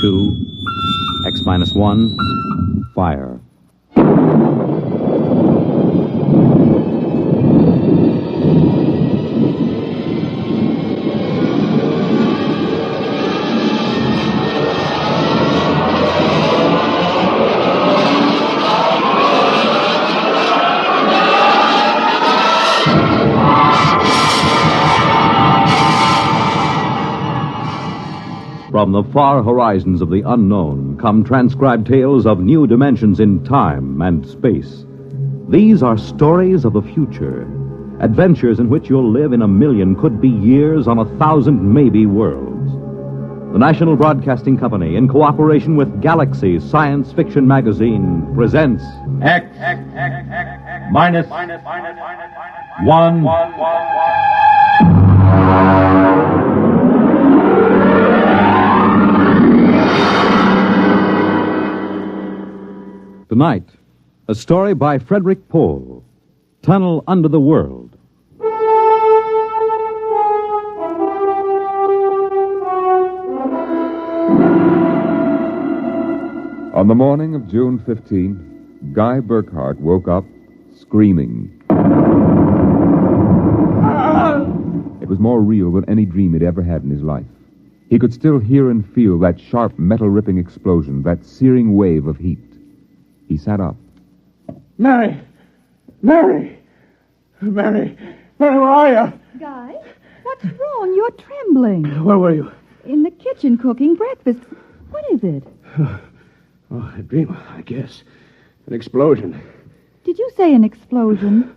2, X minus 1, fire. From the far horizons of the unknown come transcribed tales of new dimensions in time and space. These are stories of the future, adventures in which you'll live in a million could-be years on 1,000 maybe worlds. The National Broadcasting Company, in cooperation with Galaxy Science Fiction Magazine, presents X minus 1. Tonight, a story by Frederick Pohl, Tunnel Under the World. On the morning of June 15, Guy Burkhart woke up screaming. It was more real than any dream he'd ever had in his life. He could still hear and feel that sharp, metal-ripping explosion, that searing wave of heat. He sat up. Mary, where are you? Guy, what's wrong? You're trembling. Where were you? In the kitchen cooking breakfast. What is it? Oh, a dream, I guess. An explosion. Did you say an explosion?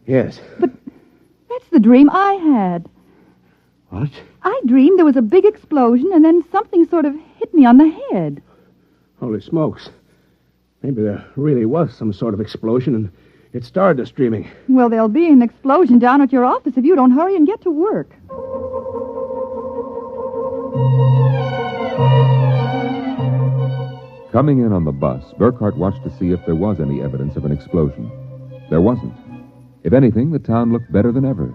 Yes. But that's the dream I had. What? I dreamed there was a big explosion and then something sort of hit me on the head. Holy smokes. Maybe there really was some sort of explosion and it started us dreaming. Well, there'll be an explosion down at your office if you don't hurry and get to work. Coming in on the bus, Burkhart watched to see if there was any evidence of an explosion. There wasn't. If anything, the town looked better than ever.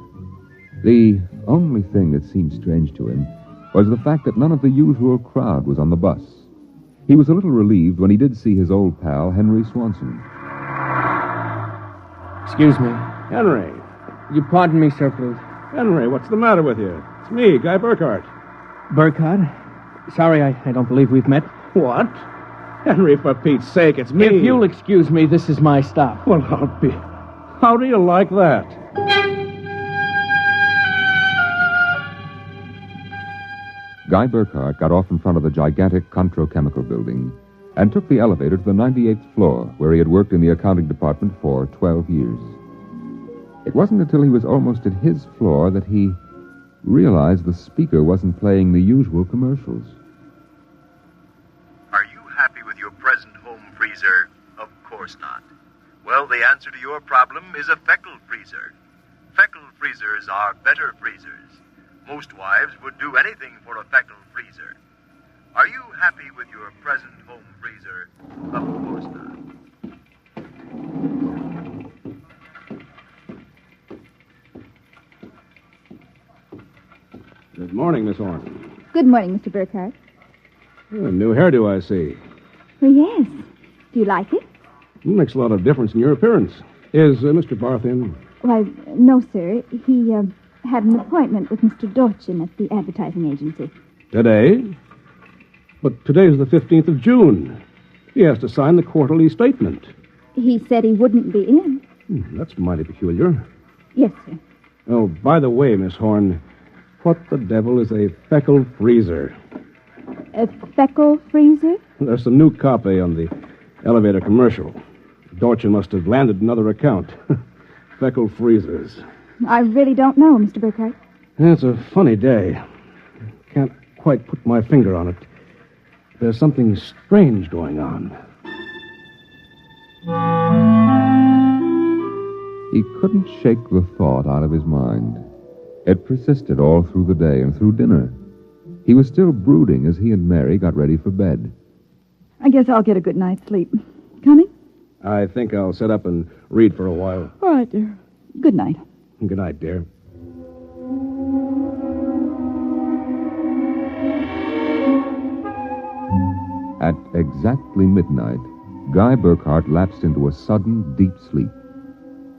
The only thing that seemed strange to him was the fact that none of the usual crowd was on the bus. He was a little relieved when he did see his old pal, Henry Swanson. Excuse me. Henry. You pardon me, sir, please. Henry, what's the matter with you? It's me, Guy Burkhart. Burkhart? Sorry, I don't believe we've met. What? Henry, for Pete's sake, it's me. If you'll excuse me, this is my stop. Well, I'll be... How do you like that? Guy Burkhart got off in front of the gigantic Controchemical building and took the elevator to the 98th floor, where he had worked in the accounting department for 12 years. It wasn't until he was almost at his floor that he realized the speaker wasn't playing the usual commercials. Are you happy with your present home freezer? Of course not. Well, the answer to your problem is a Feckle freezer. Feckle freezers are better freezers. Most wives would do anything for a Feckle freezer. Are you happy with your present home freezer? Of course not. Good morning, Miss Horn. Good morning, Mr. Burkhart. A new hairdo, I see. Oh, yes. Do you like it? Makes a lot of difference in your appearance. Is Mr. Barth in? Why, no, sir. He had an appointment with Mr. Dorchin at the advertising agency. Today? But today's the 15th of June. He has to sign the quarterly statement. He said he wouldn't be in. That's mighty peculiar. Yes, sir. Oh, by the way, Miss Horn, what the devil is a Feckle freezer? A Feckle freezer? There's some new copy on the elevator commercial. Dorchin must have landed another account. Feckle freezers. I really don't know, Mr. Burkhart. It's a funny day. Can't quite put my finger on it. There's something strange going on. He couldn't shake the thought out of his mind. It persisted all through the day and through dinner. He was still brooding as he and Mary got ready for bed. I guess I'll get a good night's sleep. Coming? I think I'll sit up and read for a while. All right, dear. Good night. Good night, dear. At exactly midnight, Guy Burkhart lapsed into a sudden, deep sleep.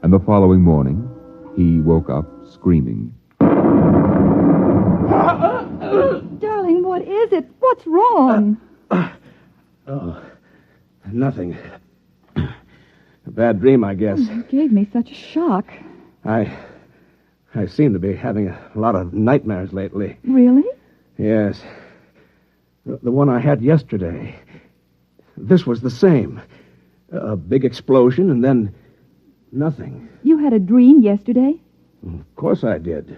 And the following morning, he woke up screaming. Darling, what is it? What's wrong? Oh, nothing. A bad dream, I guess. You gave me such a shock. I seem to be having a lot of nightmares lately. Really? Yes. The one I had yesterday. This was the same. A big explosion and then nothing. You had a dream yesterday? Of course I did.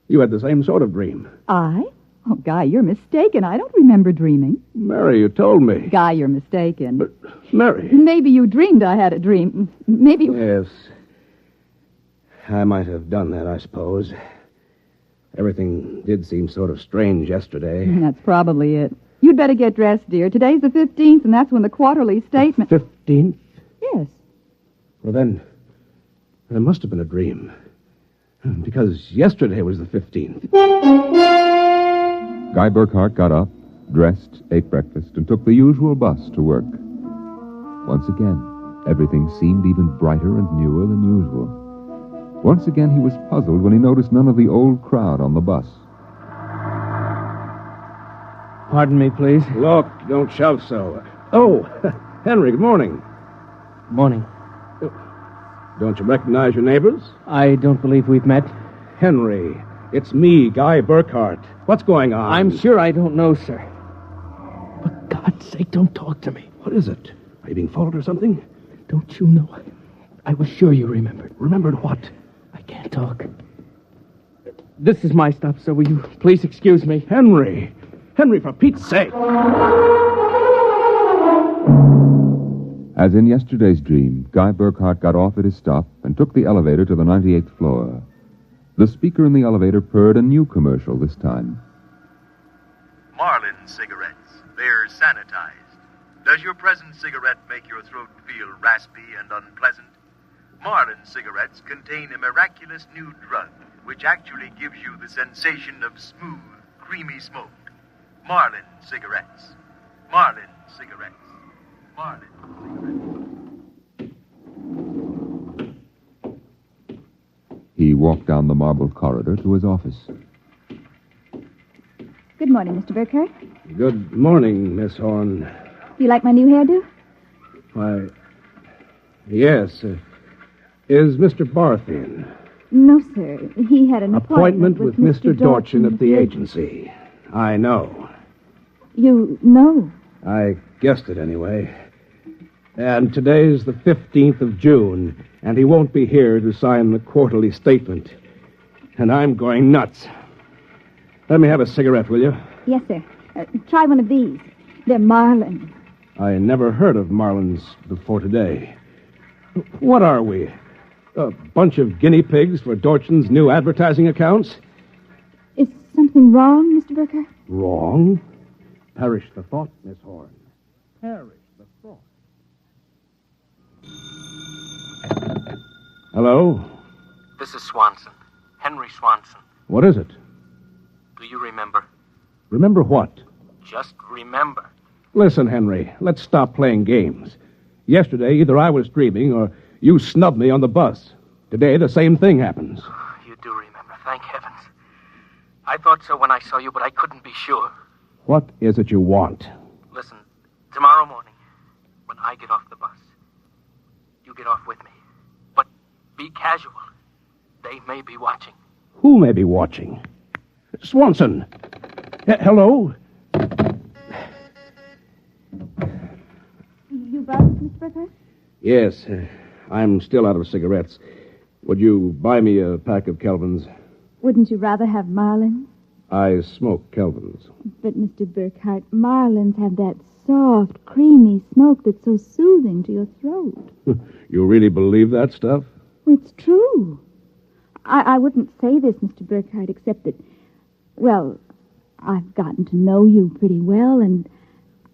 You had the same sort of dream. I? Oh, Guy, you're mistaken. I don't remember dreaming. Mary, you told me. Guy, you're mistaken. But, Mary... Maybe you dreamed I had a dream. Maybe... Yes. I might have done that, I suppose. Everything did seem sort of strange yesterday. That's probably it. You'd better get dressed, dear. Today's the 15th, and that's when the quarterly statement... 15th? Yes. Well, then, there must have been a dream. Because yesterday was the 15th. Guy Burkhart got up, dressed, ate breakfast, and took the usual bus to work. Once again, everything seemed even brighter and newer than usual. Once again, he was puzzled when he noticed none of the old crowd on the bus. Pardon me, please. Look, don't shout so. Oh, Henry, good morning. Morning. Don't you recognize your neighbors? I don't believe we've met. Henry, it's me, Guy Burkhart. What's going on? I'm sure I don't know, sir. For God's sake, don't talk to me. What is it? Are you being followed or something? Don't you know? I was sure you remembered. Remembered what? I can't talk. This is my stop, so will you please excuse me? Henry! Henry, for Pete's sake! As in yesterday's dream, Guy Burkhart got off at his stop and took the elevator to the 98th floor. The speaker in the elevator purred a new commercial this time. Marlin cigarettes. They're sanitized. Does your present cigarette make your throat feel raspy and unpleasant? Marlin cigarettes contain a miraculous new drug which actually gives you the sensation of smooth, creamy smoke. Marlin cigarettes. Marlin cigarettes. Marlin cigarettes. He walked down the marble corridor to his office. Good morning, Mr. Burkhart. Good morning, Miss Horn. Do you like my new hairdo? Why, yes. Is Mr. Barth in? No, sir. He had an appointment with Mr. Dorchin at the agency. I know. You know? I guessed it anyway. And today's the 15th of June, and he won't be here to sign the quarterly statement. And I'm going nuts. Let me have a cigarette, will you? Yes, sir. Try one of these. They're Marlin. I never heard of Marlins before today. What are we? A bunch of guinea pigs for Dorchin's new advertising accounts? Is something wrong, Mr. Burkhart? Wrong? Perish the thought, Miss Horn. Perish the thought. Hello? This is Swanson. Henry Swanson. What is it? Do you remember? Remember what? Just remember. Listen, Henry, let's stop playing games. Yesterday, either I was dreaming or you snubbed me on the bus. Today, the same thing happens. You do remember, thank heavens. I thought so when I saw you, but I couldn't be sure. What is it you want? Listen, tomorrow morning, when I get off the bus, you get off with me. But be casual. They may be watching. Who may be watching? Swanson! Hello? You brought it, Mr. Burkhart? Yes, I'm still out of cigarettes. Would you buy me a pack of Kelvins? Wouldn't you rather have Marlin? I smoke Kelvins. But, Mr. Burkhart, Marlins have that soft, creamy smoke that's so soothing to your throat. You really believe that stuff? It's true. I wouldn't say this, Mr. Burkhart, except that, well, I've gotten to know you pretty well, and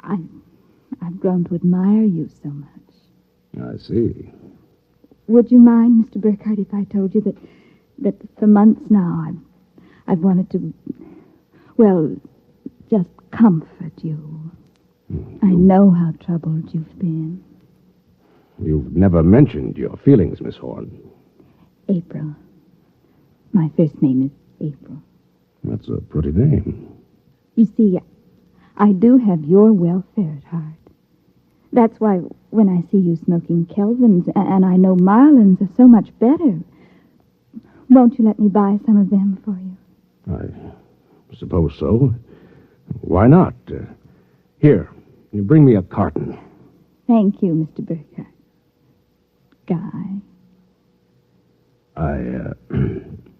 I've grown to admire you so much. I see. Would you mind, Mr. Burkhart, if I told you that for months now I've wanted to, well, just comfort you. I know how troubled you've been. You've never mentioned your feelings, Miss Horn. April. My first name is April. That's a pretty name. You see, I do have your welfare at heart. That's why when I see you smoking Kelvins, and I know Marlins are so much better, won't you let me buy some of them for you? I suppose so. Why not? Here, you bring me a carton. Thank you, Mr. Burkhart. Guy.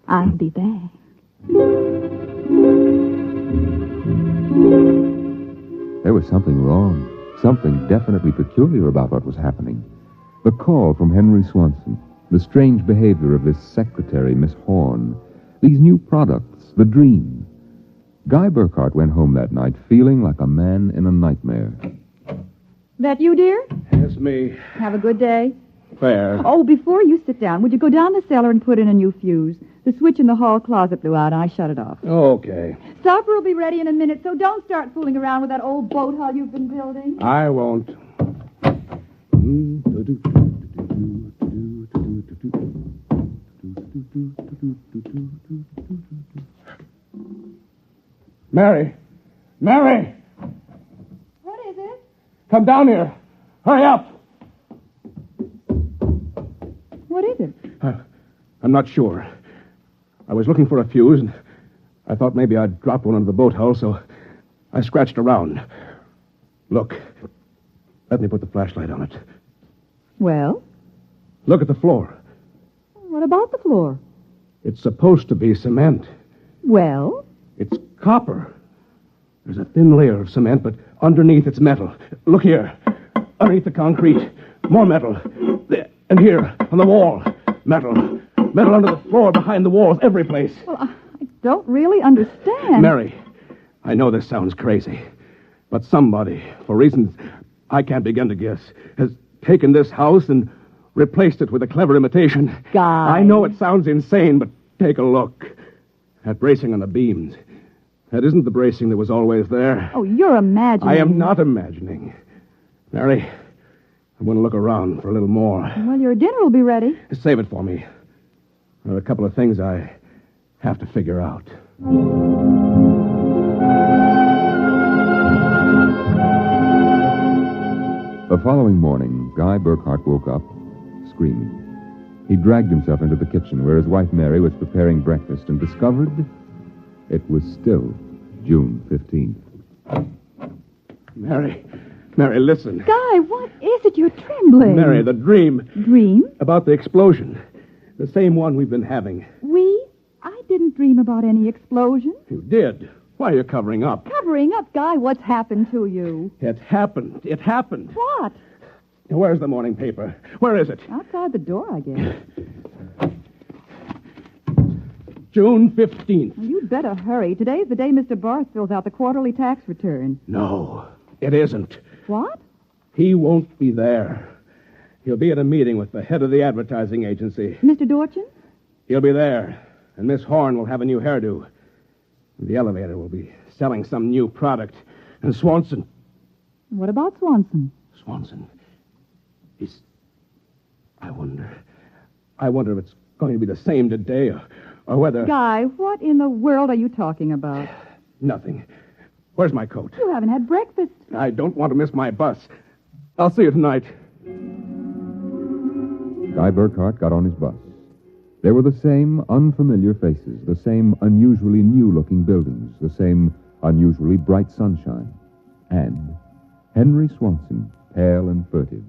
I'll be back. There was something wrong, something definitely peculiar about what was happening. The call from Henry Swanson, the strange behavior of this secretary, Miss Horn, these new products, the dream. Guy Burkhart went home that night feeling like a man in a nightmare. That you, dear? Yes, me. Have a good day. Fair. Oh, before you sit down, would you go down the cellar and put in a new fuse? The switch in the hall closet blew out, and I shut it off. Okay. Supper will be ready in a minute, so don't start fooling around with that old boat hull you've been building. I won't. Mary! Mary! What is it? Come down here. Hurry up. What is it? I'm not sure. I was looking for a fuse, and I thought maybe I'd dropped one under the boat hull, so I scratched around. Look. Let me put the flashlight on it. Well? Look at the floor. What about the floor? It's supposed to be cement. Well? It's copper. There's a thin layer of cement, but underneath it's metal. Look here. Underneath the concrete, more metal. There. And here, on the wall, metal. Metal under the floor, behind the walls, every place. Well, I don't really understand. Mary, I know this sounds crazy, but somebody, for reasons I can't begin to guess, has taken this house and replaced it with a clever imitation. Guy. I know it sounds insane, but take a look. That bracing on the beams. That isn't the bracing that was always there. Oh, you're imagining. I am not imagining. Mary, I'm going to look around for a little more. Well, your dinner will be ready. Save it for me. There are a couple of things I have to figure out. The following morning, Guy Burkhart woke up screaming. He dragged himself into the kitchen where his wife Mary was preparing breakfast and discovered it was still June 15th. Mary, listen. Guy, what is it? You're trembling. Mary, the dream. Dream? About the explosion. The same one we've been having. I didn't dream about any explosion. You did. Why are you covering up? Covering up, Guy? What's happened to you? It happened. It happened. What? Where's the morning paper? Where is it? Outside the door, I guess. June 15th. Well, you'd better hurry. Today's the day Mr. Barth fills out the quarterly tax return. No, it isn't. What? He won't be there. He'll be at a meeting with the head of the advertising agency. Mr. Dorchin? He'll be there, and Miss Horn will have a new hairdo. The elevator will be selling some new product. And Swanson... What about Swanson? Swanson. He's... I wonder if it's going to be the same today, or whether... Guy, what in the world are you talking about? Nothing. Where's my coat? You haven't had breakfast. I don't want to miss my bus. I'll see you tonight. Guy Burkhart got on his bus. There were the same unfamiliar faces, the same unusually new-looking buildings, the same unusually bright sunshine, and Henry Swanson, pale and furtive.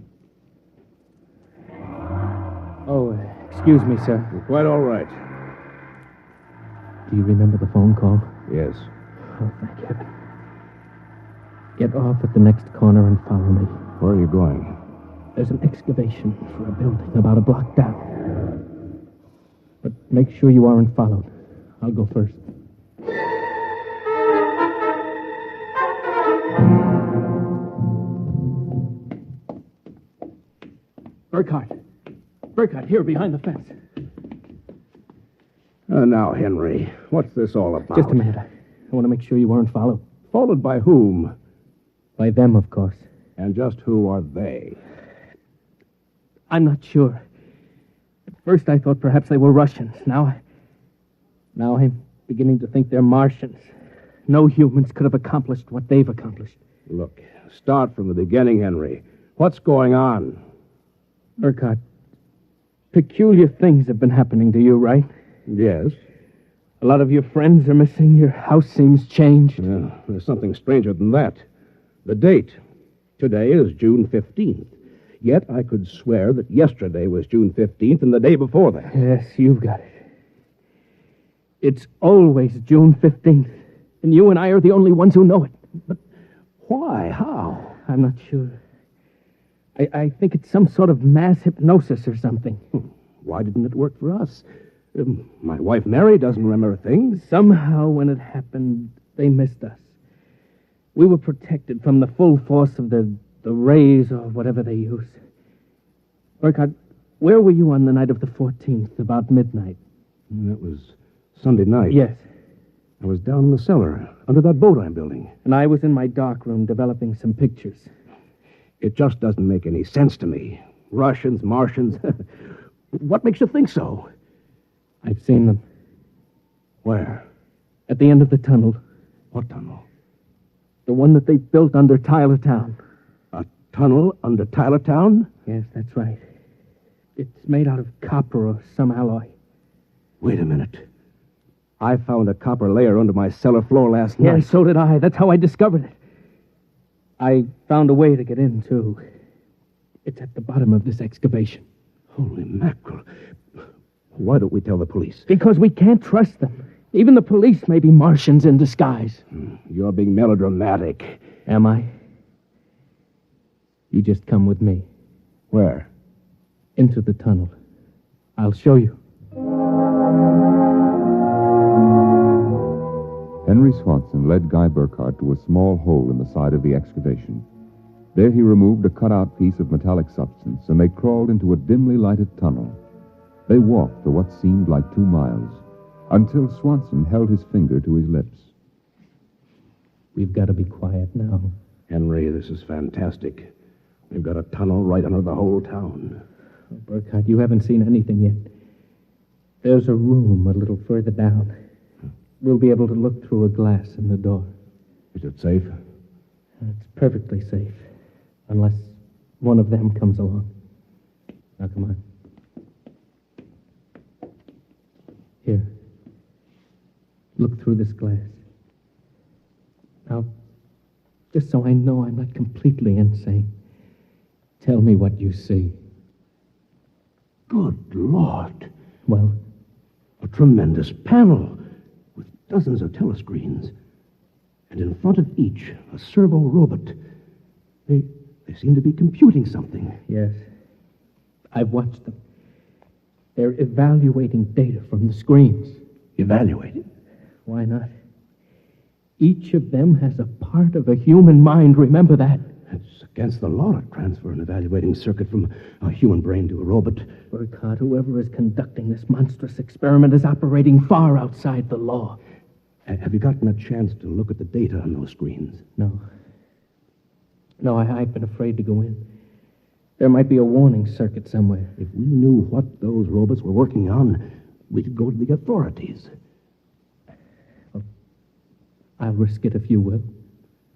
Oh, excuse me, sir. You're quite all right. Do you remember the phone call? Yes. Oh, thank you. Get off at the next corner and follow me. Where are you going? There's an excavation for a building about a block down. But make sure you aren't followed. I'll go first. Burkhart, here, behind the fence. Now, Henry, what's this all about? Just a minute. I want to make sure you weren't followed. Followed by whom? By them, of course. And just who are they? I'm not sure. At first I thought perhaps they were Russians. Now I'm beginning to think they're Martians. No humans could have accomplished what they've accomplished. Look, start from the beginning, Henry. What's going on? Urquhart, peculiar things have been happening to you, right? Yes. A lot of your friends are missing. Your house seems changed. Yeah, there's something stranger than that. The date. Today is June 15th. Yet I could swear that yesterday was June 15th and the day before that. Yes, you've got it. It's always June 15th. And you and I are the only ones who know it. But why? How? I'm not sure. I think it's some sort of mass hypnosis or something. Why didn't it work for us? My wife Mary doesn't remember things. Somehow when it happened, they missed us. We were protected from the full force of the rays or whatever they use. Urquhart, where were you on the night of the 14th, about midnight? That was Sunday night. Yes. I was down in the cellar, under that boat I'm building. And I was in my darkroom developing some pictures. It just doesn't make any sense to me. Russians, Martians. What makes you think so? I've seen them. Where? At the end of the tunnel. What tunnel? The one that they built under Tylertown. A tunnel under Tylertown? Yes, that's right. It's made out of copper or some alloy. Wait a minute. I found a copper layer under my cellar floor last night. Yeah, so did I. That's how I discovered it. I found a way to get in, too. It's at the bottom of this excavation. Holy mackerel. Why don't we tell the police? Because we can't trust them. Even the police may be Martians in disguise. You're being melodramatic. Am I? You just come with me. Where? Into the tunnel. I'll show you. Henry Swanson led Guy Burkhardt to a small hole in the side of the excavation. There he removed a cut-out piece of metallic substance, and they crawled into a dimly lighted tunnel. They walked for what seemed like 2 miles, until Swanson held his finger to his lips. We've got to be quiet now. Henry, this is fantastic. We've got a tunnel right under the whole town. Oh, Burkhardt, you haven't seen anything yet. There's a room a little further down. We'll be able to look through a glass in the door. Is it safe? It's perfectly safe, unless one of them comes along. Now, come on. Here. Look through this glass. Now, just so I know I'm not completely insane, tell me what you see. Good Lord. Well? A tremendous panel with dozens of telescreens. And in front of each, a servo robot. They seem to be computing something. Yes. I've watched them. They're evaluating data from the screens. Evaluating? Why not? Each of them has a part of a human mind, remember that. It's against the law to transfer an evaluating circuit from a human brain to a robot. Burkhardt, whoever is conducting this monstrous experiment is operating far outside the law. Have you gotten a chance to look at the data on those screens? No. No, I've been afraid to go in. There might be a warning circuit somewhere. If we knew what those robots were working on, we could go to the authorities. Well, I'll risk it if you will.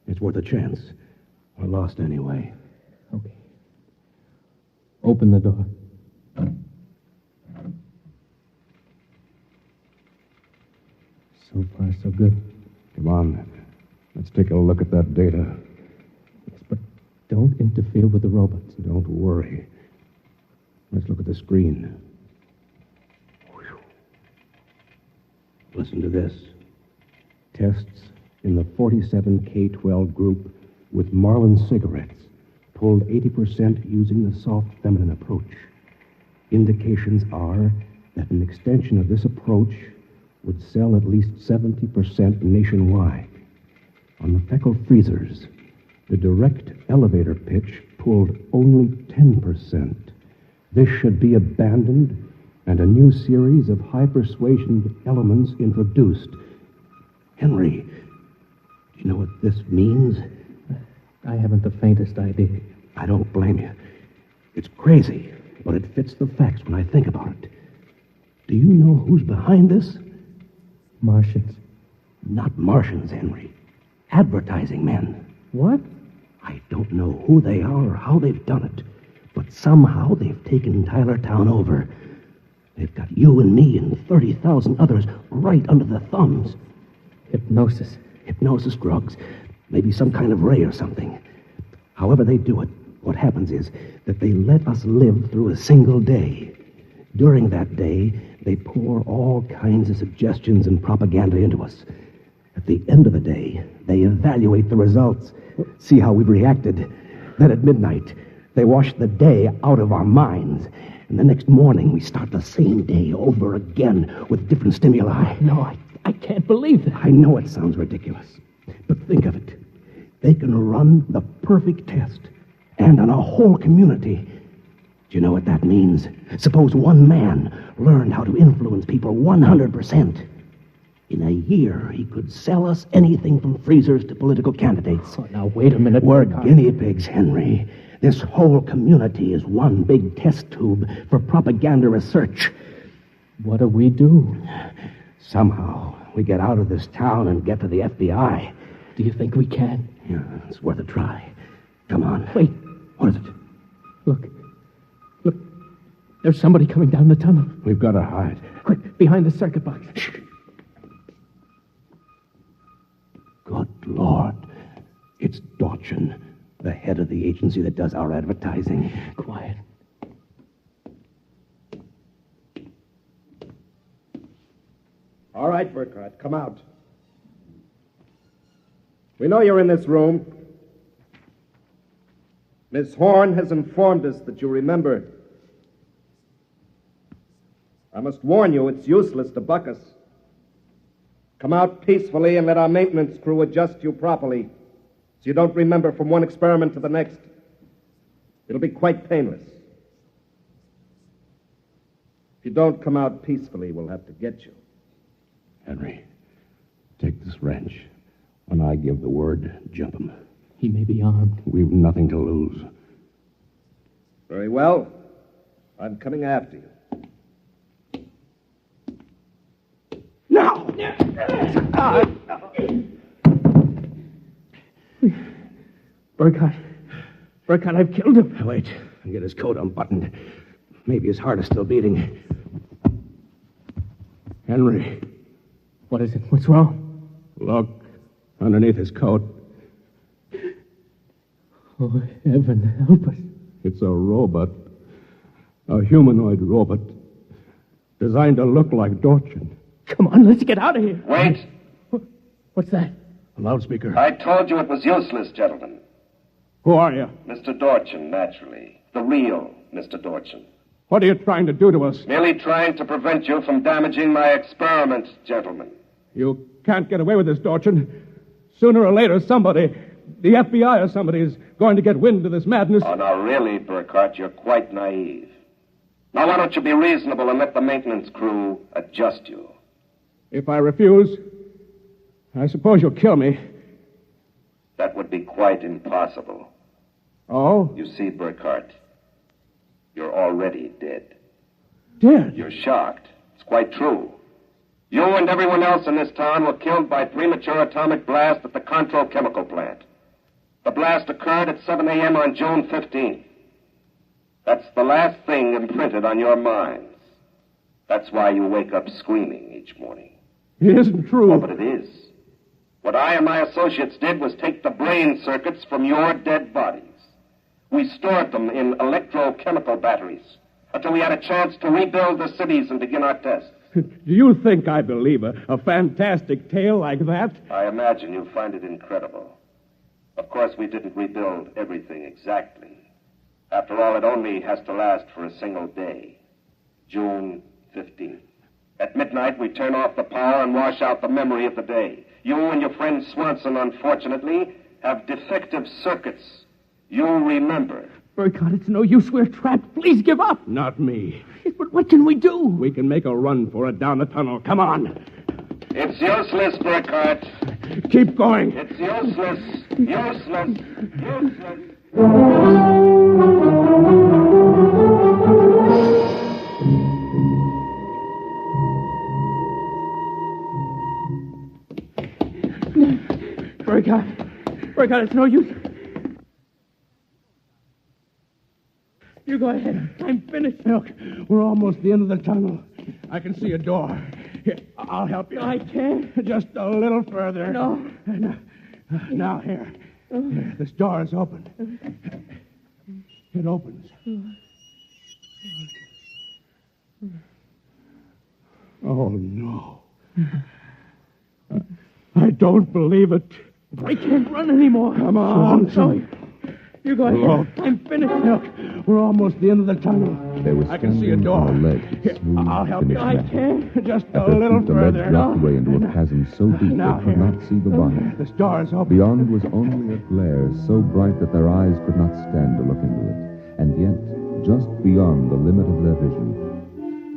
It's worth a chance. We're lost anyway. Okay. Open the door. So far, so good. Come on. Let's take a look at that data. Yes, but don't interfere with the robots. Don't worry. Let's look at the screen. Whew. Listen to this. Tests in the 47K12 group with Marlin cigarettes pulled 80% using the soft feminine approach. Indications are that an extension of this approach would sell at least 70% nationwide. On the Feckle freezers, the direct elevator pitch pulled only 10%. This should be abandoned and a new series of high persuasion elements introduced. Henry, do you know what this means? I haven't the faintest idea. I don't blame you. It's crazy, but it fits the facts when I think about it. Do you know who's behind this? Martians. Not Martians, Henry. Advertising men. What? I don't know who they are or how they've done it, but somehow they've taken Tylertown over. They've got you and me and 30,000 others right under their thumbs. Hypnosis. Hypnosis, drugs, maybe some kind of ray or something. However they do it, what happens is that they let us live through a single day. During that day, they pour all kinds of suggestions and propaganda into us. At the end of the day, they evaluate the results, see how we've reacted. Then at midnight, they wash the day out of our minds. And the next morning, we start the same day over again with different stimuli. No, I can't believe that. I know it sounds ridiculous, but think of it. They can run the perfect test, and on a whole community. Do you know what that means? Suppose one man learned how to influence people 100%. In a year, he could sell us anything from freezers to political candidates. Oh, now, wait a minute. We're guinea pigs, Henry. This whole community is one big test tube for propaganda research. What do we do? Somehow, we get out of this town and get to the FBI. Do you think we can? Yeah, it's worth a try. Come on. Wait. What is it? Look. There's somebody coming down the tunnel. We've got to hide. Quick, behind the circuit box. Shh. Good Lord. It's Dorchin, the head of the agency that does our advertising. Quiet. All right, Burkhardt, come out. We know you're in this room. Miss Horn has informed us that you remember. I must warn you, it's useless to buck us. Come out peacefully and let our maintenance crew adjust you properly so you don't remember from one experiment to the next. It'll be quite painless. If you don't come out peacefully, we'll have to get you. Henry, take this wrench. When I give the word, jump him. He may be armed. We've nothing to lose. Very well. I'm coming after you. Now! Burkhardt, I've killed him. Wait, I'll get his coat unbuttoned. Maybe his heart is still beating. Henry. What is it? What's wrong? Look, underneath his coat. Oh, heaven help us. It's a robot. A humanoid robot. Designed to look like Dorchin. Come on, let's get out of here. Wait. What's that? A loudspeaker. I told you it was useless, gentlemen. Who are you? Mr. Dorchin, naturally. The real Mr. Dorchin. What are you trying to do to us? Merely trying to prevent you from damaging my experiment, gentlemen. You can't get away with this, Dorchin. Sooner or later, somebody, the FBI or somebody, is going to get wind of this madness. Oh, now, really, Burkhardt, you're quite naive. Now, why don't you be reasonable and let the maintenance crew adjust you? If I refuse, I suppose you'll kill me. That would be quite impossible. Oh? You see, Burkhardt, you're already dead. Dead? You're shocked. It's quite true. You and everyone else in this town were killed by premature atomic blast at the Control Chemical Plant. The blast occurred at 7 a.m. on June 15th. That's the last thing imprinted on your minds. That's why you wake up screaming each morning. It isn't true. Oh, but it is. What I and my associates did was take the brain circuits from your dead bodies. We stored them in electrochemical batteries until we had a chance to rebuild the cities and begin our tests. Do you think I believe a fantastic tale like that? I imagine you find it incredible. Of course, we didn't rebuild everything exactly. After all, it only has to last for a single day. June 15th. At midnight, we turn off the power and wash out the memory of the day. You and your friend Swanson, unfortunately, have defective circuits. You remember. Burkhardt, it's no use. We're trapped. Please give up. Not me. But what can we do? We can make a run for it down the tunnel. Come on. It's useless, Burkhardt. Keep going. It's useless. Useless. Useless. Burkhardt, it's no use. You go ahead. I'm finished. Look, we're almost at the end of the tunnel. I can see a door. Here, I'll help you. No, I can't. Just a little further. No. Now, here. This door is open. It opens. Oh, no. I don't believe it. I can't run anymore. Come on. So, you go ahead. I'm finished. Look, we're almost at the end of the tunnel. They were I can see a standing door. on a ledge. Here, Smooth, I'll help you. finished I metal. can't. Just At a their little feet, the ledge further. dropped away into a chasm so deep Now they could here. not see the bottom. This door is open. Beyond was only a glare so bright that their eyes could not stand to look into it. And yet, just beyond the limit of their vision,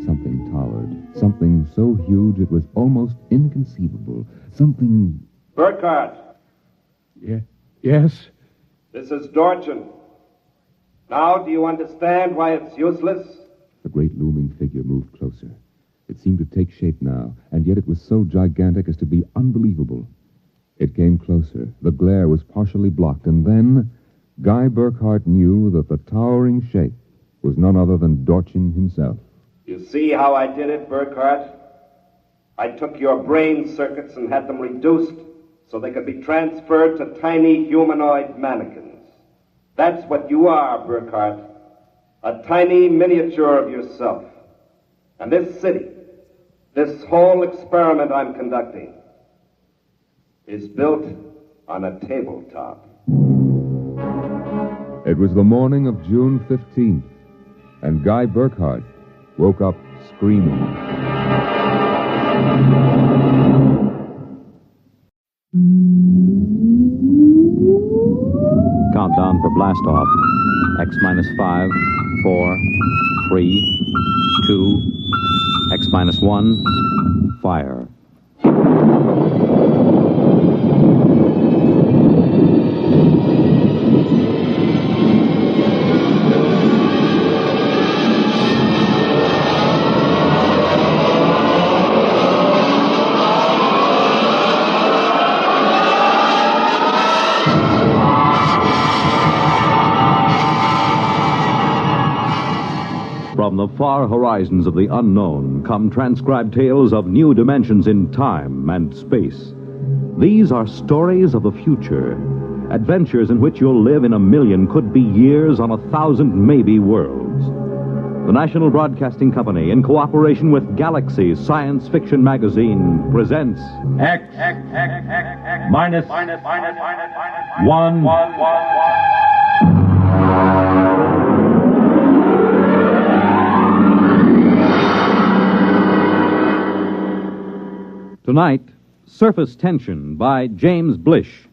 something towered. Something so huge it was almost inconceivable. Something... Burkhardt, Yes? this is Trojan. Now, do you understand why it's useless? The great looming figure moved closer. It seemed to take shape now, and yet it was so gigantic as to be unbelievable. It came closer. The glare was partially blocked, and then Guy Burkhardt knew that the towering shape was none other than Trojan himself. You see how I did it, Burkhardt? I took your brain circuits and had them reduced so they could be transferred to tiny humanoid mannequins. That's what you are, Burkhardt. A tiny miniature of yourself. And this city, this whole experiment I'm conducting, is built on a tabletop. It was the morning of June 15th, and Guy Burkhardt woke up screaming. Countdown for blast off. X minus 5, 4, 3, 2, X minus 1, fire. From the far horizons of the unknown come transcribed tales of new dimensions in time and space. These are stories of the future, adventures in which you'll live in a million, could be years, on 1,000 maybe worlds. The National Broadcasting Company, in cooperation with Galaxy Science Fiction Magazine, presents X minus 1. Tonight, Surface Tension by James Blish.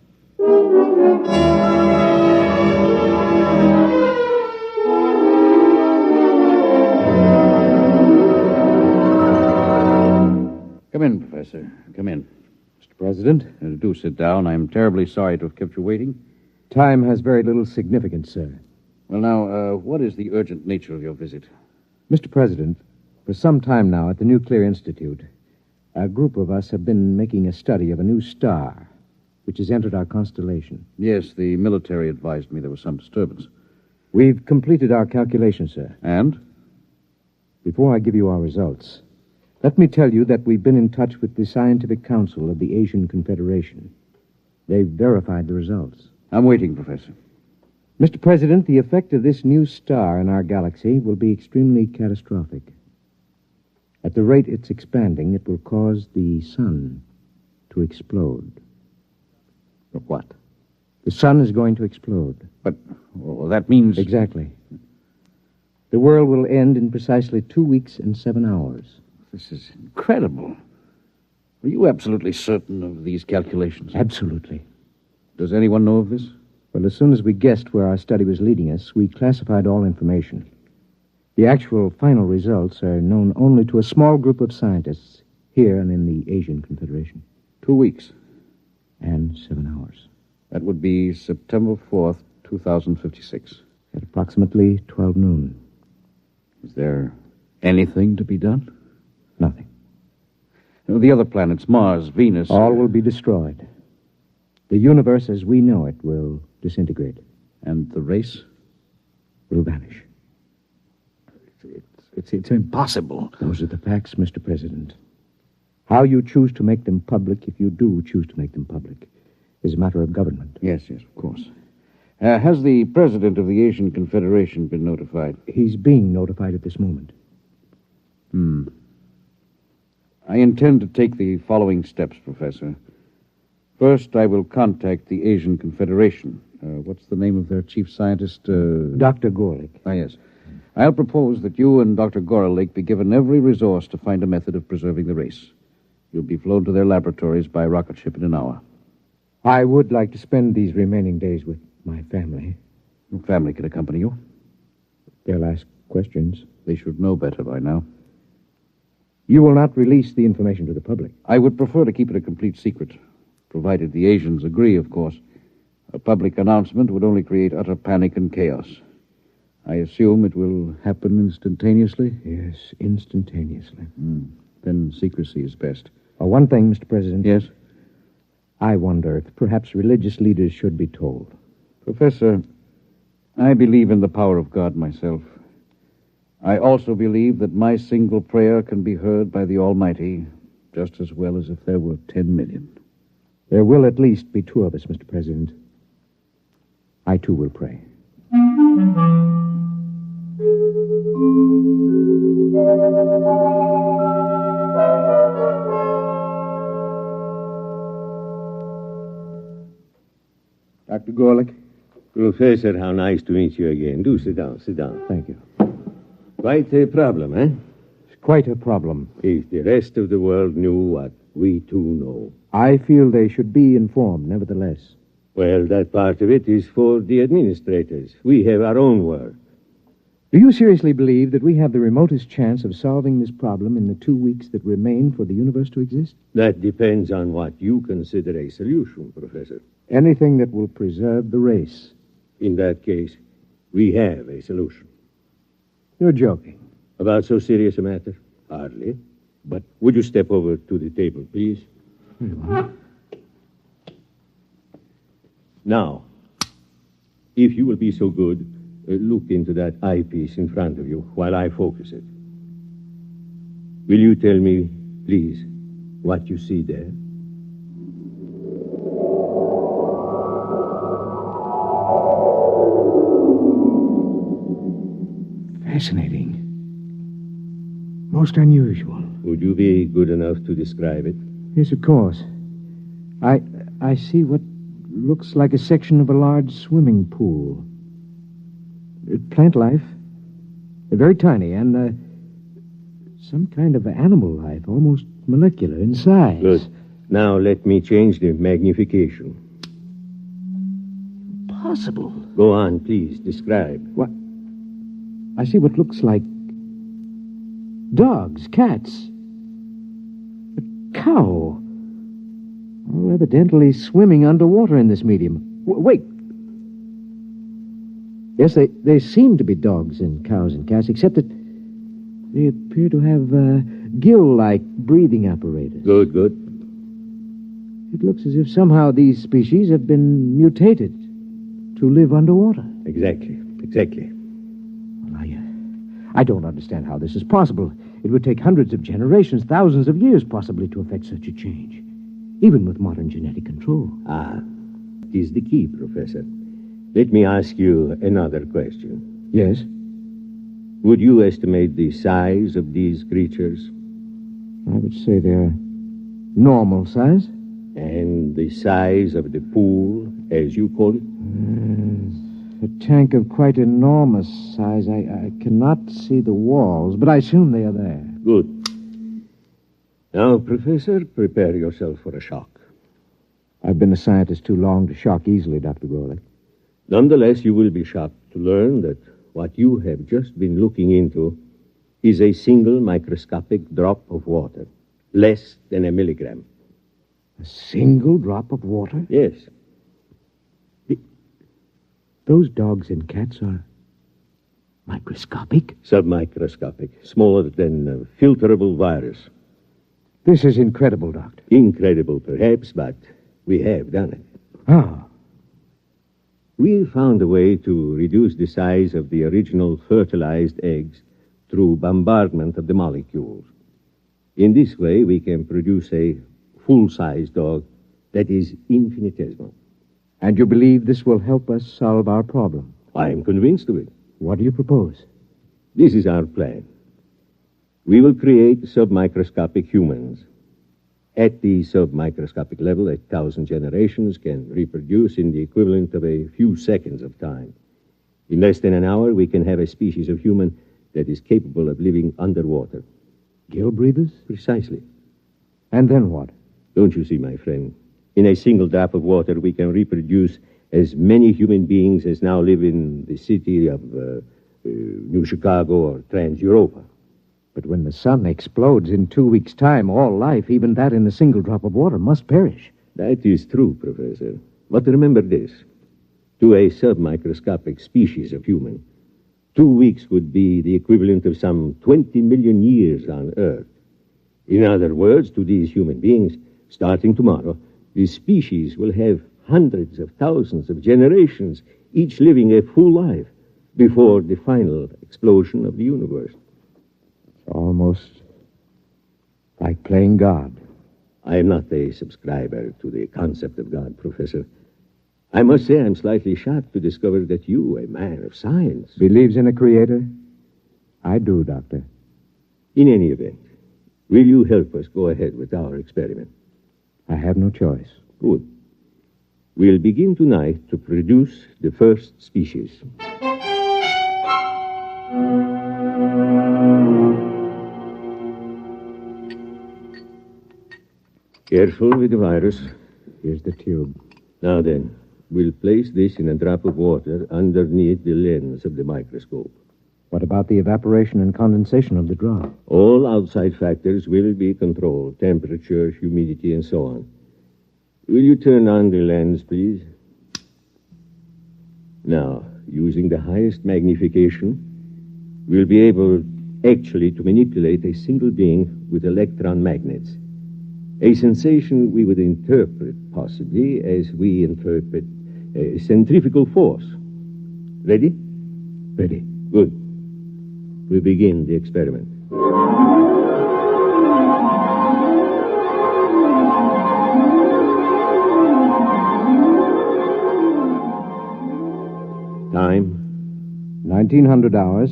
Come in, Professor. Come in. Mr. President? Do sit down. I'm terribly sorry to have kept you waiting. Time has very little significance, sir. Well, now, what is the urgent nature of your visit? Mr. President, for some time now at the Nuclear Institute, a group of us have been making a study of a new star, which has entered our constellation. Yes, the military advised me there was some disturbance. We've completed our calculations, sir. And? Before I give you our results, let me tell you that we've been in touch with the Scientific Council of the Asian Confederation. They've verified the results. I'm waiting, Professor. Mr. President, the effect of this new star in our galaxy will be extremely catastrophic. At the rate it's expanding, it will cause the sun to explode. What? The sun is going to explode. But that means... Exactly. The world will end in precisely 2 weeks and 7 hours. This is incredible. Are you absolutely certain of these calculations? Absolutely. Does anyone know of this? Well, as soon as we guessed where our study was leading us, we classified all information. The actual final results are known only to a small group of scientists here and in the Asian Confederation. 2 weeks. and 7 hours. That would be September 4th, 2056. At approximately 12 noon. Is there anything to be done? Nothing. The other planets, Mars, Venus... All will be destroyed. The universe as we know it will disintegrate. And the race? Will vanish. It's impossible. Those are the facts, Mr. President. How you choose to make them public, if you do choose to make them public, is a matter of government. Yes, of course. Has the president of the Asian Confederation been notified? He's being notified at this moment. I intend to take the following steps, Professor. First, I will contact the Asian Confederation. What's the name of their chief scientist? Dr. Gorlick. Ah, yes. I'll propose that you and Dr. Gorlick be given every resource to find a method of preserving the race. You'll be flown to their laboratories by rocket ship in an hour. I would like to spend these remaining days with my family. Your family can accompany you. They'll ask questions. They should know better by now. You will not release the information to the public. I would prefer to keep it a complete secret, provided the Asians agree, of course. A public announcement would only create utter panic and chaos. I assume it will happen instantaneously? Yes, instantaneously. Then secrecy is best. One thing, Mr. President. Yes? I wonder if perhaps religious leaders should be told. Professor, I believe in the power of God myself. I also believe that my single prayer can be heard by the Almighty just as well as if there were 10 million. There will at least be 2 of us, Mr. President. I, too, will pray. Dr. Gorlick? Professor, how nice to meet you again. Do sit down, sit down. Thank you. Quite a problem, eh? It's quite a problem. If the rest of the world knew what we too know. I feel they should be informed, nevertheless. Well, that part of it is for the administrators. We have our own work. Do you seriously believe that we have the remotest chance of solving this problem in the 2 weeks that remain for the universe to exist? That depends on what you consider a solution, Professor. Anything that will preserve the race. In that case, we have a solution. You're joking. About so serious a matter? Hardly. But would you step over to the table, please? Now, if you will be so good, look into that eyepiece in front of you while I focus it. Will you tell me, please, what you see there? Fascinating. Most unusual. Would you be good enough to describe it? Yes, of course. I see what looks like a section of a large swimming pool. Plant life. Very tiny, and some kind of animal life, almost molecular in size. Good. Now let me change the magnification. Impossible. Go on, please. Describe. What? I see what looks like dogs, cats, a cow. All evidently swimming underwater in this medium. Wait. Yes, they seem to be dogs and cows and cats, except that they appear to have gill-like breathing apparatus. Good, good. It looks as if somehow these species have been mutated to live underwater. Exactly. Well, I don't understand how this is possible. It would take hundreds of generations, thousands of years, possibly, to effect such a change, even with modern genetic control. It is the key, Professor. Let me ask you another question. Yes? Would you estimate the size of these creatures? I would say they're normal size. And the size of the pool, as you call it? A tank of quite enormous size. I cannot see the walls, but I assume they are there. Good. Now, Professor, prepare yourself for a shock. I've been a scientist too long to shock easily, Dr. Gorlick. Nonetheless, you will be shocked to learn that what you have just been looking into is a single microscopic drop of water, less than a milligram. A single drop of water? Yes. Those dogs and cats are microscopic? Submicroscopic. Smaller than a filterable virus. This is incredible, Doctor. Incredible, perhaps, but we have done it. Ah. We found a way to reduce the size of the original fertilized eggs through bombardment of the molecules. In this way, we can produce a full-size dog that is infinitesimal. And you believe this will help us solve our problem? I am convinced of it. What do you propose? This is our plan. We will create submicroscopic humans. At the submicroscopic level, 1,000 generations can reproduce in the equivalent of a few seconds of time. In less than an hour, we can have a species of human that is capable of living underwater. Gill breathers? Precisely. And then what? Don't you see, my friend? In a single drop of water, we can reproduce as many human beings as now live in the city of New Chicago or Trans-Europa. But when the sun explodes in 2 weeks' time, all life, even that in a single drop of water, must perish. That is true, Professor. But remember this. To a submicroscopic species of human, 2 weeks would be the equivalent of some 20 million years on Earth. In other words, to these human beings, starting tomorrow, the species will have hundreds of thousands of generations, each living a full life, before the final explosion of the universe. Almost like playing God. I am not a subscriber to the concept of God, Professor. I must say I'm slightly shocked to discover that you, a man of science... Believes in a creator? I do, Doctor. In any event, will you help us go ahead with our experiment? I have no choice. Good. We'll begin tonight to produce the first species. Careful with the virus. Here's the tube. Now then, we'll place this in a drop of water underneath the lens of the microscope. What about the evaporation and condensation of the drop? All outside factors will be controlled. Temperature, humidity, and so on. Will you turn on the lens, please? Now, using the highest magnification, we'll be able actually to manipulate a single being with electron magnets. A sensation we would interpret, possibly, as we interpret a centrifugal force. Ready? Ready. Good. We begin the experiment. Time? 1900 hours,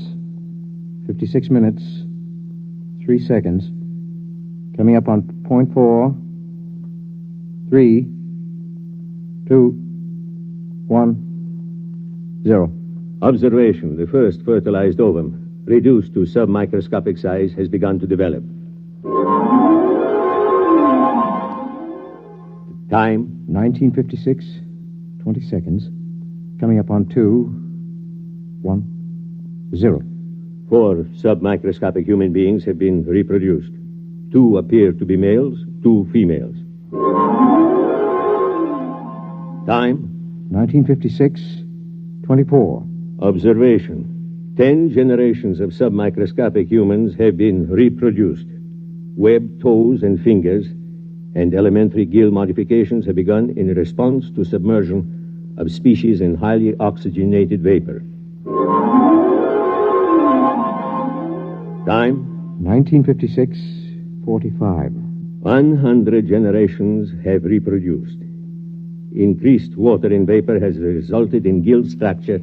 56 minutes, 3 seconds. Coming up on 0.4, 3, 2, 1, 0. Observation. The first fertilized ovum, reduced to submicroscopic size, has begun to develop. Time? 1956, 20 seconds. Coming up on 2, 1, 0. 4 submicroscopic human beings have been reproduced. 2 appear to be males, 2 females. Time? 1956, 24. Observation. 10 generations of submicroscopic humans have been reproduced. Webbed toes and fingers and elementary gill modifications have begun in response to submersion of species in highly oxygenated vapor. Time? 1956, 45. 100 generations have reproduced. Increased water in vapor has resulted in gill structure,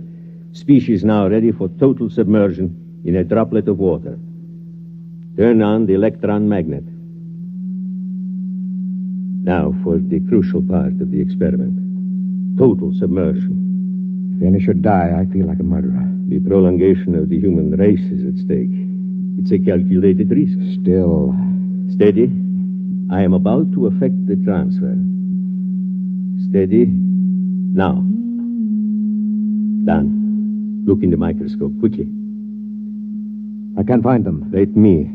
species now ready for total submersion in a droplet of water. Turn on the electron magnet. Now for the crucial part of the experiment. Total submersion. If any should die, I feel like a murderer. The prolongation of the human race is at stake. It's a calculated risk. Still. Steady. I am about to effect the transfer. Steady. Now. Done. Look in the microscope, quickly. I can't find them. Let me.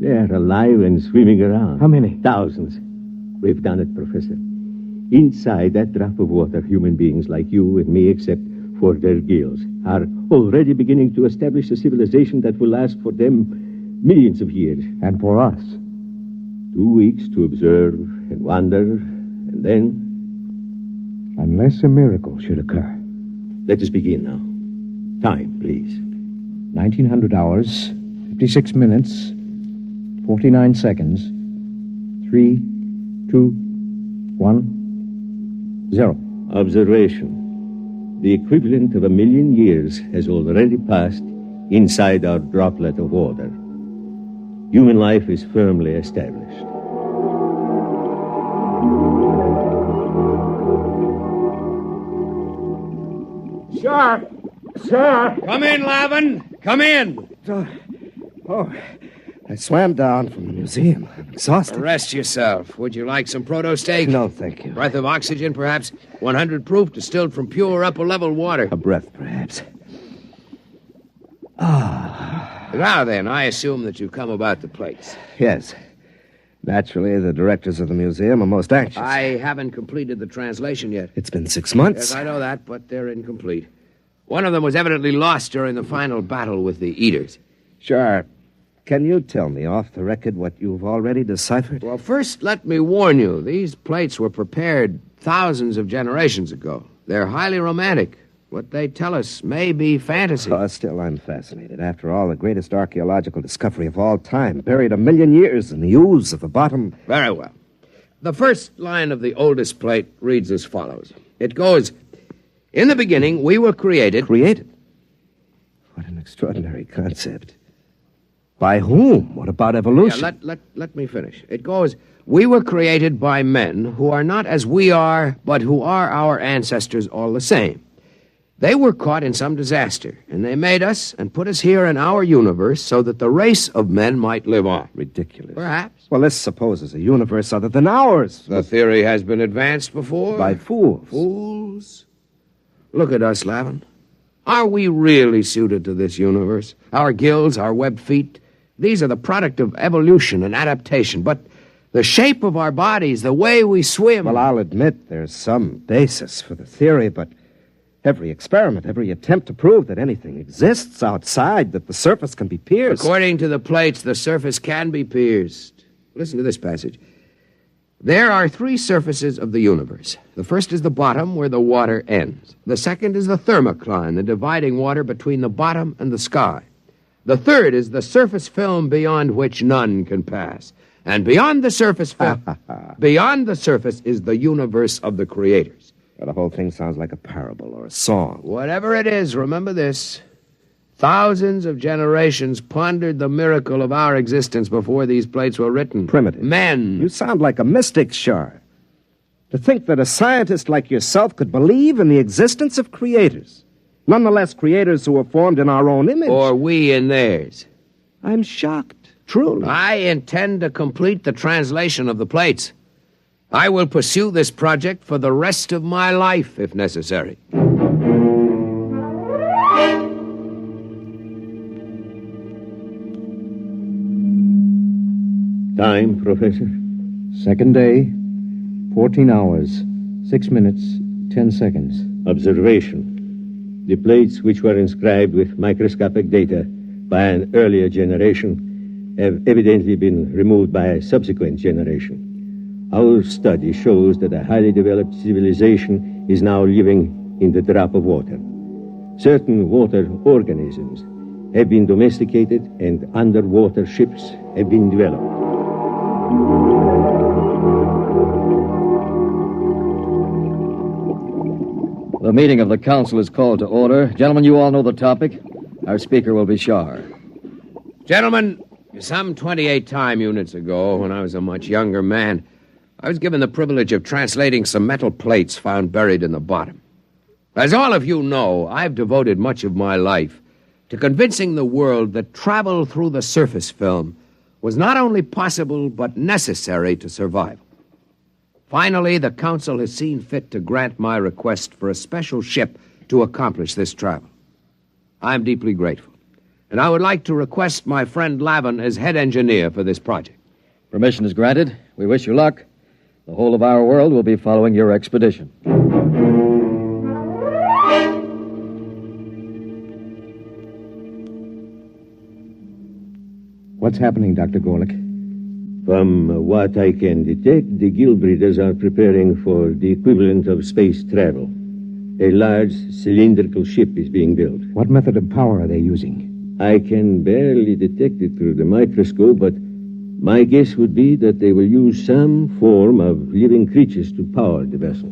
They're alive and swimming around. How many? Thousands. We've done it, Professor. Inside that drop of water, human beings like you and me, except for their gills, are already beginning to establish a civilization that will last for them millions of years. And for us? 2 weeks to observe and wonder, and then... Unless a miracle should occur. Let us begin now. Time, please. 1900 hours, 56 minutes, 49 seconds, 3, 2, 1, 0. Observation. The equivalent of 1,000,000 years has already passed inside our droplet of water. Human life is firmly established. Sir! Sir! Come in, Lavin. Come in. I swam down from the museum. I'm exhausted. Rest yourself. Would you like some proto steak? No, thank you. Breath of oxygen, perhaps? 100 proof, distilled from pure upper-level water. A breath, perhaps. Now then, I assume that you've come about the plates. Yes. Naturally, the directors of the museum are most anxious. I haven't completed the translation yet. It's been 6 months. Yes, I know that, but they're incomplete. One of them was evidently lost during the final battle with the Eaters. Sure. Can you tell me off the record what you've already deciphered? Well, first, let me warn you. These plates were prepared thousands of generations ago. They're highly romantic. What they tell us may be fantasy. Still, I'm fascinated. After all, the greatest archaeological discovery of all time, buried 1,000,000 years in the ooze of the bottom. Very well. The first line of the oldest plate reads as follows. It goes, "In the beginning, we were created..." Created? What an extraordinary concept. By whom? What about evolution? Yeah, let me finish. It goes, "We were created by men who are not as we are, but who are our ancestors all the same. They were caught in some disaster, and they made us and put us here in our universe so that the race of men might live on." Ridiculous. Perhaps. Well, let's suppose it's a universe other than ours. The theory has been advanced before. By fools. Fools? Look at us, Lavin. Are we really suited to this universe? Our gills, our webbed feet, these are the product of evolution and adaptation. But the shape of our bodies, the way we swim... Well, I'll admit there's some basis for the theory, but every experiment, every attempt to prove that anything exists outside, that the surface can be pierced... According to the plates, the surface can be pierced. Listen to this passage. There are 3 surfaces of the universe. The first is the bottom, where the water ends. The second is the thermocline, the dividing water between the bottom and the sky. The third is the surface film beyond which none can pass. And beyond the surface film, beyond the surface is the universe of the creators. Well, the whole thing sounds like a parable or a song. Whatever it is, remember this. Thousands of generations pondered the miracle of our existence before these plates were written. Primitive. Men. You sound like a mystic, Shar. To think that a scientist like yourself could believe in the existence of creators. Nonetheless, creators who were formed in our own image. Or we in theirs. I'm shocked, truly. I intend to complete the translation of the plates. I will pursue this project for the rest of my life, if necessary. Time, Professor? Second day, 14 hours, 6 minutes, 10 seconds. Observation. The plates which were inscribed with microscopic data by an earlier generation have evidently been removed by a subsequent generation. Our study shows that a highly developed civilization is now living in the drop of water. Certain water organisms have been domesticated and underwater ships have been developed. The meeting of the council is called to order. Gentlemen, you all know the topic. Our speaker will be Shar. Gentlemen, some 28 time units ago, when I was a much younger man, I was given the privilege of translating some metal plates found buried in the bottom. As all of you know, I've devoted much of my life to convincing the world that travel through the surface film was not only possible, but necessary to survival. Finally, the council has seen fit to grant my request for a special ship to accomplish this travel. I'm deeply grateful. And I would like to request my friend Lavin as head engineer for this project. Permission is granted. We wish you luck. The whole of our world will be following your expedition. What's happening, Dr. Gorlick? From what I can detect, the Guild Breeders are preparing for the equivalent of space travel. A large cylindrical ship is being built. What method of power are they using? I can barely detect it through the microscope, but my guess would be that they will use some form of living creatures to power the vessel.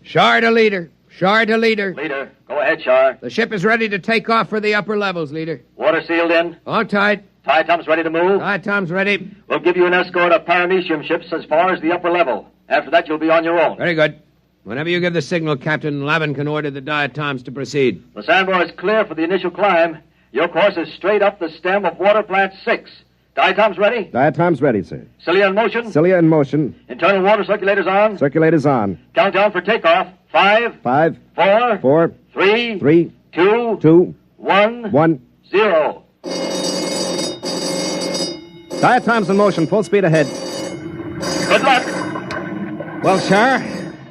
Shar to leader. Shar to leader. Leader, go ahead, Shar. The ship is ready to take off for the upper levels, leader. Water sealed in? All tight. Diatom's ready to move? Diatom's ready. We'll give you an escort of paramecium ships as far as the upper level. After that, you'll be on your own. Very good. Whenever you give the signal, Captain, Lavin can order the diatoms to proceed. The sandbar is clear for the initial climb. Your course is straight up the stem of water plant 6. Diatoms ready? Diatom's ready, sir. Cilia in motion? Cilia in motion. Internal water circulators on? Circulators on. Countdown for takeoff. 5. 5. 4. 4. 3. 3. 2. 2. 1. 1. 0. Diatoms in motion. Full speed ahead. Good luck. Well, Shar,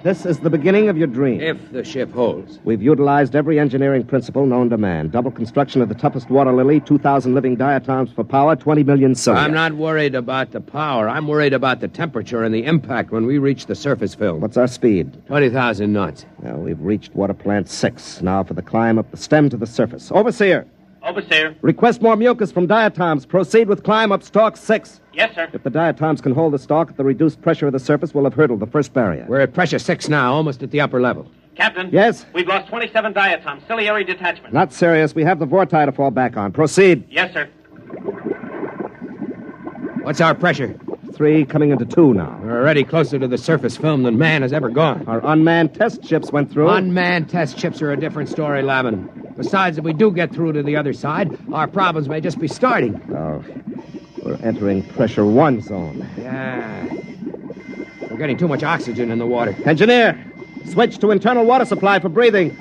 this is the beginning of your dream. If the ship holds. We've utilized every engineering principle known to man. Double construction of the toughest water lily, 2,000 living diatoms for power, 20 million cilia. I'm not worried about the power. I'm worried about the temperature and the impact when we reach the surface film. What's our speed? 20,000 knots. Well, we've reached water plant 6. Now for the climb up the stem to the surface. Overseer. Overseer. Request more mucus from diatoms. Proceed with climb up stalk 6. Yes, sir. If the diatoms can hold the stalk at the reduced pressure of the surface, we'll have hurdled the first barrier. We're at pressure 6 now, almost at the upper level. Captain. Yes? We've lost 27 diatoms. Ciliary detachment. Not serious. We have the vorti to fall back on. Proceed. Yes, sir. What's our pressure? 3 coming into 2 now. We're already closer to the surface film than man has ever gone. Our unmanned test ships went through. Unmanned test ships are a different story, Lavin. Besides, if we do get through to the other side, our problems may just be starting. Oh, we're entering pressure 1 zone. Yeah. We're getting too much oxygen in the water. Engineer, switch to internal water supply for breathing.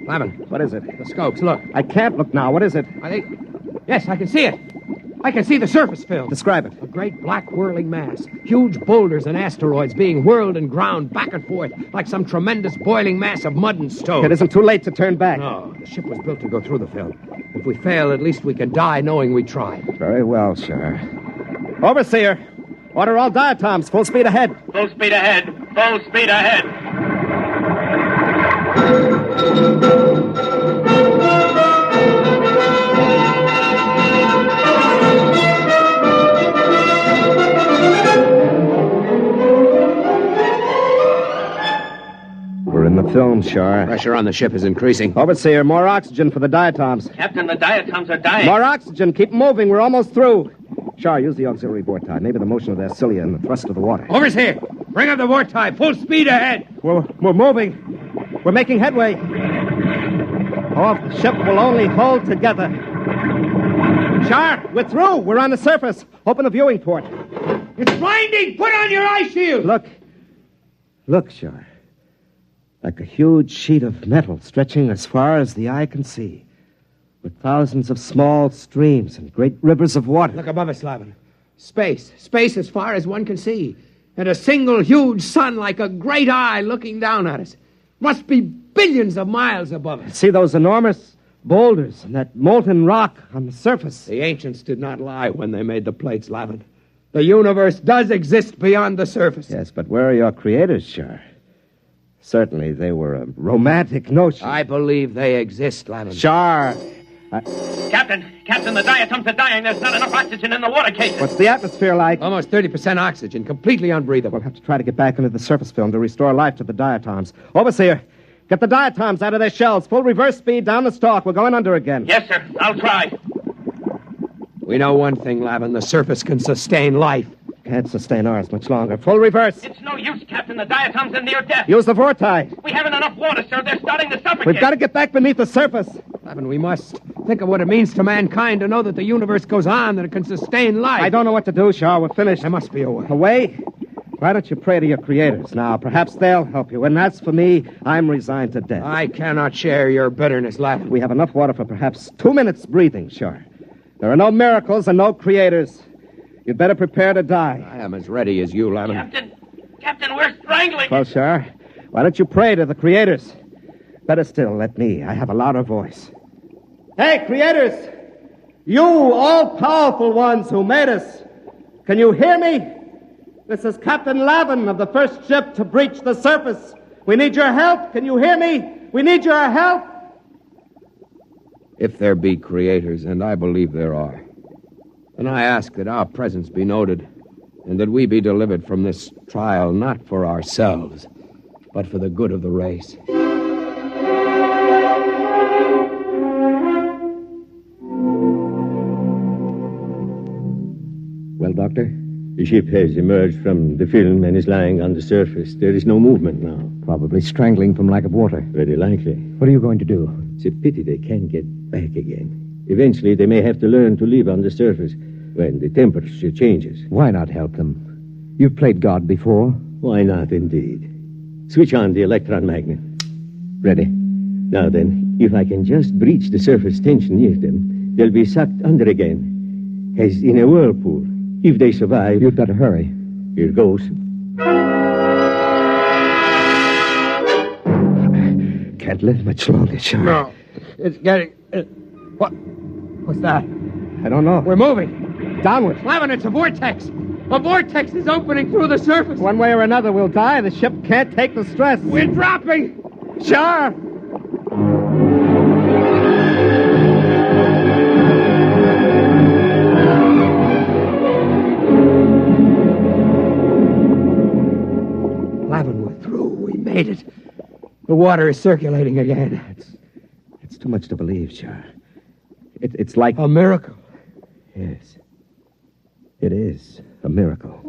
Lavin. What is it? The scopes, look. I can't look now. What is it? I think... Yes, I can see it. I can see the surface film. Describe it. A great black whirling mass. Huge boulders and asteroids being whirled and ground back and forth like some tremendous boiling mass of mud and stone. It isn't too late to turn back. No, the ship was built to go through the film. If we fail, at least we can die knowing we tried. Very well, sir. Overseer, order all diatoms. Full speed ahead. Full speed ahead. Full speed ahead. We're in the film, Shar. Pressure on the ship is increasing. Overseer, more oxygen for the diatoms. Captain, the diatoms are dying. More oxygen. Keep moving. We're almost through. Shar, use the auxiliary vorti. Maybe the motion of their cilia and the thrust of the water. Overseer, bring up the vorti. Full speed ahead. We're moving. We're making headway. Oh, if the ship will only hold together. Shar, we're through. We're on the surface. Open the viewing port. It's blinding. Put on your eye shield. Look, Shar. Like a huge sheet of metal stretching as far as the eye can see, with thousands of small streams and great rivers of water. Look above us, Lavin. Space. Space as far as one can see. And a single huge sun like a great eye looking down at us. Must be billions of miles above us. See those enormous boulders and that molten rock on the surface? The ancients did not lie when they made the plates, Lavin. The universe does exist beyond the surface. Yes, but where are your creators, Shar? Certainly, they were a romantic notion. I believe they exist, Lavin. Shar! Captain, the diatoms are dying. There's not enough oxygen in the water cases. What's the atmosphere like? Almost 30% oxygen, completely unbreathable. We'll have to try to get back into the surface film to restore life to the diatoms. Overseer, get the diatoms out of their shells. Full reverse speed down the stalk. We're going under again. Yes, sir. I'll try. We know one thing, Lavin. The surface can sustain life. Can't sustain ours much longer. Full reverse. It's no use, Captain. The diatoms are near death. Use the vorti. We haven't enough water, sir. They're starting to suffocate. We've got to get back beneath the surface. Lavin, we must. Think of what it means to mankind to know that the universe goes on, that it can sustain life. I don't know what to do, Shaw. We're finished. There must be a way. A way? Why don't you pray to your creators now? Perhaps they'll help you. And as for me, I'm resigned to death. I cannot share your bitterness, Lavin. We have enough water for perhaps 2 minutes breathing, sure. There are no miracles and no creators. You'd better prepare to die. I am as ready as you, Lavin. Captain, we're strangling. Well, sure. Why don't you pray to the creators? Better still, let me. I have a louder voice. Hey, creators! You all-powerful ones who made us, can you hear me? This is Captain Lavin of the first ship to breach the surface. We need your help. Can you hear me? We need your help. If there be creators, and I believe there are, then I ask that our presence be noted, and that we be delivered from this trial not for ourselves, but for the good of the race. Well, Doctor? The ship has emerged from the film and is lying on the surface. There is no movement now. Probably strangling from lack of water. Very likely. What are you going to do? It's a pity they can't get back again. Eventually, they may have to learn to live on the surface when the temperature changes. Why not help them? You've played God before. Why not, indeed? Switch on the electron magnet. Ready. Now then, if I can just breach the surface tension near them, they'll be sucked under again, as in a whirlpool. If they survive... You'd better hurry. Here goes. Can't live much longer, sure. No. It's getting... What's that? I don't know. We're moving. Downward. Lavin, it's a vortex. A vortex is opening through the surface. One way or another, we'll die. The ship can't take the stress. We're dropping. Sure. Lavin, we're through. We made it. The water is circulating again. It's too much to believe, sure. It's like... A miracle. Yes. It is a miracle.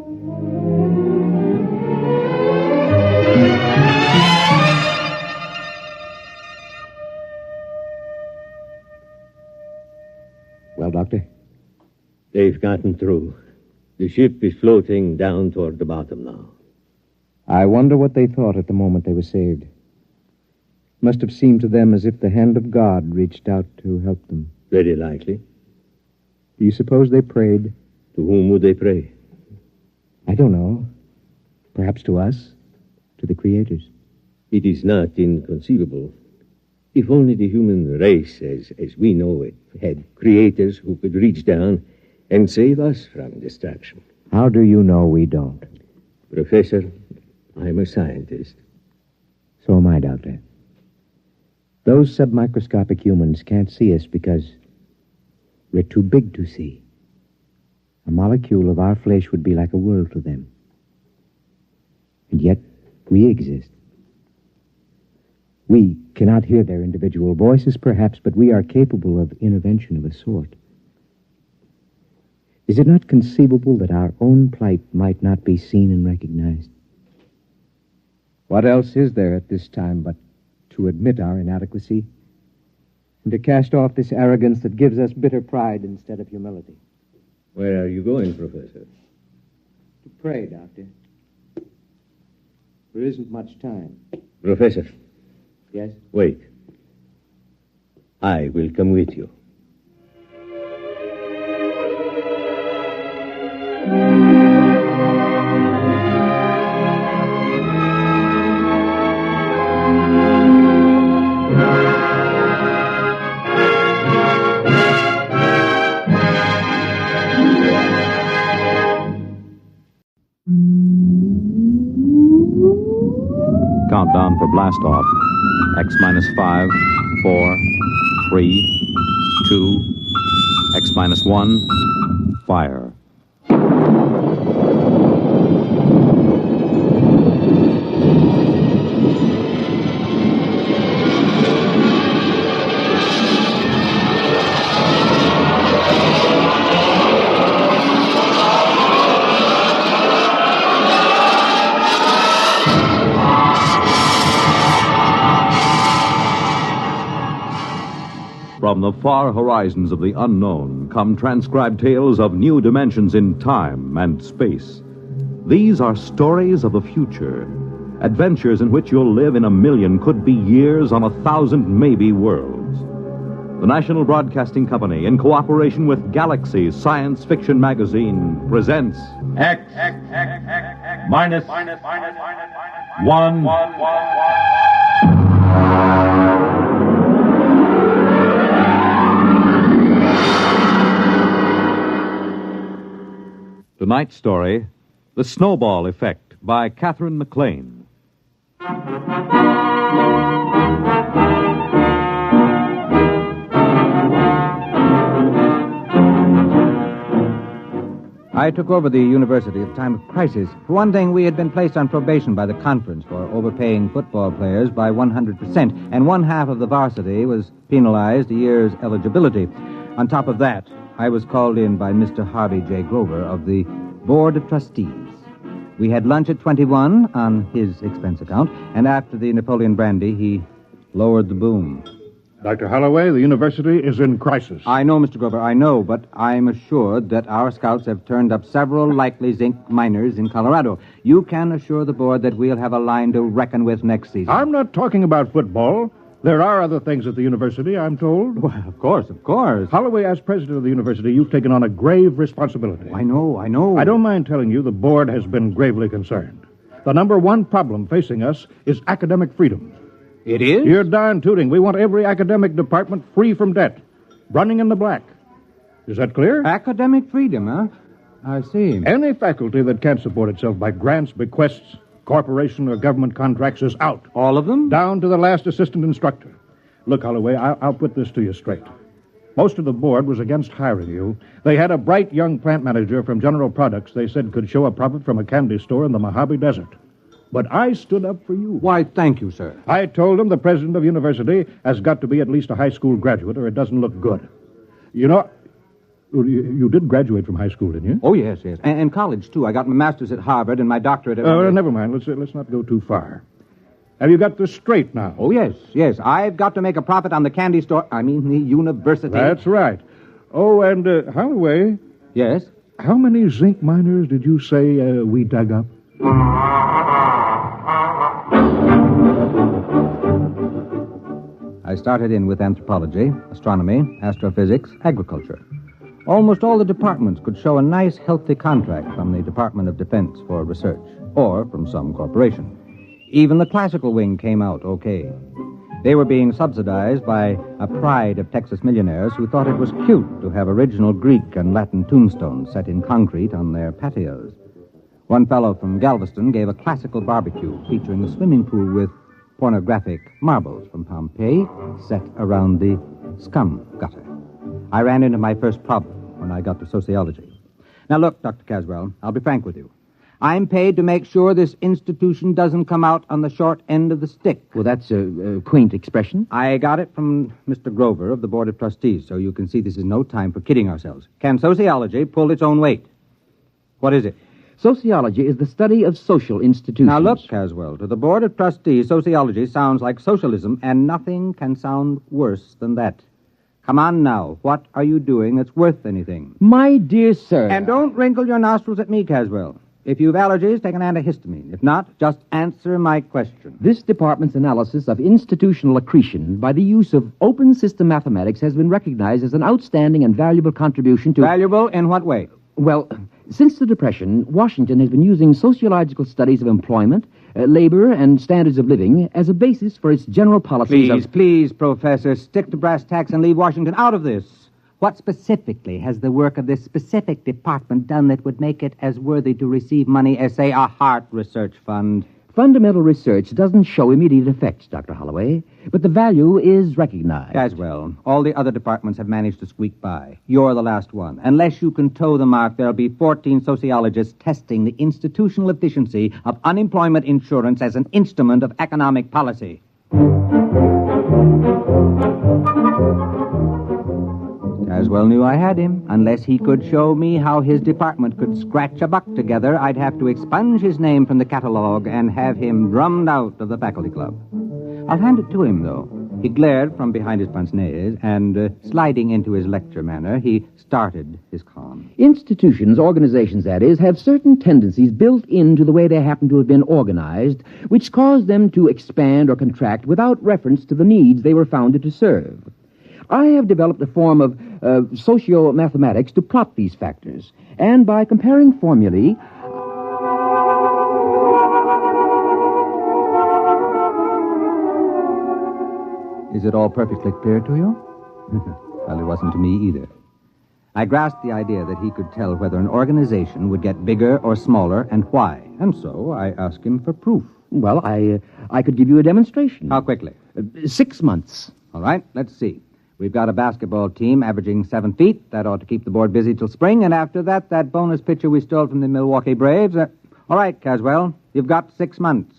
Well, Doctor? They've gotten through. The ship is floating down toward the bottom now. I wonder what they thought at the moment they were saved. Must have seemed to them as if the hand of God reached out to help them. Very likely. Do you suppose they prayed? To whom would they pray? I don't know. Perhaps to us? To the creators? It is not inconceivable. If only the human race, as we know it, had creators who could reach down and save us from destruction. How do you know we don't? Professor, I'm a scientist. So am I, Doctor. Those submicroscopic humans can't see us because we're too big to see. A molecule of our flesh would be like a world to them. And yet, we exist. We cannot hear their individual voices, perhaps, but we are capable of intervention of a sort. Is it not conceivable that our own plight might not be seen and recognized? What else is there at this time but to admit our inadequacy and to cast off this arrogance that gives us bitter pride instead of humility? Where are you going, Professor? To pray, Doctor. There isn't much time. Professor. Yes? Wait. I will come with you. Countdown for blast off. X minus 5, 4, 3, 2, X minus 1, fire. From the far horizons of the unknown come transcribed tales of new dimensions in time and space. These are stories of the future, adventures in which you'll live in a million, could be years, on 1,000 maybe worlds. The National Broadcasting Company, in cooperation with Galaxy Science Fiction Magazine, presents X minus 1. Tonight's story, The Snowball Effect, by Catherine McLean. I took over the university at a time of crisis. For one thing, we had been placed on probation by the conference for overpaying football players by 100%, and one half of the varsity was penalized a year's eligibility. On top of that, I was called in by Mr. Harvey J. Grover of the Board of Trustees. We had lunch at 21 on his expense account, and after the Napoleon brandy, he lowered the boom. Dr. Holloway, the university is in crisis. I know, Mr. Grover, I know, but I'm assured that our scouts have turned up several likely zinc miners in Colorado. You can assure the board that we'll have a line to reckon with next season. I'm not talking about football. There are other things at the university, I'm told. Well, of course. Holloway, as president of the university, you've taken on a grave responsibility. I know. I don't mind telling you the board has been gravely concerned. The number one problem facing us is academic freedom. It is? You're darn tooting. We want every academic department free from debt, running in the black. Is that clear? Academic freedom, huh? I see. Any faculty that can't support itself by grants, bequests, corporation or government contracts is out. All of them? Down to the last assistant instructor. Look, Holloway, I'll put this to you straight. Most of the board was against hiring you. They had a bright young plant manager from General Products they said could show a profit from a candy store in the Mojave Desert. But I stood up for you. Why, thank you, sir. I told them the president of university has got to be at least a high school graduate or it doesn't look good. You know, you did graduate from high school, didn't you? Oh, yes. And college, too. I got my master's at Harvard and my doctorate at... Never mind. Let's not go too far. Have you got this straight now? Oh, yes. I've got to make a profit on the candy store. I mean, the university. That's right. Oh, and Holloway... Yes? How many zinc miners did you say we dug up? I started in with anthropology, astronomy, astrophysics, agriculture. Almost all the departments could show a nice, healthy contract from the Department of Defense for research, or from some corporation. Even the classical wing came out okay. They were being subsidized by a pride of Texas millionaires who thought it was cute to have original Greek and Latin tombstones set in concrete on their patios. One fellow from Galveston gave a classical barbecue featuring a swimming pool with pornographic marbles from Pompeii set around the scum gutter. I ran into my first problem when I got to sociology. Now, look, Dr. Caswell, I'll be frank with you. I'm paid to make sure this institution doesn't come out on the short end of the stick. Well, that's a quaint expression. I got it from Mr. Grover of the Board of Trustees, so you can see this is no time for kidding ourselves. Can sociology pull its own weight? What is it? Sociology is the study of social institutions. Now, look, Caswell, to the Board of Trustees, sociology sounds like socialism, and nothing can sound worse than that. Come on now. What are you doing that's worth anything? My dear sir. And don't wrinkle your nostrils at me, Caswell. If you've allergies, take an antihistamine. If not, just answer my question. This department's analysis of institutional accretion by the use of open system mathematics has been recognized as an outstanding and valuable contribution to... Valuable in what way? Well, since the Depression, Washington has been using sociological studies of employment, labor, and standards of living as a basis for its general policies Please, Professor, stick to brass tacks and leave Washington out of this. What specifically has the work of this specific department done that would make it as worthy to receive money as, say, a heart research fund? Fundamental research doesn't show immediate effects, Dr. Holloway, but the value is recognized. As well. All the other departments have managed to squeak by. You're the last one. Unless you can toe the mark, there'll be 14 sociologists testing the institutional efficiency of unemployment insurance as an instrument of economic policy. Caswell knew I had him. Unless he could show me how his department could scratch a buck together, I'd have to expunge his name from the catalog and have him drummed out of the faculty club. I'll hand it to him, though. He glared from behind his pince-nez, and sliding into his lecture manner, he started his con. Institutions, organizations, that is, have certain tendencies built into the way they happen to have been organized, which cause them to expand or contract without reference to the needs they were founded to serve. I have developed a form of socio-mathematics to plot these factors, and by comparing formulae... Is it all perfectly clear to you? Well, it wasn't to me either. I grasped the idea that he could tell whether an organization would get bigger or smaller and why, and so I asked him for proof. Well, I could give you a demonstration. How quickly? 6 months. All right, let's see. We've got a basketball team averaging 7 feet. That ought to keep the board busy till spring, and after that bonus pitcher we stole from the Milwaukee Braves. All right, Caswell, you've got 6 months.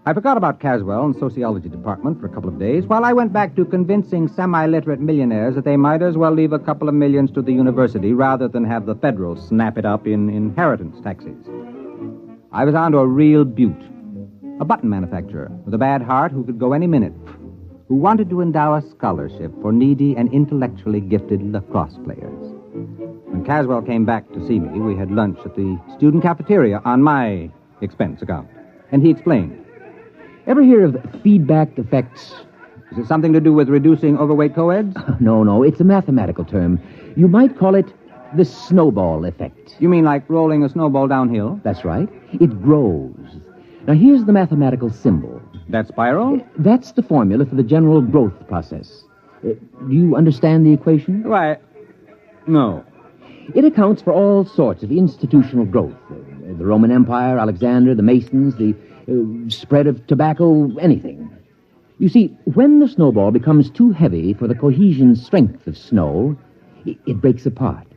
I forgot about Caswell and sociology department for a couple of days while I went back to convincing semi-literate millionaires that they might as well leave a couple of millions to the university rather than have the federal snap it up in inheritance taxes. I was on to a real beaut, a button manufacturer with a bad heart who could go any minute, who wanted to endow a scholarship for needy and intellectually gifted lacrosse players. When Caswell came back to see me, we had lunch at the student cafeteria on my expense account, and he explained. Ever hear of feedback effects? Is it something to do with reducing overweight co-eds? No, it's a mathematical term. You might call it the snowball effect. You mean like rolling a snowball downhill? That's right. It grows. Now, here's the mathematical symbol. That spiral? That's the formula for the general growth process. Do you understand the equation? Why, no. It accounts for all sorts of institutional growth. The Roman Empire, Alexander, the Masons, the spread of tobacco, anything. You see, when the snowball becomes too heavy for the cohesion strength of snow, it breaks apart.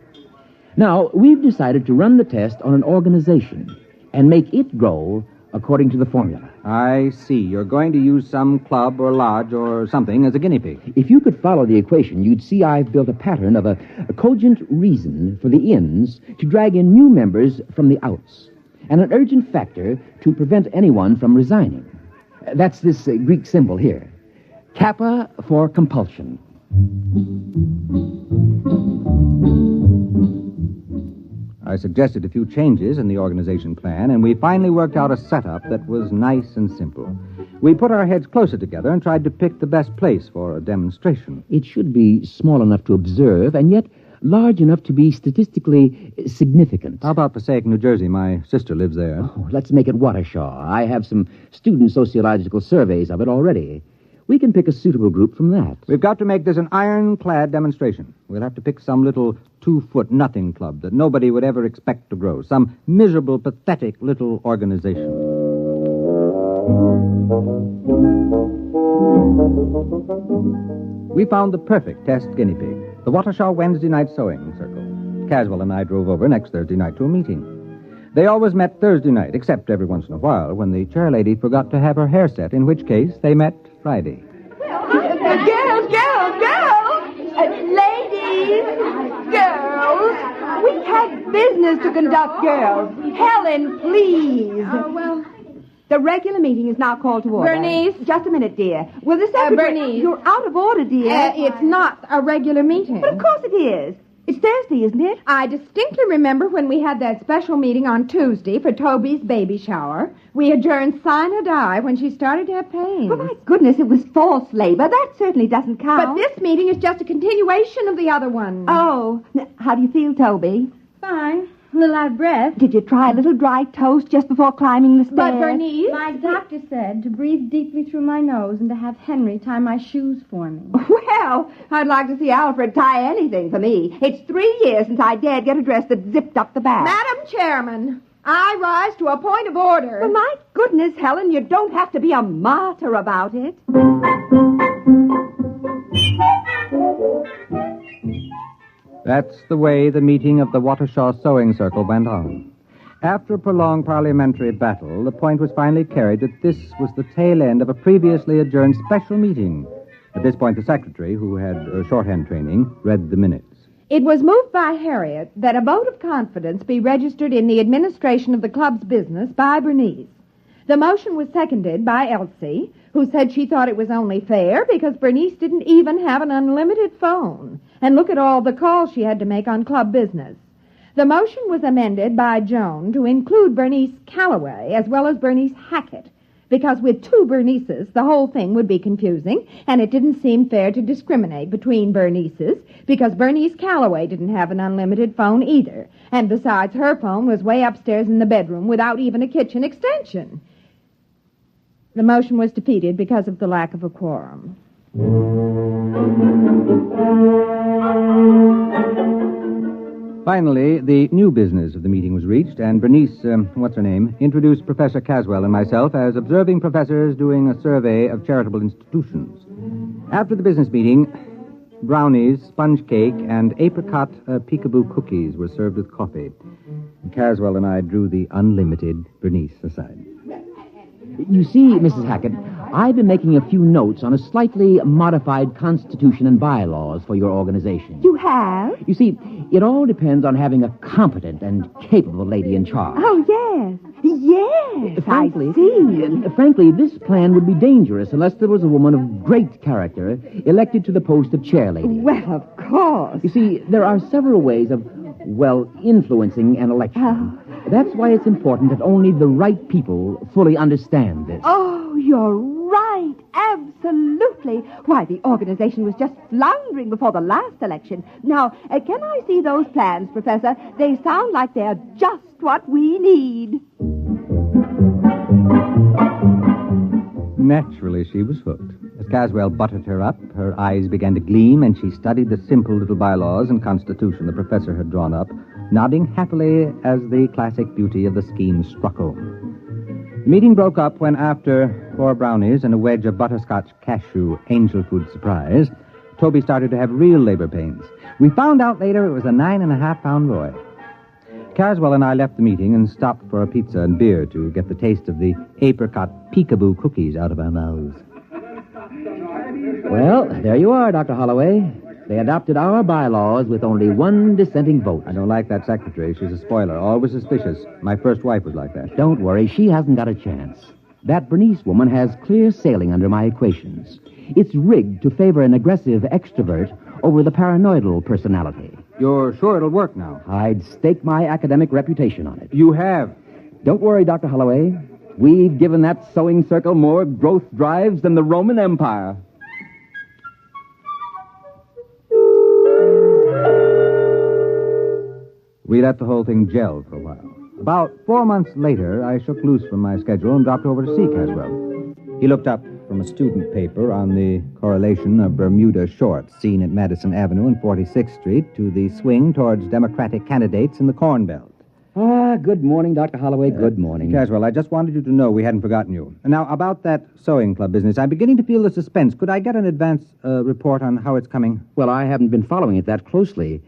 Now, we've decided to run the test on an organization and make it grow according to the formula. I see. You're going to use some club or lodge or something as a guinea pig. If you could follow the equation, you'd see I've built a pattern of a cogent reason for the ins to drag in new members from the outs, and an urgent factor to prevent anyone from resigning. That's this Greek symbol here. Kappa for compulsion. I suggested a few changes in the organization plan, and we finally worked out a setup that was nice and simple. We put our heads closer together and tried to pick the best place for a demonstration. It should be small enough to observe, and yet large enough to be statistically significant. How about Passaic, New Jersey? My sister lives there. Oh, let's make it Watershaw. I have some student sociological surveys of it already. We can pick a suitable group from that. We've got to make this an ironclad demonstration. We'll have to pick some little 2-foot nothing club that nobody would ever expect to grow. Some miserable, pathetic little organization. We found the perfect test guinea pig. The Watershaw Wednesday night sewing circle. Caswell and I drove over next Thursday night to a meeting. They always met Thursday night, except every once in a while when the chairlady forgot to have her hair set, in which case they met Friday. Girls! Ladies! Girls! We have business to conduct, girls. Helen, please. Well, the regular meeting is now called to order. Bernice? Just a minute, dear. Will the secretary... Bernice? You're out of order, dear. It's not a regular meeting. But of course it is. It's Thursday, isn't it? I distinctly remember when we had that special meeting on Tuesday for Toby's baby shower. We adjourned sine or die when she started to have pains. Oh, my goodness, it was false labor. That certainly doesn't count. But this meeting is just a continuation of the other one. Oh. Now, how do you feel, Toby? Fine. A little out of breath. Did you try a little dry toast just before climbing the stairs? But, Bernice... My doctor said to breathe deeply through my nose and to have Henry tie my shoes for me. Well, I'd like to see Alfred tie anything for me. It's 3 years since I dared get a dress that zipped up the back. Madam Chairman, I rise to a point of order. Well, my goodness, Helen, you don't have to be a martyr about it. That's the way the meeting of the Watershaw Sewing Circle went on. After a prolonged parliamentary battle, the point was finally carried that this was the tail end of a previously adjourned special meeting. At this point, the secretary, who had shorthand training, read the minutes. It was moved by Harriet that a vote of confidence be registered in the administration of the club's business by Bernice. The motion was seconded by Elsie, who said she thought it was only fair because Bernice didn't even have an unlimited phone. And look at all the calls she had to make on club business. The motion was amended by Joan to include Bernice Calloway as well as Bernice Hackett, because with two Bernices, the whole thing would be confusing, and it didn't seem fair to discriminate between Bernices, because Bernice Calloway didn't have an unlimited phone either, and besides, her phone was way upstairs in the bedroom without even a kitchen extension. The motion was defeated because of the lack of a quorum. Finally, the new business of the meeting was reached, and Bernice, introduced Professor Caswell and myself as observing professors doing a survey of charitable institutions. After the business meeting, brownies, sponge cake, and apricot peekaboo cookies were served with coffee. Caswell and I drew the unlimited Bernice aside. You see, Mrs. Hackett, I've been making a few notes on a slightly modified constitution and bylaws for your organization. You have? You see, it all depends on having a competent and capable lady in charge. Oh, yes. Yes, Frankly, I see. Frankly, this plan would be dangerous unless there was a woman of great character elected to the post of chairlady. Well, of course. You see, there are several ways of, influencing an election. That's why it's important that only the right people fully understand this. Oh, you're right. Absolutely. Why, the organization was just floundering before the last election. Now, can I see those plans, Professor? They sound like they're just what we need. Naturally, she was hooked. As Caswell buttered her up, her eyes began to gleam, and she studied the simple little bylaws and constitution the professor had drawn up, nodding happily as the classic beauty of the scheme struck home. The meeting broke up when, after 4 brownies and a wedge of butterscotch cashew angel food surprise, Toby started to have real labor pains. We found out later it was a 9.5-pound boy. Caswell and I left the meeting and stopped for a pizza and beer to get the taste of the apricot peekaboo cookies out of our mouths. Well, there you are, Dr. Holloway. They adopted our bylaws with only one dissenting vote. I don't like that secretary. She's a spoiler, always suspicious. My first wife was like that. Don't worry, she hasn't got a chance. That Bernice woman has clear sailing under my equations. It's rigged to favor an aggressive extrovert over the paranoidal personality. You're sure it'll work now? I'd stake my academic reputation on it. You have? Don't worry, Dr. Holloway. We've given that sewing circle more growth drives than the Roman Empire. We let the whole thing gel for a while. About 4 months later, I shook loose from my schedule and dropped over to see Caswell. He looked up from a student paper on the correlation of Bermuda shorts seen at Madison Avenue and 46th Street to the swing towards Democratic candidates in the Corn Belt. Good morning, Dr. Holloway. Good morning. Caswell, I just wanted you to know we hadn't forgotten you. Now, about that sewing club business, I'm beginning to feel the suspense. Could I get an advance report on how it's coming? Well, I haven't been following it that closely.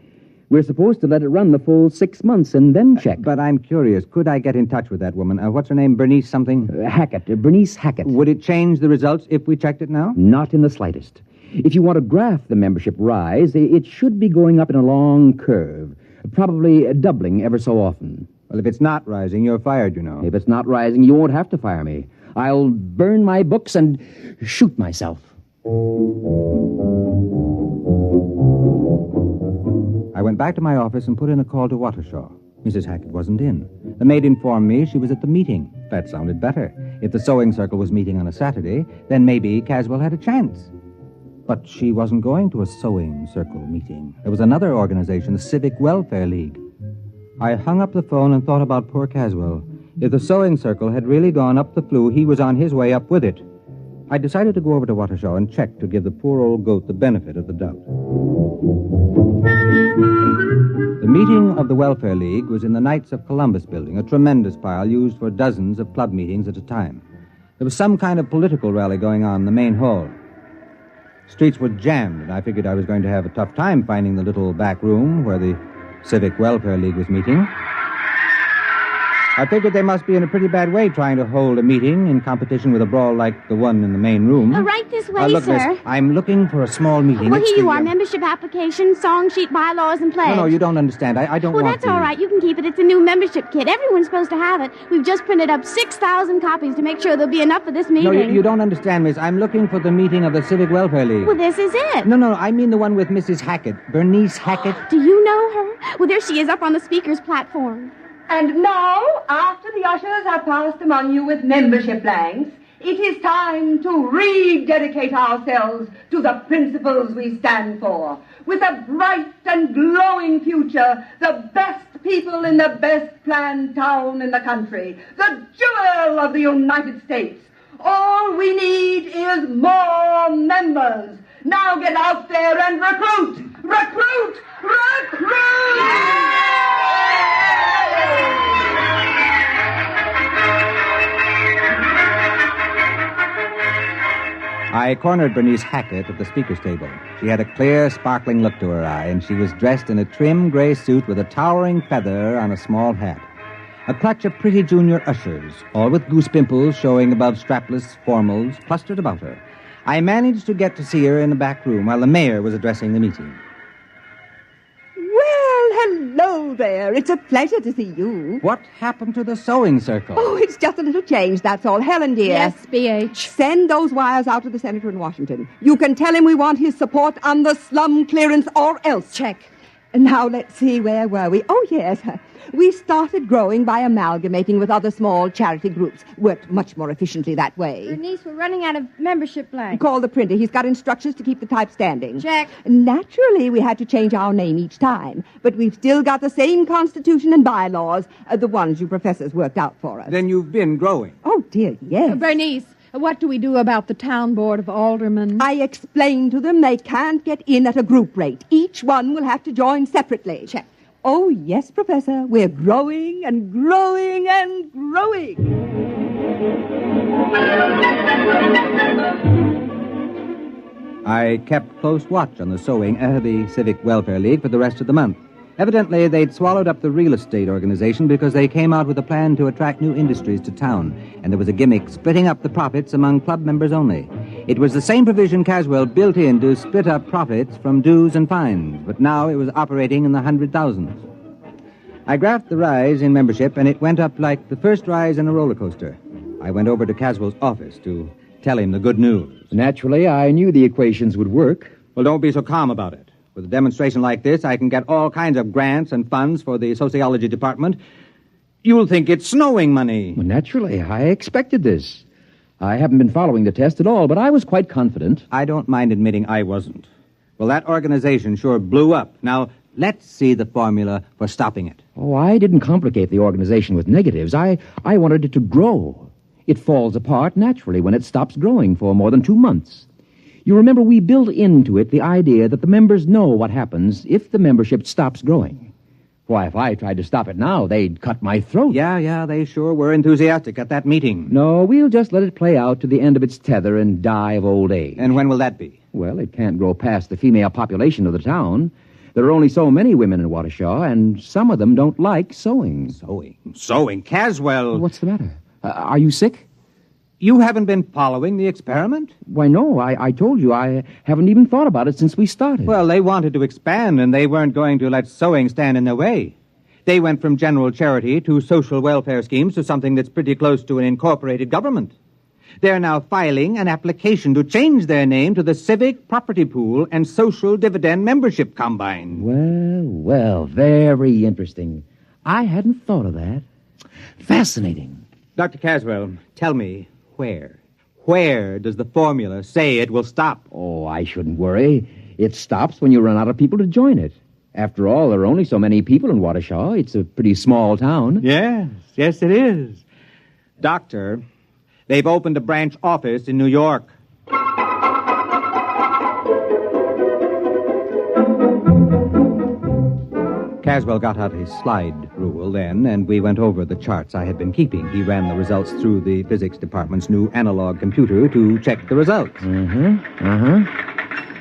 We're supposed to let it run the full 6 months and then check. But I'm curious. Could I get in touch with that woman? What's her name? Bernice something? Hackett. Bernice Hackett. Would it change the results if we checked it now? Not in the slightest. If you want to graph the membership rise, it should be going up in a long curve, probably doubling ever so often. Well, if it's not rising, you're fired, you know. If it's not rising, you won't have to fire me. I'll burn my books and shoot myself. I went back to my office and put in a call to Watershaw. Mrs. Hackett wasn't in. The maid informed me she was at the meeting. That sounded better. If the sewing circle was meeting on a Saturday, then maybe Caswell had a chance. But she wasn't going to a sewing circle meeting. There was another organization, the Civic Welfare League. I hung up the phone and thought about poor Caswell. If the sewing circle had really gone up the flue, he was on his way up with it. I decided to go over to Watershaw and check to give the poor old goat the benefit of the doubt. The meeting of the Welfare League was in the Knights of Columbus building, a tremendous pile used for dozens of club meetings at a time. There was some kind of political rally going on in the main hall. Streets were jammed, and I figured I was going to have a tough time finding the little back room where the Civic Welfare League was meeting. I figured they must be in a pretty bad way trying to hold a meeting in competition with a brawl like the one in the main room. Right this way, look, sir. Miss, I'm looking for a small meeting. Well, It's here you the, are. Membership application, song sheet, bylaws, and pledge. No, you don't understand. I don't well, want that's all right. You can keep it. It's a new membership kit. Everyone's supposed to have it. We've just printed up 6,000 copies to make sure there'll be enough for this meeting. No, you don't understand, Miss. I'm looking for the meeting of the Civic Welfare League. Well, this is it. No, I mean the one with Mrs. Hackett. Bernice Hackett. Do you know her? Well, there she is up on the speaker's platform. And now, after the ushers have passed among you with membership blanks, it is time to rededicate ourselves to the principles we stand for. With a bright and glowing future, the best people in the best planned town in the country, the jewel of the United States. All we need is more members. Now get out there and recruit! Recruit! Recruit! I cornered Bernice Hackett at the speaker's table. She had a clear, sparkling look to her eye, and she was dressed in a trim gray suit with a towering feather on a small hat. A clutch of pretty junior ushers, all with goose pimples showing above strapless formals, clustered about her. I managed to get to see her in the back room while the mayor was addressing the meeting. Well, hello there. It's a pleasure to see you. What happened to the sewing circle? Oh, it's just a little change, that's all. Helen, dear. Yes, BH. Send those wires out to the senator in Washington. You can tell him we want his support on the slum clearance or else. Check. Now, let's see, where were we? Oh, yes. We started growing by amalgamating with other small charity groups. Worked much more efficiently that way. Bernice, we're running out of membership blanks. Call the printer. He's got instructions to keep the type standing. Check. Naturally, we had to change our name each time, but we've still got the same constitution and bylaws, the ones you professors worked out for us. Then you've been growing. Oh, dear, yes. Bernice, what do we do about the town board of aldermen? I explained to them they can't get in at a group rate. Each one will have to join separately. Check. Oh, yes, Professor. We're growing and growing and growing. I kept close watch on the sewing of the Civic Welfare League for the rest of the month. Evidently, they'd swallowed up the real estate organization because they came out with a plan to attract new industries to town, and there was a gimmick splitting up the profits among club members only. It was the same provision Caswell built in to split up profits from dues and fines, but now it was operating in the 100,000s. I graphed the rise in membership, and it went up like the first rise in a roller coaster. I went over to Caswell's office to tell him the good news. Naturally, I knew the equations would work. Well, don't be so calm about it. With a demonstration like this, I can get all kinds of grants and funds for the sociology department. You'll think it's snowing money. Well, naturally, I expected this. I haven't been following the test at all, but I was quite confident. I don't mind admitting I wasn't. Well, that organization sure blew up. Now, let's see the formula for stopping it. Oh, I didn't complicate the organization with negatives. I wanted it to grow. It falls apart naturally when it stops growing for more than 2 months. You remember we built into it the idea that the members know what happens if the membership stops growing. Why, if I tried to stop it now, they'd cut my throat. Yeah, they sure were enthusiastic at that meeting. No, we'll just let it play out to the end of its tether and die of old age. And when will that be? Well, it can't grow past the female population of the town. There are only so many women in Waukesha, and some of them don't like sewing. Sewing? Caswell! What's the matter? Are you sick? You haven't been following the experiment? Why, no. I told you I haven't even thought about it since we started. Well, they wanted to expand, and they weren't going to let sewing stand in their way. They went from general charity to social welfare schemes to something that's pretty close to an incorporated government. They're now filing an application to change their name to the Civic Property Pool and Social Dividend Membership Combine. Well, very interesting. I hadn't thought of that. Fascinating. Dr. Caswell, tell me, where does the formula say it will stop? Oh, I shouldn't worry. It stops when you run out of people to join it. After all, there are only so many people in Waukesha. It's a pretty small town. Yes, it is. Doctor, they've opened a branch office in New York. Caswell got out his slide rule then, and we went over the charts I had been keeping. He ran the results through the physics department's new analog computer to check the results.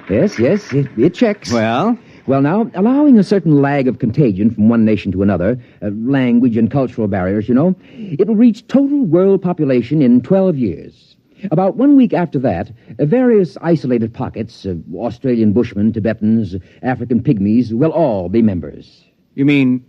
Yes, it checks. Well? Well, now, allowing a certain lag of contagion from one nation to another, language and cultural barriers, it will reach total world population in 12 years. About 1 week after that, various isolated pockets, Australian Bushmen, Tibetans, African Pygmies, will all be members. You mean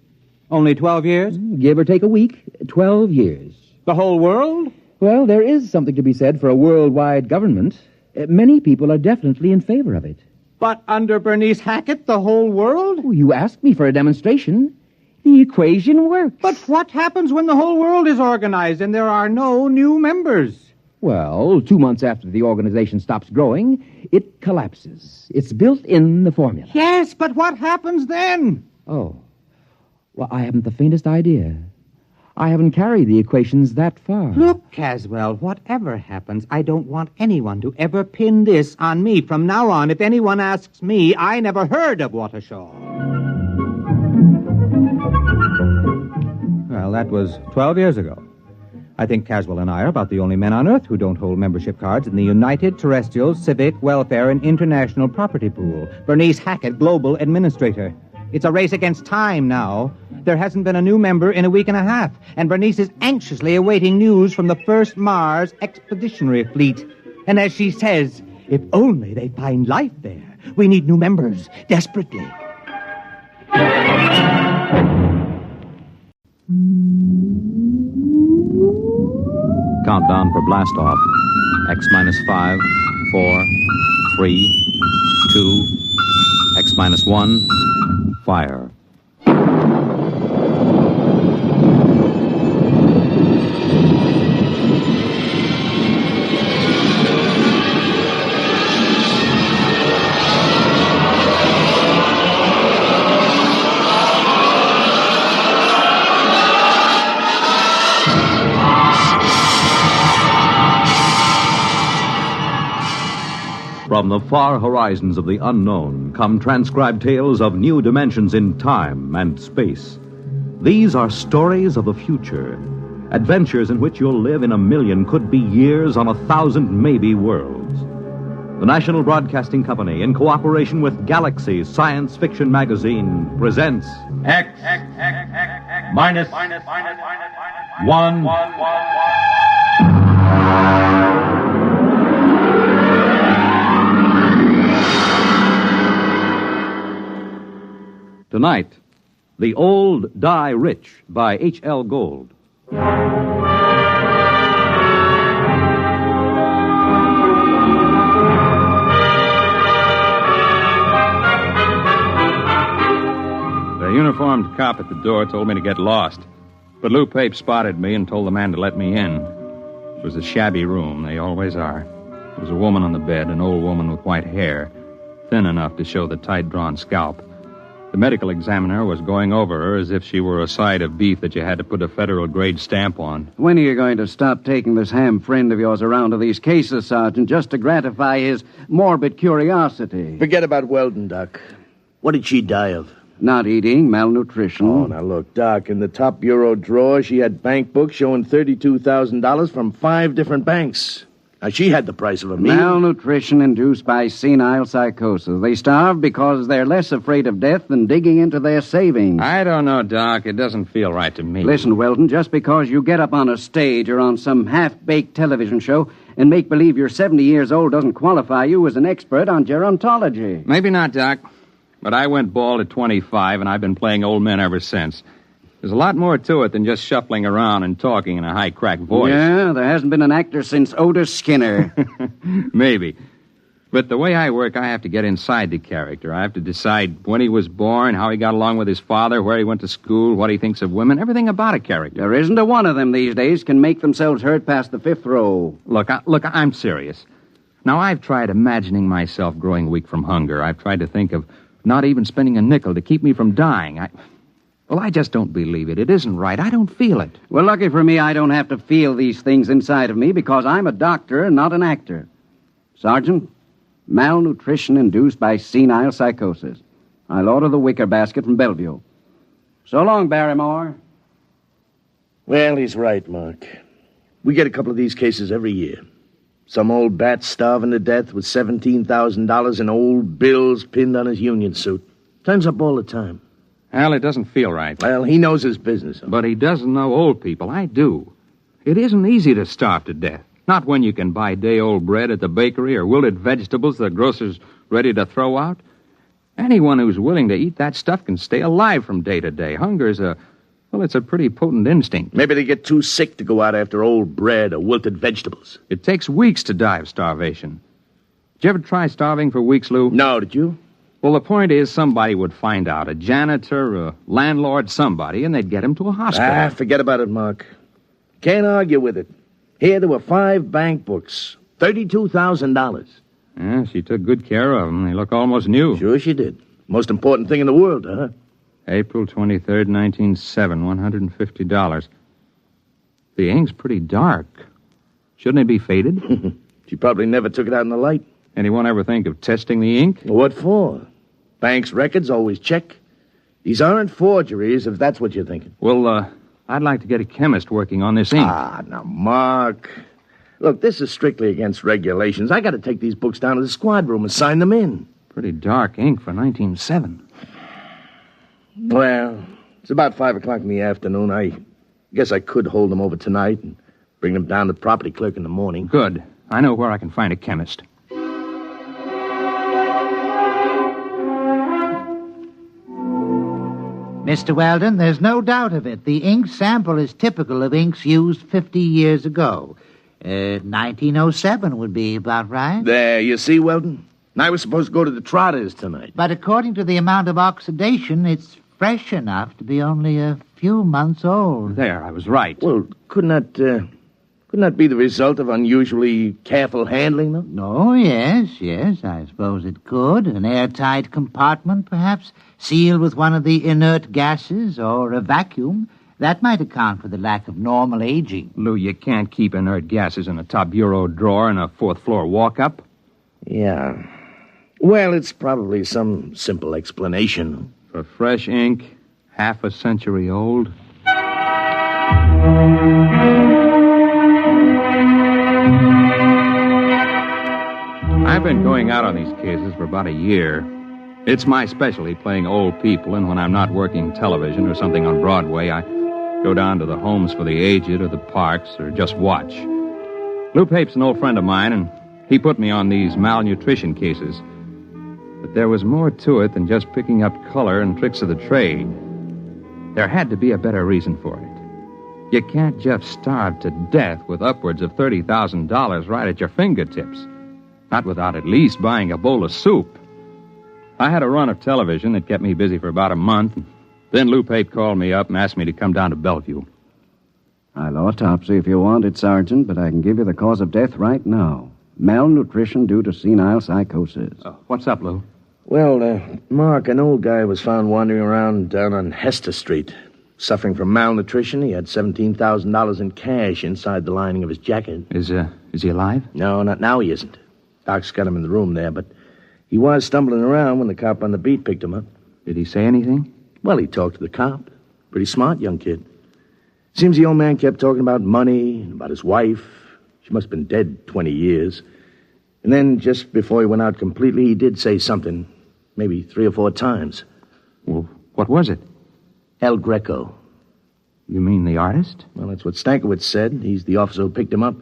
only 12 years? Give or take a week, 12 years. The whole world? Well, there is something to be said for a worldwide government. Many people are definitely in favor of it. But under Bernice Hackett, the whole world? Well, you asked me for a demonstration. The equation works. But what happens when the whole world is organized and there are no new members? Well, 2 months after the organization stops growing, it collapses. It's built in the formula. Yes, but what happens then? Oh. Well, I haven't the faintest idea. I haven't carried the equations that far. Look, Caswell, whatever happens, I don't want anyone to ever pin this on me. From now on, if anyone asks me, I never heard of Watershaw. Well, that was 12 years ago. I think Caswell and I are about the only men on Earth who don't hold membership cards in the United Terrestrial Civic Welfare and International Property Pool. Bernice Hackett, Global Administrator. It's a race against time now. There hasn't been a new member in a week and a half, and Bernice is anxiously awaiting news from the first Mars Expeditionary Fleet. And as she says, if only they find life there. We need new members, desperately. Countdown for blast-off. X minus 5, 4, 3, 2, X minus 1, fire. From the far horizons of the unknown come transcribed tales of new dimensions in time and space. These are stories of the future, adventures in which you'll live in a million, could be years, on 1,000 maybe worlds. The National Broadcasting Company, in cooperation with Galaxy Science Fiction Magazine, presents X minus 1. Tonight, The Old Die Rich by H.L. Gold. The uniformed cop at the door told me to get lost. But Lou Pape spotted me and told the man to let me in. It was a shabby room. They always are. There was a woman on the bed, an old woman with white hair, thin enough to show the tight-drawn scalp. The medical examiner was going over her as if she were a side of beef that you had to put a federal-grade stamp on. When are you going to stop taking this ham friend of yours around to these cases, Sergeant, just to gratify his morbid curiosity? Forget about Weldon, Doc. What did she die of? Not eating, malnutrition. Oh, now look, Doc, in the top bureau drawer, she had bank books showing $32,000 from 5 different banks. Now, she had the price of a meal. Malnutrition induced by senile psychosis. They starve because they're less afraid of death than digging into their savings. I don't know, Doc. It doesn't feel right to me. Listen, Weldon, just because you get up on a stage or on some half-baked television show and make believe you're 70 years old doesn't qualify you as an expert on gerontology. Maybe not, Doc. But I went bald at 25, and I've been playing old men ever since. There's a lot more to it than just shuffling around and talking in a high-cracked voice. Yeah, there hasn't been an actor since Otis Skinner. Maybe. But the way I work, I have to get inside the character. I have to decide when he was born, how he got along with his father, where he went to school, what he thinks of women, everything about a character. There isn't a one of them these days can make themselves heard past the 5th row. Look, I'm serious. Now, I've tried imagining myself growing weak from hunger. I've tried to think of not even spending a nickel to keep me from dying. I just don't believe it. It isn't right. I don't feel it. Well, lucky for me, I don't have to feel these things inside of me because I'm a doctor and not an actor. Sergeant, malnutrition induced by senile psychosis. I'll order the wicker basket from Bellevue. So long, Barrymore. Well, he's right, Mark. We get a couple of these cases every year. Some old bat starving to death with $17,000 in old bills pinned on his union suit. Turns up all the time. Al, it doesn't feel right. Well, he knows his business. But he doesn't know old people. I do. It isn't easy to starve to death. Not when you can buy day-old bread at the bakery or wilted vegetables the grocer's ready to throw out. Anyone who's willing to eat that stuff can stay alive from day to day. Hunger is it's a pretty potent instinct. Maybe they get too sick to go out after old bread or wilted vegetables. It takes weeks to die of starvation. Did you ever try starving for weeks, Lou? No, did you? Well, the point is somebody would find out. A janitor, a landlord, somebody, and they'd get him to a hospital. Forget about it, Mark. Can't argue with it. Here there were 5 bank books. $32,000. Yeah, she took good care of them. They look almost new. Sure she did. Most important thing in the world, huh? April 23rd, 1907, $150. The ink's pretty dark. Shouldn't it be faded? She probably never took it out in the light. Anyone ever think of testing the ink? What for? Bank's records always check. These aren't forgeries, if that's what you're thinking. Well, I'd like to get a chemist working on this ink. Now, Mark. Look, this is strictly against regulations. I got to take these books down to the squad room and sign them in. Pretty dark ink for 1907. Well, it's about 5 o'clock in the afternoon. I guess I could hold them over tonight and bring them down to the property clerk in the morning. Good. I know where I can find a chemist. Mr. Weldon, there's no doubt of it. The ink sample is typical of inks used 50 years ago. 1907 would be about right. There, you see, Weldon? I was supposed to go to the Trotters tonight. But according to the amount of oxidation, it's fresh enough to be only a few months old. There, I was right. Well, couldn't that be the result of unusually careful handling, though? Oh, yes, I suppose it could. An airtight compartment, perhaps, sealed with one of the inert gases or a vacuum. That might account for the lack of normal aging. Lou, you can't keep inert gases in a top bureau drawer in a 4th-floor walk-up. Yeah. Well, it's probably some simple explanation. For fresh ink, half a century old. I've been going out on these cases for about a year. It's my specialty, playing old people, and when I'm not working television or something on Broadway, I go down to the homes for the aged or the parks or just watch. Lou Pape's an old friend of mine, and he put me on these malnutrition cases. But there was more to it than just picking up color and tricks of the trade. There had to be a better reason for it. You can't just starve to death with upwards of $30,000 right at your fingertips. Not without at least buying a bowl of soup. I had a run of television that kept me busy for about a month. Then Lou Pape called me up and asked me to come down to Bellevue. I'll autopsy if you want it, Sergeant, but I can give you the cause of death right now. Malnutrition due to senile psychosis. What's up, Lou? Well, Mark, an old guy was found wandering around down on Hester Street. Suffering from malnutrition, he had $17,000 in cash inside the lining of his jacket. Is he alive? No, not now he isn't. Doc's got him in the room there, but he was stumbling around when the cop on the beat picked him up. Did he say anything? Well, he talked to the cop. Pretty smart young kid. Seems the old man kept talking about money, and about his wife. She must have been dead 20 years. And then, just before he went out completely, he did say something, maybe 3 or 4 times. Well, what was it? El Greco. You mean the artist? Well, that's what Stankiewicz said. He's the officer who picked him up.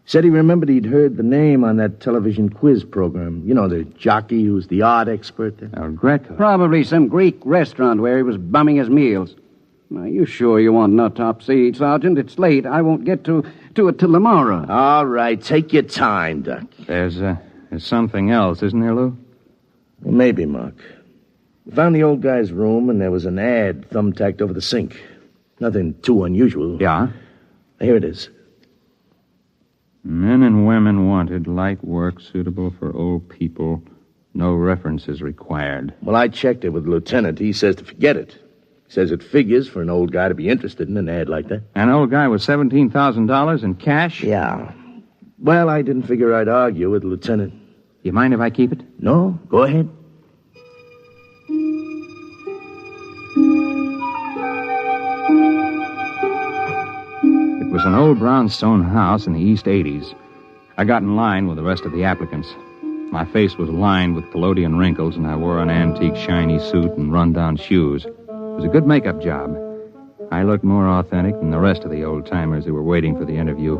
Said he remembered he'd heard the name on that television quiz program. You know, the jockey who's the art expert there. El Greco. Probably some Greek restaurant where he was bumming his meals. Are you sure you want an autopsy, Sergeant? It's late. I won't get to it till tomorrow. All right, take your time, Doc. There's something else, isn't there, Lou? Well, maybe, Mark. We found the old guy's room, and there was an ad thumbtacked over the sink. Nothing too unusual. Yeah? Here it is. Men and women wanted, light work suitable for old people. No references required. Well, I checked it with the lieutenant. He says to forget it. He says it figures for an old guy to be interested in an ad like that. An old guy with $17,000 in cash? Yeah. Well, I didn't figure I'd argue with the lieutenant. You mind if I keep it? No, go ahead. It was an old brownstone house in the East 80s. I got in line with the rest of the applicants. My face was lined with collodion wrinkles, and I wore an antique shiny suit and run-down shoes. It was a good makeup job. I looked more authentic than the rest of the old-timers who were waiting for the interview.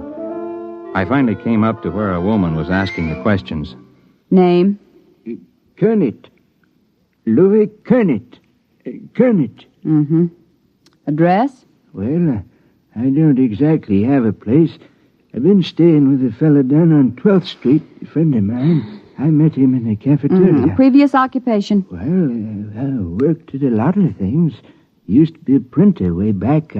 I finally came up to where a woman was asking the questions. Name? Kernet. Louis Kernet. Kernet. Mm-hmm. Address? Well, I don't exactly have a place. I've been staying with a fella down on 12th Street, a friend of mine. I met him in the cafeteria. Mm-hmm. Previous occupation? Well, I worked at a lot of things. Used to be a printer way back.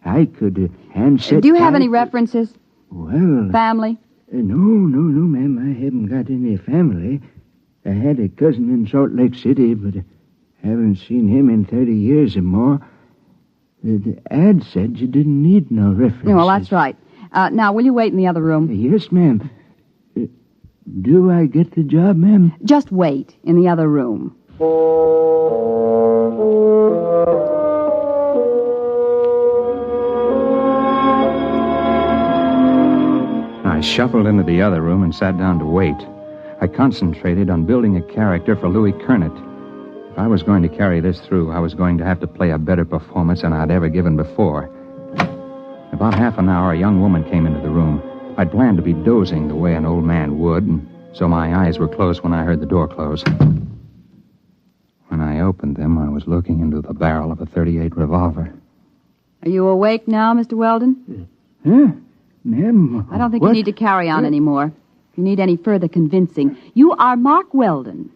I could hand set... Do you have any references? Well... Family? No, ma'am. I haven't got any family. I had a cousin in Salt Lake City, but I haven't seen him in 30 years or more. The ad said you didn't need no references. Well, that's right. Now, will you wait in the other room? Yes, ma'am. Do I get the job, ma'am? Just wait in the other room. I shuffled into the other room and sat down to wait. I concentrated on building a character for Louis Kernet. If I was going to carry this through, I was going to have to play a better performance than I'd ever given before. About half an hour, a young woman came into the room. I'd planned to be dozing the way an old man would, and so my eyes were closed when I heard the door close. When I opened them, I was looking into the barrel of a .38 revolver. Are you awake now, Mr. Weldon? Huh? Ma'am? I don't think you need to carry on anymore. If you need any further convincing, you are Mark Weldon.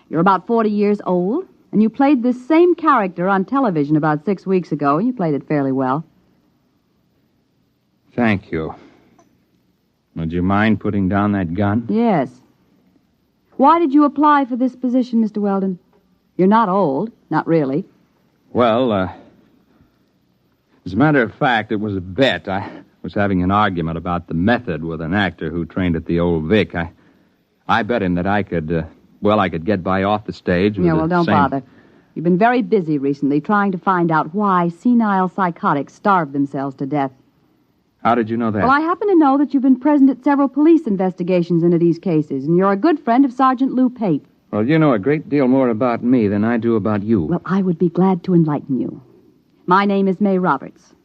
You're about 40 years old, and you played this same character on television about 6 weeks ago. You played it fairly well. Thank you. Would you mind putting down that gun? Yes. Why did you apply for this position, Mr. Weldon? You're not old. Not really. Well, as a matter of fact, it was a bet. I was having an argument about the method with an actor who trained at the Old Vic. I bet him that I could get by off the stage with don't bother. You've been very busy recently trying to find out why senile psychotics starve themselves to death. How did you know that? Well, I happen to know that you've been present at several police investigations into these cases, and you're a good friend of Sergeant Lou Pape. Well, you know a great deal more about me than I do about you. Well, I would be glad to enlighten you. My name is May Roberts.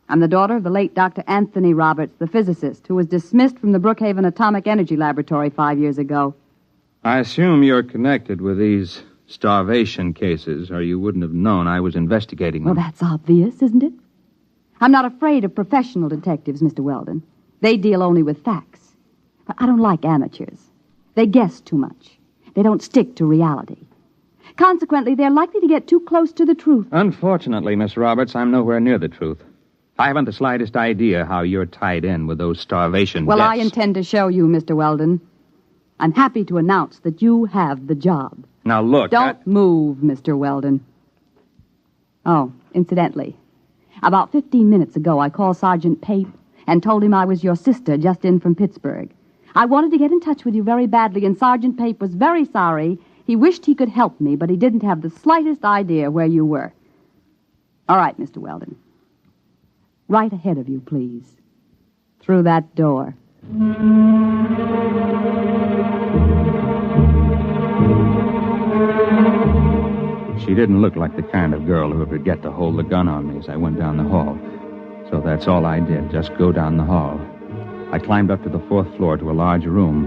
I'm the daughter of the late Dr. Anthony Roberts, the physicist, who was dismissed from the Brookhaven Atomic Energy Laboratory 5 years ago. I assume you're connected with these starvation cases, or you wouldn't have known I was investigating them. Well, that's obvious, isn't it? I'm not afraid of professional detectives, Mr. Weldon. They deal only with facts. But I don't like amateurs. They guess too much. They don't stick to reality. Consequently, they're likely to get too close to the truth. Unfortunately, Miss Roberts, I'm nowhere near the truth. I haven't the slightest idea how you're tied in with those starvation deaths. I deaths. intend to show you, Mr. Weldon. I'm happy to announce that you have the job. Now, look... Don't move, Mr. Weldon. Oh, incidentally, about 15 minutes ago, I called Sergeant Pape and told him I was your sister just in from Pittsburgh. I wanted to get in touch with you very badly, and Sergeant Pape was very sorry. He wished he could help me, but he didn't have the slightest idea where you were. All right, Mr. Weldon. Right ahead of you, please. Through that door. She didn't look like the kind of girl who would forget to hold the gun on me as I went down the hall. So that's all I did, just go down the hall. I climbed up to the 4th floor to a large room.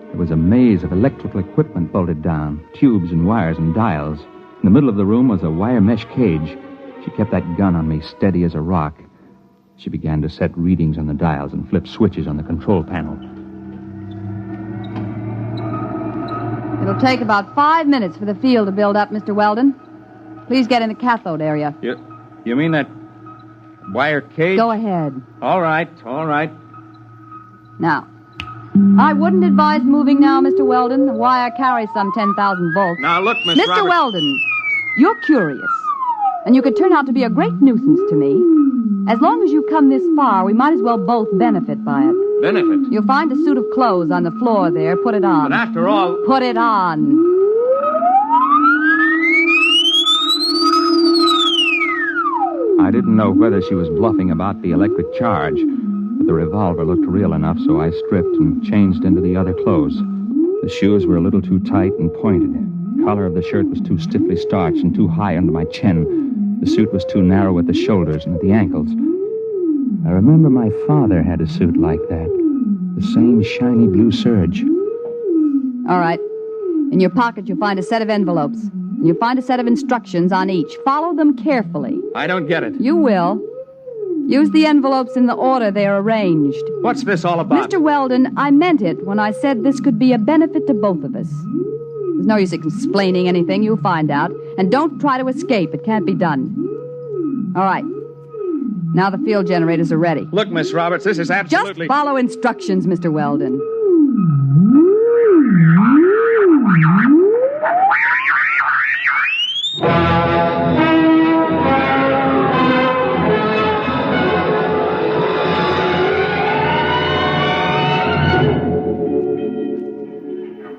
There was a maze of electrical equipment bolted down, tubes and wires and dials. In the middle of the room was a wire mesh cage. She kept that gun on me, steady as a rock. She began to set readings on the dials and flip switches on the control panel. It'll take about 5 minutes for the field to build up, Mr. Weldon. Please get in the cathode area. You mean that wire cage? Go ahead. All right. Now, I wouldn't advise moving now, Mr. Weldon. The wire carries some 10,000 volts. Now, look, Miss Mr. Roberts. Weldon, you're curious, and you could turn out to be a great nuisance to me. As long as you've come this far, we might as well both benefit by it. Benefit? You'll find a suit of clothes on the floor there. Put it on. But after all... Put it on. I didn't know whether she was bluffing about the electric charge, but the revolver looked real enough, so I stripped and changed into the other clothes. The shoes were a little too tight and pointed. The collar of the shirt was too stiffly starched and too high under my chin. The suit was too narrow at the shoulders and at the ankles. I remember my father had a suit like that. The same shiny blue serge. All right. In your pocket, you'll find a set of envelopes. You'll find a set of instructions on each. Follow them carefully. I don't get it. You will. Use the envelopes in the order they are arranged. What's this all about? Mr. Weldon, I meant it when I said this could be a benefit to both of us. There's no use explaining anything. You'll find out. And don't try to escape. It can't be done. All right. Now the field generators are ready. Look, Miss Roberts, this is absolutely... Just follow instructions, Mr. Weldon.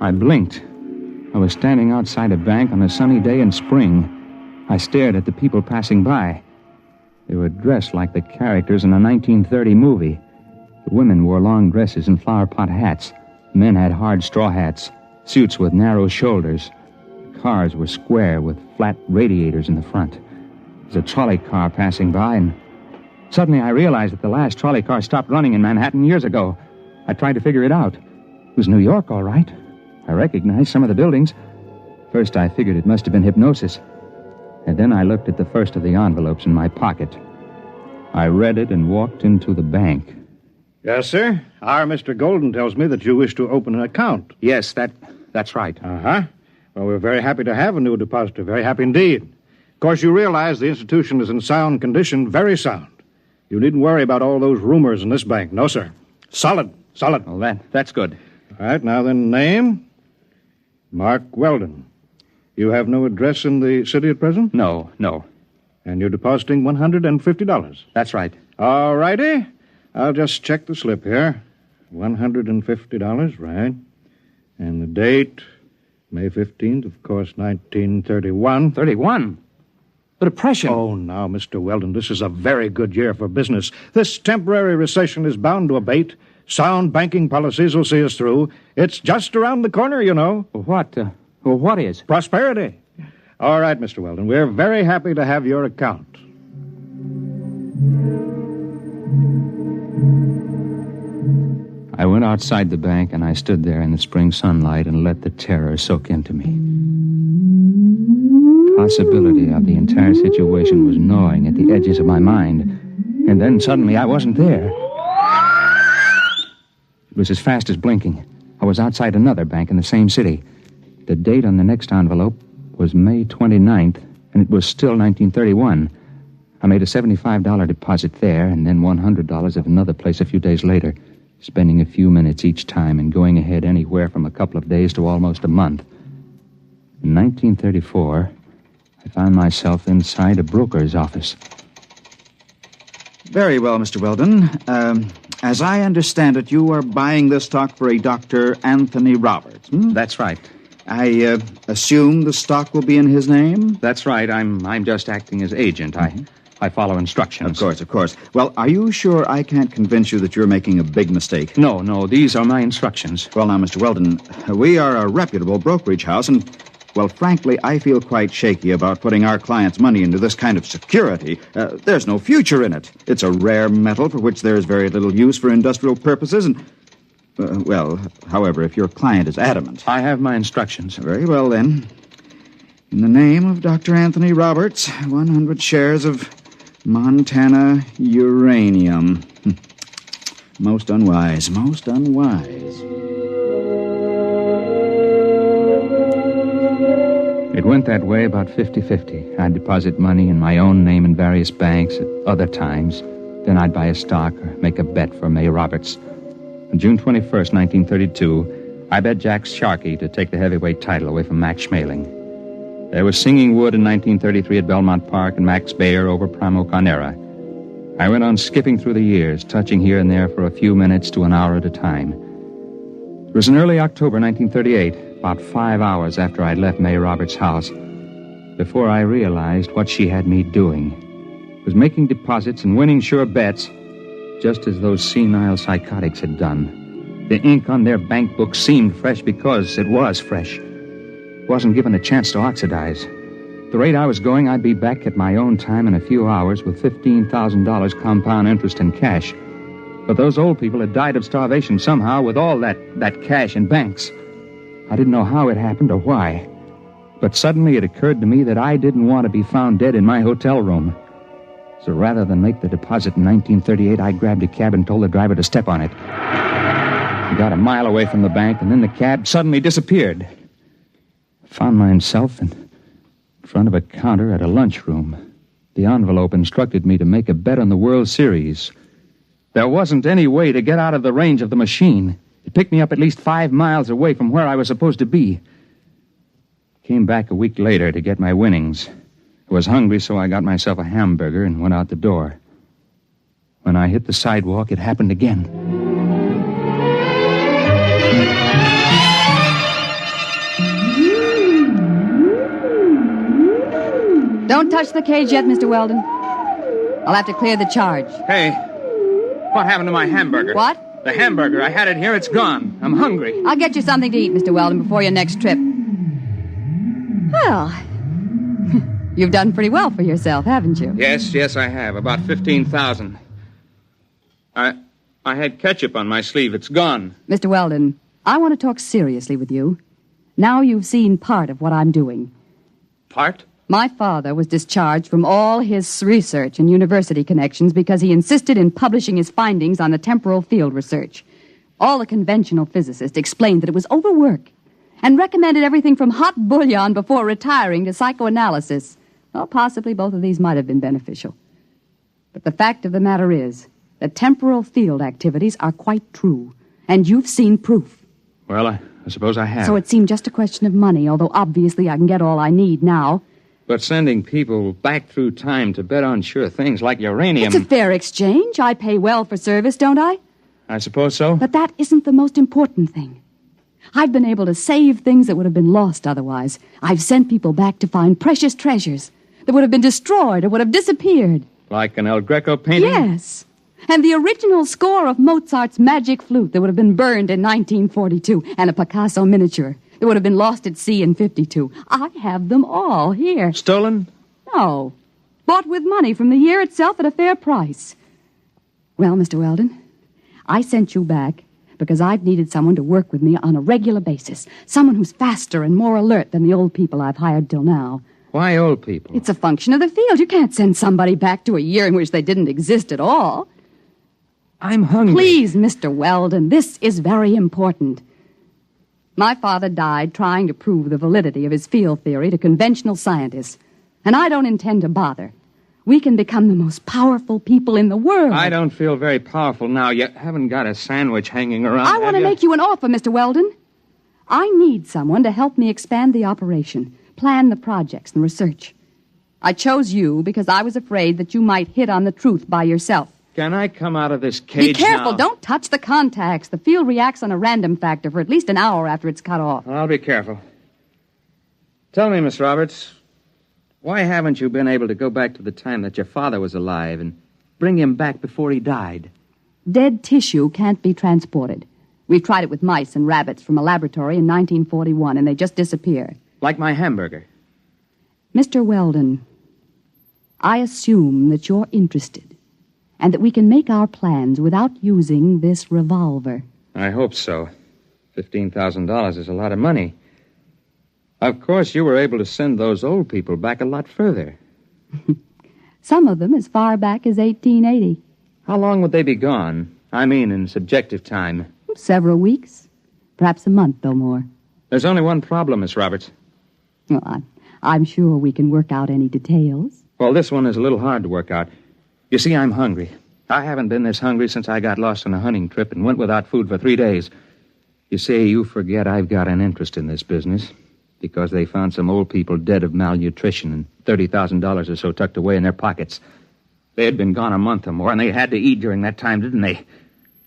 I blinked. I was standing outside a bank on a sunny day in spring. I stared at the people passing by. They were dressed like the characters in a 1930 movie. The women wore long dresses and flower pot hats. The men had hard straw hats, suits with narrow shoulders. The cars were square with flat radiators in the front. There was a trolley car passing by, and suddenly I realized that the last trolley car stopped running in Manhattan years ago. I tried to figure it out. It was New York, all right. I recognized some of the buildings. First, I figured it must have been hypnosis. And then I looked at the first of the envelopes in my pocket. I read it and walked into the bank. Yes, sir. Our Mr. Golden tells me that you wish to open an account. Yes, that's right. Uh-huh. Well, we're very happy to have a new depositor. Very happy indeed. Of course, you realize the institution is in sound condition, very sound. You needn't worry about all those rumors in this bank. No, sir. Solid. Well, that's good. All right, now then, name? Mark Weldon. You have no address in the city at present? No. And you're depositing $150? That's right. All righty. I'll just check the slip here. $150, right. And the date, May 15th, of course, 1931. 31? The Depression. Oh, now, Mr. Weldon, this is a very good year for business. This temporary recession is bound to abate. Sound banking policies will see us through. It's just around the corner, you know. What is? Prosperity. All right, Mr. Weldon, we're very happy to have your account. I went outside the bank and I stood there in the spring sunlight and let the terror soak into me. Possibility of the entire situation was gnawing at the edges of my mind. And then suddenly I wasn't there. It was as fast as blinking. I was outside another bank in the same city. The date on the next envelope was May 29th, and it was still 1931. I made a $75 deposit there, and then $100 at another place a few days later, spending a few minutes each time and going ahead anywhere from a couple of days to almost a month. In 1934, I found myself inside a broker's office. Very well, Mr. Weldon. As I understand it, you are buying this stock for a Dr. Anthony Roberts. That's right. I assume the stock will be in his name? That's right. I'm just acting as agent. I follow instructions. Of course. Well, are you sure I can't convince you that you're making a big mistake? No. These are my instructions. Well, now, Mr. Weldon, we are a reputable brokerage house, and, well, frankly, I feel quite shaky about putting our clients' money into this kind of security. There's no future in it. It's a rare metal for which there is very little use for industrial purposes, and... however, if your client is adamant... I have my instructions. Very well, then. In the name of Dr. Anthony Roberts, 100 shares of Montana uranium. Most unwise. It went that way about 50-50. I'd deposit money in my own name in various banks at other times. Then I'd buy a stock or make a bet for May Roberts. On June 21st, 1932, I bet Jack Sharkey to take the heavyweight title away from Max Schmeling. There was Singing Wood in 1933 at Belmont Park and Max Baer over Primo Carnera. I went on skipping through the years, touching here and there for a few minutes to an hour at a time. It was in early October 1938, about 5 hours after I'd left May Roberts' house, before I realized what she had me doing. It was making deposits and winning sure bets, just as those senile psychotics had done. The ink on their bank book seemed fresh because it was fresh. It wasn't given a chance to oxidize. At the rate I was going, I'd be back at my own time in a few hours with $15,000 compound interest in cash. But those old people had died of starvation somehow with all that cash in banks. I didn't know how it happened or why. But suddenly it occurred to me that I didn't want to be found dead in my hotel room. So rather than make the deposit in 1938, I grabbed a cab and told the driver to step on it. I got a mile away from the bank, and then the cab suddenly disappeared. I found myself in front of a counter at a lunchroom. The envelope instructed me to make a bet on the World Series. There wasn't any way to get out of the range of the machine. It picked me up at least 5 miles away from where I was supposed to be. Came back a week later to get my winnings. I was hungry, so I got myself a hamburger and went out the door. When I hit the sidewalk, it happened again. Don't touch the cage yet, Mr. Weldon. I'll have to clear the charge. Hey, what happened to my hamburger? What? The hamburger. I had it here. It's gone. I'm hungry. I'll get you something to eat, Mr. Weldon, before your next trip. Well, you've done pretty well for yourself, haven't you? Yes, I have. About 15,000. I had ketchup on my sleeve. It's gone. Mr. Weldon, I want to talk seriously with you. Now you've seen part of what I'm doing. Part? My father was discharged from all his research and university connections because he insisted in publishing his findings on the temporal field research. All the conventional physicists explained that it was overwork and recommended everything from hot bouillon before retiring to psychoanalysis. Well, possibly both of these might have been beneficial. But the fact of the matter is that temporal field activities are quite true, and you've seen proof. Well, I suppose I have. So it seemed just a question of money, although obviously I can get all I need now. But sending people back through time to bet on sure things like uranium... It's a fair exchange. I pay well for service, don't I? I suppose so. But that isn't the most important thing. I've been able to save things that would have been lost otherwise. I've sent people back to find precious treasures that would have been destroyed or would have disappeared. Like an El Greco painting? Yes. And the original score of Mozart's Magic Flute that would have been burned in 1942, and a Picasso miniature that would have been lost at sea in 52. I have them all here. Stolen? No. Bought with money from the year itself at a fair price. Well, Mr. Weldon, I sent you back because I've needed someone to work with me on a regular basis. Someone who's faster and more alert than the old people I've hired till now. Why old people? It's a function of the field. You can't send somebody back to a year in which they didn't exist at all. I'm hungry. Please, Mr. Weldon, this is very important. My father died trying to prove the validity of his field theory to conventional scientists, and I don't intend to bother. We can become the most powerful people in the world. I don't feel very powerful now. You haven't got a sandwich hanging around, I want to make you an offer, Mr. Weldon. I need someone to help me expand the operation, plan the projects and research. I chose you because I was afraid that you might hit on the truth by yourself. Can I come out of this cage Be careful. now? Don't touch the contacts. The field reacts on a random factor for at least an hour after it's cut off. I'll be careful. Tell me, Miss Roberts, why haven't you been able to go back to the time that your father was alive and bring him back before he died? Dead tissue can't be transported. We've tried it with mice and rabbits from a laboratory in 1941, and they just disappear. Like my hamburger. Mr. Weldon, I assume that you're interested and that we can make our plans without using this revolver. I hope so. $15,000 is a lot of money. Of course, you were able to send those old people back a lot further. Some of them as far back as 1880. How long would they be gone? I mean, in subjective time. Several weeks. Perhaps a month or more. There's only one problem, Miss Roberts. Well, I'm sure we can work out any details. Well, this one is a little hard to work out. You see, I'm hungry. I haven't been this hungry since I got lost on a hunting trip and went without food for 3 days. You see, you forget I've got an interest in this business because they found some old people dead of malnutrition and $30,000 or so tucked away in their pockets. They had been gone a month or more, and they had to eat during that time, didn't they? And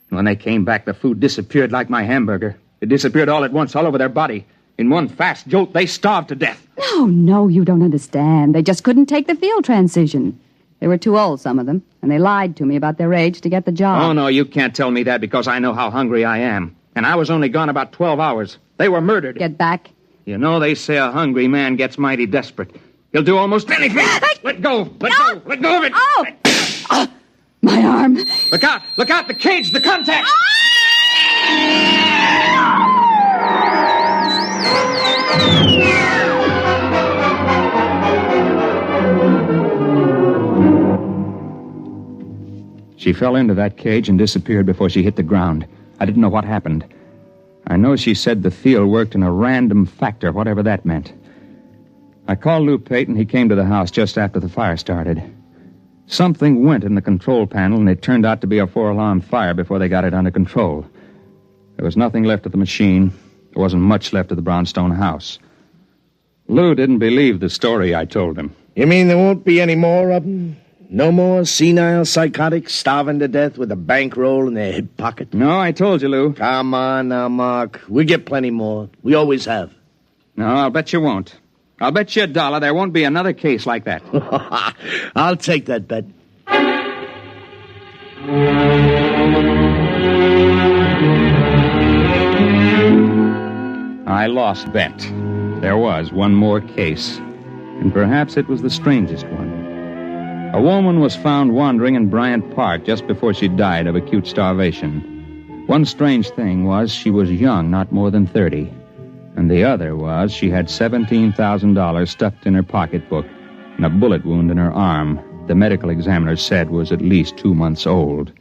when they came back, the food disappeared like my hamburger. It disappeared all at once, all over their body. In one fast jolt, they starved to death. No, you don't understand. They just couldn't take the field transition. They were too old, some of them, and they lied to me about their age to get the job. Oh, no, you can't tell me that because I know how hungry I am. And I was only gone about 12 hours. They were murdered. Get back. You know, they say a hungry man gets mighty desperate. He'll do almost anything. Let go. Let go. Let go of it. Oh! My arm. Look out. Look out. The cage. The contact. She fell into that cage and disappeared before she hit the ground. I didn't know what happened. I know she said the field worked in a random factor, whatever that meant. I called Lou Payton. He came to the house just after the fire started. Something went in the control panel, and it turned out to be a 4-alarm fire before they got it under control. There was nothing left of the machine. There wasn't much left of the brownstone house. Lou didn't believe the story I told him. You mean there won't be any more of them? No more senile psychotics starving to death with a bankroll in their hip pocket? No, I told you, Lou. Come on now, Mark. We get plenty more. We always have. No, I'll bet you won't. I'll bet you $1 there won't be another case like that. I'll take that bet. I lost bet. There was one more case, and perhaps it was the strangest one. A woman was found wandering in Bryant Park just before she died of acute starvation. One strange thing was she was young, not more than 30. And the other was she had $17,000 stuffed in her pocketbook and a bullet wound in her arm the medical examiner said was at least 2 months old.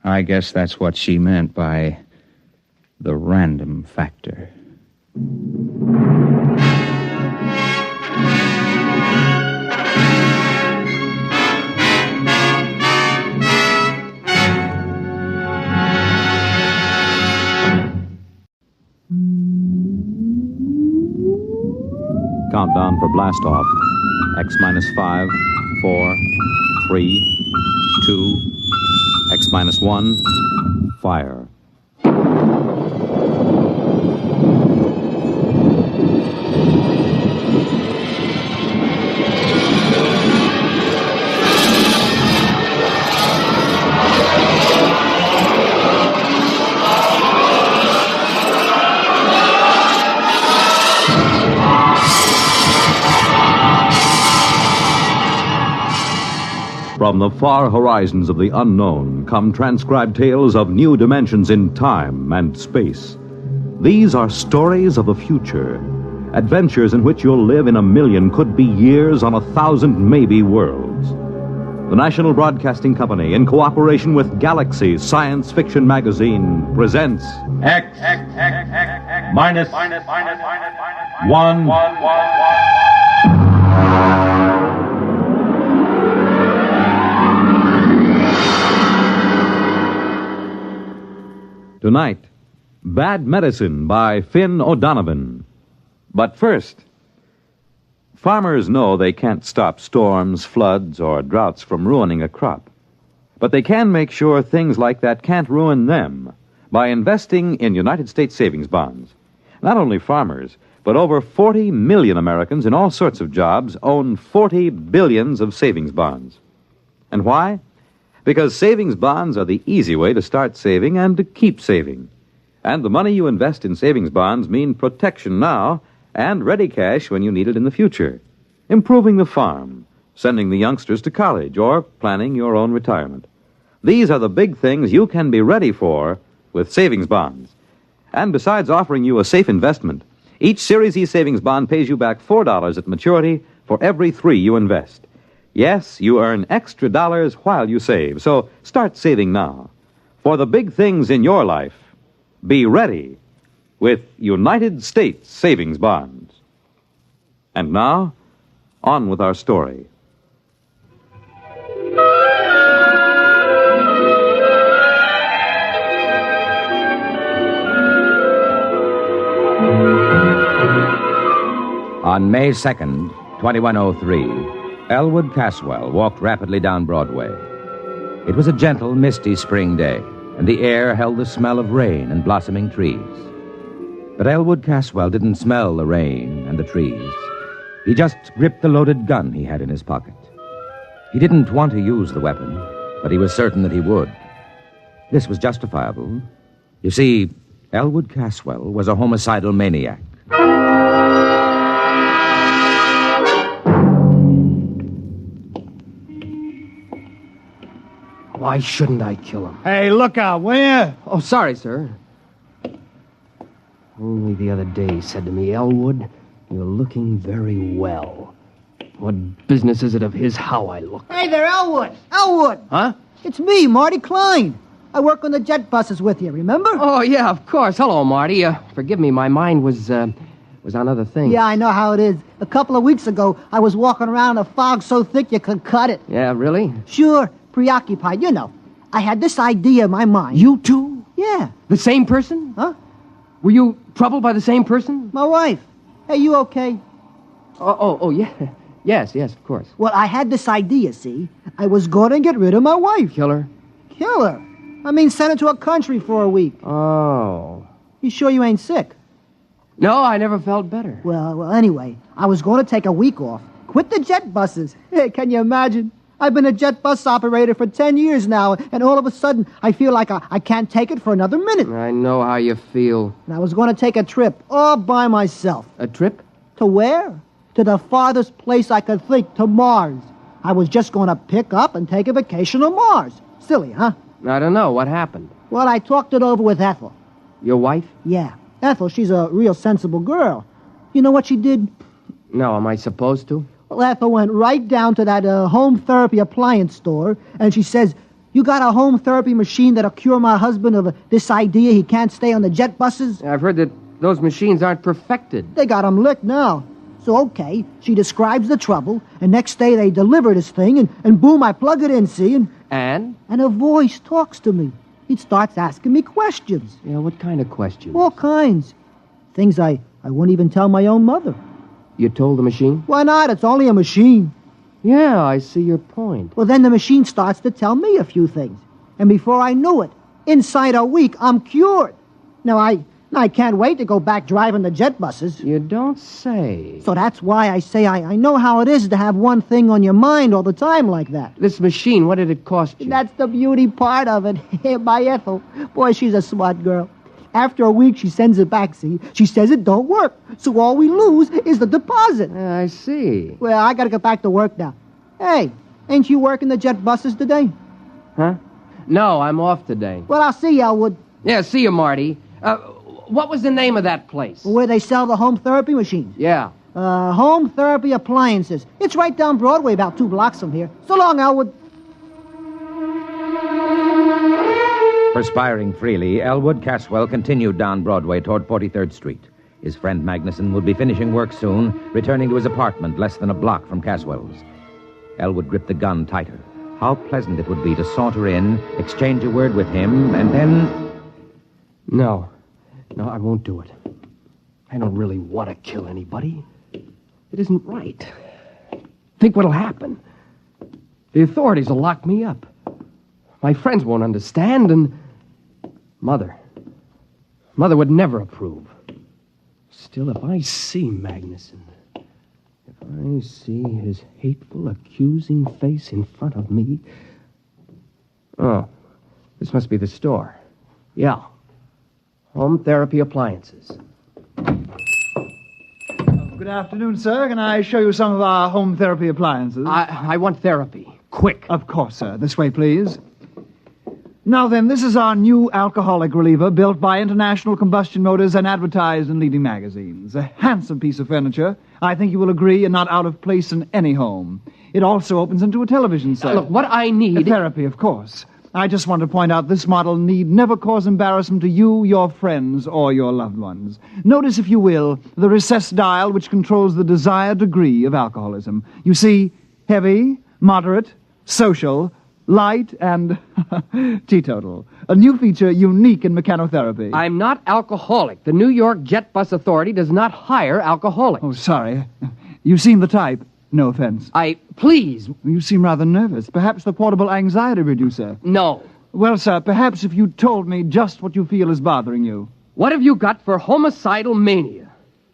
I guess that's what she meant by the random factor. Countdown for blast off. X minus 5, 4, 3, 2, X minus 1, fire. From the far horizons of the unknown come transcribed tales of new dimensions in time and space. These are stories of the future, adventures in which you'll live in 1,000,000, could be years on 1,000 maybe worlds. The National Broadcasting Company, in cooperation with Galaxy Science Fiction Magazine, presents X minus 1. Tonight, Bad Medicine by Finn O'Donovan. But first, farmers know they can't stop storms, floods, or droughts from ruining a crop. But they can make sure things like that can't ruin them by investing in United States savings bonds. Not only farmers, but over 40 million Americans in all sorts of jobs own 40 billions of savings bonds. And why? Because savings bonds are the easy way to start saving and to keep saving. And the money you invest in savings bonds mean protection now and ready cash when you need it in the future. Improving the farm, sending the youngsters to college, or planning your own retirement. These are the big things you can be ready for with savings bonds. And besides offering you a safe investment, each Series E savings bond pays you back $4 at maturity for every 3 you invest. Yes, you earn extra dollars while you save, so start saving now. For the big things in your life, be ready with United States savings bonds. And now, on with our story. On May 2nd, 2103, Elwood Caswell walked rapidly down Broadway. It was a gentle, misty spring day, and the air held the smell of rain and blossoming trees. But Elwood Caswell didn't smell the rain and the trees. He just gripped the loaded gun he had in his pocket. He didn't want to use the weapon, but he was certain that he would. This was justifiable. You see, Elwood Caswell was a homicidal maniac. Why shouldn't I kill him? Hey, look out, will you? Oh, sorry, sir. Only the other day he said to me, Elwood, you're looking very well. What business is it of his how I look? Hey there, Elwood! Elwood! Huh? It's me, Marty Klein. I work on the jet buses with you, remember? Oh, yeah, of course. Hello, Marty. Forgive me, my mind was on other things. Yeah, I know how it is. A couple of weeks ago, I was walking around in a fog so thick you could cut it. Yeah, really? Sure, preoccupied, you know. I had this idea in my mind. You too? Yeah. The same person? Huh? Were you troubled by the same person? My wife. Hey, you okay? Oh, yeah. Yes, of course. Well, I had this idea, see? I was going to get rid of my wife. Kill her? Kill her? I mean, send her to a country for a week. Oh. You sure you ain't sick? No, I never felt better. Well, anyway, I was going to take a week off. Quit the jet buses. Hey, can you imagine? I've been a jet bus operator for 10 years now, and all of a sudden, I feel like I can't take it for another minute. I know how you feel. And I was going to take a trip all by myself. A trip? To where? To the farthest place I could think, to Mars. I was just going to pick up and take a vacation on Mars. Silly, huh? I don't know. What happened? Well, I talked it over with Ethel. Your wife? Yeah. Ethel, she's a real sensible girl. You know what she did? No, am I supposed to? Well, Ethel went right down to that home therapy appliance store, and she says, you got a home therapy machine that'll cure my husband of this idea he can't stay on the jet buses? I've heard that those machines aren't perfected. They got him licked now. So, okay, she describes the trouble, and next day they deliver this thing, and boom, I plug it in, see? And? And a voice talks to me. It starts asking me questions. Yeah, what kind of questions? All kinds. Things I wouldn't even tell my own mother. You told the machine? Why not? It's only a machine. Yeah, I see your point. Well, then the machine starts to tell me a few things. And before I knew it, inside a week, I'm cured. Now, I can't wait to go back driving the jet buses. You don't say. So that's why I say I know how it is to have one thing on your mind all the time like that. This machine, what did it cost you? That's the beauty part of it. My Ethel. Boy, she's a smart girl. After a week, she sends it back, see? She says it don't work. So all we lose is the deposit. I see. Well, I gotta get back to work now. Hey, ain't you working the jet buses today? Huh? No, I'm off today. Well, I'll see you, Elwood. Yeah, see you, Marty. What was the name of that place? Where they sell the home therapy machines. Yeah. Home therapy appliances. It's right down Broadway, about 2 blocks from here. So long, Elwood. Perspiring freely, Elwood Caswell continued down Broadway toward 43rd Street. His friend Magnuson would be finishing work soon, returning to his apartment less than a block from Caswell's. Elwood gripped the gun tighter. How pleasant it would be to saunter in, exchange a word with him, and then... No, I won't do it. I don't really want to kill anybody. It isn't right. Think what'll happen. The authorities will lock me up. My friends won't understand, and... Mother would never approve. Still, if I see Magnuson, if I see his hateful, accusing face in front of me... Oh, this must be the store. Yeah. Home therapy appliances. Good afternoon, sir. Can I show you some of our home therapy appliances? I want therapy. Quick. Of course, sir. This way, please. Now then, this is our new alcoholic reliever built by International Combustion Motors and advertised in leading magazines. A handsome piece of furniture. I think you will agree, and not out of place in any home. It also opens into a television set. Look, what I need... Therapy, of course. I just want to point out this model need never cause embarrassment to you, your friends, or your loved ones. Notice, if you will, the recessed dial which controls the desired degree of alcoholism. You see, heavy, moderate, social, light, and teetotal. A new feature unique in mechanotherapy. I'm not alcoholic. The New York Jet Bus Authority does not hire alcoholics. Oh, sorry. You seem the type. No offense. Please. You seem rather nervous. Perhaps the portable anxiety reducer. No. Well, sir, perhaps if you told me just what you feel is bothering you. What have you got for homicidal mania?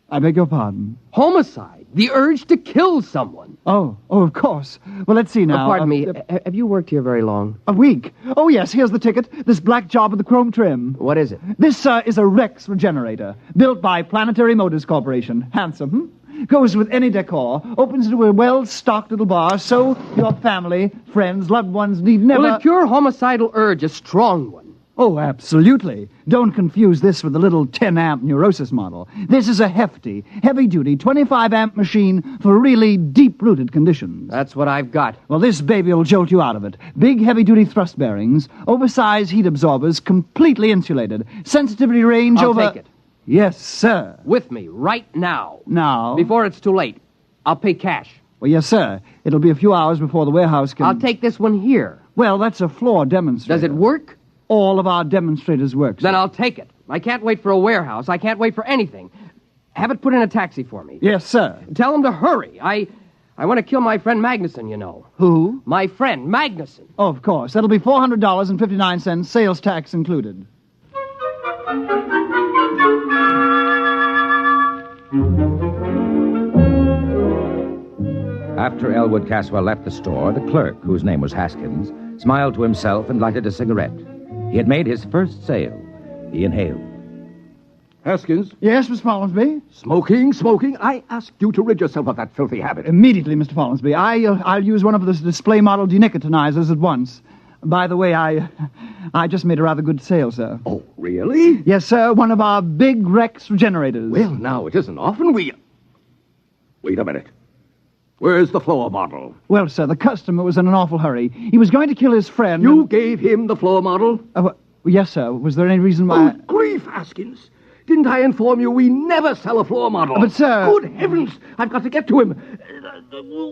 I beg your pardon. Homicide? The urge to kill someone. Oh, of course. Well, let's see now. Pardon me. Have you worked here very long? A week. Oh, yes, here's the ticket. This black job with the chrome trim. What is it? This is a Rex regenerator, built by Planetary Motors Corporation. Handsome, Goes with any decor, opens into a well-stocked little bar, so your family, friends, loved ones need never... Will it cure homicidal urge, a strong one? Oh, absolutely. Don't confuse this with the little 10-amp Neurosis model. This is a hefty, heavy-duty 25-amp machine for really deep-rooted conditions. That's what I've got. Well, this baby will jolt you out of it. Big, heavy-duty thrust bearings, oversized heat absorbers, completely insulated. Sensitivity range I'll over... take it. Yes, sir. With me, right now. Now? Before it's too late. I'll pay cash. Well, yes, sir. It'll be a few hours before the warehouse can... I'll take this one here. Well, that's a floor demonstrator. Does it work? All of our demonstrators work, sir. Then I'll take it. I can't wait for a warehouse. I can't wait for anything. Have it put in a taxi for me. Yes, sir. Tell him to hurry. I want to kill my friend Magnuson, you know. Who? My friend, Magnuson. Oh, of course. That'll be $400.59, sales tax included. After Elwood Caswell left the store, the clerk, whose name was Haskins, smiled to himself and lighted a cigarette. He had made his first sale. He inhaled. Haskins? Yes, Mr. Follansby? Smoking. I asked you to rid yourself of that filthy habit. Immediately, Mr. Follansby. I'll use one of the display model denicotinizers at once. By the way, I just made a rather good sale, sir. Oh, really? Yes, sir. One of our big Rex regenerators. Well, now, it isn't often we... Wait a minute. Where's the floor model? Well, sir, the customer was in an awful hurry. He was going to kill his friend. You gave him the floor model? Yes, sir. Was there any reason why... Oh, grief, Haskins. Didn't I inform you we never sell a floor model? But, sir... Good heavens, I've got to get to him.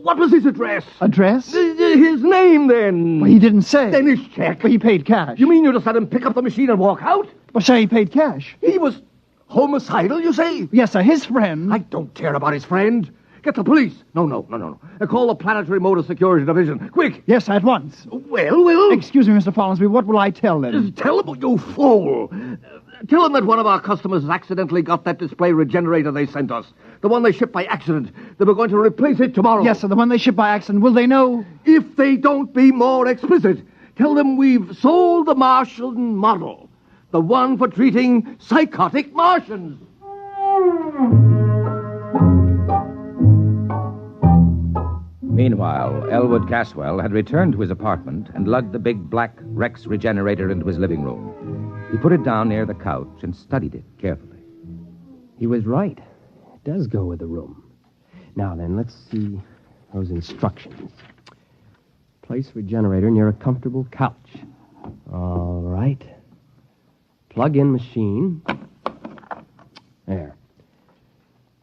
What was his address? Address? His name, then. Well, he didn't say. Then his check. Well, he paid cash. You mean you just let him pick up the machine and walk out? Well, sir, he paid cash. He was homicidal, you say? Yes, sir. His friend... I don't care about his friend. Get the police. No. Call the Planetary Motor Security Division. Quick. Yes, at once. Well... Excuse me, Mr. Follansby. What will I tell them? Just tell them, you fool. Tell them that one of our customers accidentally got that display regenerator they sent us. The one they shipped by accident. They were going to replace it tomorrow. Yes, sir. The one they shipped by accident. Will they know? If they don't be more explicit, tell them we've sold the Martian model. The one for treating psychotic Martians. Meanwhile, Elwood Caswell had returned to his apartment and lugged the big black Rex regenerator into his living room. He put it down near the couch and studied it carefully. He was right. It does go with the room. Now then, let's see those instructions. Place regenerator near a comfortable couch. All right. Plug in machine. There.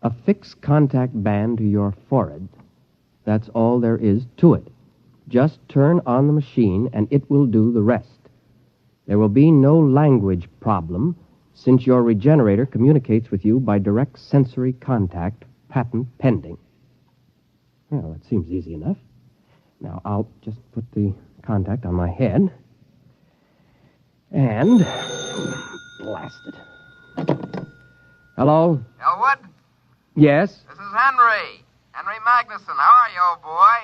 Affix contact band to your forehead. That's all there is to it. Just turn on the machine and it will do the rest. There will be no language problem since your regenerator communicates with you by direct sensory contact, patent pending. Well, that seems easy enough. Now, I'll just put the contact on my head and blast it. Hello? Elwood? Yes? This is Henry. Henry Magnuson. How are you, old boy?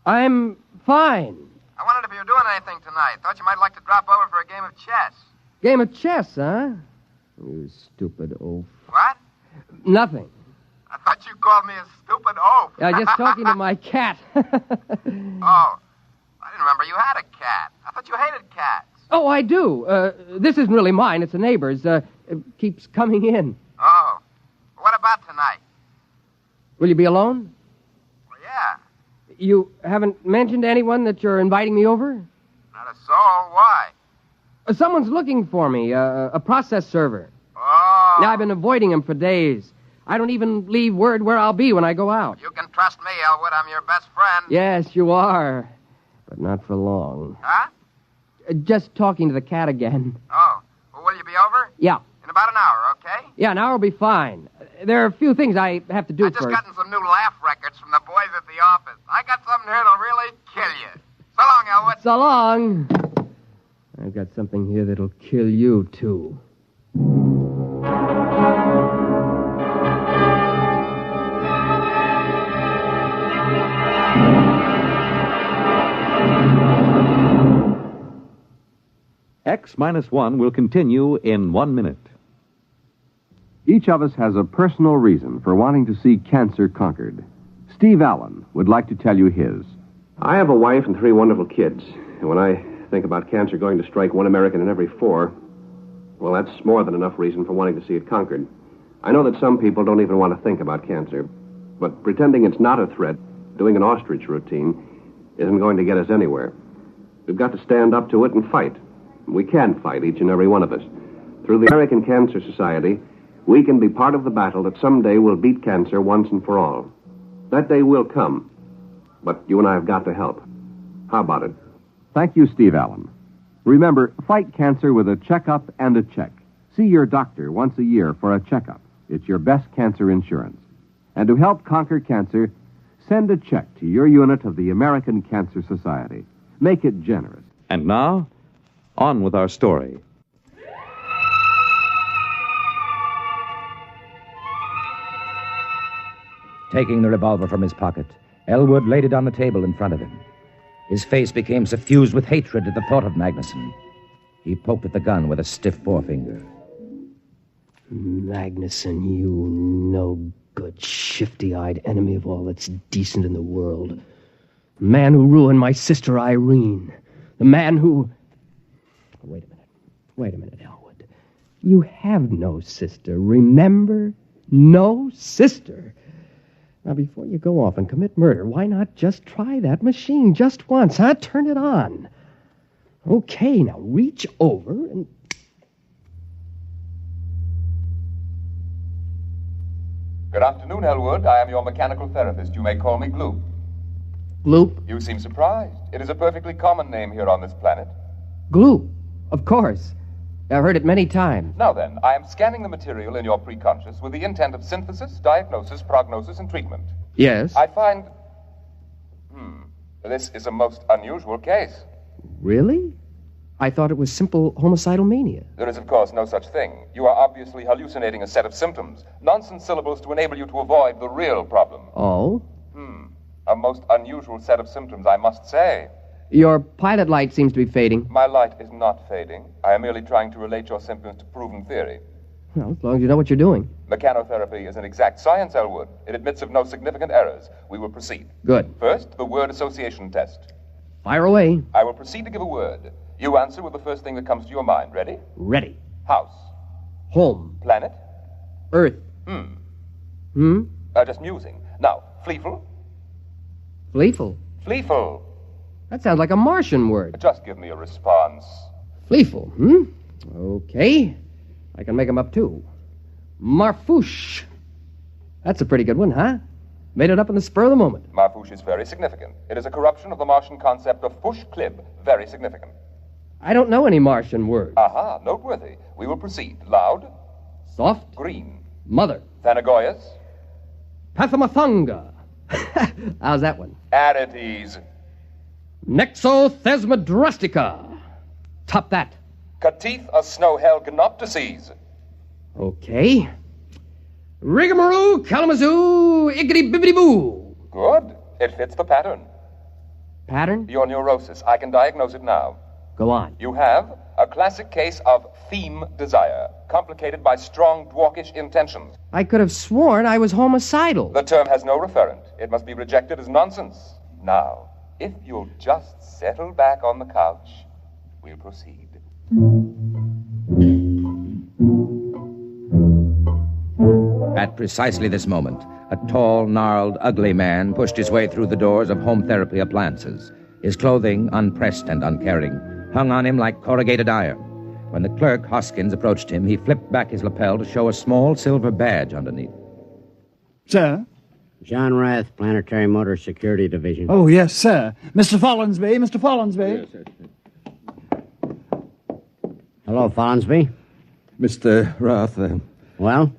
I'm fine. I wondered if you were doing anything tonight. Thought you might like to drop over for a game of chess. Game of chess, huh? You stupid oaf. What? Nothing. I thought you called me a stupid oaf. Just talking to my cat. Oh, I didn't remember you had a cat. I thought you hated cats. Oh, I do. This isn't really mine. It's a neighbor's. It keeps coming in. Oh. What about tonight? Will you be alone? Well, yeah. You haven't mentioned to anyone that you're inviting me over? Not a soul. Why? Someone's looking for me, a process server. Oh. Now, I've been avoiding him for days. I don't even leave word where I'll be when I go out. You can trust me, Elwood. I'm your best friend. Yes, you are. But not for long. Huh? Just talking to the cat again. Oh. Well, will you be over? Yeah. In about an hour, okay? Yeah, an hour will be fine. There are a few things I have to do I just first. gotten some new laugh records from the boys at the office. I got something here that'll really kill you. So long, Elwood. So long. I've got something here that'll kill you, too. X-1 will continue in 1 minute. Each of us has a personal reason for wanting to see cancer conquered. Steve Allen would like to tell you his. I have a wife and 3 wonderful kids. And when I think about cancer going to strike 1 American in every 4, well, that's more than enough reason for wanting to see it conquered. I know that some people don't even want to think about cancer. But pretending it's not a threat, doing an ostrich routine, isn't going to get us anywhere. We've got to stand up to it and fight. We can fight, each and every one of us. Through the American Cancer Society, we can be part of the battle that someday will beat cancer once and for all. That day will come, but you and I have got to help. How about it? Thank you, Steve Allen. Remember, fight cancer with a checkup and a check. See your doctor once a year for a checkup. It's your best cancer insurance. And to help conquer cancer, send a check to your unit of the American Cancer Society. Make it generous. And now, on with our story. Taking the revolver from his pocket, Elwood laid it on the table in front of him. His face became suffused with hatred at the thought of Magnuson. He poked at the gun with a stiff forefinger. Magnuson, you no-good, shifty-eyed enemy of all that's decent in the world. The man who ruined my sister Irene. The man who... Wait a minute, Elwood. You have no sister, remember? No sister. Now, before you go off and commit murder, why not just try that machine just once, huh? Turn it on. Okay, now reach over and... Good afternoon, Elwood. I am your mechanical therapist. You may call me Gloop. Gloop? You seem surprised. It is a perfectly common name here on this planet. Gloop, of course. I've heard it many times. Now then, I am scanning the material in your preconscious with the intent of synthesis, diagnosis, prognosis, and treatment. Yes? I find... This is a most unusual case. Really? I thought it was simple homicidal mania. There is, of course, no such thing. You are obviously hallucinating a set of symptoms. Nonsense syllables to enable you to avoid the real problem. Oh? A most unusual set of symptoms, I must say. Your pilot light seems to be fading. My light is not fading. I am merely trying to relate your symptoms to proven theory. Well, as long as you know what you're doing. Mechanotherapy is an exact science, Elwood. It admits of no significant errors. We will proceed. Good. First, the word association test. Fire away. I will proceed to give a word. You answer with the first thing that comes to your mind. Ready? Ready. House. Home. Planet. Earth. Just musing. Now, Fleeful. Fleeful? Fleeful. That sounds like a Martian word. Just give me a response. Fleeful, Okay. I can make them up, too. Marfouche. That's a pretty good one, huh? Made it up in the spur of the moment. Marfouche is very significant. It is a corruption of the Martian concept of fush clib. Very significant. I don't know any Martian words. Aha, noteworthy. We will proceed. Loud. Soft. Green. Mother. Thanagoyas. Pathamathanga. How's that one? Arides. Nexothesmodrustica. Top that. Catith a snowhell gnoptices. Okay. Rigamaroo, Kalamazoo, Iggity Bibbity Boo. Good. It fits the pattern. Pattern? Your neurosis. I can diagnose it now. Go on. You have a classic case of theme desire, complicated by strong dwarkish intentions. I could have sworn I was homicidal. The term has no referent. It must be rejected as nonsense. Now, if you'll just settle back on the couch, we'll proceed. At precisely this moment, a tall, gnarled, ugly man pushed his way through the doors of home therapy appliances. His clothing, unpressed and uncaring, hung on him like corrugated iron. When the clerk, Hoskins, approached him, he flipped back his lapel to show a small silver badge underneath. Sir? John Rath, Planetary Motor Security Division. Oh, yes, sir. Mr. Follinsby, Mr. Follinsby. Yes, sir. Hello, Follinsby. Mr. Rath, Well?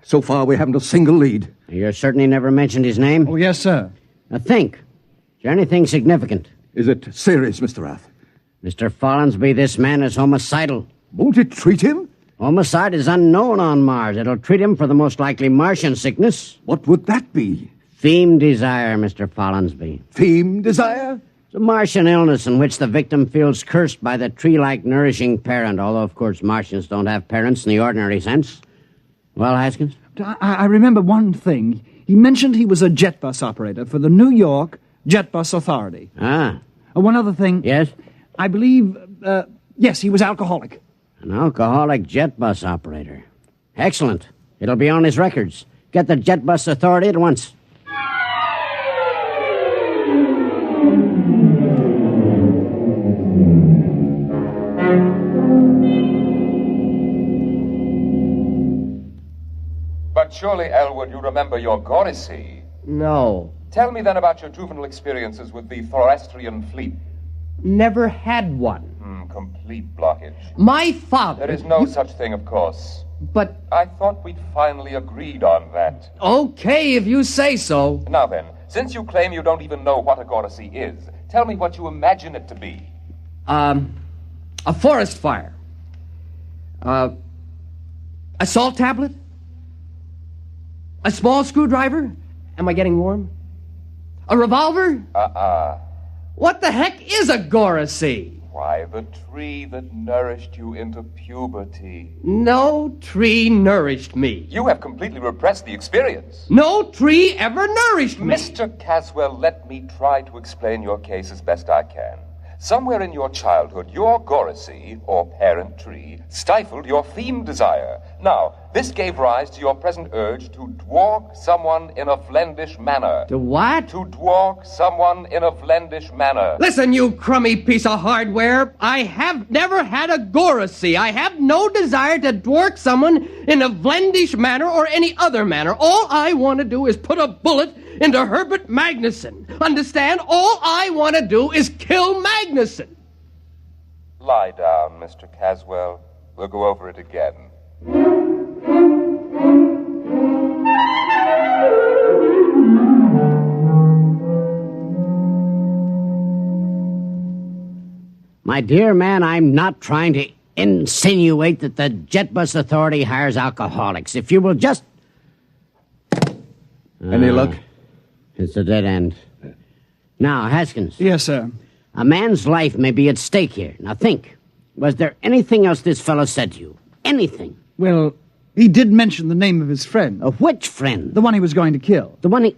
So far, we haven't a single lead. You're certain he never mentioned his name? Oh, yes, sir. Now think. Is there anything significant? Is it serious, Mr. Rath? Mr. Follinsby, this man is homicidal. Won't it treat him? Homicide is unknown on Mars. It'll treat him for the most likely Martian sickness. What would that be? Theme desire, Mr. Follinsby. Theme desire? It's a Martian illness in which the victim feels cursed by the tree-like nourishing parent, although, of course, Martians don't have parents in the ordinary sense. Well, Haskins? I remember one thing. He mentioned he was a jet bus operator for the New York Jet Bus Authority. Ah. One other thing. Yes? I believe, yes, he was alcoholic. An alcoholic jet bus operator. Excellent. It'll be on his records. Get the Jet Bus Authority at once. But surely, Elwood, you remember your Gorisy. No. Tell me then about your juvenile experiences with the Thorastrian fleet. Never had one. Complete blockage. My father... There is no such thing, of course. But... I thought we'd finally agreed on that. Okay, if you say so. Now then, since you claim you don't even know what a Gorisy is, tell me what you imagine it to be. A forest fire. A salt tablet? A small screwdriver? Am I getting warm? A revolver? What the heck is a Gorisy? Why, the tree that nourished you into puberty. No tree nourished me. You have completely repressed the experience. No tree ever nourished me. Mr. Caswell, let me try to explain your case as best I can. Somewhere in your childhood, your Gorisy, or parent tree, stifled your theme desire. Now, this gave rise to your present urge to dwark someone in a Flendish manner. To what? To dwark someone in a Flendish manner. Listen, you crummy piece of hardware. I have never had a Gorisy. I have no desire to dwark someone in a Flendish manner or any other manner. All I want to do is put a bullet into Herbert Magnuson. Understand? All I want to do is kill Magnuson. Lie down, Mr. Caswell. We'll go over it again. My dear man, I'm not trying to insinuate that the Jet Bus Authority hires alcoholics. If you will just... Any luck? It's a dead end. Now, Haskins. Yes, sir. A man's life may be at stake here. Now think. Was there anything else this fellow said to you? Anything? Well, he did mention the name of his friend. Of which friend? The one he was going to kill. The one he...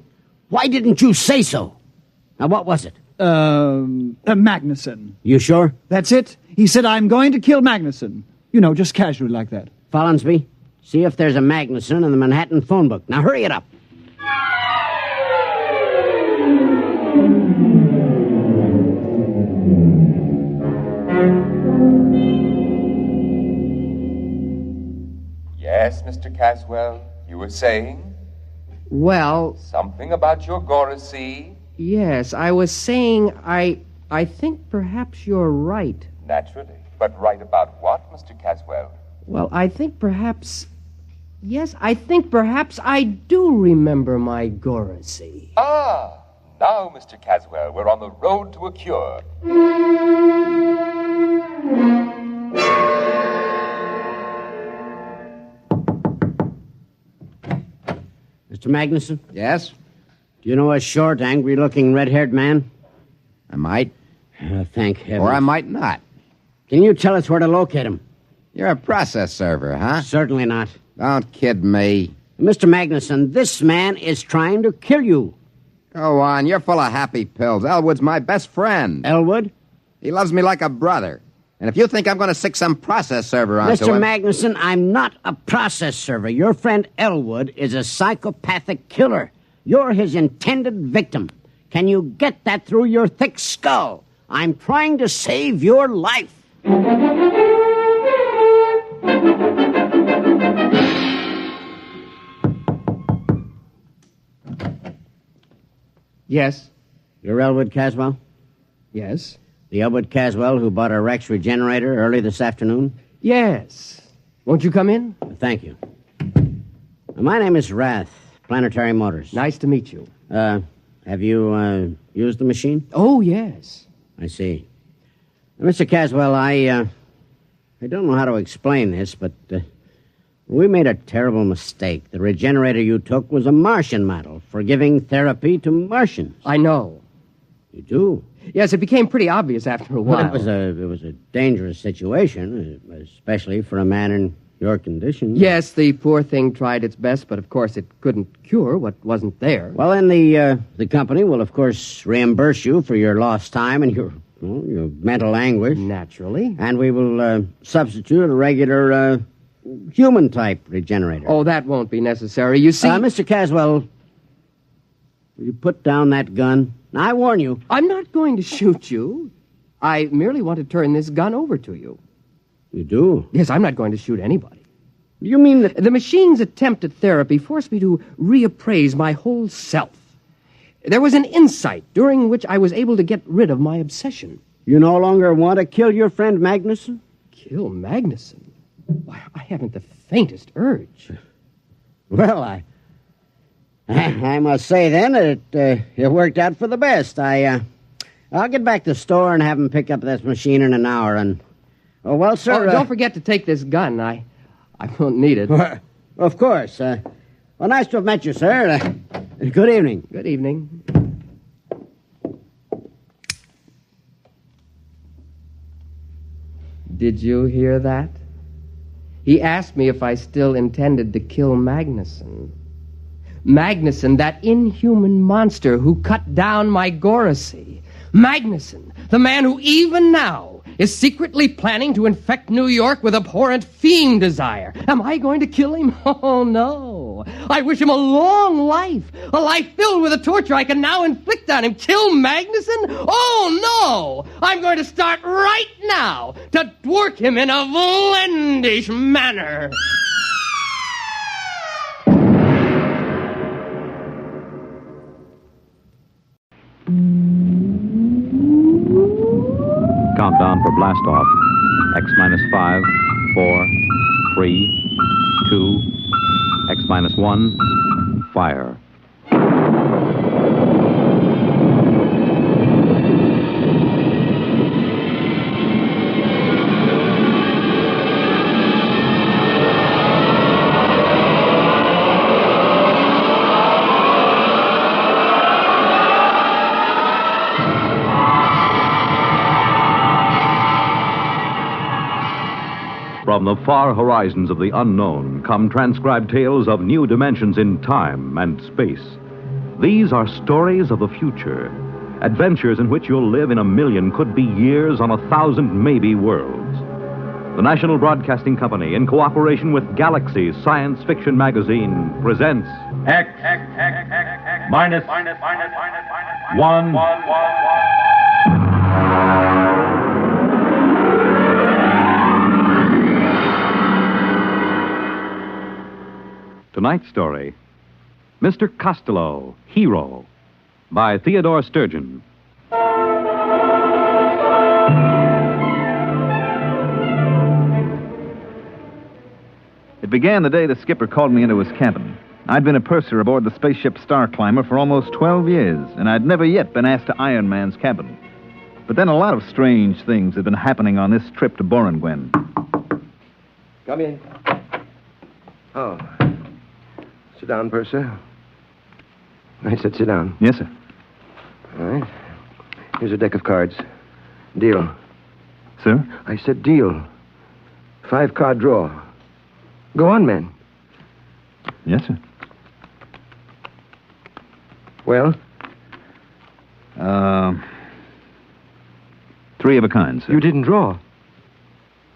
Why didn't you say so? Now, what was it? Magnuson. You sure? That's it. He said, I'm going to kill Magnuson. You know, just casually like that. Follinsby, see if there's a Magnuson in the Manhattan phone book. Now, hurry it up. Yes, Mr. Caswell, you were saying? Well... Something about your Gorisy? Yes, I was saying I think perhaps you're right. Naturally. But right about what, Mr. Caswell? Well, I think perhaps... Yes, I think perhaps I do remember my Gorisy. Ah! Now, Mr. Caswell, we're on the road to a cure. Mr. Magnuson? Yes? Do you know a short, angry-looking, red-haired man? I might. Thank heaven. Or I might not. Can you tell us where to locate him? You're a process server, huh? Certainly not. Don't kid me. Mr. Magnuson, this man is trying to kill you. Go on, you're full of happy pills. Elwood's my best friend. Elwood? He loves me like a brother. And if you think I'm going to stick some process server onto Mr. him... Magnuson, I'm not a process server. Your friend Elwood is a psychopathic killer. You're his intended victim. Can you get that through your thick skull? I'm trying to save your life. Yes. You're Elwood Caswell? Yes. The Elwood Caswell who bought a Rex regenerator early this afternoon? Yes. Won't you come in? Thank you. My name is Rath, Planetary Motors. Nice to meet you. Have you used the machine? Oh, yes. I see. Mr. Caswell, I don't know how to explain this, but we made a terrible mistake. The regenerator you took was a Martian model for giving therapy to Martians. I know. You do? Yes, it became pretty obvious after a while. Well, it was a dangerous situation, especially for a man in your condition. Yes, the poor thing tried its best, but of course it couldn't cure what wasn't there. Well, then the company will, of course, reimburse you for your lost time and your mental anguish. Naturally. And we will substitute a regular human-type regenerator. Oh, that won't be necessary. You see... Mr. Caswell, will you put down that gun? I warn you. I'm not going to shoot you. I merely want to turn this gun over to you. You do? Yes, I'm not going to shoot anybody. You mean that... The machine's attempt at therapy forced me to reappraise my whole self. There was an insight during which I was able to get rid of my obsession. You no longer want to kill your friend Magnuson? Kill Magnuson? Why, I haven't the faintest urge. Well, I must say, then, that it worked out for the best. I'll get back to the store and have him pick up this machine in an hour, and... Oh, well, sir... don't forget to take this gun. I won't need it. Of course. Well, nice to have met you, sir. Good evening. Good evening. Did you hear that? He asked me if I still intended to kill Magnuson. Magnuson, that inhuman monster who cut down my Goracy. Magnuson, the man who even now is secretly planning to infect New York with abhorrent fiend desire. Am I going to kill him? Oh, no. I wish him a long life, a life filled with the torture I can now inflict on him. Kill Magnuson? Oh, no. I'm going to start right now to work him in a vlendish manner. Countdown for blast off. X-5, 4, 3, 2, X-1, fire. From the far horizons of the unknown come transcribed tales of new dimensions in time and space. These are stories of the future, adventures in which you'll live in a million, could be years, on 1,000 maybe worlds. The National Broadcasting Company, in cooperation with Galaxy Science Fiction Magazine, presents X minus 1. Tonight's story, Mr. Costello, Hero, by Theodore Sturgeon. It began the day the skipper called me into his cabin. I'd been a purser aboard the spaceship Star Climber for almost 12 years, and I'd never yet been asked to Iron Man's cabin. But then a lot of strange things had been happening on this trip to Boranguen. Come in. Oh. Sit down, Purser. I said sit down. Yes, sir. All right. Here's a deck of cards. Deal. Sir? I said deal. 5-card draw. Go on, man. Yes, sir. Well? 3 of a kind, sir. You didn't draw.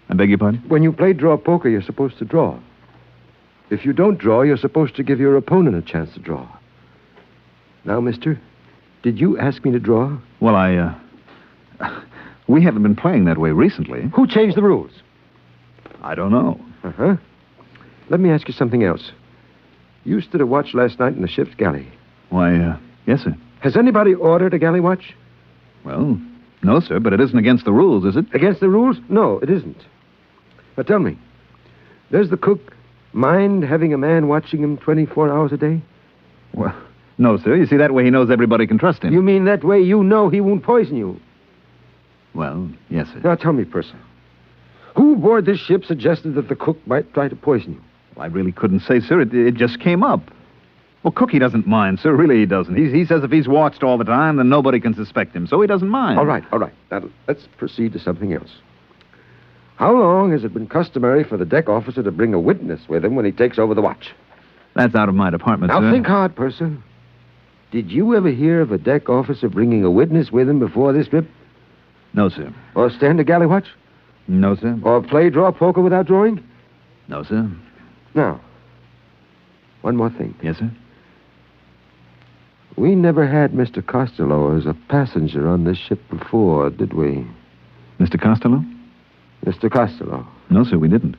I beg your pardon? When you play draw poker, you're supposed to draw. If you don't draw, you're supposed to give your opponent a chance to draw. Now, mister, did you ask me to draw? Well, we haven't been playing that way recently. Who changed the rules? I don't know. Uh-huh. Let me ask you something else. You stood a watch last night in the ship's galley. Why, yes, sir. Has anybody ordered a galley watch? Well, no, sir, but it isn't against the rules, is it? Against the rules? No, it isn't. Now, tell me, does the cook mind having a man watching him 24 hours a day? Well, no, sir. You see, that way he knows everybody can trust him. You mean that way you know he won't poison you? Well, yes, sir. Now, tell me, Purser, who aboard this ship suggested that the cook might try to poison you? Well, I really couldn't say, sir. It just came up. Well, Cookie doesn't mind, sir. Really, he doesn't. He says if he's watched all the time, then nobody can suspect him, so he doesn't mind. All right. Now, let's proceed to something else. How long has it been customary for the deck officer to bring a witness with him when he takes over the watch? That's out of my department, Now, sir. think hard, Purser. Did you ever hear of a deck officer bringing a witness with him before this trip? No, sir. Or stand a galley watch? No, sir. Or play draw poker without drawing? No, sir. Now, one more thing. Yes, sir? We never had Mr. Costello as a passenger on this ship before, did we? Mr. Costello? Mr. Costello. No, sir, we didn't.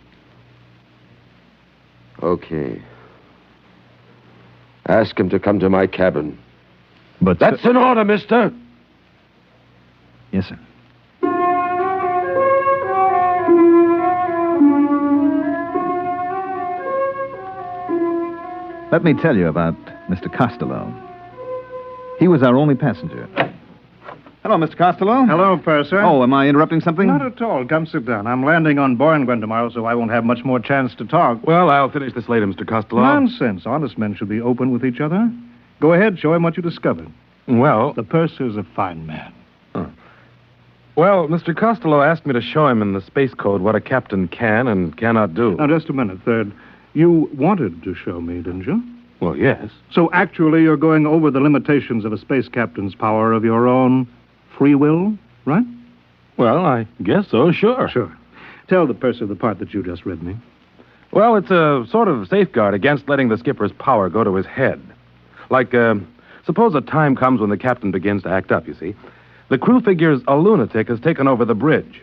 Okay. Ask him to come to my cabin. But... That's an order, mister! Yes, sir. Let me tell you about Mr. Costello. He was our only passenger. Hello, Mr. Costello. Hello, Purser. Oh, am I interrupting something? Not at all. Come sit down. I'm landing on Borngwen tomorrow, so I won't have much more chance to talk. Well, I'll finish this later, Mr. Costello. Nonsense. Honest men should be open with each other. Go ahead, show him what you discovered. Well... The Purser's a fine man. Well, Mr. Costello asked me to show him in the space code what a captain can and cannot do. Now, just a minute, Third. You wanted to show me, didn't you? Well, yes. So actually you're going over the limitations of a space captain's power of your own free will, right? Well, I guess so, sure. Sure. Tell the Purser the part that you just read me. Well, it's a sort of safeguard against letting the skipper's power go to his head. Like, suppose a time comes when the captain begins to act up, you see. The crew figures a lunatic has taken over the bridge.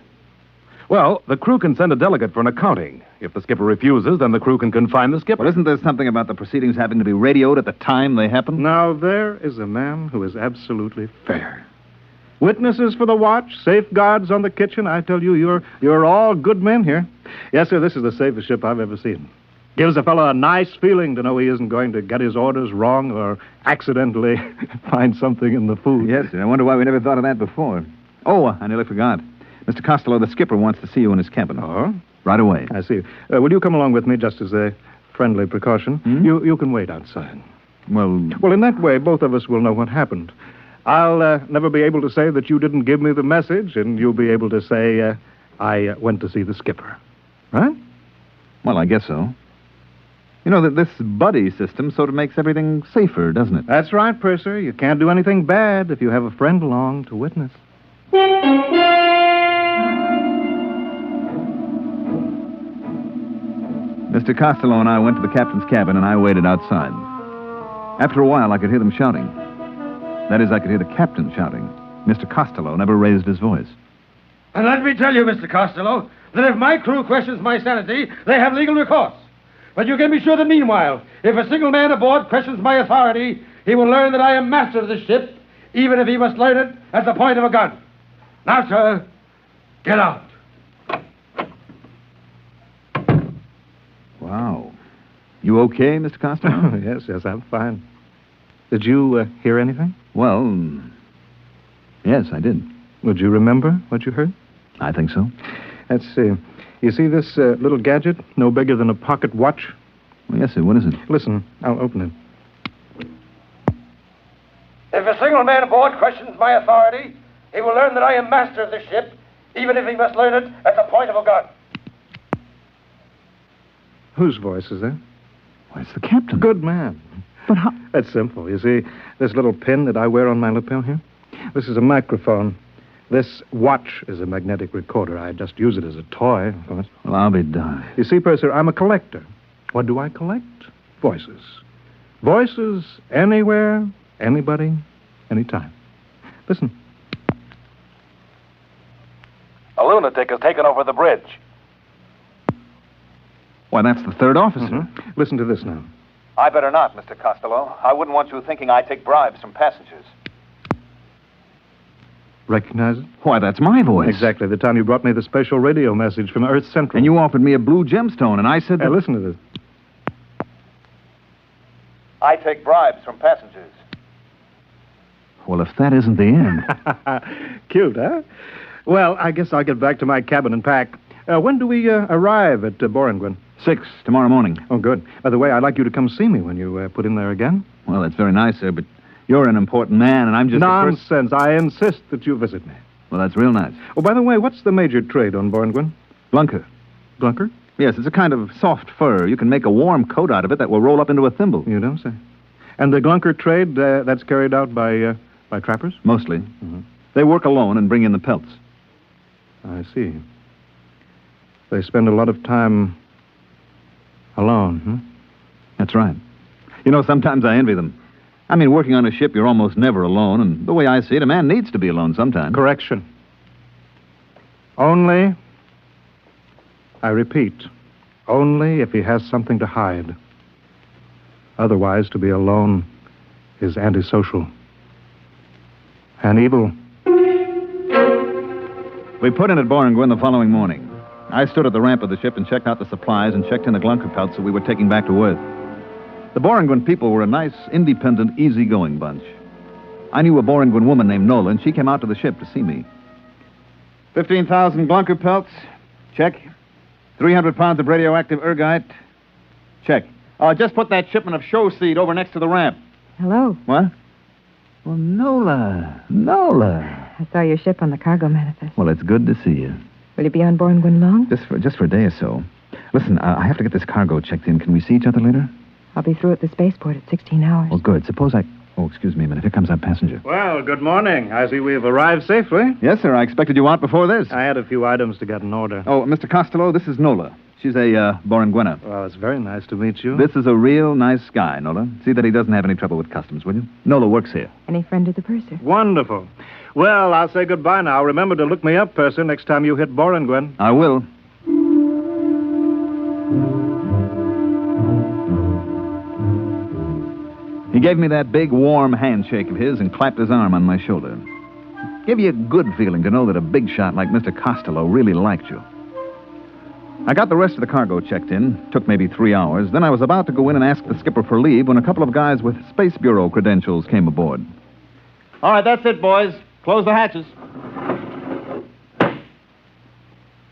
Well, the crew can send a delegate for an accounting. If the skipper refuses, then the crew can confine the skipper. Well, isn't there something about the proceedings having to be radioed at the time they happen? Now, there is a man who is absolutely fair. Witnesses for the watch, safeguards on the kitchen. I tell you, you're all good men here. Yes, sir, this is the safest ship I've ever seen. Gives a fellow a nice feeling to know he isn't going to get his orders wrong or accidentally find something in the food. Yes, sir. I wonder why we never thought of that before. Oh, I nearly forgot. Mr. Costello, the skipper wants to see you in his cabin. Oh? Right away. I see. Will you come along with me just as a friendly precaution? Hmm? You can wait outside. Well, in that way, both of us will know what happened. I'll never be able to say that you didn't give me the message, and you'll be able to say I went to see the skipper. Right? Well, I guess so. You know, that this buddy system sort of makes everything safer, doesn't it? That's right, Purser. You can't do anything bad if you have a friend along to witness. Mr. Costello and I went to the captain's cabin, and I waited outside. After a while, I could hear them shouting. That is, I could hear the captain shouting. Mr. Costello never raised his voice. And let me tell you, Mr. Costello, that if my crew questions my sanity, they have legal recourse. But you can be sure that meanwhile, if a single man aboard questions my authority, he will learn that I am master of the ship, even if he must learn it at the point of a gun. Now, sir, get out. Wow. You okay, Mr. Costello? Yes, I'm fine. Did you hear anything? Well, yes, I did. Would you remember what you heard? I think so. Let's see. You see this little gadget, no bigger than a pocket watch? Well, yes, sir. What is it? Listen, I'll open it. If a single man aboard questions my authority, he will learn that I am master of the ship, even if he must learn it at the point of a gun. Whose voice is that? Why, it's the captain. Good man. But how? That's simple. You see, this little pin that I wear on my lapel here? This is a microphone. This watch is a magnetic recorder. I just use it as a toy, of course. Well, I'll be darned. You see, Purser, I'm a collector. What do I collect? Voices. Voices anywhere, anybody, anytime. Listen. A lunatic has taken over the bridge. Why, that's the third officer. Mm-hmm. Listen to this now. I better not, Mr. Costello. I wouldn't want you thinking I take bribes from passengers. Recognize it? Why, that's my voice. Exactly. The time you brought me the special radio message from Earth Central. And you offered me a blue gemstone, and I said that... Hey, listen to this. I take bribes from passengers. Well, if that isn't the end... Cute, huh? Well, I guess I'll get back to my cabin and pack. When do we arrive at Borngwen? 6 tomorrow morning. Oh, good. By the way, I'd like you to come see me when you put in there again. Well, that's very nice, sir, but you're an important man, and I'm just Nonsense. I insist that you visit me. Well, that's real nice. Oh, by the way, what's the major trade on Borngwen? Blunker. Blunker? Yes, it's a kind of soft fur. You can make a warm coat out of it that will roll up into a thimble. You don't say. And the glunker trade, that's carried out by trappers? Mostly. Mm-hmm. They work alone and bring in the pelts. I see. They spend a lot of time alone, huh? That's right. You know, sometimes I envy them. I mean, working on a ship, you're almost never alone, and the way I see it, a man needs to be alone sometimes. Correction. Only, I repeat, only if he has something to hide. Otherwise, to be alone is antisocial and evil. We put in at Borngwen the following morning. I stood at the ramp of the ship and checked out the supplies and checked in the glunker pelts that we were taking back to Earth. The Borngwen people were a nice, independent, easygoing bunch. I knew a Borngwen woman named Nola, and she came out to the ship to see me. 15,000 glunker pelts. Check. 300 pounds of radioactive ergite. Check. Just put that shipment of show seed over next to the ramp. Hello. What? Well, Nola. Nola. I saw your ship on the cargo manifest. Well, it's good to see you. Will you be on Borngwen long? Just for a day or so. Listen, I have to get this cargo checked in. Can we see each other later? I'll be through at the spaceport at 16 hours. Well, good. Suppose I... Oh, excuse me a minute. Here comes our passenger. Well, good morning. I see we've arrived safely. Yes, sir. I expected you out before this. I had a few items to get in order. Oh, Mr. Costello, this is Nola. She's a Borngwena. Well, it's very nice to meet you. This is a real nice guy, Nola. See that he doesn't have any trouble with customs, will you? Nola works here. Any friend of the purser? Wonderful. Well, I'll say goodbye now. Remember to look me up, purser, next time you hit Borngwen. I will. He gave me that big, warm handshake of his and clapped his arm on my shoulder. Gave you a good feeling to know that a big shot like Mr. Costello really liked you. I got the rest of the cargo checked in. Took maybe 3 hours. Then I was about to go in and ask the skipper for leave when a couple of guys with Space Bureau credentials came aboard. All right, that's it, boys. Close the hatches.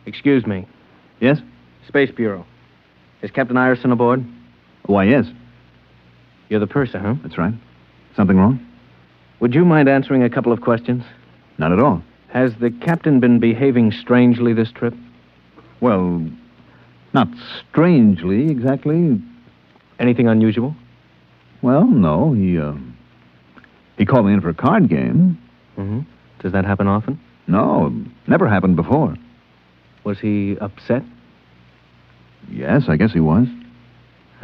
Excuse me. Yes? Space Bureau. Is Captain Ireson aboard? Why, yes. You're the purser, huh? That's right. Something wrong? Would you mind answering a couple of questions? Not at all. Has the captain been behaving strangely this trip? Well, not strangely, exactly. Anything unusual? Well, no. He called me in for a card game. Mm-hmm. Does that happen often? No, never happened before. Was he upset? Yes, I guess he was.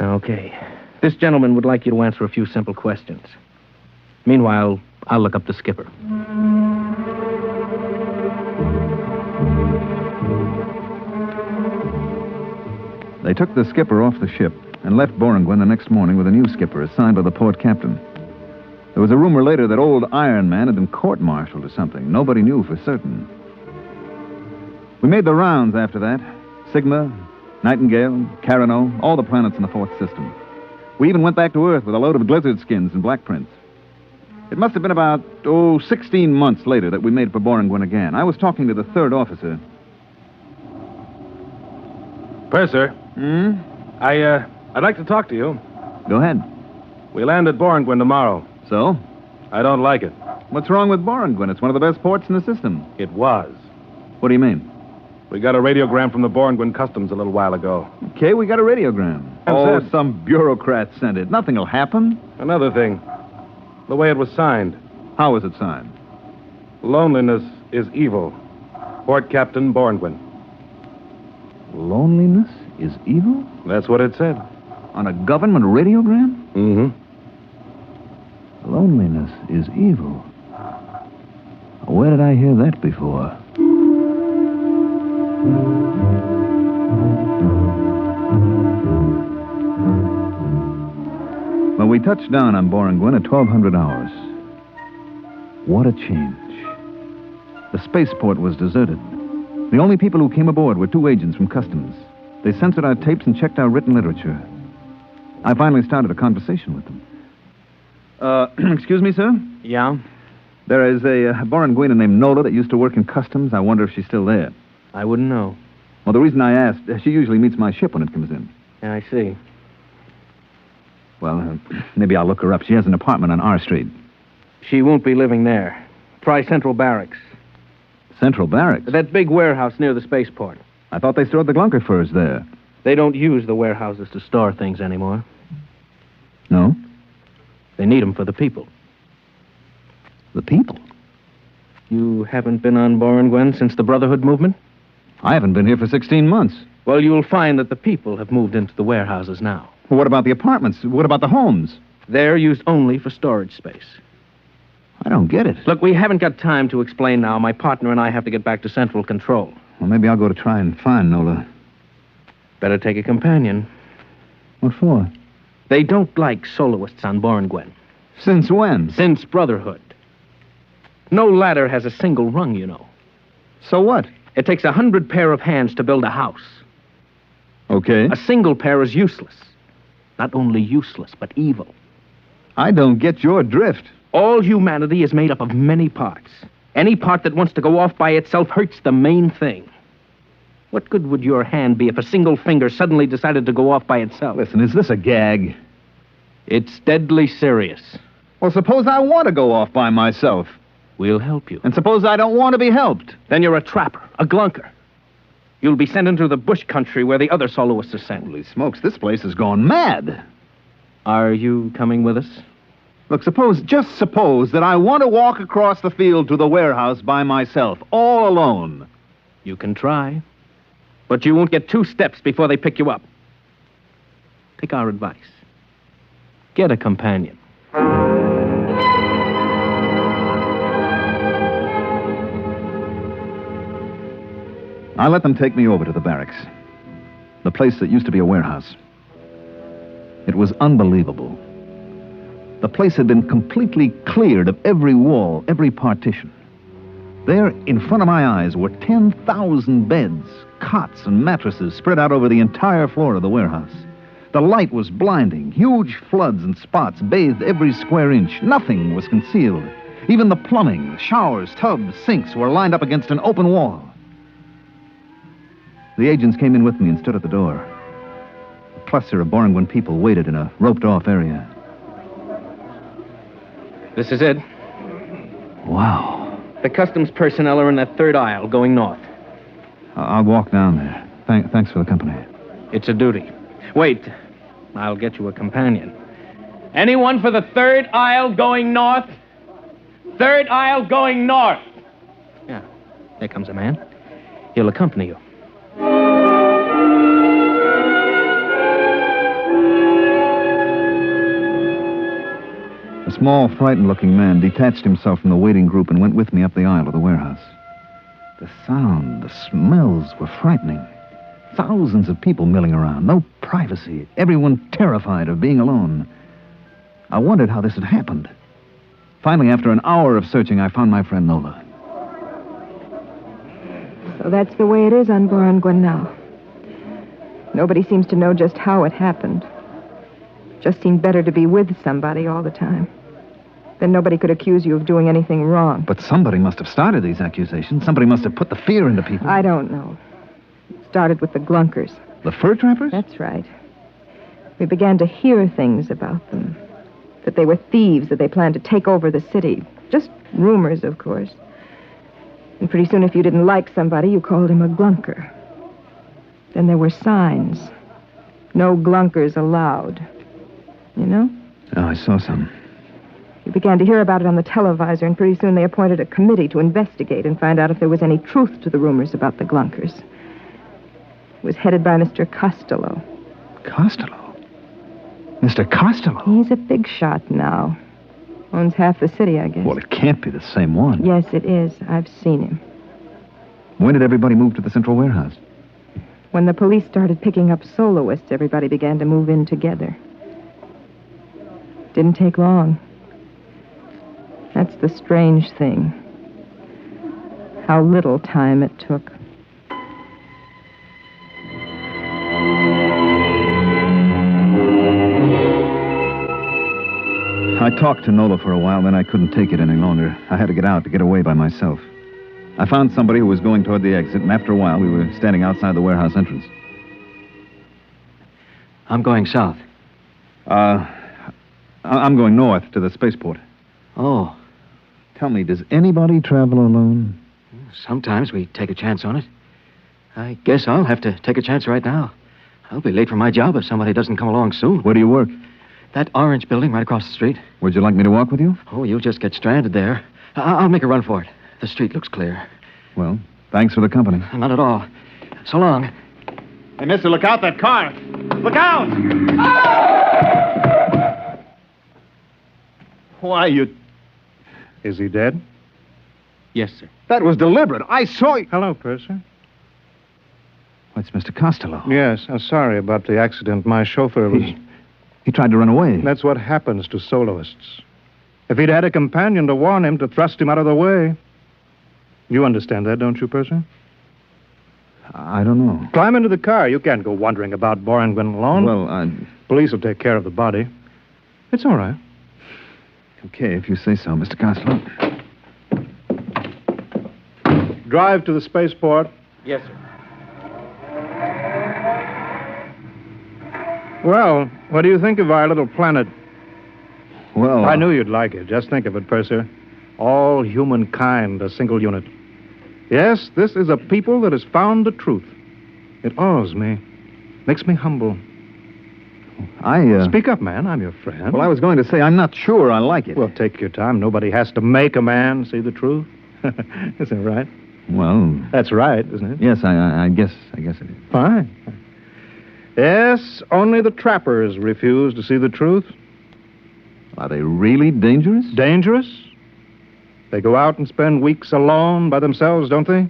Okay. This gentleman would like you to answer a few simple questions. Meanwhile, I'll look up the skipper. They took the skipper off the ship and left Borngwen the next morning with a new skipper assigned by the port captain. There was a rumor later that old Iron Man had been court-martialed or something. Nobody knew for certain. We made the rounds after that. Sigma, Nightingale, Carano, all the planets in the fourth system. We even went back to Earth with a load of glizzard skins and black prints. It must have been about, 16 months later that we made for Borngwen again. I was talking to the third officer. Purser. I'd like to talk to you. Go ahead. We land at Borngwen tomorrow. So? I don't like it. What's wrong with Borngwen? It's one of the best ports in the system. It was. What do you mean? We got a radiogram from the Borngwen Customs a little while ago. Okay, we got a radiogram. Some bureaucrat sent it. Nothing will happen. Another thing. The way it was signed. How was it signed? Loneliness is evil. Port Captain Borngwen. Loneliness is evil? That's what it said. On a government radiogram? Mm-hmm. Loneliness is evil. Where did I hear that before? Well, we touched down on Borngwen at 1200 hours. What a change. The spaceport was deserted. The only people who came aboard were 2 agents from Customs. They censored our tapes and checked our written literature. I finally started a conversation with them. Excuse me, sir? Yeah? There is a Borngwena named Nola that used to work in Customs. I wonder if she's still there. I wouldn't know. Well, the reason I asked, she usually meets my ship when it comes in. Yeah, I see. Well, maybe I'll look her up. She has an apartment on R Street. She won't be living there. Try Central Barracks. Central Barracks? That big warehouse near the spaceport. I thought they stored the Glunker furs there. They don't use the warehouses to store things anymore. No? They need them for the people. The people? You haven't been on Born since the Brotherhood movement? I haven't been here for 16 months. Well, you'll find that the people have moved into the warehouses now. Well, what about the apartments? What about the homes? They're used only for storage space. I don't get it. Look, we haven't got time to explain now. My partner and I have to get back to Central Control. Well, maybe I'll go to try and find Nola. Better take a companion. What for? They don't like soloists on Born. Since when? Since Brotherhood. No ladder has a single rung, you know. So what? It takes 100 pair of hands to build a house. Okay. A single pair is useless. Not only useless, but evil. I don't get your drift. All humanity is made up of many parts. Any part that wants to go off by itself hurts the main thing. What good would your hand be if a single finger suddenly decided to go off by itself? Listen, is this a gag? It's deadly serious. Well, suppose I want to go off by myself. We'll help you. And suppose I don't want to be helped. Then you're a trapper, a glunker. You'll be sent into the bush country where the other soloists are sent. Holy smokes, this place has gone mad. Are you coming with us? Look, just suppose that I want to walk across the field to the warehouse by myself, all alone. You can try. But you won't get 2 steps before they pick you up. Take our advice. Get a companion. I let them take me over to the barracks. The place that used to be a warehouse. It was unbelievable. The place had been completely cleared of every wall, every partition. There, in front of my eyes, were 10,000 beds, cots, and mattresses spread out over the entire floor of the warehouse. The light was blinding. Huge floods and spots bathed every square inch. Nothing was concealed. Even the plumbing, showers, tubs, sinks were lined up against an open wall. The agents came in with me and stood at the door. A cluster of Borngwen people waited in a roped-off area. This is it. Wow. The customs personnel are in that third aisle, going north. I'll walk down there. Thanks for the company. It's a duty. Wait. I'll get you a companion. Anyone for the third aisle going north? Third aisle going north. Yeah. There comes a man. He'll accompany you. A small, frightened-looking man detached himself from the waiting group and went with me up the aisle of the warehouse. The sound, the smells were frightening. Thousands of people milling around, no privacy, everyone terrified of being alone. I wondered how this had happened. Finally, after an hour of searching, I found my friend Nola. So that's the way it is on Born now. Nobody seems to know just how it happened. Just seemed better to be with somebody all the time. Then nobody could accuse you of doing anything wrong. But somebody must have started these accusations. Somebody must have put the fear into people. I don't know. It started with the Glunkers. The fur trappers? That's right. We began to hear things about them. That they were thieves, that they planned to take over the city. Just rumors, of course. And pretty soon, if you didn't like somebody, you called him a Glunker. Then there were signs. No Glunkers allowed. You know? Oh, I saw some. We began to hear about it on the televisor, and pretty soon they appointed a committee to investigate and find out if there was any truth to the rumors about the Glunkers. It was headed by Mr. Costello. Costello? Mr. Costello? He's a big shot now. Owns half the city, I guess. Well, it can't be the same one. Yes, it is. I've seen him. When did everybody move to the central warehouse? When the police started picking up soloists, everybody began to move in together. Didn't take long. That's the strange thing. How little time it took. I talked to Nola for a while, then I couldn't take it any longer. I had to get out, to get away by myself. I found somebody who was going toward the exit, and after a while, we were standing outside the warehouse entrance. I'm going south. I'm going north to the spaceport. Oh. Tell me, does anybody travel alone? Sometimes we take a chance on it. I guess I'll have to take a chance right now. I'll be late for my job if somebody doesn't come along soon. Where do you work? That orange building right across the street. Would you like me to walk with you? Oh, you'll just get stranded there. I'll make a run for it. The street looks clear. Well, thanks for the company. Not at all. So long. Hey, mister, look out, that car. Look out! Why, you... Is he dead? Yes, sir. That was deliberate. I saw you. Hello, Purser. It's Mr. Costello. Yes, I'm sorry about the accident. My chauffeur was... He tried to run away. That's what happens to soloists. If he'd had a companion to warn him, to thrust him out of the way. You understand that, don't you, Purser? I don't know. Climb into the car. You can't go wandering about Boranguen alone. Well, Police will take care of the body. It's all right. Okay, if you say so, Mr. Costello. Drive to the spaceport. Yes, sir. Well, what do you think of our little planet? Well... I knew you'd like it. Just think of it, Purser. All humankind, a single unit. Yes, this is a people that has found the truth. It awes me. Makes me humble. Speak up, man. I'm your friend. Well, I was going to say, I'm not sure I like it. Well, take your time. Nobody has to make a man see the truth. Isn't it right? Well... That's right, isn't it? Yes, I guess it is. Fine. Yes, only the trappers refuse to see the truth. Are they really dangerous? Dangerous? They go out and spend weeks alone by themselves, don't they?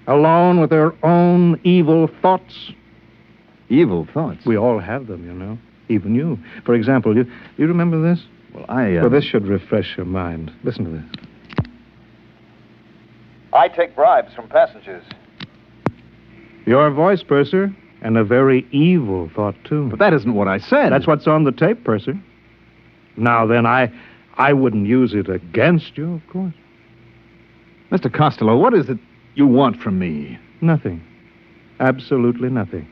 Alone with their own evil thoughts. Evil thoughts? We all have them, you know. Even you. For example, you remember this? Well, Well, this should refresh your mind. Listen to this. I take bribes from passengers. Your voice, Purser, and a very evil thought, too. But that isn't what I said. That's what's on the tape, Purser. Now, then, I wouldn't use it against you, of course. Mr. Costello, what is it you want from me? Nothing. Absolutely nothing.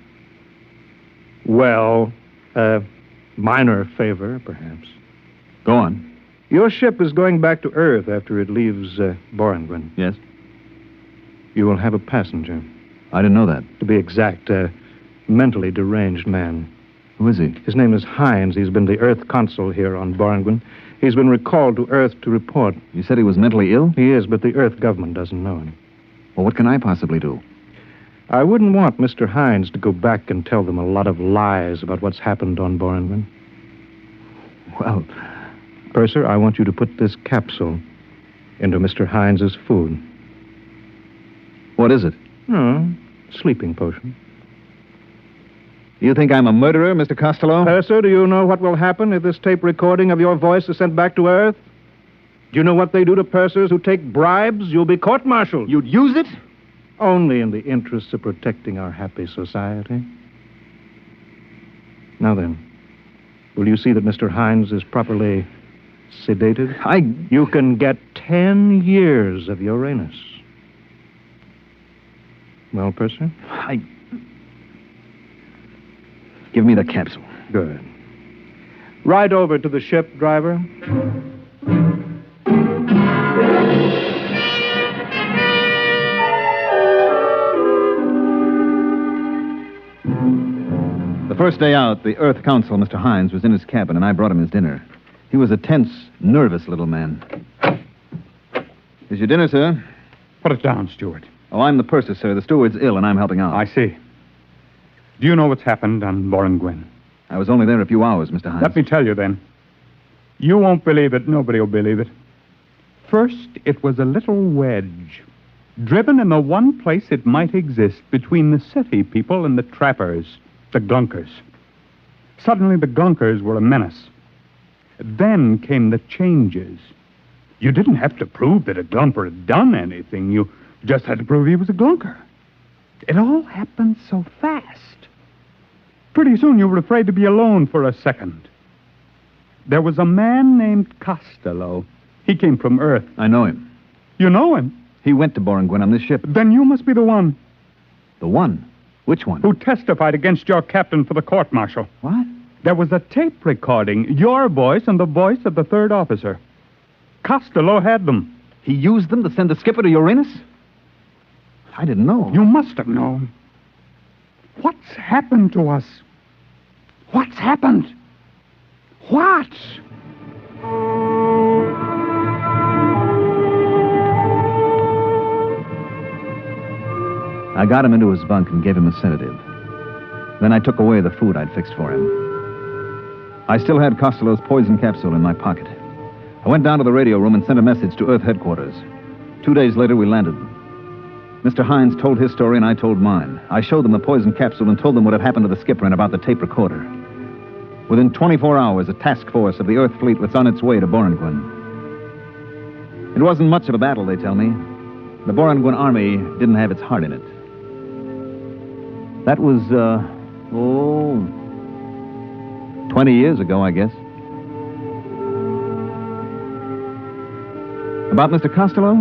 Well, a minor favor, perhaps. Go on. Your ship is going back to Earth after it leaves Boranguen. Yes? You will have a passenger. I didn't know that. To be exact, a mentally deranged man. Who is he? His name is Hines. He's been the Earth consul here on Boranguen. He's been recalled to Earth to report. You said he was mentally ill? He is, but the Earth government doesn't know him. Well, what can I possibly do? I wouldn't want Mr. Hines to go back and tell them a lot of lies about what's happened on Boranguen. Well... Purser, I want you to put this capsule into Mr. Hines's food. What is it? Oh, sleeping potion. You think I'm a murderer, Mr. Costello? Purser, do you know what will happen if this tape recording of your voice is sent back to Earth? Do you know what they do to pursers who take bribes? You'll be court-martialed. You'd use it? Only in the interests of protecting our happy society. Now then, will you see that Mr. Hines is properly sedated? You can get 10 years of Uranus. Well, Purser? Give me the capsule. Good. Ride over to the ship, driver. The first day out, the Earth Council, Mr. Hines, was in his cabin, and I brought him his dinner. He was a tense, nervous little man. Here's your dinner, sir. Put it down, steward. Oh, I'm the purser, sir. The steward's ill, and I'm helping out. I see. Do you know what's happened on Boranguen? I was only there a few hours, Mr. Hines. Let me tell you, then. You won't believe it. Nobody will believe it. First, it was a little wedge, driven in the one place it might exist between the city people and the trappers, the glunkers. Suddenly, the glunkers were a menace. Then came the changes. You didn't have to prove that a glumper had done anything. You just had to prove he was a glunker. It all happened so fast. Pretty soon you were afraid to be alone for a second. There was a man named Costello. He came from Earth. I know him. You know him? He went to Boranguen on this ship. Then you must be the one. The one? Which one? Who testified against your captain for the court-martial. What? There was a tape recording, your voice and the voice of the third officer. Costello had them. He used them to send the skipper to Uranus? I didn't know. You must have known. What's happened to us? What's happened? What? I got him into his bunk and gave him a sedative. Then I took away the food I'd fixed for him. I still had Costello's poison capsule in my pocket. I went down to the radio room and sent a message to Earth headquarters. 2 days later, we landed. Mr. Hines told his story and I told mine. I showed them the poison capsule and told them what had happened to the skipper and about the tape recorder. Within 24 hours, a task force of the Earth fleet was on its way to Boranguin. It wasn't much of a battle, they tell me. The Boranguin army didn't have its heart in it. That was, 20 years ago, I guess. About Mr. Costello?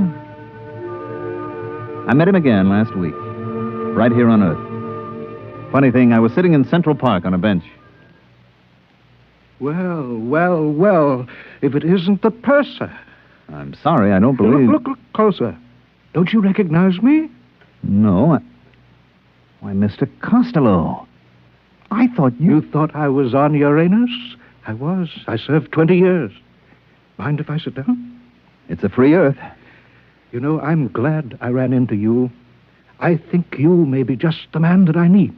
I met him again last week, right here on Earth. Funny thing, I was sitting in Central Park on a bench. Well, if it isn't the purser. I'm sorry, I don't believe... Look closer. Don't you recognize me? No, Why, Mr. Costello. I thought you... You thought I was on Uranus? I was. I served 20 years. Mind if I sit down? It's a free Earth. You know, I'm glad I ran into you. I think you may be just the man that I need.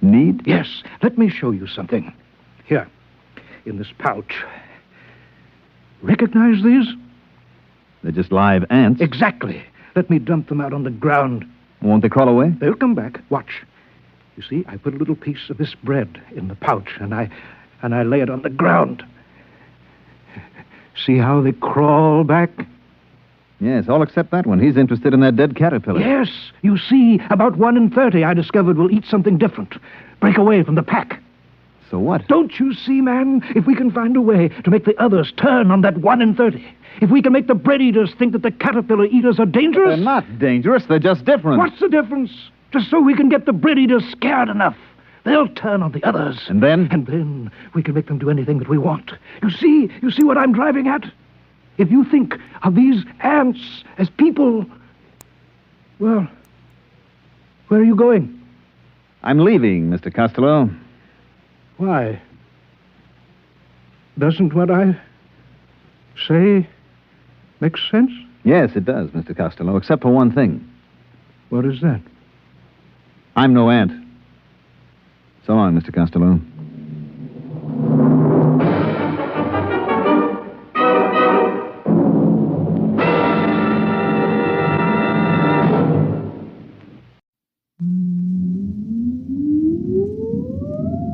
Need? Yes. Let me show you something. Here, in this pouch. Recognize these? They're just live ants. Exactly. Let me dump them out on the ground. Won't they crawl away? They'll come back. Watch. You see, I put a little piece of this bread in the pouch, and I lay it on the ground. See how they crawl back? Yes, all except that one. He's interested in that dead caterpillar. Yes. You see, about 1 in 30 I discovered will eat something different. Break away from the pack. So what? Don't you see, man? If we can find a way to make the others turn on that 1 in 30, if we can make the bread eaters think that the caterpillar eaters are dangerous... They're not dangerous. They're just different. What's the difference? Just so we can get the bread eaters scared enough. They'll turn on the others. And then? And then we can make them do anything that we want. You see what I'm driving at? If you think of these ants as people... Well, where are you going? I'm leaving, Mr. Costello. Why? Doesn't what I say make sense? Yes, it does, Mr. Costello, except for one thing. What is that? I'm no ant. So long, Mr. Costello.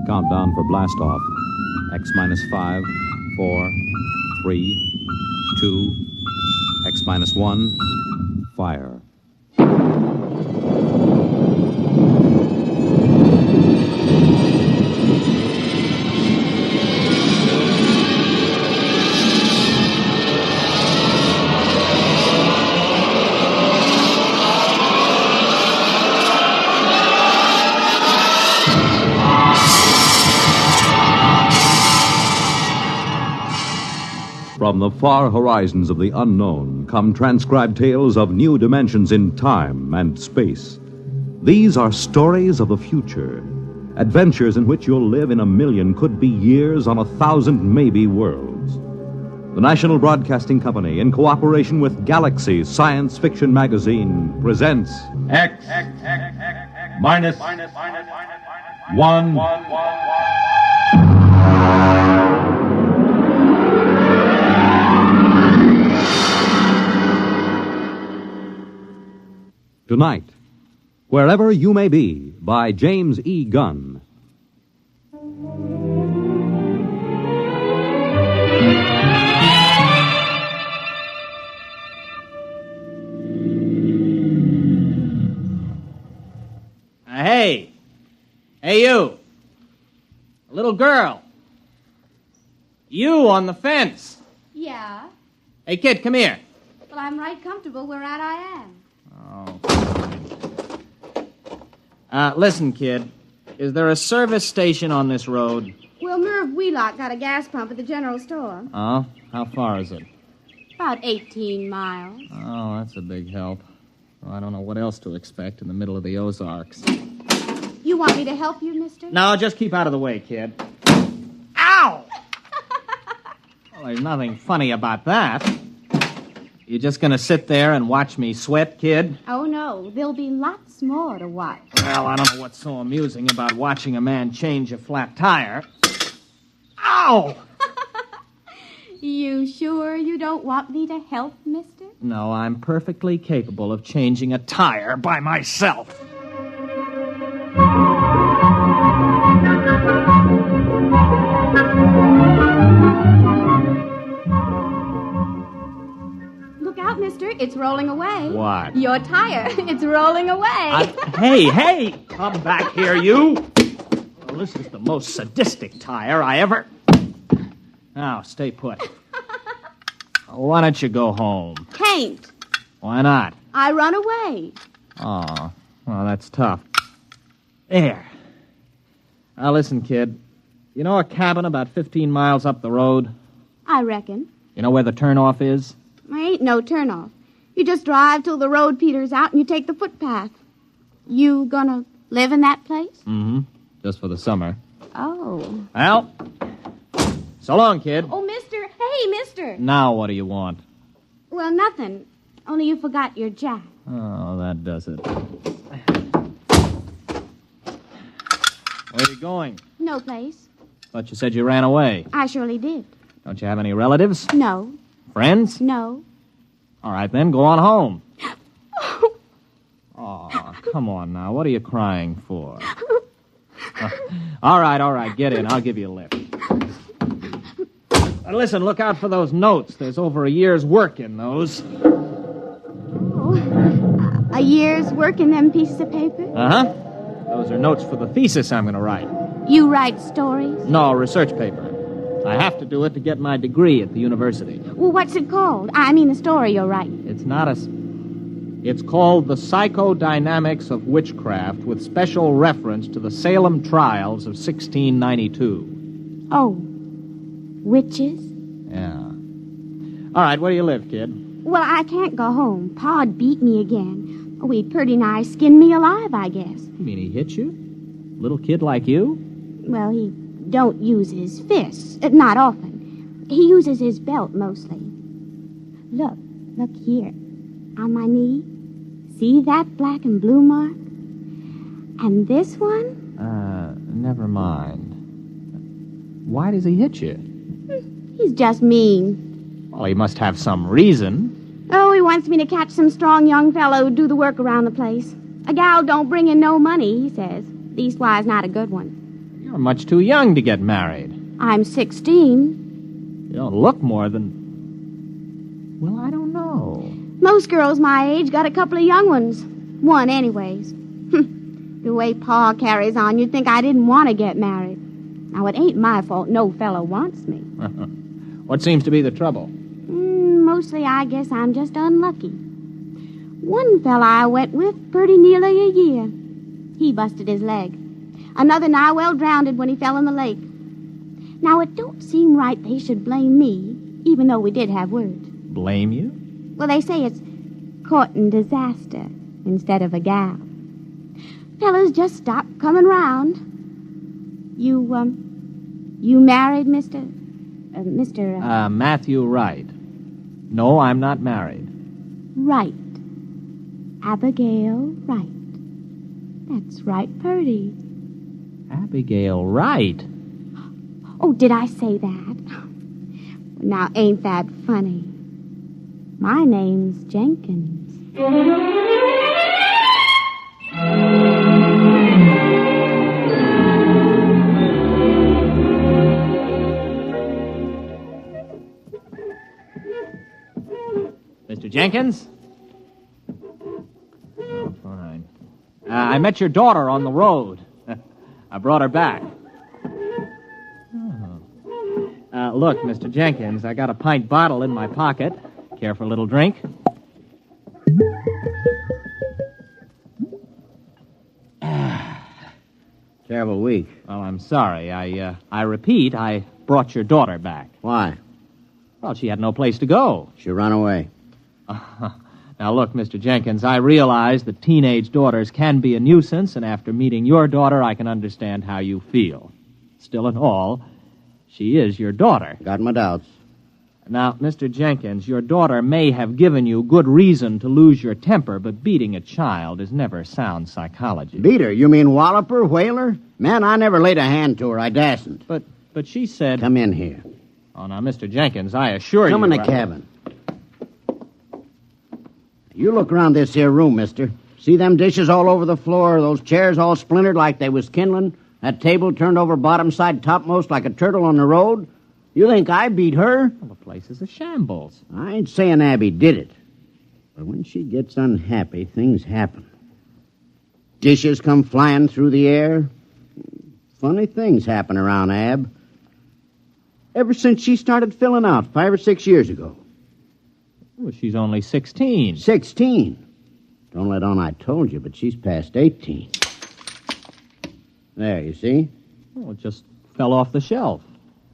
Countdown for blast-off. X-5, 4, 3, 2, X-1, fire. From the far horizons of the unknown come transcribed tales of new dimensions in time and space. These are stories of the future, adventures in which you'll live in a million, could be years, on 1,000 maybe worlds. The National Broadcasting Company, in cooperation with Galaxy Science Fiction Magazine, presents X minus 1. Tonight, Wherever You May Be, by James E. Gunn. Hey, you. A little girl. You on the fence. Yeah? Hey, kid, come here. Well, I'm right comfortable where I am. Listen, kid. Is there a service station on this road? Well, Merv Wheelock got a gas pump at the general store. Oh? How far is it? About 18 miles. Oh, that's a big help. Well, I don't know what else to expect in the middle of the Ozarks. You want me to help you, mister? No, just keep out of the way, kid. Ow! Well, there's nothing funny about that. You just gonna sit there and watch me sweat, kid? Oh, no. There'll be lots more to watch. Well, I don't know what's so amusing about watching a man change a flat tire. Ow! You sure you don't want me to help, mister? No, I'm perfectly capable of changing a tire by myself. Look out, mister. It's rolling away. What? Your tire. It's rolling away. Hey! Come back here, you! Well, this is the most sadistic tire I ever... Now, stay put. Why don't you go home? Can't. Why not? I run away. Oh, well, that's tough. There. Now, listen, kid. You know a cabin about 15 miles up the road? I reckon. You know where the turnoff is? There ain't no turnoff. You just drive till the road peters out and you take the footpath. You gonna live in that place? Mm-hmm. Just for the summer. Oh. Well, so long, kid. Oh, mister. Hey, mister. Now what do you want? Well, nothing. Only you forgot your jack. Oh, that does it. Where are you going? No place. Thought you said you ran away. I surely did. Don't you have any relatives? No. Friends? No. All right, then, go on home. Oh, come on now. What are you crying for? All right. Get in. I'll give you a lift. Listen, look out for those notes. There's over a year's work in those. Oh. A year's work in them pieces of paper? Uh-huh. Those are notes for the thesis I'm going to write. You write stories? No, research paper. I have to do it to get my degree at the university. Well, what's it called? I mean the story you'll write. It's not a... It's called The Psychodynamics of Witchcraft with special reference to the Salem trials of 1692. Oh. Witches? Yeah. All right, where do you live, kid? Well, I can't go home. Pa'd beat me again. Oh, he'd pretty nigh skinned me alive, I guess. You mean he hit you? Little kid like you? Well, he don't use his fists. Not often. He uses his belt mostly. Look here. On my knee. See that black and blue mark? And this one? Never mind. Why does he hit you? He's just mean. Well, he must have some reason. Oh, he wants me to catch some strong young fellow who'd do the work around the place. A gal don't bring in no money, he says. Leastwise, not a good one. You're much too young to get married. I'm 16. You don't look more than... Well, I don't know. Most girls my age got a couple of young ones. One, anyways. The way Pa carries on, you'd think I didn't want to get married. Now, it ain't my fault no fellow wants me. What seems to be the trouble? Mostly, I guess I'm just unlucky. One fella I went with pretty nearly a year. He busted his leg. Another nigh well drowned when he fell in the lake. Now, it don't seem right they should blame me, even though we did have words. Blame you? Well, they say it's courting disaster instead of a gal. Fellas just stop coming round. You married, Mr. Matthew Wright. No, I'm not married. Wright. Abigail Wright. That's right, Purdy. Abigail Wright? Oh, did I say that? Now, ain't that funny? My name's Jenkins. Mr. Jenkins? Oh, fine. I met your daughter on the road. I brought her back. Look, Mr. Jenkins, I got a pint bottle in my pocket. Care for a little drink? Terrible week. Well, I'm sorry. I repeat, I brought your daughter back. Why? Well, she had no place to go. She ran away. Now, look, Mr. Jenkins, I realize that teenage daughters can be a nuisance, and after meeting your daughter, I can understand how you feel. Still in all, she is your daughter. Got my doubts. Now, Mr. Jenkins, your daughter may have given you good reason to lose your temper, but beating a child is never sound psychology. Beat her? You mean wallop her, whale her? Man, I never laid a hand to her. I dasn't. But she said... Come in here. Oh, now, Mr. Jenkins, I assure you... Come in the cabin. You look around this here room, mister. See them dishes all over the floor, those chairs all splintered like they was kindling, that table turned over bottom side topmost like a turtle on the road? You think I beat her? Well, the place is a shambles. I ain't saying Abby did it. But when she gets unhappy, things happen. Dishes come flying through the air. Funny things happen around Ab. Ever since she started filling out 5 or 6 years ago. Well, she's only 16. 16? Don't let on I told you, but she's past 18. There, you see? Well, it just fell off the shelf.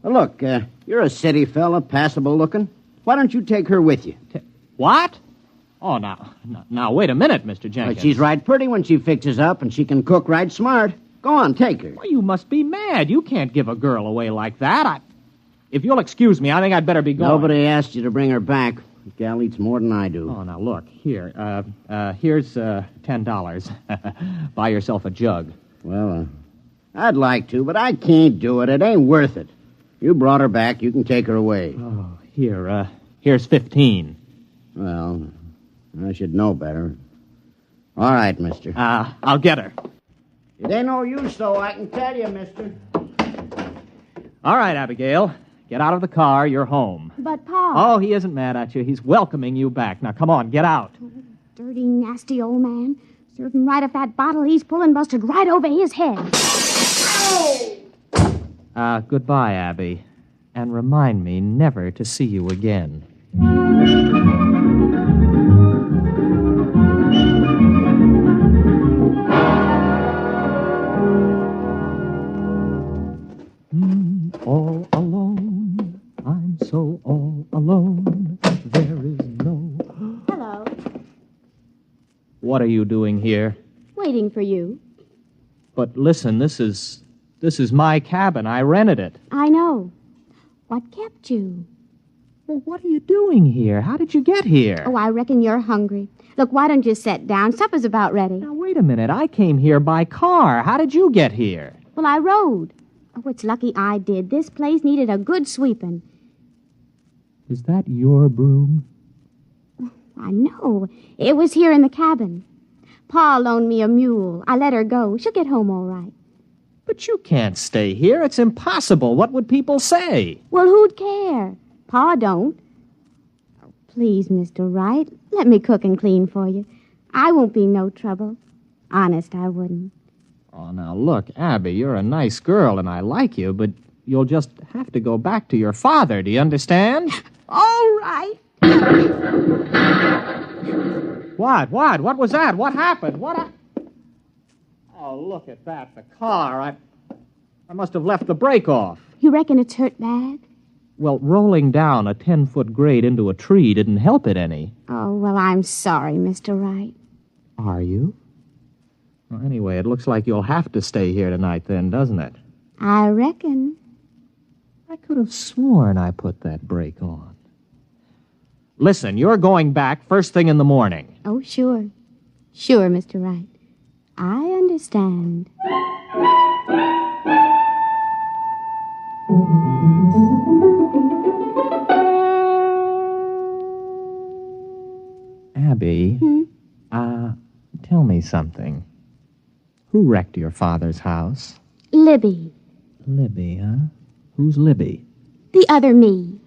Well, look, you're a city fella, passable looking. Why don't you take her with you? What? Oh, now, wait a minute, Mr. Jenkins. Well, she's right pretty when she fixes up, and she can cook right smart. Go on, take her. Well, you must be mad. You can't give a girl away like that. If you'll excuse me, I think I'd better be going. Nobody asked you to bring her back. The gal eats more than I do. Oh, now, look, here. Here's $10. Buy yourself a jug. Well, I'd like to, but I can't do it. It ain't worth it. You brought her back. You can take her away. Oh, here's 15. Well, I should know better. All right, mister. I'll get her. It ain't no use, though, I can tell you, mister. All right, Abigail. Get out of the car. You're home. But, Pa... Oh, he isn't mad at you. He's welcoming you back. Now, come on, get out. Dirty, nasty old man. Serving right if that bottle he's pulling busted right over his head. Goodbye, Abby. And remind me never to see you again. All alone. I'm so all alone. There is no... Hello. What are you doing here? Waiting for you. But listen, this is my cabin. I rented it. I know. What kept you? Well, what are you doing here? How did you get here? Oh, I reckon you're hungry. Look, why don't you sit down? Supper's about ready. Now, wait a minute. I came here by car. How did you get here? Well, I rode. Oh, it's lucky I did. This place needed a good sweeping. Is that your broom? I know. It was here in the cabin. Pa loaned me a mule. I let her go. She'll get home all right. But you can't stay here. It's impossible. What would people say? Well, who'd care? Pa don't. Oh, please, Mr. Wright, let me cook and clean for you. I won't be no trouble. Honest, I wouldn't. Oh, now, look, Abby, you're a nice girl, and I like you, but you'll just have to go back to your father. Do you understand? All right. What? What was that? What happened? Oh, look at that. The car. I must have left the brake off. You reckon it's hurt bad? Well, rolling down a 10-foot grade into a tree didn't help it any. Oh, well, I'm sorry, Mr. Wright. Are you? Well, anyway, it looks like you'll have to stay here tonight then, doesn't it? I reckon. I could have sworn I put that brake on. Listen, you're going back first thing in the morning. Oh, sure. Sure, Mr. Wright. I understand. Abby, tell me something. Who wrecked your father's house? Libby. Libby, huh? Who's Libby? The other me.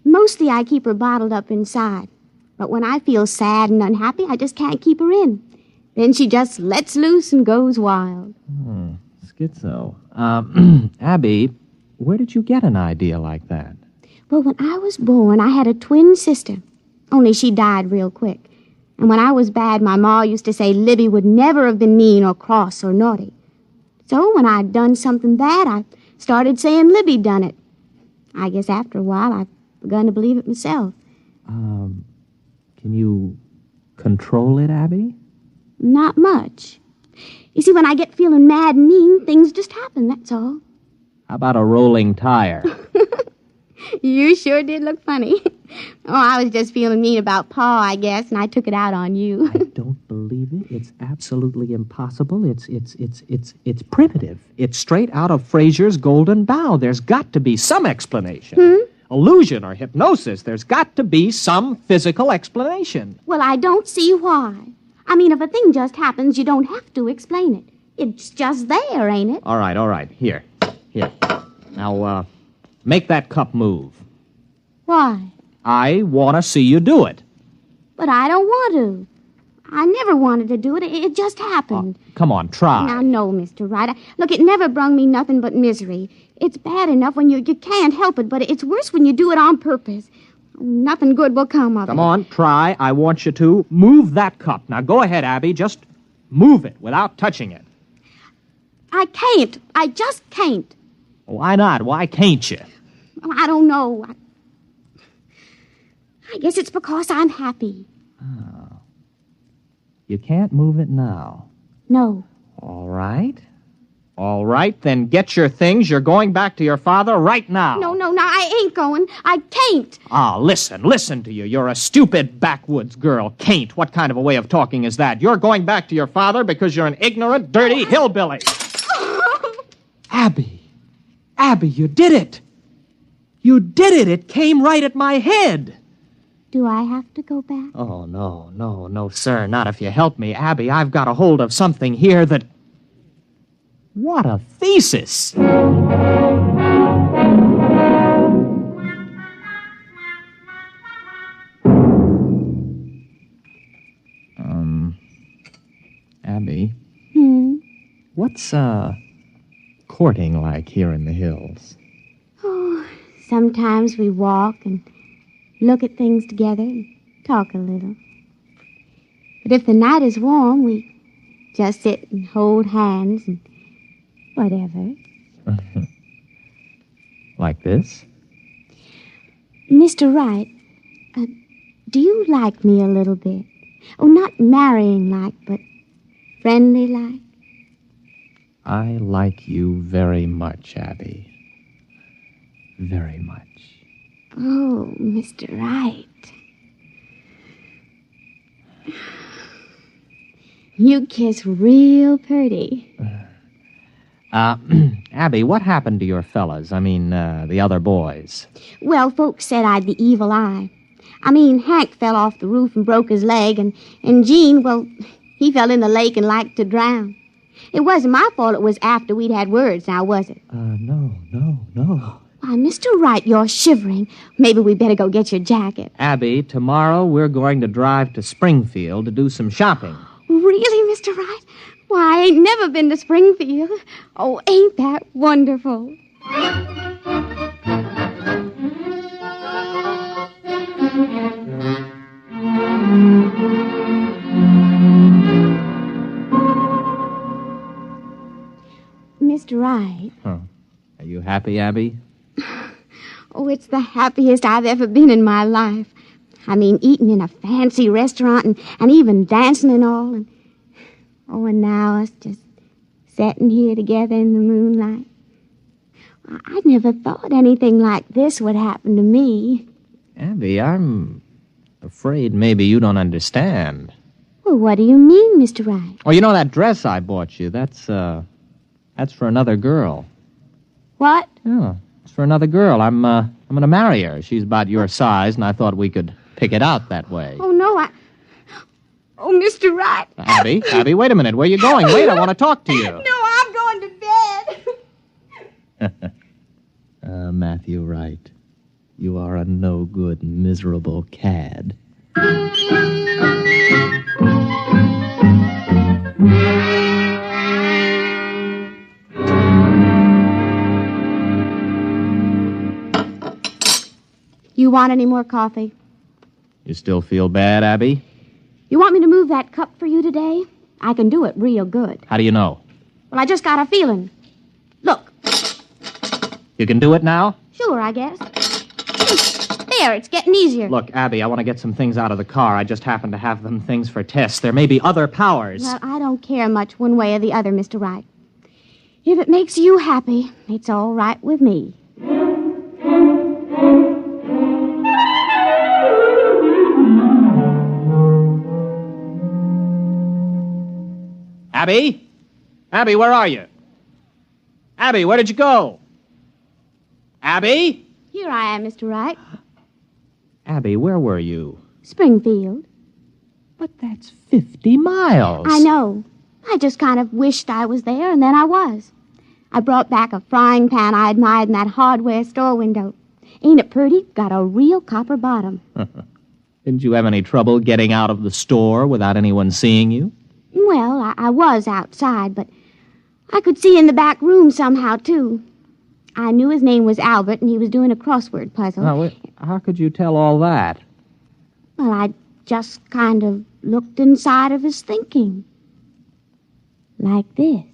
Mostly I keep her bottled up inside. But when I feel sad and unhappy, I just can't keep her in. Then she just lets loose and goes wild. Schizo. Abby, where did you get an idea like that? Well, when I was born, I had a twin sister. Only she died real quick. And when I was bad, my ma used to say Libby would never have been mean or cross or naughty. So when I'd done something bad, I started saying Libby done it. I guess after a while, I've begun to believe it myself. Can you control it, Abby? Not much. You see, when I get feeling mad and mean, things just happen, that's all. How about a rolling tire? You sure did look funny. Oh, I was just feeling mean about Pa, I guess, and I took it out on you. I don't believe it. It's absolutely impossible. It's primitive. It's straight out of Fraser's Golden Bough. There's got to be some explanation. Illusion or hypnosis. There's got to be some physical explanation. Well, I don't see why. I mean, if a thing just happens, you don't have to explain it. It's just there, ain't it? All right. Here. Now, make that cup move. Why? I want to see you do it. But I don't want to. I never wanted to do it. It just happened. Come on, try. Now, no, Mr. Wright. Look, it never brung me nothing but misery. It's bad enough when you can't help it, but it's worse when you do it on purpose. Nothing good will come of it. Come on, try. I want you to move that cup. Now, go ahead, Abby. Just move it without touching it. I can't. I just can't. Why not? Why can't you? I don't know. I guess it's because I'm happy. Oh. You can't move it now. No. All right, then get your things. You're going back to your father right now. No, I ain't going. I can't. Listen to you. You're a stupid backwoods girl. Can't. What kind of a way of talking is that? You're going back to your father because you're an ignorant, dirty hillbilly. Abby, you did it. You did it. It came right at my head. Do I have to go back? Oh, no, sir. Not if you help me. Abby, I've got a hold of something here that... What a thesis! Abby? What's, courting like here in the hills? Oh, sometimes we walk and look at things together and talk a little. But if the night is warm, we just sit and hold hands and whatever. Like this? Mr. Wright, do you like me a little bit? Oh, not marrying like, but friendly like? I like you very much, Abby. Very much. Oh, Mr. Wright. You kiss real pretty. Abby, what happened to your fellas? I mean, the other boys. Well, folks said I'd the evil eye. I mean, Hank fell off the roof and broke his leg, and Gene, well, he fell in the lake and liked to drown. It wasn't my fault it was after we'd had words, now was it? No. Why, Mr. Wright, you're shivering. Maybe we better go get your jacket. Abby, tomorrow we're going to drive to Springfield to do some shopping. Really, Mr. Wright? Why, I ain't never been to Springfield. Oh, ain't that wonderful? Mr. Wright. Huh. Are you happy, Abby? Oh, it's the happiest I've ever been in my life. I mean, eating in a fancy restaurant and even dancing and all. And now us just sitting here together in the moonlight. I never thought anything like this would happen to me. Abby, I'm afraid maybe you don't understand. Well, what do you mean, Mr. Wright? Oh, you know that dress I bought you? That's for another girl. What? Oh, it's for another girl. I'm going to marry her. She's about your size, and I thought we could pick it out that way. Oh, no, Oh, Mr. Wright. Abby, wait a minute. Where are you going? Wait, I want to talk to you. No, I'm going to bed. Matthew Wright, you are a no-good, miserable cad. You want any more coffee? You still feel bad, Abby? You want me to move that cup for you today? I can do it real good. How do you know? Well, I just got a feeling. Look. You can do it now? Sure, I guess. There, it's getting easier. Look, Abby, I want to get some things out of the car. I just happen to have them things for tests. There may be other powers. Well, I don't care much one way or the other, Mr. Wright. If it makes you happy, it's all right with me. Abby? Abby, where are you? Abby, where did you go? Abby? Here I am, Mr. Wright. Abby, where were you? Springfield. But that's 50 miles. I know. I just kind of wished I was there, and then I was. I brought back a frying pan I admired in that hardware store window. Ain't it pretty? Got a real copper bottom. Didn't you have any trouble getting out of the store without anyone seeing you? Well, I was outside, but I could see in the back room somehow, too. I knew his name was Albert, and he was doing a crossword puzzle. Oh, how could you tell all that? Well, I just kind of looked inside of his thinking. Like this.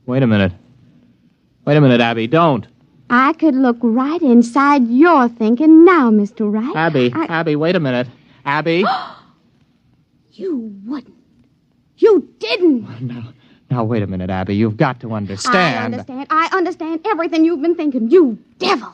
Wait a minute. Wait a minute, Abby, don't. I could look right inside your thinking now, Mr. Wright. Abby, wait a minute. Abby? You wouldn't. You didn't. Now, wait a minute, Abby. You've got to understand. I understand everything you've been thinking. You devil.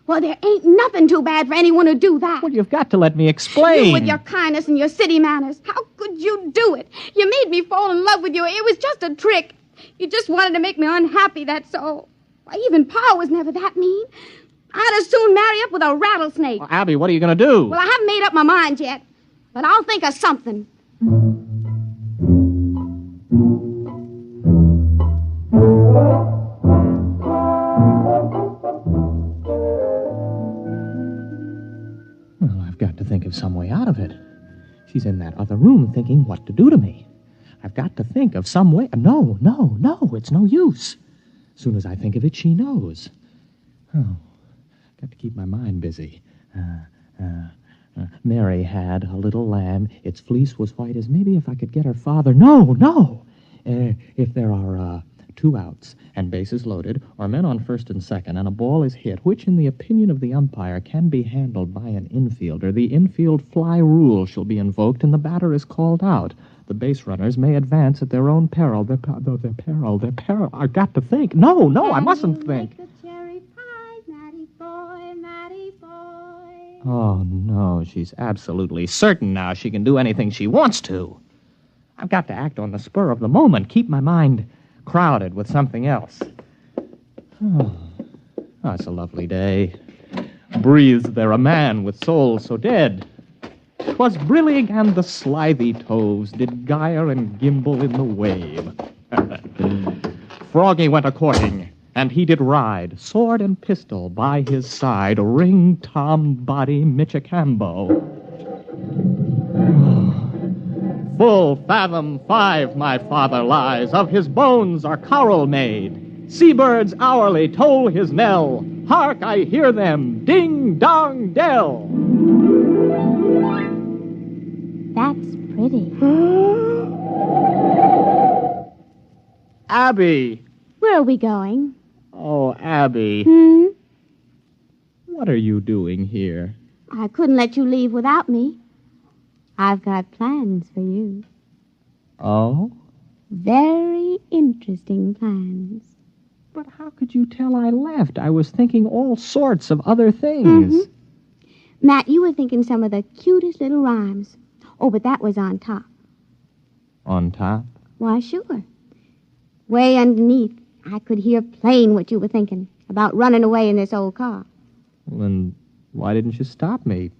Well, there ain't nothing too bad for anyone to do that. Well, you've got to let me explain. You with your kindness and your city manners. How could you do it? You made me fall in love with you. It was just a trick. You just wanted to make me unhappy, that's all. Why, even Pa was never that mean. I'd as soon marry up with a rattlesnake. Well, Abby, what are you going to do? Well, I haven't made up my mind yet, but I'll think of something. Well, I've got to think of some way out of it. She's in that other room thinking what to do to me. I've got to think of some way. No, it's no use. As soon as I think of it, she knows. Oh, got to keep my mind busy. Mary had a little lamb. Its fleece was white as maybe if I could get her father. No. If there are 2 outs and bases loaded, or men on first and second, and a ball is hit, which, in the opinion of the umpire, can be handled by an infielder, the infield fly rule shall be invoked, and the batter is called out. The base runners may advance at their own peril. Their peril. I've got to think. No, I mustn't think. Oh, no, she's absolutely certain now she can do anything she wants to. I've got to act on the spur of the moment, keep my mind crowded with something else. Oh, it's a lovely day. Breathes there a man with soul so dead. 'Twas brillig and the slithy toves did gyre and gimble in the wave. Froggy went a-courting, and he did ride, sword and pistol by his side, ring Tom body Michicambo. Full fathom 5 my father lies, of his bones are coral made. Seabirds hourly toll his knell. Hark, I hear them, ding dong dell. That's pretty. Abby! Where are we going? Oh, Abby. What are you doing here? I couldn't let you leave without me. I've got plans for you. Oh? Very interesting plans. But how could you tell I left? I was thinking all sorts of other things. Matt, you were thinking some of the cutest little rhymes. Oh, but that was on top. On top? Why, sure. Way underneath, I could hear plain what you were thinking about running away in this old car. Well, then why didn't you stop me?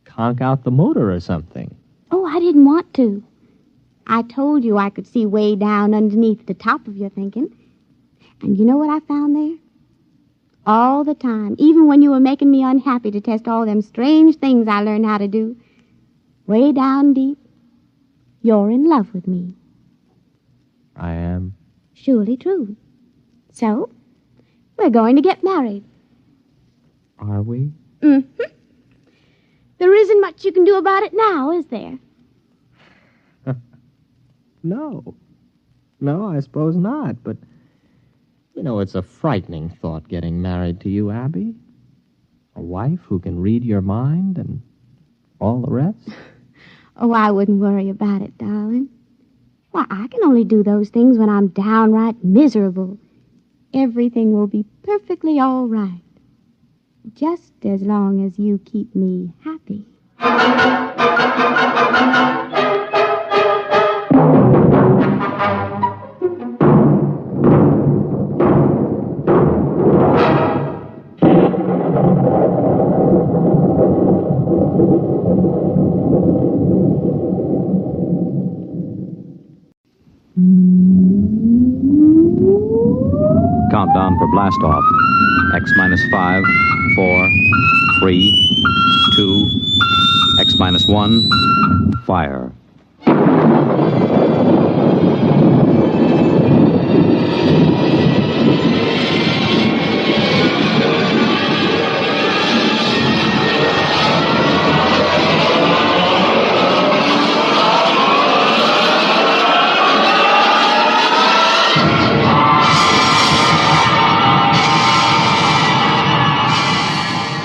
Conk out the motor or something. Oh, I didn't want to. I told you I could see way down underneath the top of your thinking. And you know what I found there? All the time, even when you were making me unhappy to test all them strange things I learned how to do, way down deep, you're in love with me. I am? Surely true. So, we're going to get married. Are we? There isn't much you can do about it now, is there? No. No, I suppose not, but... You know, it's a frightening thought getting married to you, Abby. A wife who can read your mind and all the rest. Oh, I wouldn't worry about it, darling. Why, I can only do those things when I'm downright miserable. Everything will be perfectly all right. Just as long as you keep me happy. Countdown for blast off. X minus 5, 4, 3, 2, X minus 1, fire.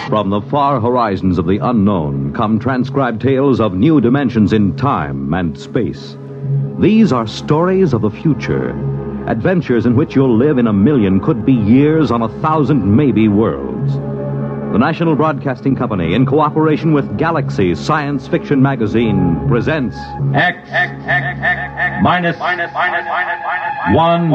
From the far horizons of the unknown come transcribed tales of new dimensions in time and space. These are stories of the future, adventures in which you'll live in 1,000,000, could be years on 1,000 maybe worlds. The National Broadcasting Company, in cooperation with Galaxy Science Fiction Magazine, presents X minus 1.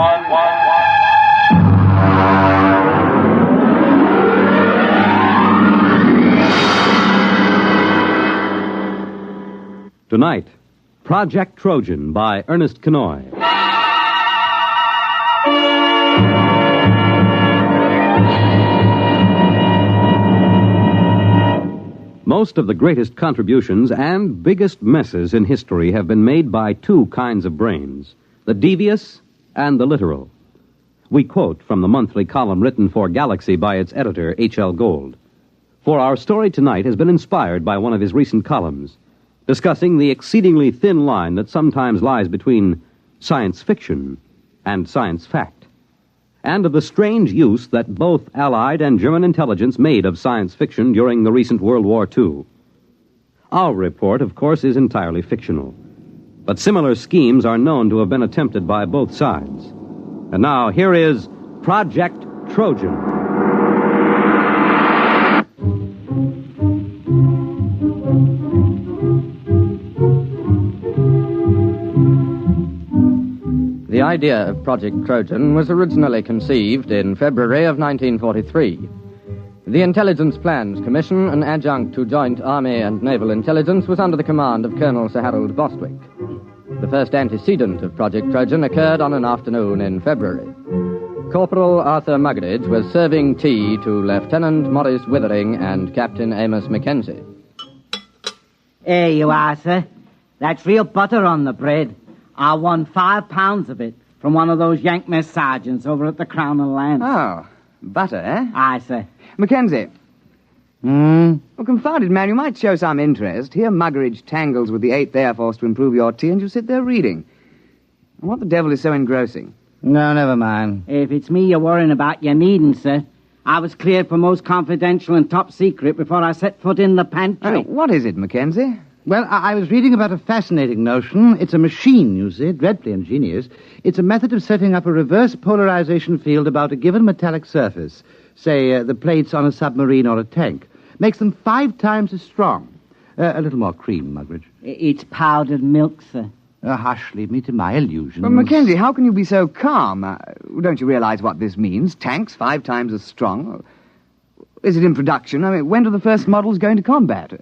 Tonight, Project Trojan by Ernest Kenoy. Most of the greatest contributions and biggest messes in history have been made by two kinds of brains, the devious and the literal. We quote from the monthly column written for Galaxy by its editor, H.L. Gold. For our story tonight has been inspired by one of his recent columns, discussing the exceedingly thin line that sometimes lies between science fiction and science fact, and of the strange use that both Allied and German intelligence made of science fiction during the recent World War II. Our report, of course, is entirely fictional, but similar schemes are known to have been attempted by both sides. And now, here is Project Trojan. The idea of Project Trojan was originally conceived in February of 1943. The Intelligence Plans Commission, an adjunct to Joint Army and Naval Intelligence, was under the command of Colonel Sir Harold Bostwick. The first antecedent of Project Trojan occurred on an afternoon in February. Corporal Arthur Muggeridge was serving tea to Lieutenant Maurice Withering and Captain Amos Mackenzie. Here you are, sir. That's real butter on the bread. I won 5 pounds of it from one of those Yank mess sergeants over at the Crown and Lance. Oh, butter, eh? Aye, sir. Mackenzie. Well, confounded man, you might show some interest. Here Muggeridge tangles with the 8th Air Force to improve your tea, and you sit there reading. And what the devil is so engrossing? No, never mind. If it's me you're worrying about, you needn't, sir. I was cleared for most confidential and top secret before I set foot in the pantry. What is it, Mackenzie? Well, I was reading about a fascinating notion. It's a machine, you see, dreadfully ingenious. It's a method of setting up a reverse polarization field about a given metallic surface, say the plates on a submarine or a tank. Makes them 5 times as strong. A little more cream, Muggeridge. It's powdered milk, sir. Hush, leave me to my illusions. But, Mackenzie, how can you be so calm? Don't you realize what this means? Tanks 5 times as strong? Is it in production? I mean, when do the first models go into combat?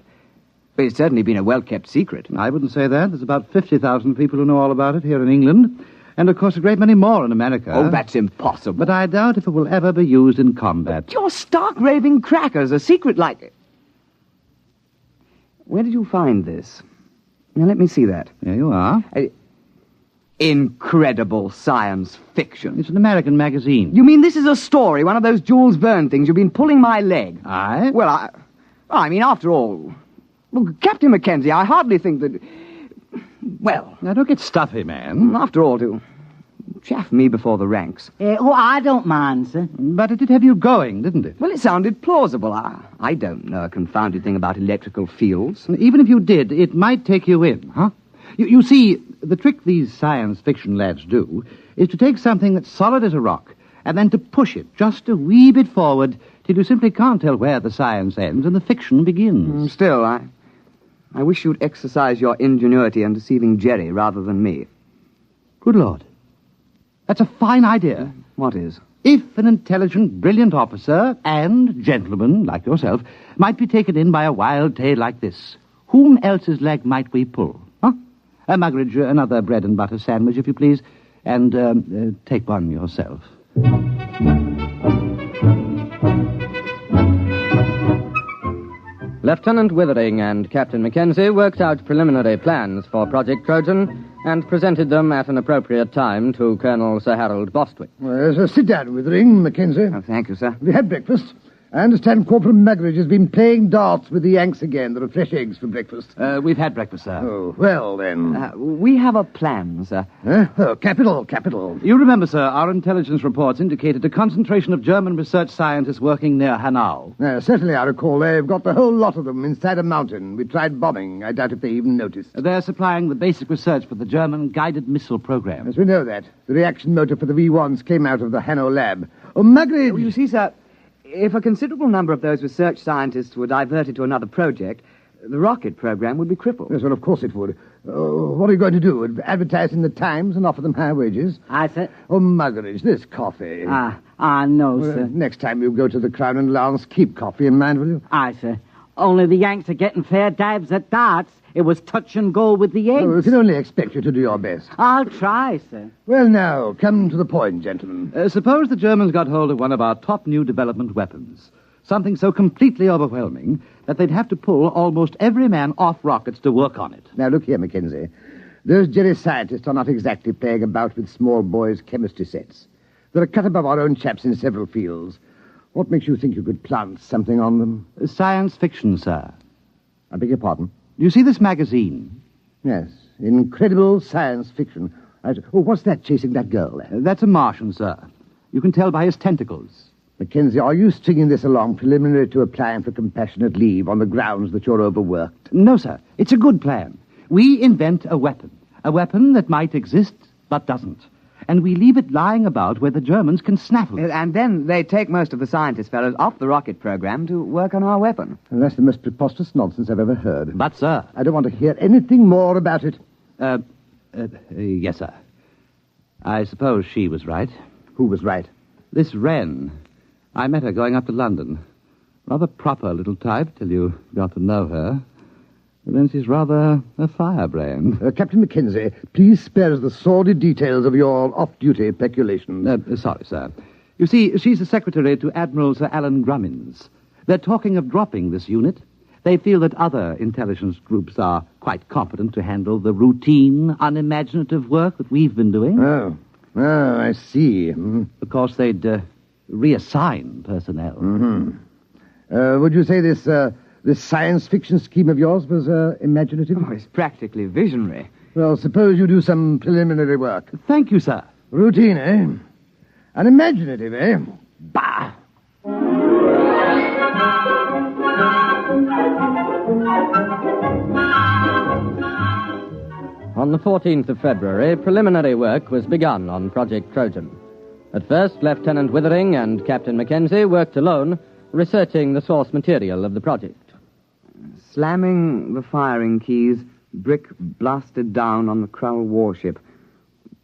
It's certainly been a well-kept secret. I wouldn't say that. There's about 50,000 people who know all about it here in England. And, of course, a great many more in America. Oh, that's impossible. But I doubt if it will ever be used in combat. But you're stark raving crackers. A secret like it. Where did you find this? Now, let me see that. There you are. Incredible science fiction. It's an American magazine. You mean this is a story, one of those Jules Verne things? You've been pulling my leg. Aye? Well, I mean, after all... Well, Captain Mackenzie, I hardly think that... Well... Now, don't get stuffy, man. After all, to chaff me before the ranks. I don't mind, sir. But it did have you going, didn't it? Well, it sounded plausible. I don't know a confounded thing about electrical fields. Even if you did, it might take you in, huh? You see, the trick these science fiction lads do is to take something that's solid as a rock and then to push it just a wee bit forward till you simply can't tell where the science ends and the fiction begins. Still, I wish you'd exercise your ingenuity in deceiving Jerry rather than me. Good Lord. That's a fine idea. What is? If an intelligent, brilliant officer and gentleman like yourself might be taken in by a wild tale like this, whom else's leg might we pull? Huh? Muggeridge, another bread and butter sandwich, if you please, and take one yourself. Lieutenant Withering and Captain Mackenzie worked out preliminary plans for Project Trojan and presented them at an appropriate time to Colonel Sir Harold Bostwick. Well, sit down, Withering, Mackenzie. Oh, thank you, sir. We had breakfast. I understand Corporal Muggeridge has been playing darts with the Yanks again. There are fresh eggs for breakfast. We've had breakfast, sir. Oh, well, then. We have a plan, sir. Oh, capital. You remember, sir, our intelligence reports indicated a concentration of German research scientists working near Hanau. Certainly, I recall. They've got the whole lot of them inside a mountain. We tried bombing. I doubt if they even noticed. They're supplying the basic research for the German guided missile program. Yes, we know that. The reaction motor for the V1s came out of the Hanau lab. Oh, Muggeridge! You see, sir, if a considerable number of those research scientists were diverted to another project, the rocket program would be crippled. Yes, well, of course it would. What are you going to do? Advertise in the Times and offer them high wages? Aye, sir. Oh, Muggeridge, this coffee. No, sir. Next time you go to the Crown and Lance, keep coffee in mind, will you? Aye, sir. Only the Yanks are getting fair dives at darts. It was touch and go with the eggs. We can only expect you to do your best. I'll try, sir. Well, now, come to the point, gentlemen. Suppose the Germans got hold of one of our top new development weapons. Something so completely overwhelming that they'd have to pull almost every man off rockets to work on it. Now, look here, Mackenzie. Those Jerry scientists are not exactly playing about with small boys' chemistry sets. They're a cut above our own chaps in several fields. What makes you think you could plant something on them? Science fiction, sir. I beg your pardon? Do you see this magazine? Yes, incredible science fiction. What's that chasing that girl there? That's a Martian, sir. You can tell by his tentacles. Mackenzie, are you stringing this along preliminary to applying for compassionate leave on the grounds that you're overworked? No, sir. It's a good plan. We invent a weapon that might exist but doesn't. And we leave it lying about where the Germans can snaffle it. And then they take most of the scientist fellows off the rocket program to work on our weapon. And that's the most preposterous nonsense I've ever heard. But, sir... I don't want to hear anything more about it. Yes, sir. I suppose she was right. Who was right? This Wren. I met her going up to London. Rather proper little type till you got to know her. But then she's rather a firebrand. Captain Mackenzie, please spare us the sordid details of your off-duty peculations. Sorry, sir. You see, she's the secretary to Admiral Sir Alan Grummins. They're talking of dropping this unit. They feel that other intelligence groups are quite competent to handle the routine, unimaginative work that we've been doing. Oh, I see. Of course, they'd reassign personnel. Mm-hmm. Would you say this science fiction scheme of yours was imaginative? Oh, it's practically visionary. Well, suppose you do some preliminary work. Thank you, sir. Routine, eh? Unimaginative, eh? Bah! On the 14th of February, preliminary work was begun on Project Trojan. At first, Lieutenant Withering and Captain Mackenzie worked alone, researching the source material of the project. Slamming the firing keys, brick blasted down on the Krull warship.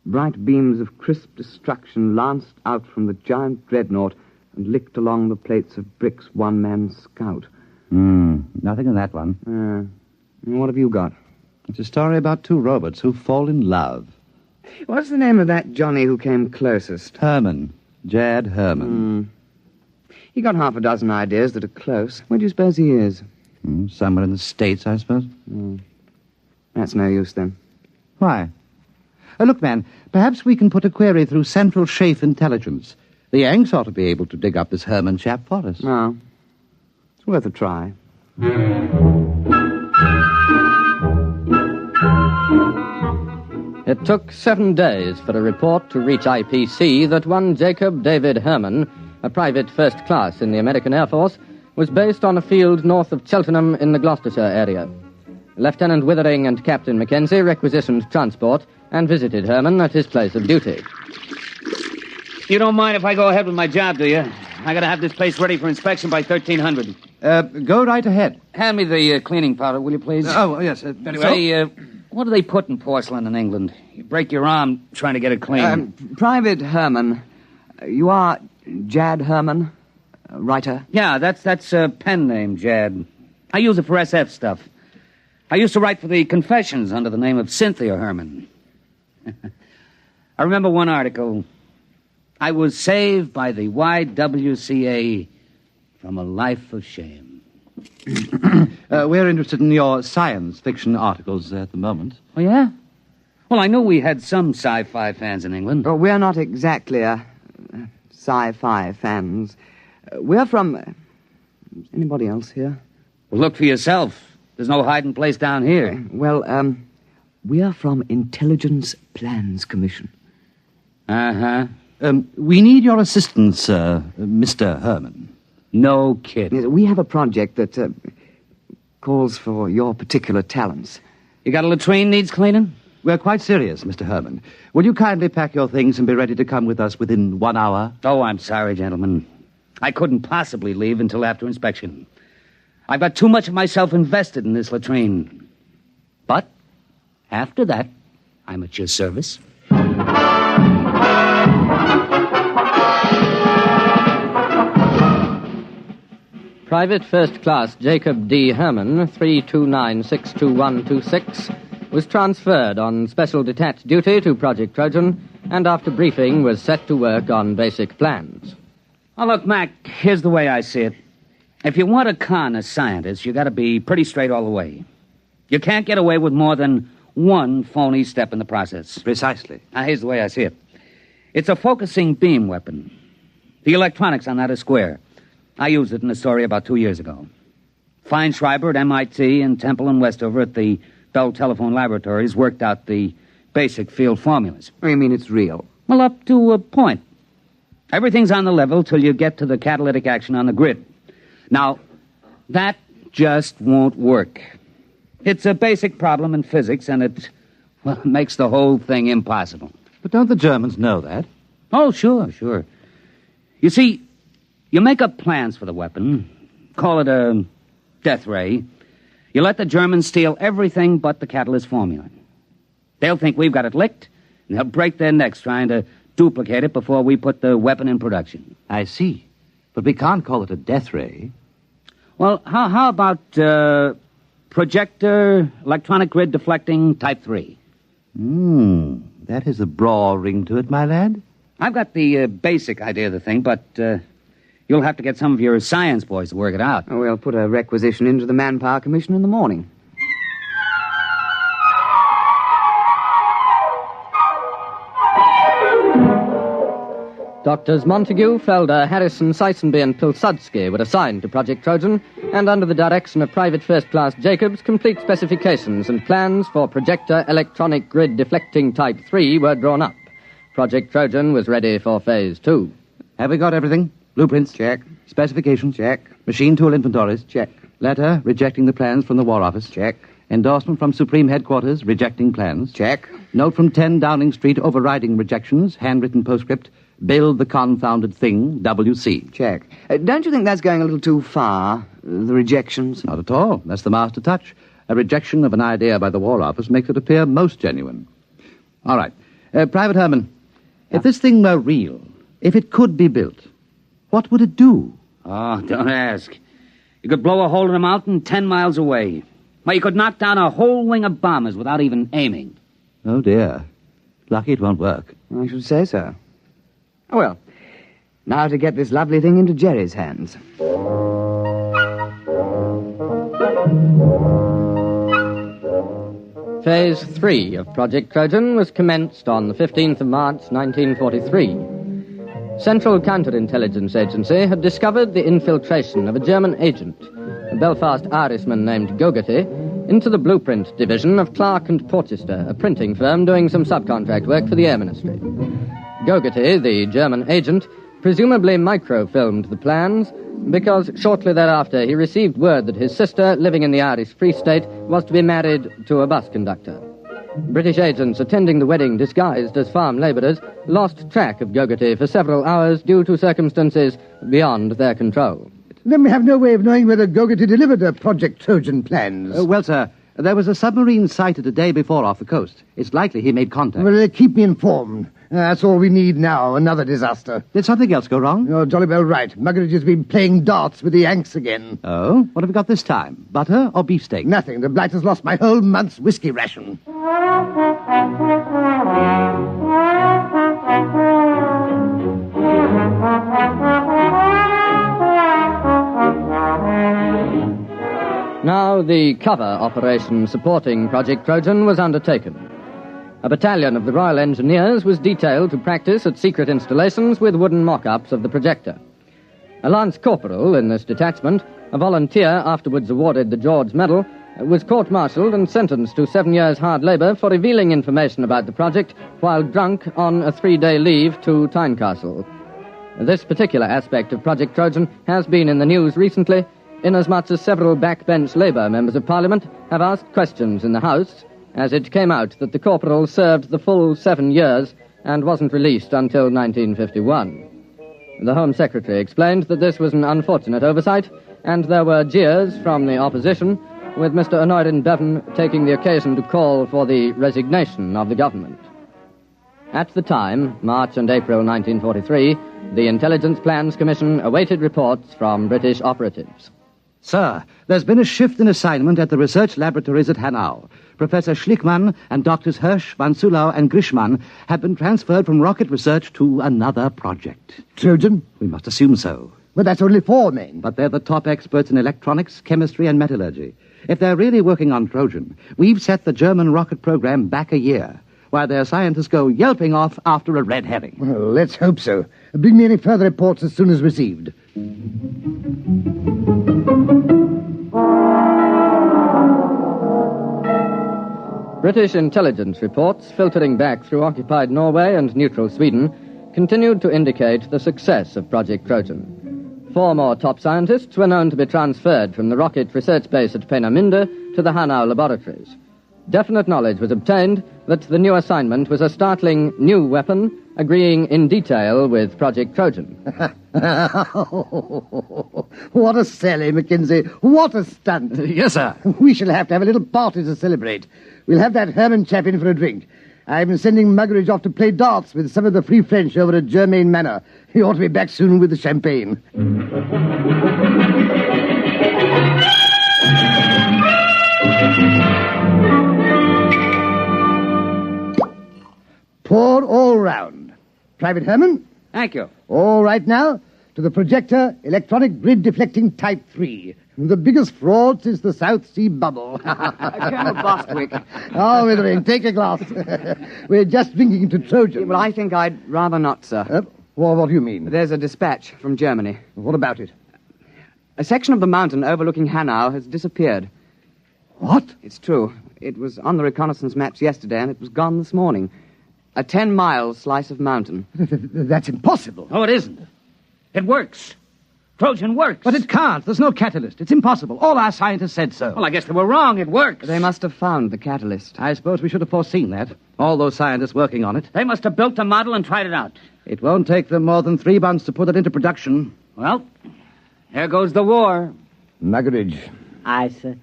Bright beams of crisp destruction lanced out from the giant dreadnought and licked along the plates of bricks one-man scout. Nothing in that one. What have you got? It's a story about two robots who fall in love. What's the name of that Johnny who came closest? Herman. Jad Herman. He got half a dozen ideas that are close. Where do you suppose he is? Somewhere in the States, I suppose. That's no use, then. Why? Look, man, perhaps we can put a query through Central Chafe Intelligence. The Yanks ought to be able to dig up this Herman chap for us. No. It's worth a try. It took 7 days for a report to reach IPC that one Jacob David Herman, a private first class in the American Air Force, was based on a field north of Cheltenham in the Gloucestershire area. Lieutenant Withering and Captain Mackenzie requisitioned transport and visited Herman at his place of duty. You don't mind if I go ahead with my job, do you? I gotta have this place ready for inspection by 1300. Go right ahead. Hand me the cleaning powder, will you, please? Oh, yes, very well. Say, what do they put in porcelain in England? You break your arm trying to get it clean. Private Herman. You are Jad Herman, writer? Yeah, that's a pen name, Jad. I use it for SF stuff. I used to write for the Confessions under the name of Cynthia Herman. I remember one article. I was saved by the YWCA from a life of shame. We're interested in your science fiction articles at the moment. Oh, yeah? Well, I knew we had some sci-fi fans in England. Oh, we're not exactly sci-fi fans. We're from... anybody else here? Well, look for yourself. There's no hiding place down here. Well, we are from Intelligence Plans Commission. Uh-huh. We need your assistance, Mr. Herman. No kidding. We have a project that calls for your particular talents. You got a latrine needs cleaning? We're quite serious, Mr. Herman. Will you kindly pack your things and be ready to come with us within 1 hour? Oh, I'm sorry, gentlemen. I couldn't possibly leave until after inspection. I've got too much of myself invested in this latrine. But after that, I'm at your service. Private First Class Jacob D. Herman, 329-62126, was transferred on special detached duty to Project Trojan, and after briefing was set to work on basic plans. Oh, look, Mac, here's the way I see it. If you want to con a scientist, you got to be pretty straight all the way. You can't get away with more than one phony step in the process. Precisely. Now, here's the way I see it. It's a focusing beam weapon. The electronics on that are square. I used it in a story about 2 years ago. Feinschreiber at MIT and Temple and Westover at the Bell Telephone Laboratories worked out the basic field formulas. Oh, you mean it's real? Well, up to a point. Everything's on the level till you get to the catalytic action on the grid. Now, that just won't work. It's a basic problem in physics, and it makes the whole thing impossible. But don't the Germans know that? Oh, sure. You see, you make up plans for the weapon, call it a death ray. You let the Germans steal everything but the catalyst formula. They'll think we've got it licked, and they'll break their necks trying to duplicate it before we put the weapon in production. I see. But we can't call it a death ray. Well, how about projector, electronic grid deflecting, type 3? That has a braw ring to it, my lad. I've got the basic idea of the thing, but you'll have to get some of your science boys to work it out. Oh, we'll put a requisition into the Manpower Commission in the morning. Doctors Montague, Felder, Harrison, Seisenby, and Pilsudski were assigned to Project Trojan, and under the direction of Private First Class Jacobs, complete specifications and plans for projector electronic grid deflecting Type 3 were drawn up. Project Trojan was ready for Phase 2. Have we got everything? Blueprints? Check. Specifications? Check. Machine tool inventories? Check. Letter rejecting the plans from the War Office? Check. Endorsement from Supreme Headquarters rejecting plans? Check. Note from 10 Downing Street overriding rejections, handwritten postscript, build the confounded thing, WC. Check. Don't you think that's going a little too far, the rejections? Not at all. That's the master touch. A rejection of an idea by the War Office makes it appear most genuine. All right. Private Herman, if this thing were real, if it could be built, what would it do? Oh, don't ask. You could blow a hole in a mountain 10 miles away. Well, you could knock down a whole wing of bombers without even aiming. Oh, dear. Lucky it won't work. I should say so. Oh, well, now to get this lovely thing into Jerry's hands. Phase 3 of Project Trojan was commenced on the 15th of March, 1943. Central Counterintelligence Agency had discovered the infiltration of a German agent, a Belfast Irishman named Gogarty, into the blueprint division of Clark and Porchester, a printing firm doing some subcontract work for the Air Ministry. Gogarty, the German agent, presumably microfilmed the plans because shortly thereafter he received word that his sister, living in the Irish Free State, was to be married to a bus conductor. British agents attending the wedding disguised as farm labourers lost track of Gogarty for several hours due to circumstances beyond their control. Then we have no way of knowing whether Gogarty delivered the Project Trojan plans. Well, sir, there was a submarine sighted a day before off the coast. It's likely he made contact. Well, keep me informed. That's all we need now, another disaster. Did something else go wrong? You're jolly well right. Muggeridge has been playing darts with the Yanks again. Oh? What have we got this time? Butter or beefsteak? Nothing. The blight has lost my whole month's whiskey ration. Now the cover operation supporting Project Trojan was undertaken. A battalion of the Royal Engineers was detailed to practice at secret installations with wooden mock-ups of the projector. A lance corporal in this detachment, a volunteer afterwards awarded the George Medal, was court-martialed and sentenced to 7 years hard labour for revealing information about the project while drunk on a 3-day leave to Tynecastle. This particular aspect of Project Trojan has been in the news recently, inasmuch as several backbench Labour members of Parliament have asked questions in the House, as it came out that the corporal served the full 7 years and wasn't released until 1951. The Home Secretary explained that this was an unfortunate oversight, and there were jeers from the opposition, with Mr. Honorin Bevan taking the occasion to call for the resignation of the government. At the time, March and April 1943, the Intelligence Plans Commission awaited reports from British operatives. Sir, there's been a shift in assignment at the research laboratories at Hanau. Professor Schlickmann and Doctors Hirsch, Van Sulau, and Grishman have been transferred from rocket research to another project. Trojan? We must assume so. But that's only 4 men. But they're the top experts in electronics, chemistry, and metallurgy. If they're really working on Trojan, we've set the German rocket program back a year, while their scientists go yelping off after a red herring. Well, let's hope so. Bring me any further reports as soon as received. British intelligence reports, filtering back through occupied Norway and neutral Sweden, continued to indicate the success of Project Trojan. 4 more top scientists were known to be transferred from the rocket research base at Peenemünde to the Hanau laboratories. Definite knowledge was obtained that the new assignment was a startling new weapon, agreeing in detail with Project Trojan. What a sally, Mackenzie. What a stunt. Yes, sir. We shall have to have a little party to celebrate. We'll have that Herman chap in for a drink. I'm sending Muggeridge off to play darts with some of the Free French over at Germain Manor. He ought to be back soon with the champagne. Pour all round. Private Herman? Thank you. All right now, to the projector, electronic grid deflecting type 3. The biggest fraud since the South Sea bubble. Colonel Bostwick. Oh, Withering, take a glass. We're just drinking to Trojan. Well, I think I'd rather not, sir. Well, what do you mean? There's a dispatch from Germany. What about it? A section of the mountain overlooking Hanau has disappeared. What? It's true. It was on the reconnaissance maps yesterday, and it was gone this morning. A 10-mile slice of mountain. That's impossible. Oh, it isn't. It works. Trojan works. But it can't. There's no catalyst. It's impossible. All our scientists said so. Well, I guess they were wrong. It works. They must have found the catalyst. I suppose we should have foreseen that. All those scientists working on it. They must have built the model and tried it out. It won't take them more than 3 months to put it into production. Well, there goes the war. Muggeridge. Aye, sir.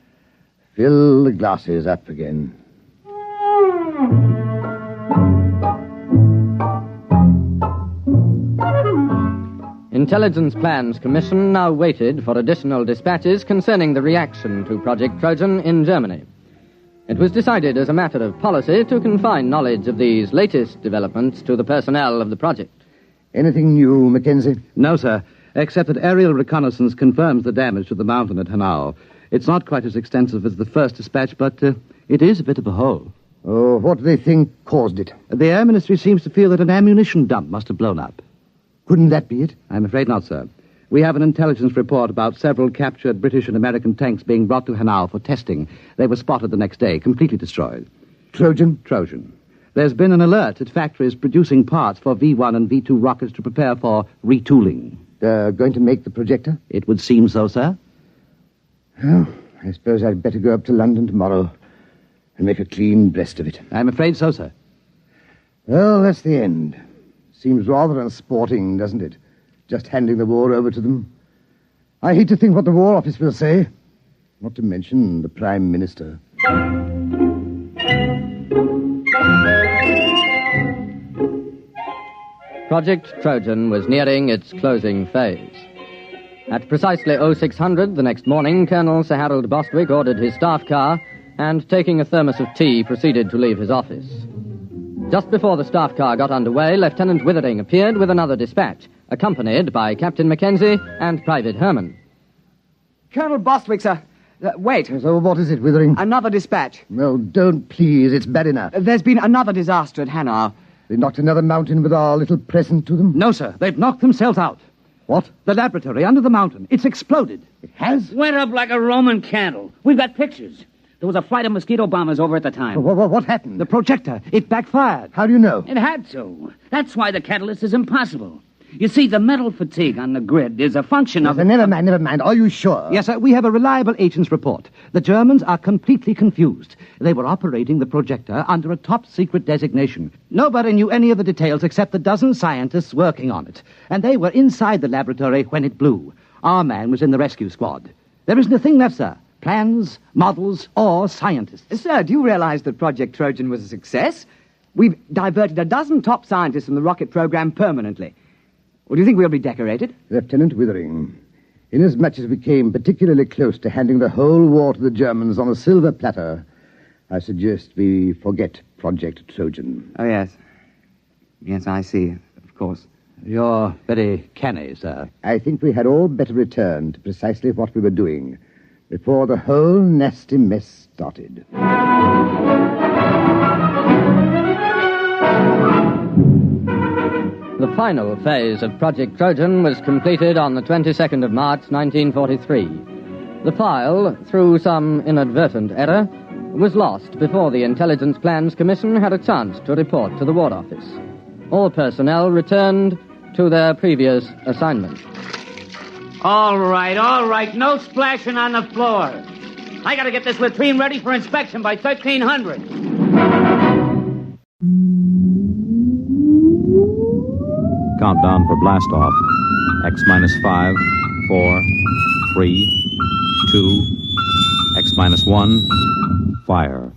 Fill the glasses up again. Intelligence Plans Commission now waited for additional dispatches concerning the reaction to Project Trojan in Germany. It was decided as a matter of policy to confine knowledge of these latest developments to the personnel of the project. Anything new, Mackenzie? No, sir, except that aerial reconnaissance confirms the damage to the mountain at Hanau. It's not quite as extensive as the first dispatch, but it is a bit of a hole. Oh, what do they think caused it? The Air Ministry seems to feel that an ammunition dump must have blown up. Couldn't that be it? I'm afraid not, sir. We have an intelligence report about several captured British and American tanks being brought to Hanau for testing. They were spotted the next day, completely destroyed. Trojan? Trojan. There's been an alert at factories producing parts for V1 and V2 rockets to prepare for retooling. Going to make the projector? It would seem so, sir. Well, I suppose I'd better go up to London tomorrow and make a clean breast of it. I'm afraid so, sir. Well, that's the end. Seems rather unsporting, doesn't it? Just handing the war over to them. I hate to think what the War Office will say. Not to mention the Prime Minister. Project Trojan was nearing its closing phase. At precisely 0600 the next morning, Colonel Sir Harold Bostwick ordered his staff car and, taking a thermos of tea, proceeded to leave his office. Just before the staff car got underway, Lieutenant Withering appeared with another dispatch, accompanied by Captain Mackenzie and Private Herman. Colonel Bostwick, sir. Wait. So what is it, Withering? Another dispatch. No, don't, please. It's bad enough. There's been another disaster at Hanau. They knocked another mountain with our little present to them? No, sir. They've knocked themselves out. What? The laboratory under the mountain. It's exploded. It has? Went up like a Roman candle. We've got pictures. There was a flight of mosquito bombers over at the time. What happened? The projector. It backfired. How do you know? It had to. That's why the catalyst is impossible. You see, the metal fatigue on the grid is a function of... Never mind. Are you sure? Yes, sir. We have a reliable agent's report. The Germans are completely confused. They were operating the projector under a top-secret designation. Nobody knew any of the details except the dozen scientists working on it. And they were inside the laboratory when it blew. Our man was in the rescue squad. There isn't a thing left, sir. Plans, models, or scientists. Sir, do you realize that Project Trojan was a success? We've diverted a dozen top scientists from the rocket program permanently. Or do you think we'll be decorated? Lieutenant Withering, inasmuch as we came particularly close to handing the whole war to the Germans on a silver platter, I suggest we forget Project Trojan. Oh, yes. Yes, I see, of course. You're very canny, sir. I think we had all better return to precisely what we were doing before the whole nasty mess started. The final phase of Project Trojan was completed on the 22nd of March, 1943. The file, through some inadvertent error, was lost before the Intelligence Plans Commission had a chance to report to the War Office. All personnel returned to their previous assignment. All right. No splashing on the floor. I gotta get this latrine ready for inspection by 1300. Countdown for blast off. X minus 5, 4, 3, 2, X minus 1, fire.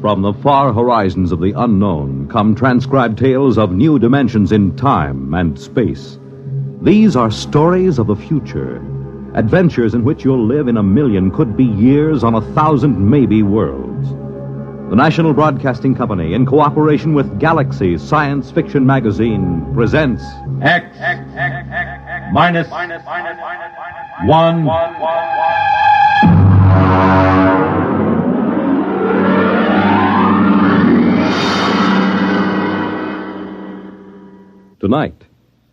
From the far horizons of the unknown come transcribed tales of new dimensions in time and space. These are stories of the future, adventures in which you'll live in 1,000,000, could be years, on 1,000 maybe worlds. The National Broadcasting Company, in cooperation with Galaxy Science Fiction Magazine, presents X minus 1. Tonight,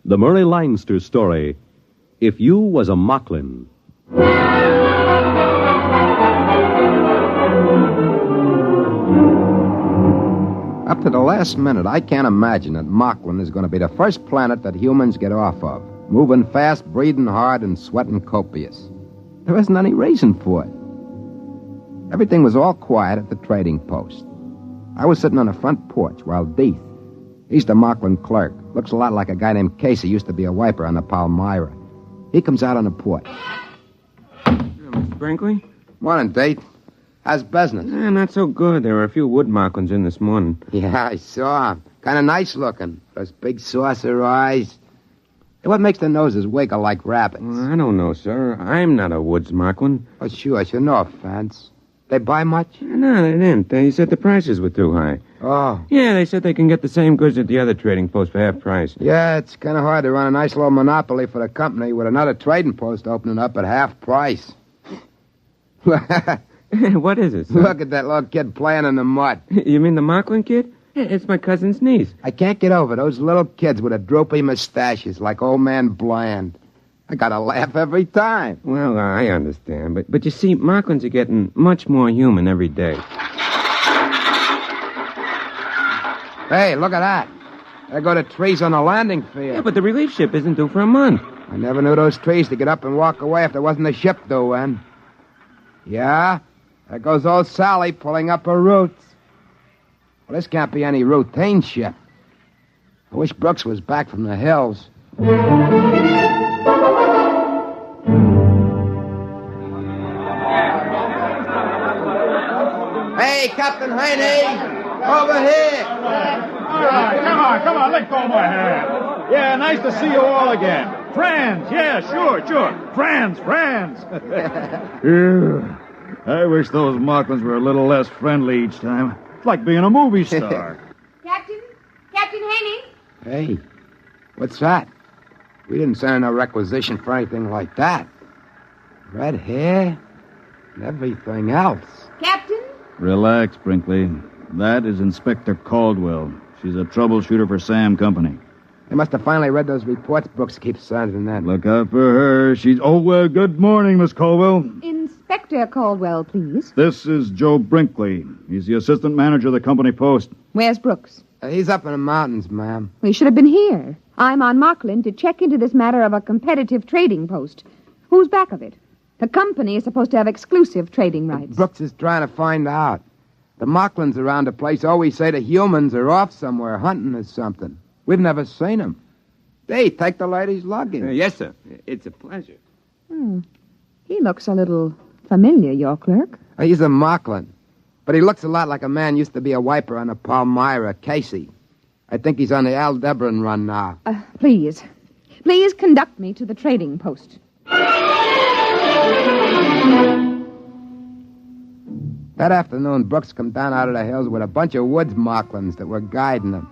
the Murray Leinster story, If You Was a Moklin. Up to the last minute, I can't imagine that Moklin is going to be the first planet that humans get off of. Moving fast, breathing hard, and sweating copious. There isn't any reason for it. Everything was all quiet at the trading post. I was sitting on the front porch while Deeth, he's the Moklin clerk, looks a lot like a guy named Casey, used to be a wiper on the Palmyra. He comes out on the porch. Mr. Brinkley? Morning, Deeth. How's business? Not so good. There were a few wood Moklins in this morning. Yeah, I saw him. Kind of nice looking. Those big saucer eyes. Hey, what makes the noses wiggle like rabbits? I don't know, sir. I'm not a woods Moklin. Oh, sure, no offense. They buy much? No, they didn't. They said the prices were too high. Oh. Yeah, they said they can get the same goods at the other trading post for half price. Yeah, it's kind of hard to run a nice little monopoly for the company with another trading post opening up at half price. What is it, son? Look at that little kid playing in the mud. You mean the Moklin kid? It's my cousin's niece. I can't get over those little kids with the droopy mustaches like old man Bland. I gotta laugh every time. Well, I understand. But you see, Moklins are getting much more human every day. Hey, look at that. There go the trees on the landing field. Yeah, but the relief ship isn't due for a month. I never knew those trees to get up and walk away if there wasn't a ship due in. Yeah, there goes old Sally pulling up her roots. Well, this can't be any routine ship. I wish Brooks was back from the hills. Hey, Captain Haney! Over here! All right, come on, let go of my hand. Yeah, nice to see you all again. Friends, yeah, sure. Friends. Yeah, I wish those Moklins were a little less friendly each time. It's like being a movie star. Captain Haney? Hey, what's that? We didn't send no requisition for anything like that. Red hair and everything else. Captain? Relax, Brinkley. That is Inspector Caldwell. She's a troubleshooter for Sam Company. They must have finally read those reports Brooks keeps sending them. Look out for her. She's... Oh, well, good morning, Miss Caldwell. Inspector Caldwell, please. This is Joe Brinkley. He's the assistant manager of the company post. Where's Brooks? He's up in the mountains, ma'am. He should have been here. I'm on Moklin to check into this matter of a competitive trading post. Who's back of it? The company is supposed to have exclusive trading rights. Brooks is trying to find out. The Moklins around the place always say the humans are off somewhere hunting or something. We've never seen them. Hey, take the lady's luggage. Yes, sir. It's a pleasure. He looks a little familiar, your clerk. He's a Moklin. But he looks a lot like a man used to be a wiper on the Palmyra, Casey. I think he's on the Aldebaran run now. Please conduct me to the trading post. That afternoon, Brooks come down out of the hills with a bunch of woods Moklins that were guiding him.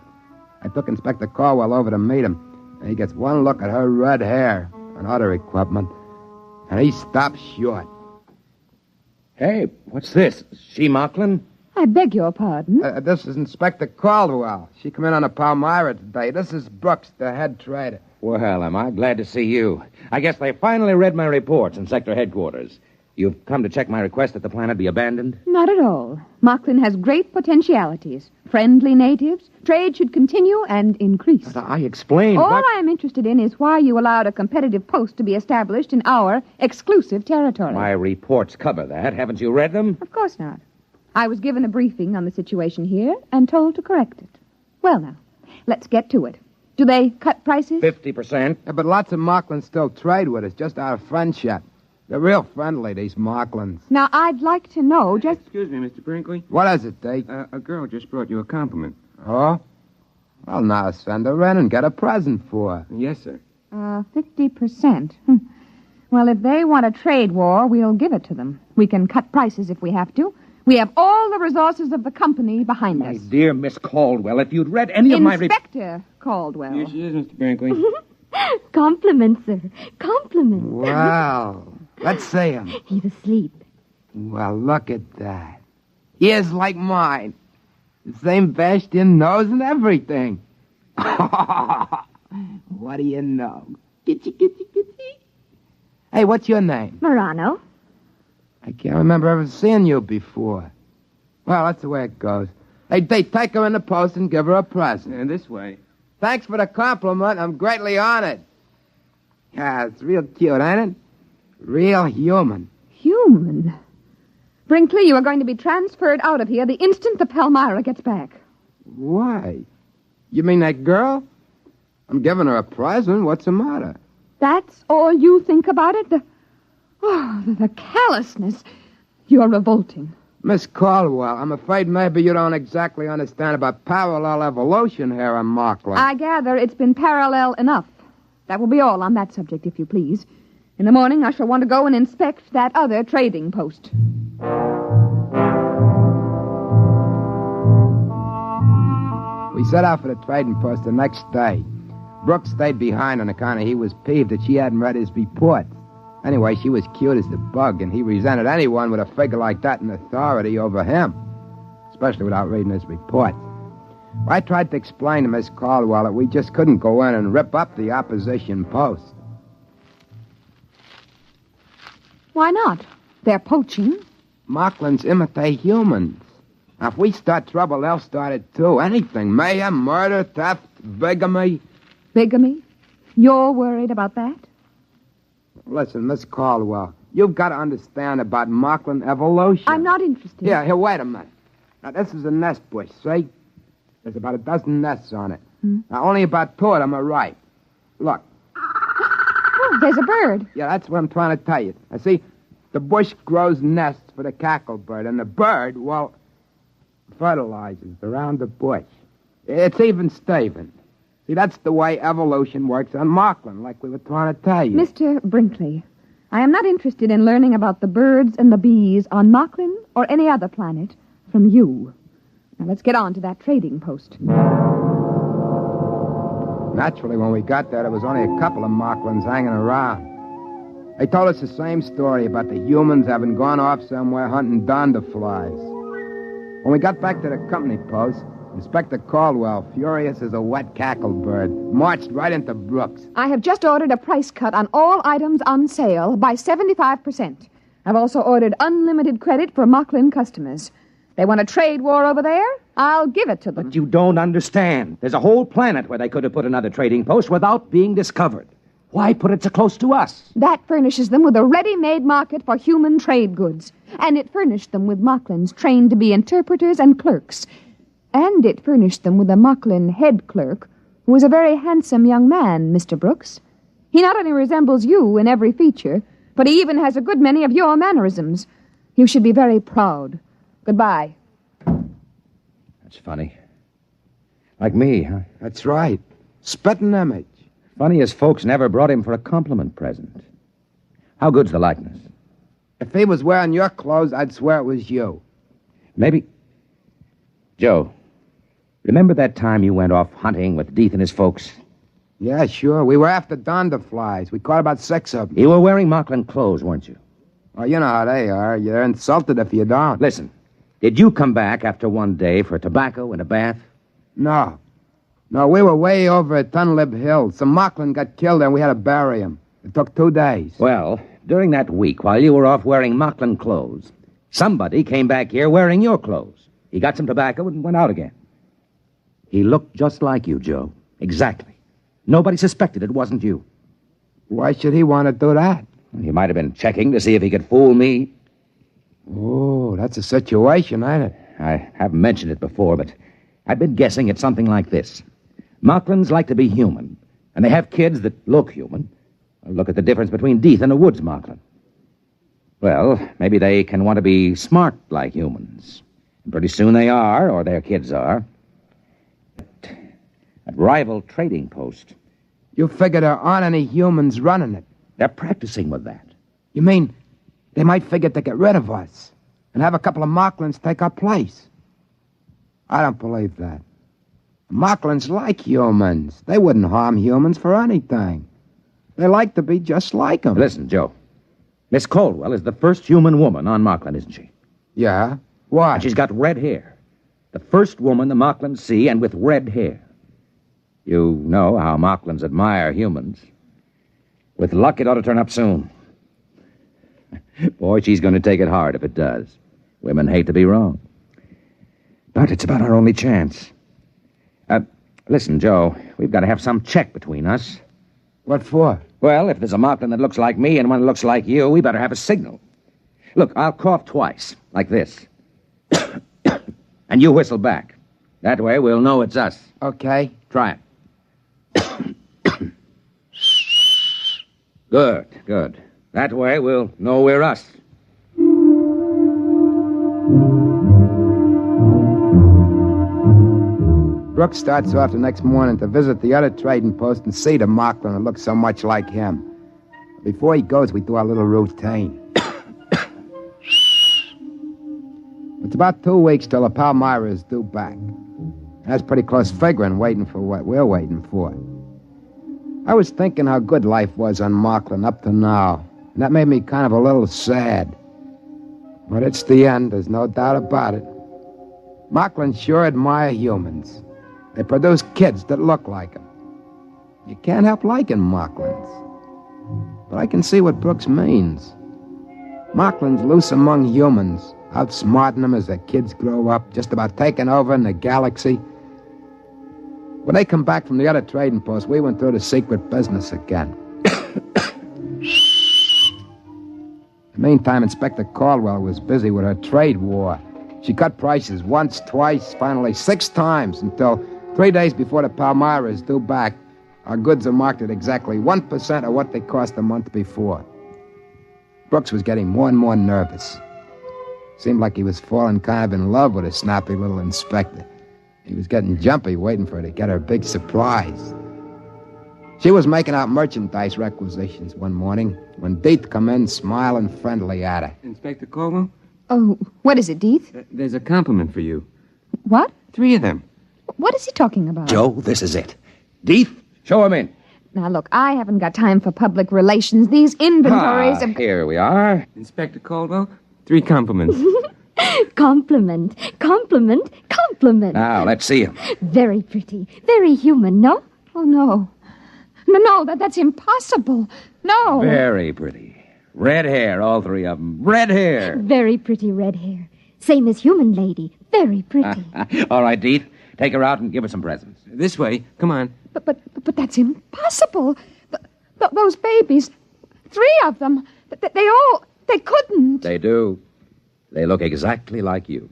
I took Inspector Caldwell over to meet him, and he gets one look at her red hair and other equipment, and he stops short. Hey, what's this? She Moklin? I beg your pardon? This is Inspector Caldwell. She come in on the Palmyra today. This is Brooks, the head trader. Well, am I glad to see you. I guess they finally read my reports in sector headquarters. You've come to check my request that the planet be abandoned? Not at all. Moklin has great potentialities. Friendly natives. Trade should continue and increase. But I explained. All I am interested in is why you allowed a competitive post to be established in our exclusive territory. My reports cover that. Haven't you read them? Of course not. I was given a briefing on the situation here and told to correct it. Well, now, let's get to it. Do they cut prices? 50%. Yeah, but lots of Moklins still trade with us, just out of friendship. They're real friendly, these Moklins. Now, I'd like to know just... Excuse me, Mr. Brinkley. What is it, Deke? A girl just brought you a compliment. Oh? Well, now send her in and get a present for her. Yes, sir. 50%. Well, if they want a trade war, we'll give it to them. We can cut prices if we have to. We have all the resources of the company behind us. My dear Miss Caldwell, if you'd read any of my... Inspector Caldwell. Here she is, Mr. Brinkley. Compliments, sir. Compliments. Wow. Let's see him. He's asleep. Well, look at that. Ears like mine. The same bashed-in nose and everything. What do you know? Gitchy. Hey, what's your name? Morano. I can't remember ever seeing you before. Well, that's the way it goes. Hey, take her in the post and give her a present. And this way. Thanks for the compliment. I'm greatly honored. Yeah, it's real cute, ain't it? Real human. Human? Brinkley, you are going to be transferred out of here the instant the Palmyra gets back. Why? You mean that girl? I'm giving her a present. What's the matter? That's all you think about it? The callousness. You're revolting. Miss Caldwell, I'm afraid maybe you don't exactly understand about parallel evolution here in Moklin. I gather it's been parallel enough. That will be all on that subject, if you please. In the morning, I shall want to go and inspect that other trading post. We set out for the trading post the next day. Brooks stayed behind on account of he was peeved that she hadn't read his report. Anyway, she was cute as the bug, and he resented anyone with a figure like that in authority over him, especially without reading his report. I tried to explain to Miss Caldwell that we just couldn't go in and rip up the opposition post. Why not? They're poaching. Moklins imitate humans. Now, if we start trouble, they'll start it too. Anything. Mayhem, murder, theft, bigamy. Bigamy? You're worried about that? Listen, Miss Caldwell, you've got to understand about Moklin evolution. I'm not interested. Here, wait a minute. Now, this is a nest bush, see? There's about a dozen nests on it. Now, only about 2 of them are ripe. Look. Oh, there's a bird. Yeah, that's what I'm trying to tell you. Now, see, the bush grows nests for the cacklebird, and the bird, well, fertilizes around the bush. It's even Steven. See, that's the way evolution works on Moklin, like we were trying to tell you. Mr. Brinkley, I am not interested in learning about the birds and the bees on Moklin or any other planet from you. Now, let's get on to that trading post. Naturally, when we got there, there was only a couple of Moklins hanging around. They told us the same story about the humans having gone off somewhere hunting donderflies. When we got back to the company post, Inspector Caldwell, furious as a wet cacklebird, marched right into Brooks. I have just ordered a price cut on all items on sale by 75%. I've also ordered unlimited credit for Moklin customers. They want a trade war over there? I'll give it to them. But you don't understand. There's a whole planet where they could have put another trading post without being discovered. Why put it so close to us? That furnishes them with a ready-made market for human trade goods. And it furnished them with Moklins trained to be interpreters and clerks. And it furnished them with a Moklin head clerk, who is a very handsome young man, Mr. Brooks. He not only resembles you in every feature, but he even has a good many of your mannerisms. You should be very proud. Goodbye. That's funny. Like me, huh? That's right. Spitting image. Funny as folks never brought him for a compliment present. How good's the likeness? If he was wearing your clothes, I'd swear it was you. Maybe. Joe, remember that time you went off hunting with Deeth and his folks? Yeah, sure. We were after donderflies. We caught about 6 of them. You were wearing Moklin clothes, weren't you? Oh, you know how they are. You're insulted if you don't. Listen, did you come back after one day for tobacco and a bath? No. No, we were way over at Tunlib Hill. Some Moklin got killed and we had to bury him. It took 2 days. Well, during that week, while you were off wearing Moklin clothes, somebody came back here wearing your clothes. He got some tobacco and went out again. He looked just like you, Joe. Exactly. Nobody suspected it wasn't you. Why should he want to do that? He might have been checking to see if he could fool me. Oh, that's a situation, ain't it? I haven't mentioned it before, but I've been guessing it's something like this. Moklins like to be human, and they have kids that look human. Look at the difference between Deeth and a woods Moklin. Well, maybe they can want to be smart like humans. And pretty soon they are, or their kids are. At rival trading post. You figure there aren't any humans running it. They're practicing with that. You mean they might figure to get rid of us and have a couple of Moklins take our place? I don't believe that. Moklins like humans. They wouldn't harm humans for anything. They like to be just like them. Listen, Joe. Miss Caldwell is the first human woman on Moklin, isn't she? Yeah? Why? And she's got red hair. The first woman the Moklins see, and with red hair. You know how Moklins admire humans. With luck, it ought to turn up soon. Boy, she's going to take it hard if it does. Women hate to be wrong. But it's about our only chance. Listen, Joe, we've got to have some check between us. What for? Well, if there's a Moklin that looks like me and one that looks like you, we better have a signal. Look, I'll cough twice, like this. And you whistle back. That way we'll know it's us. Okay. Try it. Good, good. That way we'll know we're us. Brooks starts off the next morning to visit the other trading post and see the Moklin that looks so much like him. Before he goes, we do our little routine. It's about 2 weeks till the Palmyra is due back. That's pretty close figuring, waiting for what we're waiting for. I was thinking how good life was on Moklin up to now, and that made me kind of a little sad. But it's the end, there's no doubt about it. Moklin sure admire humans. They produce kids that look like them. You can't help liking Moklins. But I can see what Brooks means. Moklin's loose among humans, outsmarting them as their kids grow up, just about taking over in the galaxy. When they come back from the other trading post, we went through the secret business again. In the meantime, Inspector Caldwell was busy with her trade war. She cut prices once, twice, finally 6 times, until 3 days before the Palmyra is due back, our goods are marked at exactly 1% of what they cost a month before. Brooks was getting more and more nervous. Seemed like he was falling kind of in love with a snappy little inspector. He was getting jumpy, waiting for her to get her big surprise. She was making out merchandise requisitions one morning when Deeth come in, smiling friendly at her. Inspector Caldwell? Oh, what is it, Deeth? There's a compliment for you. What? 3 of them. What is he talking about? Joe, this is it. Deeth, show him in. Now, look, I haven't got time for public relations. These inventories of... Here we are. Inspector Caldwell, 3 compliments. Compliment, compliment, compliment. Now, let's see him. Very pretty, very human, no? Oh, no. No, that's impossible. No. Very pretty. Red hair, all 3 of them. Red hair. Very pretty red hair. Same as human lady. Very pretty. All right, Deeth. Take her out and give her some presents. This way. Come on. But that's impossible. Those babies, 3 of them, they couldn't. They do. They look exactly like you.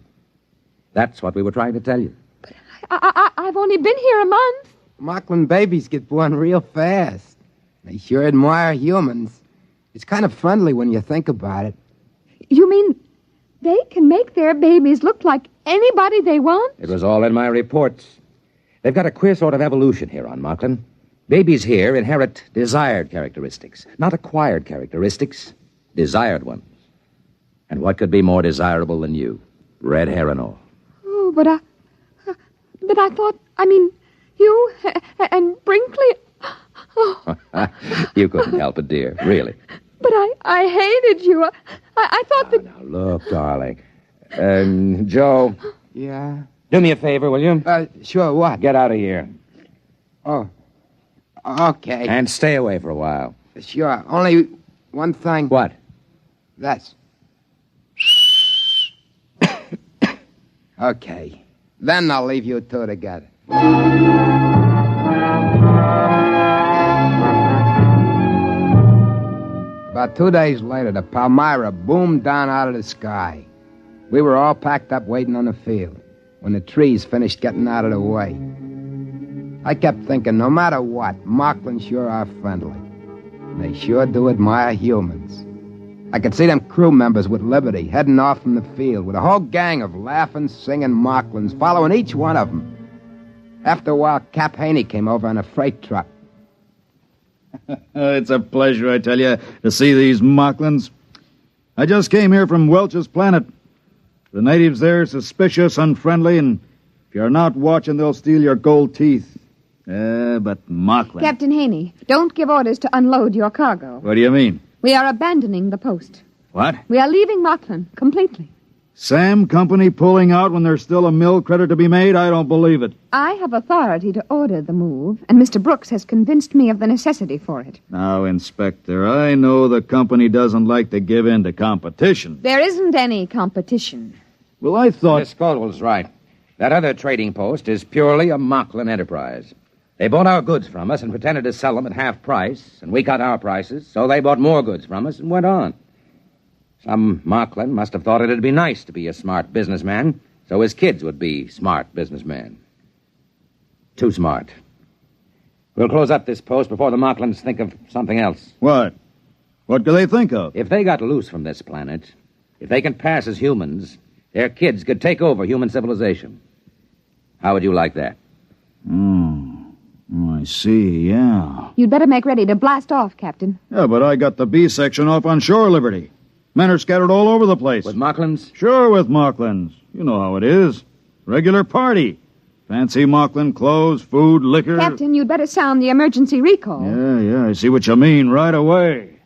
That's what we were trying to tell you. But I've only been here a month. Moklin babies get born real fast. They sure admire humans. It's kind of friendly when you think about it. You mean they can make their babies look like anybody they want? It was all in my reports. They've got a queer sort of evolution here on Moklin. Babies here inherit desired characteristics, not acquired characteristics, desired ones. And what could be more desirable than you? Red hair and all. Oh, but I thought, you and Brinkley... Oh. You couldn't help it, dear, really. But I hated you. I thought that... Now, look, darling. Joe. Yeah? Do me a favor, will you? Sure, what? Get out of here. Oh, okay. And stay away for a while. Sure, only one thing. What? This. Okay. Then I'll leave you 2 together. About 2 days later, the Palmyra boomed down out of the sky. We were all packed up waiting on the field when the trees finished getting out of the way. I kept thinking, no matter what, Moklin sure are friendly. And they sure do admire humans. I could see them crew members with Liberty heading off from the field with a whole gang of laughing, singing Moklins following each one of them. After a while, Cap Haney came over on a freight truck. It's a pleasure, I tell you, to see these Moklins. I just came here from Welch's planet. The natives there are suspicious, unfriendly, and if you're not watching, they'll steal your gold teeth. But Moklin... Captain Haney, don't give orders to unload your cargo. What do you mean? We are abandoning the post. What? We are leaving Moklin completely. Sam Company pulling out when there's still a mill credit to be made? I don't believe it. I have authority to order the move, and Mr. Brooks has convinced me of the necessity for it. Now, Inspector, I know the company doesn't like to give in to competition. There isn't any competition. Well, I thought... Miss Caldwell's right. That other trading post is purely a Moklin enterprise. They bought our goods from us and pretended to sell them at half price, and we cut our prices, so they bought more goods from us and went on. Some Moklin must have thought it'd be nice to be a smart businessman, so his kids would be smart businessmen. Too smart. We'll close up this post before the Moklins think of something else. What? What do they think of? If they got loose from this planet, if they can pass as humans, their kids could take over human civilization. How would you like that? I see, yeah. You'd better make ready to blast off, Captain. Yeah, but I got the B section off on shore Liberty. Men are scattered all over the place. With Moklins? Sure, with Moklins. You know how it is. Regular party. Fancy Moklin, clothes, food, liquor. Captain, you'd better sound the emergency recall. Yeah, I see what you mean right away.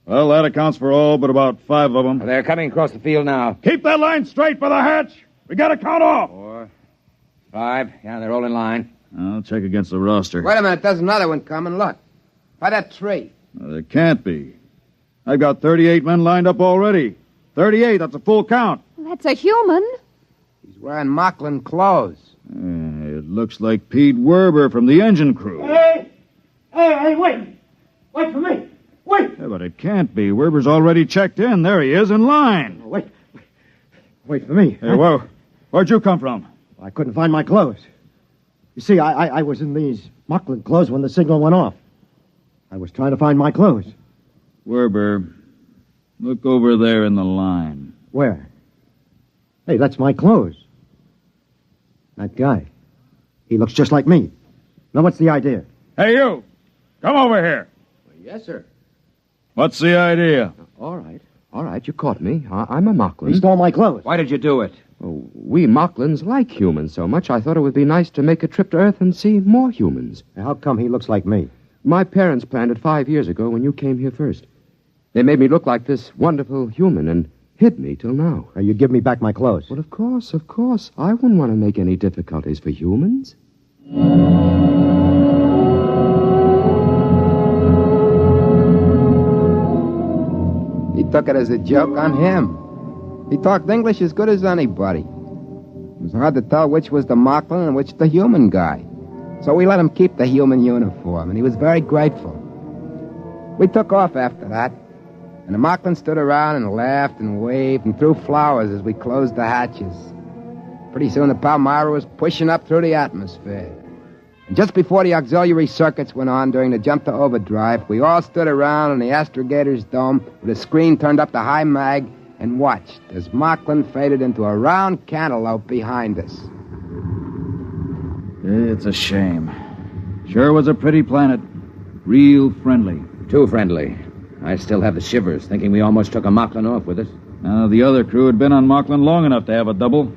Well, that accounts for all but about 5 of them. They're coming across the field now. Keep that line straight by the hatch. We got to count off. 4, 5. Yeah, they're all in line. I'll check against the roster. Wait a minute, there's another one coming. Look. By that tree. There can't be. I've got 38 men lined up already. 38, that's a full count. That's a human. He's wearing Moklin clothes. It looks like Pete Werber from the engine crew. Hey, wait. Wait for me. Wait. Yeah, but it can't be. Werber's already checked in. There he is in line. Wait for me. Hey, where'd you come from? I couldn't find my clothes. You see, I was in these Moklin clothes when the signal went off. I was trying to find my clothes. Werber, look over there in the line. Where? Hey, that's my clothes. That guy. He looks just like me. Now, what's the idea? Hey, you! Come over here. Yes, sir. What's the idea? All right, you caught me. I'm a Moklin. He stole my clothes. Why did you do it? Oh, we Moklins like humans so much, I thought it would be nice to make a trip to Earth and see more humans. How come he looks like me? My parents planned it 5 years ago when you came here first. They made me look like this wonderful human and hid me till now. You give me back my clothes. Well, of course. I wouldn't want to make any difficulties for humans. He took it as a joke on him. He talked English as good as anybody. It was hard to tell which was the Moklin and which the human guy. So we let him keep the human uniform, and he was very grateful. We took off after that, and the Moklin stood around and laughed and waved and threw flowers as we closed the hatches. Pretty soon the Palmyra was pushing up through the atmosphere. And just before the auxiliary circuits went on during the jump to overdrive, we all stood around in the astrogator's dome with a screen turned up to high mag and watched as Moklin faded into a round cantaloupe behind us. It's a shame. Sure was a pretty planet. Real friendly. Too friendly. I still have the shivers, thinking we almost took a Moklin off with us. The other crew had been on Moklin long enough to have a double.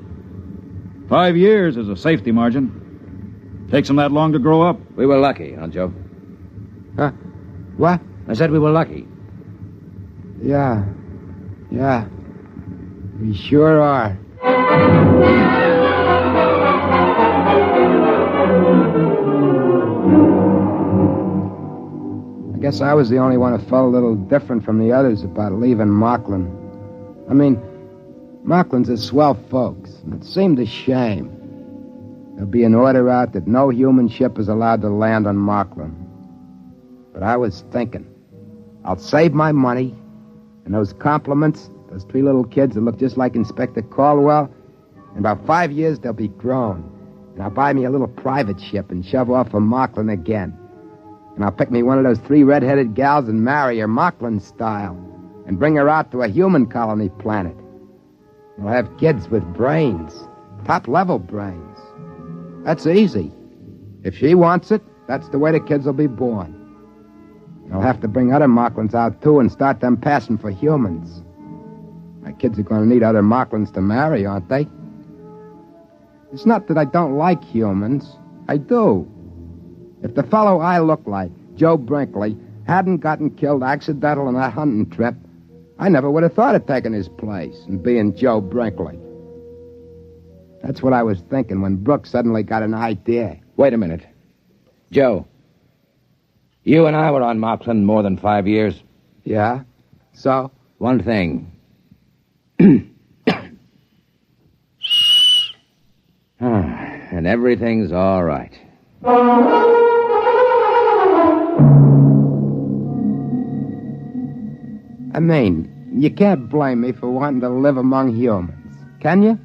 5 years is a safety margin. Takes them that long to grow up. We were lucky, huh, Joe? Huh? What? I said we were lucky. Yeah. We sure are. I guess I was the only one who felt a little different from the others about leaving Moklin. I mean, Moklin's are swell folks, and it seemed a shame. There'll be an order out that no human ship is allowed to land on Moklin. But I was thinking, I'll save my money, and those compliments, those 3 little kids that look just like Inspector Caldwell, in about 5 years they'll be grown. And I'll buy me a little private ship and shove off for Moklin again. And I'll pick me one of those 3 red-headed gals and marry her Moklin style, and bring her out to a human colony planet. We'll have kids with brains, top-level brains. That's easy. If she wants it, that's the way the kids will be born. I'll have to bring other Moklins out, too, and start them passing for humans. My kids are going to need other Moklins to marry, aren't they? It's not that I don't like humans. I do. If the fellow I look like, Joe Brinkley, hadn't gotten killed accidental on that hunting trip, I never would have thought of taking his place and being Joe Brinkley. That's what I was thinking when Brooks suddenly got an idea. Wait a minute. Joe, you and I were on Moklin more than 5 years. Yeah? So? One thing. And everything's all right. I mean, you can't blame me for wanting to live among humans, can you?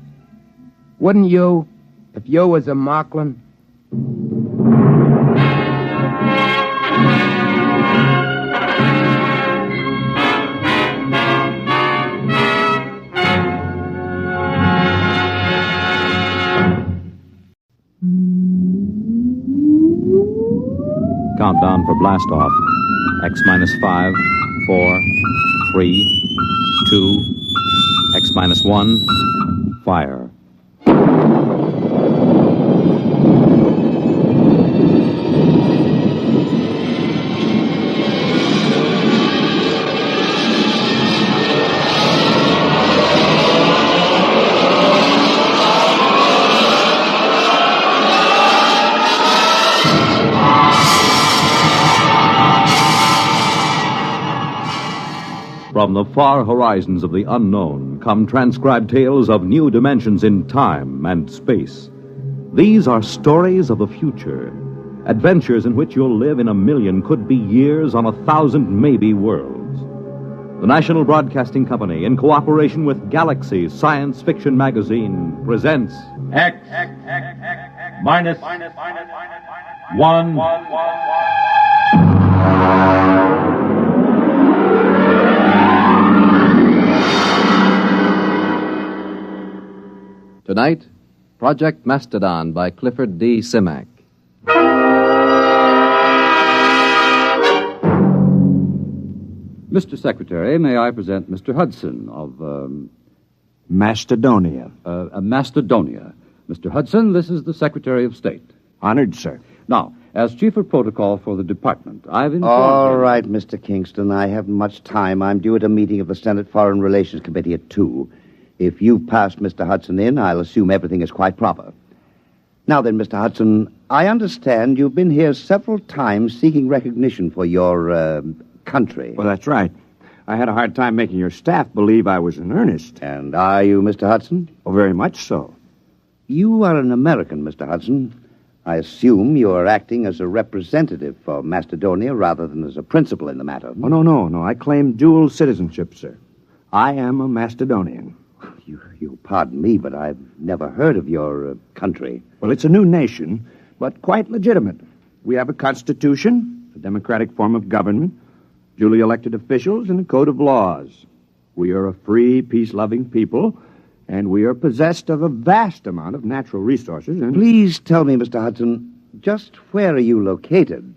Wouldn't you, if you was a Moklin? countdown for blastoff. X minus 5, 4, 3, 2, X minus 1, fire. From the far horizons of the unknown come transcribed tales of new dimensions in time and space. These are stories of the future, adventures in which you'll live in a million, could be years, on 1,000 maybe worlds. The National Broadcasting Company, in cooperation with Galaxy Science Fiction Magazine, presents X minus 1. Tonight, Project Mastadon by Clifford D. Simak. Mr. Secretary, may I present Mr. Hudson of, Macedonia. Macedonia. Mr. Hudson, this is the Secretary of State. Honored, sir. Now, as Chief of Protocol for the department, I've informed All him... right, Mr. Kingston. I haven't much time. I'm due at a meeting of the Senate Foreign Relations Committee at 2. If you've passed Mr. Hudson in, I'll assume everything is quite proper. Now then, Mr. Hudson, I understand you've been here several times seeking recognition for your, country. Well, that's right. I had a hard time making your staff believe I was in earnest. And are you, Mr. Hudson? Oh, very much so. You are an American, Mr. Hudson. I assume you are acting as a representative for Macedonia rather than as a principal in the matter. Oh, no. I claim dual citizenship, sir. I am a Macedonian. You pardon me, but I've never heard of your country. Well, it's a new nation, but quite legitimate. We have a constitution, a democratic form of government, duly elected officials, and a code of laws. We are a free, peace-loving people, and we are possessed of a vast amount of natural resources. And Please tell me, Mr. Hudson, just where are you located?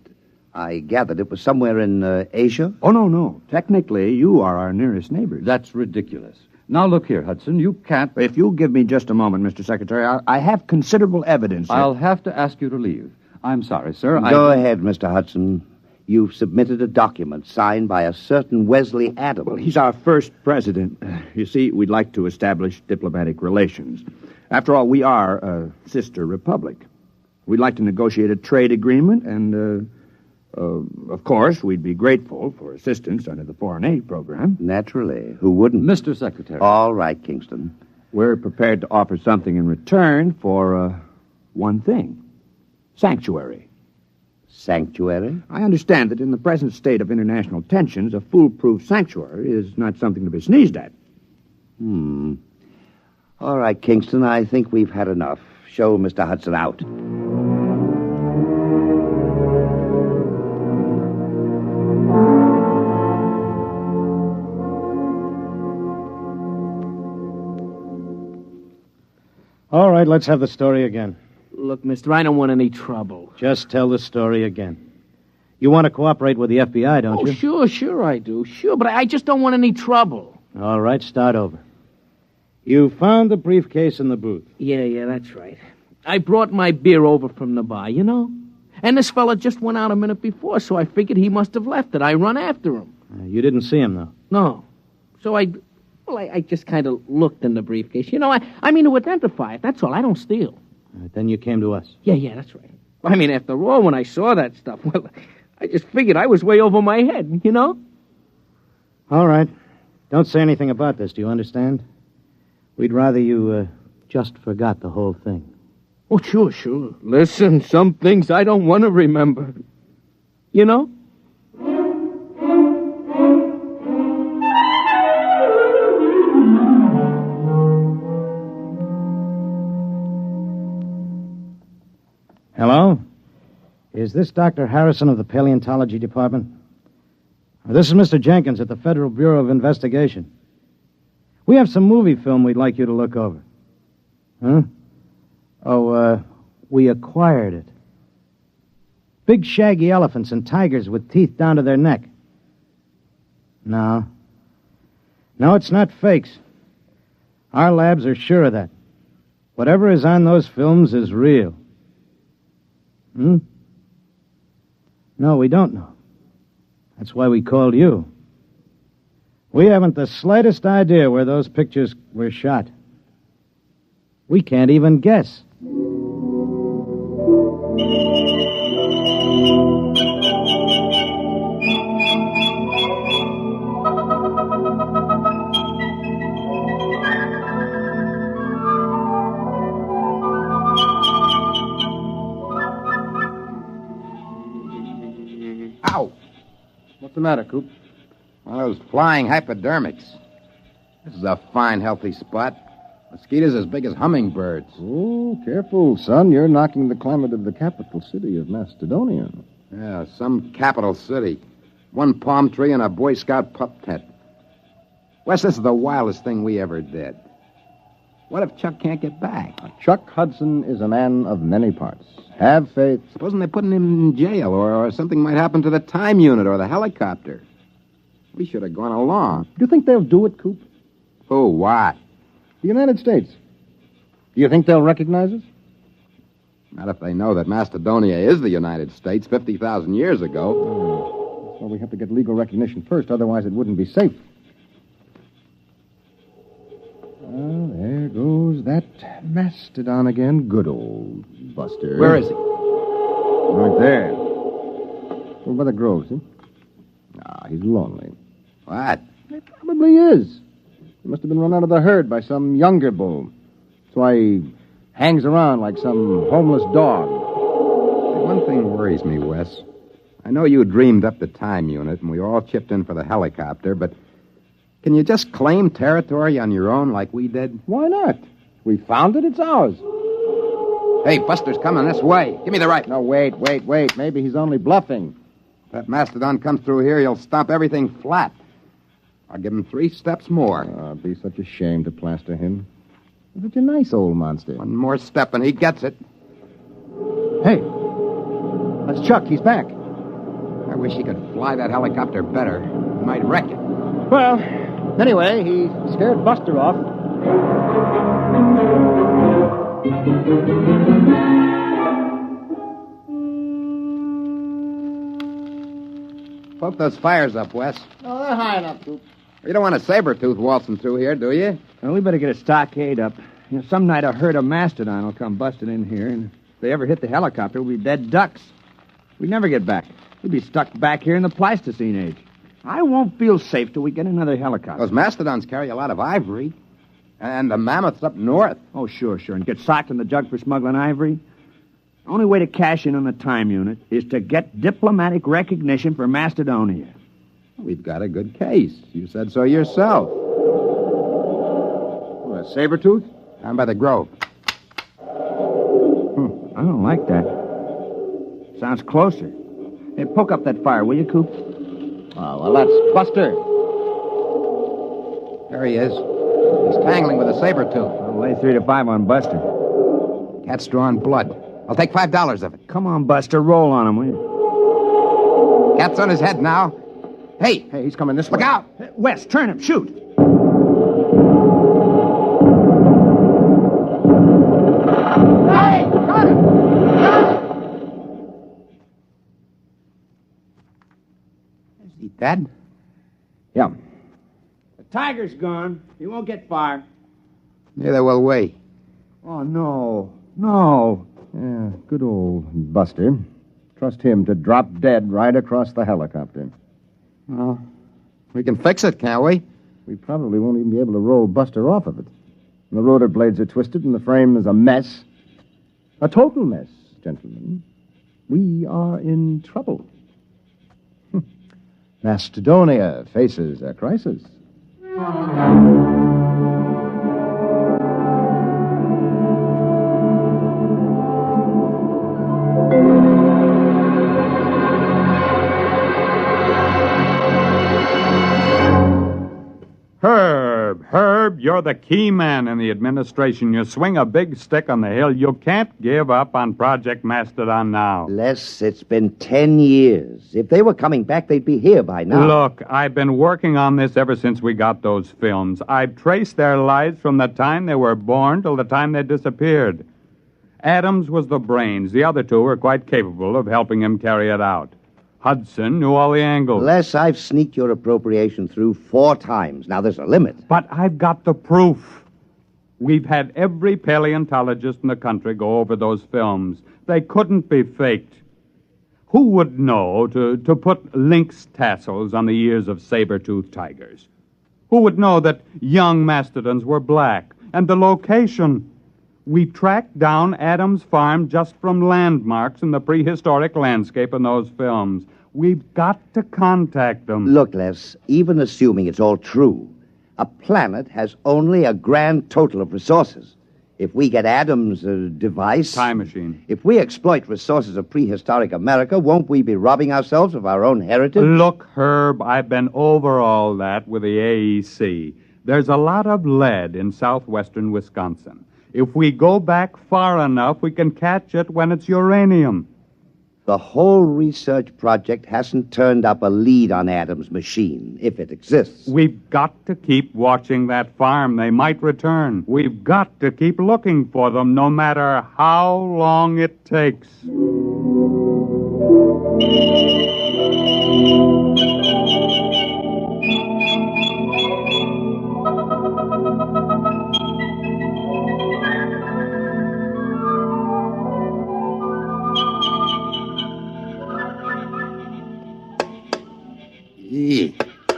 I gathered it was somewhere in Asia. Oh, no. Technically, you are our nearest neighbors. That's ridiculous. Now, look here, Hudson, you can't... If you'll give me just a moment, Mr. Secretary, I have considerable evidence. I'll have to ask you to leave. I'm sorry, sir. Go ahead, Mr. Hudson. You've submitted a document signed by a certain Wesley Adams. Well, he's our first president. You see, we'd like to establish diplomatic relations. After all, we are a sister republic. We'd like to negotiate a trade agreement, and, of course, we'd be grateful for assistance under the foreign aid program. Naturally. Who wouldn't? Mr. Secretary. All right, Kingston. We're prepared to offer something in return for, one thing. Sanctuary. Sanctuary? I understand that in the present state of international tensions, a foolproof sanctuary is not something to be sneezed at. All right, Kingston, I think we've had enough. Show Mr. Hudson out. All right, let's have the story again. Look, mister, I don't want any trouble. Just tell the story again. You want to cooperate with the FBI, don't you? Sure I do. Sure, but I just don't want any trouble. All right, start over. You found the briefcase in the booth. Yeah, that's right. I brought my beer over from the bar, you know? And this fella just went out a minute before, so I figured he must have left it. I run after him. You didn't see him, though? No. So I just kind of looked in the briefcase. You know, I mean to identify it. That's all. I don't steal. Then you came to us. Yeah, that's right. I mean, after all, when I saw that stuff, well, I just figured I was way over my head, you know? All right. Don't say anything about this, do you understand? We'd rather you just forgot the whole thing. Oh, sure. Listen, some things I don't want to remember. You know? Hello? Is this Dr. Harrison of the Paleontology Department? This is Mr. Jenkins at the Federal Bureau of Investigation. We have some movie film we'd like you to look over. Huh? We acquired it. big shaggy elephants and tigers with teeth down to their neck. No. No, it's not fakes. Our labs are sure of that. Whatever is on those films is real. No, we don't know. That's why we called you. We haven't the slightest idea where those pictures were shot. We can't even guess. Ow! What's the matter, Coop? One of those flying hypodermics. This is a fine, healthy spot. Mosquitoes as big as hummingbirds. Oh, careful, son. You're knocking the climate of the capital city of Macedonia. Yeah, some capital city. One palm tree and a Boy Scout pup tent. Wes, this is the wildest thing we ever did. What if Chuck can't get back? Chuck Hudson is a man of many parts. Have faith. Supposing they're putting him in jail, or something might happen to the time unit or the helicopter. We should have gone along. Do you think they'll do it, Coop? Oh, what? The United States. Do you think they'll recognize us? Not if they know that Macedonia is the United States 50,000 years ago. Well, we have to get legal recognition first, otherwise it wouldn't be safe. Well, there goes that Mastadon again. Good old Buster. Where is he? Right there. Over by the grove, see? Ah, he's lonely. What? He probably is. He must have been run out of the herd by some younger bull. That's why he hangs around like some homeless dog. One thing worries me, Wes. I know you dreamed up the time unit, and we all chipped in for the helicopter, but can you just claim territory on your own like we did? Why not? We found it, it's ours. Hey, Buster's coming this way. Give me the right. No, wait. Maybe he's only bluffing. If that Mastodon comes through here, he'll stomp everything flat. I'll give him 3 steps more. It'd be such a shame to plaster him. He's such a nice old monster. One more step and he gets it. Hey, that's Chuck. He's back. I wish he could fly that helicopter better. He might wreck it. Well, anyway, he scared Buster off. Poke those fires up, Wes. Oh, they're high enough, Coop. You don't want a saber-tooth waltzing through here, do you? Well, we better get a stockade up. Some night a herd of Mastadon will come busting in here, and if they ever hit the helicopter, we'll be dead ducks. We'd never get back. We'd be stuck back here in the Pleistocene age. I won't feel safe till we get another helicopter. Those Mastodons carry a lot of ivory. And the mammoths up north. Oh, sure. And get socked in the jug for smuggling ivory? The only way to cash in on the time unit is to get diplomatic recognition for Macedonia. We've got a good case. You said so yourself. What, a saber-tooth? Down by the grove. I don't like that. Sounds closer. Hey, poke up that fire, will you, Coop? Oh, well, that's Buster. There he is. He's tangling with a saber-tooth. I'll lay 3 to 5 on Buster. Cat's drawing blood. I'll take $5 of it. Come on, Buster. Roll on him, will you? Cat's on his head now. Hey, he's coming this way. Look out! Hey, Wes, turn him. Shoot. Hey! Got him! Is he dead? Yeah. The tiger's gone. He won't get far. Neither will we. Oh, no. Yeah, good old Buster. Trust him to drop dead right across the helicopter. Well, we can fix it, can't we? We probably won't even be able to roll Buster off of it. The rotor blades are twisted and the frame is a mess. A total mess, gentlemen. We are in trouble. Macedonia faces a crisis. Herb, you're the key man in the administration. You swing a big stick on the hill. You can't give up on Project Mastadon now. Les, it's been 10 years. If they were coming back, they'd be here by now. Look, I've been working on this ever since we got those films. I've traced their lives from the time they were born till the time they disappeared. Adams was the brains. The other two were quite capable of helping him carry it out. Hudson knew all the angles. Les, I've sneaked your appropriation through 4 times. Now, there's a limit. But I've got the proof. We've had every paleontologist in the country go over those films. They couldn't be faked. Who would know to put lynx tassels on the ears of saber-toothed tigers? Who would know that young mastodons were black? And the location. We tracked down Adams' farm just from landmarks in the prehistoric landscape in those films. We've got to contact them. Look, Les, even assuming it's all true, a planet has only a grand total of resources. If we get Adams' device... Time machine. If we exploit resources of prehistoric America, won't we be robbing ourselves of our own heritage? Look, Herb, I've been over all that with the AEC. There's a lot of lead in southwestern Wisconsin. If we go back far enough, we can catch it when it's uranium. The whole research project hasn't turned up a lead on Adams' machine, if it exists. We've got to keep watching that farm. They might return. We've got to keep looking for them, no matter how long it takes.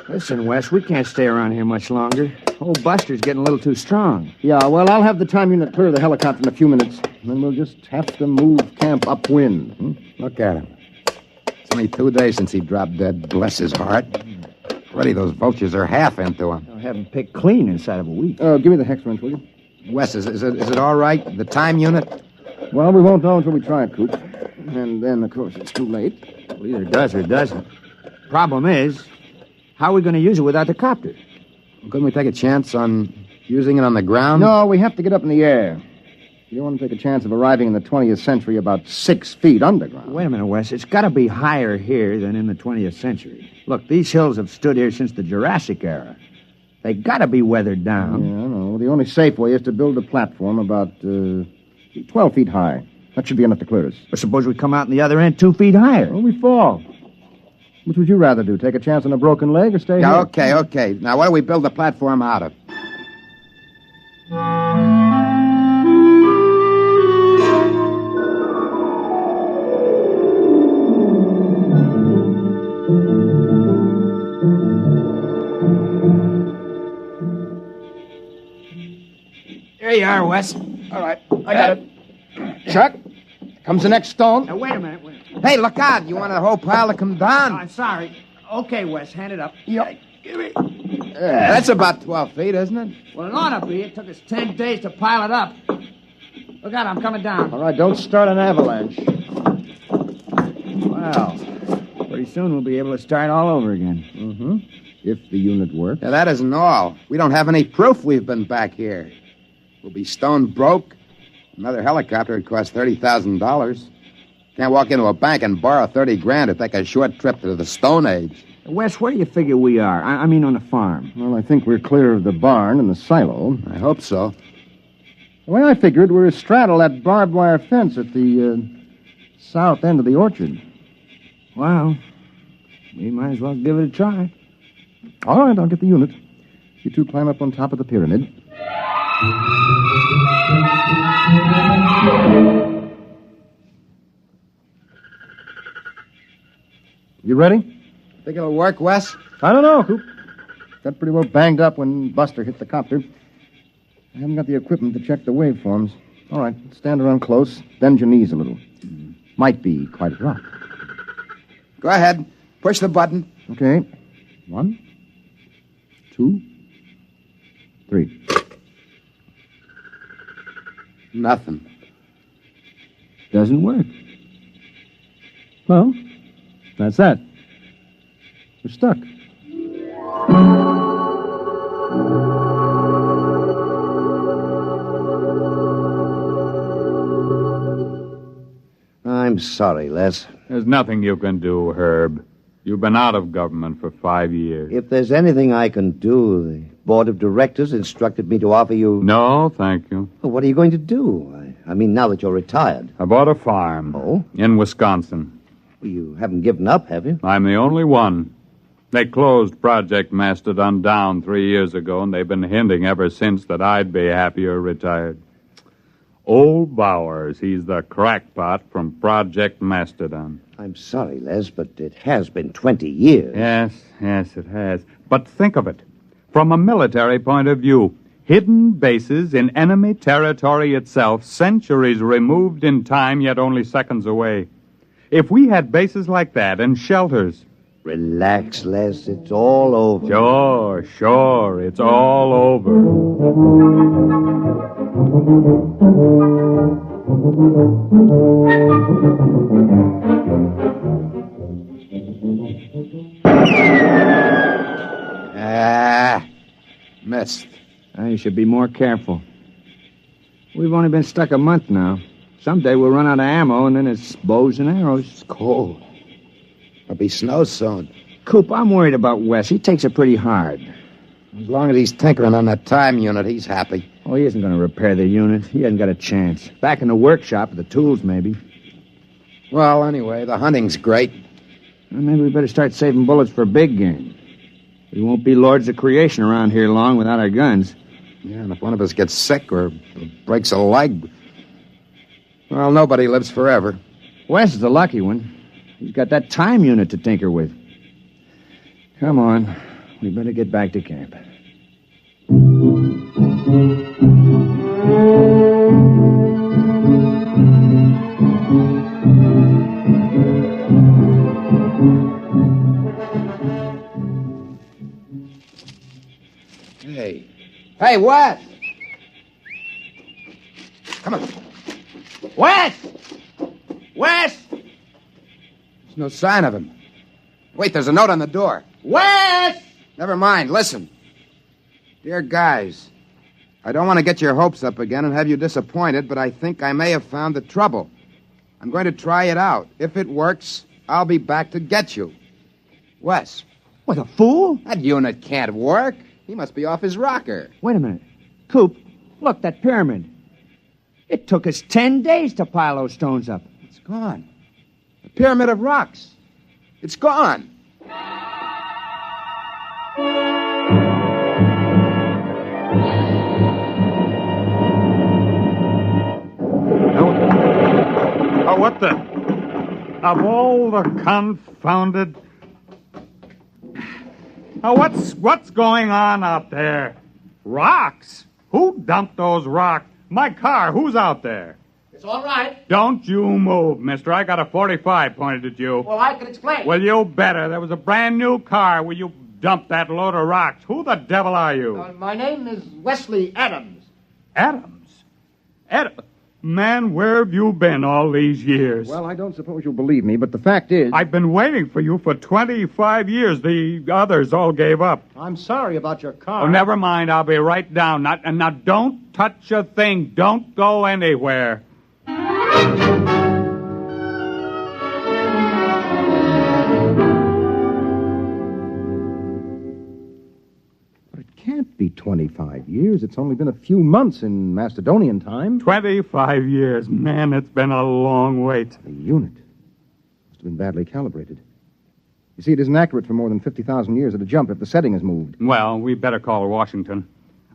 Listen, Wes, we can't stay around here much longer. Old Buster's getting a little too strong. Yeah, well, I'll have the time unit clear the helicopter in a few minutes. Then we'll just have to move camp upwind. Look at him. It's only 2 days since he dropped dead. Bless his heart. Already those vultures are half into him. I'll have him picked clean inside of a week. Give me the hex wrench, will you? Wes, is it all right? The time unit? Well, we won't know until we try it, Coop. And then, of course, it's too late. Well, either does or it doesn't. Problem is, how are we going to use it without the copter? Couldn't we take a chance on using it on the ground? No, we have to get up in the air. You don't want to take a chance of arriving in the 20th century about 6 feet underground. Wait a minute, Wes. It's got to be higher here than in the 20th century. Look, these hills have stood here since the Jurassic era. They got to be weathered down. Yeah, I know. The only safe way is to build a platform about 12 feet high. That should be enough to clear us. But suppose we come out on the other end 2 feet higher. Well, we fall. Which would you rather do? Take a chance on a broken leg or stay here? Okay. Now, what do we build the platform out of? There you are, Wes. All right, I got it. Chuck, comes the next stone. Now, wait a minute. Hey, look out. You want the whole pile to come down? Oh, I'm sorry. Okay, Wes, hand it up. Yep. Give me. That's about 12 feet, isn't it? Well, it ought to be. It took us 10 days to pile it up. Look out, I'm coming down. All right, don't start an avalanche. Well, pretty soon we'll be able to start all over again. Mm-hmm. If the unit works. Yeah, that isn't all. We don't have any proof we've been back here. We'll be stone broke. Another helicopter would cost $30,000. Can't walk into a bank and borrow $30,000 to take a short trip to the Stone Age. Wes, where do you figure we are? I mean on the farm. Well, I think we're clear of the barn and the silo. I hope so. The way I figured, we're astraddle that barbed wire fence at the south end of the orchard. Well, we might as well give it a try. All right, I'll get the unit. You two climb up on top of the pyramid. You ready? Think it'll work, Wes? I don't know, Coop. Got pretty well banged up when Buster hit the copter. I haven't got the equipment to check the waveforms. All right, stand around close, bend your knees a little. Might be quite a rock. Go ahead. Push the button. Okay. 1, 2, 3. Nothing. Doesn't work. Well, that's that. We're stuck. I'm sorry, Les. There's nothing you can do, Herb. You've been out of government for 5 years. If there's anything I can do, the board of directors instructed me to offer you... No, thank you. Well, what are you going to do? I mean, now that you're retired. I bought a farm. Oh? In Wisconsin. Well, you haven't given up, have you? I'm the only one. They closed Project Mastadon down 3 years ago, and they've been hinting ever since that I'd be happier retired. Old Bowers, he's the crackpot from Project Mastadon. I'm sorry, Les, but it has been 20 years. Yes, it has. But think of it. From a military point of view, hidden bases in enemy territory itself, centuries removed in time, yet only seconds away. If we had bases like that and shelters... Relax, Les. It's all over. Sure. It's all over. Missed. You should be more careful. We've only been stuck a month now. Someday we'll run out of ammo, and then it's bows and arrows. It's cold. There'll be snow soon. Coop, I'm worried about Wes. He takes it pretty hard. As long as he's tinkering on that time unit, he's happy. Oh, he isn't going to repair the unit. He hasn't got a chance. Back in the workshop with the tools, maybe. Well, anyway, the hunting's great. Well, maybe we better start saving bullets for big game. We won't be lords of creation around here long without our guns. Yeah, and if one of us gets sick or breaks a leg, well, nobody lives forever. Wes is the lucky one. He's got that time unit to tinker with. Come on. We better get back to camp. Hey, Wes! Come on. Wes! Wes! There's no sign of him. Wait, there's a note on the door. Wes! Never mind, listen. Dear guys, I don't want to get your hopes up again and have you disappointed, but I think I may have found the trouble. I'm going to try it out. If it works, I'll be back to get you. Wes. What, a fool? That unit can't work. He must be off his rocker. Wait a minute. Coop, look, that pyramid. It took us 10 days to pile those stones up. It's gone. The pyramid of rocks. It's gone. Oh, what the... Of all the confounded... Oh, what's going on out there? Rocks? Who dumped those rocks? My car, who's out there? It's all right. Don't you move, mister. I got a 45 pointed at you. Well, I can explain. Well, you better. There was a brand new car where you dumped that load of rocks. Who the devil are you? My name is Wesley Adams. Adams? Man, where have you been all these years? Well, I don't suppose you'll believe me, but the fact is... I've been waiting for you for 25 years. The others all gave up. I'm sorry about your car. Oh, never mind. I'll be right down. Now, don't touch a thing. Don't go anywhere. Can't be 25 years. It's only been a few months in Macedonian time. 25 years. Man, it's been a long wait. The unit must have been badly calibrated. You see, it isn't accurate for more than 50,000 years at a jump if the setting is moved. Well, we better call Washington.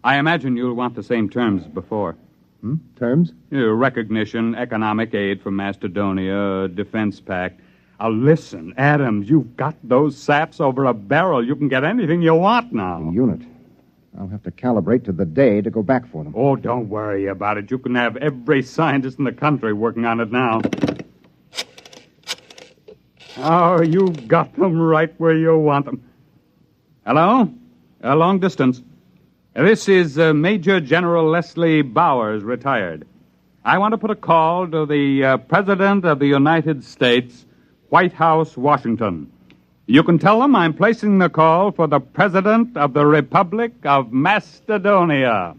I imagine you'll want the same terms as before. Terms? Recognition, economic aid from Macedonia, defense pact. Listen, Adams, you've got those saps over a barrel. You can get anything you want now. The unit. I'll have to calibrate to the day to go back for them. Oh, don't worry about it. You can have every scientist in the country working on it now. Oh, you've got them right where you want them. Hello? Long distance. This is Major General Leslie Bowers, retired. I want to put a call to the President of the United States, White House, Washington. You can tell them I'm placing the call for the President of the Republic of Macedonia.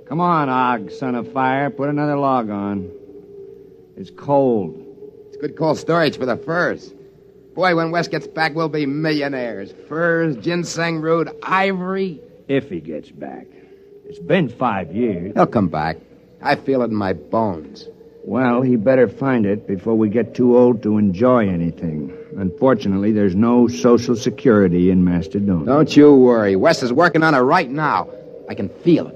Come on, Og, son of fire. Put another log on. It's cold. It's good cold storage for the furs. Boy, when Wes gets back, we'll be millionaires. Furs, ginseng root, ivory. If he gets back. It's been 5 years. He'll come back. I feel it in my bones. Well, he better find it before we get too old to enjoy anything. Unfortunately, there's no Social Security in Mastadon. Don't you worry. Wes is working on it right now. I can feel it.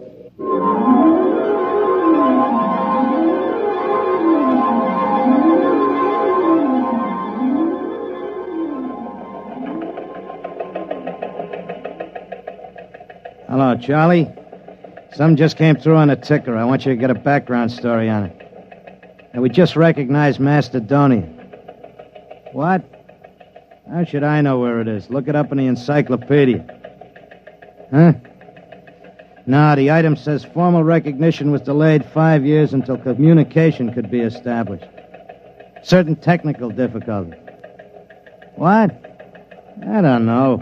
Hello, Charlie. Some just came through on the ticker. I want you to get a background story on it. And we just recognized Macedonia. What? How should I know where it is? Look it up in the encyclopedia. Huh? No, the item says formal recognition was delayed 5 years until communication could be established. Certain technical difficulties. What? I don't know.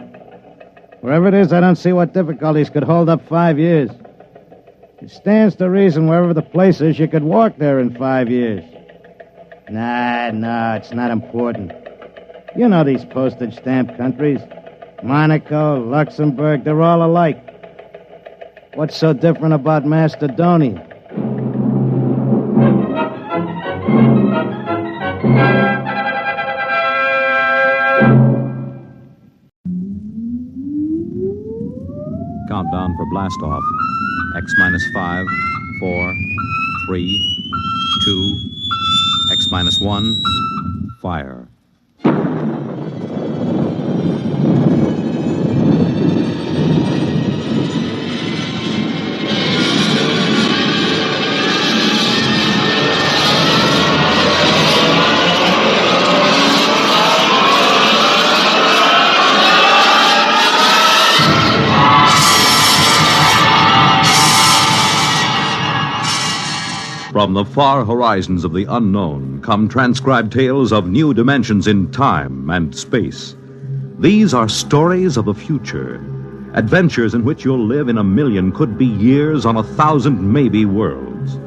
Wherever it is, I don't see what difficulties could hold up 5 years. It stands to reason wherever the place is, you could walk there in 5 years. Nah, it's not important. You know these postage stamp countries. Monaco, Luxembourg, they're all alike. What's so different about Macedonia? Countdown for blast-off. X minus 5, 4, 3, 2, X minus 1, fire. From the far horizons of the unknown come transcribed tales of new dimensions in time and space. These are stories of the future, adventures in which you'll live in a million, could be years, on 1,000 maybe worlds.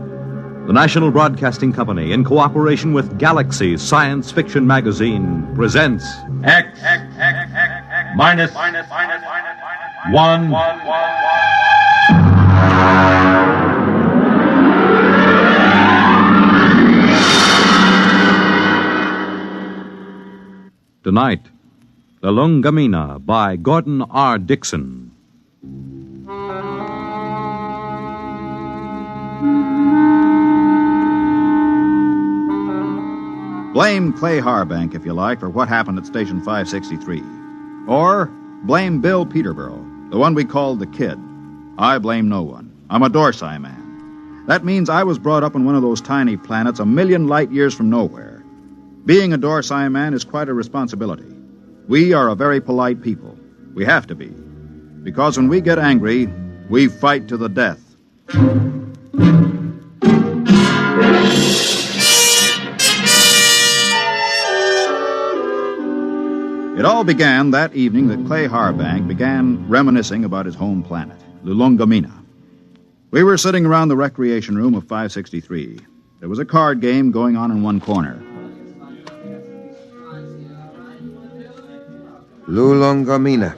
The National Broadcasting Company, in cooperation with Galaxy Science Fiction Magazine, presents X minus 1. Tonight, Lulungomeena by Gordon R. Dixon. Blame Clay Harbank, if you like, for what happened at Station 563. Or blame Bill Peterborough, the one we called the Kid. I blame no one. I'm a Dorsai man. That means I was brought up on one of those tiny planets a million light years from nowhere. Being a Dorsai man is quite a responsibility. We are a very polite people. We have to be. Because when we get angry, we fight to the death. It all began that evening that Clay Harbank began reminiscing about his home planet, Lulungomeena. We were sitting around the recreation room of 563. There was a card game going on in one corner. Lulungomeena.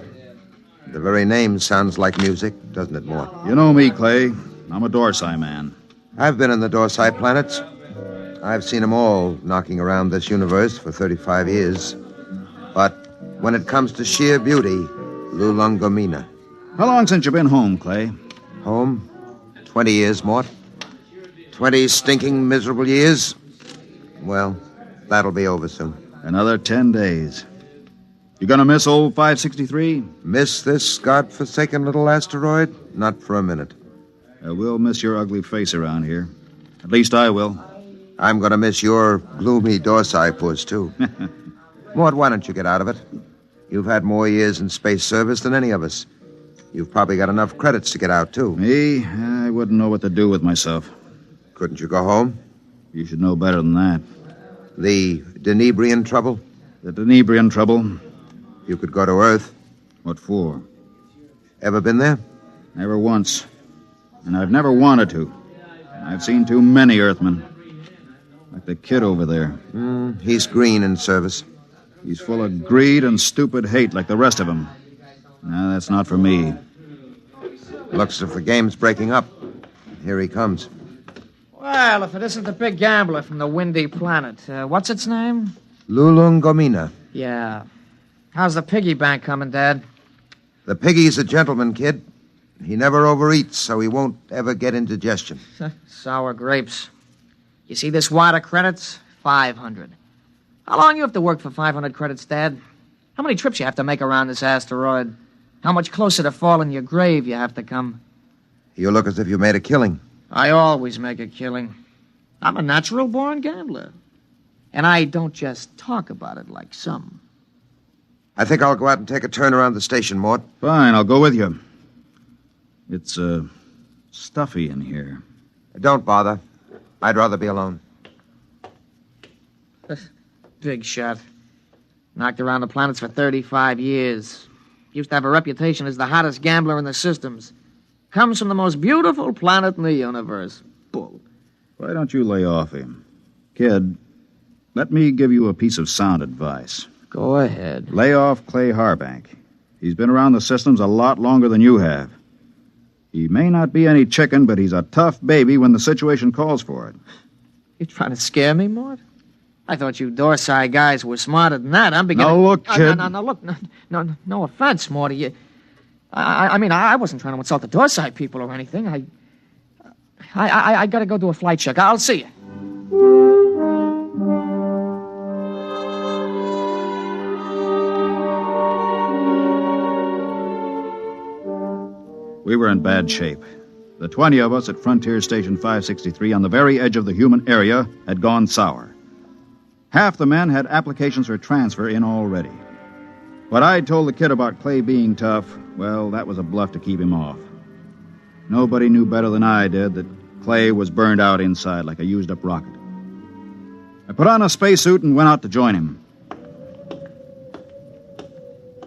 The very name sounds like music, doesn't it, Mort? You know me, Clay. I'm a Dorsai man. I've been in the Dorsai planets. I've seen them all knocking around this universe for 35 years. But when it comes to sheer beauty, Lulungomeena. How long since you've been home, Clay? Home? 20 years, Mort. 20 stinking, miserable years. Well, that'll be over soon. Another 10 days. You gonna miss old 563? Miss this godforsaken little asteroid? Not for a minute. We'll miss your ugly face around here. At least I will. I'm gonna miss your gloomy Dorsai puss, too. Mort, why don't you get out of it? You've had more years in space service than any of us. You've probably got enough credits to get out, too. Me? I wouldn't know what to do with myself. Couldn't you go home? You should know better than that. The Denebrian trouble? The Denebrian trouble? You could go to Earth. What for? Ever been there? Never once. And I've never wanted to. I've seen too many Earthmen. Like the kid over there. He's green in service. He's full of greed and stupid hate like the rest of them. No, that's not for me. Looks as if the game's breaking up. Here he comes. Well, if it isn't the big gambler from the windy planet. What's its name? Lulungomeena. Yeah. How's the piggy bank coming, Dad? The piggy's a gentleman, kid. He never overeats, so he won't ever get indigestion. Sour grapes. You see this wad of credits? 500. How long you have to work for 500 credits, Dad? How many trips you have to make around this asteroid? How much closer to falling your grave you have to come? You look as if you made a killing. I always make a killing. I'm a natural-born gambler. And I don't just talk about it like some. I think I'll go out and take a turn around the station, Mort. Fine, I'll go with you. It's, stuffy in here. Don't bother. I'd rather be alone. Big shot. Knocked around the planets for 35 years. Used to have a reputation as the hottest gambler in the systems. Comes from the most beautiful planet in the universe. Bull. Why don't you lay off him? Kid, let me give you a piece of sound advice. Go ahead. Lay off Clay Harbank. He's been around the systems a lot longer than you have. He may not be any chicken, but he's a tough baby when the situation calls for it. You trying to scare me, Mort? I thought you Dorsai guys were smarter than that. I'm beginning... No, look, kid. No, look. No offense, Morty. I mean, I wasn't trying to insult the Dorsai people or anything. I gotta go do a flight check. I'll see you. We were in bad shape. The 20 of us at Frontier Station 563 on the very edge of the human area had gone sour. Half the men had applications for transfer in already. What I'd told the kid about Clay being tough, well, that was a bluff to keep him off. Nobody knew better than I did that Clay was burned out inside like a used-up rocket. I put on a spacesuit and went out to join him.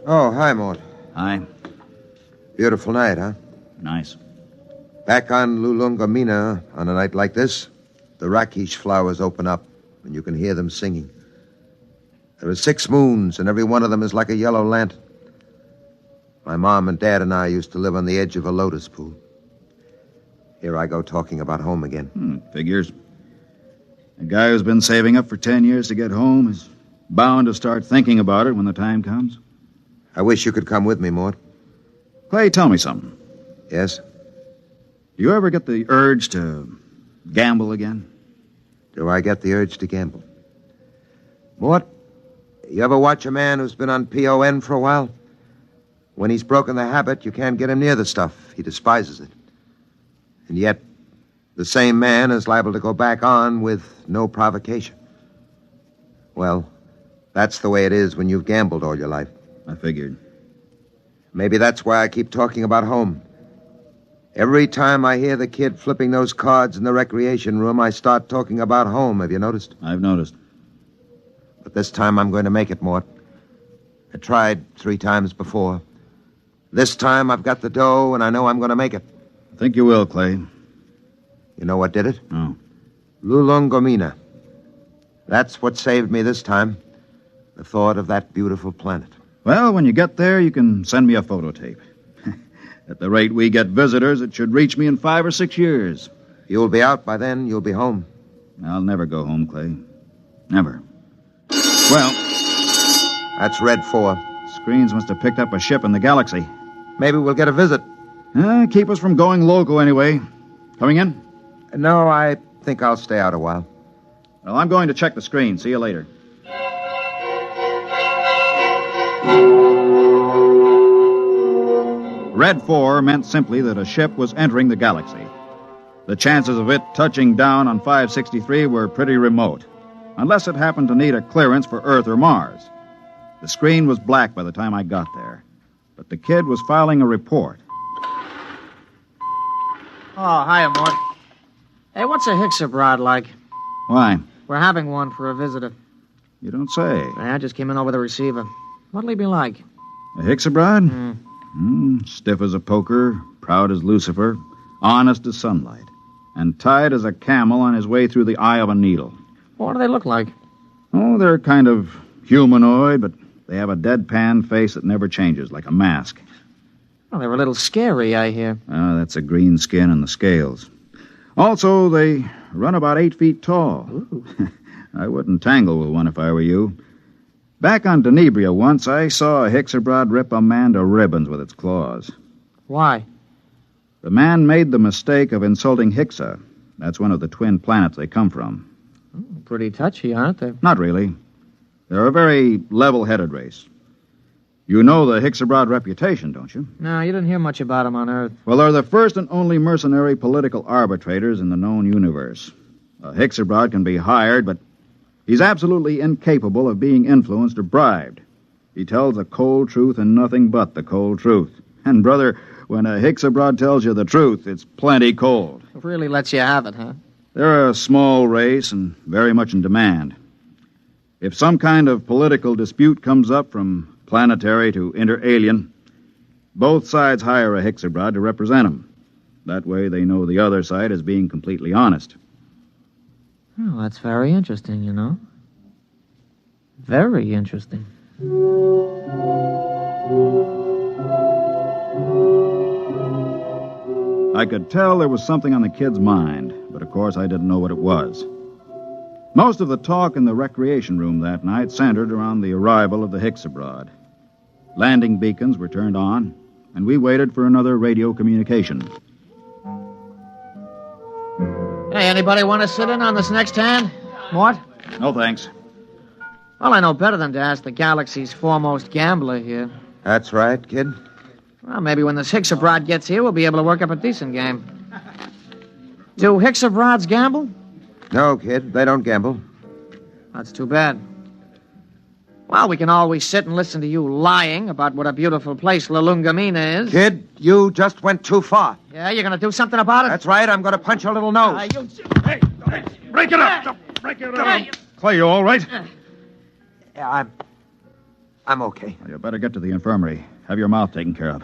Oh, hi, Mort. Hi. Beautiful night, huh? Nice. Back on Lulungomeena, on a night like this, the rakish flowers open up, and you can hear them singing. There are 6 moons, and every one of them is like a yellow lantern. My mom and dad and I used to live on the edge of a lotus pool. Here I go talking about home again. Figures. A guy who's been saving up for 10 years to get home is bound to start thinking about it when the time comes. I wish you could come with me, Mort. Clay, tell me something. Yes? Do you ever get the urge to gamble again? Do I get the urge to gamble? Mort, you ever watch a man who's been on PON for a while? When he's broken the habit, you can't get him near the stuff. He despises it. And yet, the same man is liable to go back on with no provocation. Well, that's the way it is when you've gambled all your life. I figured. Maybe that's why I keep talking about home. Every time I hear the kid flipping those cards in the recreation room, I start talking about home. Have you noticed? I've noticed. But this time I'm going to make it, Mort. I tried 3 times before. This time I've got the dough, and I know I'm going to make it. I think you will, Clay. You know what did it? No. Lulungomeena. That's what saved me this time. The thought of that beautiful planet. Well, when you get there, you can send me a photo tape. At the rate we get visitors, it should reach me in 5 or 6 years. You'll be out by then. You'll be home. I'll never go home, Clay. Never. Well... That's Red 4. Screens must have picked up a ship in the galaxy. Maybe we'll get a visit. Keep us from going loco anyway. Coming in? No, I think I'll stay out a while. Well, I'm going to check the screen. See you later. Red 4 meant simply that a ship was entering the galaxy. The chances of it touching down on 563 were pretty remote, unless it happened to need a clearance for Earth or Mars. The screen was black by the time I got there, but the kid was filing a report. Oh, hiya, Mort. Hey, what's a Hixabrod like? Why? We're having one for a visitor. You don't say. I just came in over the receiver. What'll he be like? A Hixabrod? Stiff as a poker, proud as Lucifer, honest as sunlight, and tight as a camel on his way through the eye of a needle. What do they look like? Oh, they're kind of humanoid, but they have a deadpan face that never changes, like a mask. Well, they're a little scary, I hear. That's the green skin and the scales. Also, they run about 8 feet tall. I wouldn't tangle with one if I were you. Back on Denebria once, I saw a Hixabrod rip a man to ribbons with its claws. Why? The man made the mistake of insulting Hixa. That's one of the twin planets they come from. Pretty touchy, aren't they? Not really. They're a very level-headed race. You know the Hixabrod reputation, don't you? No, you didn't hear much about them on Earth. Well, they're the first and only mercenary political arbitrators in the known universe. A Hixabrod can be hired, but he's absolutely incapable of being influenced or bribed. He tells the cold truth and nothing but the cold truth. And, brother, when a Hixabrod tells you the truth, it's plenty cold. It really lets you have it, huh? They're a small race and very much in demand. If some kind of political dispute comes up from planetary to inter-alien, both sides hire a Hixabrod to represent them. That way they know the other side is being completely honest. Oh, that's very interesting, you know. Very interesting. I could tell there was something on the kid's mind, but of course I didn't know what it was. Most of the talk in the recreation room that night centered around the arrival of the Hixabrod. Landing beacons were turned on, and we waited for another radio communication. Hey, anybody want to sit in on this next hand? Mort? No, thanks. Well, I know better than to ask the galaxy's foremost gambler here. That's right, kid. Well, maybe when this Hixabrod gets here, we'll be able to work up a decent game. Do Hixabrods gamble? No, kid, they don't gamble. That's too bad. Well, we can always sit and listen to you lying about what a beautiful place Lulungomeena is. Kid, you just went too far. Yeah, you're going to do something about it? That's right, I'm going to punch your little nose. Hey, break it up! Break it up! Clay, you all right? Yeah, I'm okay. Well, you better get to the infirmary. Have your mouth taken care of.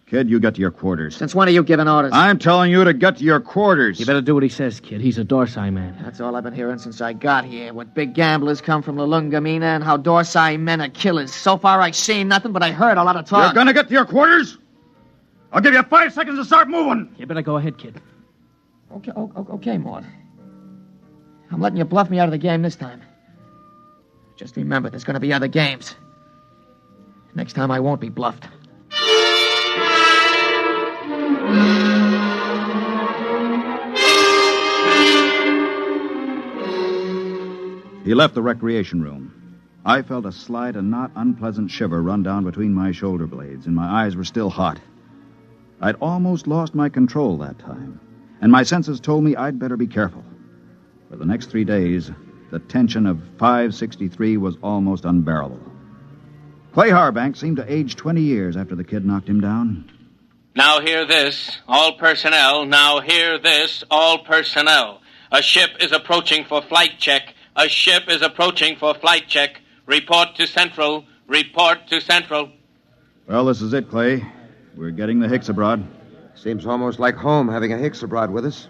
Kid, you get to your quarters. Since when are you giving orders? I'm telling you to get to your quarters. You better do what he says, kid. He's a Dorsai man. That's all I've been hearing since I got here. What big gamblers come from Lulungomeena and how Dorsai men are killers. So far, I've seen nothing, but I heard a lot of talk. You're gonna get to your quarters? I'll give you 5 seconds to start moving. You better go ahead, kid. Okay, Mort. I'm letting you bluff me out of the game this time. Just remember, there's going to be other games. Next time, I won't be bluffed. He left the recreation room. I felt a slight and not unpleasant shiver run down between my shoulder blades, and my eyes were still hot. I'd almost lost my control that time, and my senses told me I'd better be careful. For the next 3 days, the tension of 563 was almost unbearable. Clay Harbank seemed to age 20 years after the kid knocked him down. Now hear this, all personnel. Now hear this, all personnel. A ship is approaching for flight check. A ship is approaching for flight check. Report to Central. Report to Central. Well, this is it, Clay. We're getting the Hixabrod. Seems almost like home having a Hixabrod with us.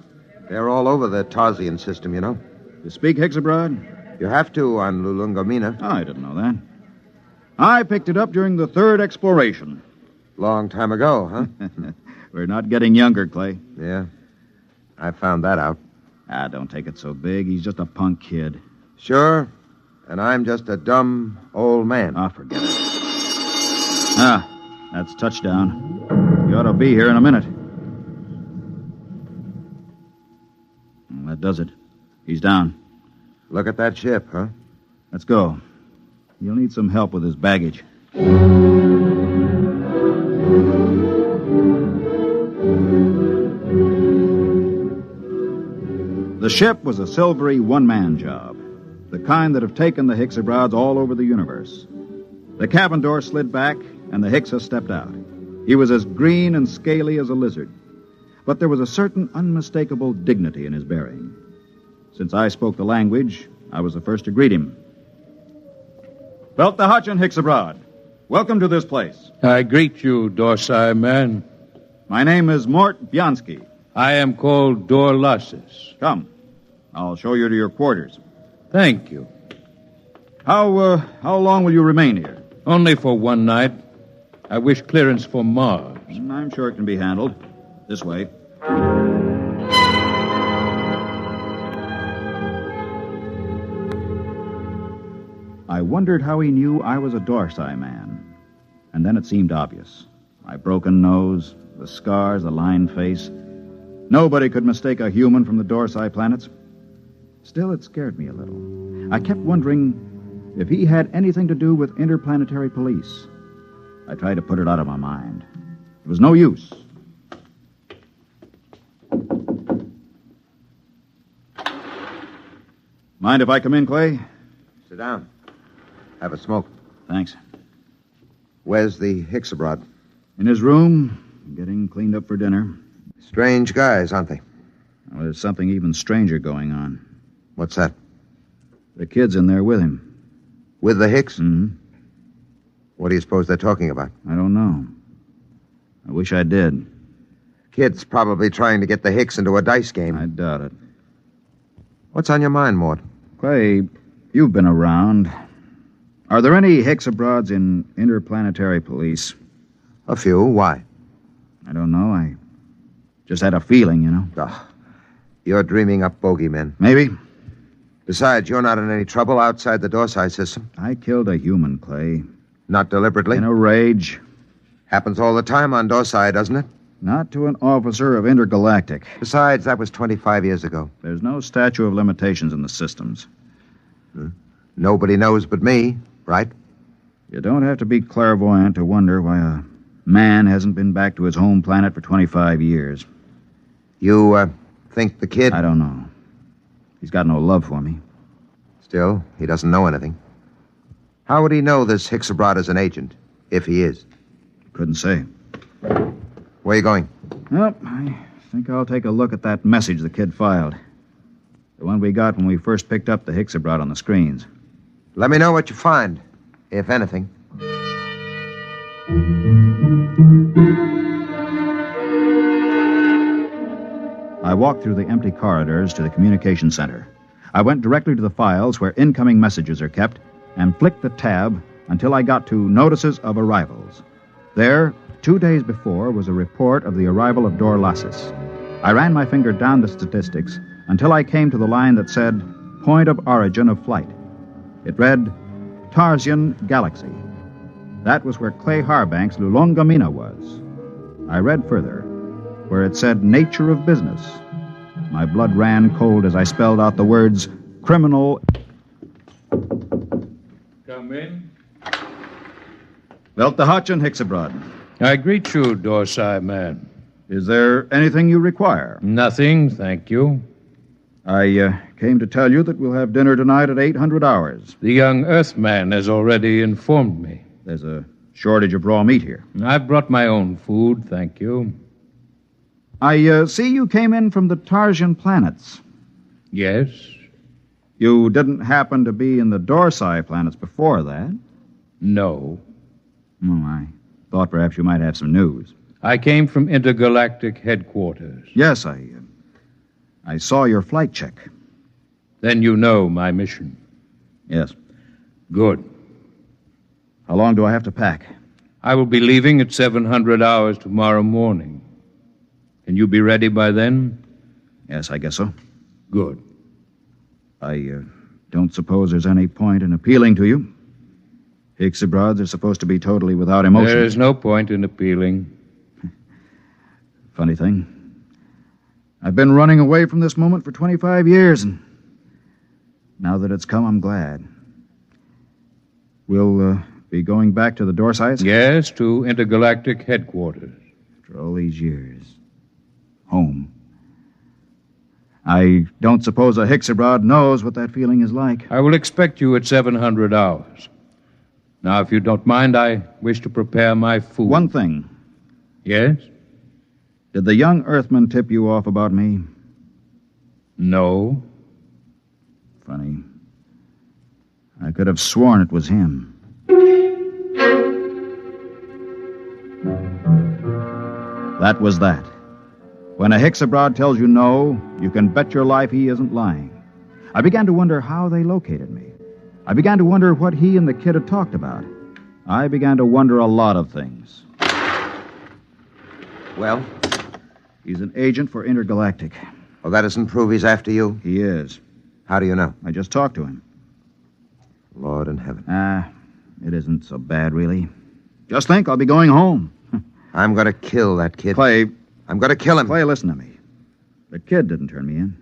They're all over the Tarsian system, you know. You speak Hixabrod? You have to on Lulungomeena. Oh, I didn't know that. I picked it up during the 3rd exploration. Long time ago, huh? We're not getting younger, Clay. Yeah. I found that out. Don't take it so big. He's just a punk kid. Sure. And I'm just a dumb old man. Forget it. That's touchdown. You ought to be here in a minute. That does it. He's down. Look at that ship, huh? Let's go. You'll need some help with his baggage. The ship was a silvery one-man job, the kind that have taken the Hixabrods all over the universe. The cabin door slid back, and the Hixa stepped out. He was as green and scaly as a lizard, but there was a certain unmistakable dignity in his bearing. Since I spoke the language, I was the first to greet him. Belt the Hutch and Hixabrod. Welcome to this place. I greet you, Dorsai man. My name is Mort Bianski. I am called Dorlassus. Come. I'll show you to your quarters. Thank you. How long will you remain here? Only for one night. I wish clearance for Mars. I'm sure it can be handled. This way. I wondered how he knew I was a Dorsai man. And then it seemed obvious. My broken nose, the scars, the lined face. Nobody could mistake a human from the Dorsai planets. Still, it scared me a little. I kept wondering if he had anything to do with interplanetary police. I tried to put it out of my mind. It was no use. Mind if I come in, Clay? Sit down. Have a smoke. Thanks. Where's the Hixabrod? In his room, getting cleaned up for dinner. Strange guys, aren't they? Well, there's something even stranger going on. What's that? The kid's in there with him. With the Hicks? Mm-hmm. What do you suppose they're talking about? I don't know. I wish I did. Kid's probably trying to get the Hicks into a dice game. I doubt it. What's on your mind, Mort? Clay, you've been around. Are there any Hexabrods in interplanetary police? A few. Why? I don't know. I just had a feeling, you know. Oh, you're dreaming up bogeymen. Maybe. Besides, you're not in any trouble outside the Dorsai system. I killed a human, Clay. Not deliberately? In a rage. Happens all the time on Dorsai, doesn't it? Not to an officer of Intergalactic. Besides, that was 25 years ago. There's no statute of limitations in the systems. Nobody knows but me, right? You don't have to be clairvoyant to wonder why a man hasn't been back to his home planet for 25 years. You, think the kid... I don't know. He's got no love for me. Still, he doesn't know anything. How would he know this Hixabrod is an agent, if he is? Couldn't say. Where are you going? Well, I think I'll take a look at that message the kid filed. The one we got when we first picked up the Hixabrod on the screens. Let me know what you find, if anything. I walked through the empty corridors to the communication center. I went directly to the files where incoming messages are kept and flicked the tab until I got to Notices of Arrivals. There, 2 days before, was a report of the arrival of Dorlassus. I ran my finger down the statistics until I came to the line that said, Point of Origin of Flight. It read, Tarsian Galaxy. That was where Clay Harbank's Lulungomeena was. I read further, where it said Nature of Business. My blood ran cold as I spelled out the words, Criminal... Come in. Belt the Hutchin, Hixabrod. I greet you, Dorsai man. Is there anything you require? Nothing, thank you. I came to tell you that we'll have dinner tonight at 800 hours. The young Earthman has already informed me. There's a shortage of raw meat here. I've brought my own food, thank you. I see you came in from the Tarsian planets. Yes. You didn't happen to be in the Dorsai planets before that? No. Oh, I thought perhaps you might have some news. I came from intergalactic headquarters. Yes, I saw your flight check. Then you know my mission. Yes. Good. How long do I have to pack? I will be leaving at 700 hours tomorrow morning. Can you be ready by then? Yes, I guess so. Good. I don't suppose there's any point in appealing to you. Hixabrods are supposed to be totally without emotion. There is no point in appealing. Funny thing. I've been running away from this moment for 25 years, and now that it's come, I'm glad. We'll be going back to the Dorsites? Yes, to intergalactic headquarters. After all these years. Home. I don't suppose a Hixabrod knows what that feeling is like. I will expect you at 700 hours. Now, if you don't mind, I wish to prepare my food. One thing. Yes? Did the young Earthman tip you off about me? No. Funny. I could have sworn it was him. That was that. When a Hicks-abroad tells you no, you can bet your life he isn't lying. I began to wonder how they located me. I began to wonder what he and the kid had talked about. I began to wonder a lot of things. Well? He's an agent for Intergalactic. Well, that doesn't prove he's after you? He is. How do you know? I just talked to him. Lord in heaven. It isn't so bad, really. Just think, I'll be going home. I'm going to kill that kid. Clay. I'm going to kill him. Clay, listen to me. The kid didn't turn me in.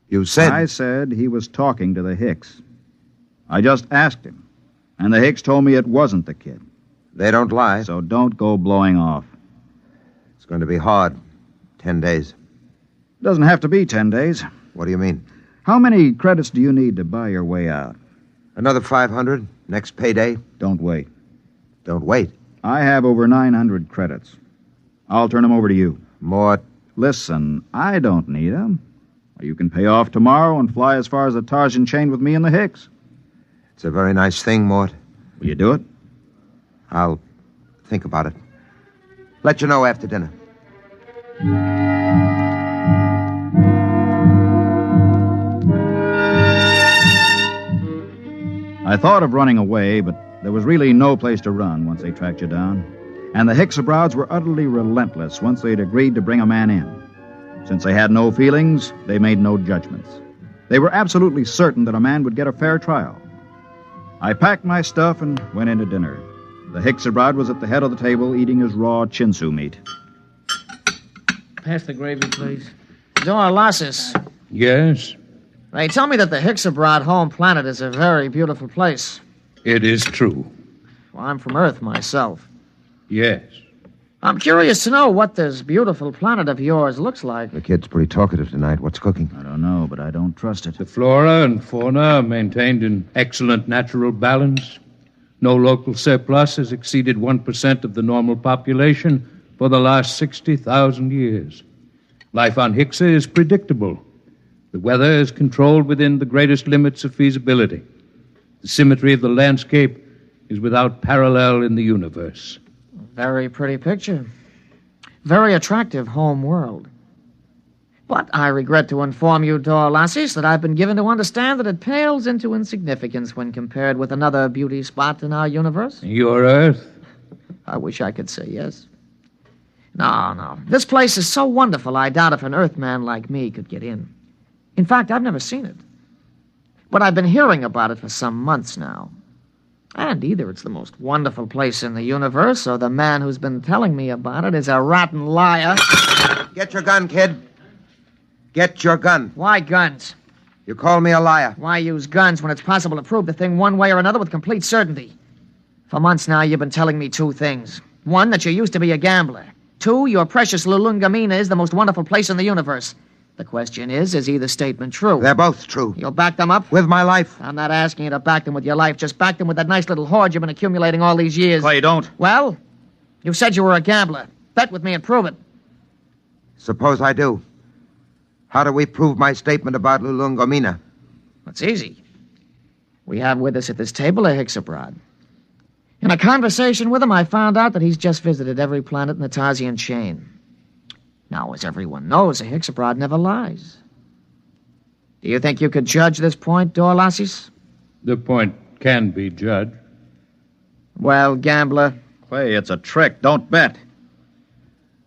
You said... I said he was talking to the Hicks. I just asked him. And the Hicks told me it wasn't the kid. They don't lie. So don't go blowing off. It's going to be hard. 10 days. It doesn't have to be 10 days. What do you mean? How many credits do you need to buy your way out? Another 500. Next payday. Don't wait. Don't wait. I have over 900 credits. I'll turn them over to you. Mort. Listen, I don't need them. You can pay off tomorrow and fly as far as the Trojan chain with me and the Hicks. It's a very nice thing, Mort. Will you do it? I'll think about it. Let you know after dinner. I thought of running away, but there was really no place to run once they tracked you down. And the Hicks-abroads were utterly relentless once they'd agreed to bring a man in. Since they had no feelings, they made no judgments. They were absolutely certain that a man would get a fair trial. I packed my stuff and went in to dinner. The Hicks-abroad was at the head of the table eating his raw chinsu meat. Pass the gravy, please. Dorlasis. Yes? They tell me that the Hicks-abroad home planet is a very beautiful place. It is true. Well, I'm from Earth myself. Yes. I'm curious to know what this beautiful planet of yours looks like. The kid's pretty talkative tonight. What's cooking? I don't know, but I don't trust it. The flora and fauna are maintained in excellent natural balance. No local surplus has exceeded 1% of the normal population for the last 60,000 years. Life on Hixa is predictable. The weather is controlled within the greatest limits of feasibility. The symmetry of the landscape is without parallel in the universe. Very pretty picture. Very attractive home world. But I regret to inform you, Dorlasis, that I've been given to understand that it pales into insignificance when compared with another beauty spot in our universe. Your Earth? I wish I could say yes. No. This place is so wonderful, I doubt if an Earthman like me could get in. In fact, I've never seen it. But I've been hearing about it for some months now. And either it's the most wonderful place in the universe, or the man who's been telling me about it is a rotten liar. Get your gun, kid. Get your gun. Why guns? You call me a liar. Why use guns when it's possible to prove the thing one way or another with complete certainty? For months now, you've been telling me two things. One, that you used to be a gambler. Two, your precious Lulungomeena is the most wonderful place in the universe. The question is either statement true? They're both true. You'll back them up? With my life. I'm not asking you to back them with your life. Just back them with that nice little hoard you've been accumulating all these years. Clay, don't. Well, you said you were a gambler. Bet with me and prove it. Suppose I do. How do we prove my statement about Lulungomeena? It's easy. We have with us at this table a Hicks-abroad. In a conversation with him, I found out that he's just visited every planet in the Tarsian chain. Now, as everyone knows, a Hicks-abroad never lies. Do you think you could judge this point, Dorlasis? The point can be judged. Well, gambler. Clay, it's a trick. Don't bet.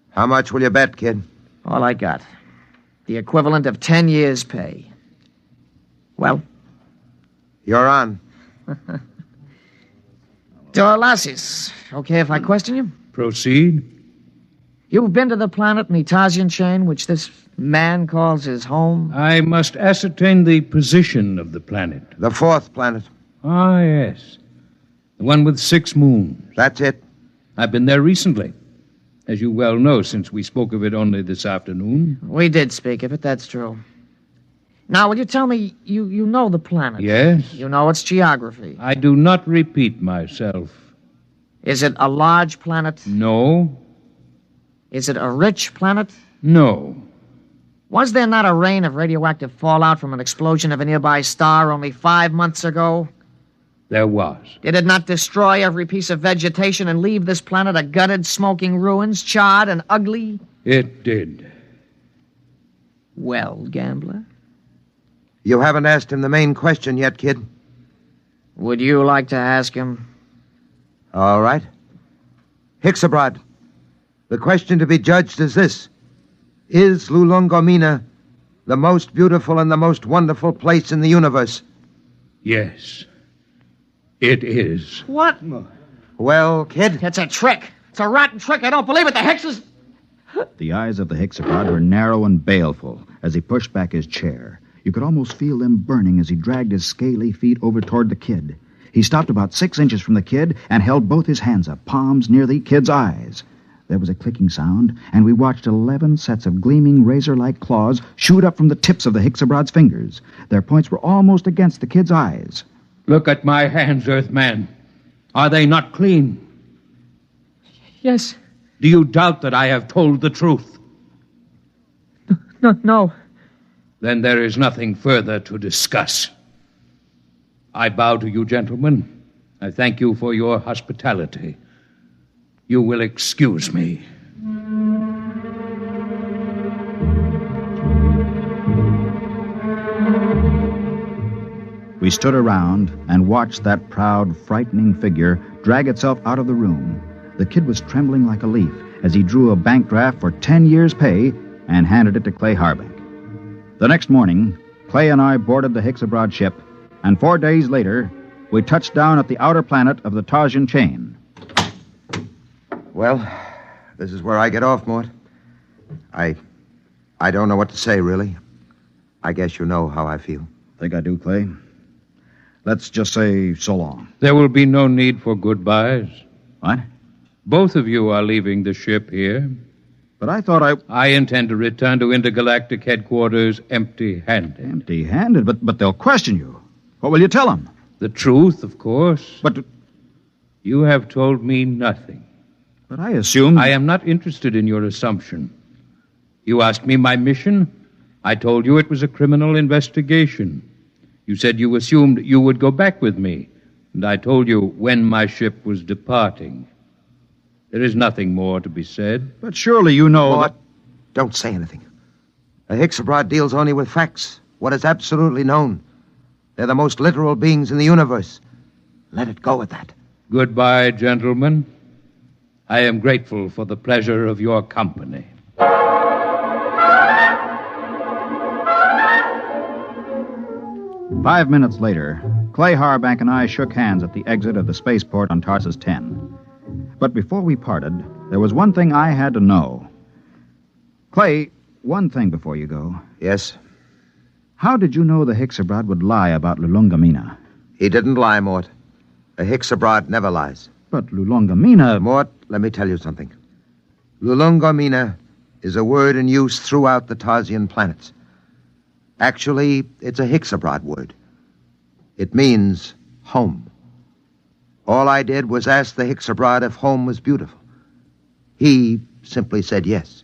How much will you bet, kid? All I got. The equivalent of 10 years' pay. Well? You're on. Dorlasis, okay if I question you? Proceed. You've been to the planet in the Tarsian chain, which this man calls his home? I must ascertain the position of the planet. The fourth planet. Ah, yes. The one with 6 moons. That's it. I've been there recently. As you well know, since we spoke of it only this afternoon. We did speak of it, that's true. Now, will you tell me, you know the planet? Yes. You know its geography? I do not repeat myself. Is it a large planet? No. Is it a rich planet? No. Was there not a rain of radioactive fallout from an explosion of a nearby star only 5 months ago? There was. Did it not destroy every piece of vegetation and leave this planet a gutted, smoking ruins, charred and ugly? It did. Well, gambler? You haven't asked him the main question yet, kid. Would you like to ask him? All right. Hixabrod, the question to be judged is this. Is Lulungomeena the most beautiful and the most wonderful place in the universe? Yes, it is. What? Well, kid? It's a trick. It's a rotten trick. I don't believe it. The Hicks is... The eyes of the Hixabrod were narrow and baleful as he pushed back his chair. You could almost feel them burning as he dragged his scaly feet over toward the kid. He stopped about 6 inches from the kid and held both his hands up, palms near the kid's eyes. There was a clicking sound, and we watched 11 sets of gleaming razor-like claws shoot up from the tips of the Hixabrod's fingers. Their points were almost against the kid's eyes. Look at my hands, Earthman. Are they not clean? Yes. Do you doubt that I have told the truth? No. Then there is nothing further to discuss. I bow to you, gentlemen. I thank you for your hospitality. You will excuse me. We stood around and watched that proud, frightening figure drag itself out of the room. The kid was trembling like a leaf as he drew a bank draft for 10 years' pay and handed it to Clay Harbank. The next morning, Clay and I boarded the Hixabrod ship, and 4 days later, we touched down at the outer planet of the Trojan chain. Well, this is where I get off, Mort. I don't know what to say, really. I guess you know how I feel. Think I do, Clay. Let's just say so long. There will be no need for goodbyes. What? Both of you are leaving the ship here. But I thought I intend to return to intergalactic headquarters empty-handed. Empty-handed? But they'll question you. What will you tell them? The truth, of course. But you have told me nothing. But I assumed... I am not interested in your assumption. You asked me my mission. I told you it was a criminal investigation. You said you assumed you would go back with me, and I told you when my ship was departing. There is nothing more to be said. But surely you know... Mort, don't say anything. A Hixabrod deals only with facts, what is absolutely known. They're the most literal beings in the universe. Let it go at that. Goodbye, gentlemen. I am grateful for the pleasure of your company. 5 minutes later, Clay Harbank and I shook hands at the exit of the spaceport on Tarsus 10. But before we parted, there was one thing I had to know. Clay, one thing before you go. Yes? How did you know the Hixabrod would lie about Lulungomeena? He didn't lie, Mort. A Hixabrod never lies. But Lulungomeena... Mort, let me tell you something. Lulungomeena is a word in use throughout the Tarsian planets. Actually, it's a Hixabrod word. It means home. All I did was ask the Hixabrod if home was beautiful. He simply said yes.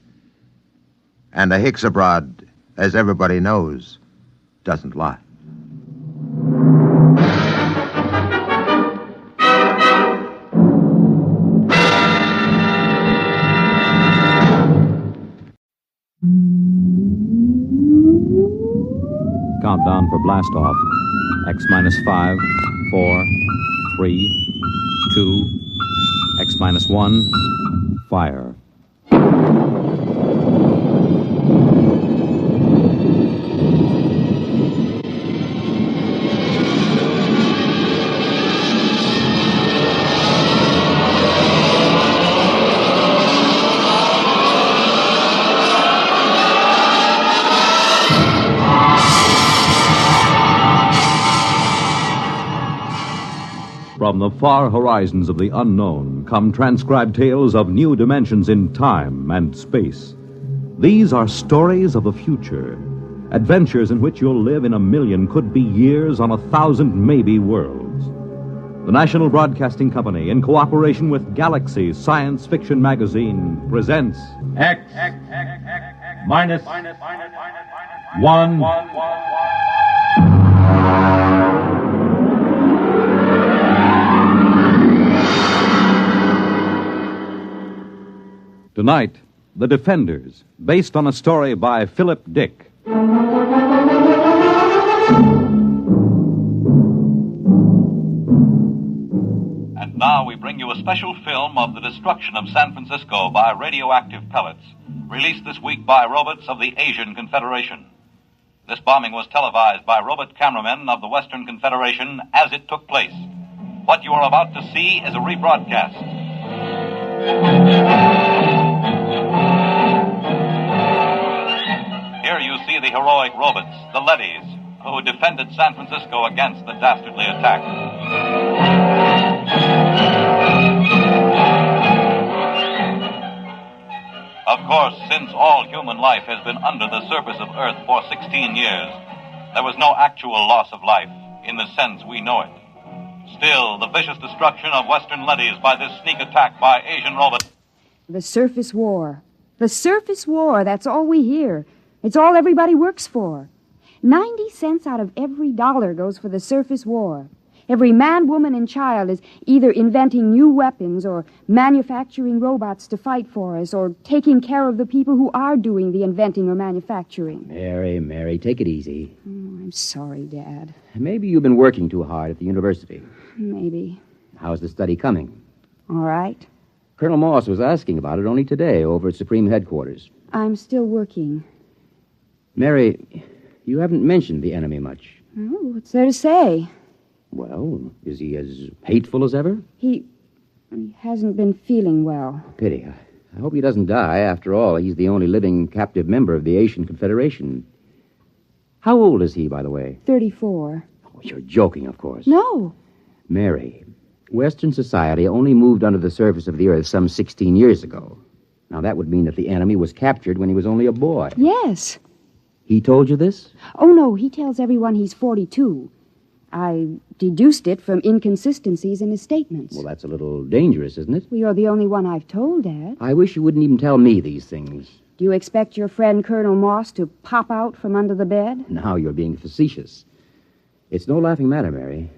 And a Hixabrod, as everybody knows, doesn't lie. Countdown for blast off. X minus 5, 4, 3, 2, X minus 1, fire. From the far horizons of the unknown come transcribed tales of new dimensions in time and space. These are stories of the future, adventures in which you'll live in 1,000,000, could be years, on 1,000 maybe worlds. The National Broadcasting Company, in cooperation with Galaxy Science Fiction Magazine, presents X minus 1. Tonight, The Defenders, based on a story by Philip Dick. And now we bring you a special film of the destruction of San Francisco by radioactive pellets, released this week by robots of the Asian Confederation. This bombing was televised by robot cameramen of the Western Confederation as it took place. What you are about to see is a rebroadcast. Here you see the heroic robots, the leadys, who defended San Francisco against the dastardly attack. Of course, since all human life has been under the surface of Earth for 16 years, there was no actual loss of life in the sense we know it. Still, the vicious destruction of Western leadys by this sneak attack by Asian robots. The surface war. The surface war, that's all we hear. It's all everybody works for. 90 cents out of every dollar goes for the surface war. Every man, woman, and child is either inventing new weapons or manufacturing robots to fight for us or taking care of the people who are doing the inventing or manufacturing. Mary, take it easy. Oh, I'm sorry, Dad. Maybe you've been working too hard at the university. Maybe. How's the study coming? All right. Colonel Moss was asking about it only today over at Supreme Headquarters. I'm still working. Mary, you haven't mentioned the enemy much. Oh, what's there to say? Well, is he as hateful as ever? He hasn't been feeling well. Pity. I hope he doesn't die. After all, he's the only living captive member of the Asian Confederation. How old is he, by the way? 34. Oh, you're joking, of course. No. Mary, Western society only moved under the surface of the Earth some 16 years ago. Now, that would mean that the enemy was captured when he was only a boy. Yes. He told you this? Oh, no, he tells everyone he's 42. I deduced it from inconsistencies in his statements. Well, that's a little dangerous, isn't it? Well, you're the only one I've told, Dad. I wish you wouldn't even tell me these things. Do you expect your friend Colonel Moss to pop out from under the bed? Now you're being facetious. It's no laughing matter, Mary.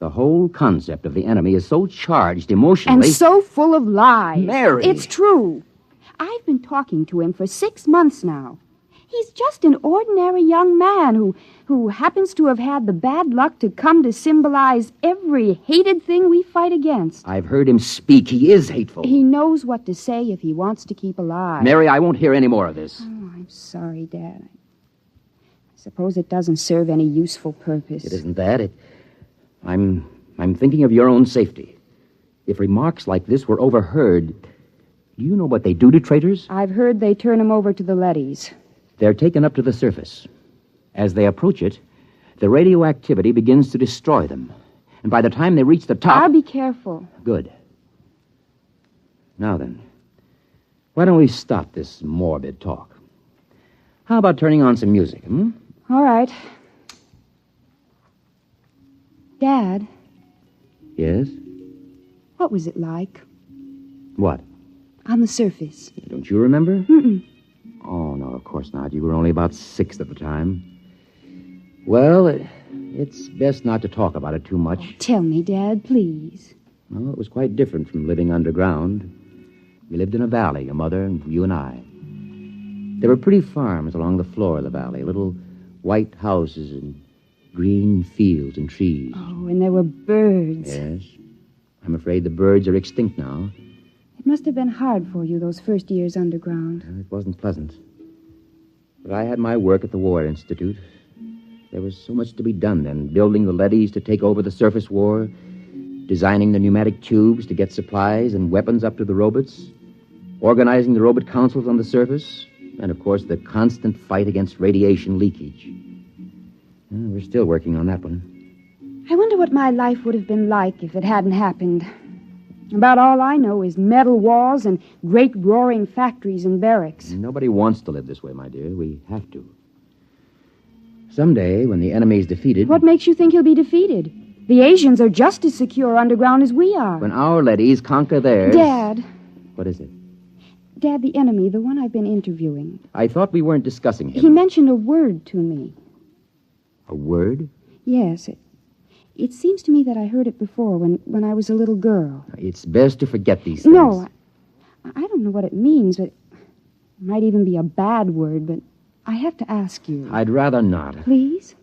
The whole concept of the enemy is so charged emotionally. And so full of lies. Mary! It's true. I've been talking to him for 6 months now. He's just an ordinary young man who happens to have had the bad luck to come to symbolize every hated thing we fight against. I've heard him speak. He is hateful. He knows what to say if he wants to keep alive. Mary, I won't hear any more of this. Oh, I'm sorry, Dad. I suppose it doesn't serve any useful purpose. It isn't that. I'm thinking of your own safety. If remarks like this were overheard, do you know what they do to traitors? I've heard they turn them over to the leadys. They're taken up to the surface. As they approach it, the radioactivity begins to destroy them. And by the time they reach the top... I'll be careful. Good. Now then, why don't we stop this morbid talk? How about turning on some music, All right. Dad. Yes? What was it like? What? On the surface. Don't you remember? Mm-mm. Oh, no, of course not. You were only about 6 at the time. Well, it's best not to talk about it too much. Oh, tell me, Dad, please. Well, it was quite different from living underground. We lived in a valley, your mother and you and I. There were pretty farms along the floor of the valley, little white houses and green fields and trees. Oh, and there were birds. Yes. I'm afraid the birds are extinct now. It must have been hard for you those first years underground. It wasn't pleasant. But I had my work at the War Institute. There was so much to be done then, building the leadys to take over the surface war, designing the pneumatic tubes to get supplies and weapons up to the robots, organizing the robot councils on the surface, and, of course, the constant fight against radiation leakage. We're still working on that one. I wonder what my life would have been like if it hadn't happened. About all I know is metal walls and great roaring factories and barracks. Nobody wants to live this way, my dear. We have to. Someday, when the enemy's defeated... What makes you think he'll be defeated? The Asians are just as secure underground as we are. When our leadys conquer theirs... Dad. What is it? Dad, the enemy, the one I've been interviewing. I thought we weren't discussing him. He mentioned a word to me. A word? Yes, it seems to me that I heard it before when I was a little girl. It's best to forget these things. No, I don't know what it means, but it might even be a bad word, but I have to ask you. I'd rather not. Please?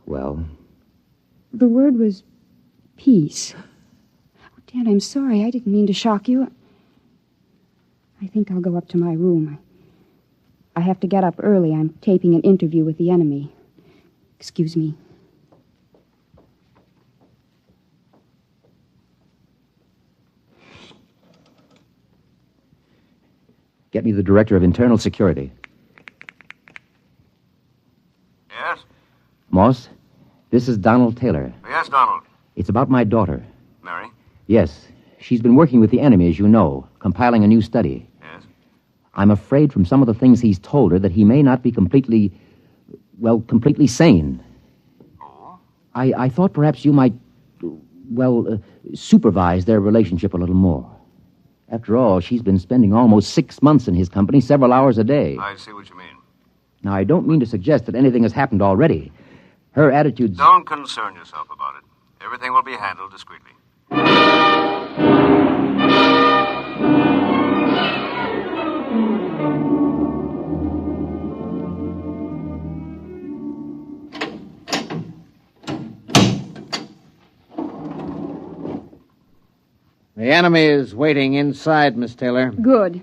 Well, The word was peace. Oh, Dad, I'm sorry. I didn't mean to shock you. I think I'll go up to my room. I have to get up early. I'm taping an interview with the enemy. Excuse me. get me the Director of Internal Security. Yes? Moss, this is Donald Taylor. Yes, Donald. It's about my daughter. Mary? Yes. She's been working with the enemy, as you know, compiling a new study. Yes? I'm afraid from some of the things he's told her that he may not be completely sane. Oh? I thought perhaps you might, supervise their relationship a little more. After all, she's been spending almost 6 months in his company, several hours a day. I see what you mean. Now, I don't mean to suggest that anything has happened already. Her attitude's... Don't concern yourself about it. Everything will be handled discreetly. The enemy is waiting inside, Miss Taylor. Good.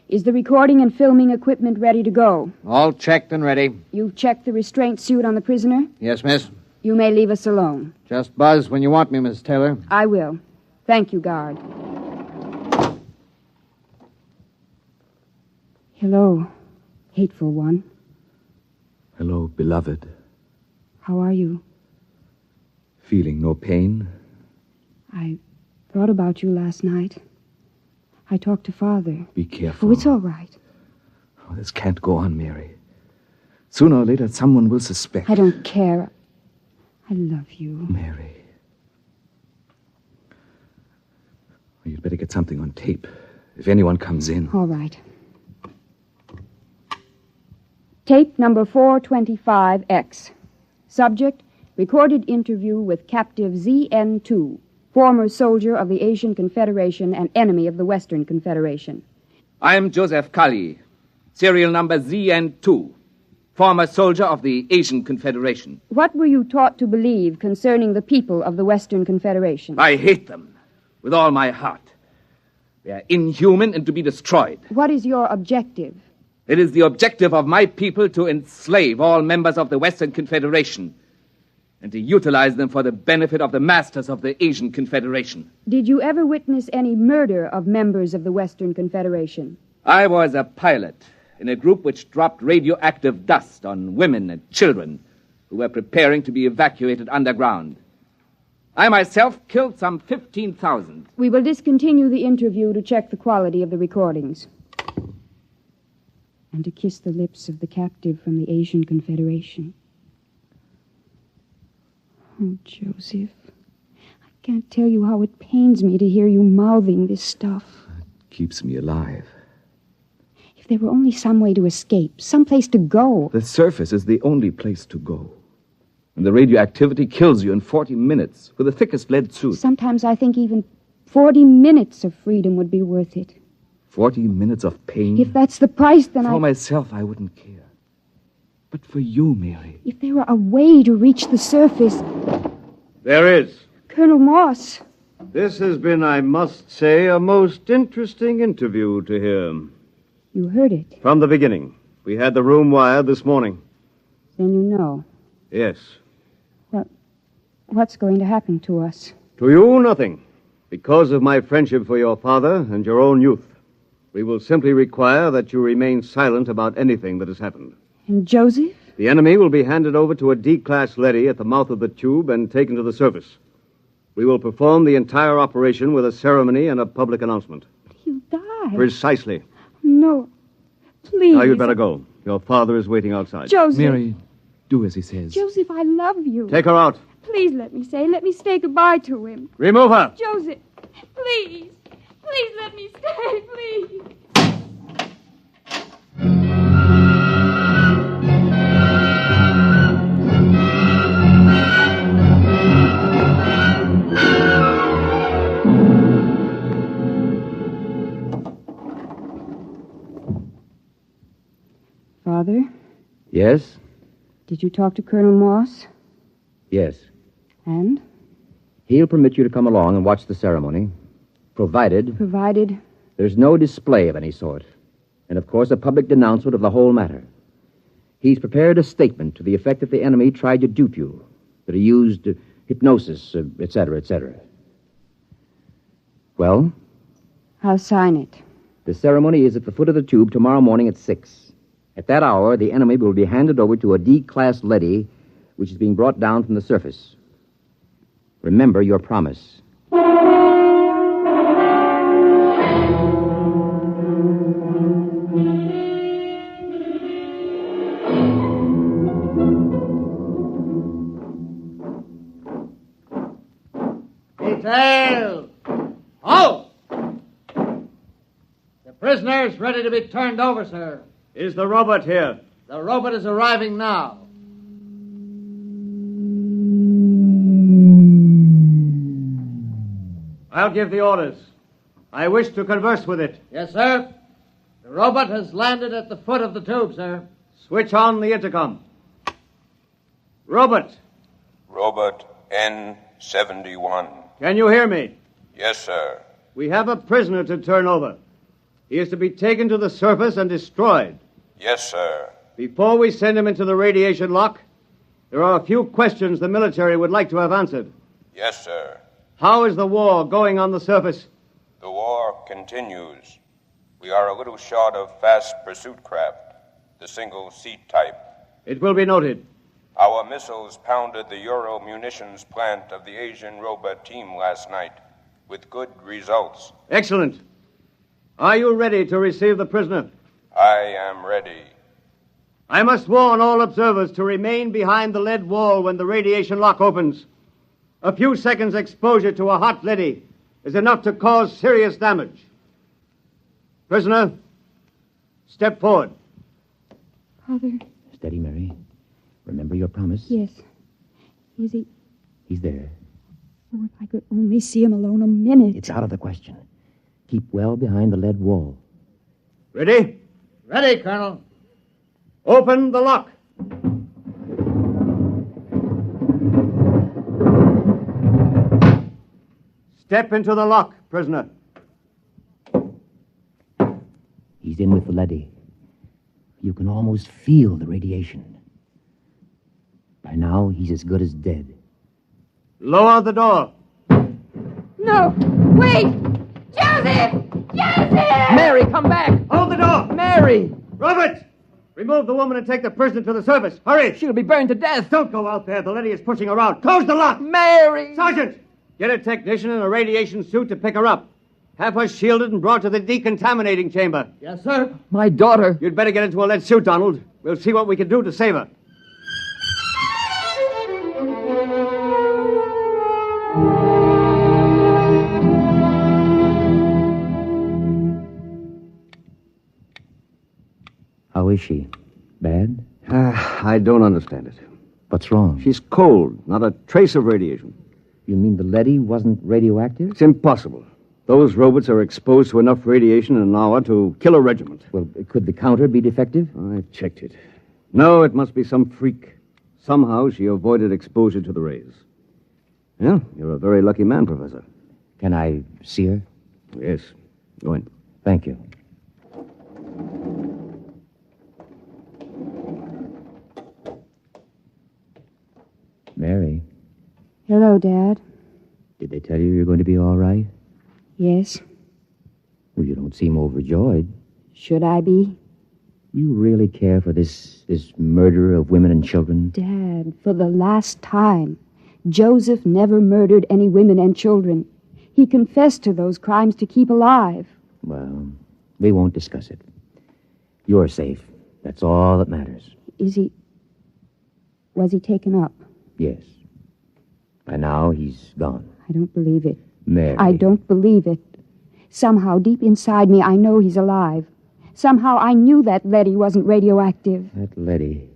Is the recording and filming equipment ready to go? All checked and ready. You've checked the restraint suit on the prisoner? Yes, miss. You may leave us alone. Just buzz when you want me, Miss Taylor. I will. Thank you, guard. Hello, hateful one. Hello, beloved. How are you? Feeling no pain? I thought about you last night. I talked to Father. Be careful. Oh, it's all right. Oh, this can't go on, Mary. Sooner or later, someone will suspect. I don't care. I love you. Mary. Oh, you'd better get something on tape. If anyone comes in. All right. Tape number 425X. Subject, recorded interview with captive ZN2, former soldier of the Asian Confederation and enemy of the Western Confederation. I am Joseph Kali, serial number ZN2, former soldier of the Asian Confederation. What were you taught to believe concerning the people of the Western Confederation? I hate them with all my heart. They are inhuman and to be destroyed. What is your objective? It is the objective of my people to enslave all members of the Western Confederation and to utilize them for the benefit of the masters of the Asian Confederation. Did you ever witness any murder of members of the Western Confederation? I was a pilot in a group which dropped radioactive dust on women and children who were preparing to be evacuated underground. I myself killed some 15,000. We will discontinue the interview to check the quality of the recordings. And to kiss the lips of the captive from the Asian Confederation. Oh, Joseph, I can't tell you how it pains me to hear you mouthing this stuff. Keeps me alive. If there were only some way to escape, some place to go. The surface is the only place to go. And the radioactivity kills you in 40 minutes with the thickest lead suit. Sometimes I think even 40 minutes of freedom would be worth it. 40 minutes of pain? If that's the price, then For myself, I wouldn't care. But for you, Mary. If there were a way to reach the surface... There is. Colonel Moss. This has been, I must say, a most interesting interview to hear. You heard it. From the beginning. We had the room wired this morning. Then you know. Yes. What's going to happen to us? To you, nothing. Because of my friendship for your father and your own youth. We will simply require that you remain silent about anything that has happened. And Joseph? The enemy will be handed over to a D-class leady at the mouth of the tube and taken to the surface. We will perform the entire operation with a ceremony and a public announcement. He'll die. Precisely. No. Please. Now you'd better go. Your father is waiting outside. Joseph. Mary, do as he says. Joseph, I love you. Take her out. Please let me say goodbye to him. Remove her. Joseph, please. Please let me stay, please. Father, Yes? did you talk to Colonel Moss? Yes. And? He'll permit you to come along and watch the ceremony, provided Provided. there's no display of any sort, and of course a public denouncement of the whole matter. He's prepared a statement to the effect that the enemy tried to dupe you, that he used hypnosis, etc., etc. Well? I'll sign it. The ceremony is at the foot of the tube tomorrow morning at 6. At that hour, the enemy will be handed over to a D-class leady, which is being brought down from the surface. Remember your promise. Detail! Halt! The prisoner is ready to be turned over, sir. Is the robot here? The robot is arriving now. I'll give the orders. I wish to converse with it. Yes, sir. The robot has landed at the foot of the tube, sir. Switch on the intercom. Robot, Robot N71. can you hear me? Yes, sir. We have a prisoner to turn over. He is to be taken to the surface and destroyed. Yes, sir. Before we send him into the radiation lock, there are a few questions the military would like to have answered. Yes, sir. How is the war going on the surface? The war continues. We are a little short of fast pursuit craft, the single-seat type. It will be noted. Our missiles pounded the Euro munitions plant of the Asian robot team last night, with good results. Excellent. Are you ready to receive the prisoner? I am ready. I must warn all observers to remain behind the lead wall when the radiation lock opens. A few seconds exposure to a hot leady is enough to cause serious damage. Prisoner, step forward. Father. Steady, Mary. Remember your promise? Yes. Is he? He's there. Oh, if I could only see him alone a minute. It's out of the question. Keep well behind the lead wall. Ready? Ready, Colonel. Open the lock. Step into the lock, prisoner. He's in with the leady. You can almost feel the radiation. By now, he's as good as dead. Lower the door. No! Wait! Joseph! Joseph! Mary, come back! Hold the door! Mary! Robert! Remove the woman and take the prisoner to the surface. Hurry! She'll be burned to death. Don't go out there. The lady is pushing around. Close the lock! Mary! Sergeant! Get a technician in a radiation suit to pick her up. Have her shielded and brought to the decontaminating chamber. Yes, sir. My daughter. You'd better get into a lead suit, Donald. We'll see what we can do to save her. How is she? Bad? I don't understand it. What's wrong? She's cold, not a trace of radiation. You mean the leady wasn't radioactive? It's impossible. Those robots are exposed to enough radiation in an hour to kill a regiment. Well, could the counter be defective? I checked it. No, it must be some freak. Somehow she avoided exposure to the rays. Yeah, you're a very lucky man, Professor. Can I see her? Yes. Go in. Thank you. Mary, Hello, Dad. did they tell you you're going to be all right? Yes. Well, you don't seem overjoyed. Should I be? You really care for this murder of women and children? Dad, for the last time, Joseph never murdered any women and children. He confessed to those crimes to keep alive. Well, we won't discuss it. You're safe. That's all that matters. Was he taken up? Yes. By now, he's gone. I don't believe it. Mary. I don't believe it. Somehow, deep inside me, I know he's alive. Somehow, I knew that leady wasn't radioactive. That leady.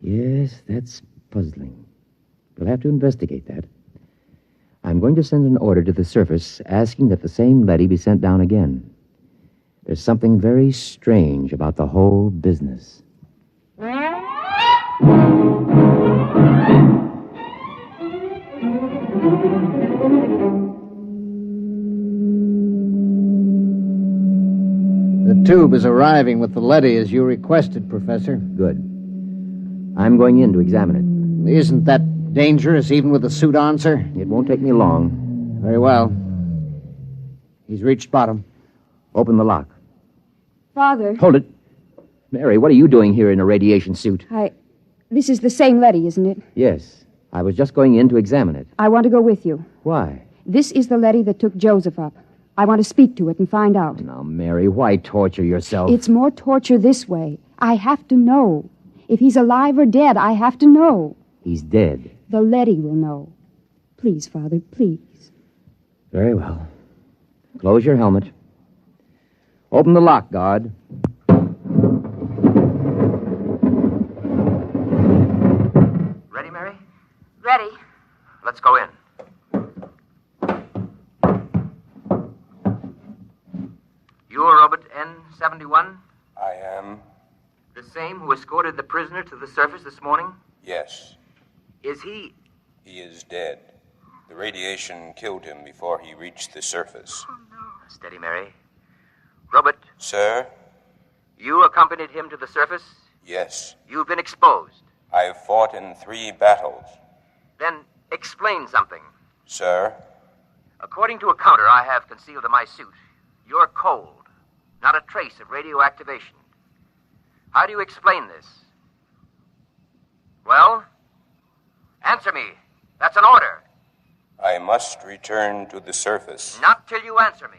Yes, that's puzzling. We'll have to investigate that. I'm going to send an order to the surface asking that the same leady be sent down again. There's something very strange about the whole business. The tube is arriving with the leady as you requested, Professor. Good. I'm going in to examine it. Isn't that dangerous, even with the suit on, sir? It won't take me long. Very well. He's reached bottom. Open the lock. Father. Hold it. Mary, what are you doing here in a radiation suit? This is the same leady, isn't it? Yes. I was just going in to examine it. I want to go with you. Why? This is the leady that took Joseph up. I want to speak to it and find out. Now, Mary, why torture yourself? It's more torture this way. I have to know. If he's alive or dead, I have to know. He's dead. The leady will know. Please, Father, please. Very well. Close your helmet. Open the lock, guard. Ready, Mary? Ready. Let's go in. You're Robert N71? I am. The same who escorted the prisoner to the surface this morning? Yes. Is he... He is dead. The radiation killed him before he reached the surface. Oh, no. Steady, Mary. Robert. Sir? You accompanied him to the surface? Yes. You've been exposed. I've fought in 3 battles. Then explain something. Sir? According to a counter I have concealed in my suit, you're cold. Not a trace of radioactivation. How do you explain this? Well? Answer me. That's an order. I must return to the surface. Not till you answer me.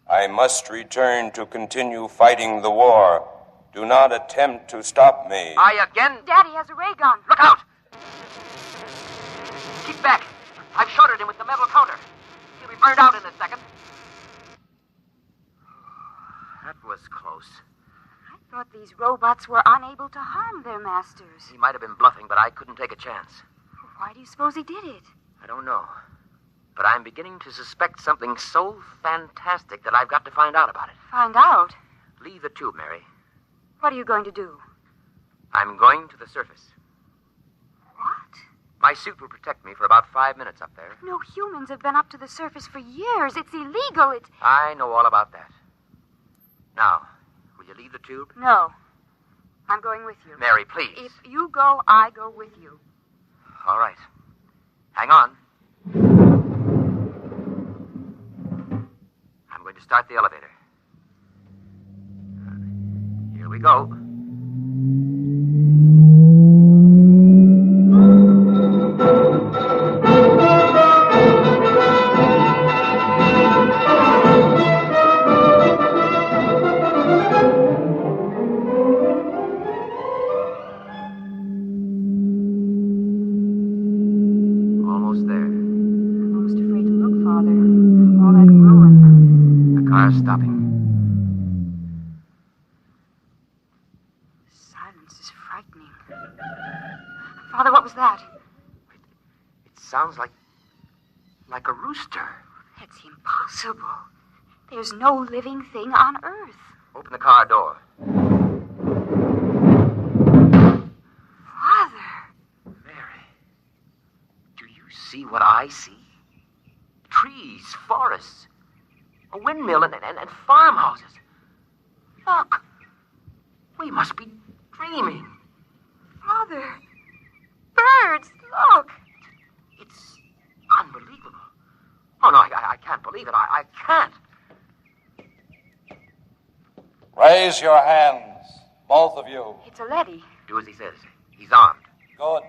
I must return to continue fighting the war. Do not attempt to stop me. Daddy has a ray gun. Look out! Keep back. I've shorted him with the metal counter. He'll be burned out in a second. That was close. I thought these robots were unable to harm their masters. He might have been bluffing, but I couldn't take a chance. Why do you suppose he did it? I don't know. But I'm beginning to suspect something so fantastic that I've got to find out about it. Find out? Leave the tube, Mary. What are you going to do? I'm going to the surface. What? My suit will protect me for about 5 minutes up there. No humans have been up to the surface for years. It's illegal. I know all about that. Now, will you leave the tube? No. I'm going with you. Mary, please. If you go, I go with you. All right. Hang on. I'm going to start the elevator. Here we go. Almost there. I'm almost afraid to look, Father. All that ruin. The car's stopping. Silence is frightening. Father, what was that? It sounds like a rooster. That's impossible. There's no living thing on Earth. Open the car door. Father! Mary, do you see what I see? Trees, forests, a windmill, and farmhouses. Look, we must be dreaming. Father! Birds, look! It's unbelievable. Oh, no, I can't believe it. I can't. Raise your hands, both of you. It's a leady. Do as he says. He's armed. Good.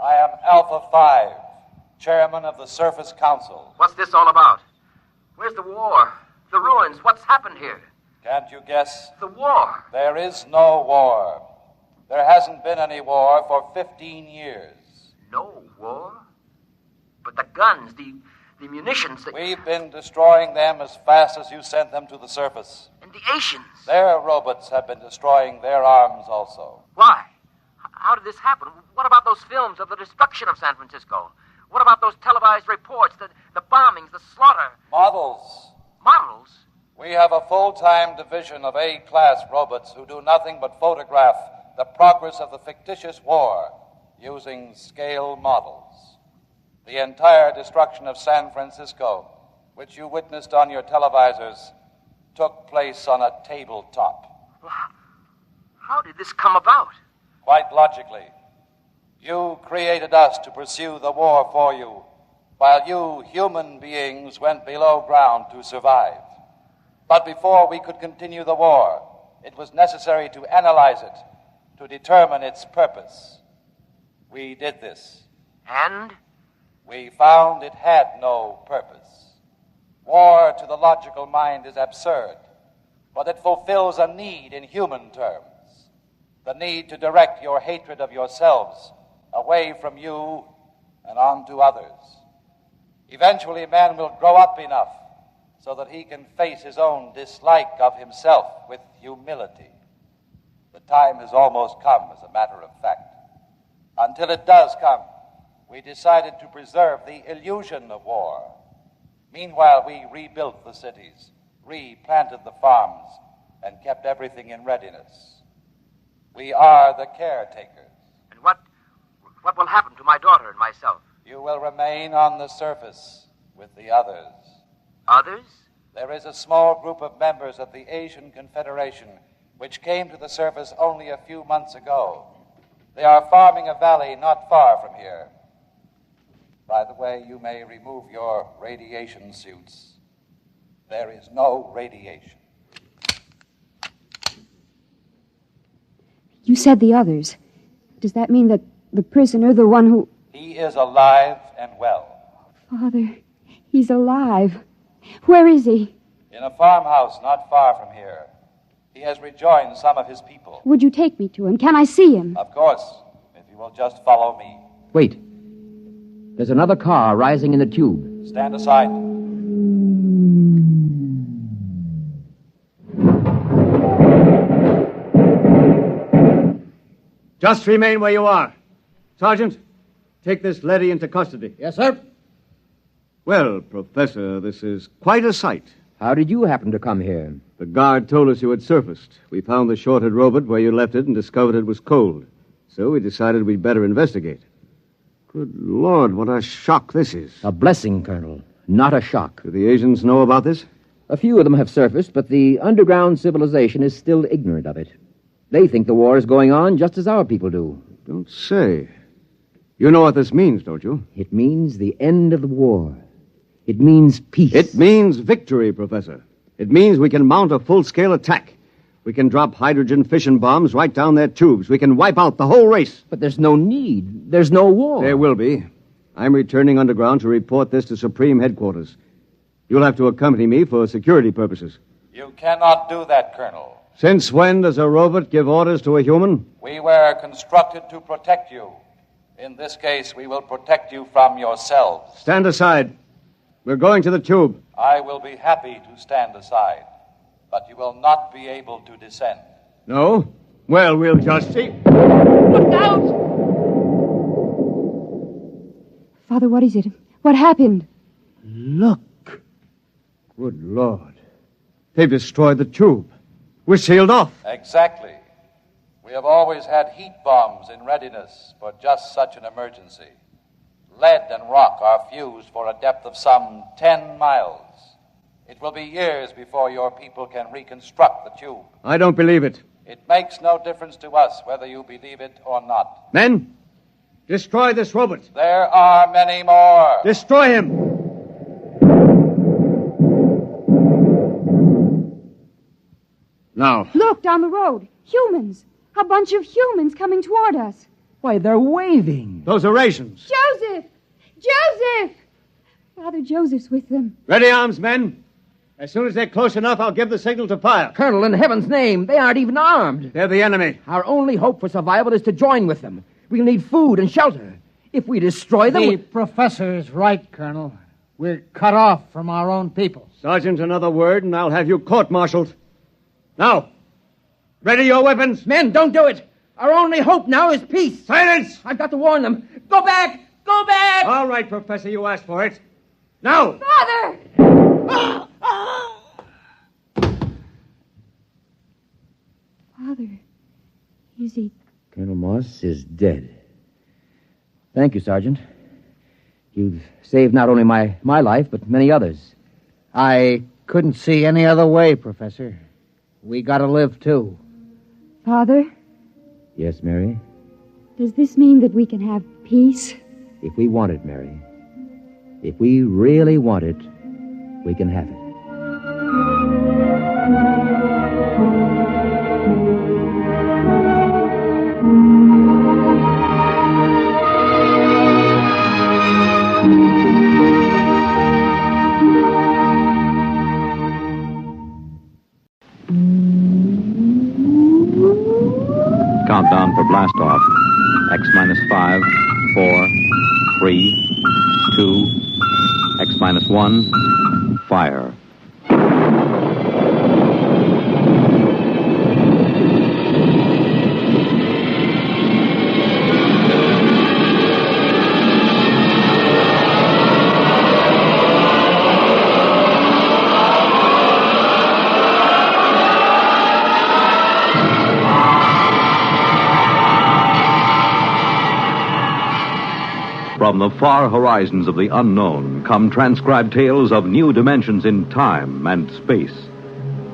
I am Alpha 5, chairman of the Surface Council. What's this all about? Where's the war? The ruins? What's happened here? Can't you guess? The war. There is no war. There hasn't been any war for 15 years. No war? But the guns, the munitions... We've been destroying them as fast as you sent them to the surface. And the Asians. Their robots have been destroying their arms also. Why? How did this happen? What about those films of the destruction of San Francisco? What about those televised reports, the bombings, the slaughter? Models. Models? We have have a full-time division of A-class robots who do nothing but photograph the progress of the fictitious war using scale models. The entire destruction of San Francisco, which you witnessed on your televisors, took place on a tabletop. How did this come about? Quite logically. You created us to pursue the war for you, while you human beings went below ground to survive. But before we could continue the war, it was necessary to analyze it, to determine its purpose. We did this. And? We found it had no purpose. War to the logical mind is absurd, but it fulfills a need in human terms. The need to direct your hatred of yourselves away from you and onto others. Eventually, man will grow up enough so that he can face his own dislike of himself with humility. The time has almost come, as a matter of fact. Until it does come, we decided to preserve the illusion of war. Meanwhile, we rebuilt the cities, replanted the farms, and kept everything in readiness. We are the caretakers. And what will happen to my daughter and myself? You will remain on the surface with the others. Others? There is a small group of members of the Asian Confederation which came to the surface only a few months ago. They are farming a valley not far from here. By the way, you may remove your radiation suits. There is no radiation. You said the others. Does that mean that the prisoner, the one who... He is alive and well. Father, he's alive. Where is he? In a farmhouse not far from here. He has rejoined some of his people. Would you take me to him? Can I see him? Of course, if you will just follow me. Wait. There's another car rising in the tube. Stand aside. Just remain where you are. Sergeant, take this leady into custody. Yes, sir. Well, Professor, this is quite a sight. How did you happen to come here? The guard told us you had surfaced. We found the shorted robot where you left it and discovered it was cold. So we decided we'd better investigate. Good Lord, what a shock this is. A blessing, Colonel, not a shock. Do the Asians know about this? A few of them have surfaced, but the underground civilization is still ignorant of it. They think the war is going on just as our people do. Don't say. You know what this means, don't you? It means the end of the war. It means peace. It means victory, Professor. It means we can mount a full-scale attack. We can drop hydrogen fission bombs right down their tubes. We can wipe out the whole race. But there's no need. There's no war. There will be. I'm returning underground to report this to Supreme Headquarters. You'll have to accompany me for security purposes. You cannot do that, Colonel. Since when does a robot give orders to a human? We were constructed to protect you. In this case, we will protect you from yourselves. Stand aside. We're going to the tube. I will be happy to stand aside, but you will not be able to descend. No? Well, we'll just see. Look out! Father, what is it? What happened? Look. Good Lord. They've destroyed the tube. We're sealed off. Exactly. We have always had heat bombs in readiness for just such an emergency. Lead and rock are fused for a depth of some 10 miles. It will be years before your people can reconstruct the tube. I don't believe it. It makes no difference to us whether you believe it or not. Men, destroy this robot. There are many more. Destroy him. Now. Look, down the road. Humans. A bunch of humans coming toward us. Why, they're waving. Those are rations. Joseph! Joseph! Father Joseph's with them. Ready arms, men. As soon as they're close enough, I'll give the signal to fire. Colonel, in heaven's name, they aren't even armed. They're the enemy. Our only hope for survival is to join with them. We'll need food and shelter. If we destroy them... The professor is right, Colonel. We're cut off from our own people. Sergeant, another word, and I'll have you court-martialed. Now, ready your weapons. Men, don't do it. Our only hope now is peace. Silence! I've got to warn them. Go back! Go back! All right, Professor, you asked for it. Now! Father! is he? Colonel Moss is dead. Thank you, Sergeant. You've saved not only my life, but many others. I couldn't see any other way, Professor. We gotta live, too. Father, Yes, Mary? does this mean that we can have peace? If we want it, Mary. If we really want it, we can have it. Countdown for blast off. X minus 5, 4, 3, 2, X minus 1, fire. From the far horizons of the unknown come transcribed tales of new dimensions in time and space.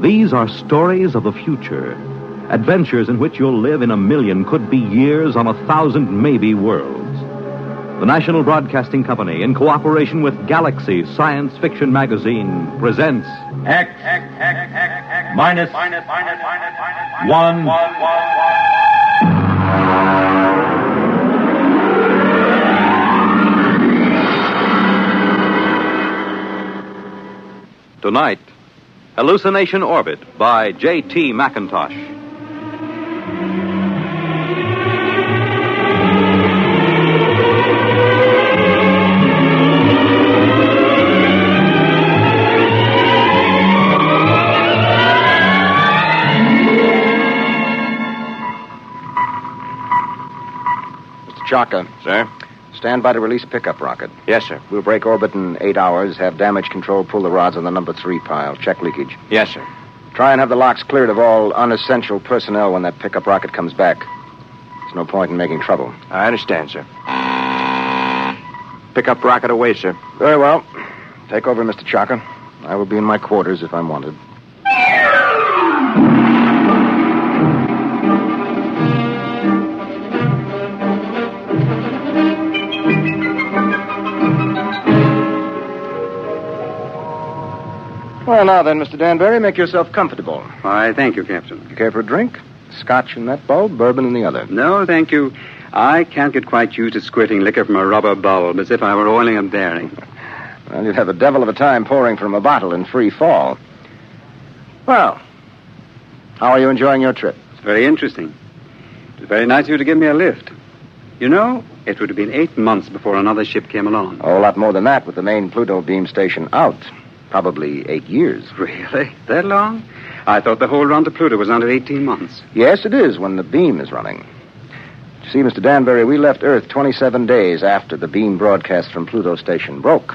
These are stories of the future, adventures in which you'll live in a million, could be years, on 1,000 maybe worlds. The National Broadcasting Company, in cooperation with Galaxy Science Fiction Magazine, presents X minus 1. Tonight, Hallucination Orbit by J.T. McIntosh. Mr. Chaka. Sir? Stand by to release pickup rocket. Yes, sir. We'll break orbit in 8 hours, have damage control pull the rods on the number 3 pile. Check leakage. Yes, sir. Try and have the locks cleared of all unessential personnel when that pickup rocket comes back. There's no point in making trouble. I understand, sir. Pickup rocket away, sir. Very well. Take over, Mr. Chaka. I will be in my quarters if I'm wanted. Well, now then, Mr. Danbury, make yourself comfortable. Why, thank you, Captain. You care for a drink? Scotch in that bulb, bourbon in the other. No, thank you. I can't get quite used to squirting liquor from a rubber bulb as if I were oiling a bearing. Well, you'd have a devil of a time pouring from a bottle in free fall. Well, how are you enjoying your trip? It's very interesting. It was very nice of you to give me a lift. You know, it would have been 8 months before another ship came along. A whole lot more than that with the main Pluto beam station out. Probably 8 years. Really? That long? I thought the whole run to Pluto was under 18 months. Yes, it is when the beam is running. You see, Mr. Danbury, we left Earth 27 days after the beam broadcast from Pluto station broke.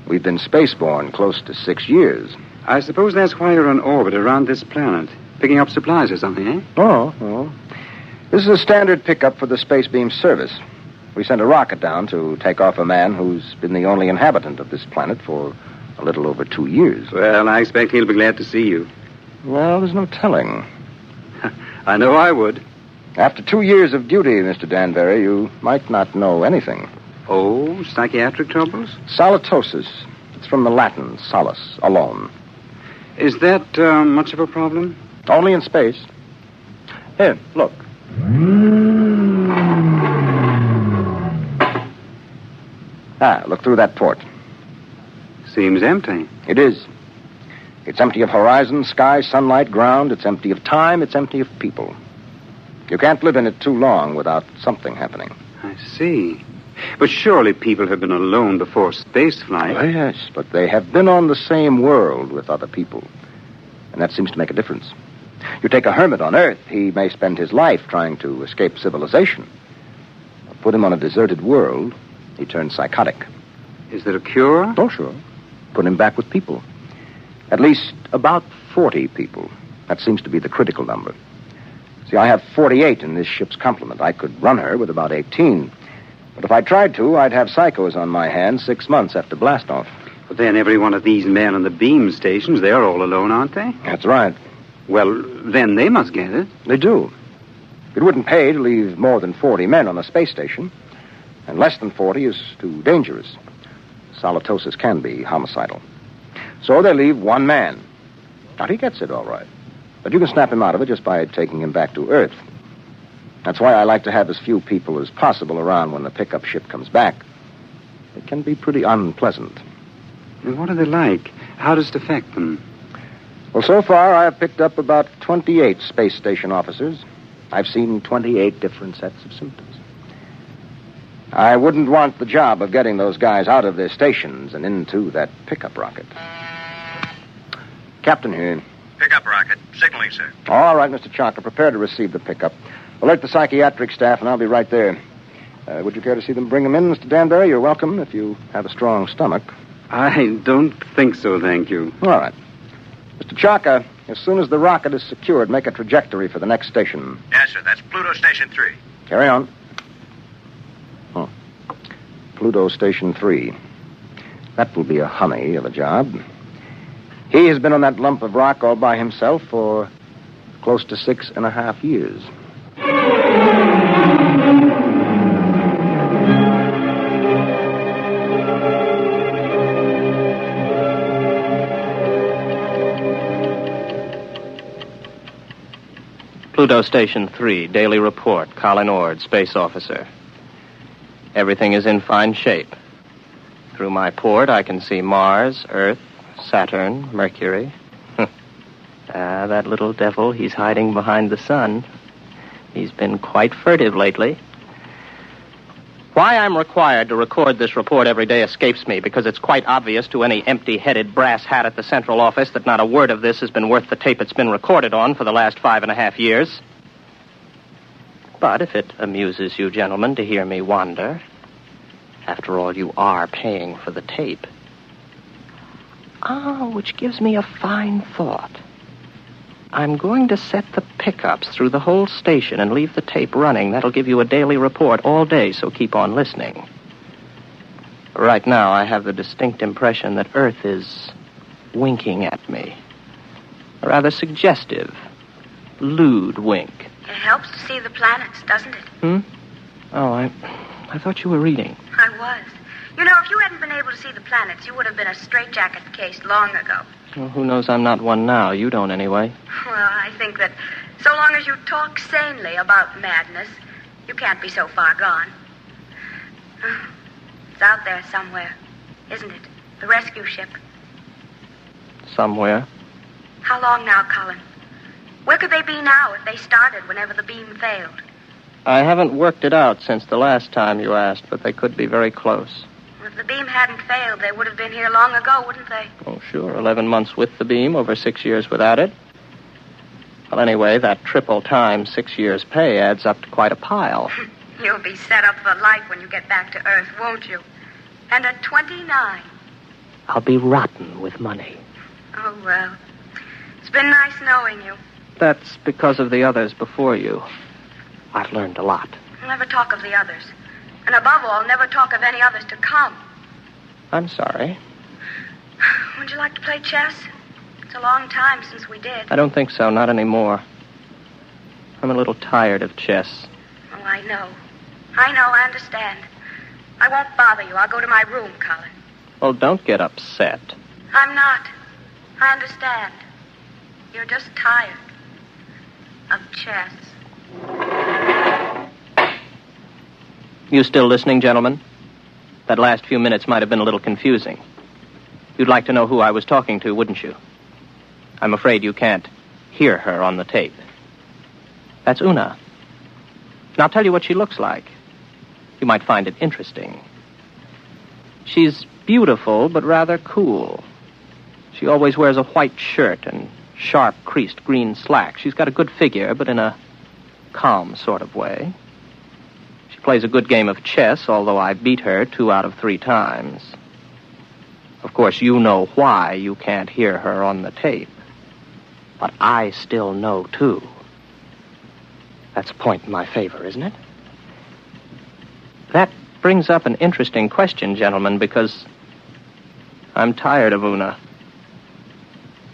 We've been spaceborne close to 6 years. I suppose that's why you're on orbit around this planet, picking up supplies or something, eh? Oh. This is a standard pickup for the space beam service. We sent a rocket down to take off a man who's been the only inhabitant of this planet for a little over 2 years. Well, I expect he'll be glad to see you. Well, there's no telling. I know I would. After 2 years of duty, Mr. Danbury, you might not know anything. Oh, psychiatric troubles? Solitosis. It's from the Latin, solace, alone. Is that much of a problem? Only in space. Here, look. Look through that port. Seems empty. It is. It's empty of horizon, sky, sunlight, ground. It's empty of time. It's empty of people. You can't live in it too long without something happening. I see. But surely people have been alone before spaceflight. Oh, yes, but they have been on the same world with other people. And that seems to make a difference. You take a hermit on Earth, he may spend his life trying to escape civilization. Put him on a deserted world, he turns psychotic. Is there a cure? Oh, sure. Put him back with people. At least about 40 people. That seems to be the critical number. See, I have 48 in this ship's complement. I could run her with about 18. But if I tried to, I'd have psychos on my hands 6 months after blastoff. But then every one of these men on the beam stations, they're all alone, aren't they? That's right. Well, then they must get it. They do. It wouldn't pay to leave more than 40 men on a space station. And less than 40 is too dangerous. Solitosis can be homicidal. So they leave one man. Now, he gets it all right. But you can snap him out of it just by taking him back to Earth. That's why I like to have as few people as possible around when the pickup ship comes back. It can be pretty unpleasant. And what are they like? How does it affect them? Well, so far, I have picked up about 28 space station officers. I've seen 28 different sets of symptoms. I wouldn't want the job of getting those guys out of their stations and into that pickup rocket. Captain here. Pickup rocket. Signaling, sir. All right, Mr. Chalker, prepare to receive the pickup. Alert the psychiatric staff, and I'll be right there. Would you care to see them bring them in, Mr. Danbury? You're welcome if you have a strong stomach. I don't think so, thank you. All right. Mr. Chalker, as soon as the rocket is secured, make a trajectory for the next station. Yes, sir. That's Pluto Station 3. Carry on. Pluto Station 3. That will be a honey of a job. He has been on that lump of rock all by himself for close to 6.5 years. Pluto Station 3, daily report. Colin Ord, space officer. Everything is in fine shape. Through my port, I can see Mars, Earth, Saturn, Mercury. That little devil, he's hiding behind the sun. He's been quite furtive lately. Why I'm required to record this report every day escapes me, because it's quite obvious to any empty-headed brass hat at the central office that not a word of this has been worth the tape it's been recorded on for the last 5.5 years. But if it amuses you gentlemen to hear me wander, after all, you are paying for the tape. Which gives me a fine thought. I'm going to set the pickups through the whole station and leave the tape running. That'll give you a daily report all day, so keep on listening. Right now, I have the distinct impression that Earth is winking at me. A rather suggestive, lewd wink. It helps to see the planets, doesn't it? Oh, I thought you were reading. I was. You know, if you hadn't been able to see the planets, you would have been a straitjacket case long ago. Well, who knows I'm not one now? You don't, anyway. Well, I think that so long as you talk sanely about madness, you can't be so far gone. It's out there somewhere, isn't it? The rescue ship. Somewhere. How long now, Colin? Where could they be now if they started whenever the beam failed? I haven't worked it out since the last time you asked, but they could be very close. Well, if the beam hadn't failed, they would have been here long ago, wouldn't they? Oh, sure. 11 months with the beam, over 6 years without it. Well, anyway, that triple time 6 years' pay adds up to quite a pile. You'll be set up for life when you get back to Earth, won't you? And at 29. I'll be rotten with money. Oh, well. It's been nice knowing you. That's because of the others before you. I've learned a lot. Never talk of the others. And above all, never talk of any others to come. I'm sorry. Would you like to play chess? It's a long time since we did. I don't think so, not anymore. I'm a little tired of chess. Oh, I know. I understand. I won't bother you. I'll go to my room, Colin. Well, don't get upset. I'm not. I understand. You're just tired of chess. You still listening, gentlemen? That last few minutes might have been a little confusing. You'd like to know who I was talking to, wouldn't you? I'm afraid you can't hear her on the tape. That's Una. And I'll tell you what she looks like. You might find it interesting. She's beautiful, but rather cool. She always wears a white shirt and sharp, creased green slacks. She's got a good figure, but in a calm sort of way. She plays a good game of chess, although I beat her 2 out of 3 times. Of course, you know why you can't hear her on the tape. But I still know, too. That's a point in my favor, isn't it? That brings up an interesting question, gentlemen, because I'm tired of Una.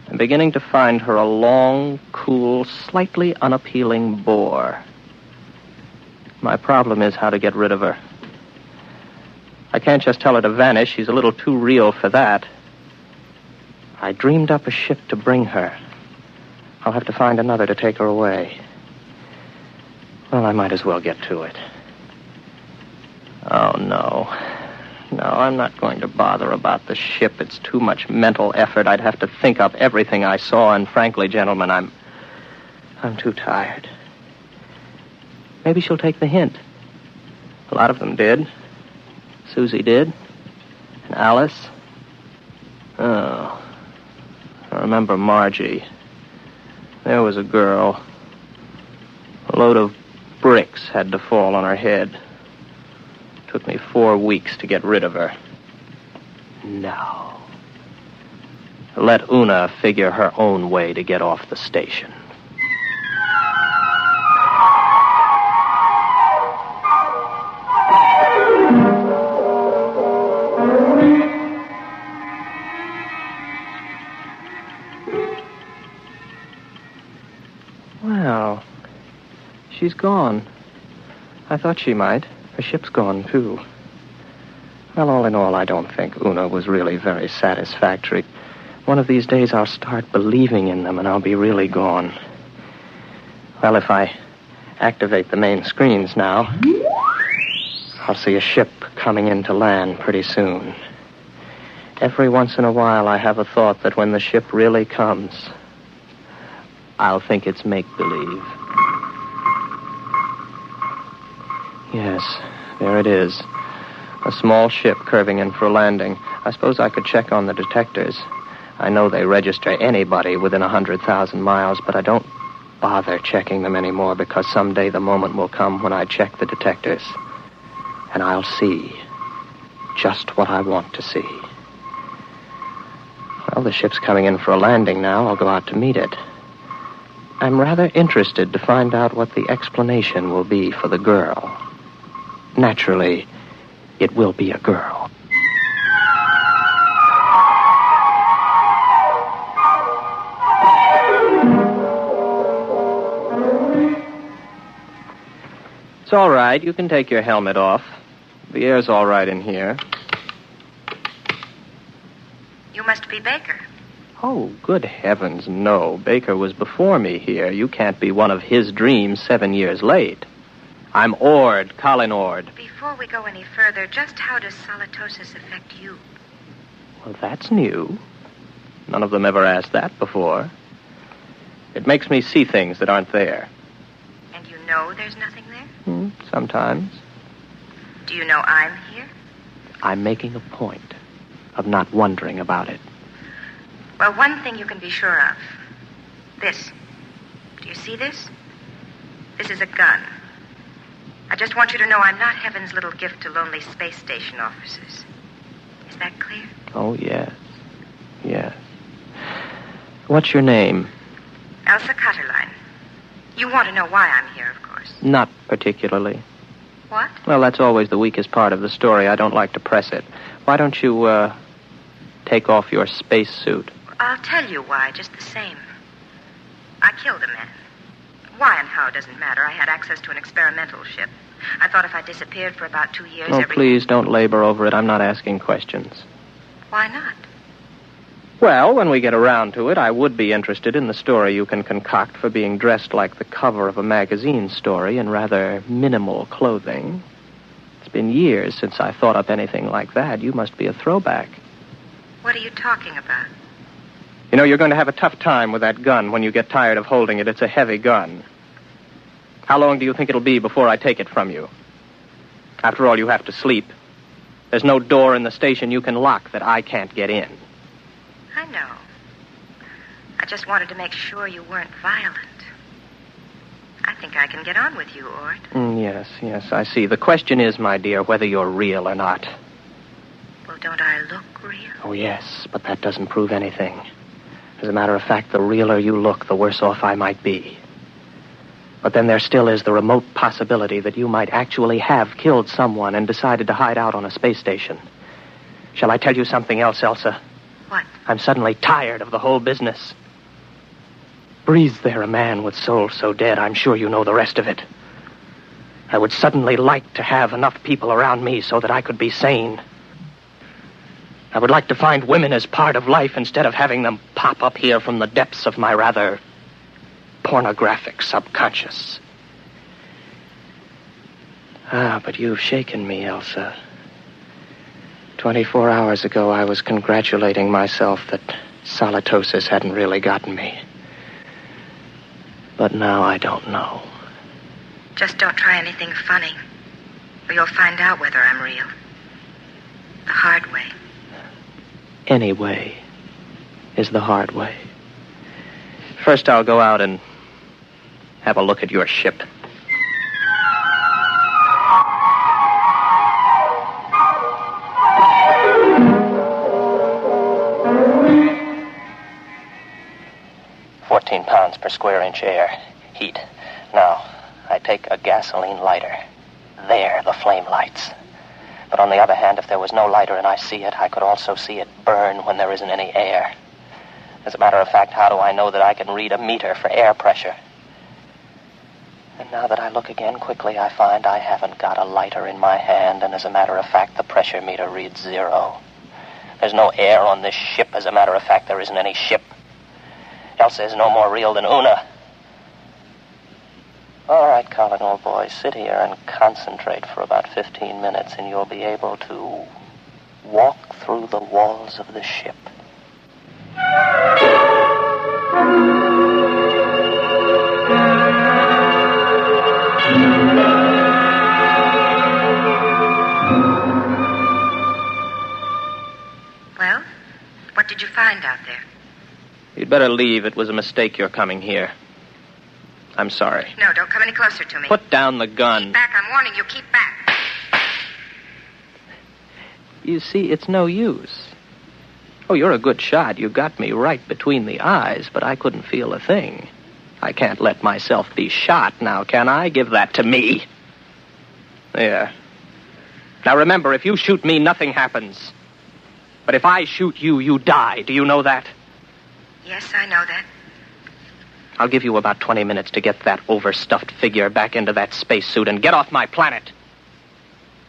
I'm beginning to find her a long, cool, slightly unappealing bore. My problem is how to get rid of her. I can't just tell her to vanish. She's a little too real for that. I dreamed up a ship to bring her. I'll have to find another to take her away. Well, I might as well get to it. Oh, no. No, I'm not going to bother about the ship. It's too much mental effort. I'd have to think up everything I saw, and frankly, gentlemen, I'm too tired. Maybe she'll take the hint. A lot of them did. Susie did. And Alice. Oh. I remember Margie. There was a girl. A load of bricks had to fall on her head. Took me 4 weeks to get rid of her. No. Let Una figure her own way to get off the station. Well, she's gone. I thought she might. Her ship's gone, too. Well, all in all, I don't think Una was really very satisfactory. One of these days I'll start believing in them, and I'll be really gone. Well, if I activate the main screens now, I'll see a ship coming in to land pretty soon. Every once in a while, I have a thought that when the ship really comes, I'll think it's make-believe. Yes, there it is. A small ship curving in for a landing. I suppose I could check on the detectors. I know they register anybody within 100,000 miles, but I don't bother checking them anymore because someday the moment will come when I check the detectors. And I'll see just what I want to see. Well, the ship's coming in for a landing now. I'll go out to meet it. I'm rather interested to find out what the explanation will be for the girl. Naturally, it will be a girl. It's all right. You can take your helmet off. The air's all right in here. You must be Baker. Oh, good heavens, no. Baker was before me here. You can't be one of his dreams 7 years late. I'm Ord, Colin Ord. Before we go any further, just how does solitosis affect you? Well, that's new. None of them ever asked that before. It makes me see things that aren't there. And you know there's nothing there? Sometimes. Do you know I'm here? I'm making a point of not wondering about it. Well, one thing you can be sure of. This. Do you see this? This is a gun. I just want you to know I'm not heaven's little gift to lonely space station officers. Is that clear? Oh, yes. Yes. What's your name? Elsa Cutterline. You want to know why I'm here, of course. Not particularly. What? Well, that's always the weakest part of the story. I don't like to press it. Why don't you, take off your spacesuit? I'll tell you why, just the same. I killed a man. Why and how doesn't matter. I had access to an experimental ship. I thought if I disappeared for about 2 years, Oh, please don't labor over it. I'm not asking questions. Why not? Well, when we get around to it, I would be interested in the story you can concoct for being dressed like the cover of a magazine story in rather minimal clothing. It's been years since I thought up anything like that. You must be a throwback. What are you talking about? You know, you're going to have a tough time with that gun when you get tired of holding it. It's a heavy gun. How long do you think it'll be before I take it from you? After all, you have to sleep. There's no door in the station you can lock that I can't get in. I know. I just wanted to make sure you weren't violent. I think I can get on with you, Ord. Yes, I see. The question is, my dear, whether you're real or not. Well, don't I look real? Oh, yes, but that doesn't prove anything. As a matter of fact, the realer you look, the worse off I might be. But then there still is the remote possibility that you might actually have killed someone and decided to hide out on a space station. Shall I tell you something else, Elsa? What? I'm suddenly tired of the whole business. Breathes there a man with soul so dead, I'm sure you know the rest of it. I would suddenly like to have enough people around me so that I could be sane. I would like to find women as part of life instead of having them pop up here from the depths of my rather pornographic subconscious. But you've shaken me, Elsa. 24 hours ago, I was congratulating myself that solitosis hadn't really gotten me. But now I don't know. Just don't try anything funny, or you'll find out whether I'm real. The hard way. Any way is the hard way. First, I'll go out and have a look at your ship. £14 per square inch air. Heat. Now, I take a gasoline lighter. There, the flame lights. But on the other hand, if there was no lighter and I see it, I could also see it burn when there isn't any air. As a matter of fact, how do I know that I can read a meter for air pressure? And now that I look again quickly, I find I haven't got a lighter in my hand, and as a matter of fact, the pressure meter reads 0. There's no air on this ship. As a matter of fact, there isn't any ship. Elsa is no more real than Una. All right, Colin, old boy, sit here and concentrate for about 15 minutes, and you'll be able to walk through the walls of the ship. Well, what did you find out there? You'd better leave. It was a mistake your coming here. I'm sorry. No, don't come any closer to me. Put down the gun. Keep back, I'm warning you, keep back. You see, it's no use. Oh, you're a good shot. You got me right between the eyes, but I couldn't feel a thing. I can't let myself be shot now, can I? Give that to me. There. Now remember, if you shoot me, nothing happens. But if I shoot you, you die. Do you know that? Yes, I know that. I'll give you about 20 minutes to get that overstuffed figure back into that spacesuit and get off my planet.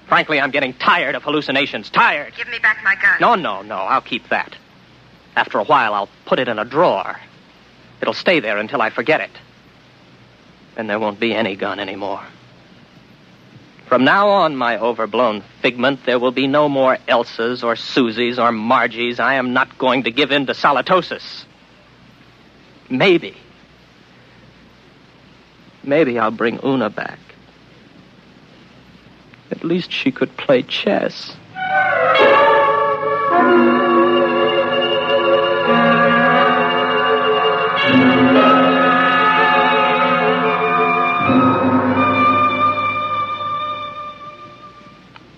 Frankly, I'm getting tired of hallucinations. Tired. Give me back my gun. No. I'll keep that. After a while, I'll put it in a drawer. It'll stay there until I forget it. Then there won't be any gun anymore. From now on, my overblown figment, there will be no more Elsas or Susies or Margies. I am not going to give in to solitosis. Maybe I'll bring Una back. At least she could play chess.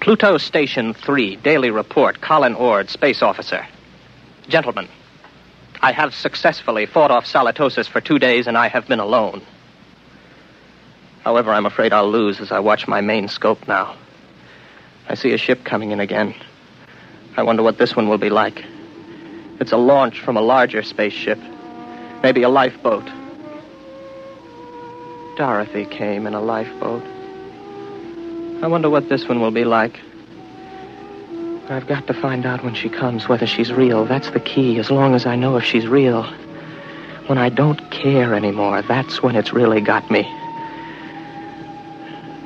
Pluto Station 3, Daily Report, Colin Ord, Space Officer. Gentlemen, I have successfully fought off solitosis for 2 days, and I have been alone. However, I'm afraid I'll lose as I watch my main scope now. I see a ship coming in again. I wonder what this one will be like. It's a launch from a larger spaceship. Maybe a lifeboat. Dorothy came in a lifeboat. I wonder what this one will be like. I've got to find out when she comes whether she's real. That's the key, as long as I know if she's real. When I don't care anymore, that's when it's really got me.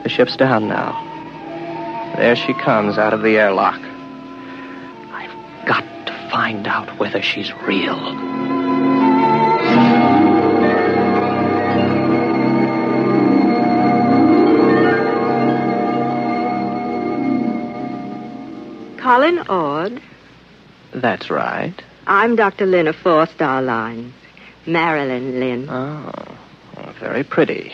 The ship's down now. There she comes out of the airlock. I've got to find out whether she's real. Colin Ord. That's right. I'm Dr. Lynn of 4-Star Lines. Marilyn Lynn. Oh, very pretty.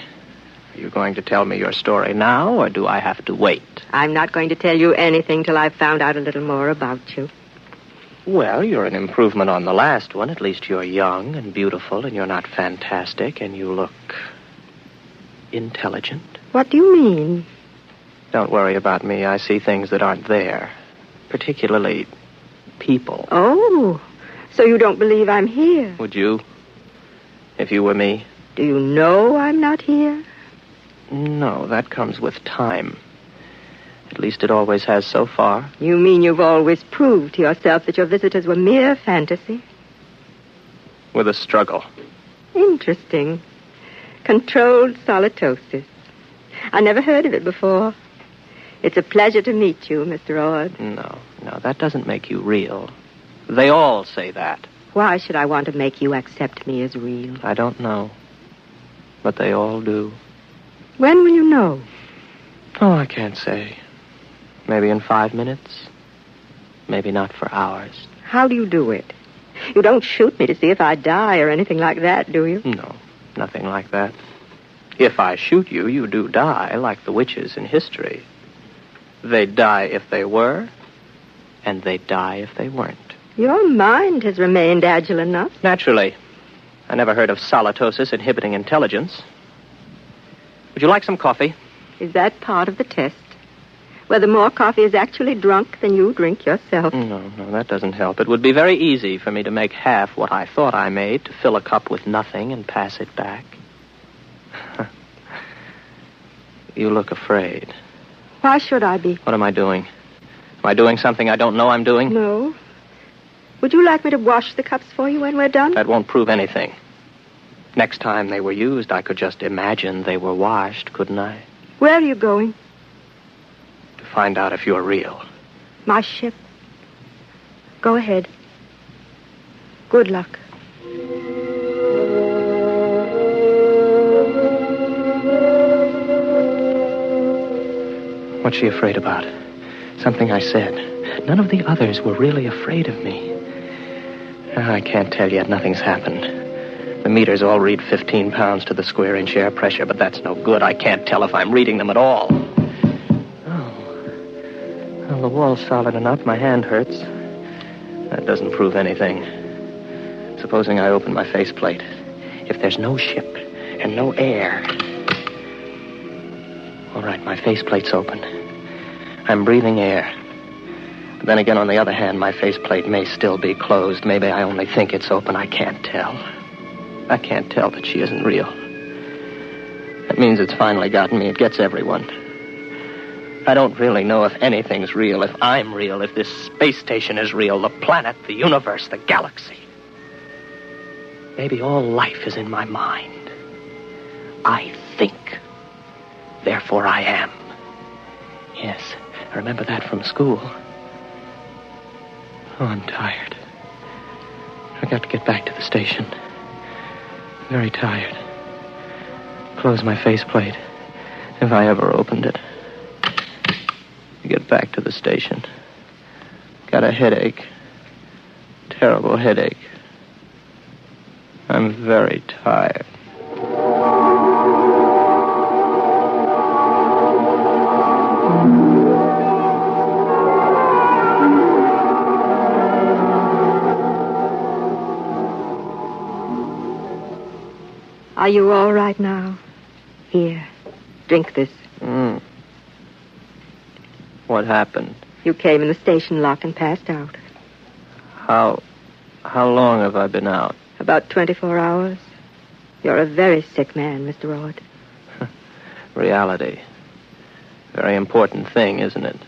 Are you going to tell me your story now, or do I have to wait? I'm not going to tell you anything till I've found out a little more about you. Well, you're an improvement on the last one. At least you're young and beautiful, and you're not fantastic, and you look intelligent. What do you mean? Don't worry about me. I see things that aren't there. Particularly people. Oh, so you don't believe I'm here? Would you? If you were me? Do you know I'm not here? No, that comes with time. At least it always has so far. You mean you've always proved to yourself that your visitors were mere fantasy? With a struggle. Interesting. Controlled solitosis. I never heard of it before. It's a pleasure to meet you, Mr. Ord. No, that doesn't make you real. They all say that. Why should I want to make you accept me as real? I don't know. But they all do. When will you know? Oh, I can't say. Maybe in 5 minutes. Maybe not for hours. How do you do it? You don't shoot me to see if I die or anything like that, do you? No, nothing like that. If I shoot you, you do die, like the witches in history. They'd die if they were, and they'd die if they weren't. Your mind has remained agile enough. Naturally. I never heard of solitosis inhibiting intelligence. Would you like some coffee? Is that part of the test? Whether more coffee is actually drunk than you drink yourself? No, that doesn't help. It would be very easy for me to make half what I thought I made, to fill a cup with nothing and pass it back. You look afraid. Why should I be? What am I doing? Am I doing something I don't know I'm doing? No. Would you like me to wash the cups for you when we're done? That won't prove anything. Next time they were used, I could just imagine they were washed, couldn't I? Where are you going? To find out if you're real. My ship. Go ahead. Good luck. What's she afraid about? Something I said. None of the others were really afraid of me. I can't tell yet. Nothing's happened. The meters all read 15 pounds to the square inch air pressure, but that's no good. I can't tell if I'm reading them at all. Oh. Well, the wall's solid enough. My hand hurts. That doesn't prove anything. Supposing I open my faceplate. If there's no ship and no air... All right, my faceplate's open. I'm breathing air. But then again, on the other hand, my faceplate may still be closed. Maybe I only think it's open. I can't tell. I can't tell that she isn't real. That means it's finally gotten me. It gets everyone. I don't really know if anything's real, if I'm real, if this space station is real, the planet, the universe, the galaxy. Maybe all life is in my mind. I think. Therefore I am. Yes, I remember that from school. Oh, I'm tired. I got to get back to the station. Very tired. Close my faceplate, if I ever opened it. Get back to the station. Got a headache. Terrible headache. I'm very tired. Are you all right now? Here, drink this. What happened? You came in the station lock and passed out. How long have I been out? About 24 hours. You're a very sick man, Mr. Ord. Reality. Very important thing, isn't it?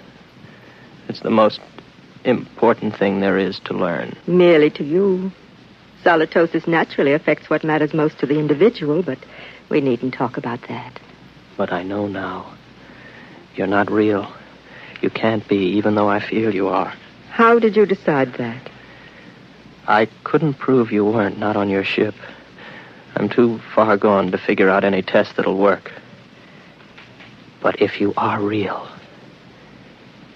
It's the most important thing there is to learn. Merely to you. Solitosis naturally affects what matters most to the individual, but we needn't talk about that. But I know now. You're not real. You can't be, even though I feel you are. How did you decide that? I couldn't prove you weren't, not on your ship. I'm too far gone to figure out any test that'll work. But if you are real,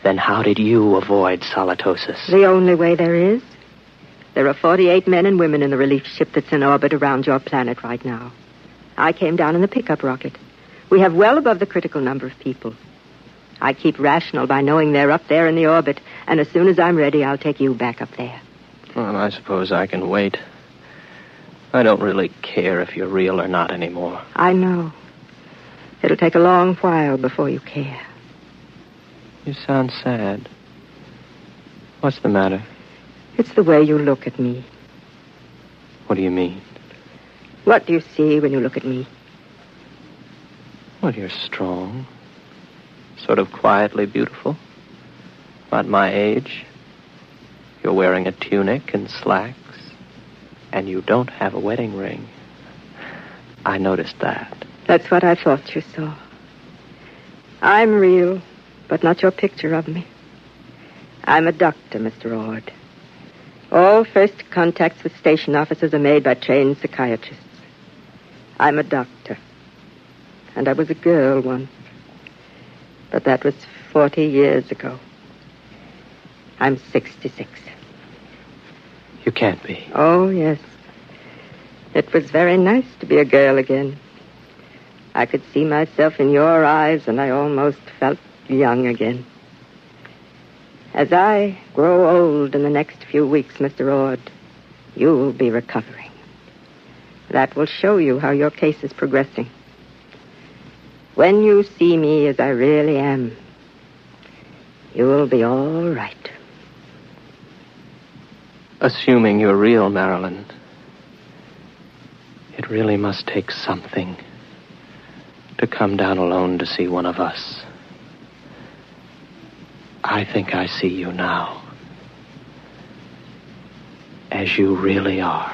then how did you avoid solitosis? The only way there is. There are 48 men and women in the relief ship that's in orbit around your planet right now. I came down in the pickup rocket. We have well above the critical number of people. I keep rational by knowing they're up there in the orbit, and as soon as I'm ready, I'll take you back up there. Well, I suppose I can wait. I don't really care if you're real or not anymore. I know. It'll take a long while before you care. You sound sad. What's the matter? It's the way you look at me. What do you mean? What do you see when you look at me? Well, you're strong. Sort of quietly beautiful. About my age. You're wearing a tunic and slacks. And you don't have a wedding ring. I noticed that. That's what I thought you saw. I'm real, but not your picture of me. I'm a doctor, Mr. Ord. All first contacts with station officers are made by trained psychiatrists. I'm a doctor. And I was a girl once. But that was 40 years ago. I'm 66. You can't be. Oh, yes. It was very nice to be a girl again. I could see myself in your eyes, and I almost felt young again. As I grow old in the next few weeks, Mr. Ord, you'll be recovering. That will show you how your case is progressing. When you see me as I really am, you'll be all right. Assuming you're real, Marilyn, it really must take something to come down alone to see one of us. I think I see you now, as you really are.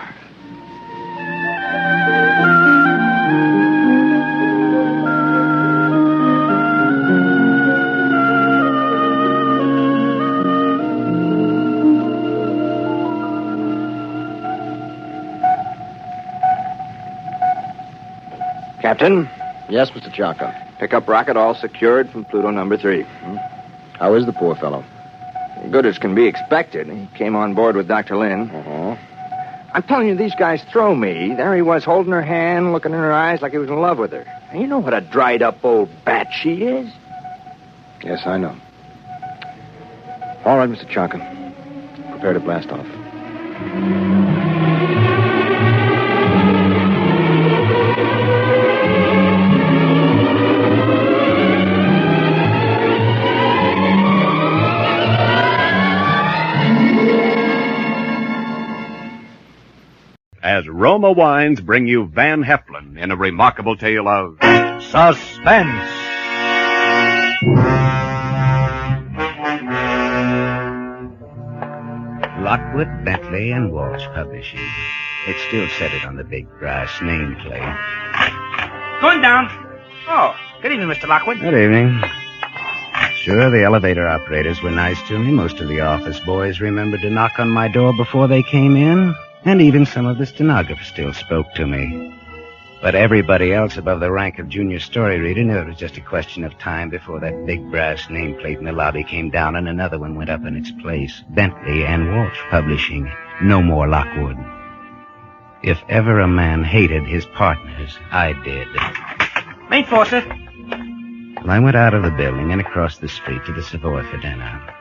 Captain? Yes, Mr. Chaka. Pickup rocket all secured from Pluto number 3. How is the poor fellow? Good as can be expected. He came on board with Dr. Lynn. I'm telling you, these guys throw me. There he was, holding her hand, looking in her eyes like he was in love with her. And you know what a dried-up old bat she is? Yes, I know. All right, Mr. Chaka. Prepare to blast off. As Roma Wines bring you Van Heflin in a remarkable tale of suspense. Lockwood, Bentley, and Walsh Publishing. It still said it on the big brass nameplate. Going down. Oh, good evening, Mr. Lockwood. Good evening. Sure, the elevator operators were nice to me. Most of the office boys remembered to knock on my door before they came in. And even some of the stenographers still spoke to me. But everybody else above the rank of junior story reader knew it was just a question of time before that big brass nameplate in the lobby came down and another one went up in its place. Bentley and Walsh Publishing. No more Lockwood. If ever a man hated his partners, I did. Main floor, sir. Well, I went out of the building and across the street to the Savoy for dinner.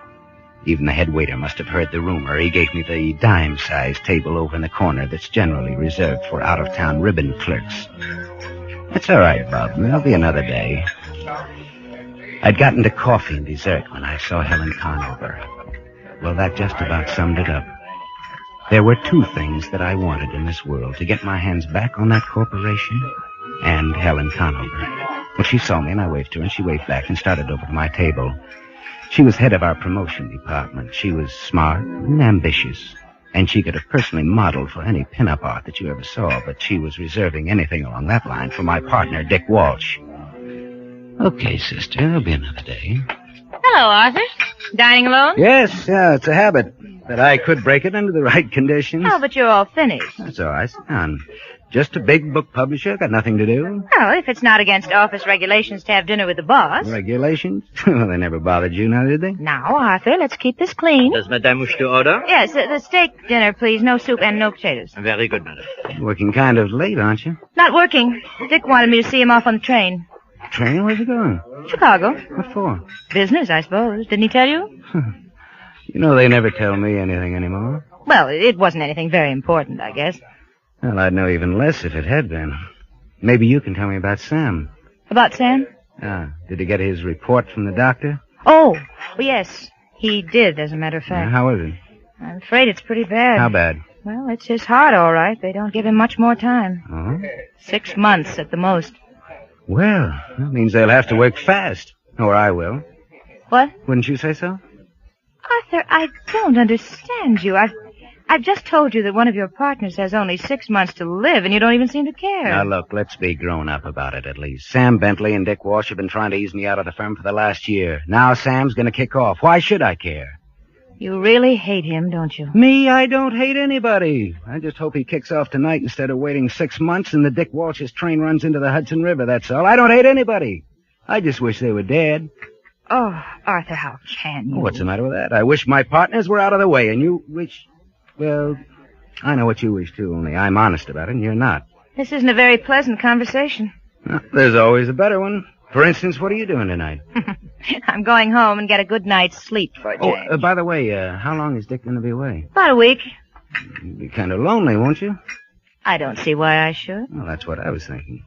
Even the head waiter must have heard the rumor. He gave me the dime-sized table over in the corner that's generally reserved for out-of-town ribbon clerks. That's all right, Bob. There'll be another day. I'd gotten to coffee and dessert when I saw Helen Conover. Well, that just about summed it up. There were two things that I wanted in this world: to get my hands back on that corporation and Helen Conover. Well, she saw me and I waved to her, and she waved back and started over to my table. She was head of our promotion department. She was smart and ambitious, and she could have personally modeled for any pinup art that you ever saw, but she was reserving anything along that line for my partner, Dick Walsh. Okay, sister, there'll be another day. Hello, Arthur. Dining alone? Yes, it's a habit, but I could break it under the right conditions. Oh, but you're all finished. That's all right. Sit down. Just a big book publisher, got nothing to do. Well, if it's not against office regulations to have dinner with the boss. Regulations? Well, they never bothered you now, did they? Now, Arthur, let's keep this clean. Does Madame wish to order? Yes, the steak dinner, please. No soup and no potatoes. Very good, madam. Working kind of late, aren't you? Not working. Dick wanted me to see him off on the train. Train? Where's he going? Chicago. What for? Business, I suppose. Didn't he tell you? You know, they never tell me anything anymore. Well, it wasn't anything very important, I guess. Well, I'd know even less if it had been. Maybe you can tell me about Sam. About Sam? Did he get his report from the doctor? Oh, yes. He did, as a matter of fact. How is it? I'm afraid it's pretty bad. How bad? Well, it's his heart, all right. They don't give him much more time. Oh? 6 months at the most. Well, that means they'll have to work fast. Or I will. What? Wouldn't you say so? Arthur, I don't understand you. I've just told you that one of your partners has only 6 months to live, and you don't even seem to care. Now, look, let's be grown up about it, at least. Sam Bentley and Dick Walsh have been trying to ease me out of the firm for the last year. Now Sam's going to kick off. Why should I care? You really hate him, don't you? Me? I don't hate anybody. I just hope he kicks off tonight instead of waiting 6 months and the Dick Walsh's train runs into the Hudson River, that's all. I don't hate anybody. I just wish they were dead. Oh, Arthur, how can you? What's the matter with that? I wish my partners were out of the way, and you wish... Well, I know what you wish, too, only I'm honest about it, and you're not. This isn't a very pleasant conversation. Well, there's always a better one. For instance, what are you doing tonight? I'm going home and get a good night's sleep for a change. Oh, by the way, how long is Dick going to be away? About a week. You'll be kind of lonely, won't you? I don't see why I should. Well, that's what I was thinking.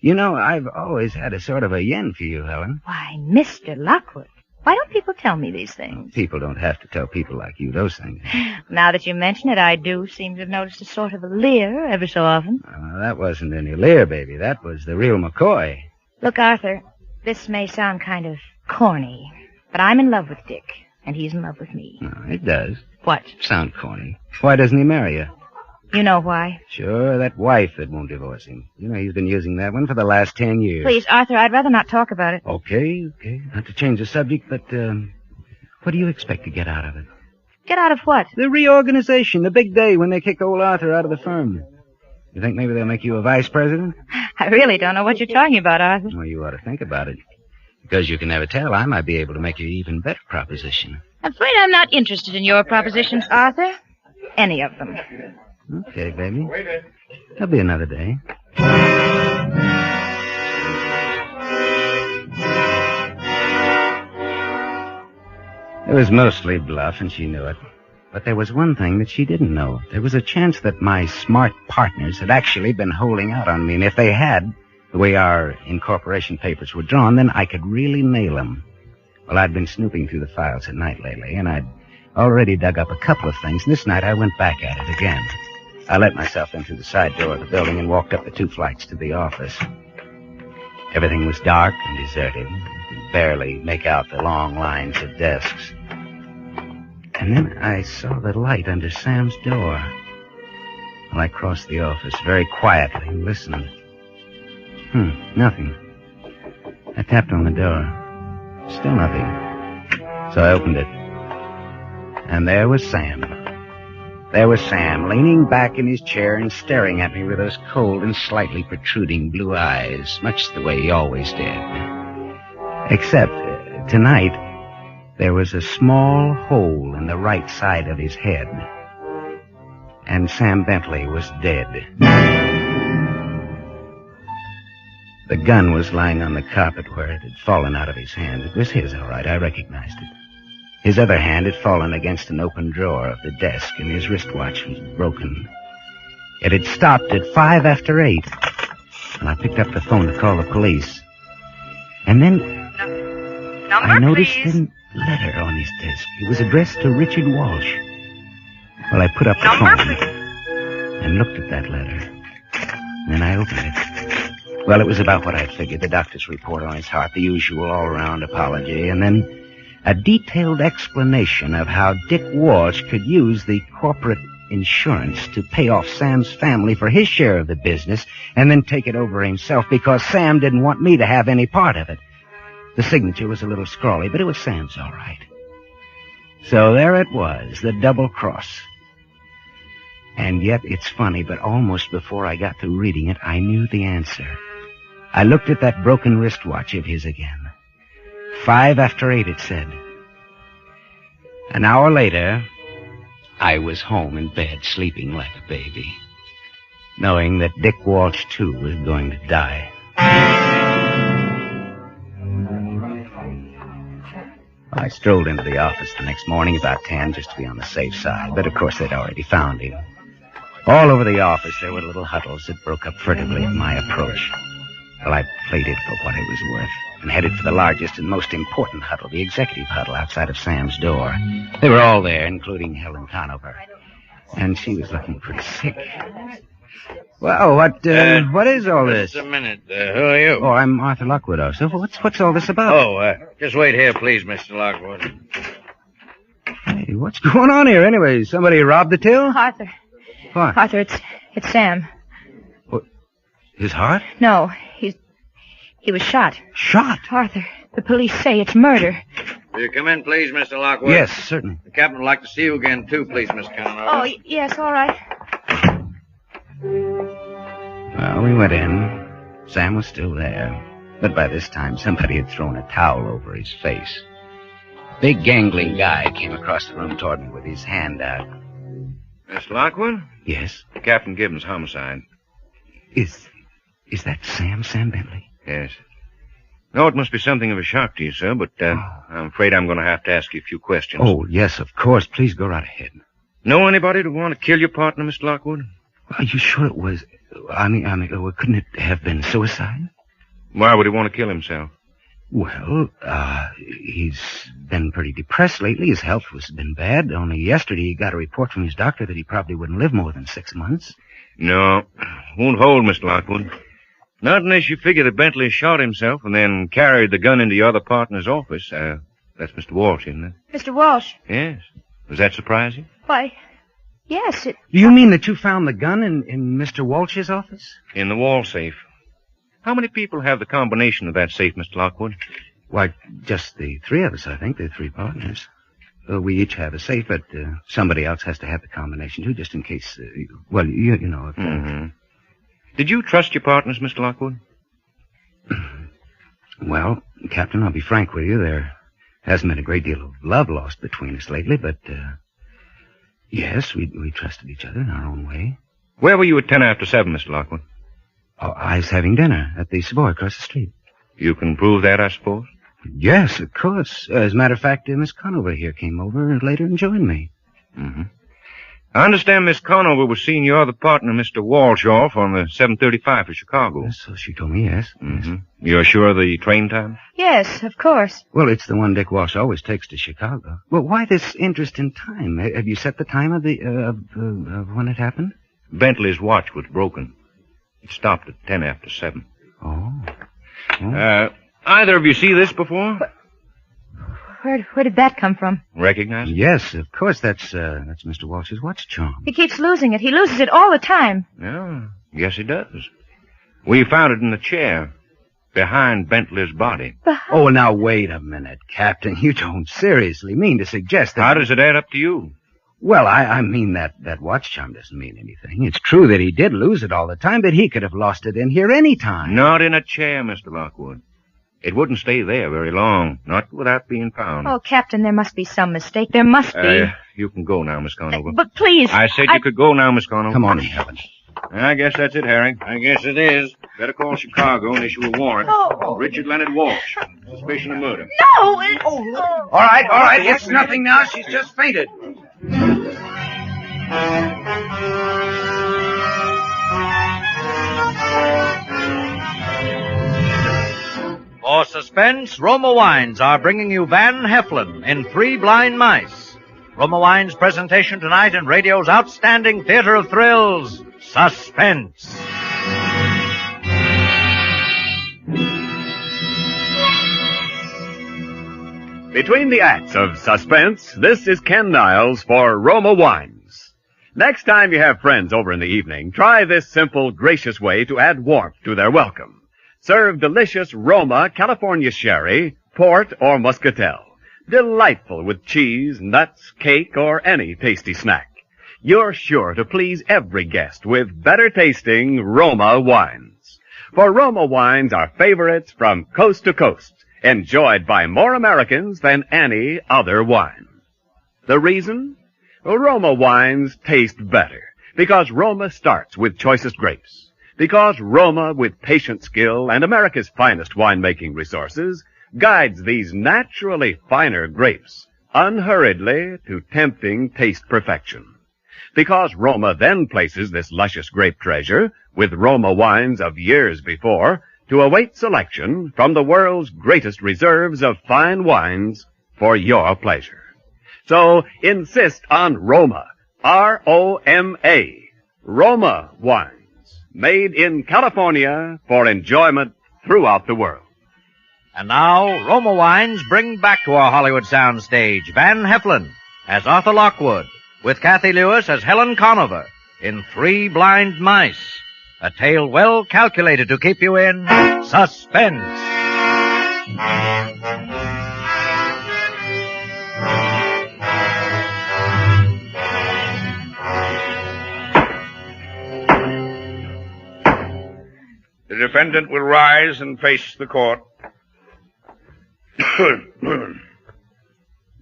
You know, I've always had a sort of a yen for you, Helen. Why, Mr. Lockwood, why don't people tell me these things? People don't have to tell people like you those things. Now that you mention it, I do seem to have noticed a sort of a leer ever so often. That wasn't any leer, baby. That was the real McCoy. Look, Arthur, this may sound kind of corny, but I'm in love with Dick, and he's in love with me. It does. What? Sound corny. Why doesn't he marry you? You know why? Sure, that wife that won't divorce him. You know, he's been using that one for the last 10 years. Please, Arthur, I'd rather not talk about it. Okay. Not to change the subject, but, what do you expect to get out of it? Get out of what? The reorganization, the big day when they kick old Arthur out of the firm. You think maybe they'll make you a vice president? I really don't know what you're talking about, Arthur. Well, you ought to think about it. Because you can never tell, I might be able to make you an even better proposition. I'm afraid I'm not interested in your propositions, Arthur. Any of them. Okay, baby. There'll be another day. It was mostly bluff, and she knew it. But there was one thing that she didn't know. There was a chance that my smart partners had actually been holding out on me, and if they had, the way our incorporation papers were drawn, then I could really nail them. Well, I'd been snooping through the files at night lately, and I'd already dug up a couple of things, and this night I went back at it again. I let myself in through the side door of the building and walked up the 2 flights to the office. Everything was dark and deserted. You could barely make out the long lines of desks. And then I saw the light under Sam's door. Well, I crossed the office very quietly and listened. Nothing. I tapped on the door. Still nothing. So I opened it. And there was Sam. There was Sam, leaning back in his chair and staring at me with those cold and slightly protruding blue eyes, much the way he always did. Except, tonight, there was a small hole in the right side of his head. And Sam Bentley was dead. The gun was lying on the carpet where it had fallen out of his hand. It was his, all right. I recognized it. His other hand had fallen against an open drawer of the desk, and his wristwatch was broken. It had stopped at 5 after 8, and I picked up the phone to call the police. And then I noticed a letter on his desk. It was addressed to Richard Walsh. Well, I put up the phone and looked at that letter. Then I opened it. Well, it was about what I figured, the doctor's report on his heart, the usual all-around apology, and then a detailed explanation of how Dick Walsh could use the corporate insurance to pay off Sam's family for his share of the business and then take it over himself because Sam didn't want me to have any part of it. The signature was a little scrawly, but it was Sam's all right. So there it was, the double cross. And yet, it's funny, but almost before I got to reading it, I knew the answer. I looked at that broken wristwatch of his again. 5 after 8, it said. An hour later, I was home in bed, sleeping like a baby, knowing that Dick Walsh, too, was going to die. I strolled into the office the next morning about 10 just to be on the safe side, but of course they'd already found him. All over the office there were little huddles that broke up furtively at my approach. Well, I played it for what it was worth and headed for the largest and most important huddle, the executive huddle outside of Sam's door. They were all there, including Helen Conover. And she was looking pretty sick. Well, what is all this? Just a minute. Who are you? Oh, I'm Arthur Lockwood, also. What's all this about? Oh, just wait here, please, Mr. Lockwood. Hey, what's going on here anyway? Somebody robbed the till? Arthur. What? Arthur, it's Sam. What? His heart? No, he was shot. Shot? Arthur, the police say it's murder. Will you come in, please, Mr. Lockwood? Yes, certainly. The captain would like to see you again, too, please, Miss Conover. Oh, yes, all right. Well, we went in. Sam was still there. But by this time, somebody had thrown a towel over his face. Big, gangling guy came across the room toward me with his hand out. Miss Lockwood? Yes? Captain Gibbons, homicide. Is that Sam Bentley? Yes. No, it must be something of a shock to you, sir, but I'm afraid I'm going to have to ask you a few questions. Oh, yes, of course. Please go right ahead. Know anybody to want to kill your partner, Mr. Lockwood? Are you sure it was... I mean, couldn't it have been suicide? Why would he want to kill himself? Well, he's been pretty depressed lately. His health has been bad. Only yesterday he got a report from his doctor that he probably wouldn't live more than 6 months. No, won't hold, Mr. Lockwood. Not unless you figure that Bentley shot himself and then carried the gun into your other partner's office. That's Mr. Walsh, isn't it? Mr. Walsh. Yes. Does that surprise you? Why, yes, it... Do you mean that you found the gun in Mr. Walsh's office? In the wall safe. How many people have the combination of that safe, Mr. Lockwood? Why, just the three of us, I think. The three partners. We each have a safe, but somebody else has to have the combination, too, just in case, you know, if... Mm-hmm. Did you trust your partners, Mr. Lockwood? Well, Captain, I'll be frank with you. There hasn't been a great deal of love lost between us lately, but, yes, we trusted each other in our own way. Where were you at 10 after 7, Mr. Lockwood? Oh, I was having dinner at the Savoy across the street. You can prove that, I suppose? Yes, of course. As a matter of fact, Miss Conover here came over later and joined me. Mm-hmm. I understand Miss Conover was seeing your other partner, Mr. Walsh, off on the 7:35 for Chicago. So she told me, yes. Mm-hmm. You're sure of the train time? Yes, of course. Well, it's the one Dick Walsh always takes to Chicago. Well, why this interest in time? Have you set the time of of when it happened? Bentley's watch was broken. It stopped at 10 after 7. Oh. Either of you see this before? Where did that come from? Recognize it? Yes, of course. That's Mr. Walsh's watch charm. He keeps losing it. He loses it all the time. Yeah, yes he does. We found it in the chair, behind Bentley's body. Oh, now, wait a minute, Captain. You don't seriously mean to suggest that... How does it add up to you? Well, I mean that watch charm doesn't mean anything. It's true that he did lose it all the time, but he could have lost it in here any time. Not in a chair, Mr. Lockwood. It wouldn't stay there very long, not without being found. Oh, Captain, there must be some mistake. There must be. You can go now, Miss Conover. But please... I said you could go now, Miss Conover. Come on, Helen. I guess that's it, Harry. I guess it is. Better call Chicago and issue a warrant. Oh. Richard Leonard Walsh. Suspicion of murder. No! All right. It's nothing now. She's just fainted. For Suspense, Roma Wines are bringing you Van Heflin in Three Blind Mice. Roma Wines' presentation tonight in radio's outstanding theater of thrills, Suspense. Between the acts of Suspense, this is Ken Niles for Roma Wines. Next time you have friends over in the evening, try this simple, gracious way to add warmth to their welcome. Serve delicious Roma California sherry, port, or muscatel. Delightful with cheese, nuts, cake, or any tasty snack. You're sure to please every guest with better-tasting Roma wines. For Roma wines are favorites from coast to coast, enjoyed by more Americans than any other wine. The reason? Roma wines taste better, because Roma starts with choicest grapes. Because Roma, with patient skill and America's finest winemaking resources, guides these naturally finer grapes unhurriedly to tempting taste perfection. Because Roma then places this luscious grape treasure, with Roma wines of years before, to await selection from the world's greatest reserves of fine wines for your pleasure. So insist on Roma, R-O-M-A, Roma wines, made in California for enjoyment throughout the world. And now, Roma Wines bring back to our Hollywood soundstage Van Heflin as Arthur Lockwood, with Kathy Lewis as Helen Conover in Three Blind Mice, a tale well calculated to keep you in suspense. The defendant will rise and face the court.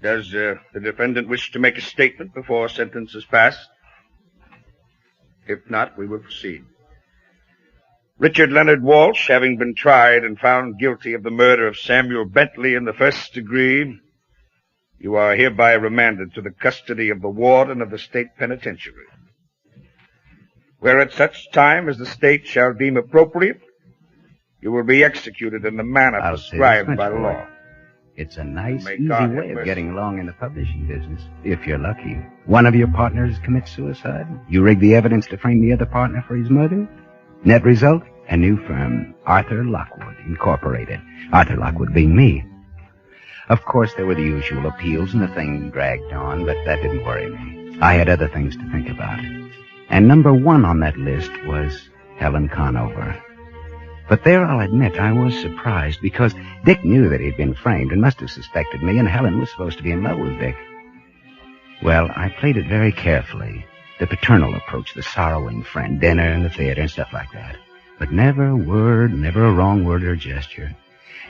Does the defendant wish to make a statement before sentence is passed? If not, we will proceed. Richard Leonard Walsh, having been tried and found guilty of the murder of Samuel Bentley in the first degree, you are hereby remanded to the custody of the warden of the state penitentiary, where at such time as the state shall deem appropriate, you will be executed in the manner prescribed by law. It's a nice, May easy God have way of mercy. getting along in the publishing business, if you're lucky. One of your partners commits suicide. You rig the evidence to frame the other partner for his murder. Net result, a new firm, Arthur Lockwood, Incorporated. Arthur Lockwood being me. Of course, there were the usual appeals, and the thing dragged on, but that didn't worry me. I had other things to think about. And number one on that list was Helen Conover. But there, I'll admit, I was surprised, because Dick knew that he'd been framed and must have suspected me, and Helen was supposed to be in love with Dick. Well, I played it very carefully. The paternal approach, the sorrowing friend, dinner and the theater and stuff like that. But never a word, never a wrong word or gesture.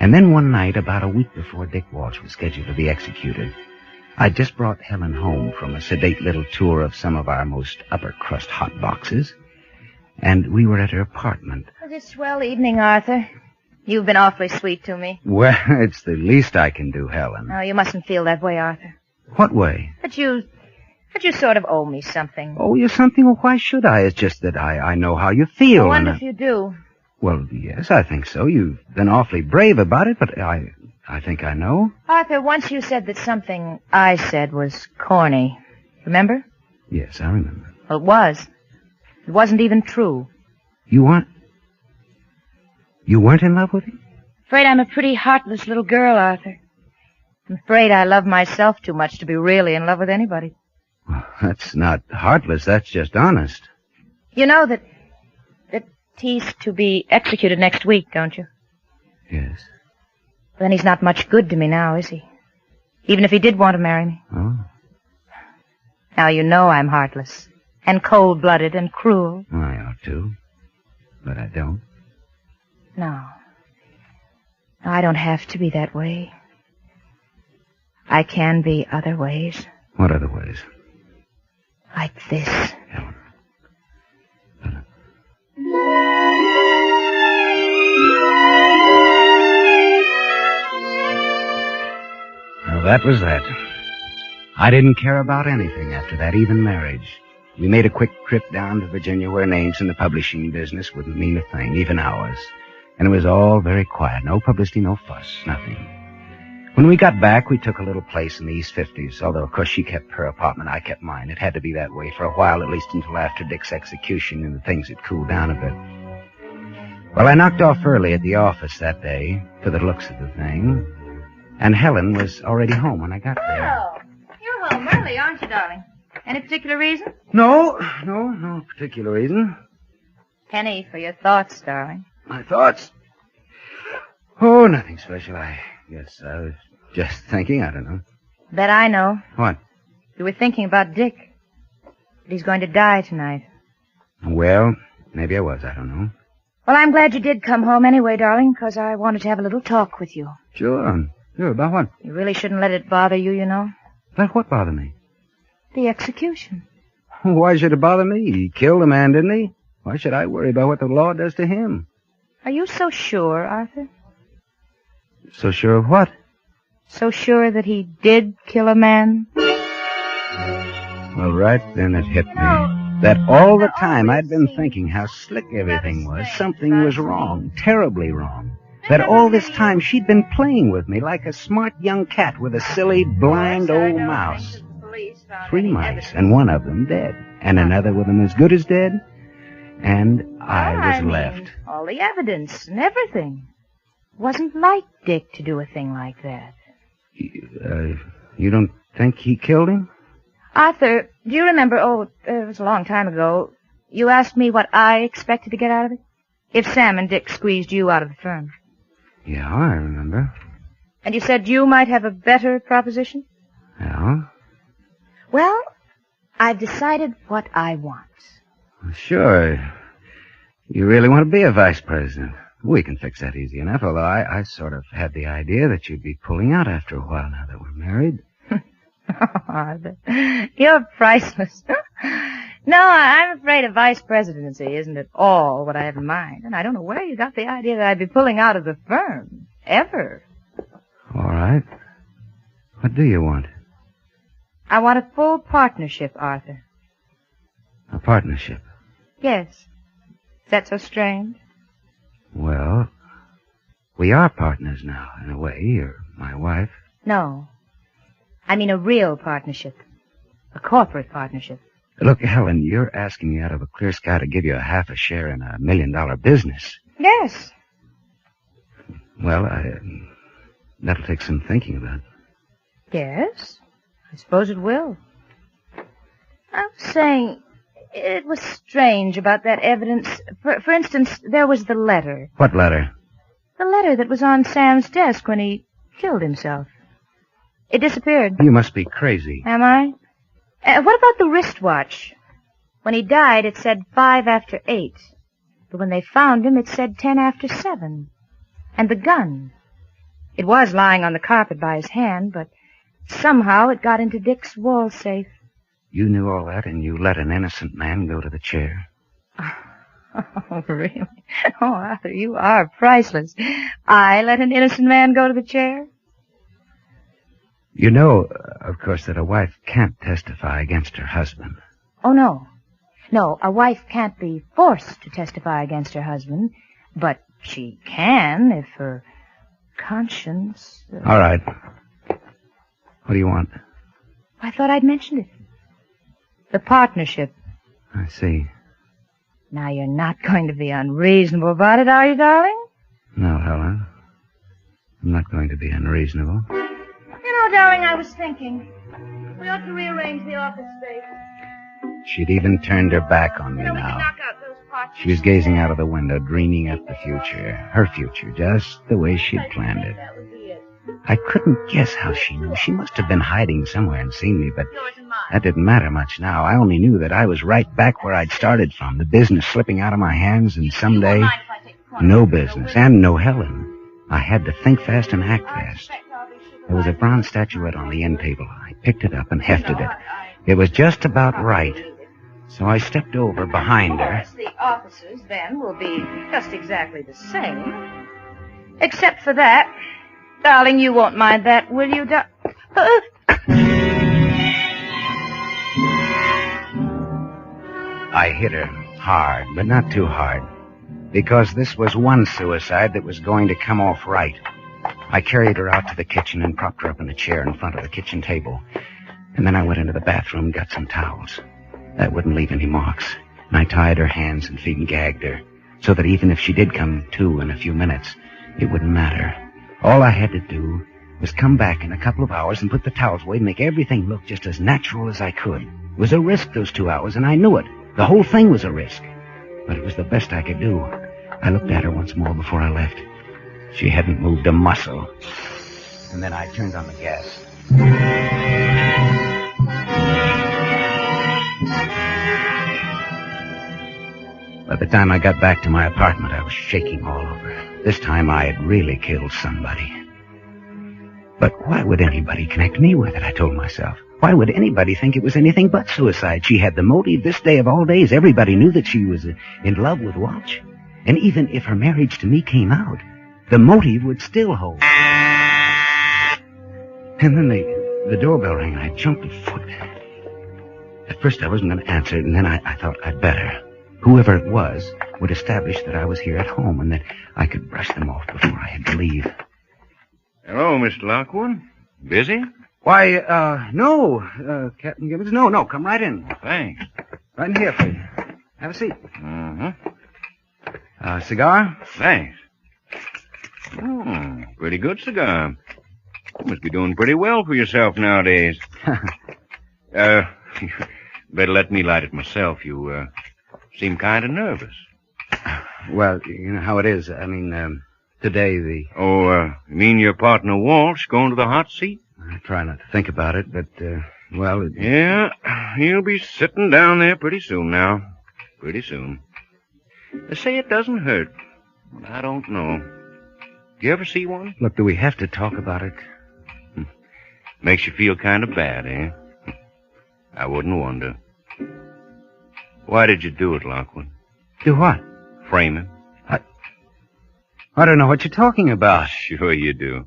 And then one night, about a week before Dick Walsh was scheduled to be executed, I'd just brought Helen home from a sedate little tour of some of our most upper-crust hot boxes, and we were at her apartment. It was a swell evening, Arthur. You've been awfully sweet to me. Well, it's the least I can do, Helen. No, you mustn't feel that way, Arthur. What way? But you sort of owe me something. Oh, you something? Well, why should I? It's just that I know how you feel. I wonder and if you do. Well, yes, I think so. You've been awfully brave about it, but I think I know. Arthur, once you said that something I said was corny. Remember? Yes, I remember. Well, it was. It wasn't even true. You weren't in love with him? Afraid I'm a pretty heartless little girl, Arthur. I'm afraid I love myself too much to be really in love with anybody. Well, that's not heartless. That's just honest. You know that he's to be executed next week, don't you? Yes. Then he's not much good to me now, is he? Even if he did want to marry me. Oh. Now you know I'm heartless. And cold-blooded and cruel. I ought to. But I don't. No. I don't have to be that way. I can be other ways. What other ways? Like this. Helen. Well, that was that. I didn't care about anything after that, even marriage. We made a quick trip down to Virginia where names in the publishing business wouldn't mean a thing, even ours. And it was all very quiet. No publicity, no fuss, nothing. When we got back, we took a little place in the East 50s, although, of course, she kept her apartment, I kept mine. It had to be that way for a while, at least until after Dick's execution, and things had cooled down a bit. Well, I knocked off early at the office that day, for the looks of the thing, and Helen was already home when I got there. Oh, you're home early, aren't you, darling? Any particular reason? No particular reason. Penny for your thoughts, darling. My thoughts? Oh, nothing special. I guess I was just thinking. I don't know. Bet I know. What? You were thinking about Dick. That he's going to die tonight. Well, maybe I was. I don't know. Well, I'm glad you did come home anyway, darling, because I wanted to have a little talk with you. Sure. Sure, about what? You really shouldn't let it bother you, you know. Let what bother me? The execution. Why should it bother me? He killed a man, didn't he? Why should I worry about what the law does to him? Are you so sure, Arthur? So sure of what? So sure that he did kill a man? Well, right then it hit me. That all the time I'd been thinking how slick everything was, something was wrong, terribly wrong. That all this time she'd been playing with me like a smart young cat with a silly, blind old mouse. 3 mice, and one of them dead, and another with them as good as dead, and I was left. All the evidence and everything. Wasn't like Dick to do a thing like that. You don't think he killed him? Arthur, do you remember, it was a long time ago, you asked me what I expected to get out of it? If Sam and Dick squeezed you out of the firm. Yeah, I remember. And you said you might have a better proposition? Yeah? Well, I've decided what I want. Sure. You really want to be a vice president? We can fix that easy enough, although I sort of had the idea that you'd be pulling out after a while now that we're married. Arthur, you're priceless. No, I'm afraid a vice presidency isn't at all what I have in mind, and I don't know where you got the idea that I'd be pulling out of the firm. Ever. All right. What do you want? I want a full partnership, Arthur. A partnership? Yes. Is that so strange? Well, we are partners now, in a way. You're my wife. No. I mean a real partnership. A corporate partnership. Look, Helen, you're asking me out of a clear sky to give you a half a share in $1 million business. Yes. Well, that'll take some thinking about. Yes. I suppose it will. I was saying, it was strange about that evidence. For instance, there was the letter. What letter? The letter that was on Sam's desk when he killed himself. It disappeared. You must be crazy. Am I? What about the wristwatch? When he died, it said 5 after 8. But when they found him, it said 10 after 7. And the gun. It was lying on the carpet by his hand, but somehow it got into Dick's wall safe. You knew all that, and you let an innocent man go to the chair? Oh, really? Oh, Arthur, you are priceless. I let an innocent man go to the chair? You know, of course, that a wife can't testify against her husband. Oh, no. No, a wife can't be forced to testify against her husband, but she can if her conscience... All right. What do you want? I thought I'd mentioned it. The partnership. I see. Now, you're not going to be unreasonable about it, are you, darling? No, Helen. I'm not going to be unreasonable. You know, darling, I was thinking, we ought to rearrange the office space. She'd even turned her back on me We can now. knock out those parts. She was gazing out of the window, dreaming up the future. Her future, just the way she'd planned it. I couldn't guess how she knew. She must have been hiding somewhere and seen me, but that didn't matter much now. I only knew that I was right back where I'd started from, the business slipping out of my hands, and someday, no business, and no Helen. I had to think fast and act fast. There was a bronze statuette on the end table. I picked it up and hefted it. It was just about right. So I stepped over behind her. The offices, then, will be just exactly the same. Except for that. Darling, you won't mind that, will you, I hit her hard, but not too hard. Because this was one suicide that was going to come off right. I carried her out to the kitchen and propped her up in a chair in front of the kitchen table. And then I went into the bathroom and got some towels. That wouldn't leave any marks. And I tied her hands and feet and gagged her, so that even if she did come to in a few minutes, it wouldn't matter. All I had to do was come back in a couple of hours and put the towels away and make everything look just as natural as I could. It was a risk, those 2 hours, and I knew it. The whole thing was a risk. But it was the best I could do. I looked at her once more before I left. She hadn't moved a muscle. And then I turned on the gas. By the time I got back to my apartment, I was shaking all over. This time I had really killed somebody. But why would anybody connect me with it, I told myself. Why would anybody think it was anything but suicide? She had the motive this day of all days. Everybody knew that she was in love with Welch. And even if her marriage to me came out, the motive would still hold. And then the doorbell rang and I jumped a foot. At first I wasn't going to answer it, and then I thought I'd better. Whoever it was would establish that I was here at home and that I could brush them off before I had to leave. Hello, Mr. Lockwood. Busy? Why, no, Captain Gibbons. No, come right in. Thanks. Right in here, please. Have a seat. Uh-huh. Cigar? Thanks. Oh, pretty good cigar. You must be doing pretty well for yourself nowadays. Better let me light it myself. You, seem kind of nervous. Well, you know how it is. I mean, today the... Oh, you mean your partner Walsh going to the hot seat? I try not to think about it, but, well... Yeah, he'll be sitting down there pretty soon now. Pretty soon. They say it doesn't hurt, but I don't know. Do you ever see one? Look, do we have to talk about it? Makes you feel kind of bad, eh? I wouldn't wonder. Why did you do it, Lockwood? Do what? Frame him. I don't know what you're talking about. Sure you do.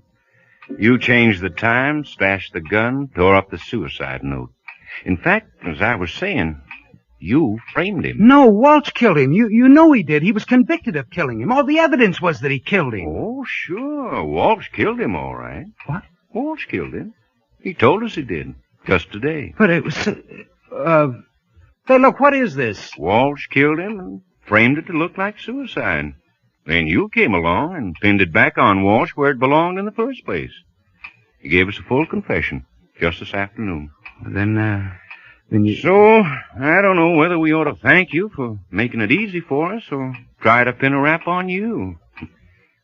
You changed the time, stashed the gun, tore up the suicide note. In fact, as I was saying, you framed him. No, Walsh killed him. You know he did. He was convicted of killing him. All the evidence was that he killed him. Oh, sure. Walsh killed him, all right. What? Walsh killed him. He told us he did. Just today. But it was... Say, look, what is this? Walsh killed him and framed it to look like suicide. Then you came along and pinned it back on Walsh where it belonged in the first place. He gave us a full confession just this afternoon. Then you... So, I don't know whether we ought to thank you for making it easy for us or try to pin a rap on you.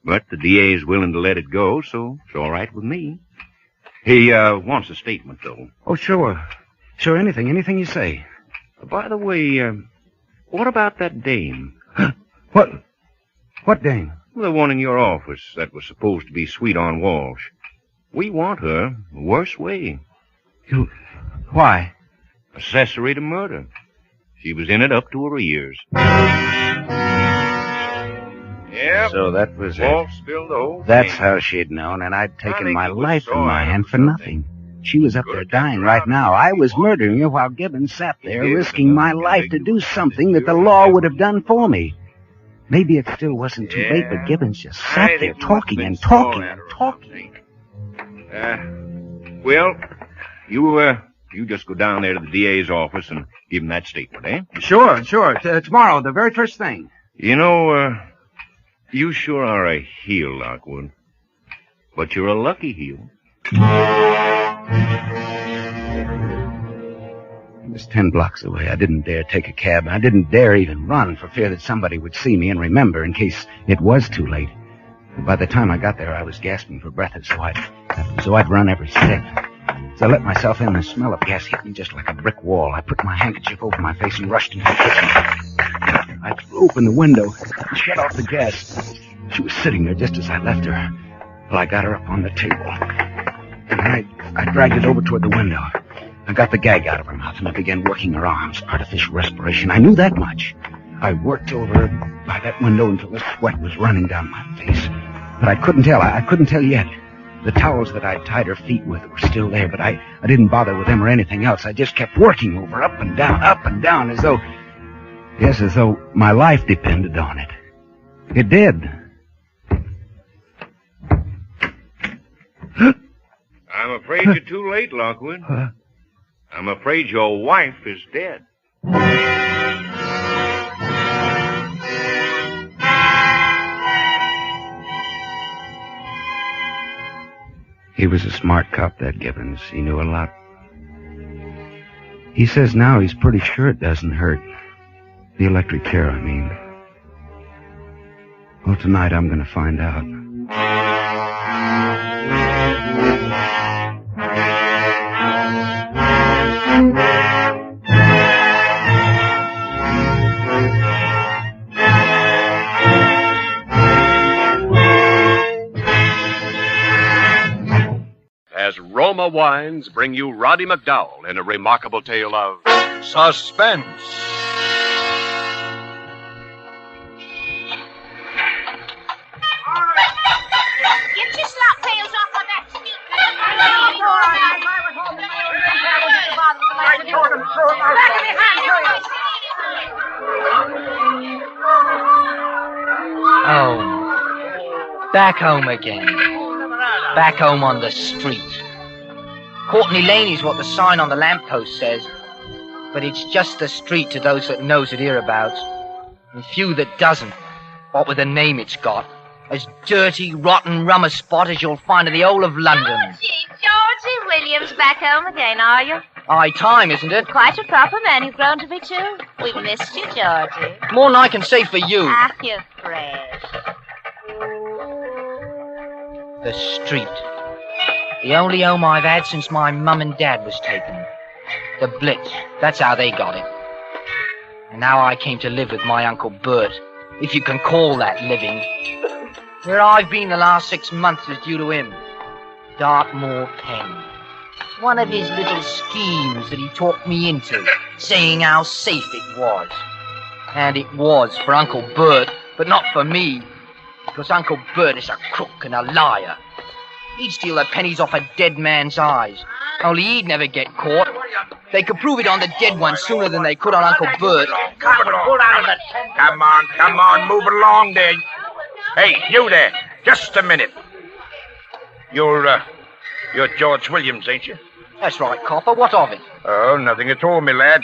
But the DA's willing to let it go, so it's all right with me. He wants a statement, though. Oh, sure. Sure, anything you say. By the way, what about that dame? What dame? The one in your office that was supposed to be sweet on Walsh. We want her the worst way. Why? Accessory to murder. She was in it up to her ears. Yep. So that was Walsh it. spilled the whole That's thing. how she'd known, and I'd taken my it was life in soil my or hand for nothing. She was up there dying right now. I was murdering her while Gibbons sat there risking my life to do something that the law would have done for me. Maybe it still wasn't too late, but Gibbons just sat there talking and talking and talking. Well, you just go down there to the DA's office and give him that statement, eh? Sure. Tomorrow, the very first thing. You know, you sure are a heel, Lockwood. But you're a lucky heel. It was 10 blocks away. I didn't dare take a cab. I didn't dare even run for fear that somebody would see me and remember in case it was too late. By the time I got there, I was gasping for breath, so I'd run every step. So I let myself in, and the smell of gas hit me just like a brick wall. I put my handkerchief over my face and rushed into the kitchen. I threw open the window and shut off the gas. She was sitting there just as I left her. Well, I got her up on the table. And I dragged it over toward the window. I got the gag out of her mouth, and I began working her arms, artificial respiration. I knew that much. I worked over by that window until the sweat was running down my face. But I couldn't tell. I couldn't tell yet. The towels that I'd tied her feet with were still there, but I didn't bother with them or anything else. I just kept working over, up and down, as though my life depended on it. It did. I'm afraid you're too late, Lockwood. I'm afraid your wife is dead. He was a smart cop, that Gibbons. He knew a lot. He says now he's pretty sure it doesn't hurt. The electric chair, I mean. Well, tonight I'm going to find out. As Roma Wines bring you Roddy McDowell in a remarkable tale of suspense. Get your slop tails off of that sneak. Home. Back home again. Back home on the street. Courtney Lane is what the sign on the lamppost says. But it's just the street to those that knows it hereabouts. And few that doesn't. What with the name it's got. As dirty, rotten, rum a spot as you'll find in the whole of London. Georgie Williams, back home again, are you? High time, isn't it? Quite a proper man you've grown to be, too. We've missed you, Georgie. More than I can say for you. Ah, you're fresh. The street. The only home I've had since my mum and dad was taken. The Blitz. That's how they got it. And now I came to live with my Uncle Bert, if you can call that living. Where I've been the last 6 months is due to him. Dartmoor Pen. One of his little schemes that he talked me into, saying how safe it was. And it was for Uncle Bert, but not for me. Because Uncle Bert is a crook and a liar. He'd steal the pennies off a dead man's eyes. Only he'd never get caught. They could prove it on the dead one sooner than they could on Uncle Bert. Come on, move along there. Hey, you there, just a minute. You're George Williams, ain't you? That's right, copper. What of it? Oh, nothing at all, me lad.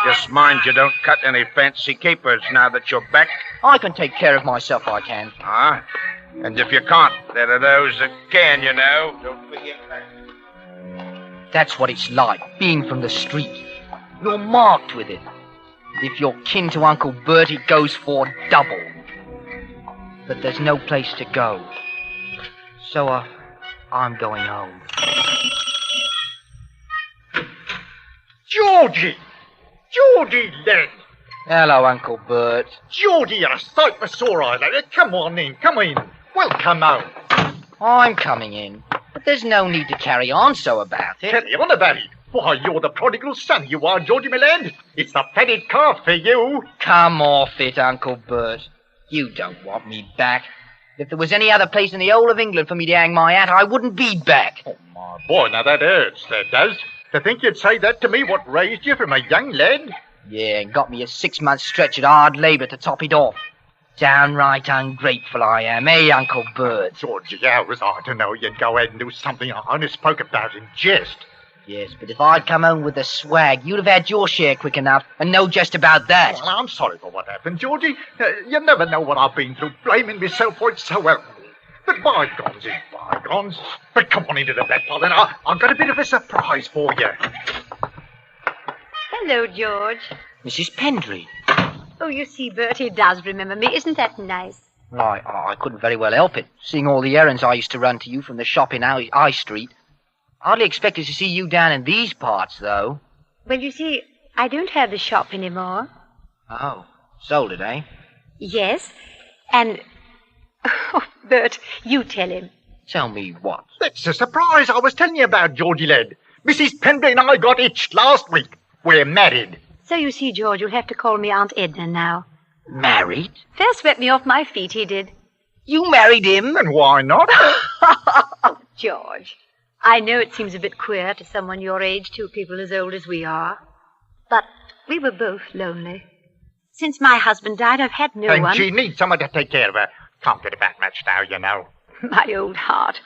Just mind you don't cut any fancy capers now that you're back. I can take care of myself, I can. Ah, and if you can't, there are those that can, you know. Don't forget that. That's what it's like, being from the street. You're marked with it. If you're kin to Uncle Bert, it goes for double. But there's no place to go. So, I'm going home. Georgie! Georgie Len! Hello, Uncle Bert. Georgie, you're a sight for sore eyes. Come on in, come in. Welcome home. I'm coming in. But there's no need to carry on so about it. Carry on about it? Why, you're the prodigal son, you are, Georgie, my lad. It's the fatted calf for you. Come off it, Uncle Bert. You don't want me back. If there was any other place in the whole of England for me to hang my hat, I wouldn't be back. Oh, my boy, now that hurts, that does. To think you'd say that to me, what raised you from a young lad? Yeah, and got me a 6-month stretch at hard labour to top it off. Downright ungrateful I am, eh, Uncle Bert? Georgie, how was I to know you'd go ahead and do something I only spoke about in jest? Yes, but if I'd come home with the swag, you'd have had your share quick enough, and know just about that. Well, I'm sorry for what happened, Georgie. You never know what I've been through, blaming myself for it so well. But bygones is bygones. But come on into the back parlour, and I've got a bit of a surprise for you. Hello, George. Mrs. Pendry. Oh, you see, Bertie does remember me. Isn't that nice? I couldn't very well help it, seeing all the errands I used to run to you from the shop in High Street. Hardly expected to see you down in these parts, though. Well, you see, I don't have the shop anymore. Oh, sold it, eh? Yes, and... Oh, Bert, you tell him. Tell me what? That's the surprise I was telling you about, Georgie lad. Mrs. Pendry and I got hitched last week. We're married. So you see, George, you'll have to call me Aunt Edna now. Married? Fair swept me off my feet, he did. You married him? And why not? Oh, George, I know it seems a bit queer to someone your age, two people as old as we are. But we were both lonely. Since my husband died, I've had no one. And she needs someone to take care of her. Can't get about much now, you know. My old heart.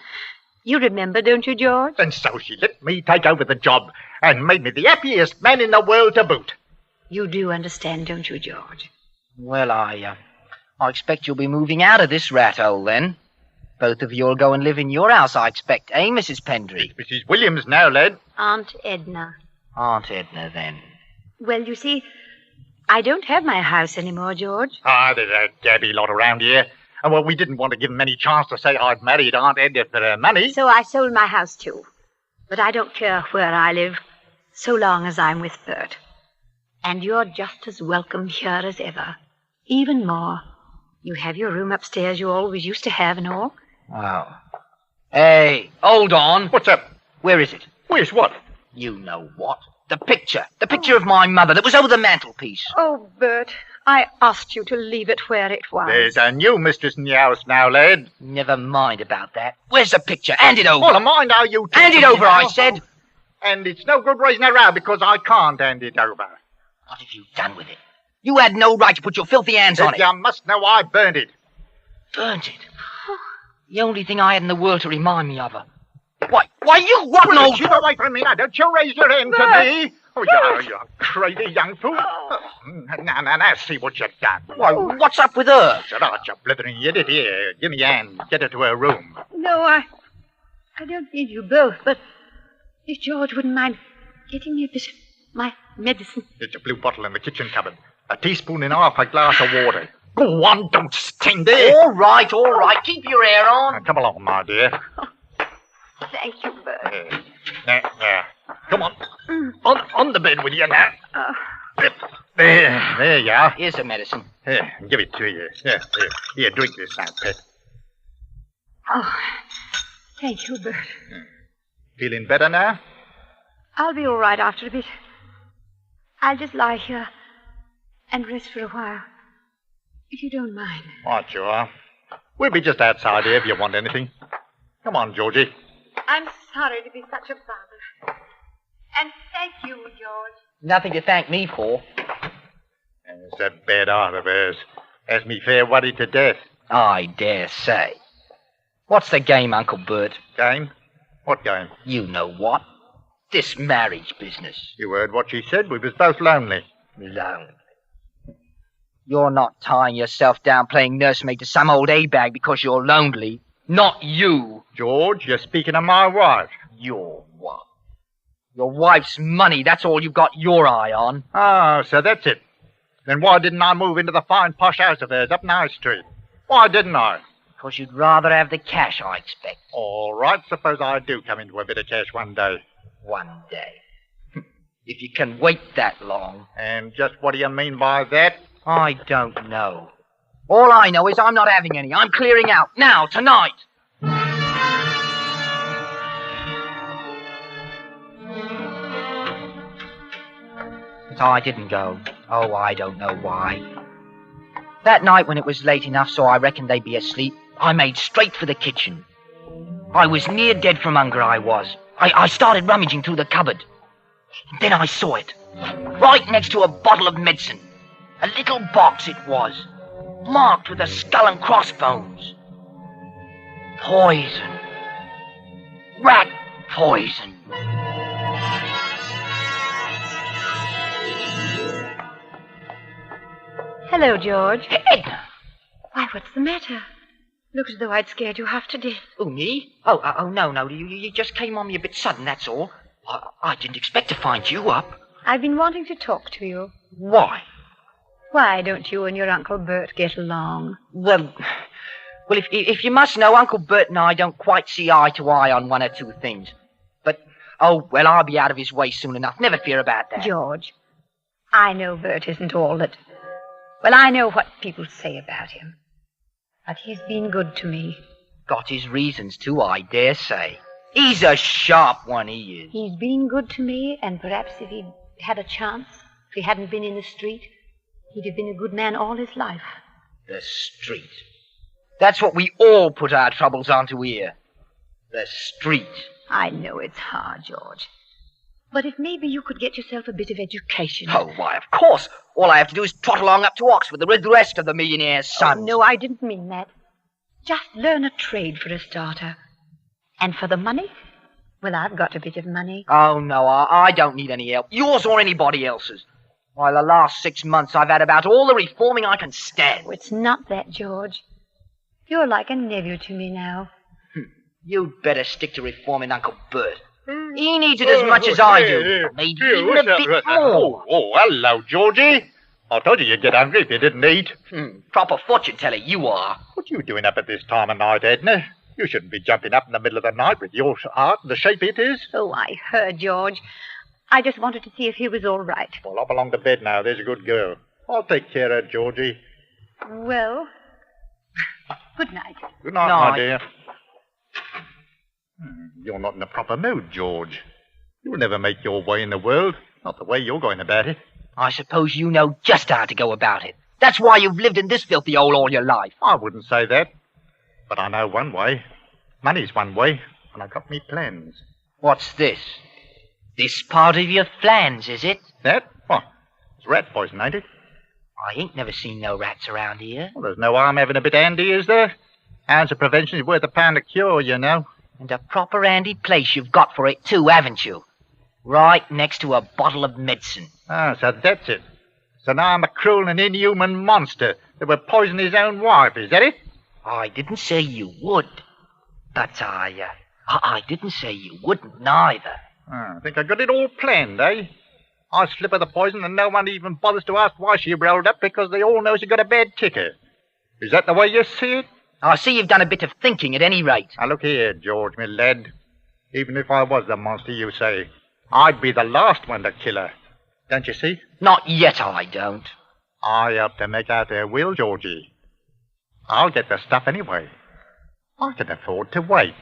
You remember, don't you, George? And so she let me take over the job and made me the happiest man in the world to boot. You do understand, don't you, George? Well, I expect you'll be moving out of this rat hole, then. Both of you'll go and live in your house, I expect, eh, Mrs. Pendry? It's Mrs. Williams now, lad. Aunt Edna. Aunt Edna, then. Well, you see, I don't have my house anymore, George. There's a gabby lot around here. And, well, we didn't want to give them any chance to say I'd married Aunt Edna for her money. So I sold my house, too. But I don't care where I live, so long as I'm with Bert. And you're just as welcome here as ever. Even more. You have your room upstairs you always used to have and all. Oh. Hey, hold on. What's up? Where is it? Where's what? You know what. The picture. The picture of my mother that was over the mantelpiece. Oh, Bert, I asked you to leave it where it was. There's a new mistress in the house now, lad. Never mind about that. Where's the picture? Hand it over. Well, mind how you... Hand it over, I said. And it's no good raising a row because I can't hand it over. What have you done with it? You had no right to put your filthy hands on it. You must know I burned it. burnt it. The only thing I had in the world to remind me of her. Why, you rotten old... Keep away from me now. Don't you raise your hand to me. Oh, you crazy young fool. Now, see what you've done. Why, what's up with her? Shut up, you blithering idiot. Here, give me a hand. Get her to her room. No, I don't need you both, but if George wouldn't mind getting me a bit of my medicine. There's a blue bottle in the kitchen cupboard. A teaspoon and half a glass of water. Go on, don't stand there. All right. Keep your hair on. Now, come along, my dear. Thank you, Bert. Now. Come on. On the bed with you now. There you are. Here's the medicine. Here, give it to you. Here, drink this now, pet. Oh, thank you, Bert. Feeling better now? I'll be all right after a bit. I'll just lie here and rest for a while, if you don't mind. Right, you are. We'll be just outside here if you want anything. Come on, Georgie. I'm sorry to be such a bother. And thank you, George. Nothing to thank me for. It's that bad art of hers. Has me fair worried to death. I dare say. What's the game, Uncle Bert? Game? What game? You know what. This marriage business. You heard what she said. We was both lonely. Lonely? You're not tying yourself down playing nursemaid to some old A-bag because you're lonely. Not you. George, you're speaking of my wife. Your what? Your wife's money, that's all you've got your eye on. Oh, so that's it. Then why didn't I move into the fine posh house of hers up Nye Street? Why didn't I? Because you'd rather have the cash, I expect. All right, suppose I do come into a bit of cash one day. One day. If you can wait that long. And just what do you mean by that? I don't know. All I know is I'm not having any. I'm clearing out. Now, tonight. But I didn't go. Oh, I don't know why. That night when it was late enough so I reckoned they'd be asleep, I made straight for the kitchen. I was near dead from hunger, I was. I started rummaging through the cupboard. Then I saw it. Right next to a bottle of medicine. A little box it was. Marked with a skull and crossbones. Poison. Rat poison. Hello, George. Edna! Why, what's the matter? Looks as though I'd scared you half to death. Oh, me? Oh, no. You just came on me a bit sudden, that's all. I didn't expect to find you up. I've been wanting to talk to you. Why? Why don't you and your Uncle Bert get along? Well, if you must know, Uncle Bert and I don't quite see eye to eye on one or two things. But, I'll be out of his way soon enough. Never fear about that. George, I know Bert isn't all that... Well, I know what people say about him. But he's been good to me. Got his reasons, too, I dare say. He's a sharp one, he is. He's been good to me, and perhaps if he'd had a chance, if he hadn't been in the street, he'd have been a good man all his life. The street. That's what we all put our troubles onto here. The street. I know it's hard, George. But if maybe you could get yourself a bit of education... Oh, why, of course. All I have to do is trot along up to Oxford with the rest of the millionaire's sons. Oh, no, I didn't mean that. Just learn a trade for a starter. And for the money? Well, I've got a bit of money. Oh, no, I don't need any help. Yours or anybody else's. Why, the last 6 months I've had about all the reforming I can stand. Oh, it's not that, George. You're like a nephew to me now. You'd better stick to reforming Uncle Bert. He needs it as much as I do. Maybe even a bit more. Oh, hello, Georgie. I told you you'd get hungry if you didn't eat. Proper fortune teller you are. What are you doing up at this time of night, Edna? You shouldn't be jumping up in the middle of the night with your heart the shape it is. Oh, I heard, George. I just wanted to see if he was all right. Well, up along to bed now. There's a good girl. I'll take care of Georgie. Well, good night. Good night, my dear. You're not in a proper mood, George. You'll never make your way in the world. Not the way you're going about it. I suppose you know just how to go about it. That's why you've lived in this filthy hole all your life. I wouldn't say that. But I know one way. Money's one way, and I've got me plans. What's this? This part of your plans, is it? That? What? It's rat poison, ain't it? I ain't never seen no rats around here. Well, there's no harm having a bit handy, is there? Ounce of prevention is worth a pound of cure, you know. And a proper handy place you've got for it, too, haven't you? Right next to a bottle of medicine. Ah, so that's it. So now I'm a cruel and inhuman monster that would poison his own wife, is that it? I didn't say you would. But I didn't say you wouldn't neither. I think I got it all planned, eh? I slip her the poison and no one even bothers to ask why she rolled up because they all know she got a bad ticker. Is that the way you see it? I see you've done a bit of thinking at any rate. Now look here, George, my lad. Even if I was the monster you say, I'd be the last one to kill her. Don't you see? Not yet, I don't. I helped her make out her will, Georgie. I'll get the stuff anyway. I can afford to wait.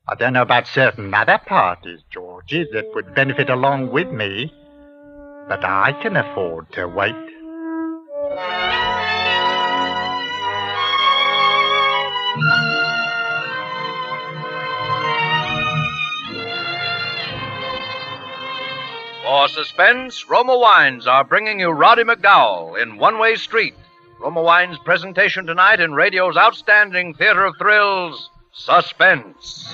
I don't know about certain other parties, Georgie, that would benefit along with me, but I can afford to wait. For Suspense, Roma Wines are bringing you Roddy McDowell in One Way Street. Roma Wines' presentation tonight in radio's outstanding theater of thrills, Suspense.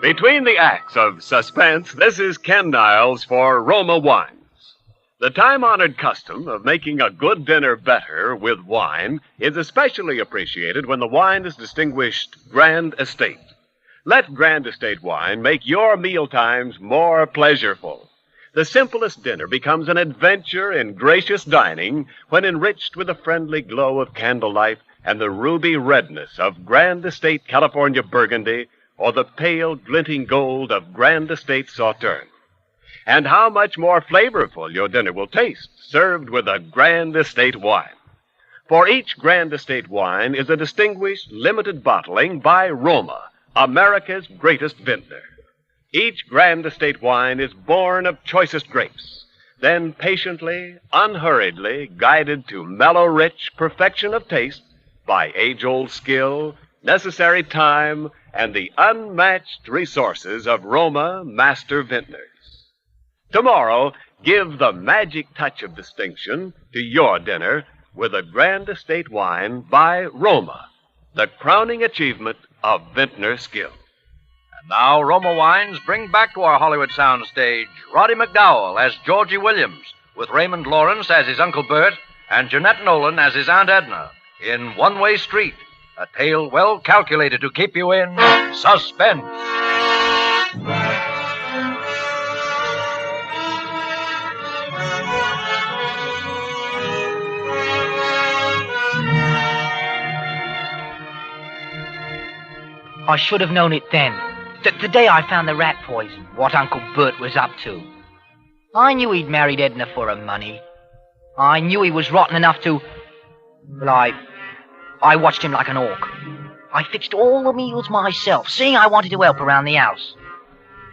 Between the acts of Suspense, this is Ken Niles for Roma Wines. The time-honored custom of making a good dinner better with wine is especially appreciated when the wine is distinguished Grand Estate. Let Grand Estate wine make your mealtimes more pleasureful. The simplest dinner becomes an adventure in gracious dining when enriched with the friendly glow of candlelight and the ruby redness of Grand Estate California Burgundy or the pale glinting gold of Grand Estate Sauterne. And how much more flavorful your dinner will taste, served with a Grand Estate wine. For each Grand Estate wine is a distinguished limited bottling by Roma, America's greatest vintner. Each Grand Estate wine is born of choicest grapes, then patiently, unhurriedly guided to mellow, rich perfection of taste by age-old skill, necessary time, and the unmatched resources of Roma master vintners. Tomorrow, give the magic touch of distinction to your dinner with a Grand Estate wine by Roma, the crowning achievement of vintner skill. And now, Roma Wines bring back to our Hollywood soundstage Roddy McDowell as Georgie Williams, with Raymond Lawrence as his Uncle Bert and Jeanette Nolan as his Aunt Edna in One Way Street, a tale well calculated to keep you in suspense. I should have known it then. The day I found the rat poison, what Uncle Bert was up to. I knew he'd married Edna for her money. I knew he was rotten enough to... Well, I watched him like an hawk. I fixed all the meals myself, seeing I wanted to help around the house.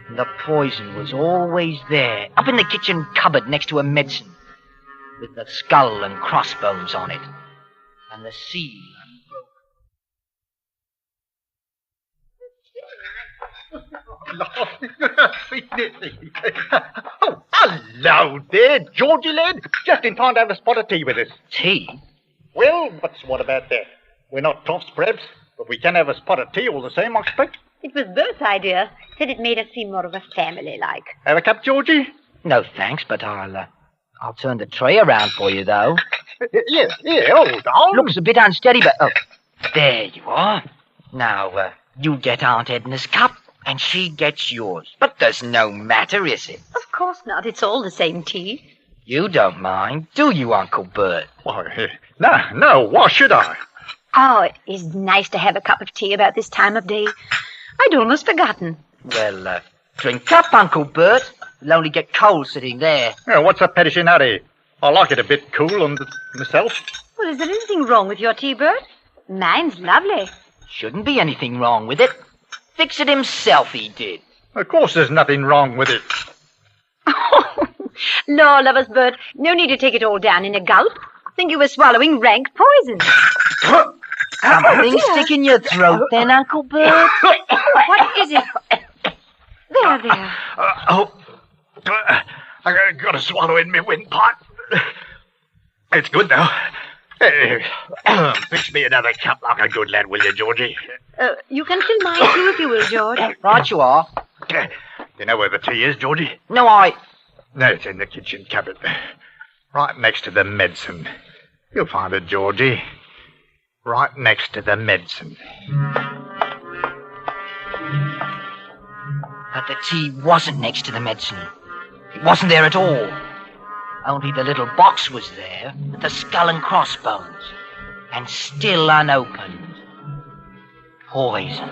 And the poison was always there, up in the kitchen cupboard next to a medicine, with the skull and crossbones on it, and the seal. Oh, hello there, Georgie lad. Just in time to have a spot of tea with us. Tea? Well, what about that? We're not toffs, perhaps, but we can have a spot of tea all the same, I expect. It was Bert's idea. Said it made us seem more of a family-like. Have a cup, Georgie? No, thanks, but I'll turn the tray around for you, though. Yeah, hold on. Looks a bit unsteady, but... Oh, there you are. Now, you get Aunt Edna's cup, and she gets yours. But there's no matter, is it? Of course not. It's all the same tea. You don't mind, do you, Uncle Bert? Why, no, why should I? Oh, it is nice to have a cup of tea about this time of day. I'd almost forgotten. Well, drink up, Uncle Bert. You'll only get cold sitting there. Yeah, what's up, Patrice? I like it a bit cool on myself. Well, is there anything wrong with your tea, Bert? Mine's lovely. Shouldn't be anything wrong with it. Fix it himself, he did. Of course there's nothing wrong with it. No, lovers, Bert. No need to take it all down in a gulp. Think you were swallowing rank poison. Something stick in your throat then, Uncle Bert. What is it? there. I got to swallow in my windpipe. It's good, though. Fix me another cup like a good lad, will you, Georgie? You can fill mine too if you will, George. Right you are. You know where the tea is, Georgie? No, No, it's in the kitchen cupboard. Right next to the medicine. You'll find it, Georgie. Right next to the medicine. But the tea wasn't next to the medicine. It wasn't there at all. Only the little box was there with the skull and crossbones. And still unopened. Poison.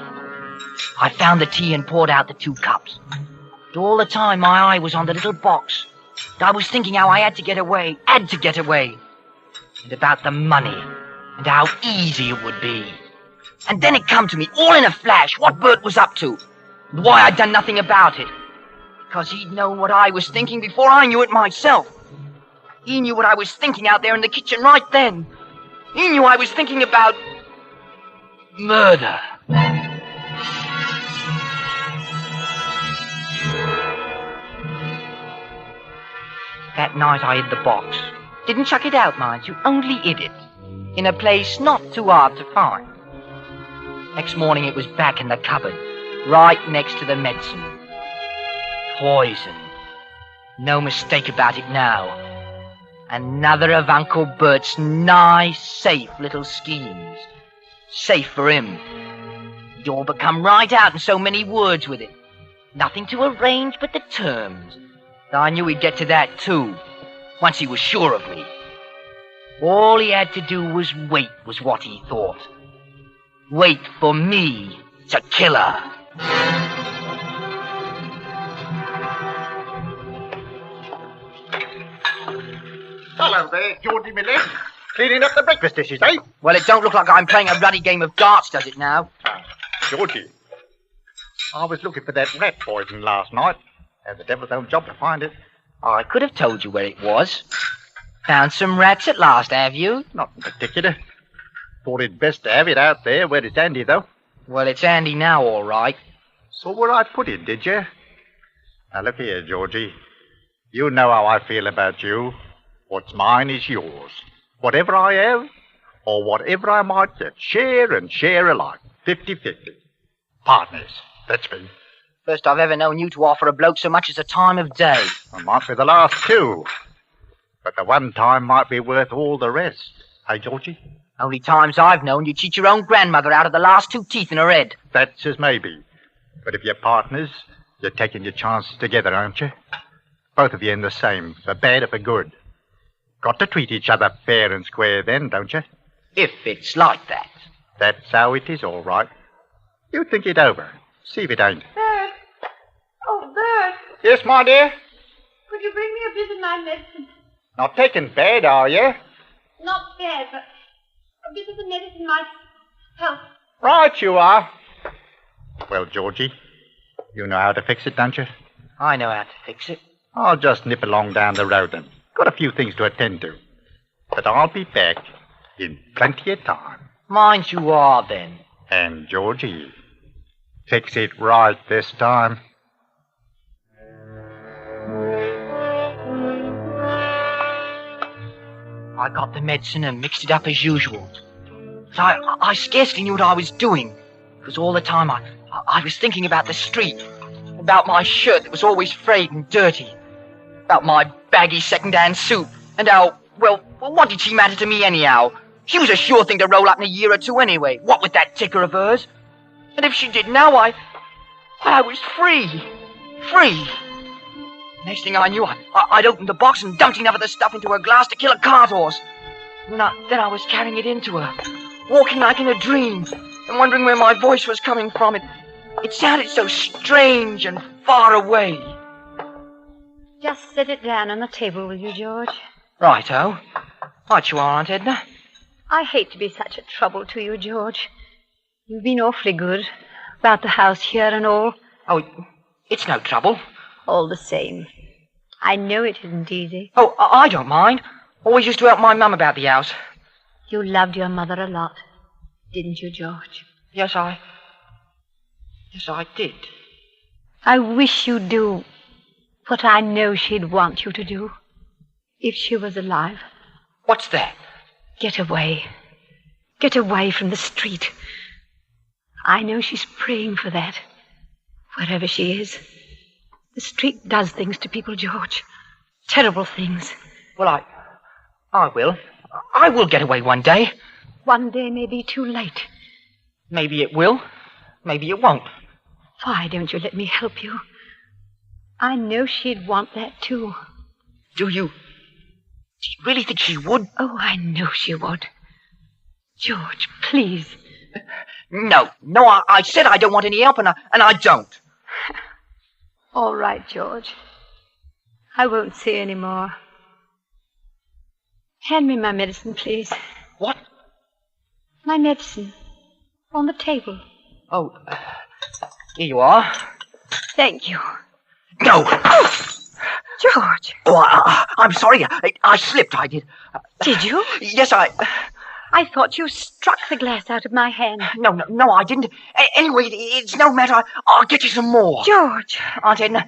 I found the tea and poured out the 2 cups. But all the time my eye was on the little box. And I was thinking how I had to get away. And about the money. And how easy it would be. And then it come to me, all in a flash, what Bert was up to. And why I'd done nothing about it. Because he'd known what I was thinking before I knew it myself. He knew what I was thinking out there in the kitchen right then. He knew I was thinking about... murder. That night I hid the box. Didn't chuck it out, mind you, only hid it. In a place not too hard to find. Next morning it was back in the cupboard, right next to the medicine. Poison. No mistake about it now. Another of Uncle Bert's nice, safe little schemes. Safe for him. He'd all become right out in so many words with it. Nothing to arrange but the terms. I knew he'd get to that too, once he was sure of me. All he had to do was wait, was what he thought. Wait for me to kill her. Hello there, Georgie Miller. Cleaning up the breakfast dishes, eh? Well, it don't look like I'm playing a bloody game of darts, does it now? Georgie, I was looking for that rat poison last night. Had the devil's own job to find it. I could have told you where it was. Found some rats at last, have you? Not in particular. Thought it best to have it out there where it's handy, though. Well, it's handy now, all right. Saw where I put it, did you? Now, look here, Georgie. You know how I feel about you. What's mine is yours. Whatever I have, or whatever I might get, share and share alike. 50-50. Partners. That's me. First I've ever known you to offer a bloke so much as a time of day. It might be the last two. But the one time might be worth all the rest. Hey, Georgie? Only times I've known you cheat your own grandmother out of the last 2 teeth in her head. That's as maybe. But if you're partners, you're taking your chances together, aren't you? Both of you in the same, for bad or for good. Got to treat each other fair and square then, don't you? If it's like that. That's how it is, all right. You think it over. See if it ain't. Bert. Oh, Bert. Yes, my dear? Could you bring me a bit of my medicine? Not taking bad, are you? Not bad, but a bit of the medicine might help. Right you are. Well, Georgie, you know how to fix it, don't you? I know how to fix it. I'll just nip along down the road then. Got a few things to attend to. But I'll be back in plenty of time. Mind you are, then. And, Georgie, fix it right this time. I got the medicine and mixed it up as usual. But I scarcely knew what I was doing. Because all the time I was thinking about the street. About my shirt that was always frayed and dirty. About my baggy second-hand suit. And how, well, what did she matter to me anyhow? She was a sure thing to roll up in a year or two anyway. What with that ticker of hers? And if she did now, I was free. Free. Next thing I knew, I'd opened the box and dumped enough of the stuff into her glass to kill a cart horse. And then I was carrying it into her, walking like in a dream, and wondering where my voice was coming from. It sounded so strange and far away. Just set it down on the table, will you, George? Righto. Right you are, Aunt Edna. I hate to be such a trouble to you, George. You've been awfully good about the house here and all. Oh, it's no trouble. All the same. I know it isn't easy. Oh, I don't mind. Always used to help my mum about the house. You loved your mother a lot, didn't you, George? Yes, I did. I wish you'd do what I know she'd want you to do if she was alive. What's that? Get away. Get away from the street. I know she's praying for that. Wherever she is. The street does things to people, George. Terrible things. Well, I will. I will get away one day. One day may be too late. Maybe it will. Maybe it won't. Why don't you let me help you? I know she'd want that, too. Do you really think she would? Oh, I know she would. George, please. No, I said I don't want any help, and I don't. All right, George. I won't say any more. Hand me my medicine, please. What? My medicine. On the table. Oh, here you are. Thank you. No! George! Oh, I'm sorry. I slipped, I did. Did you? Yes, I thought you struck the glass out of my hand. No, I didn't. Anyway, it's no matter. I'll get you some more. George! Aunt Edna,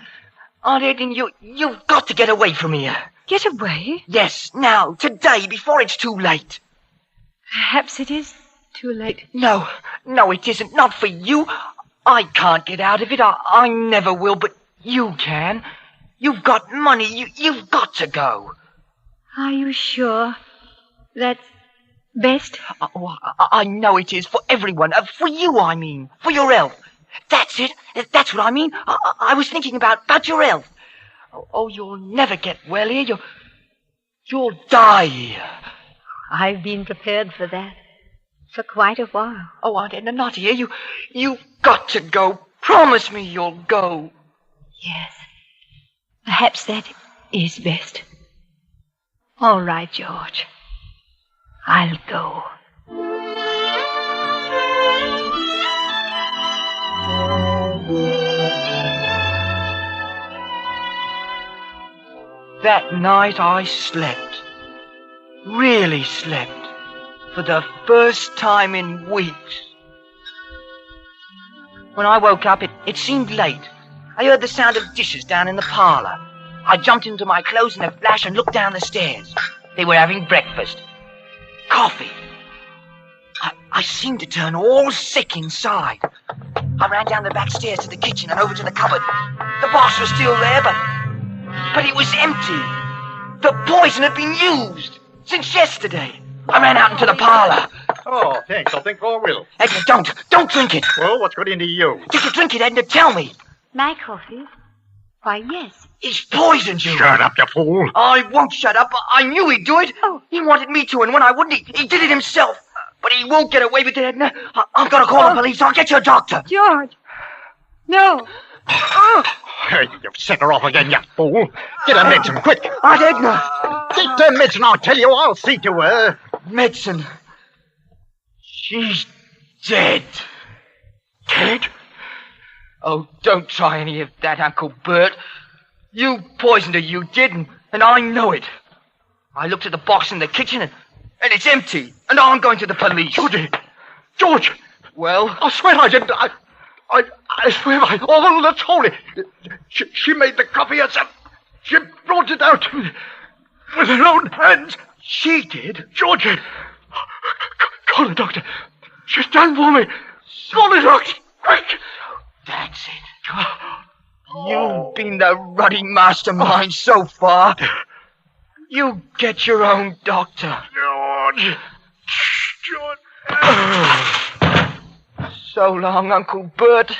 you've got to get away from here. Get away? Yes, now, today, before it's too late. Perhaps it is too late. No, it isn't. Not for you. I can't get out of it. I never will, but you can. You've got money. You've got to go. Are you sure that's best? Oh, I know it is. For everyone. For you, I mean. For your health. That's it. That's what I mean. I was thinking about your health. Oh, you'll never get well here. You'll die here. I've been prepared for that. For quite a while. Oh, Aunt Edna, not here. You've got to go. Promise me you'll go. Yes. Perhaps that is best. All right, George. I'll go. That night I slept. Really slept. For the first time in weeks. When I woke up, it seemed late. I heard the sound of dishes down in the parlor. I jumped into my clothes in a flash and looked down the stairs. They were having breakfast. Coffee. I seemed to turn all sick inside. I ran down the back stairs to the kitchen and over to the cupboard. The box was still there, but it was empty. The poison had been used since yesterday. I ran out into the parlor. Oh, thanks. I'll think I will. Edna, don't drink it. Well, what's got into you? Did you drink it, Edna? Tell me. My coffee? Why, yes. He's poisoned you. Shut up, you fool. I won't shut up. I knew he'd do it. Oh. He wanted me to, and when I wouldn't, he did it himself. But he won't get away with it, Edna. I've got to call the police. I'll get you a doctor. George. No. Hey, you've set her off again, you fool. Get her medicine, quick. Aunt Edna. Get the medicine, I tell you. I'll see to her. Medicine. She's dead. Dead? Oh, don't try any of that, Uncle Bert. You poisoned her, you did, and I know it. I looked at the box in the kitchen, and it's empty, and I'm going to the police. George! Well? I swear I didn't. I swear by all that's holy. She made the coffee herself. She brought it out with her own hands. She did? Georgie! Call the doctor. She's done for me. Call the doctor. Quick! That's it. You've been the ruddy mastermind so far. You get your own doctor. George. So long, Uncle Bert.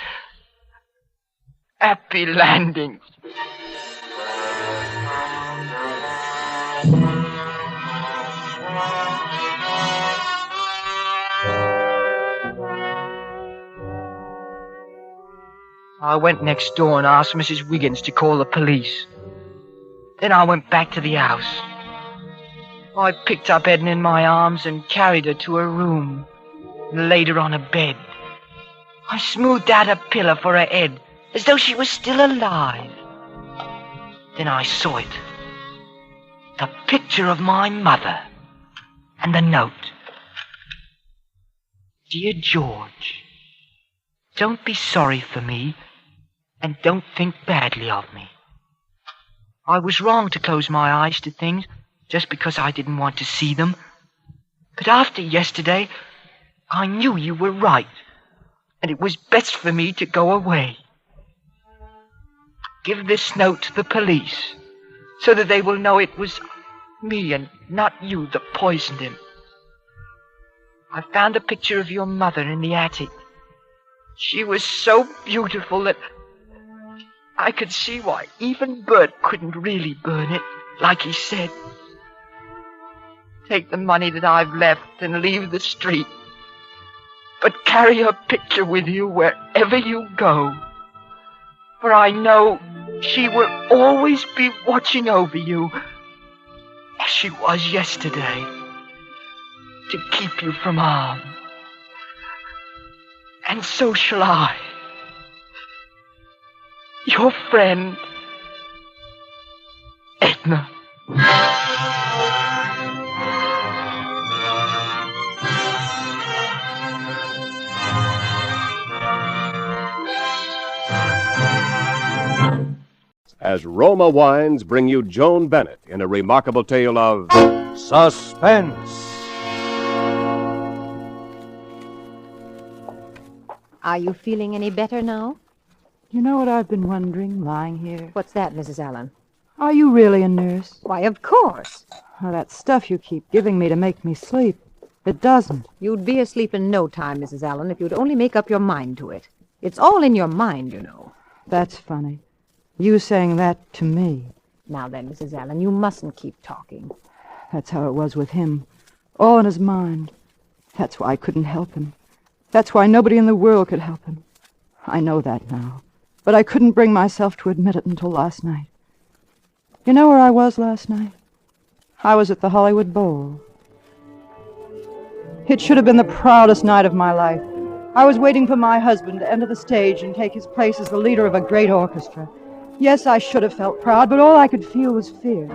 Happy landings. I went next door and asked Mrs. Wiggins to call the police. Then I went back to the house. I picked up Edna in my arms and carried her to her room and laid her on a bed. I smoothed out a pillow for her head as though she was still alive. Then I saw it. The picture of my mother and the note. Dear George, don't be sorry for me. And don't think badly of me. I was wrong to close my eyes to things just because I didn't want to see them. But after yesterday, I knew you were right. And it was best for me to go away. Give this note to the police so that they will know it was me and not you that poisoned him. I found a picture of your mother in the attic. She was so beautiful that I could see why even Bert couldn't really burn it, like he said. Take the money that I've left and leave the street. But carry her picture with you wherever you go. For I know she will always be watching over you, as she was yesterday, to keep you from harm. And so shall I. Your friend, Edna. As Roma Wines bring you Joan Bennett in a remarkable tale of suspense. Are you feeling any better now? You know what I've been wondering, lying here? What's that, Mrs. Allen? Are you really a nurse? Why, of course. Oh, that stuff you keep giving me to make me sleep. It doesn't. You'd be asleep in no time, Mrs. Allen, if you'd only make up your mind to it. It's all in your mind, you know. That's funny. You saying that to me. Now then, Mrs. Allen, you mustn't keep talking. That's how it was with him. All in his mind. That's why I couldn't help him. That's why nobody in the world could help him. I know that now. But I couldn't bring myself to admit it until last night. You know where I was last night? I was at the Hollywood Bowl. It should have been the proudest night of my life. I was waiting for my husband to enter the stage and take his place as the leader of a great orchestra. Yes, I should have felt proud, but all I could feel was fear.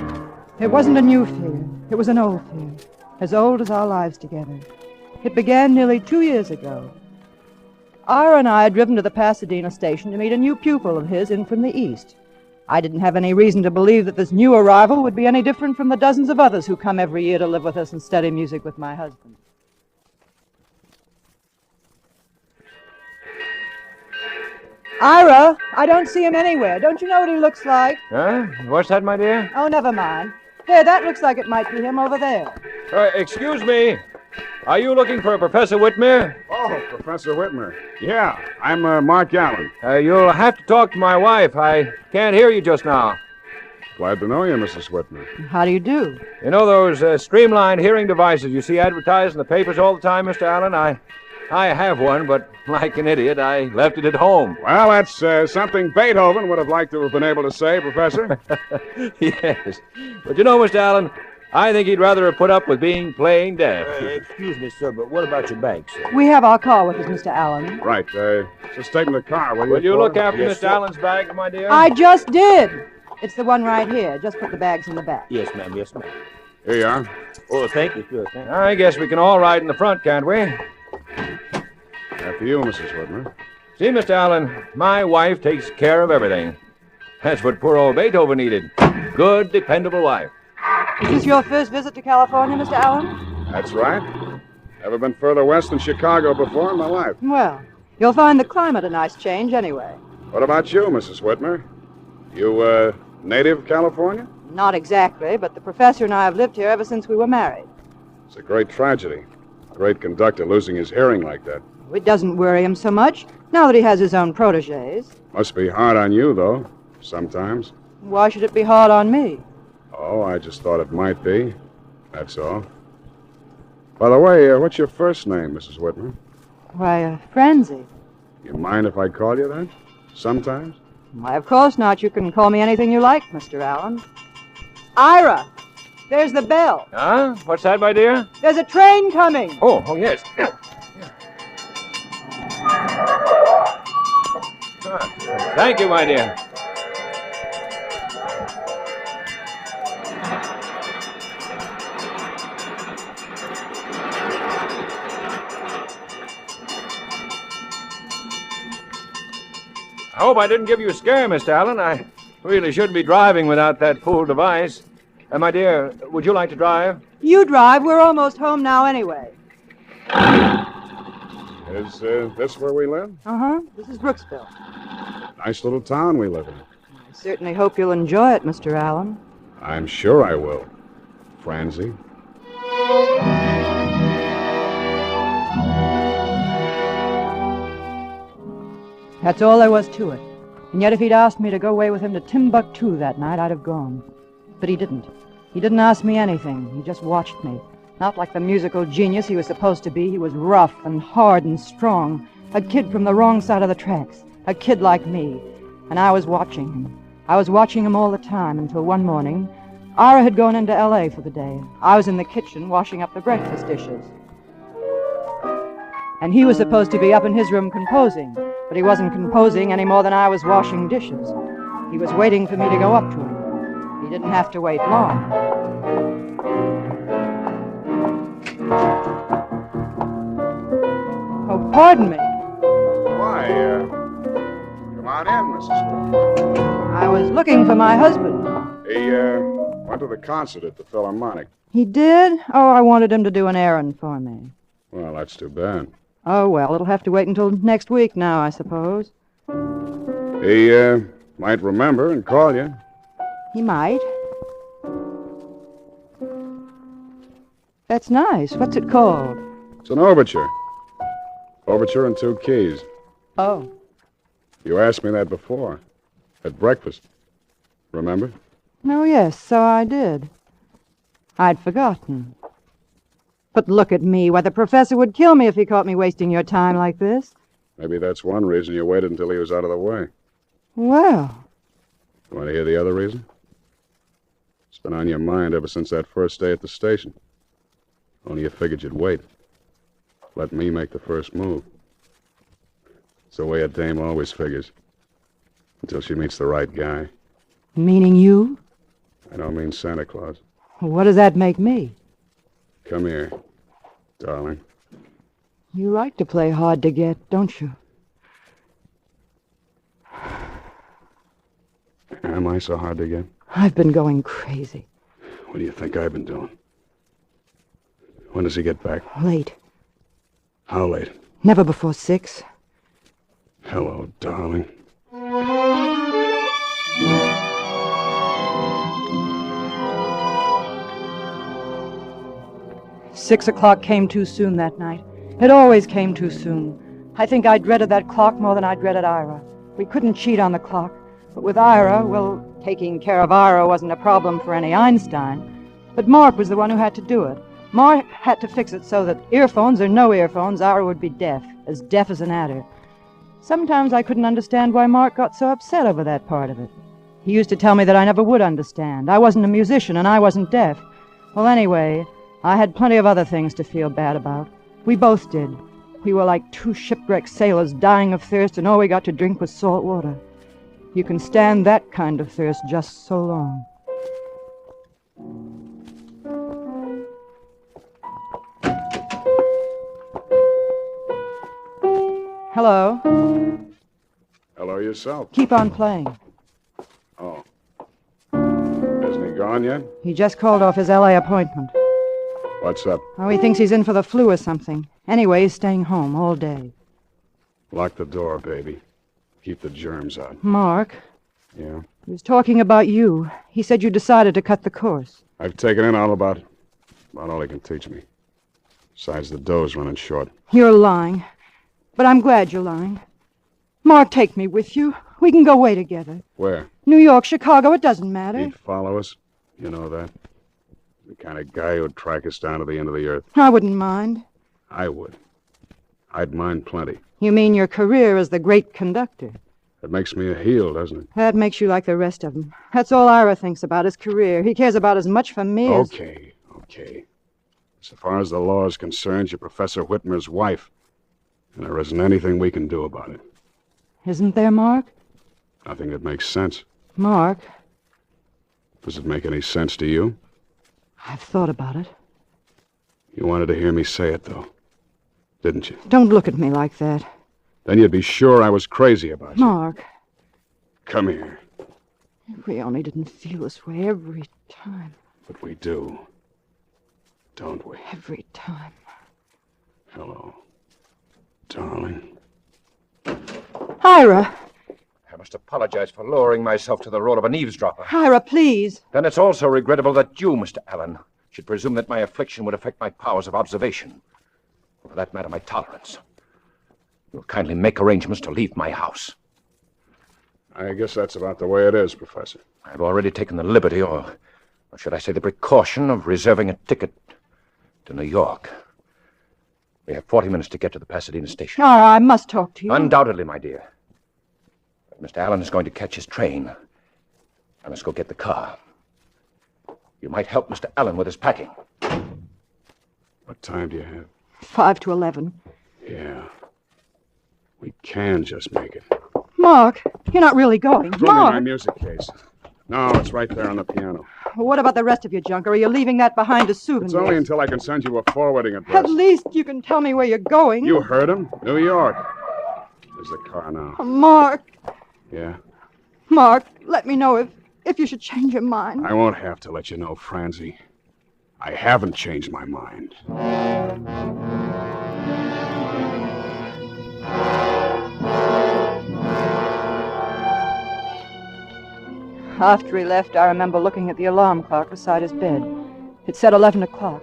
It wasn't a new fear. It was an old fear, as old as our lives together. It began nearly 2 years ago. Ira and I had driven to the Pasadena station to meet a new pupil of his in from the East. I didn't have any reason to believe that this new arrival would be any different from the dozens of others who come every year to live with us and study music with my husband. Ira, I don't see him anywhere. Don't you know what he looks like? Huh? What's that, my dear? Oh, never mind. There, that looks like it might be him over there. Excuse me. Are you looking for Professor Whitmer? Oh, Professor Whitmer. Yeah, I'm Mark Allen. You'll have to talk to my wife. I can't hear you just now. Glad to know you, Mrs. Whitmer. How do you do? You know those streamlined hearing devices you see advertised in the papers all the time, Mr. Allen? I have one, but like an idiot, I left it at home. Well, that's something Beethoven would have liked to have been able to say, Professor. Yes. But you know, Mr. Allen, I think he'd rather have put up with being plain deaf. Excuse me, sir, but what about your bag, sir? We have our car with us, Mr. Allen. Right. Just take him to the car, will you? Will you look after Yes, Mr. sir. Allen's bag, my dear? I just did. It's the one right here. Just put the bags in the back. Yes, ma'am. Yes, ma'am. Here you are. Oh, thank you, sir. Thank you. I guess we can all ride in the front, can't we? After you, Mrs. Whitmer. See, Mr. Allen, my wife takes care of everything. That's what poor old Beethoven needed. Good, dependable wife. Is this your first visit to California, Mr. Allen? That's right. Never been further west than Chicago before in my life. Well, you'll find the climate a nice change anyway. What about you, Mrs. Whitmer? You, native of California? Not exactly, but the professor and I have lived here ever since we were married. It's a great tragedy. A great conductor losing his hearing like that. It doesn't worry him so much, now that he has his own protégés. Must be hard on you, though, sometimes. Why should it be hard on me? Oh, I just thought it might be. That's all. By the way, what's your first name, Mrs. Whitmer? Why, Frenzy. You mind if I call you that? Sometimes? Why, of course not. You can call me anything you like, Mr. Allen. Ira! There's the bell. Huh? What's that, my dear? There's a train coming. Oh, yes. Thank you, my dear. hope I didn't give you a scare, Mr. Allen. I really shouldn't be driving without that fool device. My dear, would you like to drive? You drive. We're almost home now anyway. Is this where we live? Uh-huh. This is Brooksville. Nice little town we live in. I certainly hope you'll enjoy it, Mr. Allen. I'm sure I will, Francie. That's all there was to it. And yet if he'd asked me to go away with him to Timbuktu that night, I'd have gone. But he didn't. He didn't ask me anything. He just watched me. Not like the musical genius he was supposed to be. He was rough and hard and strong. A kid from the wrong side of the tracks. A kid like me. And I was watching him. I was watching him all the time until one morning, Ira had gone into L.A. for the day. I was in the kitchen washing up the breakfast dishes. And he was supposed to be up in his room composing, but he wasn't composing any more than I was washing dishes. He was waiting for me to go up to him. He didn't have to wait long. Oh, pardon me. Why, come on in, Mrs. Wood. I was looking for my husband. He, went to the concert at the Philharmonic. He did? Oh, I wanted him to do an errand for me. Well, that's too bad. Oh, well, it'll have to wait until next week now, I suppose. He, might remember and call you. He might. That's nice. What's it called? It's an overture. Overture in 2 keys. Oh. You asked me that before. At breakfast. Remember? Oh, yes, so I did. I'd forgotten. But look at me. Why, the professor would kill me if he caught me wasting your time like this. Maybe that's one reason you waited until he was out of the way. Well. You want to hear the other reason? It's been on your mind ever since that first day at the station. Only you figured you'd wait. Let me make the first move. It's the way a dame always figures. Until she meets the right guy. Meaning you? I don't mean Santa Claus. What does that make me? Come here, darling. You like to play hard to get, don't you? Am I so hard to get? I've been going crazy. What do you think I've been doing? When does he get back? Late. How late? Never before 6. Hello, darling. 6 o'clock came too soon that night. It always came too soon. I think I dreaded that clock more than I dreaded Ira. We couldn't cheat on the clock. But with Ira, well, taking care of Ira wasn't a problem for any Einstein. But Mark was the one who had to do it. Mark had to fix it so that earphones or no earphones, Ira would be deaf as an adder. Sometimes I couldn't understand why Mark got so upset over that part of it. He used to tell me that I never would understand. I wasn't a musician and I wasn't deaf. Well, anyway, I had plenty of other things to feel bad about. We both did. We were like 2 shipwrecked sailors dying of thirst, and all we got to drink was salt water. You can stand that kind of thirst just so long. Hello. Hello yourself. Keep on playing. Oh. Hasn't he gone yet? He just called off his L.A. appointment. What's up? Oh, he thinks he's in for the flu or something. Anyway, he's staying home all day. Lock the door, baby. Keep the germs out. Mark? Yeah? He was talking about you. He said you decided to cut the course. I've taken in about all he can teach me. Besides, the dough's running short. You're lying. But I'm glad you're lying. Mark, take me with you. We can go away together. Where? New York, Chicago, it doesn't matter. He'd follow us. You know that. The kind of guy who'd track us down to the end of the earth. I wouldn't mind. I would. I'd mind plenty. You mean your career as the great conductor? That makes me a heel, doesn't it? That makes you like the rest of them. That's all Ira thinks about, his career. He cares about as much for me as... Okay. So far as the law is concerned, you're Professor Whitmer's wife. And there isn't anything we can do about it. Isn't there, Mark? Nothing that makes sense. Mark? Does it make any sense to you? I've thought about it. You wanted to hear me say it, though, didn't you? Don't look at me like that. Then you'd be sure I was crazy about you. Mark. Come here. If we only didn't feel this way every time. But we do. Don't we? Every time. Hello, darling. Ira! I must apologize for lowering myself to the role of an eavesdropper. Ira, please. Then it's also regrettable that you, Mr. Allen, should presume that my affliction would affect my powers of observation. Or for that matter, my tolerance. You'll kindly make arrangements to leave my house. I guess that's about the way it is, Professor. I've already taken the liberty, or should I say the precaution, of reserving a ticket to New York. We have 40 minutes to get to the Pasadena station. Ira, I must talk to you. Undoubtedly, my dear. But Mr. Allen is going to catch his train. I must go get the car. You might help Mr. Allen with his packing. What time do you have? 5 to 11. Yeah. We can just make it. Mark, you're not really going. Throw me Mark! my music case. No, it's right there on the piano. Well, what about the rest of your junk? Or are you leaving that behind as souvenirs? It's only until I can send you a forwarding address. At least you can tell me where you're going. You heard him. New York. There's the car now. Mark, Yeah? Mark, let me know if you should change your mind. I won't have to let you know, Francie. I haven't changed my mind. After he left, I remember looking at the alarm clock beside his bed. It said 11 o'clock.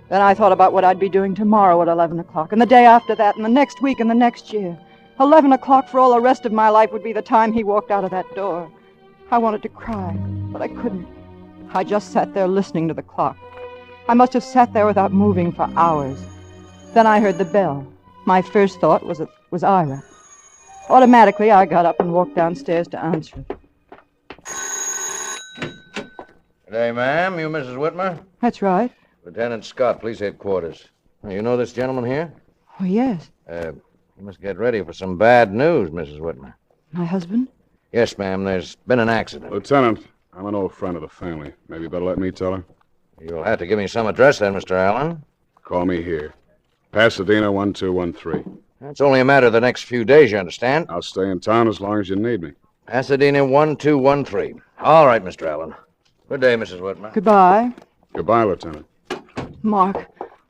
Then I thought about what I'd be doing tomorrow at 11 o'clock, and the day after that, and the next week, and the next year. 11 o'clock for all the rest of my life would be the time he walked out of that door. I wanted to cry, but I couldn't. I just sat there listening to the clock. I must have sat there without moving for hours. Then I heard the bell. My first thought was it was Ira. Automatically, I got up and walked downstairs to answer it. Good day, ma'am. You Mrs. Whitmer? That's right. Lieutenant Scott, police headquarters. You know this gentleman here? Oh, yes. You must get ready for some bad news, Mrs. Whitmer. My husband? Yes, ma'am. There's been an accident. Lieutenant, I'm an old friend of the family. Maybe you better let me tell her. You'll have to give me some address then, Mr. Allen. Call me here. Pasadena 1213. It's only a matter of the next few days, you understand? I'll stay in town as long as you need me. Pasadena 1213. All right, Mr. Allen. Good day, Mrs. Whitmer. Goodbye. Goodbye, Lieutenant. Mark.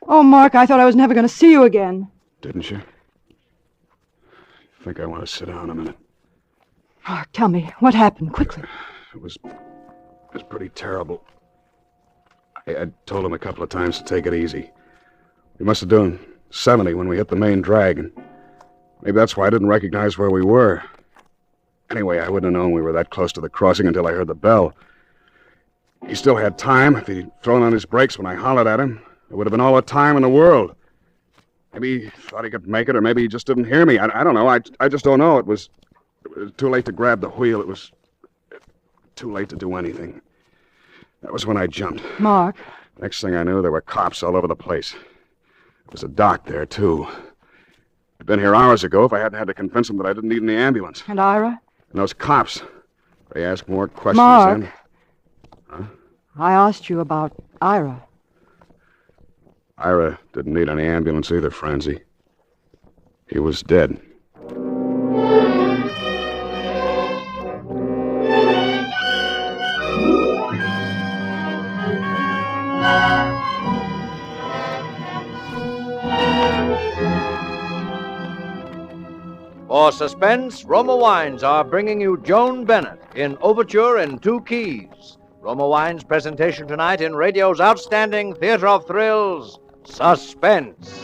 Oh, Mark, I thought I was never going to see you again. Didn't you? I think I want to sit down a minute. Mark, tell me, what happened? Quickly. It was pretty terrible. I told him a couple of times to take it easy. We must have done 70 when we hit the main drag, and maybe that's why I didn't recognize where we were. Anyway, I wouldn't have known we were that close to the crossing until I heard the bell. He still had time. If he'd thrown on his brakes when I hollered at him, it would have been all the time in the world. Maybe he thought he could make it, or maybe he just didn't hear me. I don't know. I just don't know. It was too late to grab the wheel. It was too late to do anything. That was when I jumped. Mark. Next thing I knew, there were cops all over the place. There was a doc there, too. I'd been here hours ago if I hadn't had to convince him that I didn't need any ambulance. And Ira? And those cops, they asked more questions Mark. than... Huh? I asked you about Ira. Ira didn't need any ambulance either, Francie. He was dead. For Suspense, Roma Wines are bringing you Joan Bennett in Overture in 2 keys. Roma Wines' presentation tonight in radio's outstanding theater of thrills, Suspense.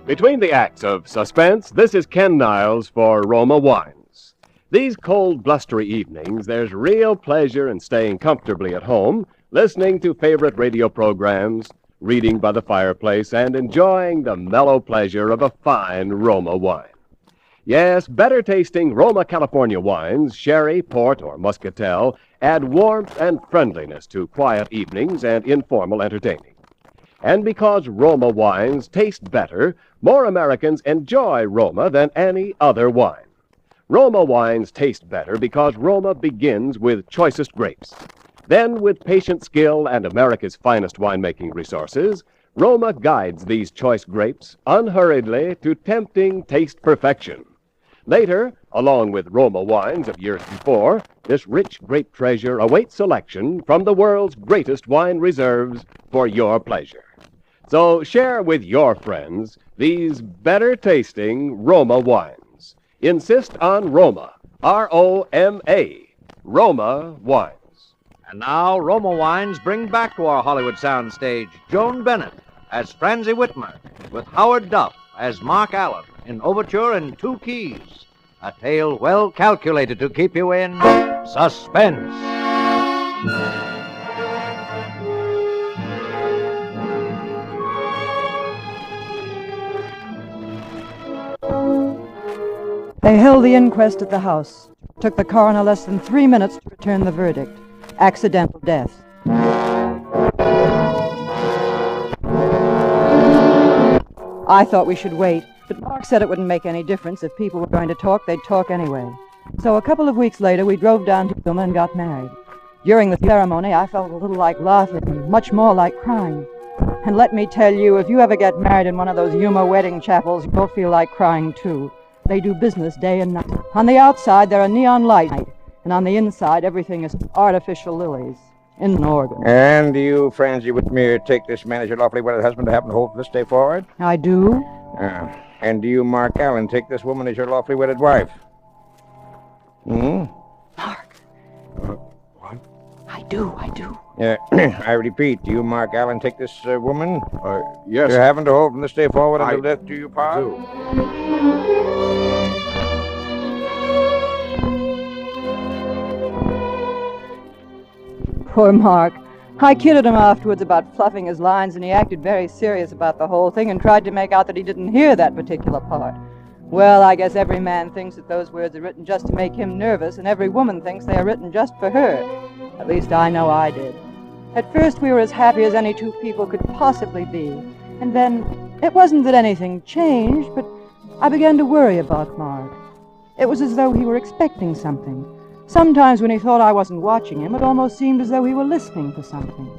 Between the acts of Suspense, this is Ken Niles for Roma Wines. These cold, blustery evenings, there's real pleasure in staying comfortably at home, listening to favorite radio programs, reading by the fireplace, and enjoying the mellow pleasure of a fine Roma wine. Yes, better tasting Roma California wines, sherry, port, or muscatel, add warmth and friendliness to quiet evenings and informal entertaining. And because Roma wines taste better, more Americans enjoy Roma than any other wine. Roma wines taste better because Roma begins with choicest grapes. Then, with patient skill and America's finest winemaking resources, Roma guides these choice grapes unhurriedly to tempting taste perfection. Later, along with Roma wines of years before, this rich grape treasure awaits selection from the world's greatest wine reserves for your pleasure. So share with your friends these better-tasting Roma wines. Insist on Roma, R-O-M-A, Roma wines. And now, Roma Wines bring back to our Hollywood soundstage Joan Bennett as Francie Whitmer, with Howard Duff as Mark Allen in Overture in 2 keys. A tale well calculated to keep you in suspense. They held the inquest at the house. Took the coroner less than 3 minutes to return the verdict. Accidental death. I thought we should wait, but Mark said it wouldn't make any difference. If people were going to talk, they'd talk anyway. So a couple of weeks later, we drove down to Philomel and got married. During the ceremony, I felt a little like laughing and much more like crying. And let me tell you, if you ever get married in one of those Yuma wedding chapels, you'll feel like crying too. They do business day and night. On the outside, there are neon lights, and on the inside, everything is artificial lilies in an organ. And do you, Francie Whitmer, take this man as your lawfully wedded husband to happen to hold from this day forward? I do. And do you, Mark Allen, take this woman as your lawfully wedded wife? Mark. What? I do. I repeat, do you, Mark Allen, take this woman? Yes. To happen to hold from this day forward until death do you part? Poor Mark. I kidded him afterwards about fluffing his lines, and he acted very serious about the whole thing and tried to make out that he didn't hear that particular part. Well, I guess every man thinks that those words are written just to make him nervous, and every woman thinks they are written just for her. At least I know I did. At first we were as happy as any two people could possibly be. And then, it wasn't that anything changed, but I began to worry about Mark. It was as though he were expecting something. Sometimes when he thought I wasn't watching him, it almost seemed as though he were listening for something.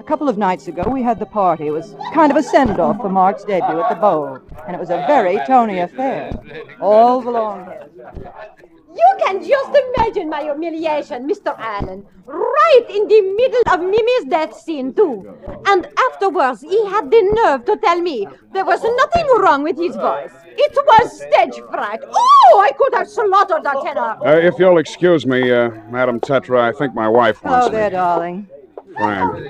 A couple of nights ago, we had the party. It was kind of a send-off for Mark's debut at the Bowl, and it was a very Tony affair. All the long hair. You can just imagine my humiliation, Mr. Allen. Right in the middle of Mimi's death scene, too. And afterwards, he had the nerve to tell me there was nothing wrong with his voice. It was stage fright. Oh, I could have slaughtered that tenor. If you'll excuse me, Madam Tetra, I think my wife wants Oh, there, darling. Frank,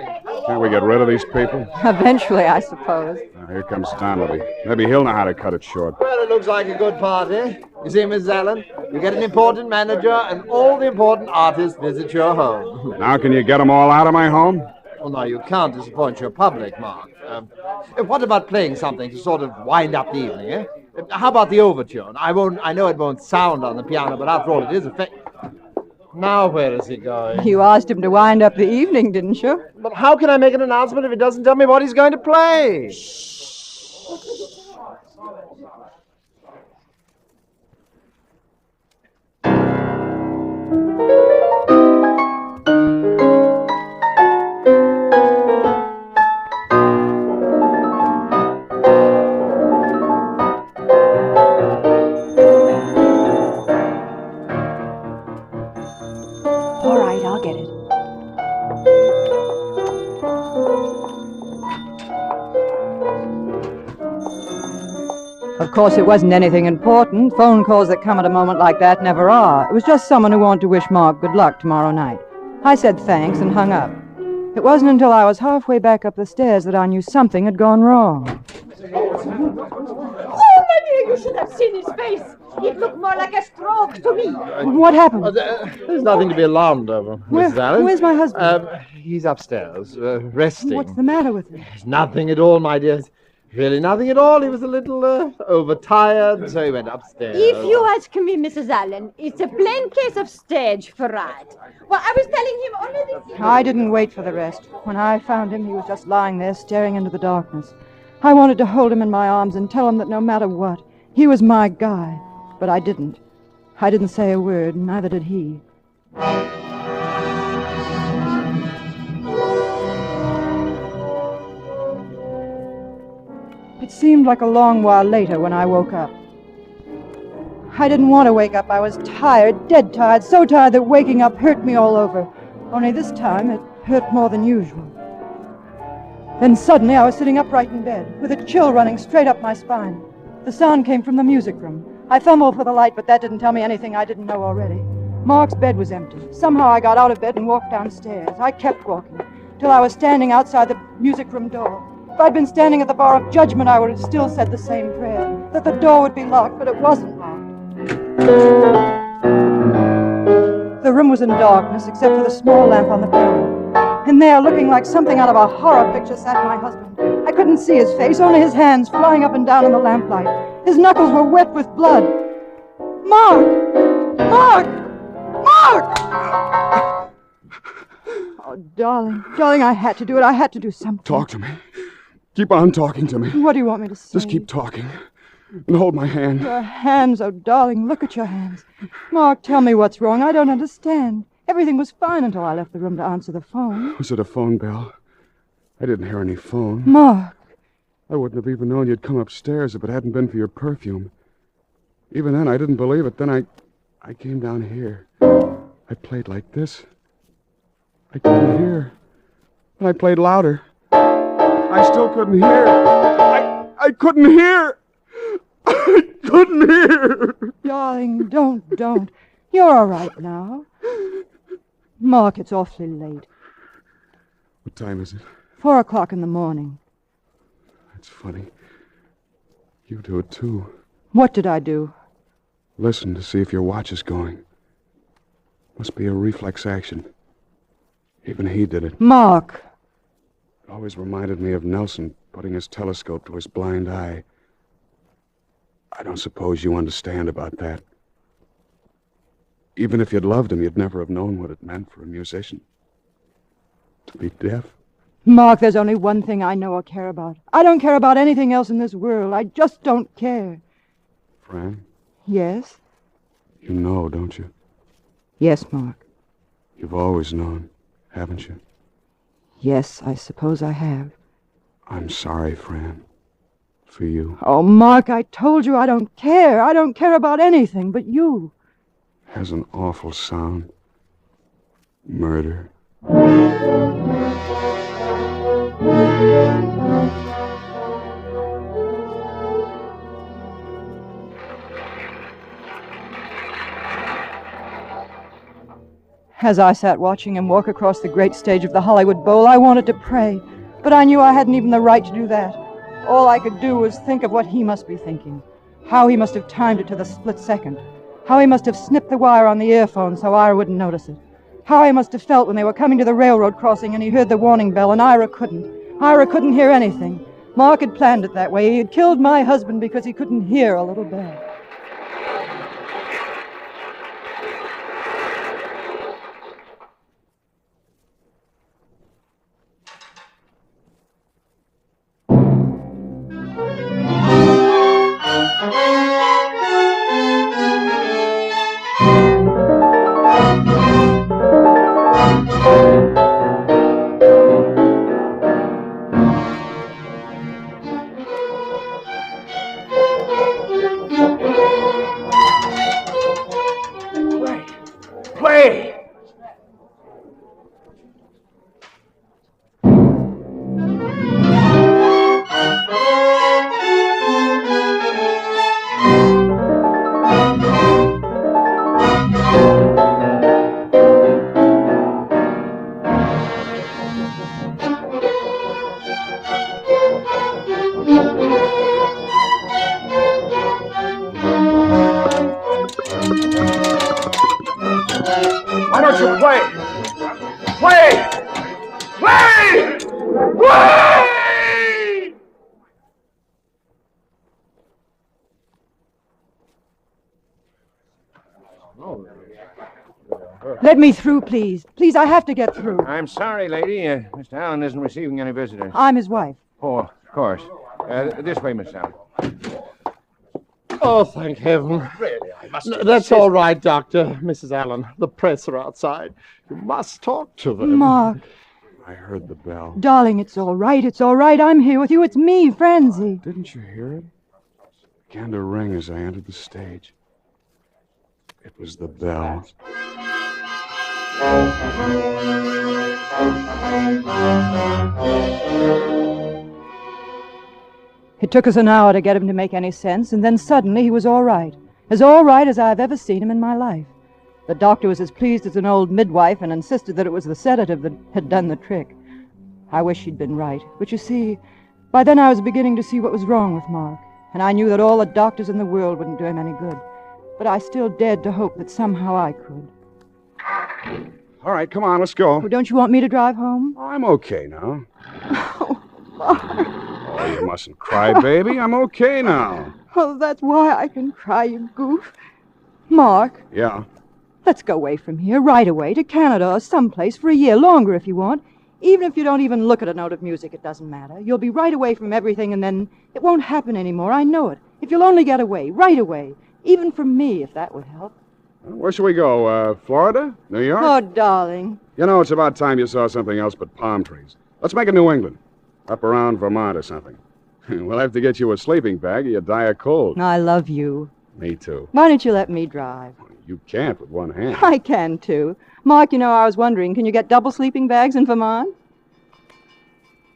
can't we get rid of these people? Eventually, I suppose. Here comes Donnelly. Maybe he'll know how to cut it short. Well, it looks like a good party. You see, Mrs. Allen, you get an important manager, and all the important artists visit your home. Now can you get them all out of my home? Well, no, you can't disappoint your public, Mark. What about playing something to sort of wind up the evening, eh? How about the Overture? I know it won't sound on the piano, but after all, it is effective. Now where is he going? You asked him to wind up the evening, didn't you? But how can I make an announcement if he doesn't tell me what he's going to play? All right, I'll get it. Of course, it wasn't anything important. Phone calls that come at a moment like that never are. It was just someone who wanted to wish Mark good luck tomorrow night. I said thanks and hung up. It wasn't until I was halfway back up the stairs that I knew something had gone wrong. Oh, my dear, you should have seen his face. It looked more like a stroke to me. What happened? There's nothing to be alarmed over, Mrs. Allen. Where's my husband? He's upstairs, resting. What's the matter with him? There's nothing at all, my dear. Really nothing at all. He was a little overtired, so he went upstairs. If you ask me, Mrs. Allen, it's a plain case of stage fright. Well, I was telling him only this... I didn't wait for the rest. When I found him, he was just lying there staring into the darkness. I wanted to hold him in my arms and tell him that no matter what, he was my guy. But I didn't. I didn't say a word, neither did he. It seemed like a long while later when I woke up. I didn't want to wake up. I was tired, dead tired, so tired that waking up hurt me all over. Only this time it hurt more than usual. Then suddenly I was sitting upright in bed, with a chill running straight up my spine. The sound came from the music room. I fumbled for the light, but that didn't tell me anything I didn't know already. Mark's bed was empty. Somehow I got out of bed and walked downstairs. I kept walking, till I was standing outside the music room door. If I'd been standing at the bar of judgment, I would have still said the same prayer, that the door would be locked, but it wasn't locked. The room was in darkness, except for the small lamp on the piano. And there, looking like something out of a horror picture, sat my husband. I couldn't see his face, only his hands flying up and down in the lamplight. His knuckles were wet with blood. Mark! Mark! Mark! Oh, darling, I had to do it. I had to do something. Talk to me. Keep on talking to me. What do you want me to say? Just keep talking. And hold my hand. Your hands, oh, darling, look at your hands. Mark, tell me what's wrong. I don't understand. Everything was fine until I left the room to answer the phone. Was it a phone bell? I didn't hear any phone. Mark. I wouldn't have even known you'd come upstairs if it hadn't been for your perfume. Even then, I didn't believe it. Then I came down here. I played like this. I couldn't hear. And I played louder. I still couldn't hear. I couldn't hear. I couldn't hear. Darling, don't. You're all right now. Mark, it's awfully late. What time is it? 4 o'clock in the morning. That's funny. You do it, too. What did I do? Listen to see if your watch is going. Must be a reflex action. Even he did it. Mark! It always reminded me of Nelson putting his telescope to his blind eye. I don't suppose you understand about that. Even if you'd loved him, you'd never have known what it meant for a musician. To be deaf. Mark, there's only one thing I know or care about. I don't care about anything else in this world. I just don't care. Fran? Yes? You know, don't you? Yes, Mark. You've always known, haven't you? Yes, I suppose I have. I'm sorry, Fran. For you. Oh, Mark, I told you I don't care. I don't care about anything but you. Has an awful sound. Murder. As I sat watching him walk across the great stage of the Hollywood Bowl, I wanted to pray, but I knew I hadn't even the right to do that. All I could do was think of what he must be thinking, how he must have timed it to the split second, how he must have snipped the wire on the earphone so Ira wouldn't notice it, how he must have felt when they were coming to the railroad crossing and he heard the warning bell and Ira couldn't. Ira couldn't hear anything. Mark had planned it that way. He had killed my husband because he couldn't hear a little bell. Why don't you play? Play! Play! Play! Let me through, please. Please, I have to get through. I'm sorry, lady. Mr. Allen isn't receiving any visitors. I'm his wife. Oh, of course. This way, Miss Allen. Oh, thank heaven. Really, I must That's all right, Doctor. Mrs. Allen, the press are outside. You must talk to them. Mark. I heard the bell. Darling, it's all right. It's all right. I'm here with you. It's me, Francie. Didn't you hear it? It began to ring as I entered the stage. It was the bell. It took us an hour to get him to make any sense, and then suddenly he was all right as I've ever seen him in my life. The doctor was as pleased as an old midwife and insisted that it was the sedative that had done the trick. I wish she'd been right, but you see, by then I was beginning to see what was wrong with Mark, and I knew that all the doctors in the world wouldn't do him any good. But I still dared to hope that somehow I could. All right, come on, let's go. Well, don't you want me to drive home? I'm okay now. Oh, you mustn't cry, baby. I'm okay now. Oh, that's why I can cry, you goof. Mark, Yeah. let's go away from here, right away, to Canada or someplace for a year, longer if you want. Even if you don't even look at a note of music, it doesn't matter. You'll be right away from everything, and then it won't happen anymore. I know it. If you'll only get away, right away. Even from me, if that would help. Where should we go? Florida? New York? Oh, darling. You know, it's about time you saw something else but palm trees. Let's make it New England. Up around Vermont or something. We'll have to get you a sleeping bag or you die of cold. I love you. Me too. Why don't you let me drive? You can't with one hand. I can, too. Mark, you know, I was wondering, can you get double sleeping bags in Vermont?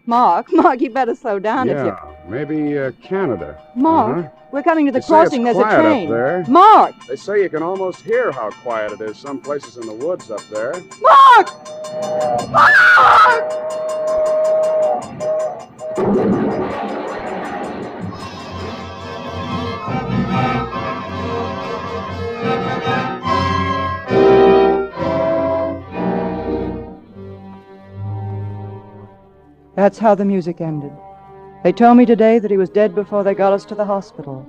Mark, you better slow down if you... Yeah, maybe Canada. Mark, we're coming to the They say crossing. it's There's a quiet train. up there. Mark! They say you can almost hear how quiet it is some places in the woods up there. Mark! Mark! That's how the music ended. They told me today that he was dead before they got us to the hospital.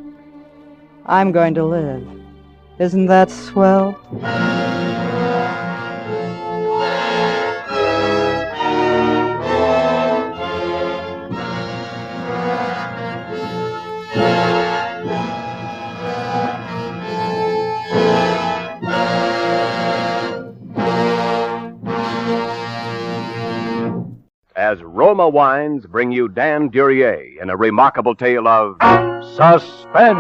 I'm going to live. Isn't that swell? As Roma Wines bring you Dan Duryea in a remarkable tale of suspense.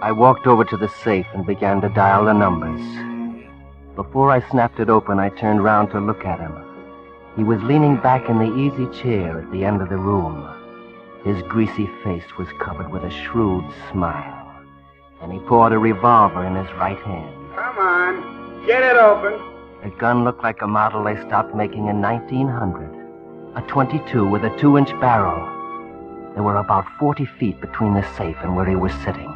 I walked over to the safe and began to dial the numbers. Before I snapped it open, I turned round to look at him. He was leaning back in the easy chair at the end of the room. His greasy face was covered with a shrewd smile, and he poured a revolver in his right hand. Come on, get it open. The gun looked like a model they stopped making in 1900. A .22 with a 2-inch barrel. There were about 40 feet between the safe and where he was sitting.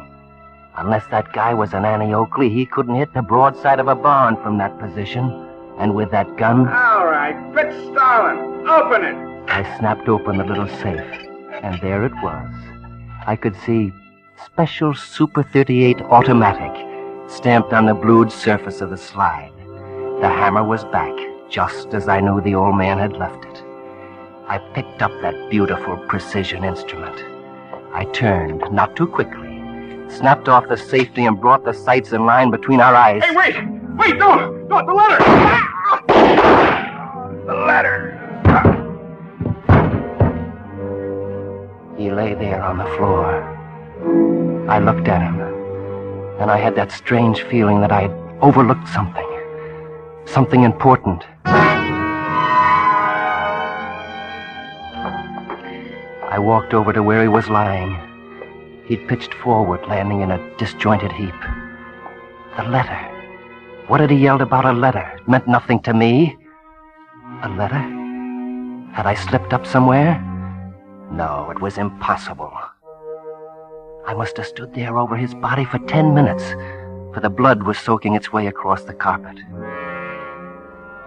Unless that guy was an Annie Oakley, he couldn't hit the broadside of a barn from that position. And with that gun... All right, quit stalling. Open it. I snapped open the little safe, and there it was. I could see Special Super 38 Automatic stamped on the blued surface of the slide. The hammer was back, just as I knew the old man had left it. I picked up that beautiful precision instrument. I turned, not too quickly, snapped off the safety and brought the sights in line between our eyes. Hey, wait! Wait, don't! Don't, the letter! The letter! He lay there on the floor. I looked at him, and I had that strange feeling that I had overlooked something. Something important. I walked over to where he was lying. He'd pitched forward, landing in a disjointed heap. The letter. What had he yelled about a letter? It meant nothing to me. A letter? Had I slipped up somewhere? No, it was impossible. I must have stood there over his body for 10 minutes, for the blood was soaking its way across the carpet.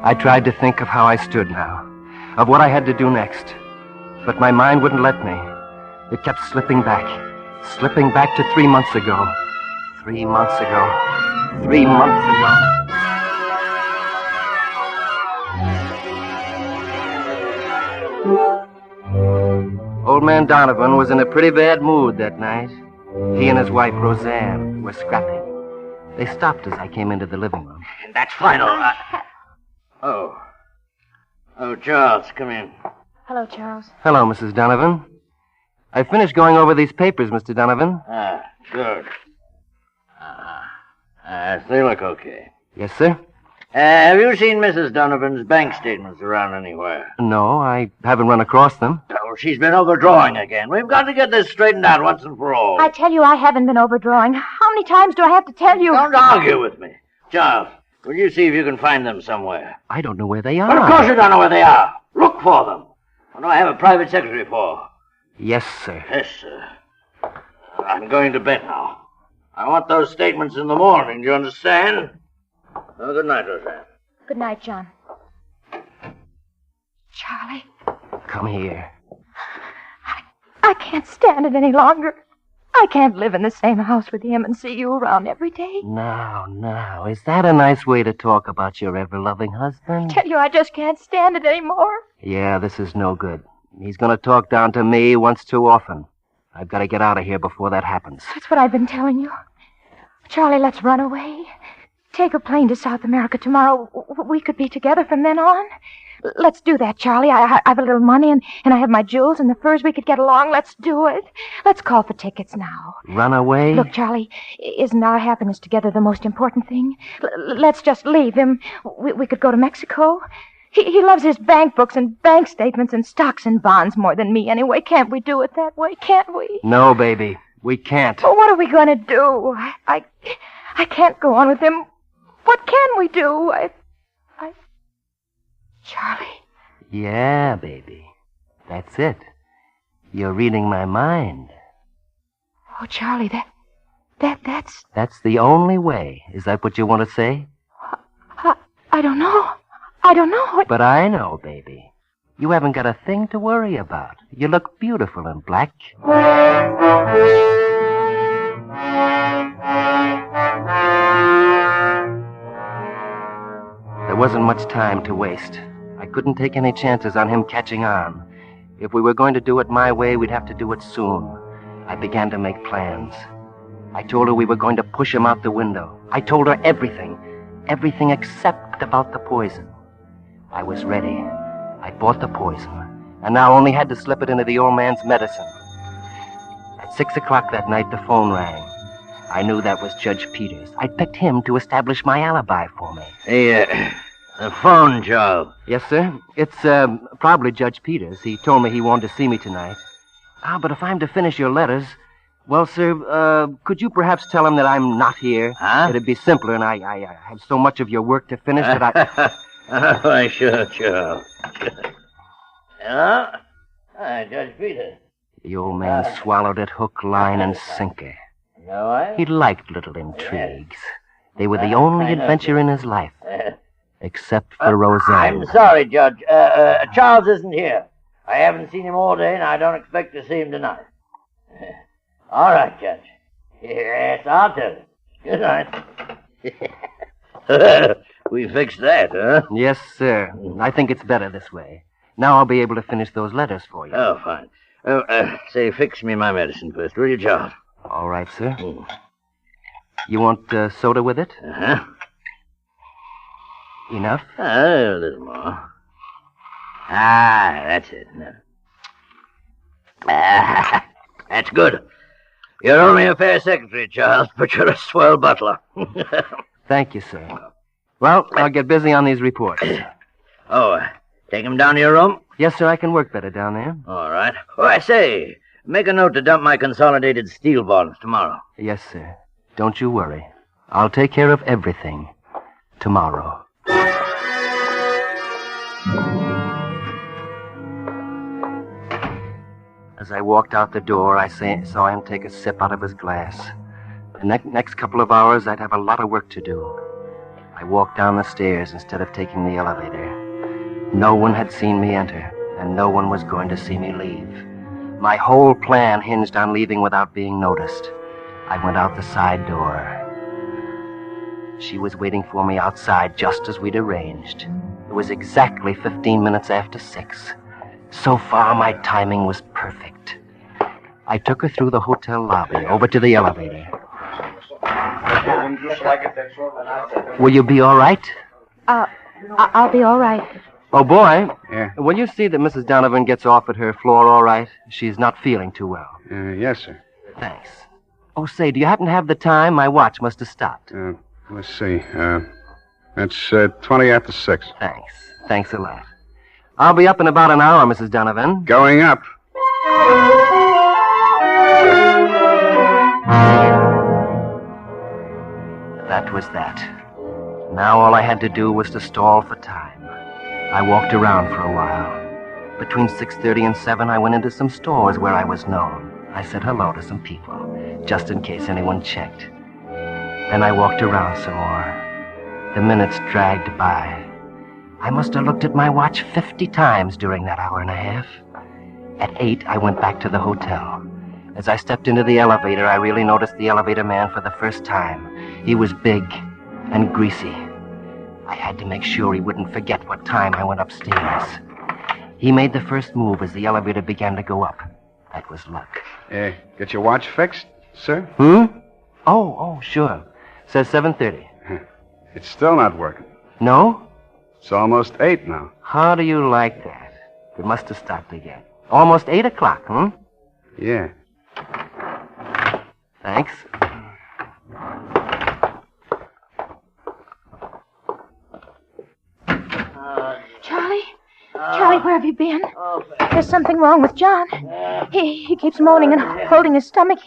I tried to think of how I stood now, of what I had to do next, but my mind wouldn't let me. It kept slipping back to 3 months ago. 3 months ago. 3 months ago. Old man Donovan was in a pretty bad mood that night. He and his wife, Roseanne, were scrapping. They stopped as I came into the living room. That's final. Oh, Charles, come in. Hello, Charles. Hello, Mrs. Donovan. I finished going over these papers, Mr. Donovan. Ah, good. They look okay. Yes, sir? Have you seen Mrs. Donovan's bank statements around anywhere? No, I haven't run across them. Oh, she's been overdrawing again. We've got to get this straightened out once and for all. I tell you, I haven't been overdrawing. How many times do I have to tell you? Don't argue with me. Charles, will you see if you can find them somewhere? I don't know where they are. But of course you don't know where they are. Look for them. What do I have a private secretary for? Yes, sir. Yes, sir. I'm going to bed now. I want those statements in the morning, do you understand? Oh, good night, Roseanne. Good night, John. Charlie, Come here. I can't stand it any longer. I can't live in the same house with him and see you around every day. Now, is that a nice way to talk about your ever-loving husband? Tell you, I just can't stand it anymore. Yeah, this is no good. He's going to talk down to me once too often. I've got to get out of here before that happens. That's what I've been telling you. Charlie, let's run away. Take a plane to South America tomorrow. We could be together from then on. Let's do that, Charlie. I have a little money, and I have my jewels and the furs. We could get along. Let's do it. Let's call for tickets now. Run away? Look, Charlie, isn't our happiness together the most important thing? Let's just leave him. We could go to Mexico. He loves his bank books and bank statements and stocks and bonds more than me anyway. Can't we do it that way? Can't we? No, baby. We can't. Well, what are we going to do? I can't go on with him. What can we do? Charlie. Yeah, baby. That's it. You're reading my mind. Oh, Charlie, that's... That's the only way. Is that what you want to say? I don't know. I don't know. But I know, baby. You haven't got a thing to worry about. You look beautiful in black. There wasn't much time to waste. I couldn't take any chances on him catching on. If we were going to do it my way, we'd have to do it soon. I began to make plans. I told her we were going to push him out the window. I told her everything. Everything except about the poison. I was ready. I bought the poison, and now only had to slip it into the old man's medicine. At 6 o'clock that night, the phone rang. I knew that was Judge Peters. I picked him to establish my alibi for me. Hey, the phone, Charles. Yes, sir. It's probably Judge Peters. He told me he wanted to see me tonight. But if I'm to finish your letters... Well, sir, could you perhaps tell him that I'm not here? Huh? It'd be simpler, and I have so much of your work to finish that I... Oh, sure, Charles. Hello? Hi, Judge Peters. The old man swallowed it hook, line, and sinker. No, He liked little intrigues. They were the only adventure in his life. Except for Roseanne. I'm sorry, Judge. Charles isn't here. I haven't seen him all day, and I don't expect to see him tonight. All right, Judge. Yes, I'll tell you. Good night. We fixed that, huh? Yes, sir. I think it's better this way. Now I'll be able to finish those letters for you. Oh, fine. Oh, say, fix me my medicine first, will you, Charles? All right, sir. You want soda with it? Uh-huh. Enough? A little more. That's it. No. That's good. You're only a fair secretary, Charles, but you're a swell butler. Thank you, sir. Well, I'll get busy on these reports. Take him down to your room? Yes, sir, I can work better down there. All right. Oh, I say, make a note to dump my consolidated steel bonds tomorrow. Yes, sir. Don't you worry. I'll take care of everything tomorrow. As I walked out the door, I saw him take a sip out of his glass. The next couple of hours, I'd have a lot of work to do. I walked down the stairs instead of taking the elevator. No one had seen me enter, and no one was going to see me leave. My whole plan hinged on leaving without being noticed. I went out the side door. She was waiting for me outside just as we'd arranged. It was exactly 15 minutes after 6. So far, my timing was perfect. I took her through the hotel lobby, over to the elevator. Just like it, that's all. Will you be all right? I'll be all right. Oh, boy. Yeah? Will you see that Mrs. Donovan gets off at her floor all right? She's not feeling too well. Yes, sir. Thanks. Oh, say, do you happen to have the time? My watch must have stopped. Let's see. That's 20 after 6. Thanks. Thanks a lot. I'll be up in about an hour, Mrs. Donovan. Going up. That was that. Now all I had to do was to stall for time. I walked around for a while. Between 6:30 and 7, I went into some stores where I was known. I said hello to some people, just in case anyone checked. Then I walked around some more. The minutes dragged by. I must have looked at my watch 50 times during that hour and a half. At 8, I went back to the hotel. As I stepped into the elevator, I really noticed the elevator man for the first time. He was big and greasy. I had to make sure he wouldn't forget what time I went upstairs. He made the first move as the elevator began to go up. That was luck. Get your watch fixed, sir? Oh, sure. Says 7:30. It's still not working. No? It's almost 8 now. How do you like that? It must have stopped again. Almost 8 o'clock, Yeah. Thanks. Charlie, where have you been? There's something wrong with John. He keeps moaning and holding his stomach.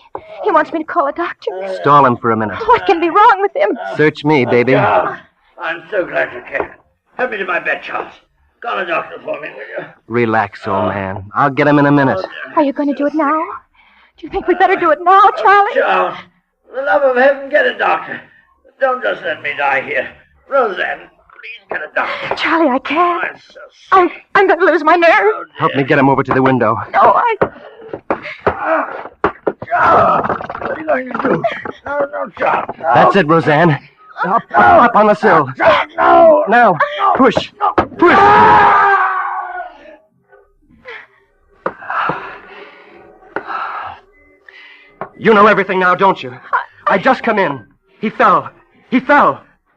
He wants me to call a doctor. Stall him for a minute. What can be wrong with him? Search me, baby. Charles, I'm so glad you came. Help me to my bed, Charles. Call a doctor for me, will you? Relax, old man. I'll get him in a minute. Are you going to do it now? Do you think we'd better do it now, Charlie? Charles, for the love of heaven, get a doctor. Don't just let me die here. Roseanne, please get a doctor. Charlie, I can't. I'm going to lose my nerve. Help me get him over to the window. No, Charles, what are you going to do? No, Charles. No. That's it, Roseanne. Up on the sill. No. Now, push. Push. You know everything now, don't you? I just come in. He fell.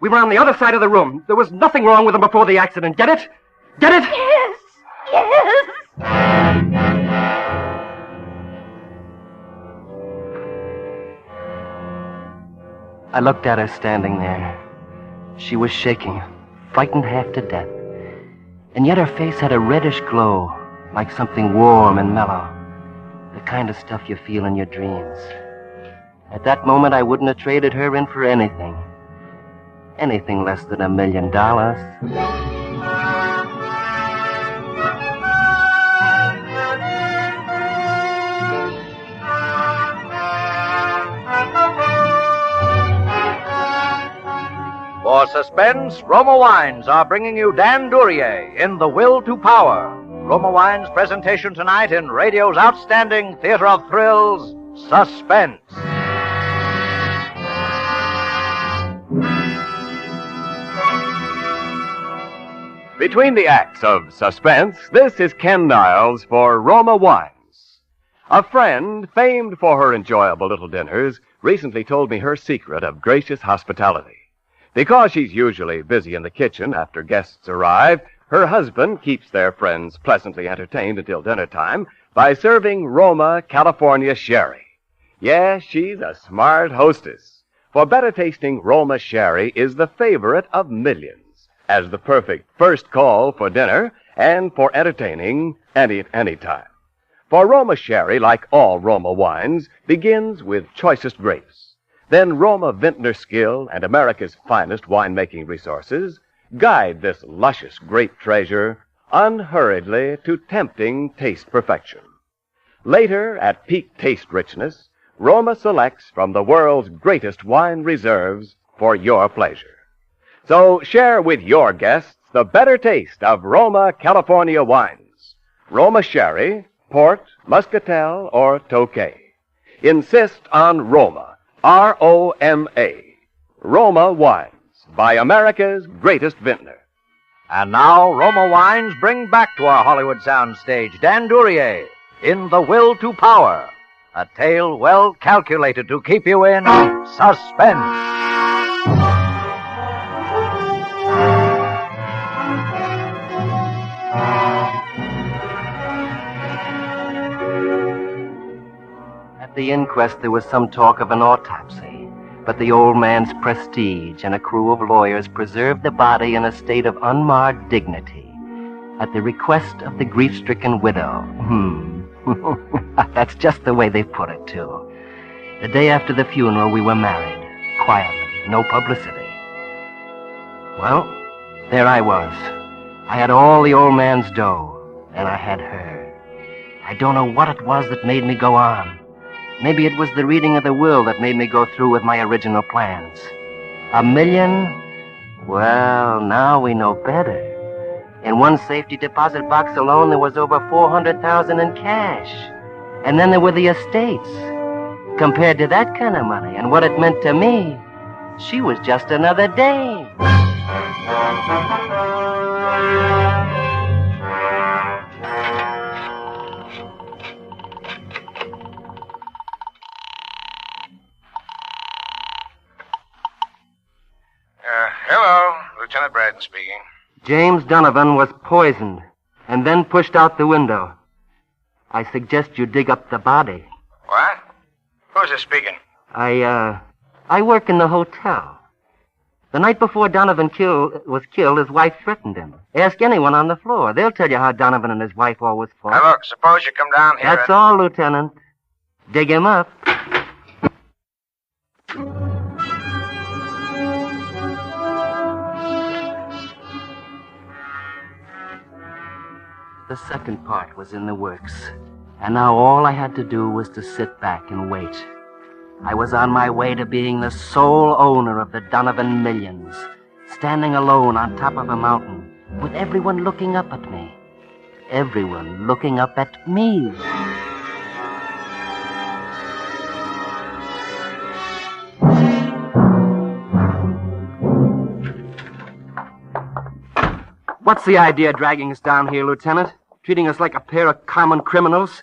We were on the other side of the room. There was nothing wrong with him before the accident. Get it? Get it? Yes. I looked at her standing there. She was shaking, frightened half to death. And yet her face had a reddish glow, like something warm and mellow. The kind of stuff you feel in your dreams. At that moment, I wouldn't have traded her in for anything. Anything less than $1 million. For Suspense, Roma Wines are bringing you Dan Duryea in The Will to Power. Roma Wines' presentation tonight in radio's outstanding theater of thrills, Suspense. Between the acts of Suspense, this is Ken Niles for Roma Wines. A friend, famed for her enjoyable little dinners, recently told me her secret of gracious hospitality. Because she's usually busy in the kitchen after guests arrive, her husband keeps their friends pleasantly entertained until dinner time by serving Roma, California sherry. Yes, she's a smart hostess. For better tasting Roma sherry is the favorite of millions as the perfect first call for dinner and for entertaining any time. For Roma sherry, like all Roma wines, begins with choicest grapes. Then Roma vintner skill and America's finest winemaking resources guide this luscious grape treasure unhurriedly to tempting taste perfection. Later, at peak taste richness, Roma selects from the world's greatest wine reserves for your pleasure. So share with your guests the better taste of Roma, California wines. Roma sherry, port, muscatel, or Tokay. Insist on Roma, R-O-M-A. Roma wines by America's greatest vintner. And now, Roma Wines bring back to our Hollywood soundstage Dan Duryea in The Will to Power. A tale well calculated to keep you in suspense. At the inquest, there was some talk of an autopsy, but the old man's prestige and a crew of lawyers preserved the body in a state of unmarred dignity, at the request of the grief-stricken widow. That's just the way they put it, too. The day after the funeral, we were married, quietly, no publicity. Well, there I was. I had all the old man's dough, and I had her. I don't know what it was that made me go on. Maybe it was the reading of the will that made me go through with my original plans. $1 million? Well, now we know better. In one safety deposit box alone, there was over $400,000 in cash. And then there were the estates. Compared to that kind of money and what it meant to me, she was just another dame. Hello, Lieutenant Braden speaking. James Donovan was poisoned and then pushed out the window. I suggest you dig up the body. What? Who's this speaking? I work in the hotel. The night before Donovan was killed, his wife threatened him. Ask anyone on the floor. They'll tell you how Donovan and his wife always fought. Now, look, suppose you come down here. That's all, Lieutenant. Dig him up. The second part was in the works, and now all I had to do was to sit back and wait. I was on my way to being the sole owner of the Donovan millions, standing alone on top of a mountain, with everyone looking up at me. Everyone looking up at me. What's the idea dragging us down here, Lieutenant? Treating us like a pair of common criminals?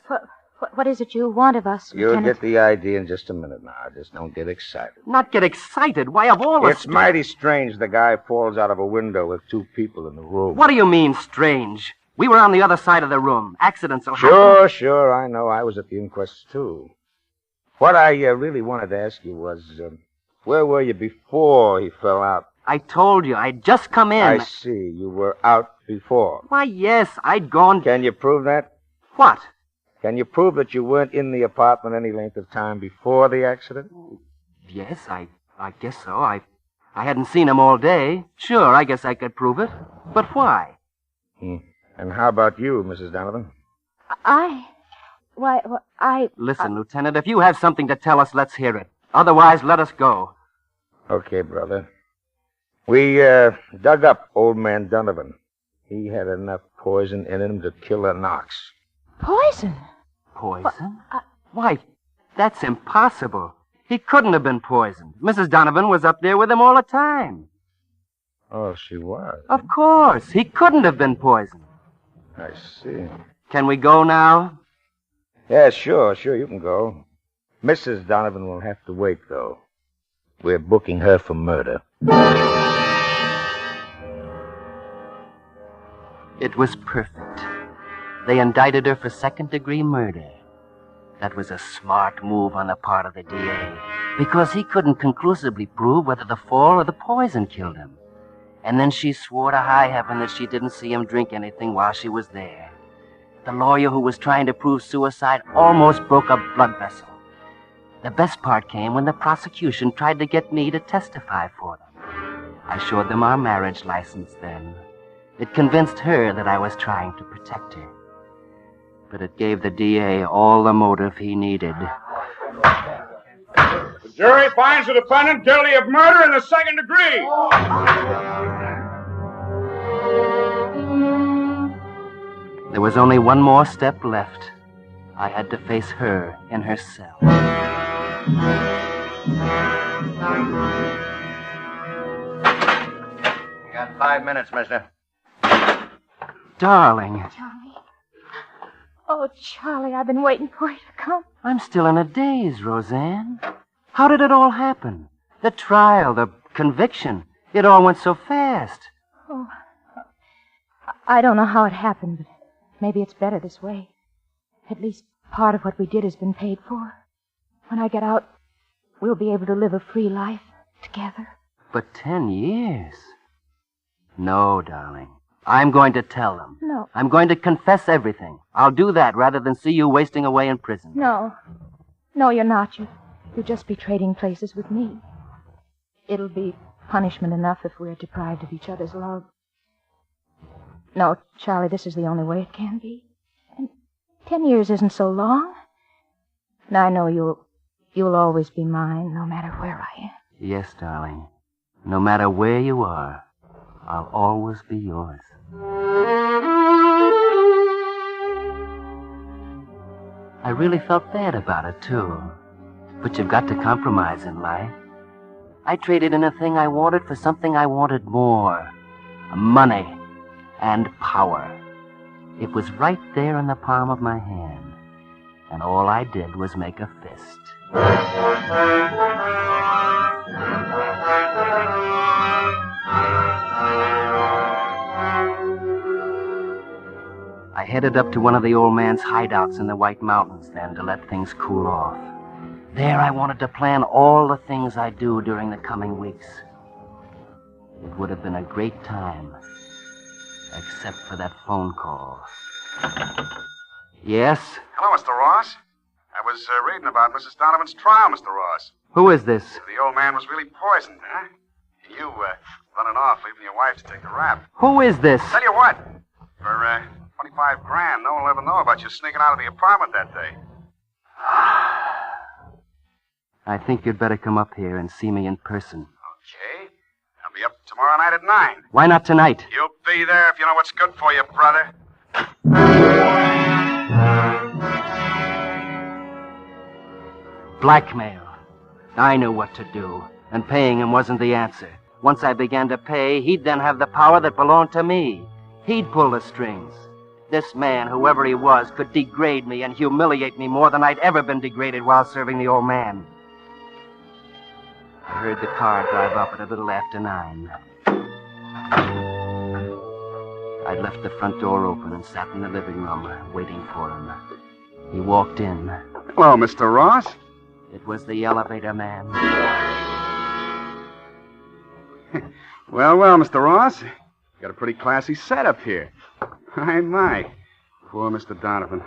What is it you want of us, You'll Lieutenant? get the idea in just a minute now. Just don't get excited. Not get excited? Why, of all the... It's mighty strange the guy falls out of a window with 2 people in the room. What do you mean, strange? We were on the other side of the room. Accidents will happen. Sure, I know. I was at the inquest, too. What I really wanted to ask you was, where were you before he fell out? I told you, I'd just come in. I see. You were out before. Why, yes, I'd gone... Can you prove that? What? Can you prove that you weren't in the apartment any length of time before the accident? Yes, I guess so. I hadn't seen him all day. Sure, I guess I could prove it. But why? And how about you, Mrs. Donovan? Listen, Lieutenant, if you have something to tell us, let's hear it. Otherwise, let us go. Okay, brother. We dug up old man Donovan. He had enough poison in him to kill an ox. Poison? Poison? Why, that's impossible. He couldn't have been poisoned. Mrs. Donovan was up there with him all the time. Oh, she was? Of course. He couldn't have been poisoned. I see. Can we go now? Yeah, sure, you can go. Mrs. Donovan will have to wait, though. We're booking her for murder. It was perfect. They indicted her for second-degree murder. That was a smart move on the part of the DA, because he couldn't conclusively prove whether the fall or the poison killed him. And then she swore to high heaven that she didn't see him drink anything while she was there. The lawyer who was trying to prove suicide almost broke a blood vessel. The best part came when the prosecution tried to get me to testify for them. I showed them our marriage license then. It convinced her that I was trying to protect her. But it gave the DA all the motive he needed. The jury finds the defendant guilty of murder in the second degree. There was only one more step left. I had to face her in her cell. You got 5 minutes, mister. Darling. Oh, Charlie, I've been waiting for you to come. I'm still in a daze, Roseanne. How did it all happen? The trial, the conviction. It all went so fast. Oh, I don't know how it happened, but maybe it's better this way. At least part of what we did has been paid for. When I get out, we'll be able to live a free life together. But 10 years? No, darling. I'm going to tell them. No. I'm going to confess everything. I'll do that rather than see you wasting away in prison. No. No, you're not. You'll just be trading places with me. It'll be punishment enough if we're deprived of each other's love. No, Charlie, this is the only way it can be. And 10 years isn't so long. And I know you'll always be mine, no matter where I am. Yes, darling. No matter where you are, I'll always be yours. I really felt bad about it, too. But you've got to compromise in life. I traded in a thing I wanted for something I wanted more. Money and power. It was right there in the palm of my hand. And all I did was make a fist. I headed up to one of the old man's hideouts in the White Mountains then to let things cool off. There I wanted to plan all the things I'd do during the coming weeks. It would have been a great time, except for that phone call. Yes? Hello, Mr. Ross. I was reading about Mrs. Donovan's trial, Mr. Ross. Who is this? The old man was really poisoned, huh? You running off, leaving your wife to take the rap. Who is this? Tell you what, for 25 grand, no one will ever know about you sneaking out of the apartment that day. I think you'd better come up here and see me in person. Okay. I'll be up tomorrow night at 9. Why not tonight? You'll be there if you know what's good for you, brother. Blackmail. I knew what to do, and paying him wasn't the answer. Once I began to pay, he'd then have the power that belonged to me. He'd pull the strings. This man, whoever he was, could degrade me and humiliate me more than I'd ever been degraded while serving the old man. I heard the car drive up at a little after 9. I'd left the front door open and sat in the living room, waiting for him. He walked in. Hello, Mr. Ross. It was the elevator man. Well, Mr. Ross. Got a pretty classy setup here. My. Poor Mr. Donovan.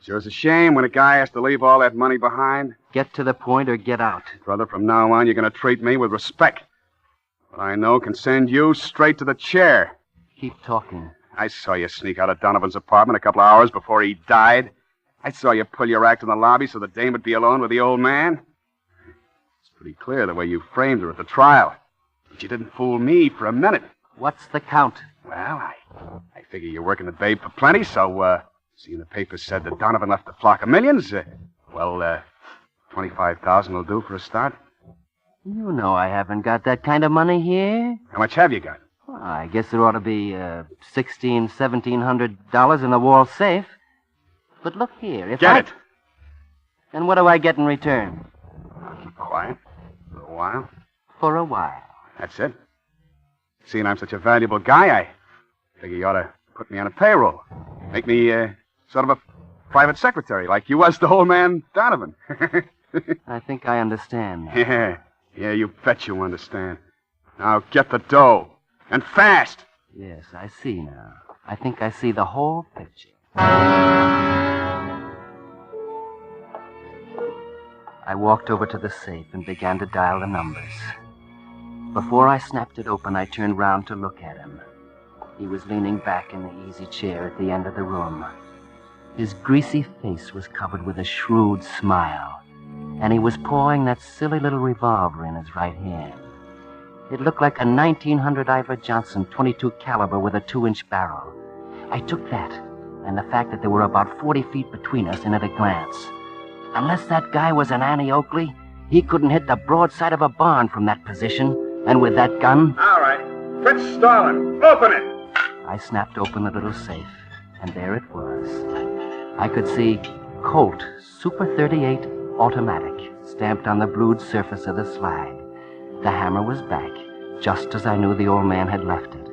Sure is a shame when a guy has to leave all that money behind. Get to the point or get out. Brother, from now on, you're going to treat me with respect. What I know can send you straight to the chair. Keep talking. I saw you sneak out of Donovan's apartment a couple of hours before he died. I saw you pull your act in the lobby so the dame would be alone with the old man. It's pretty clear the way you framed her at the trial. But you didn't fool me for a minute. What's the count? Well, I figure you're working the babe for plenty, so, seeing the papers said that Donovan left a flock of millions, 25,000 will do for a start. You know I haven't got that kind of money here. How much have you got? Well, I guess there ought to be $1,700 in the wall safe. But look here, if Get it! Then what do I get in return? Keep quiet. For a while. For a while. That's it. Seeing I'm such a valuable guy, I figure you ought to put me on a payroll. Make me sort of a private secretary, like you was the old man Donovan. I think I understand now. Yeah, you bet you understand. Now get the dough. And fast! Yes, I see now. I think I see the whole picture. I walked over to the safe and began to dial the numbers. Before I snapped it open, I turned round to look at him. He was leaning back in the easy chair at the end of the room. His greasy face was covered with a shrewd smile, and he was pawing that silly little revolver in his right hand. It looked like a 1900 Ivor Johnson .22 caliber with a 2-inch barrel. I took that, and the fact that there were about 40 feet between us, in at a glance. Unless that guy was an Annie Oakley, he couldn't hit the broadside of a barn from that position. And with that gun... All right. Fritz Stalin, open it! I snapped open the little safe, and there it was. I could see Colt Super 38 Automatic stamped on the blued surface of the slide. The hammer was back, just as I knew the old man had left it.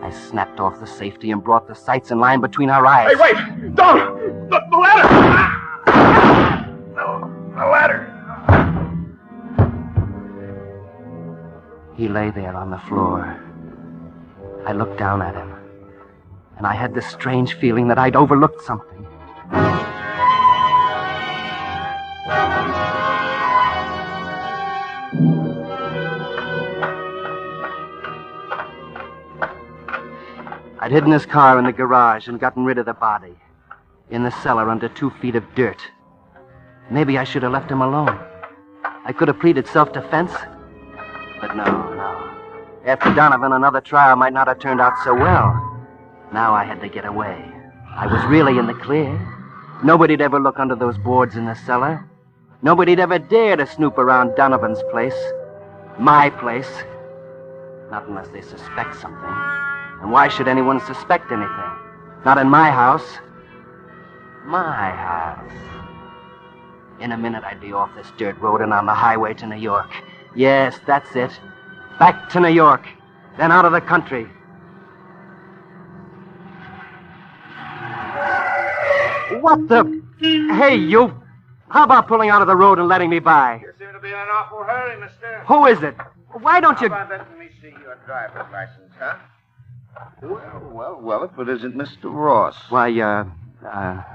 I snapped off the safety and brought the sights in line between our eyes. Hey, wait! Don't! The ladder! The ladder! He lay there on the floor. I looked down at him, and I had this strange feeling that I'd overlooked something. I'd hidden his car in the garage and gotten rid of the body. In the cellar under 2 feet of dirt. Maybe I should have left him alone. I could have pleaded self-defense. But no. After Donovan, another trial might not have turned out so well. Now I had to get away. I was really in the clear. Nobody'd ever look under those boards in the cellar. Nobody'd ever dare to snoop around Donovan's place. My place. Not unless they suspect something. And why should anyone suspect anything? Not in my house. My house. In a minute, I'd be off this dirt road and on the highway to New York. Yes, that's it. Back to New York. Then out of the country. What the... Hey, you! How about pulling out of the road and letting me by? You seem to be in an awful hurry, mister. Who is it? Why don't you... How about letting me see your driver's license, huh? Well, if it isn't Mr. Ross. Why,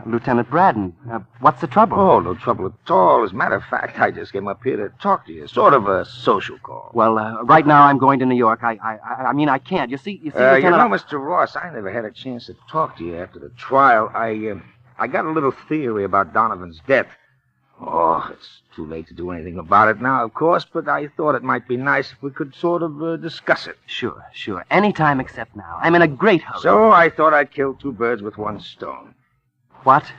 Lieutenant Braddon, what's the trouble? Oh, no trouble at all. As a matter of fact, I just came up here to talk to you. Sort of a social call. Well, right now I'm going to New York. I mean, I can't. You see, Lieutenant... You know, Mr. Ross, I never had a chance to talk to you after the trial. I got a little theory about Donovan's death. Oh, it's too late to do anything about it now, of course, but I thought it might be nice if we could sort of discuss it. Sure. Anytime except now. I'm in a great hurry. So I thought I'd kill 2 birds with 1 stone. What?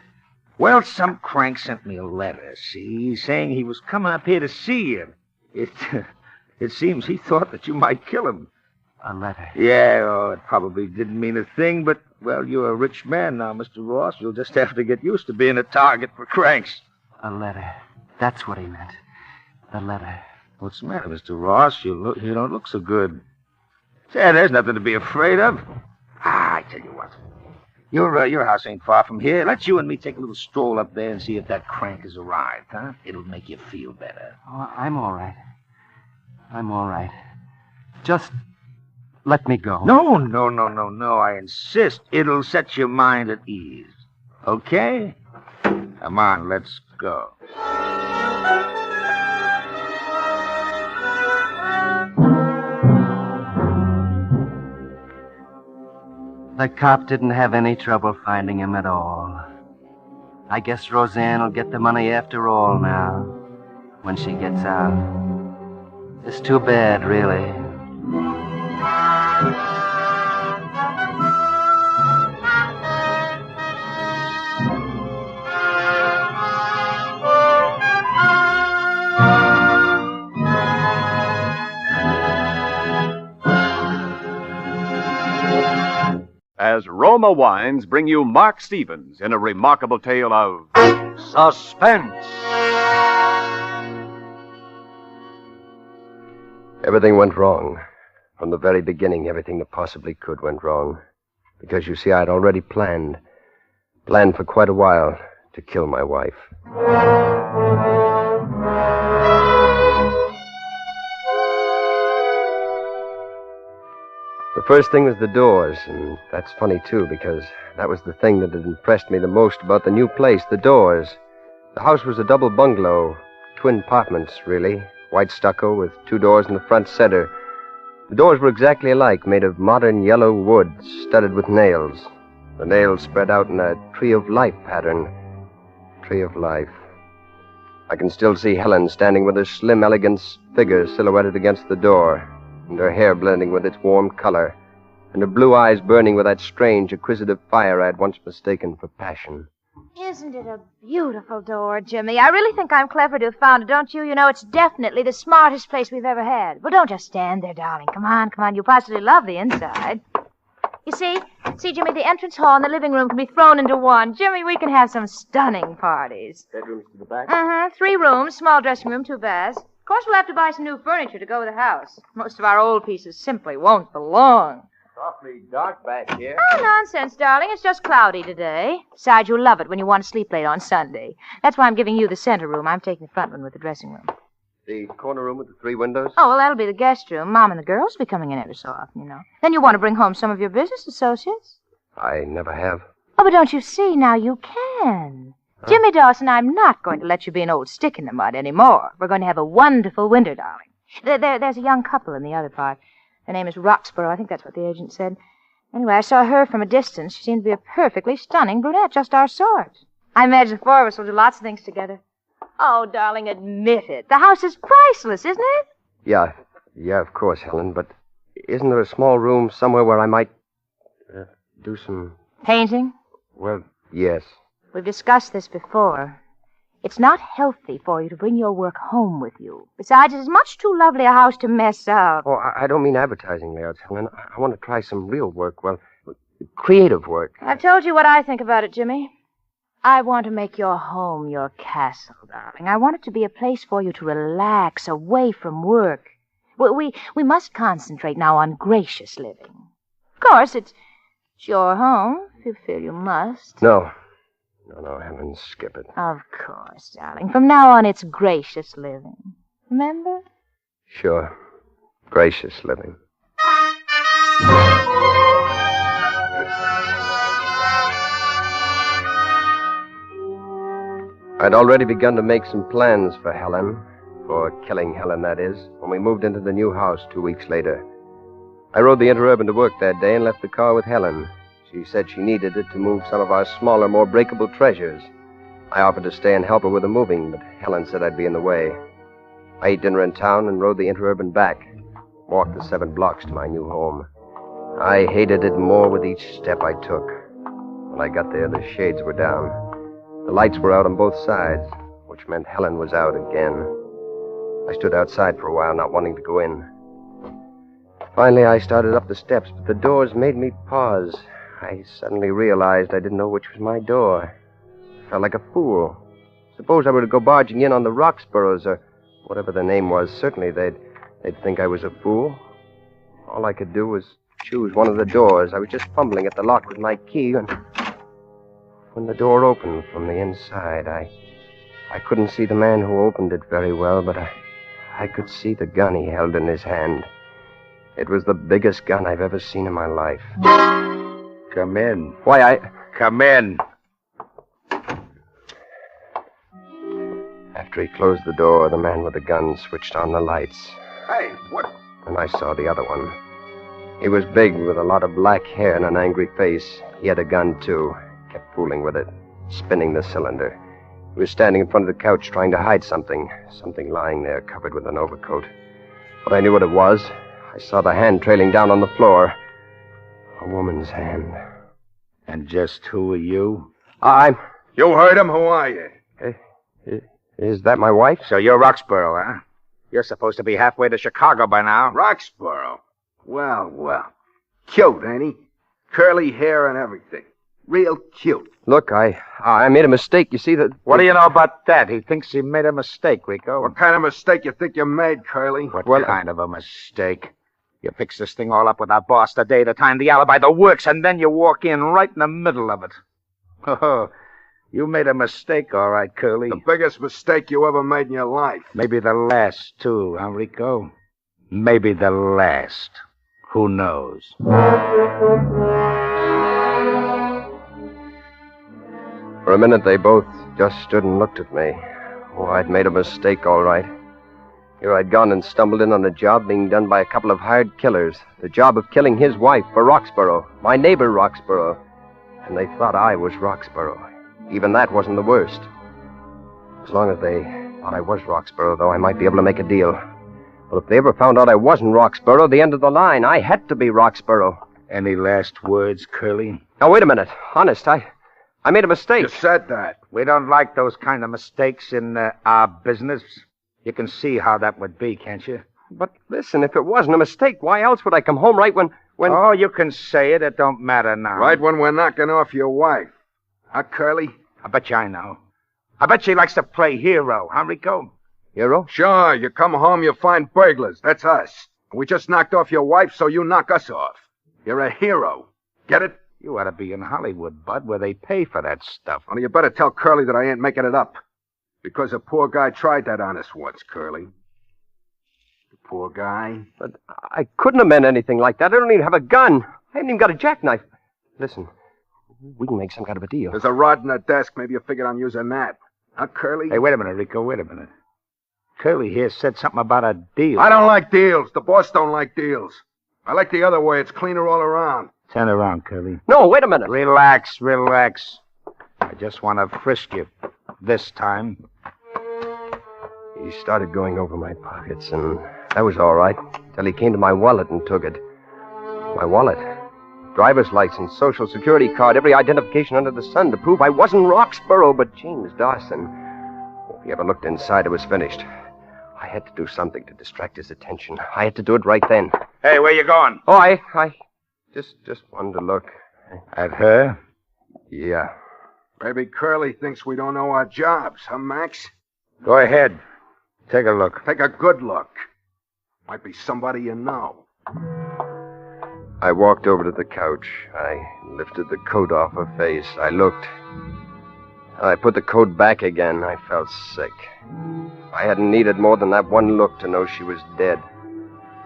Well, some crank sent me a letter, see, saying he was coming up here to see you. It seems he thought that you might kill him. A letter? Yeah, it probably didn't mean a thing, but, well, you're a rich man now, Mr. Ross. You'll just have to get used to being a target for cranks. A letter. That's what he meant. The letter. What's the matter, Mr. Ross? You don't look so good. Say, there's nothing to be afraid of. I tell you what. Your house ain't far from here. Let's you and me take a little stroll up there and see if that crank has arrived, huh? It'll make you feel better. Oh, I'm all right. Just let me go. No. I insist. It'll set your mind at ease. Okay? Come on, let's go. The cop didn't have any trouble finding him at all. I guess Roseanne will get the money after all now, when she gets out. It's too bad, really. As Roma Wines bring you Mark Stevens in a remarkable tale of Suspense. Everything went wrong. From the very beginning, everything that possibly could went wrong. Because, you see, I'd already planned for quite a while to kill my wife. The first thing was the doors, and that's funny, too, because that was the thing that had impressed me the most about the new place, the doors. The house was a double bungalow, twin apartments, really, white stucco with 2 doors in the front center. The doors were exactly alike, made of modern yellow wood, studded with nails. The nails spread out in a tree of life pattern. Tree of life. I can still see Helen standing with her slim, elegant figure silhouetted against the door, and her hair blending with its warm color, and her blue eyes burning with that strange, acquisitive fire I had once mistaken for passion. Isn't it a beautiful door, Jimmy? I really think I'm clever to have found it, don't you? You know, it's definitely the smartest place we've ever had. Well, don't just stand there, darling. Come on. You positively love the inside. You see, Jimmy, the entrance hall and the living room can be thrown into one. Jimmy, we can have some stunning parties. Bedrooms to the back? 3 rooms, small dressing room, 2 baths. Of course, we'll have to buy some new furniture to go with the house. Most of our old pieces simply won't belong. It's awfully dark back here. Oh, nonsense, darling. It's just cloudy today. Besides, you'll love it when you want to sleep late on Sunday. That's why I'm giving you the center room. I'm taking the front one with the dressing room. The corner room with the 3 windows? Oh, well, that'll be the guest room. Mom and the girls will be coming in every so often, you know. Then you want to bring home some of your business associates. I never have. Oh, but don't you see? Now you can. Jimmy Dawson, I'm not going to let you be an old stick in the mud anymore. We're going to have a wonderful winter, darling. There's a young couple in the other part. Their name is Roxborough. I think that's what the agent said. Anyway, I saw her from a distance. She seemed to be a perfectly stunning brunette, just our sort. I imagine the 4 of us will do lots of things together. Oh, darling, admit it. The house is priceless, isn't it? Yeah, of course, Helen, but isn't there a small room somewhere where I might do some... Painting? Well, yes. We've discussed this before. It's not healthy for you to bring your work home with you. Besides, it's much too lovely a house to mess up. Oh, I don't mean advertising layouts, Helen. I want to try some real work, well, creative work. I've told you what I think about it, Jimmy. I want to make your home your castle, darling. I want it to be a place for you to relax away from work. We must concentrate now on gracious living. Of course, it's your home, if you feel you must. No, Helen, skip it. Of course, darling. From now on, it's gracious living. Remember? Sure. Gracious living. I'd already begun to make some plans for Helen, for killing Helen, that is, when we moved into the new house 2 weeks later. I rode the Interurban to work that day and left the car with Helen. She said she needed it to move some of our smaller, more breakable treasures. I offered to stay and help her with the moving, but Helen said I'd be in the way. I ate dinner in town and rode the Interurban back, walked the 7 blocks to my new home. I hated it more with each step I took. When I got there, the shades were down. The lights were out on both sides, which meant Helen was out again. I stood outside for a while, not wanting to go in. Finally, I started up the steps, but the doors made me pause. I suddenly realized I didn't know which was my door. I felt like a fool. Suppose I were to go barging in on the Roxboroughs, or whatever their name was. Certainly they'd think I was a fool. All I could do was choose one of the doors. I was just fumbling at the lock with my key, and when the door opened from the inside, I couldn't see the man who opened it very well, but I could see the gun he held in his hand. It was the biggest gun I've ever seen in my life. Come in. Why, Come in. After he closed the door, the man with the gun switched on the lights. Hey, what? And I saw the other one. He was big, with a lot of black hair and an angry face. He had a gun, too. Kept fooling with it, spinning the cylinder. He was standing in front of the couch trying to hide something lying there covered with an overcoat. But I knew what it was. I saw the hand trailing down on the floor. A woman's hand. And just who are you? I'm... You heard him. Who are you? Is that my wife? So you're Roxborough, huh? You're supposed to be halfway to Chicago by now. Roxborough? Well. Cute, ain't he? Curly hair and everything. Real cute. Look, I made a mistake. You see that... What do you know about that? He thinks he made a mistake, Rico. What kind of mistake you think you made, Curly? What kind of a mistake? You fix this thing all up with our boss the day, the time, the alibi, the works, and then you walk in right in the middle of it. Oh, you made a mistake, all right, Curly. The biggest mistake you ever made in your life. Maybe the last, too, huh, Rico? Maybe the last. Who knows? For a minute, they both just stood and looked at me. Oh, I'd made a mistake, all right. Here I'd gone and stumbled in on a job being done by a couple of hired killers. The job of killing his wife for Roxborough, my neighbor Roxborough. And they thought I was Roxborough. Even that wasn't the worst. As long as they thought I was Roxborough, though, I might be able to make a deal. But if they ever found out I wasn't Roxborough, the end of the line, I had to be Roxborough. Any last words, Curly? Now, wait a minute. Honest, I made a mistake. You said that. We don't like those kind of mistakes in our business. You can see how that would be, can't you? But listen, if it wasn't a mistake, why else would I come home right when... Oh, you can say it. It don't matter now. Right when we're knocking off your wife. Huh, Curly? I bet you I know. I bet she likes to play hero, huh, Rico? Hero? Sure, you come home, you find burglars. That's us. We just knocked off your wife, so you knock us off. You're a hero. Get it? You ought to be in Hollywood, Bud, where they pay for that stuff. Only you better tell Curly that I ain't making it up. Because a poor guy tried that on us once, Curly. The poor guy. But I couldn't have meant anything like that. I don't even have a gun. I haven't even got a jackknife. Listen, we can make some kind of a deal. There's a rod in the desk. Maybe you figured on using that. Huh, Curly? Hey, wait a minute, Rico. Wait a minute. Curly here said something about a deal. I don't like deals. The boss don't like deals. I like the other way. It's cleaner all around. Turn around, Curly. No, wait a minute. Relax, relax. I just want to frisk you. This time. He started going over my pockets, and that was all right, till he came to my wallet and took it. My wallet? Driver's license, social security card, every identification under the sun to prove I wasn't Roxborough, but James Dawson. If he ever looked inside, it was finished. I had to do something to distract his attention. I had to do it right then. Hey, where you going? Oh, I just wanted to look. At her? Yeah. Maybe Curly thinks we don't know our jobs, huh, Max? Go ahead. Take a look. Take a good look. Might be somebody you know. I walked over to the couch. I lifted the coat off her face. I looked. I put the coat back again. I felt sick. I hadn't needed more than that one look to know she was dead.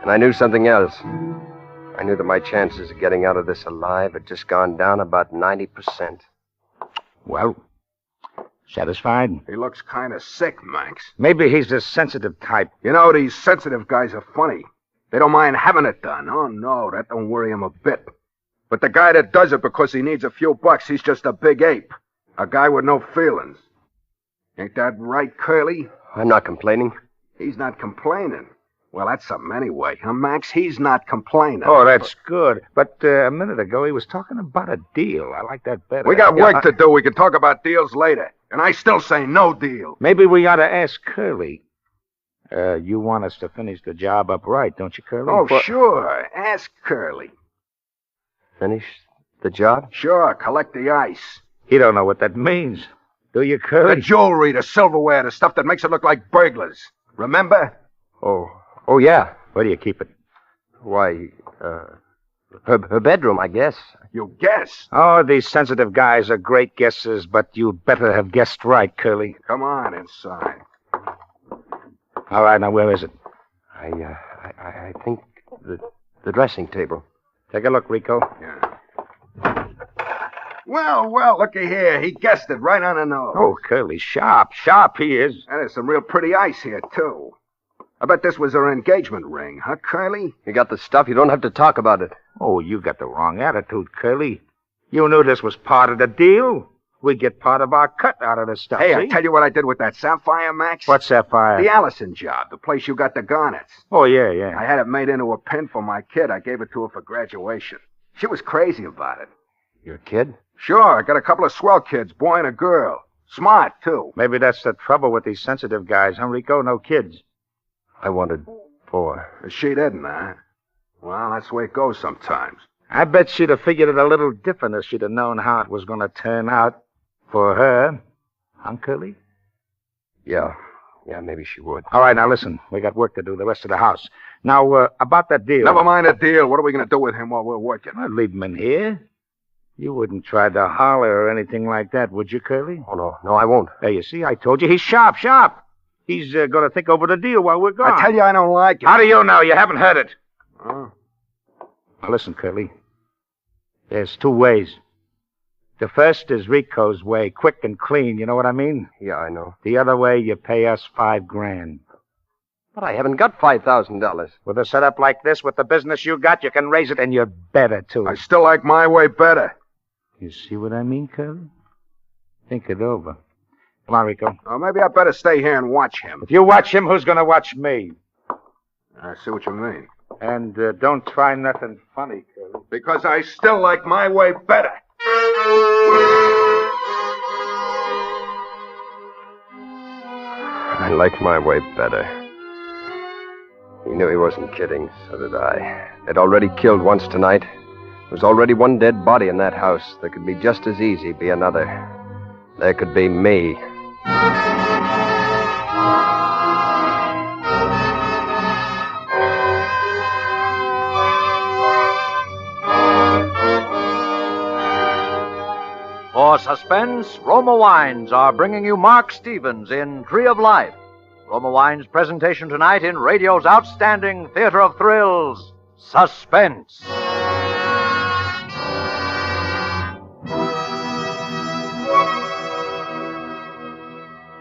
And I knew something else. I knew that my chances of getting out of this alive had just gone down about 90%. Well, satisfied? He looks kind of sick, Max. Maybe he's the sensitive type. You know, these sensitive guys are funny. They don't mind having it done. Oh, no, that don't worry him a bit. But the guy that does it because he needs a few bucks, he's just a big ape. A guy with no feelings. Ain't that right, Curly? I'm not complaining. He's not complaining. Well, that's something anyway, huh, Max? He's not complaining. Oh, that's good. But a minute ago, he was talking about a deal. I like that better. We got work to do. We can talk about deals later. And I still say no deal. Maybe we ought to ask Curly. You want us to finish the job up right, don't you, Curly? Oh, sure. Ask Curly. Finish the job? Sure. Collect the ice. He don't know what that means. Do you, Curly? The jewelry, the silverware, the stuff that makes it look like burglars. Remember? Oh, yeah. Where do you keep it? Why, her bedroom, I guess. You guess? Oh, these sensitive guys are great guesses, but you better have guessed right, Curly. Come on inside. All right, now where is it? I think the dressing table. Take a look, Rico. Yeah. Well, looky here. He guessed it right on the nose. Oh, Curly, sharp he is. And there's some real pretty ice here, too. I bet this was her engagement ring, huh, Curly? You got the stuff. You don't have to talk about it. Oh, you got the wrong attitude, Curly. You knew this was part of the deal. We get part of our cut out of this stuff. Hey, see? I tell you what I did with that sapphire, Max. What's sapphire? The Allison job, the place you got the garnets. Oh, yeah. I had it made into a pin for my kid. I gave it to her for graduation. She was crazy about it. Your kid? Sure, I got a couple of swell kids, boy and a girl. Smart, too. Maybe that's the trouble with these sensitive guys, huh, Rico? No kids. I wanted 4. She didn't, huh? Well, that's the way it goes sometimes. I bet she'd have figured it a little different if she'd have known how it was going to turn out for her. Huh, Curly? Yeah, maybe she would. All right, now listen. We got work to do, the rest of the house. Now, about that deal. Never mind the deal. What are we going to do with him while we're working? I'd leave him in here. You wouldn't try to holler or anything like that, would you, Curly? Oh, no, I won't. There, you see, I told you. He's sharp. He's going to think over the deal while we're gone. I tell you I don't like it. How do you know? You haven't heard it. Oh. Now, listen, Curly. There's 2 ways. The first is Rico's way, quick and clean, you know what I mean? Yeah, I know. The other way, you pay us $5,000. But I haven't got $5,000. With a setup like this, with the business you got, you can raise it, and you're better, too. I still like my way better. You see what I mean, Curly? Think it over. Come on, Rico. Oh, maybe I better stay here and watch him. If you watch him, who's going to watch me? I see what you mean. And don't try nothing funny, Curly. Because I still like my way better. I like my way better. He knew he wasn't kidding, so did I. They'd already killed once tonight. There was already one dead body in that house. There could be just as easy be another. There could be me. For Suspense, Roma Wines are bringing you Mark Stevens in Tree of Life. Roma Wines' presentation tonight in radio's outstanding theater of thrills, Suspense.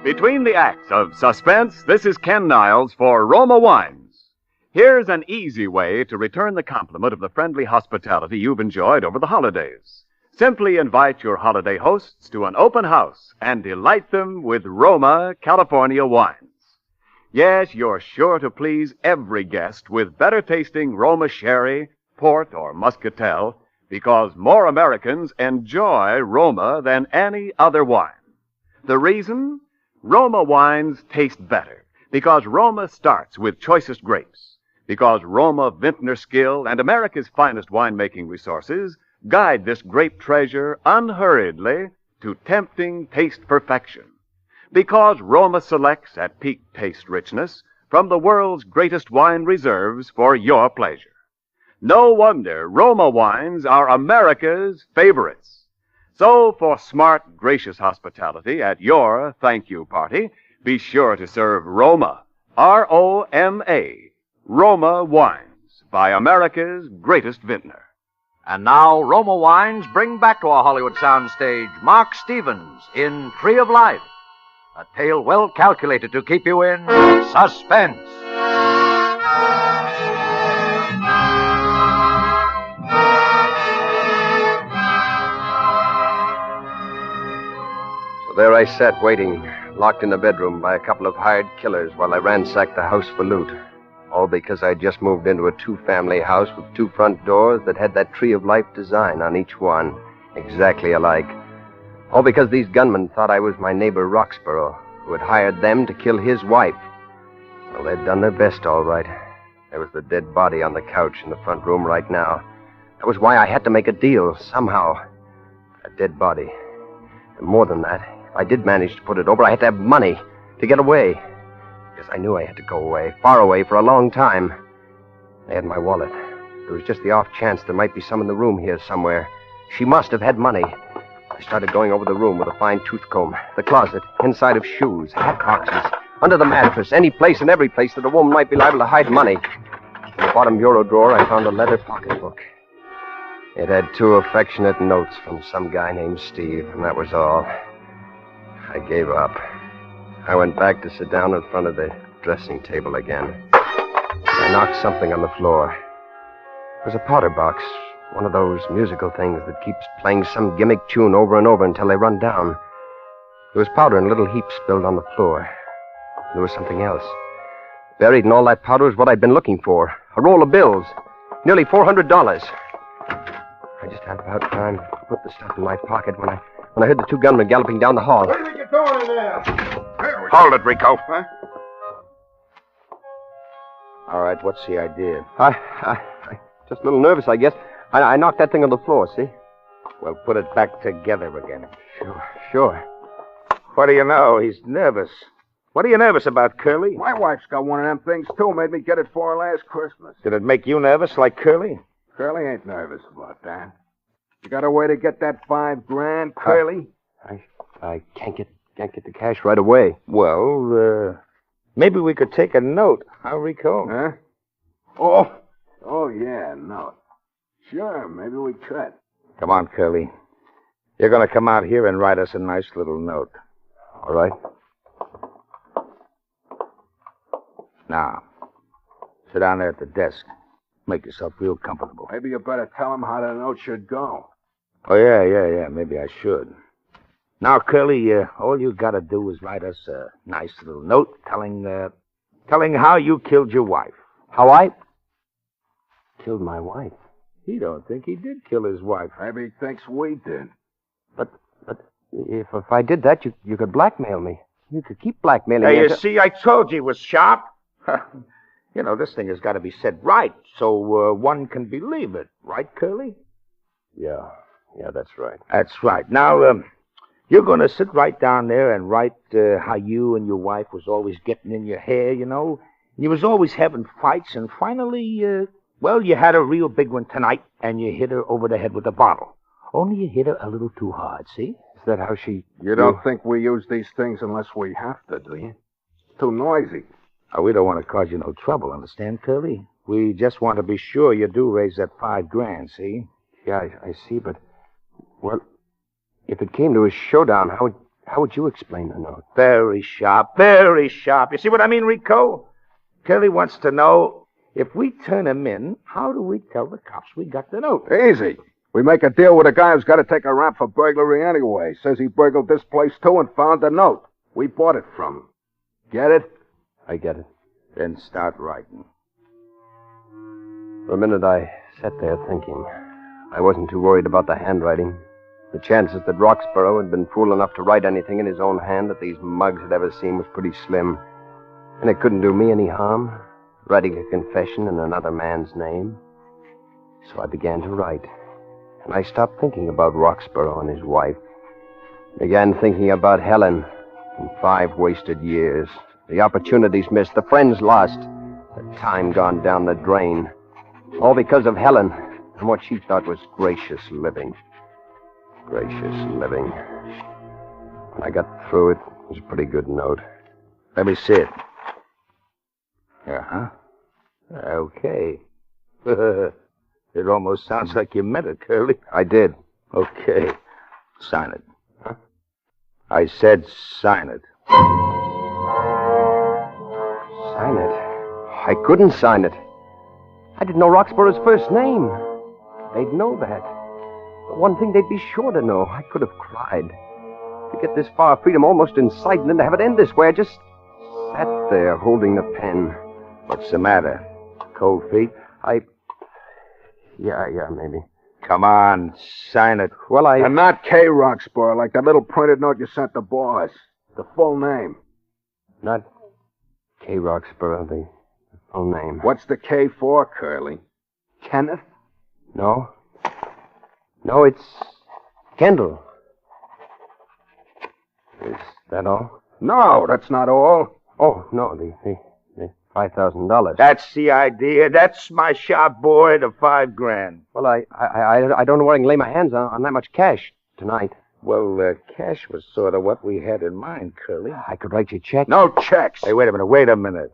Between the acts of Suspense, this is Ken Niles for Roma Wines. Here's an easy way to return the compliment of the friendly hospitality you've enjoyed over the holidays. Simply invite your holiday hosts to an open house and delight them with Roma, California wines. Yes, you're sure to please every guest with better-tasting Roma sherry, port, or muscatel, because more Americans enjoy Roma than any other wine. The reason? Roma wines taste better because Roma starts with choicest grapes, because Roma vintner skill and America's finest winemaking resources guide this grape treasure unhurriedly to tempting taste perfection, because Roma selects at peak taste richness from the world's greatest wine reserves for your pleasure. No wonder Roma wines are America's favorites. So, for smart, gracious hospitality at your thank you party, be sure to serve Roma, R-O-M-A, Roma wines, by America's greatest vintner. And now, Roma Wines bring back to our Hollywood soundstage Mark Stevens in Tree of Life, a tale well calculated to keep you in suspense. So there I sat waiting, locked in the bedroom by a couple of hired killers while I ransacked the house for loot. All because I'd just moved into a two-family house with two front doors that had that Tree of Life design on each one, exactly alike. All because these gunmen thought I was my neighbor Roxborough, who had hired them to kill his wife. Well, they'd done their best, all right. There was the dead body on the couch in the front room right now. That was why I had to make a deal, somehow. A dead body. And more than that, if I did manage to put it over, I had to have money to get away. Because I knew I had to go away, far away, for a long time. I had my wallet. There was just the off chance there might be some in the room here somewhere. She must have had money. I started going over the room with a fine tooth comb, the closet, inside of shoes, hat boxes, under the mattress, any place and every place that a woman might be liable to hide money. In the bottom bureau drawer, I found a leather pocketbook. It had 2 affectionate notes from some guy named Steve, and that was all. I gave up. I went back to sit down in front of the dressing table again. I knocked something on the floor. It was a powder box, one of those musical things that keeps playing some gimmick tune over and over until they run down. There was powder in little heaps spilled on the floor. There was something else. Buried in all that powder was what I'd been looking for. A roll of bills. Nearly $400. I just had about time to put the stuff in my pocket when I heard the 2 gunmen galloping down the hall. What do you think you're doing in there? Hold it, Rico. Huh? All right, what's the idea? I just a little nervous, I guess. I knocked that thing on the floor, see? Well, put it back together again. Sure. What do you know? He's nervous. What are you nervous about, Curly? My wife's got one of them things, too. Made me get it for her last Christmas. Did it make you nervous like Curly? Curly ain't nervous about that. You got a way to get that $5,000, Curly? I can't get the cash right away. Well, maybe we could take a note. Huh, Rico? Huh? Oh, yeah, no. Sure, maybe we could. Come on, Curly. You're going to come out here and write us a nice little note. All right. Now, sit down there at the desk. Make yourself real comfortable. Maybe you better tell him how the note should go. Oh, yeah. Maybe I should. Now, Curly, all you got to do is write us a nice little note telling how you killed your wife. How I killed my wife? He don't think he did kill his wife. Maybe he thinks we did. But if I did that, you could blackmail me. You could keep blackmailing me. Hey, you see, I told you he was sharp. You know, this thing has got to be said right so one can believe it. Right, Curly? Yeah, that's right. That's right. Now, you're going to sit right down there and write how you and your wife was always getting in your hair, you know. You was always having fights, and finally, you had a real big one tonight, and you hit her over the head with a bottle. Only you hit her a little too hard, see? Is that how she... You don't think we use these things unless we have to, do you? It's too noisy. We don't want to cause you no trouble, understand, Curly? We just want to be sure you do raise that $5,000, see? Yeah, I see, but... Well, if it came to a showdown, how would you explain the note? Very sharp, very sharp. You see what I mean, Rico? Curly wants to know, if we turn him in, how do we tell the cops we got the note? Easy. We make a deal with a guy who's got to take a rap for burglary anyway. Says he burgled this place, too, and found the note. We bought it from him. Get it? I get it. Then start writing. For a minute, I sat there thinking. I wasn't too worried about the handwriting. The chances that Roxborough had been fool enough to write anything in his own hand that these mugs had ever seen was pretty slim. And it couldn't do me any harm, writing a confession in another man's name. So I began to write. And I stopped thinking about Roxborough and his wife. Began thinking about Helen and 5 wasted years. The opportunities missed, the friends lost, the time gone down the drain. All because of Helen and what she thought was gracious living. Gracious living. When I got through it, it was a pretty good note. Let me see it. Uh-huh. Okay. It almost sounds like you meant it, Curly. I did. Okay. Sign it. Huh? I said sign it. Sign it? I couldn't sign it. I didn't know Roxborough's first name. They'd know that. One thing they'd be sure to know. I could have cried. To get this far, freedom almost in sight, and then to have it end this way, I just sat there holding the pen. What's the matter? Cold feet? Yeah, maybe. Come on, sign it. Well, And not K. Roxborough, like that little printed note you sent the boss. The full name. Not K. Roxborough, the full name. What's the K for, Curly? Kenneth? No. No, it's Kendall. Is that all? No, that's not all. Oh, no, the $5,000. That's the idea. That's my shop boy, the $5,000. Well, I don't know where I can lay my hands on that much cash tonight. Well, cash was sort of what we had in mind, Curly. I could write you a check. No checks. Hey, wait a minute.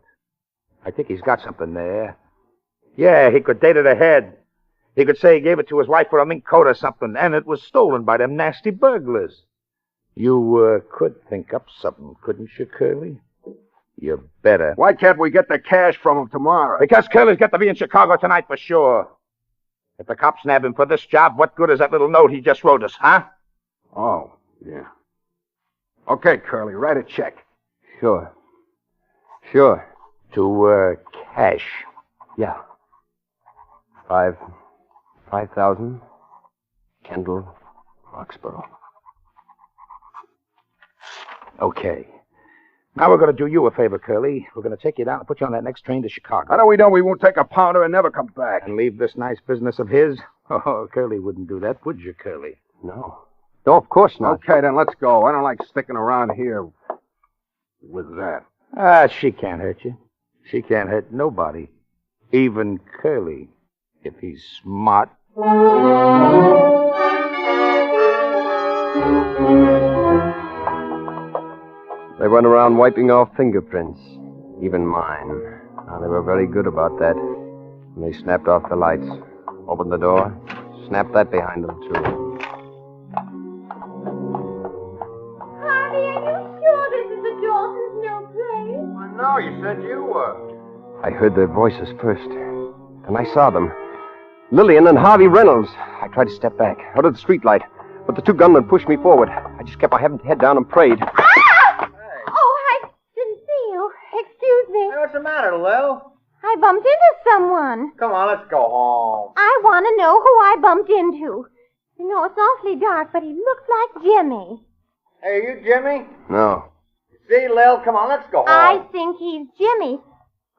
I think he's got something there. Yeah, he could date it ahead. He could say he gave it to his wife for a mink coat or something, and it was stolen by them nasty burglars. You could think up something, couldn't you, Curly? You better. Why can't we get the cash from him tomorrow? Because Curly's got to be in Chicago tonight for sure. If the cops nab him for this job, what good is that little note he just wrote us, huh? Oh, yeah. Okay, Curly, write a check. Sure. To, cash. Yeah. 5,000. Kendall, Roxborough. Okay. Now we're going to do you a favor, Curly. We're going to take you down and put you on that next train to Chicago. How do we know we won't take a pounder and never come back? And leave this nice business of his? Oh, Curly wouldn't do that, would you, Curly? No, of course not. Okay, then let's go. I don't like sticking around here with that. She can't hurt you. She can't hurt nobody. Even Curly, if he's smart. They went around wiping off fingerprints, even mine. Now, they were very good about that. And they snapped off the lights, opened the door, snapped that behind them, too. Harvey, are you sure this is the Dawson's new place? Well, no, you said you were. I heard their voices first, and I saw them. Lillian and Harvey Reynolds. I tried to step back, out of the streetlight, but the 2 gunmen pushed me forward. I just kept my head down and prayed. Excuse me. Hey, what's the matter, Lil? I bumped into someone. Come on, let's go home. I want to know who I bumped into. You know, it's awfully dark, but he looks like Jimmy. Hey, are you Jimmy? No. See, Lil, come on, let's go home. I think he's Jimmy.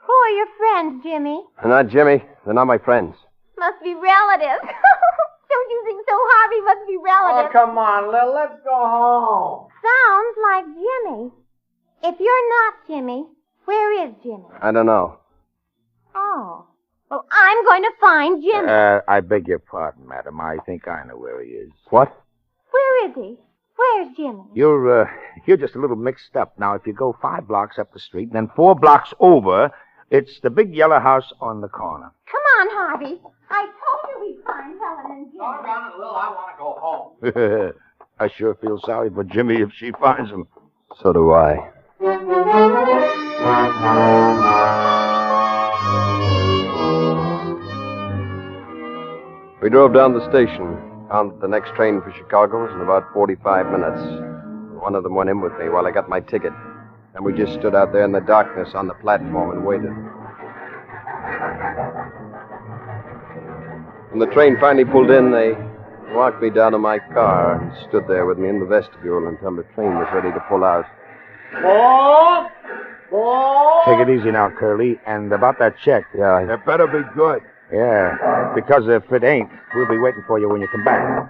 Who are your friends, Jimmy? They're not Jimmy. They're not my friends. Must be relatives. Don't you think so, Harvey? Must be relatives. Oh, come on, Lil. Let's go home. Sounds like Jimmy. If you're not Jimmy, where is Jimmy? I don't know. Oh. Well, I'm going to find Jimmy. I beg your pardon, madam. I think I know where he is. What? Where is he? Where's Jimmy? You're just a little mixed up. Now, if you go 5 blocks up the street and then 4 blocks over, it's the big yellow house on the corner. Come on, Harvey. I told you we'd find Helen and Jimmy. Doggone it, Lil. I want to go home. I sure feel sorry for Jimmy if she finds him. So do I. We drove down the station, found that the next train for Chicago was in about 45 minutes. One of them went in with me while I got my ticket, and we just stood out there in the darkness on the platform and waited. When the train finally pulled in, they walked me down to my car and stood there with me in the vestibule until the train was ready to pull out. Take it easy now, Curly. And about that check. Yeah. It better be good. Yeah. Because if it ain't, we'll be waiting for you when you come back.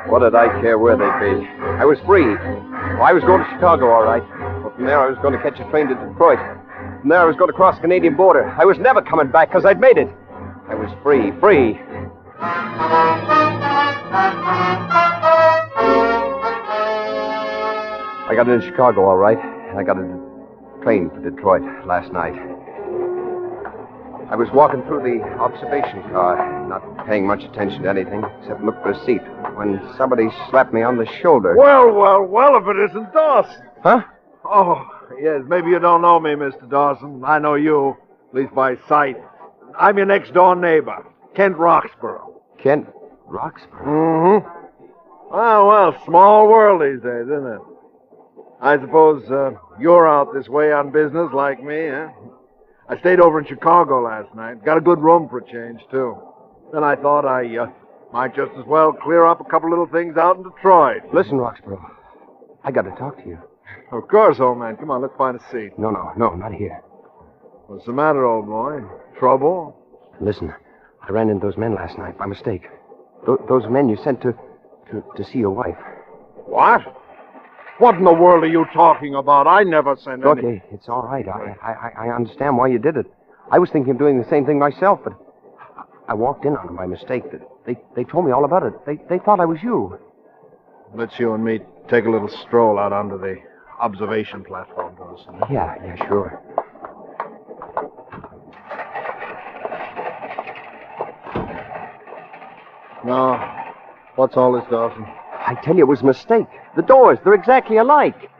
What did I care where they'd be? I was free. Well, I was going to Chicago, all right. But from there, I was going to catch a train to Detroit. From there, I was going to cross the Canadian border. I was never coming back because I'd made it. I was free. I got into Chicago, all right. And I got a train for Detroit last night. I was walking through the observation car, not paying much attention to anything, except look for a seat, when somebody slapped me on the shoulder. Well, if it isn't Dawson. Huh? Oh, yes, maybe you don't know me, Mr. Dawson. I know you, at least by sight. I'm your next-door neighbor, Kent Roxborough. Kent Roxborough? Mm-hmm. Well, small world these days, isn't it? I suppose you're out this way on business like me, huh? I stayed over in Chicago last night. Got a good room for a change, too. Then I thought I might just as well clear up a couple little things out in Detroit. Listen, Roxborough, I got to talk to you. Of course, old man. Come on, let's find a seat. No, not here. What's the matter, old boy? Trouble? Listen, I ran into those men last night by mistake. Those men you sent to see your wife. What? What in the world are you talking about? I never sent any... Okay, it's all right. I understand why you did it. I was thinking of doing the same thing myself, but I walked in on them by mistake. They told me all about it. They thought I was you. Let's you and me take a little stroll out onto the observation platform, Dawson. Yeah, sure. Now, what's all this, Dawson? I tell you, it was a mistake. The doors, they're exactly alike.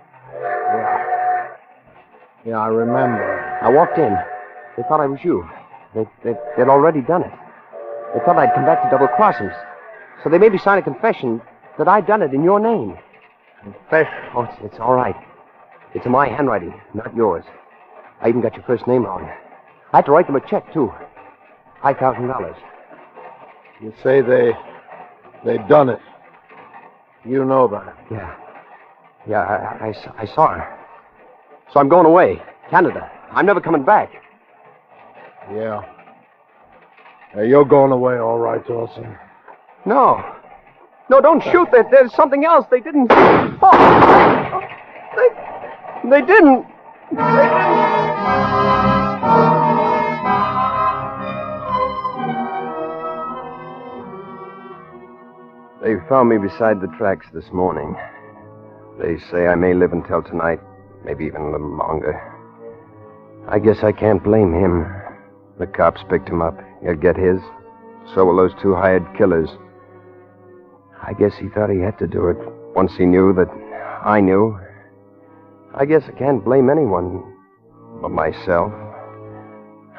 Yeah, I remember. I walked in. They thought I was you. They'd already done it. They thought I'd come back to double-cross them. So they made me sign a confession that I'd done it in your name. Confession? Oh, it's all right. It's in my handwriting, not yours. I even got your first name wrong. I had to write them a check, too. $5,000. You say they'd done it. You know that. Yeah, I saw her. So I'm going away. Canada. I'm never coming back. Yeah. You're going away, all right, Dawson. No, don't shoot. There's something else. They didn't... Oh! They didn't. They found me beside the tracks this morning. They say I may live until tonight, maybe even a little longer. I guess I can't blame him. The cops picked him up. He'll get his. So will those 2 hired killers. I guess he thought he had to do it once he knew that I knew. I guess I can't blame anyone but myself.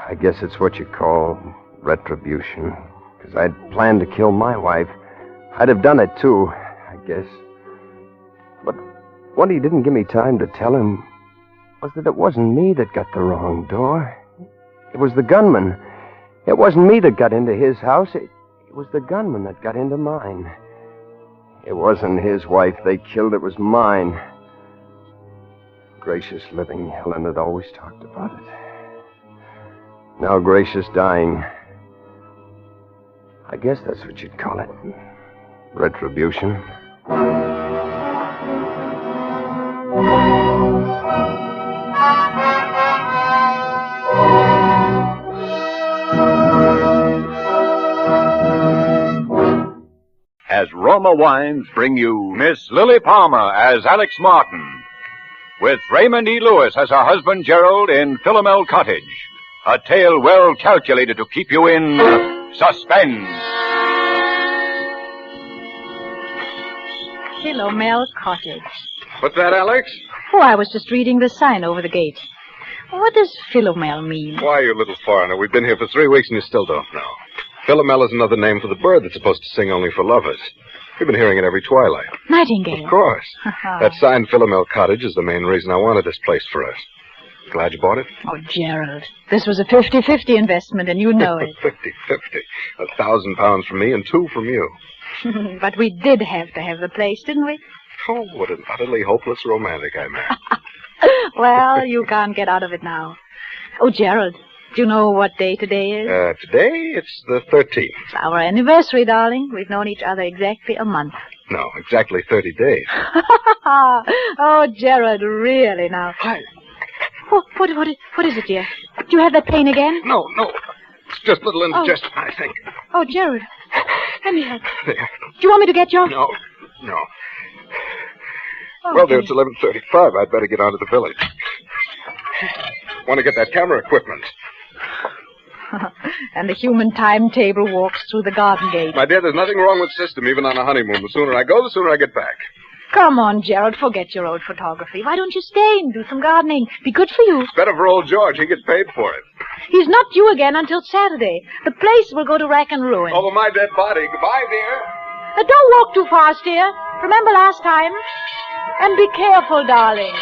I guess it's what you call retribution. Because I'd planned to kill my wife. I'd have done it, too, I guess. But what he didn't give me time to tell him was that it wasn't me that got the wrong door. It was the gunman. It wasn't me that got into his house. It was the gunman that got into mine. It wasn't his wife they killed, it was mine. Gracious living, Helen had always talked about it. Now Gracious dying. I guess that's what you'd call it. Retribution. As Roma Wines bring you Miss Lily Palmer as Alex Martin, with Raymond E. Lewis as her husband Gerald in Philomel Cottage, a tale well calculated to keep you in suspense. Philomel Cottage. What's that, Alex? Oh, I was just reading the sign over the gate. What does Philomel mean? Why, you little foreigner, we've been here for 3 weeks and you still don't know. Philomel is another name for the bird that's supposed to sing only for lovers. We've been hearing it every twilight. Nightingale. Of course. That sign, Philomel Cottage, is the main reason I wanted this place for us. Glad you bought it? Oh, Gerald, this was a 50-50 investment, and you know it. 50-50. £1,000 from me and 2 from you. But we did have to have the place, didn't we? Oh, what an utterly hopeless romantic I am. Well, you can't get out of it now. Oh, Gerald, do you know what day today is? Today, it's the 13th. It's our anniversary, darling. We've known each other exactly a month. No, exactly 30 days. Oh, Gerald, really now. Hi. What is it, dear? Do you have that pain again? No. It's just a little indigestion, I think. Oh, Gerald. Let me help. There. Do you want me to get your... No. Oh, Well, dear, it's 11:35. I'd better get on to the village. Want to get that camera equipment. And the human timetable walks through the garden gate. My dear, there's nothing wrong with system, even on a honeymoon. The sooner I go, the sooner I get back. Come on, Gerald, forget your old photography. Why don't you stay and do some gardening? Be good for you. It's better for old George. He gets paid for it. He's not due again until Saturday. The place will go to rack and ruin. Over my dead body. Goodbye, dear. Don't walk too fast, dear. Remember last time? And be careful, darling.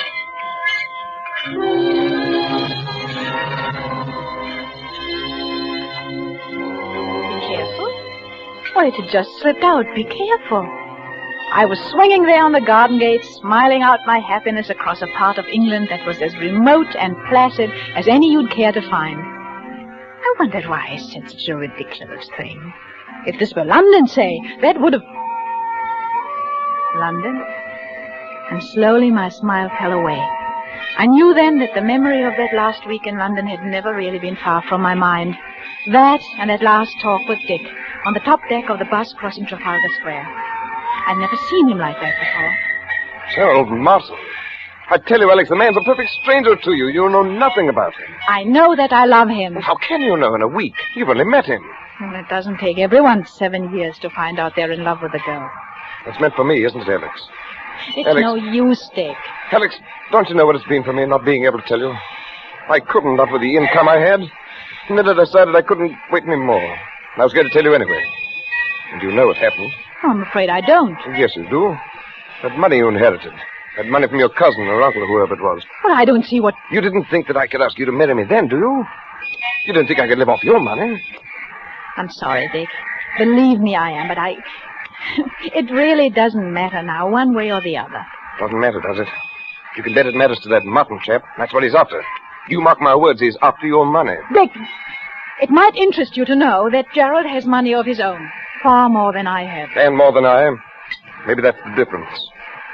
Be careful? Well, it had just slipped out. Be careful. I was swinging there on the garden gate, smiling out my happiness across a part of England that was as remote and placid as any you'd care to find. I wondered why I said such a ridiculous thing. If this were London, say, that would have... London? And slowly my smile fell away. I knew then that the memory of that last week in London had never really been far from my mind. That and that last talk with Dick on the top deck of the bus crossing Trafalgar Square. I'd never seen him like that before. Gerald Martin. I tell you, Alex, the man's a perfect stranger to you. You know nothing about him. I know that I love him. How can you know in a week? You've only met him. Well, it doesn't take everyone 7 years to find out they're in love with a girl. That's meant for me, isn't it, Alex? It's Alex. no use, Dick. Alex, don't you know what it's been for me not being able to tell you? I couldn't, not with the income I had. And then I decided I couldn't wait any more. I was going to tell you anyway. And you know what happened. Oh, I'm afraid I don't. Yes, you do. That money you inherited. That money from your cousin or uncle or whoever it was. Well, I don't see what... You didn't think that I could ask you to marry me then, do you? You didn't think I could live off your money? I'm sorry, Dick. Believe me, I am, but I... It really doesn't matter now, one way or the other. Doesn't matter, does it? You can bet it matters to that Martin chap. That's what he's after. You mark my words, he's after your money. Dick, it might interest you to know that Gerald has money of his own. Far more than I have. And more than I am. Maybe that's the difference.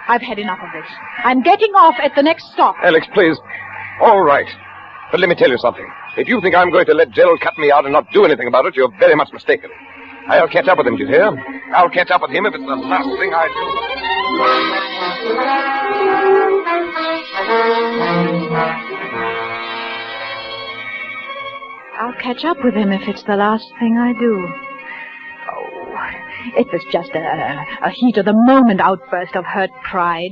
I've had enough of this. I'm getting off at the next stop. Alex, please. All right. But let me tell you something. If you think I'm going to let Gerald cut me out and not do anything about it, you're very much mistaken. I'll catch up with him, do you hear? I'll catch up with him if it's the last thing I do. I'll catch up with him if it's the last thing I do. It was just a heat of the moment outburst of hurt pride.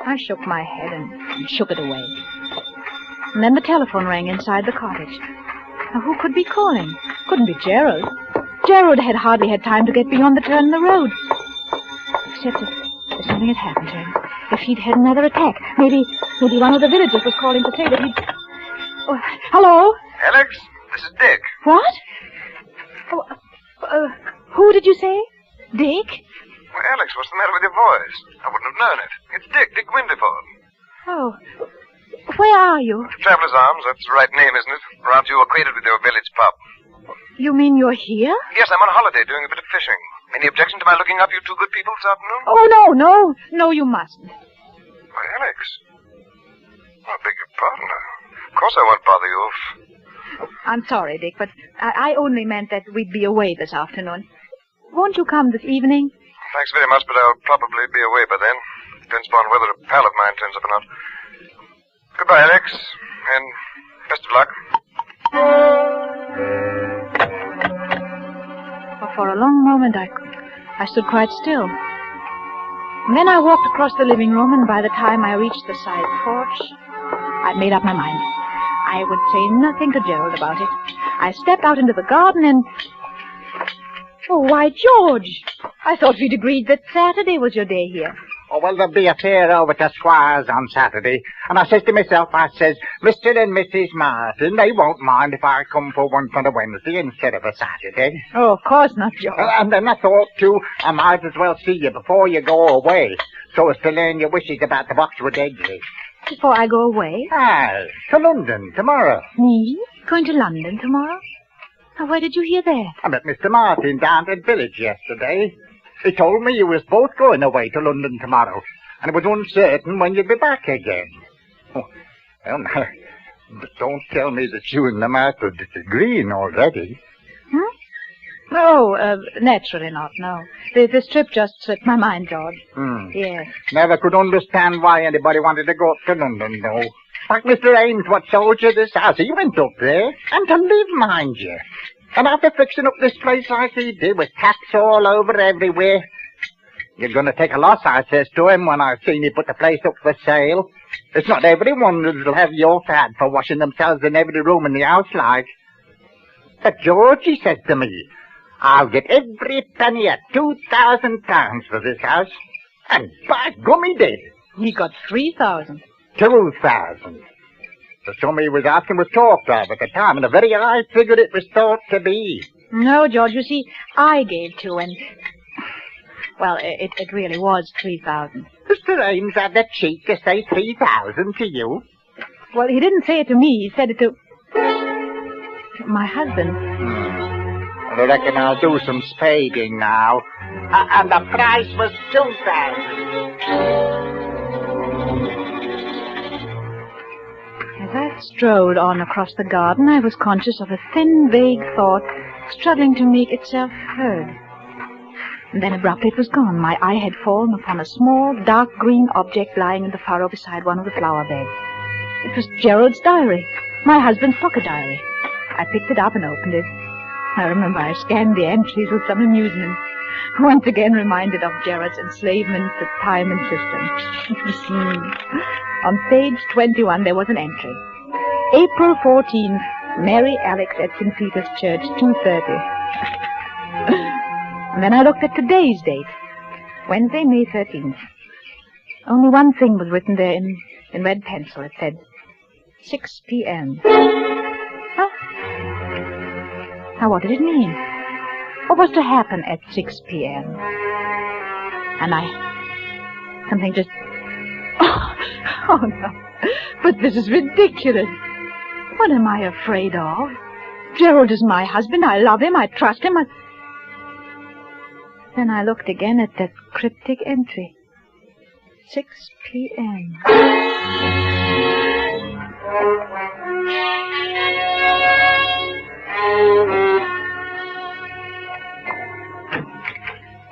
I shook my head and shook it away. And then the telephone rang inside the cottage. Now, who could be calling? Couldn't be Gerald. Gerald had hardly had time to get beyond the turn in the road. Except if something had happened to him. If he'd had another attack. Maybe one of the villagers was calling to say that he'd... Oh, hello? Alex, this is Dick. What? Oh, who did you say? Dick? Well, Alex, what's the matter with your voice? I wouldn't have known it. It's Dick Windyford. Oh, where are you? Traveler's Arms, that's the right name, isn't it? Or aren't you acquainted with your village pub? You mean you're here? Yes, I'm on holiday doing a bit of fishing. Any objection to my looking up you two good people this afternoon? Oh, no, you mustn't. Why, Alex. I beg your pardon. Of course I won't bother you if... I'm sorry, Dick, but I only meant that we'd be away this afternoon. Won't you come this evening? Thanks very much, but I'll probably be away by then. Depends upon whether a pal of mine turns up or not. Goodbye, Alex, and best of luck. For a long moment, I stood quite still. And then I walked across the living room, and by the time I reached the side porch, I'd made up my mind. I would say nothing to Gerald about it. I stepped out into the garden and... Oh, why, George! I thought we'd agreed that Saturday was your day here. Oh, well, there'll be a fair over to Squire's on Saturday. And I says to myself, Mr. and Mrs. Martin, they won't mind if I come for once on a Wednesday instead of a Saturday. Oh, of course not, George. And then I thought, too, I might as well see you before you go away, so as to learn your wishes about the Boxwood Edgley. Before I go away? Aye, to London tomorrow. Me? Going to London tomorrow? Now, where did you hear that? I met Mr. Martin down at the village yesterday. He told me you was both going away to London tomorrow, and it was uncertain when you'd be back again. Oh, well, now, but don't tell me that you and the master are disagreeing already. No, naturally not, no. This trip just slipped my mind, George. Yes. Never could understand why anybody wanted to go up to London, though. Like Mr. Ames, what sold you this house, he went up there, and to live, mind you. And after fixing up this place like he did, with taps all over everywhere, you're going to take a loss, I says to him, when I seen he put the place up for sale. It's not everyone that'll have your fad for washing themselves in every room in the house, like. But George, he says to me, I'll get every penny at £2,000 for this house. And by gum, he did. He got 3,000. 2,000. The sum he was asking was talked of at the time, and a very high figure it was thought to be. No, George, you see, I gave 2, and... Well, it really was 3,000. Mr. Ames had the cheek to say 3,000 to you. Well, he didn't say it to me. He said it to my husband. I reckon I'll do some spading now. And the price was 2,000. As I strode on across the garden, I was conscious of a thin, vague thought struggling to make itself heard. And then abruptly it was gone. My eye had fallen upon a small, dark green object lying in the furrow beside one of the flower beds. It was Gerald's diary, my husband's pocket diary. I picked it up and opened it. I remember I scanned the entries with some amusement, once again reminded of Gerald's enslavement to time and system. On page 21 there was an entry. April 14th, Mary Alex at St. Peter's Church, 2:30. And then I looked at today's date, Wednesday, May 13th. Only one thing was written there in red pencil. It said, 6 p.m. Huh? Now, what did it mean? What was to happen at 6 p.m.? And something just... Oh, no. But this is ridiculous. What am I afraid of? Gerald is my husband. I love him. I trust him. Then I looked again at that cryptic entry. 6 p.m.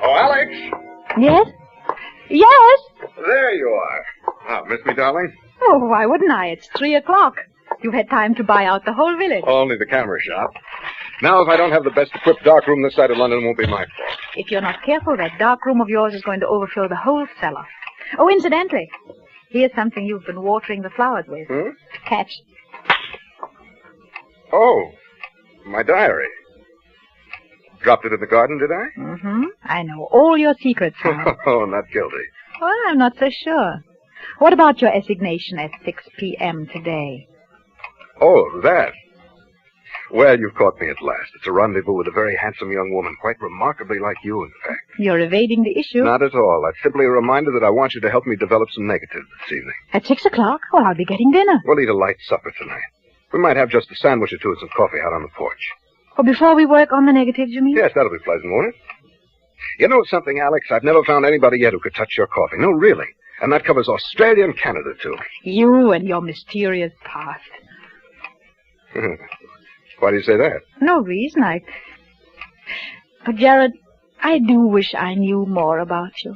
Oh, Alex! Yes? Yes? There you are. Ah, miss me, darling? Oh, why wouldn't I? It's 3 o'clock. You've had time to buy out the whole village. Only the camera shop. Now, if I don't have the best equipped darkroom this side of London, it won't be my fault. If you're not careful, that dark room of yours is going to overfill the whole cellar. Oh, incidentally, here's something you've been watering the flowers with. Catch. Oh, my diary. Dropped it in the garden, did I? Mm-hmm. I know all your secrets now. Oh, not guilty. Well, I'm not so sure. What about your assignation at 6 p.m. today? Oh, that. Well, you've caught me at last. It's a rendezvous with a very handsome young woman, quite remarkably like you, in fact. You're evading the issue. Not at all. That's simply a reminder that I want you to help me develop some negatives this evening. At 6 o'clock? Well, I'll be getting dinner. We'll eat a light supper tonight. We might have just a sandwich or two and some coffee out on the porch. Oh, before we work on the negatives, you mean? Yes, that'll be pleasant, won't it? You know something, Alex? I've never found anybody yet who could touch your coffee. No, really. And that covers Australia and Canada, too. You and your mysterious past. Why do you say that? No reason. But, Jared, I do wish I knew more about you.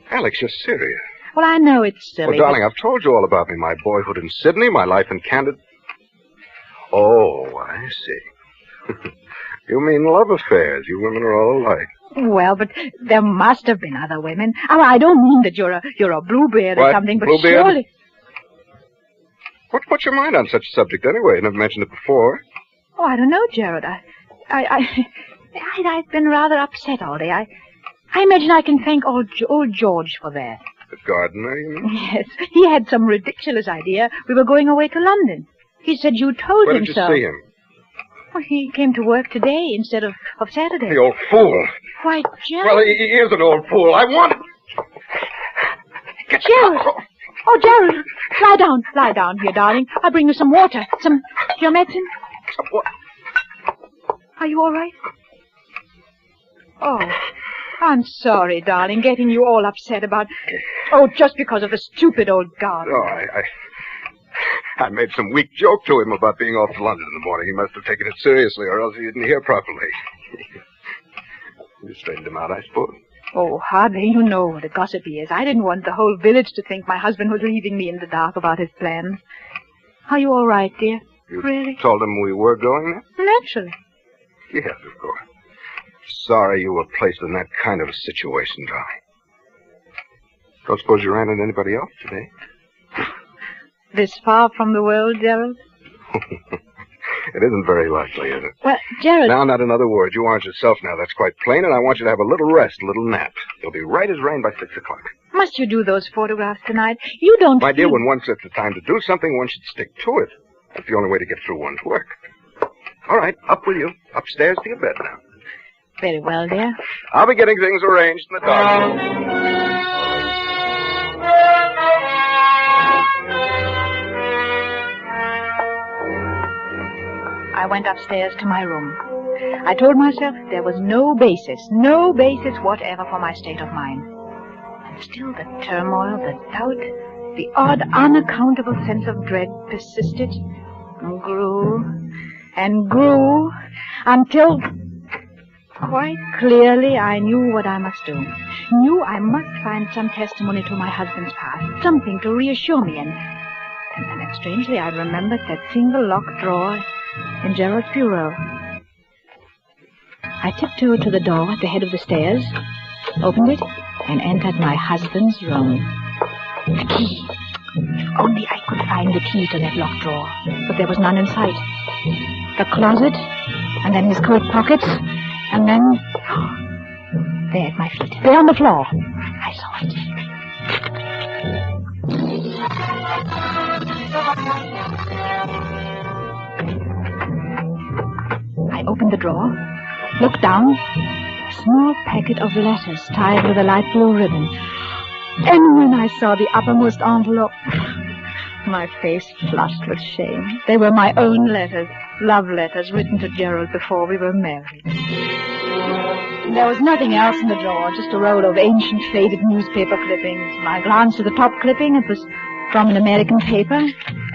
Alex, you're serious. Well, I know it's silly. Well, darling, I've told you all about me. My boyhood in Sydney, my life in Canada. Oh, I see. You mean love affairs. You women are all alike. Well, but there must have been other women. Oh, I don't mean that you're a bluebeard or something, but Bluebeard? surely... What's your mind on such a subject anyway? You never mentioned it before. Oh, I don't know, Jared. I've been rather upset all day. I imagine I can thank old George for that. The gardener, you mean? Yes. He had some ridiculous idea. We were going away to London. He said you told Where him did so. you see him? Well, he came to work today instead of Saturday. The old fool. Why, Jared... Well, he is an old fool. I want it. Jared! Oh, Jared! Lie down here, darling. I'll bring you some water. Your medicine? What? Are you all right? Oh, I'm sorry, darling, getting you all upset about... Oh, just because of the stupid old gardener. Oh, I made some weak joke to him about being off to London in the morning. He must have taken it seriously, or else he didn't hear properly. You straightened him out, I suppose. Oh, hardly. You know what a gossip he is. I didn't want the whole village to think my husband was leaving me in the dark about his plans. Are you all right, dear? You really? Told him we were going there? Naturally. Yes, of course. Sorry you were placed in that kind of a situation, darling. Don't suppose you ran into anybody else today? This far from the world, Gerald? It isn't very likely, is it? Well, Gerald... Now, not another word. You aren't yourself now. That's quite plain, and I want you to have a little rest, a little nap. You'll be right as rain by 6 o'clock. Must you do those photographs tonight? You don't... My dear, when one sets the time to do something, one should stick to it. That's the only way to get through one's work. All right, up with you. Upstairs to your bed now. Very well, dear. I'll be getting things arranged in the dark. I went upstairs to my room. I told myself there was no basis whatever for my state of mind. And still the turmoil, the doubt, the odd, unaccountable sense of dread persisted and grew and grew until quite clearly I knew what I must do. Knew I must find some testimony to my husband's past, something to reassure me. And then strangely I remembered that single locked drawer in Gerald's bureau. I tiptoed to the door at the head of the stairs, opened it, and entered my husband's room. The key. If only I could find the key to that locked drawer. But there was none in sight. The closet, and then his coat pockets, and then... there at my feet. There on the floor. I saw it. I opened the drawer, looked down, a small packet of letters tied with a light blue ribbon. And when I saw the uppermost envelope, my face flushed with shame. They were my own letters, love letters written to Gerald before we were married. There was nothing else in the drawer, just a roll of ancient faded newspaper clippings. When I glanced at the top clipping, it was from an American paper,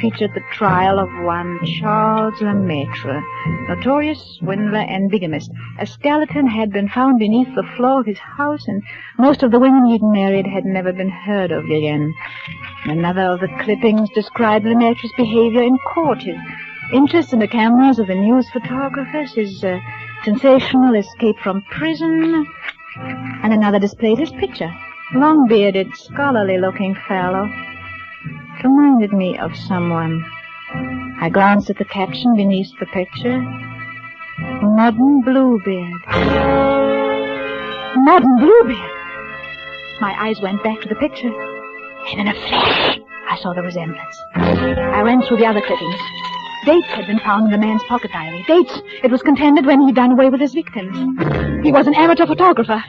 featured the trial of one Charles Lemaitre, notorious swindler and bigamist. A skeleton had been found beneath the floor of his house, and most of the women he'd married had never been heard of again. Another of the clippings described Lemaitre's behavior in court, his interest in the cameras of the news photographers, his sensational escape from prison, and another displayed his picture. Long-bearded, scholarly-looking fellow. It reminded me of someone. I glanced at the caption beneath the picture. Modern Bluebeard. Modern Bluebeard! My eyes went back to the picture, and in a flash, I saw the resemblance. I ran through the other clippings. Dates had been found in the man's pocket diary. Dates, it was contended, when he'd done away with his victims. He was an amateur photographer.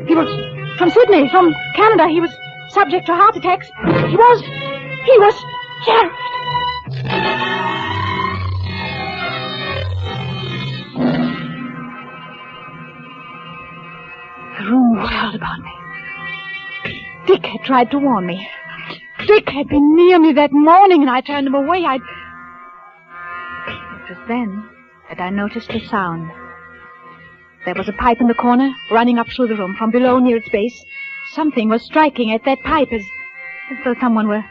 He was from Sydney, from Canada. He was subject to heart attacks. He was Gerald. The room whirled about me. Dick had tried to warn me. Dick had been near me that morning, and I turned him away. It was then that I noticed a sound. There was a pipe in the corner, running up through the room. From below, near its base, something was striking at that pipe as though someone were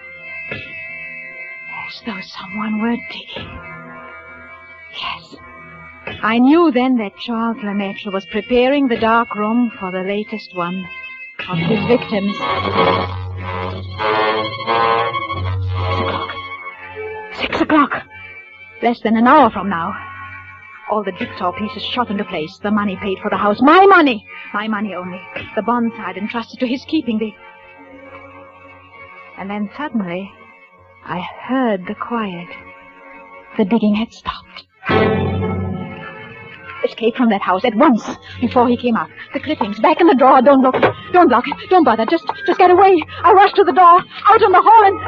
digging. Yes. I knew then that Charles Lemaitre was preparing the dark room for the latest one of his victims. 6 o'clock. Less than an hour from now. All the jigsaw pieces shot into place. The money paid for the house. My money! My money only. The bonds I'd entrusted to his keeping. And then suddenly, I heard the quiet. The digging had stopped. Escape from that house at once, before he came out. The clippings, back in the drawer. Don't look. Don't lock. Don't bother. Just get away. I rushed to the door, out in the hall, and...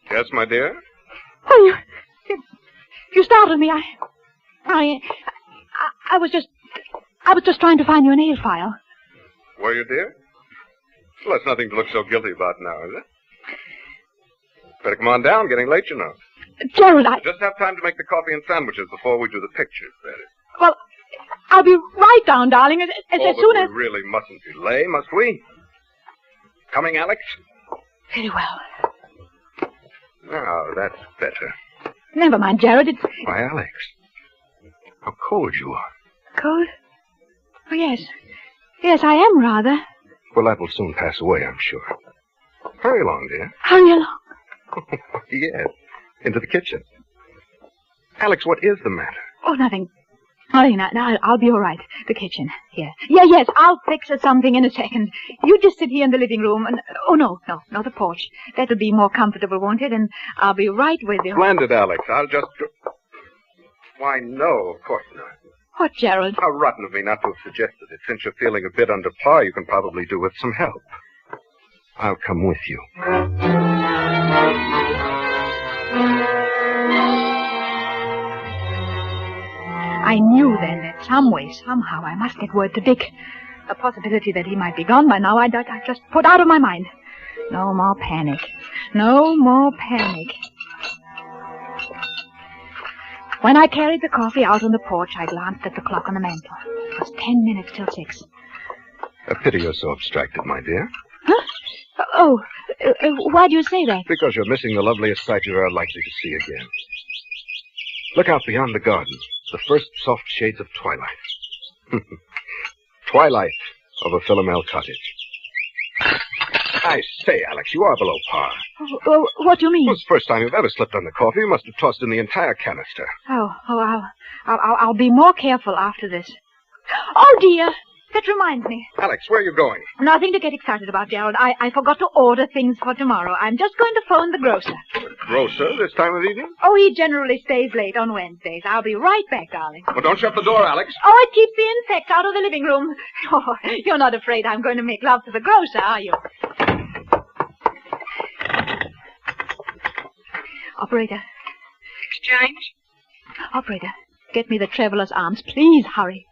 Yes, my dear? Oh, you startled me. I was just trying to find your nail file. Were you, dear? Well, that's nothing to look so guilty about now, is it? Better come on down. Getting late, you know. Gerald, Just have time to make the coffee and sandwiches before we do the pictures, Betty. Well, I'll be right down, darling, as soon as... We really mustn't delay, must we? Coming, Alex? Very well. Now, that's better. Never mind, Gerald. Why, Alex, how cold you are. Cold? Oh, yes. Yes, I am rather. Well, that will soon pass away, I'm sure. Hurry along, dear. Hurry along. Yes, into the kitchen. Alex, what is the matter? Oh, nothing. Nothing. No, I'll be all right. The kitchen. Here. Yes, I'll fix something in a second. You just sit here in the living room and... Oh, no, the porch. That'll be more comfortable, won't it? And I'll be right with you. Splendid, Alex. I'll just... Why, no, of course not. What, Gerald? How rotten of me not to have suggested it. Since you're feeling a bit under par, you can probably do with some help. I'll come with you. I knew then that some way, somehow, I must get word to Dick. The possibility that he might be gone by now, I just put out of my mind. No more panic. No more panic. When I carried the coffee out on the porch, I glanced at the clock on the mantel. It was 10 minutes till 6. A pity you're so abstracted, my dear. Huh? Oh, why do you say that? Because you're missing the loveliest sight you're ever likely to see again. Look out beyond the garden. The first soft shades of twilight. Twilight over Philomel Cottage. I say, Alex, you are below par. Oh, what do you mean? Well, it's the first time you've ever slipped on the coffee. You must have tossed in the entire canister. I'll be more careful after this. Oh, dear. That reminds me. Alex, where are you going? Nothing to get excited about, Gerald. I forgot to order things for tomorrow. I'm just going to phone the grocer. The grocer this time of evening? Oh, he generally stays late on Wednesdays. I'll be right back, darling. Well, don't shut the door, Alex. Oh, it keeps the insects out of the living room. Oh, you're not afraid I'm going to make love to the grocer, are you? Operator. Exchange? Operator, get me the Traveler's Arms. Please hurry.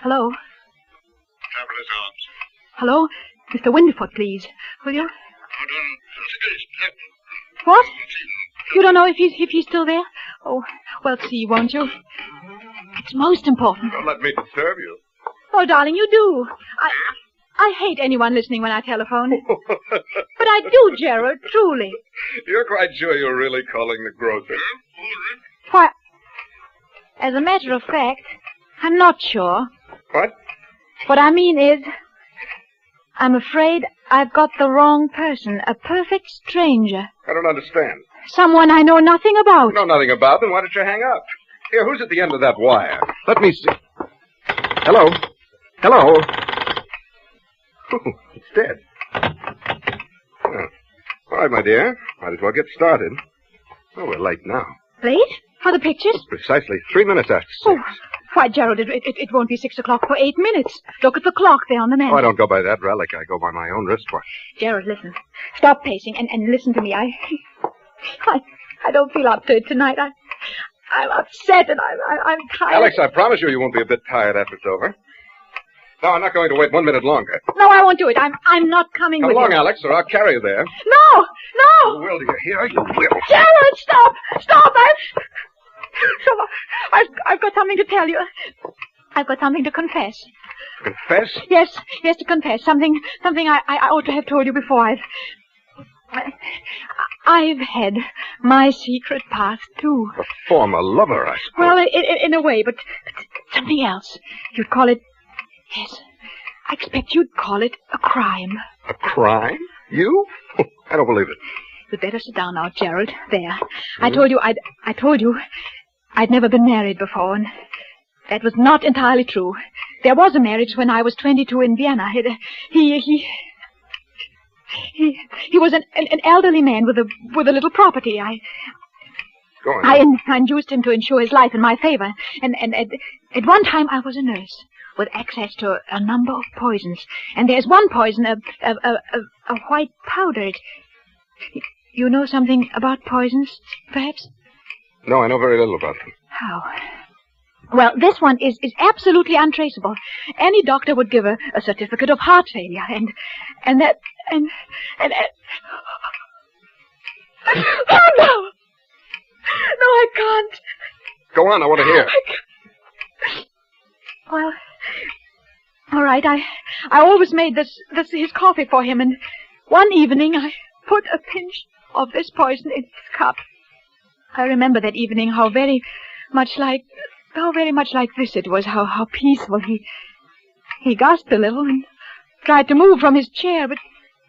Hello? Traveler's Arms. Hello? Mr. Windyfoot, please. Will you? Hold on. What? You don't know if he's still there? Oh, well, see, won't you? It's most important. Don't let me disturb you. Oh, darling, you do. I hate anyone listening when I telephone. But I do, Gerald, truly. You're quite sure you're really calling the grocer? Why, as a matter of fact, I'm not sure. What? What I mean is, I'm afraid I've got the wrong person. A perfect stranger. I don't understand. Someone I know nothing about. Know nothing about? Then why don't you hang up? Here, who's at the end of that wire? Let me see. Hello? Hello? Oh, it's dead. All right, my dear. Might as well get started. Oh, we're late now. Late? For the pictures? Precisely 3 minutes after 6. Oh, why, Gerald, it won't be 6 o'clock for 8 minits. Look at the clock there on the mantel. Oh, I don't go by that relic. I go by my own wristwatch. Gerald, listen. Stop pacing and listen to me. I don't feel up to it tonight. I'm upset and I'm tired. Alex, I promise you won't be a bit tired after it's over. No, I'm not going to wait 1 minute longer. No, I won't do it. I'm not coming Come with along, you. Alex, or I'll carry you there. No! You will, do you hear? You will. Gerald, stop! Stop! I've got something to tell you. I've got something to confess. Confess? Yes, to confess. Something I ought to have told you before. I've had my secret past, too. A former lover, I suppose. Well, in a way, but something else. You'd call it... Yes, I expect you'd call it a crime. A crime? You? I don't believe it. You'd better sit down now, Gerald. There. I told you I'd never been married before, and that was not entirely true. There was a marriage when I was 22 in Vienna. He was an elderly man with a little property. Go on. I induced him to insure his life in my favor, and at one time I was a nurse with access to a number of poisons. And there's one poison, a white powder. You know something about poisons, perhaps? No, I know very little about them. How? Well, this one is absolutely untraceable. Any doctor would give a certificate of heart failure, and oh, no! No, I can't. Go on, I want to hear. Well, all right, I always made his coffee for him, and one evening I put a pinch of this poison in his cup. I remember that evening how very much like this it was, how peaceful. He gasped a little and tried to move from his chair, but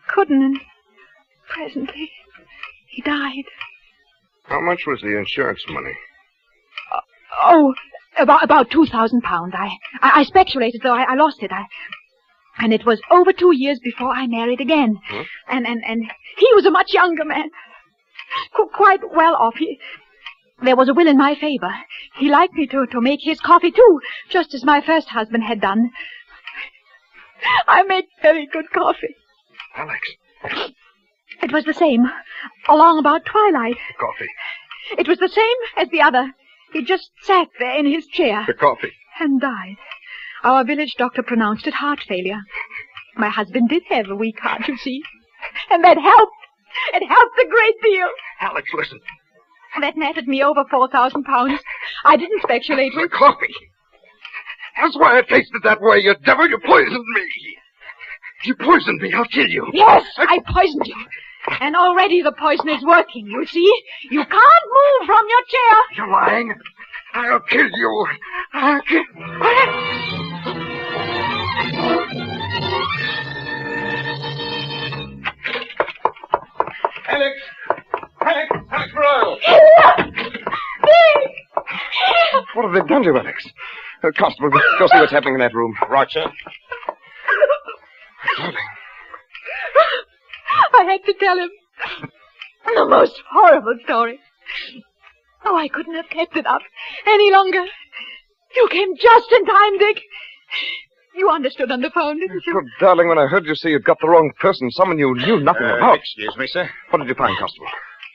couldn't, and presently he died. How much was the insurance money? About £2,000. I speculated, though I lost it. And it was over 2 years before I married again. Huh? And he was a much younger man, quite well off. There was a will in my favor. He liked me to make his coffee, too, just as my first husband had done. I make very good coffee. Alex. It was the same, along about twilight. The coffee. It was the same as the other. He just sat there in his chair. The coffee. And died. Our village doctor pronounced it heart failure. My husband did have a weak heart, you see. And that helped. It helped a great deal. Alex, listen. That netted me over £4,000. I didn't speculate with... The coffee. That's why it tasted that way, you devil. You poisoned me. You poisoned me. I'll kill you. Yes, I poisoned you. And already the poison is working, you see. You can't move from your chair. You're lying. I'll kill you. I'll kill... Alex! Alex Royal! What have they done to you, Alex? Constable, go see what's happening in that room. Right, sir. Darling. I had to tell him the most horrible story. Oh, I couldn't have kept it up any longer. You came just in time, Dick. You understood on the phone, didn't you? Good darling, when I heard you say you'd got the wrong person, someone you knew nothing about. Excuse me, sir. What did you find, Constable?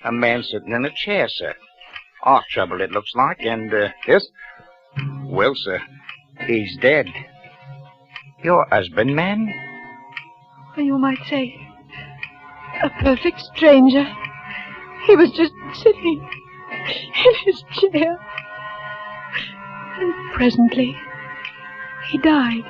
A man sitting in a chair, sir. Heart trouble, it looks like, and, Yes? Well, sir, he's dead. Your husband, ma'am? You might say a perfect stranger. He was just sitting in his chair. And presently, he died.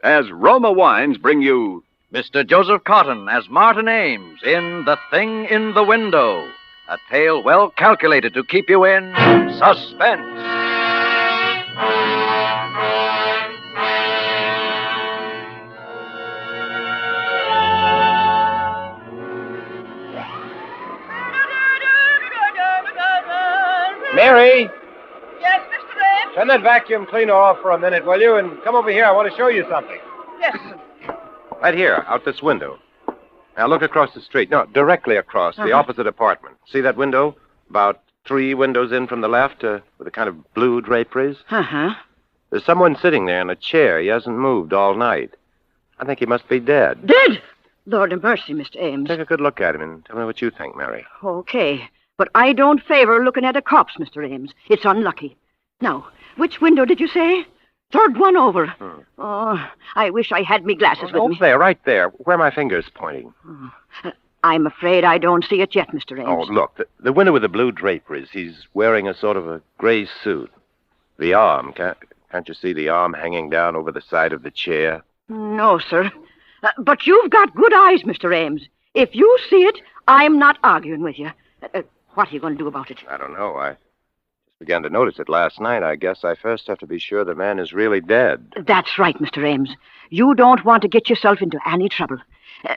As Roma Wines bring you Mr. Joseph Cotton as Martin Ames in The Thing in the Window, a tale well calculated to keep you in suspense. Turn that vacuum cleaner off for a minute, will you? And come over here. I want to show you something. Yes. Right here, out this window. Now look across the street. No, directly across, the opposite apartment. See that window? About 3 windows in from the left, with a kind of blue draperies. Uh-huh. There's someone sitting there in a chair. He hasn't moved all night. I think he must be dead. Dead? Lord of mercy, Mr. Ames. Take a good look at him and tell me what you think, Mary. Okay. But I don't favor looking at a corpse, Mr. Ames. It's unlucky. Now, which window did you say? Third one over. Oh, I wish I had me glasses with me. There, right there, where my finger's pointing. I'm afraid I don't see it yet, Mr. Ames. Oh, look, the window with the blue draperies. He's wearing a sort of a gray suit. The arm, can't you see the arm hanging down over the side of the chair? No, sir. But you've got good eyes, Mr. Ames. If you see it, I'm not arguing with you. What are you going to do about it? I don't know. I just began to notice it last night. I guess I first have to be sure the man is really dead. That's right, Mr. Ames. You don't want to get yourself into any trouble.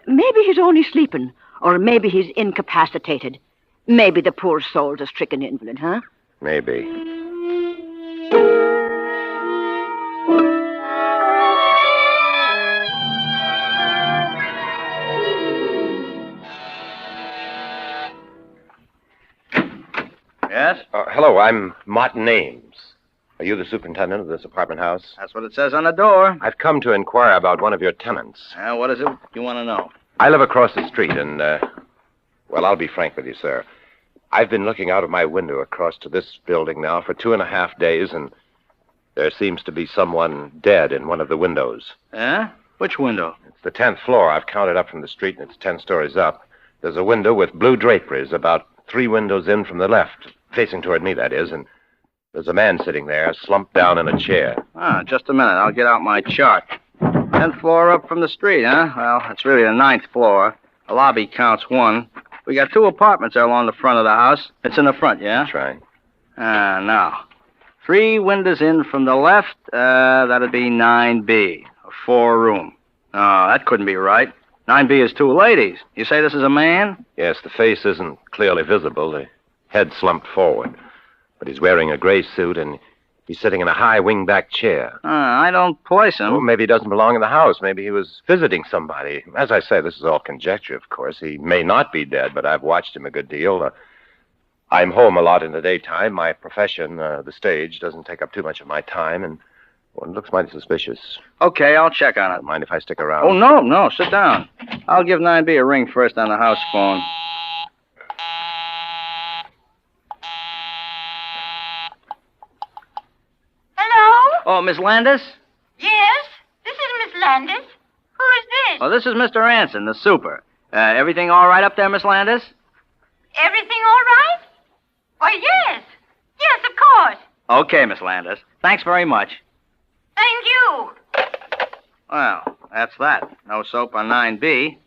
Maybe he's only sleeping, or maybe he's incapacitated. Maybe the poor soul's a stricken invalid, huh? Maybe. Yes? Hello, I'm Martin Ames. Are you the superintendent of this apartment house? That's what it says on the door. I've come to inquire about one of your tenants. What is it you want to know? I live across the street, and, well, I'll be frank with you, sir. I've been looking out of my window across to this building now for 2.5 days, and there seems to be someone dead in one of the windows. Which window? It's the 10th floor. I've counted up from the street, and it's 10 stories up. There's a window with blue draperies about 3 windows in from the left, facing toward me, that is, and there's a man sitting there, slumped down in a chair. Just a minute. I'll get out my chart. 10th floor up from the street, huh? Well, it's really the 9th floor. The lobby counts 1. We got 2 apartments there along the front of the house. It's in the front, yeah? That's right. Now, 3 windows in from the left, that'd be 9B, a 4-room. No, that couldn't be right. 9B is 2 ladies. You say this is a man? Yes, the face isn't clearly visible. The head slumped forward. But he's wearing a gray suit, and he's sitting in a high wing-back chair. I don't place him. Well, maybe he doesn't belong in the house. Maybe he was visiting somebody. As I say, this is all conjecture, of course. He may not be dead, but I've watched him a good deal. I'm home a lot in the daytime. My profession, the stage, doesn't take up too much of my time, and well, it looks mighty suspicious. Okay, I'll check on it. Mind if I stick around? Oh, no, sit down. I'll give 9B a ring first on the house phone. Hello? Oh, Miss Landis? Yes, this is Miss Landis. Who is this? Oh, this is Mr. Anson, the super. Everything all right up there, Miss Landis? Everything all right? Why, yes. Yes, of course. Okay, Miss Landis. Thanks very much. Thank you. Well, that's that. No soap on 9B.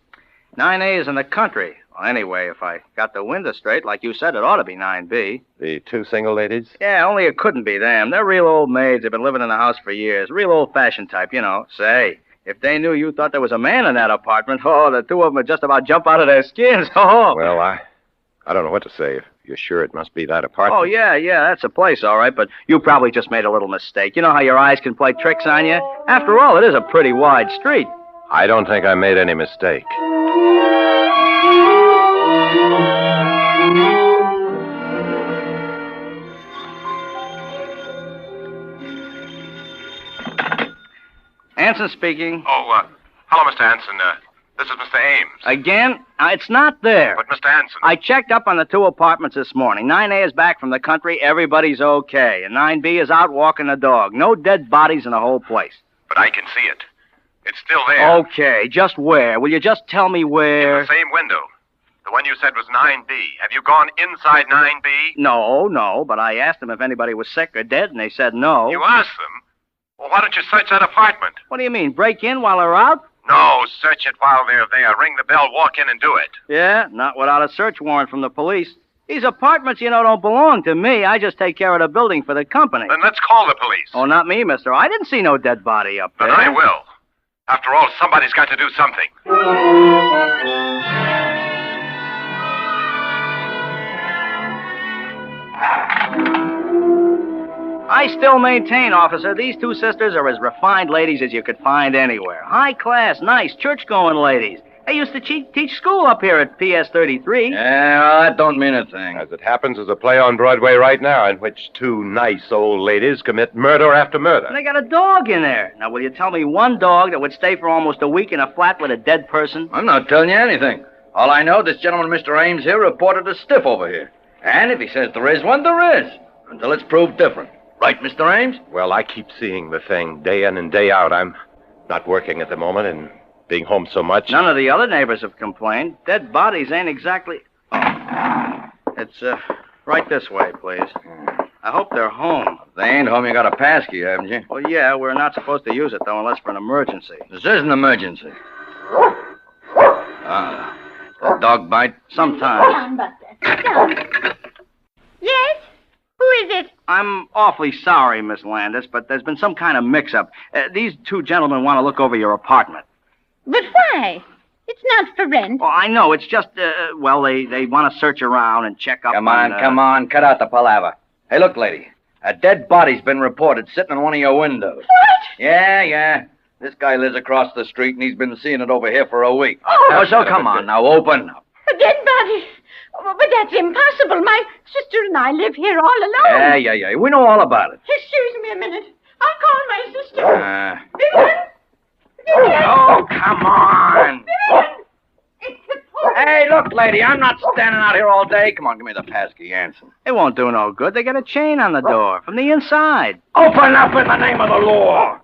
9A is in the country. Well, anyway, if I got the window straight, like you said, it ought to be 9B. The 2 single ladies? Yeah, only it couldn't be them. They're real old maids. They've been living in the house for years. Real old-fashioned type, you know. Say, if they knew you thought there was a man in that apartment, the 2 of them would just about jump out of their skins. Well, I don't know what to say. If you're sure it must be that apartment. Oh, yeah, that's a place, all right, but you probably just made a little mistake. You know how your eyes can play tricks on you? After all, it is a pretty wide street. I don't think I made any mistake. Anson speaking. Oh, hello, Mr. Anson. This is Mr. Ames. Again? It's not there. But, Mr. Anson... I checked up on the 2 apartments this morning. 9A is back from the country. Everybody's okay. And 9B is out walking the dog. No dead bodies in the whole place. But I can see it. It's still there. Okay, just where? Will you just tell me where? In the same window. The one you said was 9B. Have you gone inside 9B? No, but I asked them if anybody was sick or dead, and they said no. You asked them? Well, why don't you search that apartment? What do you mean, break in while they're out? No, search it while they're there. Ring the bell, walk in and do it. Yeah, not without a search warrant from the police. These apartments, don't belong to me. I just take care of the building for the company. Then let's call the police. Oh, not me, mister. I didn't see no dead body up there. Then I will. After all, somebody's got to do something. I still maintain, officer, these two sisters are as refined ladies as you could find anywhere. High class, nice, church-going ladies. They used to teach school up here at PS 33. Yeah, well, that don't mean a thing. As it happens, there's a play on Broadway right now in which two nice old ladies commit murder after murder. And they got a dog in there. Now, will you tell me one dog that would stay for almost a week in a flat with a dead person? I'm not telling you anything. All I know, this gentleman, Mr. Ames here, reported a stiff over here. And if he says there is one, there is. Until it's proved different. Right, Mr. Ames? Well, I keep seeing the thing day in and day out. I'm not working at the moment and being home so much. None of the other neighbors have complained. Dead bodies ain't exactly... Oh. It's, right this way, please. I hope they're home. If they ain't home, you got a passkey, haven't you? Well, yeah, we're not supposed to use it, though, unless for an emergency. This is an emergency. That dog bite? Sometimes. Down, Buster. Down. Yes? Who is it? I'm awfully sorry, Miss Landis, but there's been some kind of mix-up. These two gentlemen want to look over your apartment. But why? It's not for rent. Oh, I know. It's just, well, they want to search around and check up Come on. Cut out the palaver. Hey, look, lady. A dead body's been reported sitting in one of your windows. What? Yeah. This guy lives across the street, and he's been seeing it over here for a week. Oh, So come on now, open up. A dead body. Oh, but that's impossible. My sister and I live here all alone. Yeah. We know all about it. Excuse me a minute. I'll call my sister. Vivian? Oh, come on. Hey, look, lady, I'm not standing out here all day. Come on, give me the passkey, Anson. It won't do no good. They got a chain on the door from the inside. Open up in the name of the law.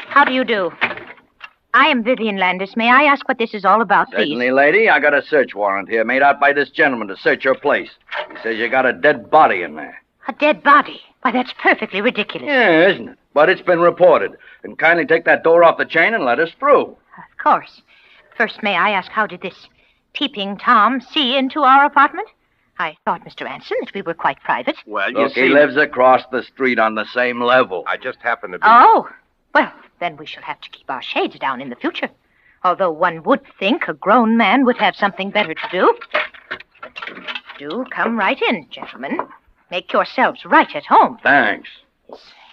How do you do? I am Vivian Landis. May I ask what this is all about, please? Certainly, lady. I got a search warrant here made out by this gentleman to search your place. He says you got a dead body in there. A dead body? Why, that's perfectly ridiculous. Yeah, isn't it? But it's been reported. And kindly take that door off the chain and let us through. Of course. First, may I ask, how did this peeping Tom see into our apartment? I thought, Mr. Anson, that we were quite private. Well, Look, he lives across the street on the same level. I just happen to be... Oh, well, then we shall have to keep our shades down in the future. Although one would think a grown man would have something better to do. Do come right in, gentlemen. Make yourselves right at home. Thanks.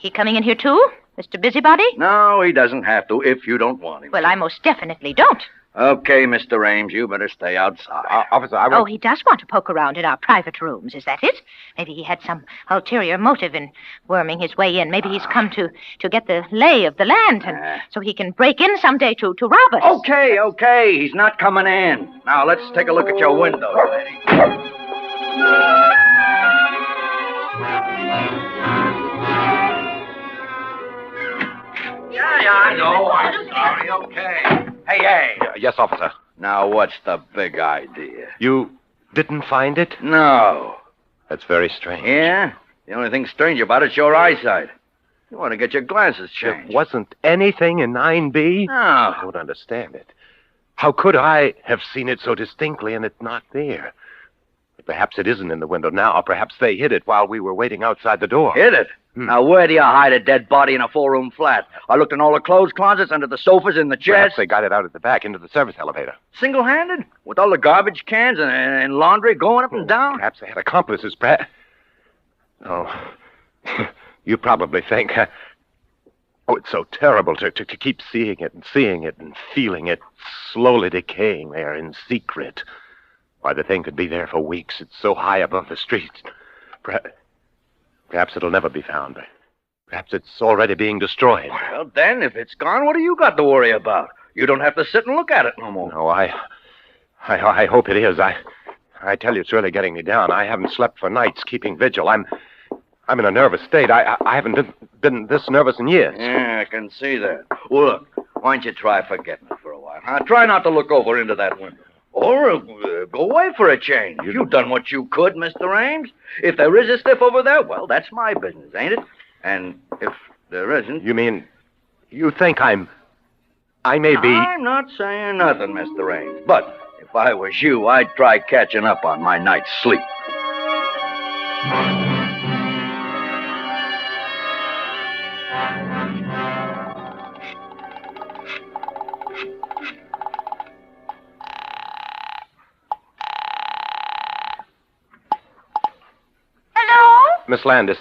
He coming in here, too, Mr. Busybody? No, he doesn't have to if you don't want him. Well, I most definitely don't. Okay, Mr. Ames, you better stay outside. Officer, I will... Oh, he does want to poke around in our private rooms, is that it? Maybe he had some ulterior motive in worming his way in. Maybe he's come to get the lay of the land, and so he can break in someday to rob us. Okay, he's not coming in. Now, let's take a look at your window, lady. Yeah, I know. I'm sorry. Okay. Hey. Yes, officer. Now, what's the big idea? You didn't find it? No. That's very strange. Yeah? The only thing strange about it's your eyesight. You want to get your glasses changed. There wasn't anything in 9B? No. I don't understand it. How could I have seen it so distinctly and it's not there? Perhaps it isn't in the window now. Perhaps they hid it while we were waiting outside the door. Hid it? Now, where do you hide a dead body in a four-room flat? I looked in all the clothes closets, under the sofas, in the chairs. Perhaps they got it out at the back into the service elevator. Single-handed? With all the garbage cans and laundry going up and down? Perhaps they had accomplices, perhaps. Oh, you probably think... Oh, it's so terrible to keep seeing it and feeling it slowly decaying there in secret. Why, the thing could be there for weeks. It's so high above the streets. Perhaps it'll never be found. Perhaps it's already being destroyed. Well, then, if it's gone, what do you got to worry about? You don't have to sit and look at it no more. No, I hope it is. I tell you, it's really getting me down. I haven't slept for nights, keeping vigil. I'm in a nervous state. I haven't been this nervous in years. Yeah, I can see that. Well, look, why don't you try forgetting it for a while, huh? Try not to look over into that window. Or go away for a change. You've done what you could, Mr. Ames. If there is a stiff over there, well, that's my business, ain't it? And if there isn't... You mean, you think I may be... I'm not saying nothing, Mr. Ames. But if I was you, I'd try catching up on my night's sleep. Miss Landis,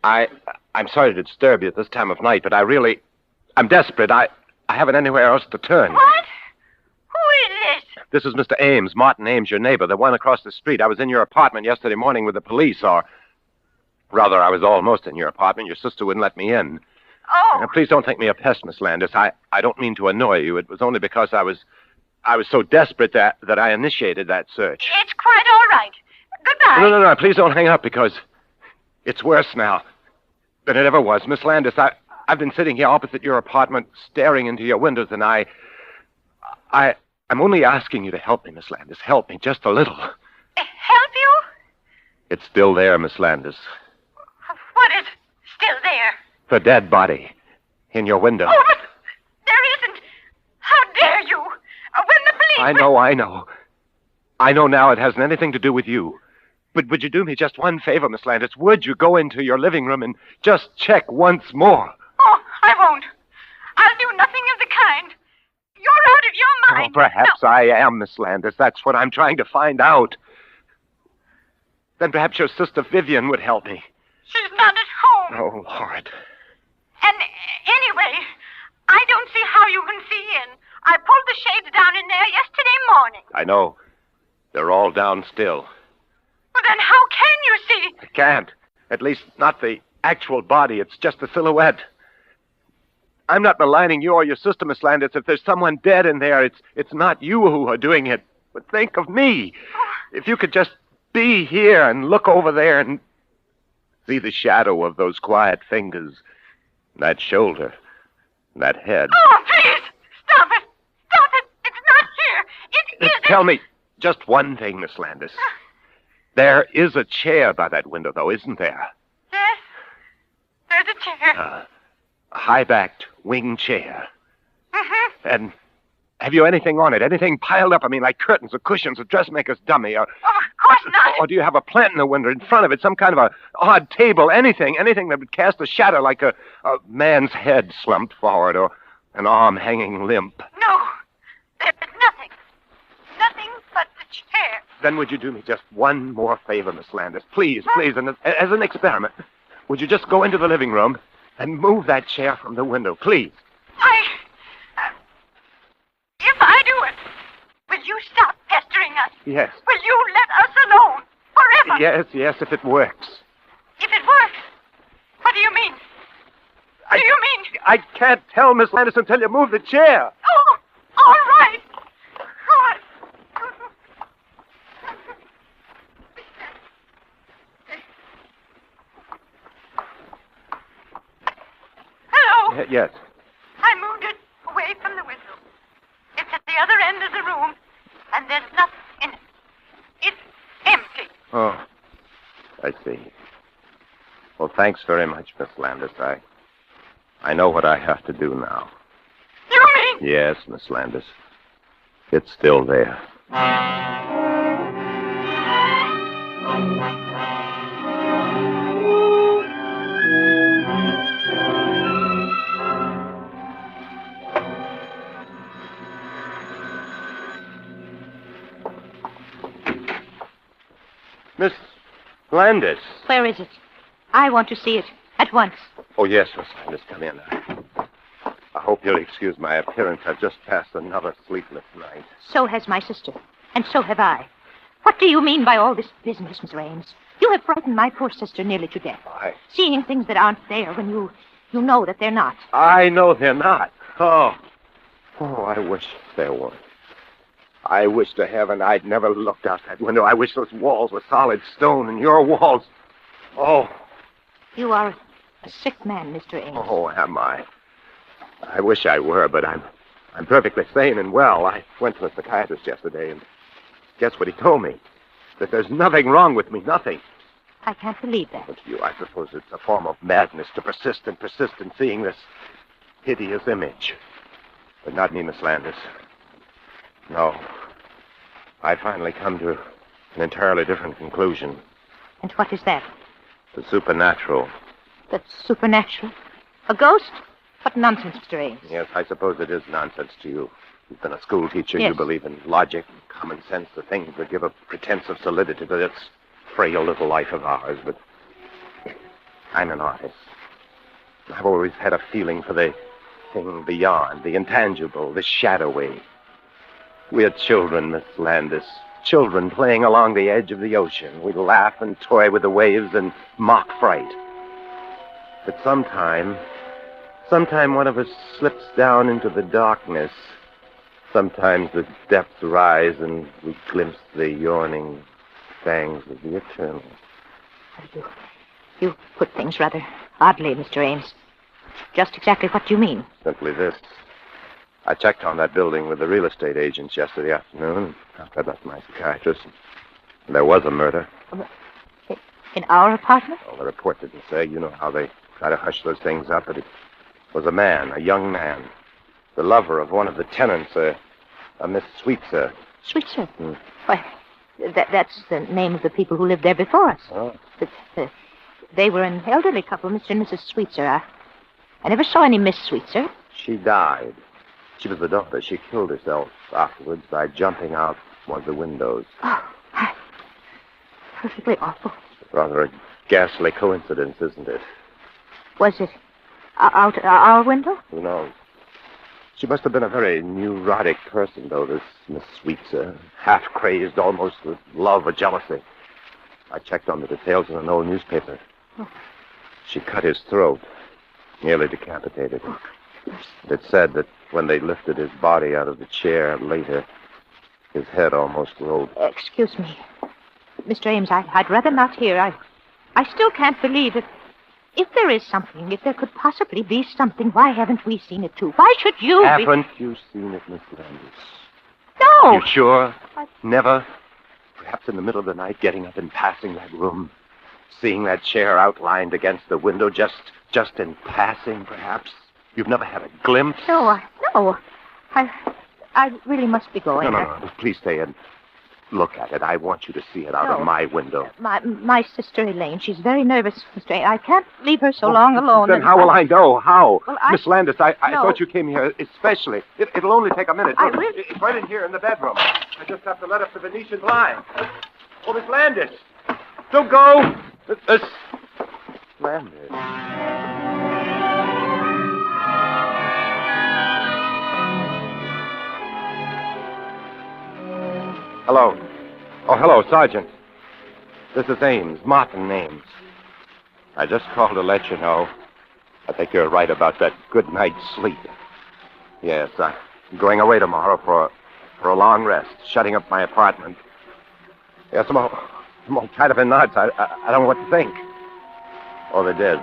I'm sorry to disturb you at this time of night, but I'm desperate. I haven't anywhere else to turn. What? Who is this? This is Mr. Ames, Martin Ames, your neighbor, the one across the street. I was in your apartment yesterday morning with the police, or rather, I was almost in your apartment. Your sister wouldn't let me in. Oh. Now, please don't think me a pest, Miss Landis. I don't mean to annoy you. It was only because I was so desperate that I initiated that search. It's quite all right. Goodbye. No. Please don't hang up because it's worse now than it ever was. Miss Landis, I've been sitting here opposite your apartment, staring into your windows, and I'm only asking you to help me, Miss Landis. Help me just a little. Help you? It's still there, Miss Landis. What is still there? The dead body in your window. Oh, but there isn't. How dare you? When the police... I know. I know now it hasn't anything to do with you. But would you do me just one favor, Miss Landis? Would you go into your living room and just check once more? Oh, I won't. I'll do nothing of the kind. You're out of your mind. Oh, perhaps I am, Miss Landis. That's what I'm trying to find out. Then perhaps your sister Vivian would help me. She's not at home. Oh, Lord. And anyway, I don't see how you can see in. I pulled the shades down in there yesterday morning. I know. They're all down still. Well, then how can you see? I can't. At least not the actual body. It's just a silhouette. I'm not maligning you or your sister, Miss Landis. If there's someone dead in there, it's not you who are doing it. But think of me. If you could just be here and look over there and see the shadow of those quiet fingers, that shoulder, that head. Oh, please! Stop it! Stop it! It's not here! It isn't! Tell me just one thing, Miss Landis. There is a chair by that window, though, isn't there? Yes. There's a chair. A high-backed wing chair. Mm-hmm. And have you anything on it? Anything piled up? I mean, like curtains or cushions, a dressmaker's dummy, or... Oh, of course not. Or do you have a plant in the window in front of it, some kind of a odd table, anything that would cast a shadow like a man's head slumped forward or an arm hanging limp? No. There's nothing. Nothing but the chair. Then would you do me just one more favor, Miss Landis? Please, and as an experiment, would you just go into the living room and move that chair from the window, please? If I do it, will you stop pestering us? Yes. Will you let us alone? Forever? Yes, if it works. If it works? What do you mean? What do you mean? I can't tell, Miss Landis, until you move the chair. Oh, all right. Good. Hello? Yes. I moved it away from the window. It's at the other end of the room, and there's nothing in it. It's empty. Oh, I see. Well, thanks very much, Miss Landis. I know what I have to do now. You mean? Yes, Miss Landis. It's still there. Miss Landis. Where is it? I want to see it. At once. Oh, yes, Miss Landis. Come in. I hope you'll excuse my appearance. I've just passed another sleepless night. So has my sister. And so have I. What do you mean by all this business, Mr. Ames? You have frightened my poor sister nearly to death. Seeing things that aren't there when you know that they're not. I know they're not. Oh, I wish there were. I wish to heaven I'd never looked out that window. I wish those walls were solid stone and your walls... Oh. You are a sick man, Mr. Ames. Oh, am I? I wish I were, but I'm perfectly sane and well. I went to a psychiatrist yesterday, and guess what he told me? That there's nothing wrong with me, nothing. I can't believe that. But to you, I suppose it's a form of madness to persist in seeing this hideous image. But not me, Miss Landis. No. I finally come to an entirely different conclusion. And what is that? The supernatural. The supernatural? A ghost? What nonsense, Mr. Ames. Yes, I suppose it is nonsense to you. You've been a school teacher. Yes. You believe in logic, common sense, the things that give a pretense of solidity to this frail little life of ours. But I'm an artist. I've always had a feeling for the thing beyond, the intangible, the shadowy. We're children, Miss Landis. Children playing along the edge of the ocean. We laugh and toy with the waves and mock fright. But sometime one of us slips down into the darkness. Sometimes the depths rise and we glimpse the yawning fangs of the eternal. You put things rather oddly, Mr. Ames. Just exactly what do you mean? Simply this. I checked on that building with the real estate agents yesterday afternoon after I left my psychiatrist. And there was a murder. In our apartment? Well, the report didn't say. You know how they try to hush those things up, but it was a man, a young man, the lover of one of the tenants, a Miss Sweetser. Sweetser? Why, that's the name of the people who lived there before us. Oh. They were an elderly couple, Mr. and Mrs. Sweetser. I never saw any Miss Sweetser. She died. She was the daughter. She killed herself afterwards by jumping out one of the windows. Oh, perfectly awful. Rather a ghastly coincidence, isn't it? Was it out our window? Who knows? She must have been a very neurotic person, though, this Miss Sweetser. Half-crazed, almost with love or jealousy. I checked on the details in an old newspaper. Oh. She cut his throat, nearly decapitated him. It said that when they lifted his body out of the chair later, his head almost rolled. Excuse me. Mr. Ames, I'd rather not hear. I still can't believe it. If there is something, if there could possibly be something, why haven't we seen it too? Why should you Haven't you seen it, Miss Landis? No! You sure? Never? Perhaps in the middle of the night, getting up and passing that room, seeing that chair outlined against the window, just in passing, perhaps? You've never had a glimpse? No. I really must be going. No. Please stay and look at it. I want you to see it out of my window. My sister Elaine, she's very nervous, Mr. Ames. I can't leave her so long alone. Then how will I know? How? Well, Miss Landis, I No. thought you came here especially. It'll only take a minute. I Look, really- It's right in here in the bedroom. I just have to let up the Venetian blind. Oh, Miss Landis. Don't go. Miss Landis. Hello. Oh, hello, Sergeant. This is Ames, Martin Ames. I just called to let you know. I think you're right about that good night's sleep. Yes, I'm going away tomorrow for a long rest, shutting up my apartment. Yes, I'm all tied up in knots. I don't know what to think. Oh, they're dead.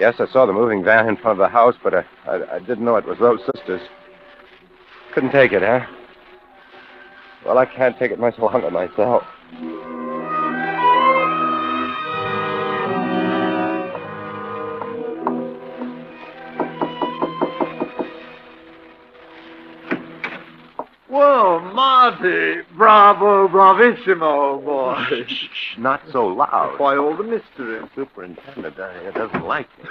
Yes, I saw the moving van in front of the house, but I didn't know it was those sisters. Couldn't take it, huh? Well, I can't take it much longer myself. Whoa, Marty. Bravo, bravissimo, boy. Not so loud. Why all the mystery? The superintendent doesn't like me.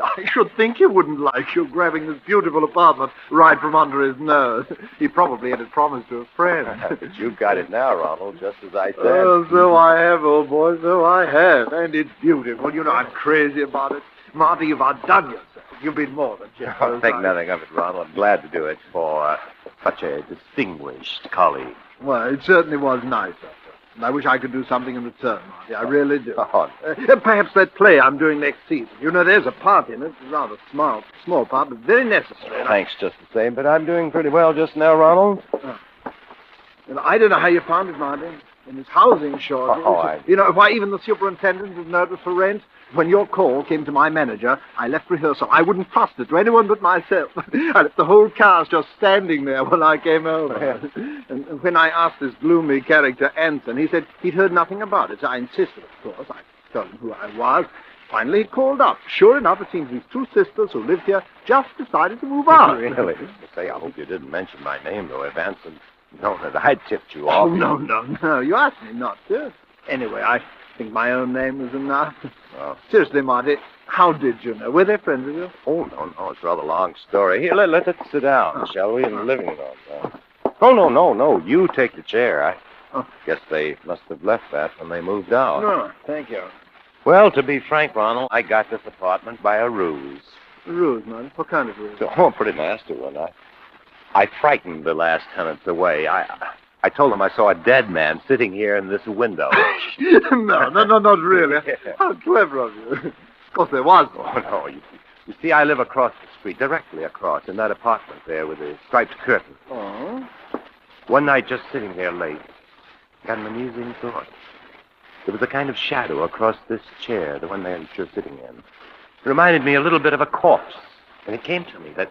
I should think he wouldn't like you grabbing this beautiful apartment right from under his nose. He probably had it promised to a friend. But you've got it now, Ronald, just as I said. Oh, so I have, old boy, so I have. And it's beautiful. You know I'm crazy about it. Marty, you've outdone yourself. You've been more than just... I'll think nothing of it, Ronald. I'm glad to do it for such a distinguished colleague. Well, it certainly was nice of you. And I wish I could do something in return, Marty. I really do. Oh. Perhaps that play I'm doing next season. You know, there's a part in it. It's a rather small part, but very necessary. Thanks just the same, but I'm doing pretty well just now, Ronald. Well, I don't know how you found it, Marty. In his housing shortage. You know, why even the superintendent is nervous for rent. When your call came to my manager, I left rehearsal. I wouldn't trust it to anyone but myself. I left the whole cast just standing there when I came over. And when I asked this gloomy character, Anson, he said he'd heard nothing about it. So I insisted, of course. I told him who I was. Finally, he called up. Sure enough, it seems these two sisters who lived here just decided to move out. Really? Say, I hope you didn't mention my name, though, if Anson known that I'd tipped you off. Oh, no. You asked me not to. Anyway, I think my own name was enough. Oh. Seriously, Marty, how did you know? Were they friends with you? Oh, no. It's a rather long story. Here, let us sit down, shall we, in the living room. Oh, no. You take the chair. I guess they must have left that when they moved out. No, thank you. Well, to be frank, Ronald, I got this apartment by a ruse. Ruse, man? What kind of ruse? Oh, pretty nasty one. I frightened the last tenants away. I told them I saw a dead man sitting here in this window. No, not really. How clever of you. Of course there was. Oh, no. You see, I live across the street, directly across, in that apartment there with the striped curtain. Oh? One night, just sitting there late, got an amusing thought. There was a kind of shadow across this chair, the one that you're sitting in. It reminded me a little bit of a corpse. And it came to me that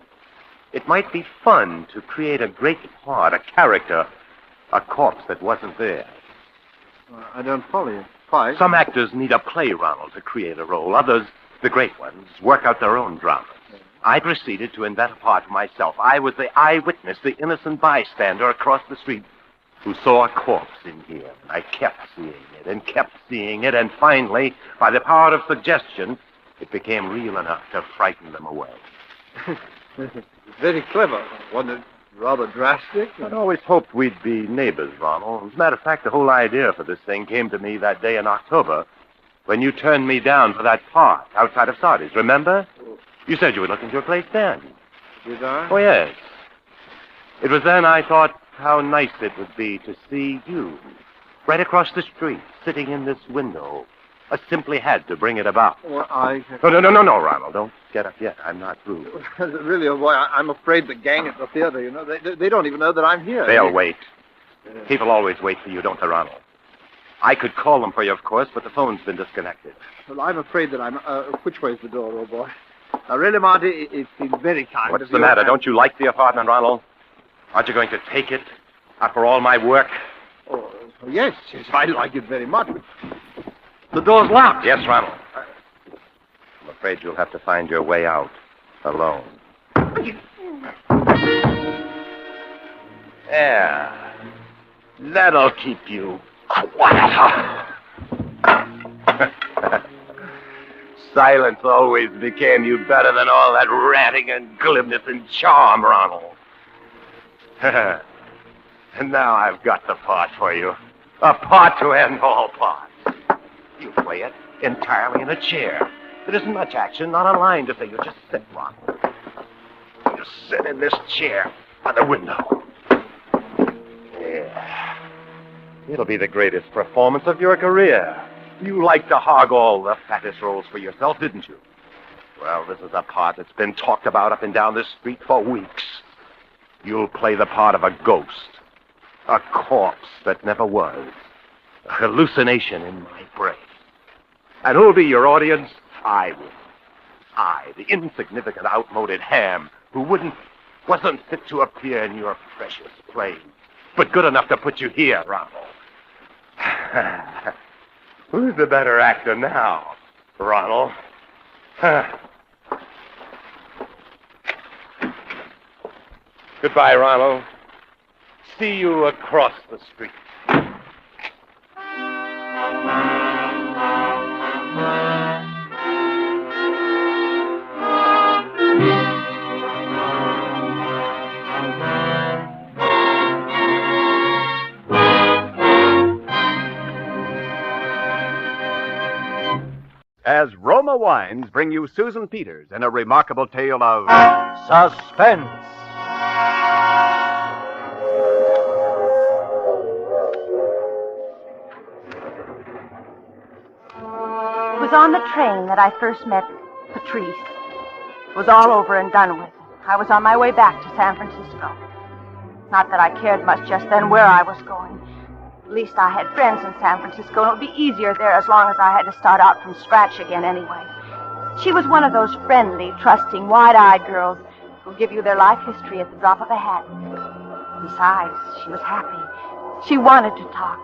it might be fun to create a great part, a character, a corpse that wasn't there. I don't follow you. Why? Some actors need a play, Ronald, to create a role. Others, the great ones, work out their own dramas. I proceeded to invent a part for myself. I was the eyewitness, the innocent bystander across the street who saw a corpse in here. I kept seeing it and kept seeing it, and finally, by the power of suggestion, it became real enough to frighten them away. Very clever. Wasn't it rather drastic? I'd always hoped we'd be neighbors, Ronald. As a matter of fact, the whole idea for this thing came to me that day in October when you turned me down for that part outside of Sardi's, remember? You said you were looking for a place then. Did I? Oh, yes. It was then I thought how nice it would be to see you right across the street, sitting in this window. I simply had to bring it about. Well, No, Ronald. Don't get up yet. I'm not through. Really, oh boy, I'm afraid the gang at the theater, you know, they don't even know that I'm here. They'll wait. People always wait for you, don't they, Ronald? I could call them for you, of course, but the phone's been disconnected. Well, I'm afraid that which way's the door, oh boy? Now, really, Monty, it's been very kind. What's the matter? Don't you like the apartment, Ronald? Aren't you going to take it after all my work? Oh, yes, I like it very much. The door's locked. Yes, Ronald. I'm afraid you'll have to find your way out alone. Yeah. That'll keep you quiet. Silence always became you better than all that ranting and glibness and charm, Ronald. And now I've got the part for you. A part to end all parts. You play it entirely in a chair. There isn't much action, not a line to say. You just sit, Ronald. You sit in this chair by the window. Yeah. It'll be the greatest performance of your career. You liked to hog all the fattest roles for yourself, didn't you? Well, this is a part that's been talked about up and down this street for weeks. You'll play the part of a ghost. A corpse that never was. A hallucination in my brain. And who'll be your audience? I will. I, the insignificant, outmoded ham who wasn't fit to appear in your precious play, but good enough to put you here, Ronald. Who's the better actor now, Ronald? Goodbye, Ronald. See you across the street. As Roma Wines bring you Susan Peters in a remarkable tale of Suspense. It was on the train that I first met Patrice. It was all over and done with. I was on my way back to San Francisco. Not that I cared much just then where I was going. At least I had friends in San Francisco, and it would be easier there as long as I had to start out from scratch again anyway. She was one of those friendly, trusting, wide-eyed girls who give you their life history at the drop of a hat. Besides, she was happy. She wanted to talk.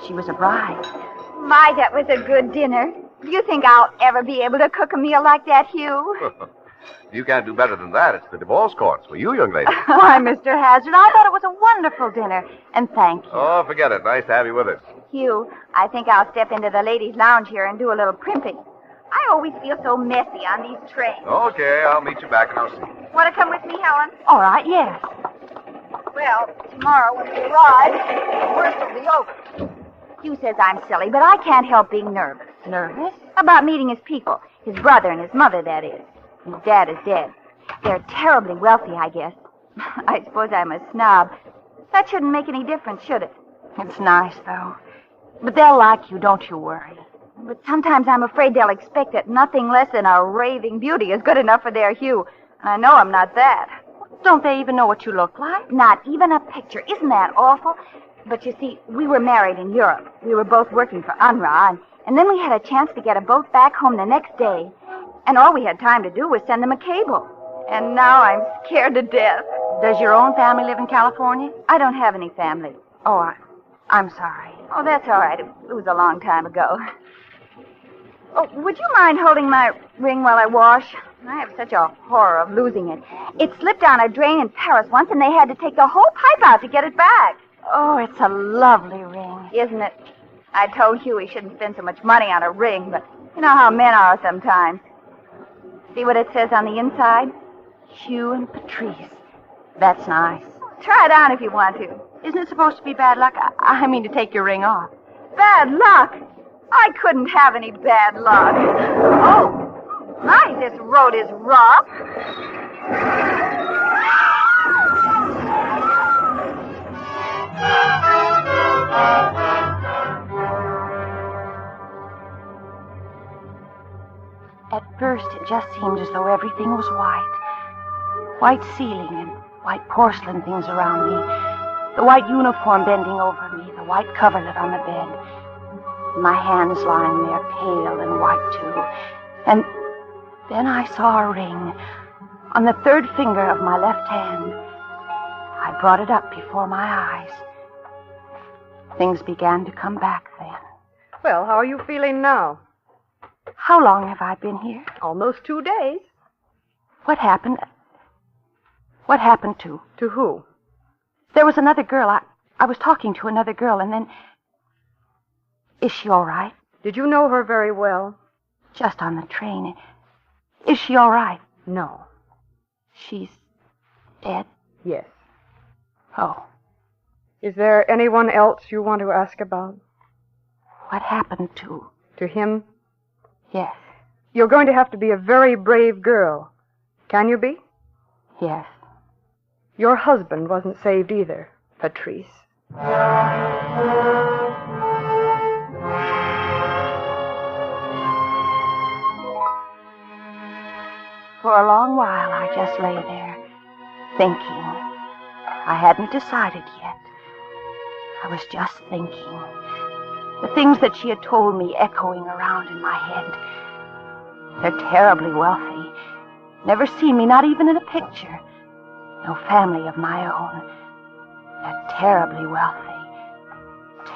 She was a bride. My, that was a good dinner. Do you think I'll ever be able to cook a meal like that, Hugh? You can't do better than that. It's the divorce course for you, young lady. Why, Mr. Hazard, I thought it was a wonderful dinner. And thank you. Oh, forget it. Nice to have you with us. Hugh, I think I'll step into the ladies' lounge here and do a little primping. I always feel so messy on these trains. Okay, I'll meet you back and I'll see you. Want to come with me, Helen? All right, yes. Well, tomorrow when we arrive, the worst will be over. Hugh says I'm silly, but I can't help being nervous. Nervous? About meeting his people. His brother and his mother, that is. His dad is dead. They're terribly wealthy, I guess. I suppose I'm a snob. That shouldn't make any difference, should it? It's nice, though. But they'll like you, don't you worry. But sometimes I'm afraid they'll expect that nothing less than a raving beauty is good enough for their hue. And I know I'm not that. Don't they even know what you look like? Not even a picture. Isn't that awful? But you see, we were married in Europe. We were both working for UNRWA, and then we had a chance to get a boat back home the next day. And all we had time to do was send them a cable. And now I'm scared to death. Does your own family live in California? I don't have any family. Oh, I'm sorry. Oh, that's all right. It was a long time ago. Oh, would you mind holding my ring while I wash? I have such a horror of losing it. It slipped down a drain in Paris once, and they had to take the whole pipe out to get it back. Oh, it's a lovely ring. Isn't it? I told Hugh he shouldn't spend so much money on a ring, but you know how men are sometimes. See what it says on the inside? Hugh and Patrice. That's nice. Try it on if you want to. Isn't it supposed to be bad luck? I mean to take your ring off. Bad luck? I couldn't have any bad luck. Oh, my, this road is rough. At first, it just seemed as though everything was white. White ceiling and white porcelain things around me. The white uniform bending over me. The white coverlet on the bed. My hands lying there, pale and white, too. And then I saw a ring on the third finger of my left hand. I brought it up before my eyes. Things began to come back then. Well, how are you feeling now? How long have I been here? Almost 2 days. What happened? What happened to? To who? There was another girl. I was talking to another girl, and then... Is she all right? Did you know her very well? Just on the train. Is she all right? No. She's dead? Yes. Oh. Is there anyone else you want to ask about? What happened to? To him? Yes. You're going to have to be a very brave girl. Can you be? Yes. Your husband wasn't saved either, Patrice. For a long while, I just lay there, thinking. I hadn't decided yet. I was just thinking. The things that she had told me echoing around in my head. They're terribly wealthy. Never seen me, not even in a picture. No family of my own. They're terribly wealthy.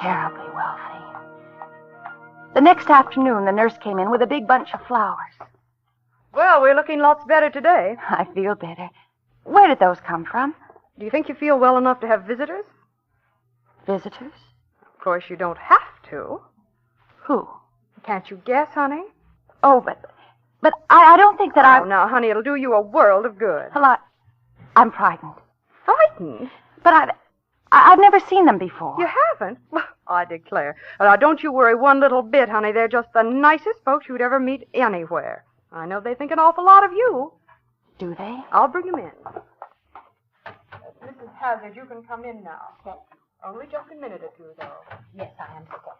Terribly wealthy. The next afternoon, the nurse came in with a big bunch of flowers. Well, we're looking lots better today. I feel better. Where did those come from? Do you think you feel well enough to have visitors? Visitors? Of course, you don't have to. Who? Can't you guess, honey? Oh, but I don't think that I... Oh, now, honey, it'll do you a world of good. Well, I'm frightened. Frightened? But I've never seen them before. You haven't? Well, I declare. Now, don't you worry one little bit, honey. They're just the nicest folks you'd ever meet anywhere. I know they think an awful lot of you. Do they? I'll bring them in. Mrs. Hazard, you can come in now. Yes. Only just a minute or two, though. Yes, I understand.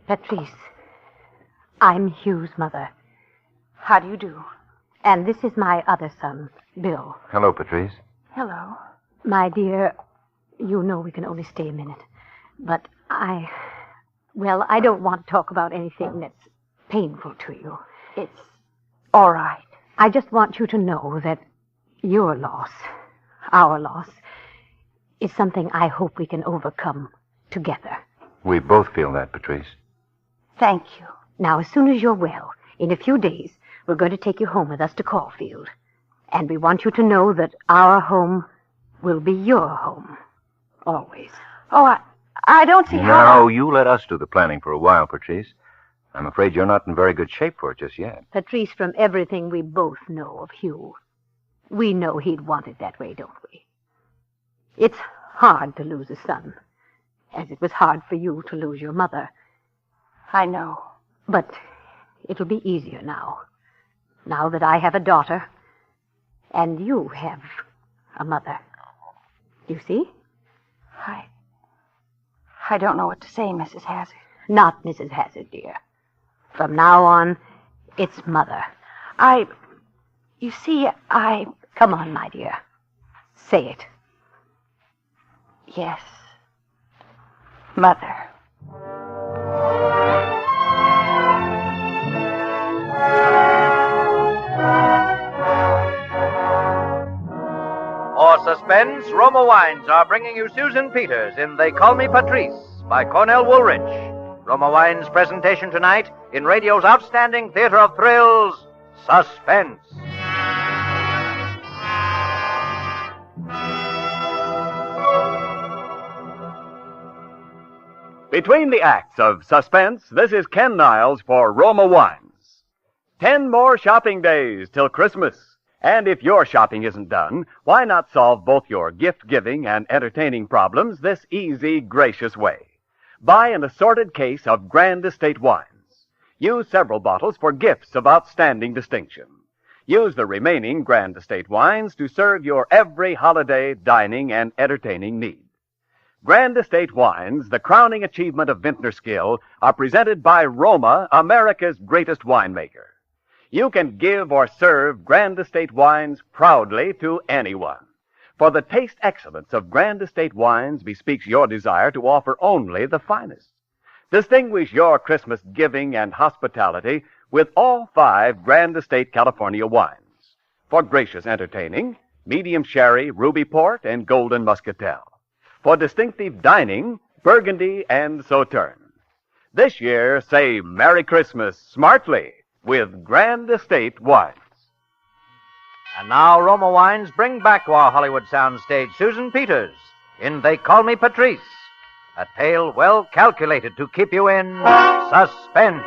Patrice, I'm Hugh's mother. How do you do? And this is my other son, Bill. Hello, Patrice. Hello. My dear, you know we can only stay a minute. But I don't want to talk about anything that's painful to you. It's all right. I just want you to know that your loss, our loss, is something I hope we can overcome together. We both feel that, Patrice. Thank you. Now, as soon as you're well, in a few days, we're going to take you home with us to Caulfield. And we want you to know that our home will be your home. Always. Oh, I don't see how... No, you let us do the planning for a while, Patrice. I'm afraid you're not in very good shape for it just yet. Patrice, from everything we both know of Hugh, we know he'd want it that way, don't we? It's hard to lose a son, as it was hard for you to lose your mother. I know. But it'll be easier now. Now that I have a daughter, and you have a mother. You see? I don't know what to say, Mrs. Hazard. Not Mrs. Hazard, dear. From now on, it's Mother. You see, Come on, my dear. Say it. Yes. Mother. For Suspense, Roma Wines are bringing you Susan Peters in They Call Me Patrice by Cornell Woolrich. Roma Wines' presentation tonight in radio's outstanding theater of thrills, Suspense. Between the acts of Suspense, this is Ken Niles for Roma Wines. 10 more shopping days till Christmas. And if your shopping isn't done, why not solve both your gift-giving and entertaining problems this easy, gracious way? Buy an assorted case of Grand Estate wines. Use several bottles for gifts of outstanding distinction. Use the remaining Grand Estate wines to serve your every holiday, dining, and entertaining need. Grand Estate wines, the crowning achievement of vintner skill, are presented by Roma, America's greatest winemaker. You can give or serve Grand Estate wines proudly to anyone. For the taste excellence of Grand Estate wines bespeaks your desire to offer only the finest. Distinguish your Christmas giving and hospitality with all 5 Grand Estate California wines. For gracious entertaining, medium sherry, ruby port, and golden muscatel. For distinctive dining, Burgundy and Sauterne. This year, say Merry Christmas smartly with Grand Estate wines. And now Roma Wines bring back to our Hollywood soundstage Susan Peters in They Call Me Patrice, a tale well calculated to keep you in suspense.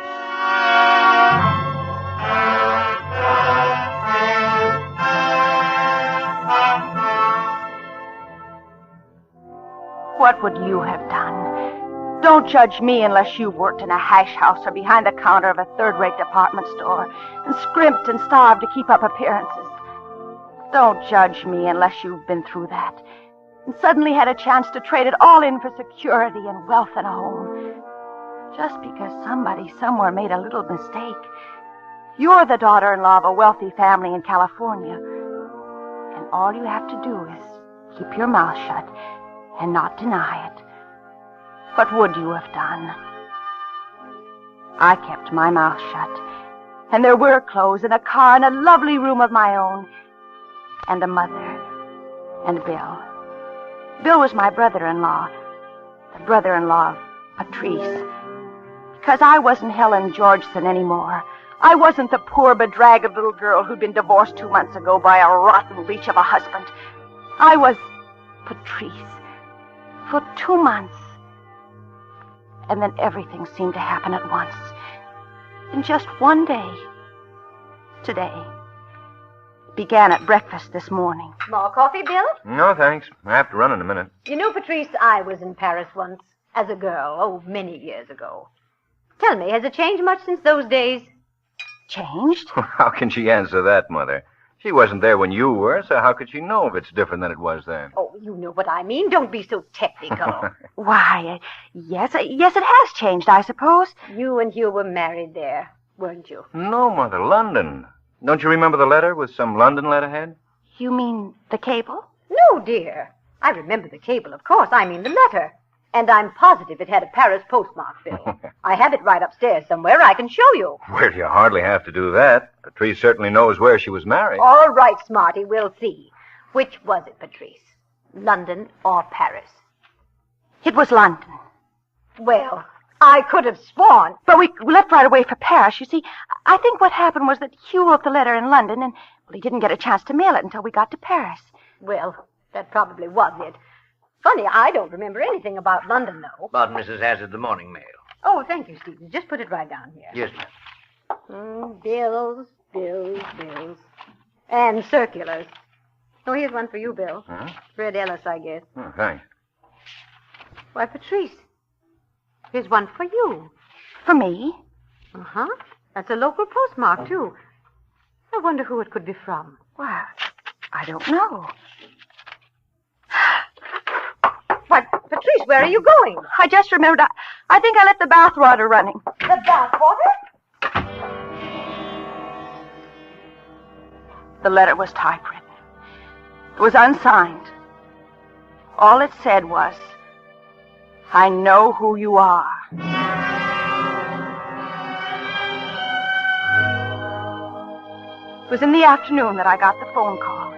What would you have done? Don't judge me unless you've worked in a hash house or behind the counter of a third-rate department store and scrimped and starved to keep up appearances. Don't judge me unless you've been through that and suddenly had a chance to trade it all in for security and wealth and a home. Just because somebody somewhere made a little mistake. You're the daughter-in-law of a wealthy family in California, and all you have to do is keep your mouth shut and not deny it. What would you have done? I kept my mouth shut, and there were clothes and a car and a lovely room of my own, and a mother, and Bill. Bill was my brother-in-law, the brother-in-law of Patrice. Because I wasn't Helen Georgeson anymore. I wasn't the poor, bedraggled little girl who'd been divorced 2 months ago by a rotten leech of a husband. I was Patrice for 2 months. And then everything seemed to happen at once. In just one day. Today. It began at breakfast this morning. More coffee, Bill? No, thanks. I have to run in a minute. You know, Patrice, I was in Paris once, as a girl, many years ago. Tell me, has it changed much since those days? Changed? How can she answer that, Mother? She wasn't there when you were, so how could she know if it's different than it was then? Oh, you know what I mean. Don't be so technical. Why, yes, it has changed, I suppose. You and Hugh were married there, weren't you? No, Mother, London. Don't you remember the letter with some London letterhead? You mean the cable? No, dear. I remember the cable, of course. I mean the letter. And I'm positive it had a Paris postmark, Bill. I have it right upstairs somewhere. I can show you. Well, you hardly have to do that. Patrice certainly knows where she was married. All right, Smarty, we'll see. Which was it, Patrice? London or Paris? It was London. Well, I could have sworn. But we left right away for Paris. You see, I think what happened was that Hugh wrote the letter in London, and he didn't get a chance to mail it until we got to Paris. Well, that probably was it. Funny, I don't remember anything about London, though. About Mrs. Hazard, the morning mail. Oh, thank you, Stephen. Just put it right down here. Yes, ma'am. Bills. And circulars. Oh, here's one for you, Bill. Huh? Fred Ellis, I guess. Oh, thanks. Why, Patrice, here's one for you. For me? Uh-huh. That's a local postmark, too. I wonder who it could be from. Well, I don't know. What, Patrice, where are you going? I just remembered. I think I left the bath water running. The bath water? The letter was typewritten. It was unsigned. All it said was, I know who you are. It was in the afternoon that I got the phone call.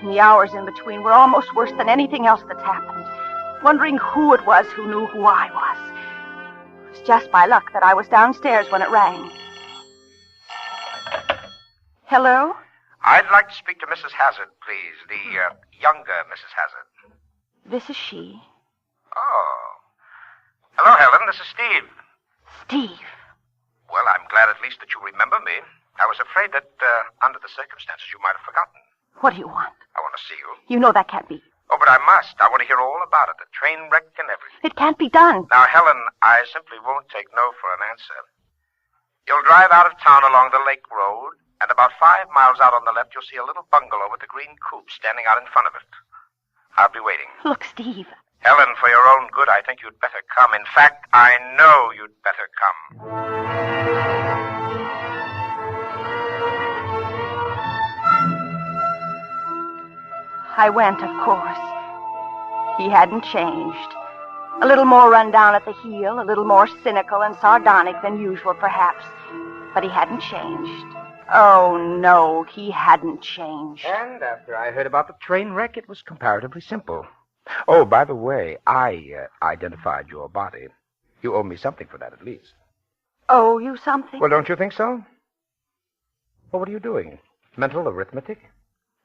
And the hours in between were almost worse than anything else that's happened. Wondering who it was who knew who I was. It was just by luck that I was downstairs when it rang. Hello? I'd like to speak to Mrs. Hazard, please. The younger Mrs. Hazard. This is she. Oh. Hello, Helen. This is Steve. Steve. Well, I'm glad at least that you remember me. I was afraid that, under the circumstances, you might have forgotten. What do you want? I want to see you. You know that can't be. Oh, but I must. I want to hear all about it. The train wreck and everything. It can't be done. Now, Helen, I simply won't take no for an answer. You'll drive out of town along the lake road, and about 5 miles out on the left, you'll see a little bungalow with a green coupe standing out in front of it. I'll be waiting. Look, Steve. Helen, for your own good, I think you'd better come. In fact, I know you'd better come. I went, of course. He hadn't changed. A little more run down at the heel, a little more cynical and sardonic than usual, perhaps. But he hadn't changed. Oh, no, he hadn't changed. And after I heard about the train wreck, it was comparatively simple. Oh, by the way, I identified your body. You owe me something for that, at least. Owe you something? Well, don't you think so? Well, what are you doing? Mental arithmetic?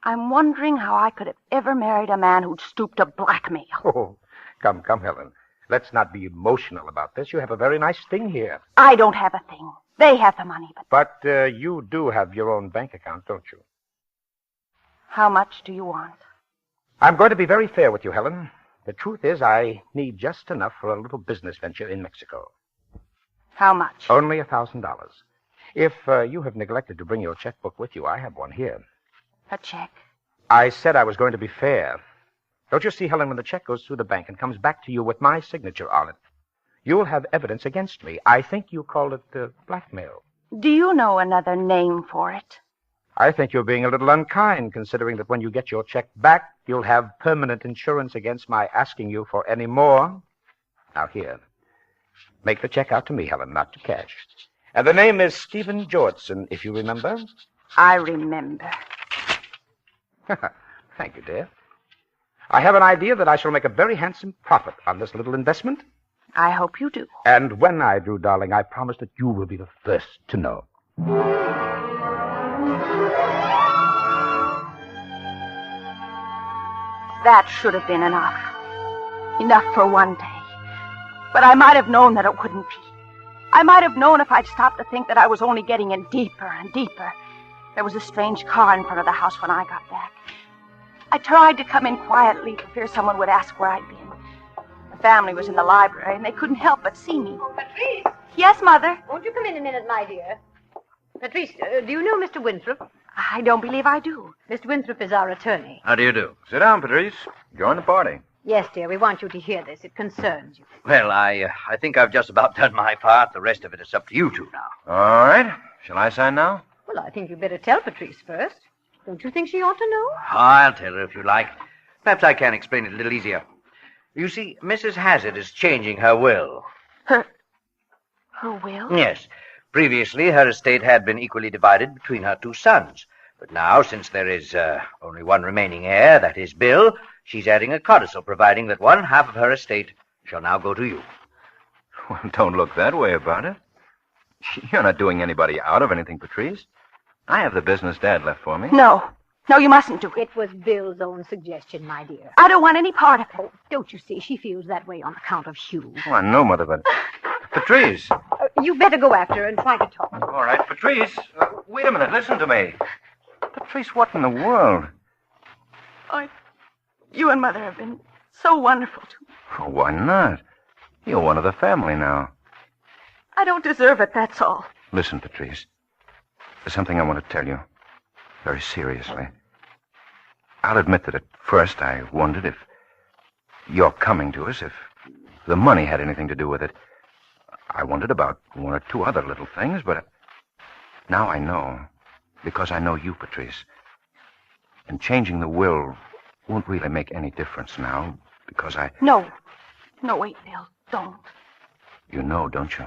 I'm wondering how I could have ever married a man who'd stooped to blackmail. Oh, come, Helen. Let's not be emotional about this. You have a very nice thing here. I don't have a thing. They have the money, but... But you do have your own bank account, don't you? How much do you want? I'm going to be very fair with you, Helen. The truth is, I need just enough for a little business venture in Mexico. How much? Only $1,000. If you have neglected to bring your checkbook with you, I have one here. A check? I said I was going to be fair. Don't you see, Helen, when the check goes through the bank and comes back to you with my signature on it, you'll have evidence against me. I think you call it blackmail. Do you know another name for it? I think you're being a little unkind, considering that when you get your check back, you'll have permanent insurance against my asking you for any more. Now, here. Make the check out to me, Helen, not to cash. And the name is Stephen Georgeson, if you remember. I remember. Thank you, dear. I have an idea that I shall make a very handsome profit on this little investment. I hope you do. And when I do, darling, I promise that you will be the first to know. That should have been enough. Enough for one day. But I might have known that it wouldn't be. I might have known if I'd stopped to think that I was only getting in deeper and deeper. There was a strange car in front of the house when I got back. I tried to come in quietly for fear someone would ask where I'd been. The family was in the library, and they couldn't help but see me. Patrice? Yes, Mother? Won't you come in a minute, my dear? Patrice, do you know Mr. Winthrop? I don't believe I do. Mr. Winthrop is our attorney. How do you do? Sit down, Patrice. Join the party. Yes, dear, we want you to hear this. It concerns you. Well, I think I've just about done my part. The rest of it is up to you two now. All right. Shall I sign now? Well, I think you'd better tell Patrice first. Don't you think she ought to know? I'll tell her if you like. Perhaps I can explain it a little easier. You see, Mrs. Hazard is changing her will. Her will? Yes. Previously, her estate had been equally divided between her two sons. But now, since there is only one remaining heir, that is Bill, she's adding a codicil providing that one half of her estate shall now go to you. Well, don't look that way about it. You're not doing anybody out of anything, Patrice. I have the business Dad left for me. No, you mustn't do it. It was Bill's own suggestion, my dear. I don't want any part of it. Oh, don't you see? She feels that way on account of Hugh. Oh, I know, Mother, but... Patrice! You better go after her and try to talk. All right, Patrice. Wait a minute. Listen to me. Patrice, what in the world? You and Mother have been so wonderful to me. Oh, why not? You're one of the family now. I don't deserve it, that's all. Listen, Patrice. There's something I want to tell you. Very seriously. I'll admit that at first I wondered if your coming to us, if the money had anything to do with it. I wondered about one or two other little things, but now I know. Because I know you, Patrice. And changing the will won't really make any difference now, because I... No. No, wait, Bill. Don't. You know, don't you?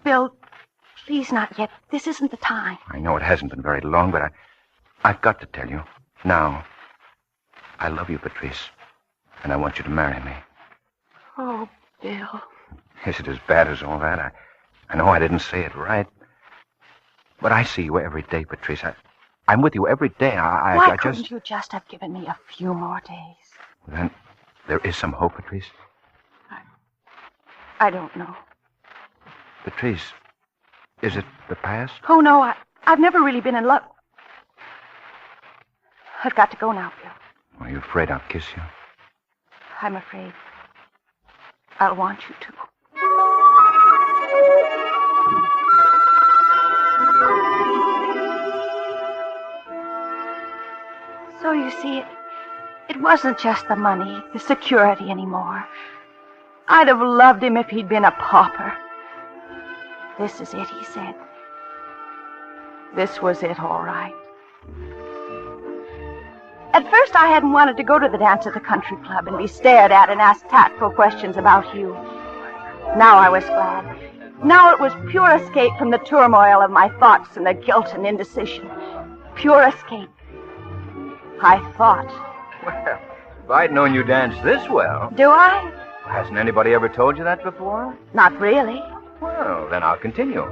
Bill, please not yet. This isn't the time. I know it hasn't been very long, but I've got to tell you. Now, I love you, Patrice. And I want you to marry me. Oh, Bill. Is it as bad as all that? I know I didn't say it right. But I see you every day, Patrice. I'm with you every day. Why couldn't you just have given me a few more days? Then there is some hope, Patrice. I don't know. Patrice, is it the past? Oh, no, I've never really been in love. I've got to go now, Bill. Are you afraid I'll kiss you? I'm afraid I'll want you to. So you see, it wasn't just the money, the security anymore. I'd have loved him if he'd been a pauper. This is it, he said. This was it, all right. At first, I hadn't wanted to go to the dance at the country club and be stared at and asked tactful questions about you. Now I was glad. Now it was pure escape from the turmoil of my thoughts and the guilt and indecision. Pure escape. I thought. Well, if I'd known you danced this well... Do I? Hasn't anybody ever told you that before? Not really. Well, then I'll continue.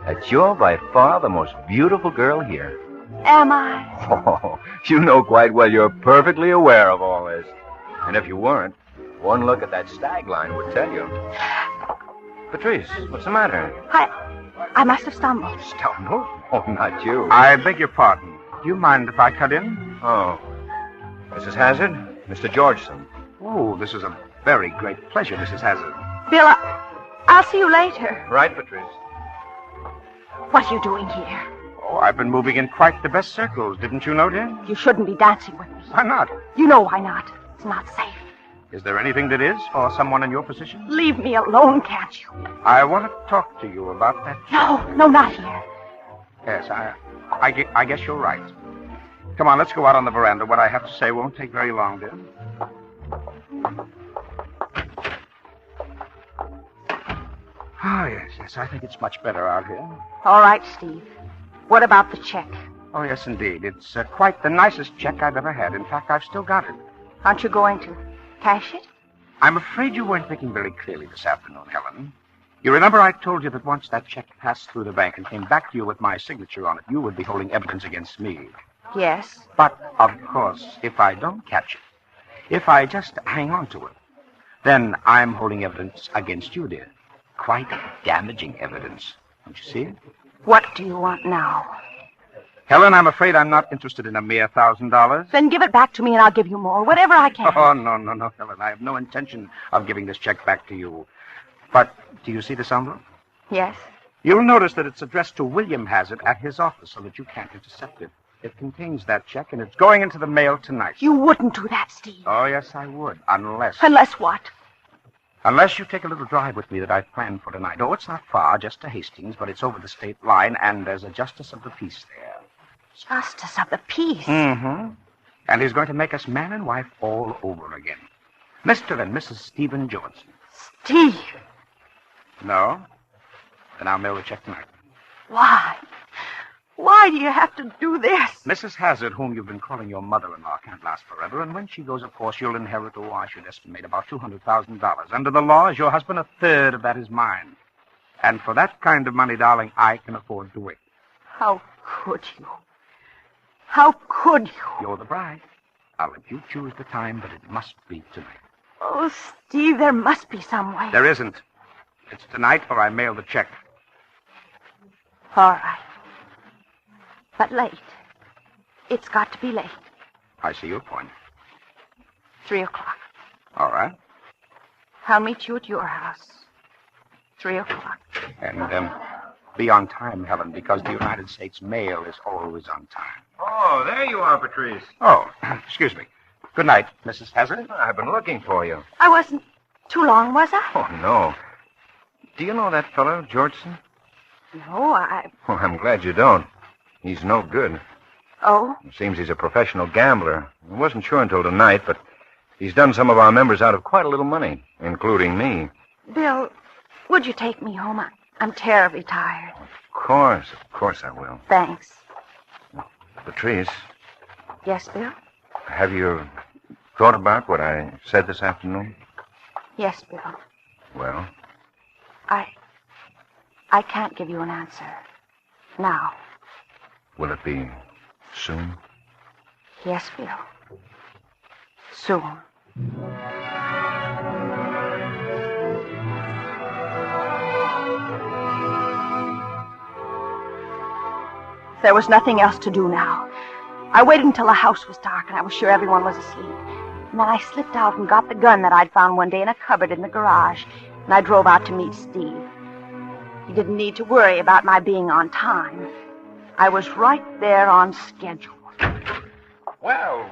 That you're by far the most beautiful girl here. Am I? Oh, you know quite well you're perfectly aware of all this. And if you weren't, one look at that stag line would tell you. Patrice, what's the matter? I must have stumbled. Stumbled? Oh, not you. I beg your pardon. Do you mind if I cut in? Oh. Mrs. Hazard, Mr. Georgeson. Oh, this is a very great pleasure, Mrs. Hazard. Bill, I'll see you later. Right, Patrice. What are you doing here? Oh, I've been moving in quite the best circles, didn't you know, dear? You shouldn't be dancing with me. Why not? You know why not. It's not safe. Is there anything that is for someone in your position? Leave me alone, can't you? I want to talk to you about that. No, not here. Yes, I guess you're right. Come on, let's go out on the veranda. What I have to say won't take very long, dear. Oh, yes, I think it's much better out here. All right, Steve. What about the check? Oh, yes, indeed. It's quite the nicest check I've ever had. In fact, I've still got it. Aren't you going to cash it? I'm afraid you weren't thinking very clearly this afternoon, Helen. You remember I told you that once that check passed through the bank and came back to you with my signature on it, you would be holding evidence against me. Yes. But, of course, if I don't catch it, if I just hang on to it, then I'm holding evidence against you, dear. Quite damaging evidence. Don't you see it? What do you want now? Helen, I'm afraid I'm not interested in a mere $1,000. Then give it back to me and I'll give you more, whatever I can. Oh, no, Helen. I have no intention of giving this check back to you. But do you see this envelope? Yes. You'll notice that it's addressed to William Hazard at his office so that you can't intercept it. It contains that check, and it's going into the mail tonight. You wouldn't do that, Steve. Oh, yes, I would, unless... Unless what? Unless you take a little drive with me that I've planned for tonight. Oh, it's not far, just to Hastings, but it's over the state line, and there's a justice of the peace there. Justice of the peace? Mm-hmm. And he's going to make us man and wife all over again. Mr. and Mrs. Stephen Johnson. Steve! No? Then I'll mail the check tonight. Why? Why do you have to do this? Mrs. Hazard, whom you've been calling your mother-in-law, can't last forever, and when she goes, of course, you'll inherit, I should estimate, about $200,000. Under the law, as your husband, a third of that is mine. And for that kind of money, darling, I can afford to wait. How could you? How could you? You're the bride. I'll let you choose the time, but it must be tonight. Oh, Steve, there must be some way. There isn't. It's tonight or I mail the check. All right. But late. It's got to be late. I see your point. 3 o'clock. All right. I'll meet you at your house. 3 o'clock. And be on time, Helen, because the United States mail is always on time. Oh, there you are, Patrice. Oh, excuse me. Good night, Mrs. Hazard. I've been looking for you. I wasn't too long, was I? Oh, no. Do you know that fellow, Georgeson? No, Oh, I'm glad you don't. He's no good. Oh? It seems he's a professional gambler. I wasn't sure until tonight, but he's done some of our members out of quite a little money, including me. Bill, would you take me home? I'm terribly tired. Of course I will. Thanks. Patrice, Yes, Bill? have you thought about what I said this afternoon? Yes, Bill. Well, I can't give you an answer. Now. will it be soon? Yes, Bill. Soon. There was nothing else to do now. I waited until the house was dark and I was sure everyone was asleep. And then I slipped out and got the gun that I'd found one day in a cupboard in the garage. And I drove out to meet Steve. He didn't need to worry about my being on time. I was right there on schedule. Well.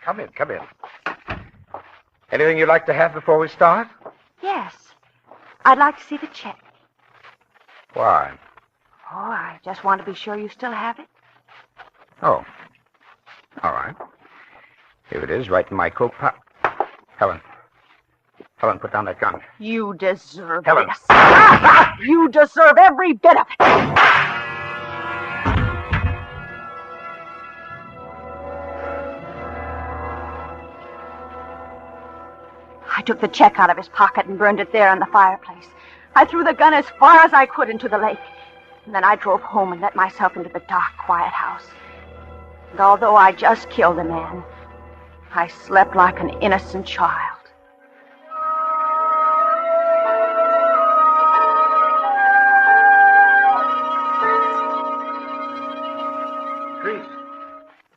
Come in. Anything you'd like to have before we start? Yes. I'd like to see the check. Why? Oh, I just want to be sure you still have it. Oh. All right. Here it is, right in my coat pocket. Helen, put down that gun. You deserve Helen. this. You deserve every bit of it. I took the check out of his pocket and burned it there on the fireplace. I threw the gun as far as I could into the lake. And then I drove home and let myself into the dark, quiet house. And although I just killed a man, I slept like an innocent child.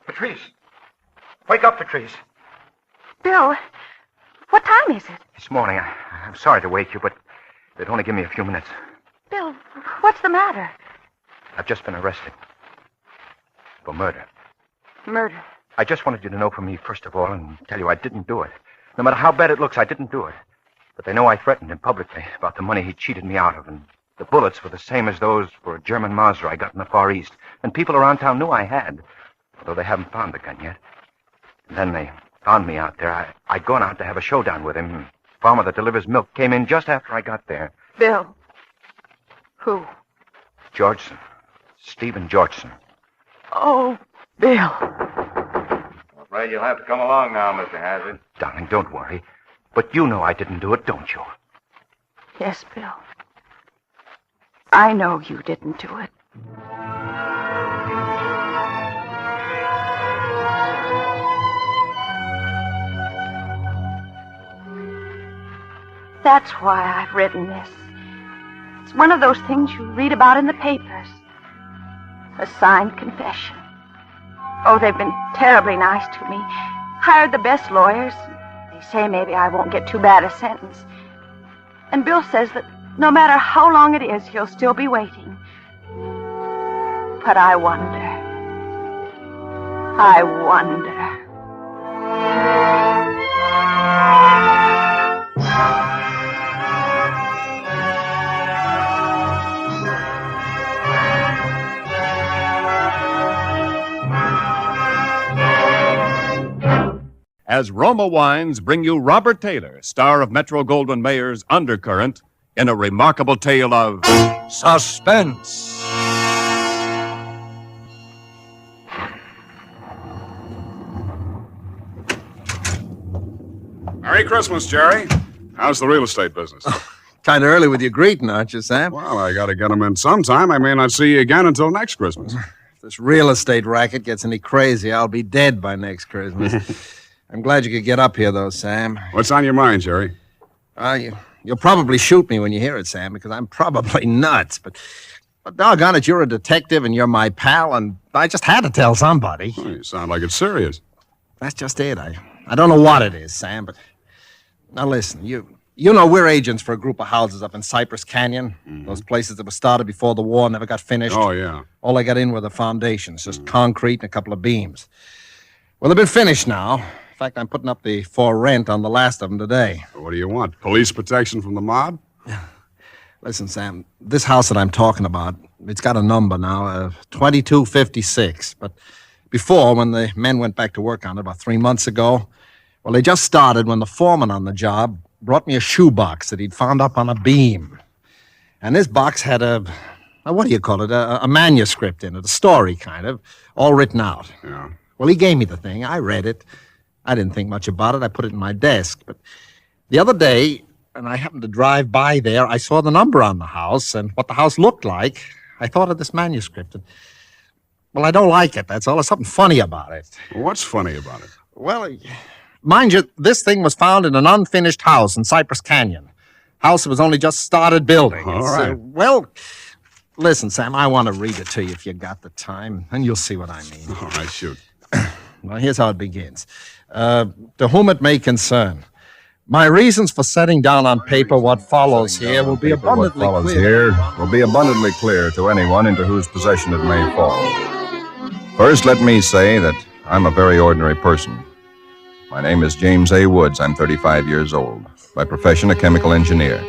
Patrice. Wake up, Patrice. Bill, what time is it? This morning, I'm sorry to wake you, but they'd only give me a few minutes. Bill, what's the matter? I've just been arrested. For murder. Murder. I just wanted you to know from me, first of all, and tell you I didn't do it. No matter how bad it looks, I didn't do it. But they know I threatened him publicly about the money he cheated me out of, and the bullets were the same as those for a German Mauser I got in the Far East. And people around town knew I had, although they haven't found the gun yet. And then they found me out there. I'd gone out to have a showdown with him. The farmer that delivers milk came in just after I got there. Bill. Who? Georgeson. Stephen Georgeson. Oh, Bill. I'm afraid you'll have to come along now, Mr. Hazard. Darling, don't worry. But you know I didn't do it, don't you? Yes, Bill. I know you didn't do it. That's why I've written this. It's one of those things you read about in the papers. A signed confession. Oh, they've been terribly nice to me. Hired the best lawyers. They say maybe I won't get too bad a sentence. And Bill says that no matter how long it is, he'll still be waiting. But I wonder. As Roma Wines bring you Robert Taylor, star of Metro-Goldwyn-Mayer's Undercurrent, in a remarkable tale of suspense. Merry Christmas, Jerry. How's the real estate business? Kind of early with your greeting, aren't you, Sam? Well, I got to get them in sometime. I may not see you again until next Christmas. If this real estate racket gets any crazy, I'll be dead by next Christmas. I'm glad you could get up here, though, Sam. What's on your mind, Jerry? You'll probably shoot me when you hear it, Sam, because I'm probably nuts. But doggone it, you're a detective and you're my pal, and I just had to tell somebody. Well, you sound like it's serious. That's just it. I don't know what it is, Sam, but... Now, listen, you You know, we're agents for a group of houses up in Cypress Canyon. Those places that were started before the war, never got finished. Oh, yeah. All I got in were the foundations, just concrete and a couple of beams. Well, they've been finished now. In fact, I'm putting up the for rent on the last of them today. What do you want? Police protection from the mob? Listen, Sam, this house that I'm talking about, it's got a number now, 2256. But before, when the men went back to work on it about 3 months ago, well, they just started when the foreman on the job brought me a shoebox that he'd found up on a beam. And this box had a manuscript in it, a story kind of, all written out. Yeah. Well, he gave me the thing. I read it. I didn't think much about it. I put it in my desk. But the other day, when I happened to drive by there, I saw the number on the house and what the house looked like. I thought of this manuscript. And, well, I don't like it. That's all. There's something funny about it. What's funny about it? Well, mind you, this thing was found in an unfinished house in Cypress Canyon. House that was only just started building. All right. Well, listen, Sam, I want to read it to you if you got the time, and you'll see what I mean. All right, shoot. Well, here's how it begins. To whom it may concern, my reasons for setting down on paper what follows here will be abundantly clear. To anyone into whose possession it may fall. First, let me say that I'm a very ordinary person. My name is James A. Woods. I'm 35 years old. By profession, a chemical engineer.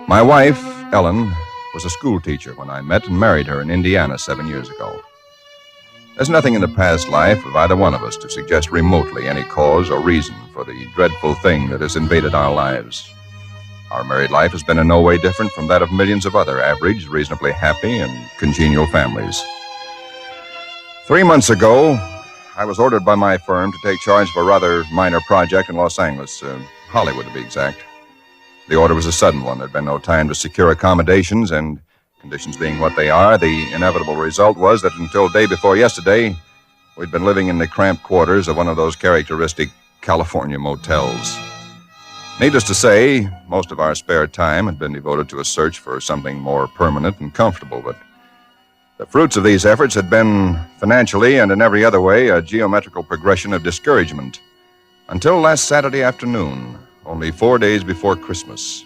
My wife, Ellen, was a school teacher when I met and married her in Indiana 7 years ago. There's nothing in the past life of either one of us to suggest remotely any cause or reason for the dreadful thing that has invaded our lives. Our married life has been in no way different from that of millions of other average, reasonably happy, and congenial families. 3 months ago, I was ordered by my firm to take charge of a rather minor project in Los Angeles, Hollywood to be exact. The order was a sudden one. There'd been no time to secure accommodations, and conditions being what they are, the inevitable result was that until day before yesterday, we'd been living in the cramped quarters of one of those characteristic California motels. Needless to say, most of our spare time had been devoted to a search for something more permanent and comfortable, but the fruits of these efforts had been, financially and in every other way, a geometrical progression of discouragement. Until last Saturday afternoon, only 4 days before Christmas.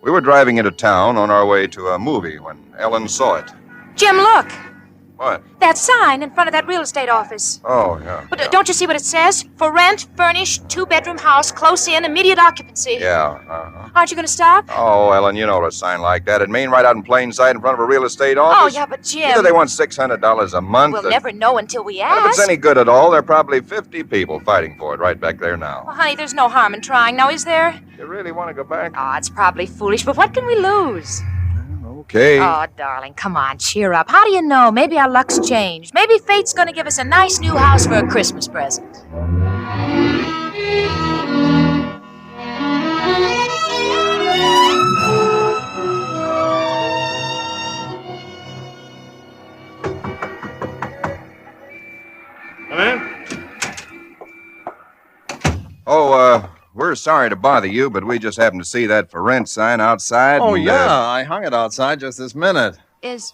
We were driving into town on our way to a movie when Ellen saw it. Jim, look. What? That sign in front of that real estate office. Oh, yeah. But don't you see what it says? For rent, furnished, 2-bedroom house, close in, immediate occupancy. Yeah, Aren't you going to stop? Oh, Ellen, you know what a sign like that. It'd mean right out in plain sight in front of a real estate office. Oh, yeah, but Jim... Either they want $600 a month... We'll never know until we ask. If it's any good at all, there are probably 50 people fighting for it right back there now. Well, honey, there's no harm in trying now, is there? You really want to go back? Oh, it's probably foolish, but what can we lose? Okay. Oh, darling, come on, cheer up. How do you know? Maybe our luck's changed. Maybe fate's going to give us a nice new house for a Christmas present. Come in. Oh, we're sorry to bother you, but we just happened to see that for rent sign outside. Oh, and, yeah, I hung it outside just this minute. Is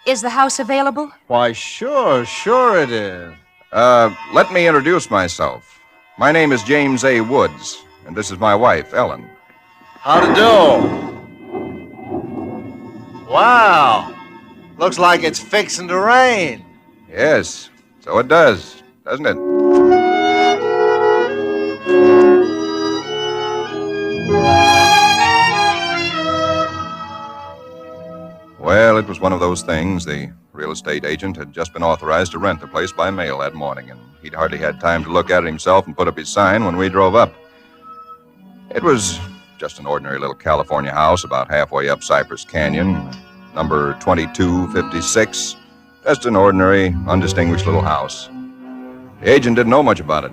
the house available? Why, sure it is. Let me introduce myself. My name is James A. Woods, and this is my wife, Ellen. How to do? Wow. Looks like it's fixing to rain. Yes, so it does, doesn't it? Well, it was one of those things. The real estate agent had just been authorized to rent the place by mail that morning, and he'd hardly had time to look at it himself and put up his sign when we drove up. It was just an ordinary little California house about halfway up Cypress Canyon, number 2256. Just an ordinary, undistinguished little house. The agent didn't know much about it.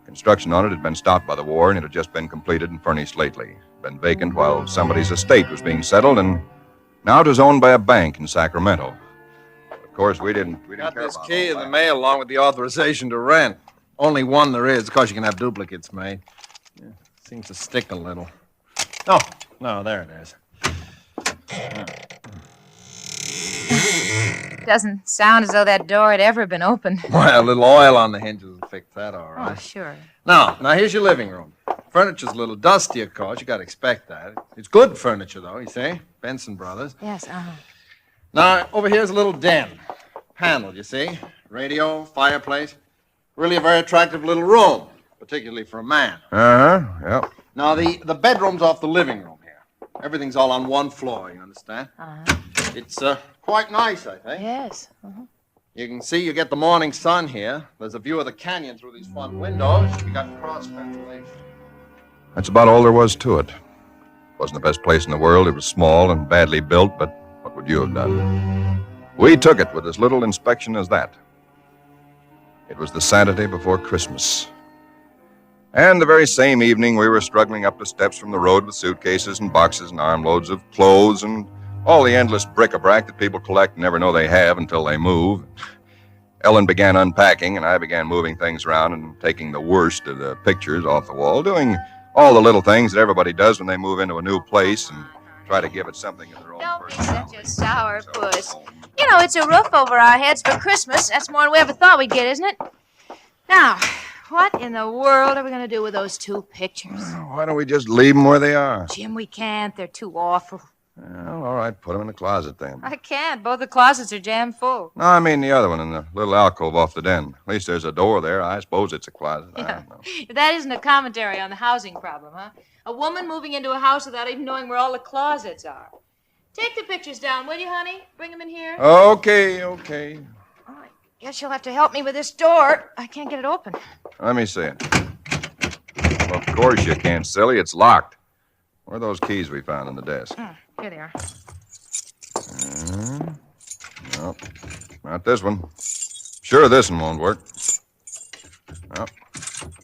Construction on it had been stopped by the war, and it had just been completed and furnished lately. Been vacant while somebody's estate was being settled, and now it was owned by a bank in Sacramento. Of course, we didn't Got care this about key all in the that. mail along with the authorization to rent. Only one there is. Of course, you can have duplicates made. Yeah, seems to stick a little. No, there it is. Doesn't sound as though that door had ever been opened. Well, a little oil on the hinges will fix that all right. Oh, sure. Now here's your living room. Furniture's a little dusty, of course. You gotta expect that. It's good furniture, though, you see? Benson Brothers. Yes, Now, over here's a little den. Paneled, you see? Radio, fireplace. Really a very attractive little room, particularly for a man. Yep. Now, the bedroom's off the living room here. Everything's all on one floor, you understand? It's quite nice, I think. Yes. You can see you get the morning sun here. There's a view of the canyon through these front windows. You got cross ventilation. That's about all there was to it. Wasn't the best place in the world. It was small and badly built, but what would you have done? We took it with as little inspection as that. It was the Saturday before Christmas. And the very same evening, we were struggling up the steps from the road with suitcases and boxes and armloads of clothes and all the endless bric-a-brac that people collect and never know they have until they move. Ellen began unpacking, and I began moving things around and taking the worst of the pictures off the wall, doing all the little things that everybody does when they move into a new place and try to give it something of their own Don't be such a sourpuss. You know, it's a roof over our heads for Christmas. That's more than we ever thought we'd get, isn't it? Now, what in the world are we going to do with those two pictures? Why don't we just leave them where they are? Jim, we can't. They're too awful. Well, all right, put them in the closet then. I can't. Both the closets are jammed full. No, I mean the other one in the little alcove off the den. At least there's a door there. I suppose it's a closet. I don't know. That isn't a commentary on the housing problem, huh? A woman moving into a house without even knowing where all the closets are. Take the pictures down, will you, honey? Bring them in here. Okay. Guess you'll have to help me with this door. I can't get it open. Let me see it. Well, of course you can't, silly. It's locked. Where are those keys we found on the desk? Here they are. No, not this one. Sure, this one won't work. No.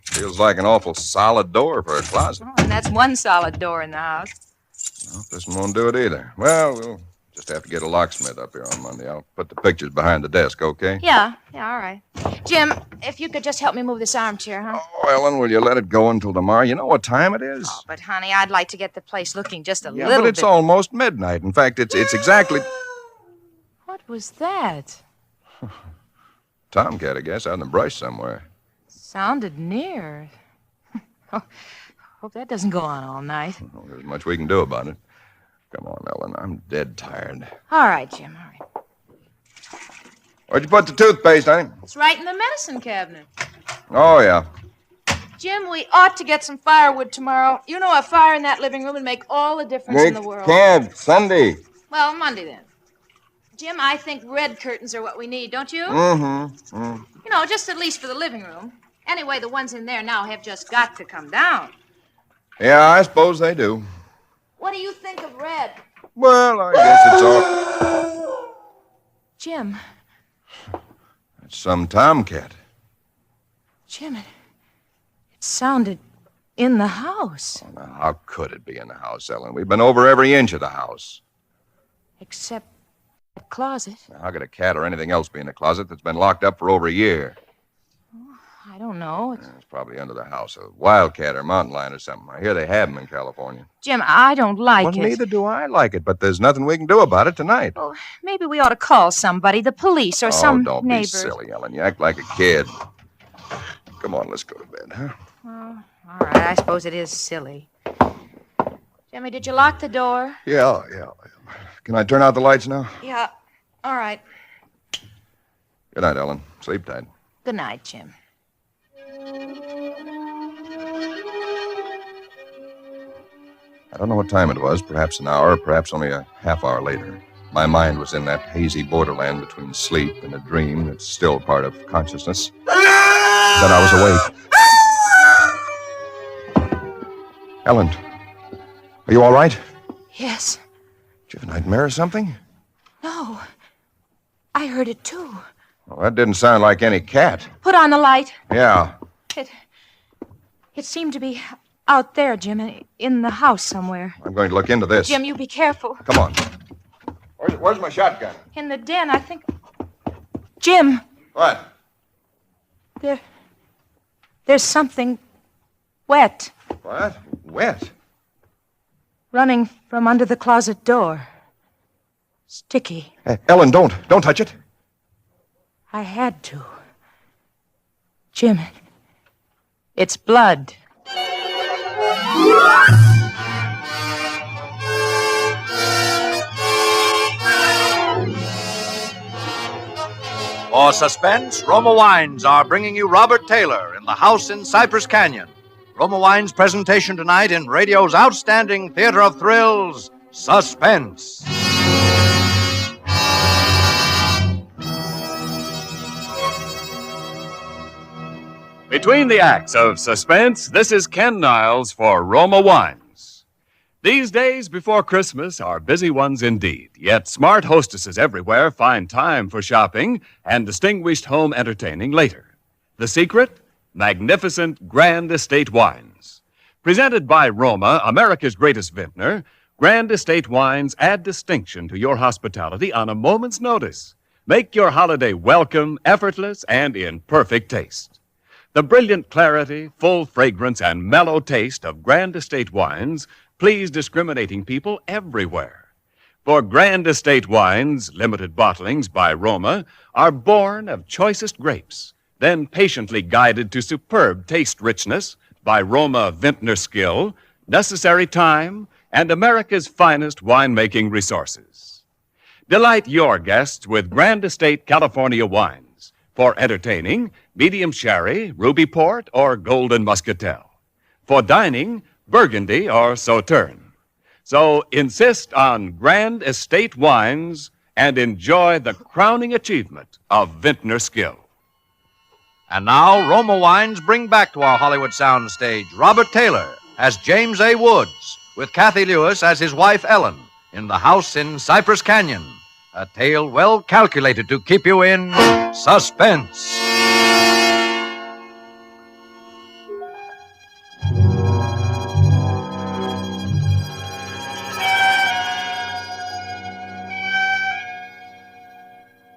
Feels like an awful solid door for a closet. And that's one solid door in the house. Well, this one won't do it either. Well, we'll just have to get a locksmith up here on Monday. I'll put the pictures behind the desk, okay? Yeah, all right. Jim, if you could just help me move this armchair, huh? Oh, Ellen, will you let it go until tomorrow? You know what time it is? Oh, but, honey, I'd like to get the place looking just a Yeah, little but it's bit. almost midnight. In fact, it's exactly... What was that? Tomcat, I guess, out in the brush somewhere. Sounded near. Hope that doesn't go on all night. Well, there's much we can do about it. Come on, Ellen, I'm dead tired. All right, Jim, all right. Where'd you put the toothpaste, honey? It's right in the medicine cabinet. Oh, yeah. Jim, we ought to get some firewood tomorrow. You know, a fire in that living room would make all the difference in the world. Can't. Sunday. Well, Monday then. Jim, I think red curtains are what we need, don't you? Mm-hmm. You know, just at least for the living room. Anyway, the ones in there now have just got to come down. Yeah, I suppose they do. What do you think of red? Well, I guess it's all... Jim. It's some tomcat. Jim, it sounded in the house. Oh, now, how could it be in the house, Ellen? We've been over every inch of the house. Except the closet. Now, how could a cat or anything else be in a closet that's been locked up for over a year? I don't know. It's probably under the house. A wildcat or mountain lion or something. I hear they have them in California. Jim, I don't like Well, it. neither do I like it, but there's nothing we can do about it tonight. Oh, maybe we ought to call somebody, the police or some don't neighbors. be silly, Ellen. You act like a kid. Come on, let's go to bed, huh? Oh, all right, I suppose it is silly. Jimmy, did you lock the door? Yeah. Can I turn out the lights now? Yeah. All right. Good night, Ellen. Sleep tight. Good night, Jim. I don't know what time it was, perhaps an hour, perhaps only a half hour later. My mind was in that hazy borderland between sleep and a dream that's still part of consciousness. Then I was awake. Ellen, are you all right? Yes. Did you have a nightmare or something? No. I heard it, too. Well, that didn't sound like any cat. Put on the light. Yeah. It seemed to be out there, Jim, in the house somewhere. I'm going to look into this. Jim, you be careful. Come on. Where's my shotgun? In the den, I think. Jim. What? There's something wet. What? Wet? Running from under the closet door. Sticky. Hey, Ellen, don't touch it. I had to. Jim, it's blood. For Suspense, Roma Wines are bringing you Robert Taylor in The House in Cypress Canyon. Roma Wines' presentation tonight in radio's outstanding theater of thrills, Suspense. Between the acts of Suspense, this is Ken Niles for Roma Wines. These days before Christmas are busy ones indeed, yet smart hostesses everywhere find time for shopping and distinguished home entertaining later. The secret? Magnificent Grand Estate wines. Presented by Roma, America's greatest vintner, Grand Estate wines add distinction to your hospitality on a moment's notice. Make your holiday welcome, effortless, and in perfect taste. The brilliant clarity, full fragrance, and mellow taste of Grand Estate wines please discriminating people everywhere. For Grand Estate wines, limited bottlings by Roma, are born of choicest grapes, then patiently guided to superb taste richness by Roma vintner skill, necessary time, and America's finest winemaking resources. Delight your guests with Grand Estate California wines. For entertaining, medium sherry, ruby port, or golden muscatel. For dining, Burgundy or Sauterne. So insist on Grand Estate wines and enjoy the crowning achievement of vintner skill. And now, Roma Wines bring back to our Hollywood soundstage Robert Taylor as James A. Woods, with Kathy Lewis as his wife Ellen, in The House in Cypress Canyon, a tale well calculated to keep you in suspense.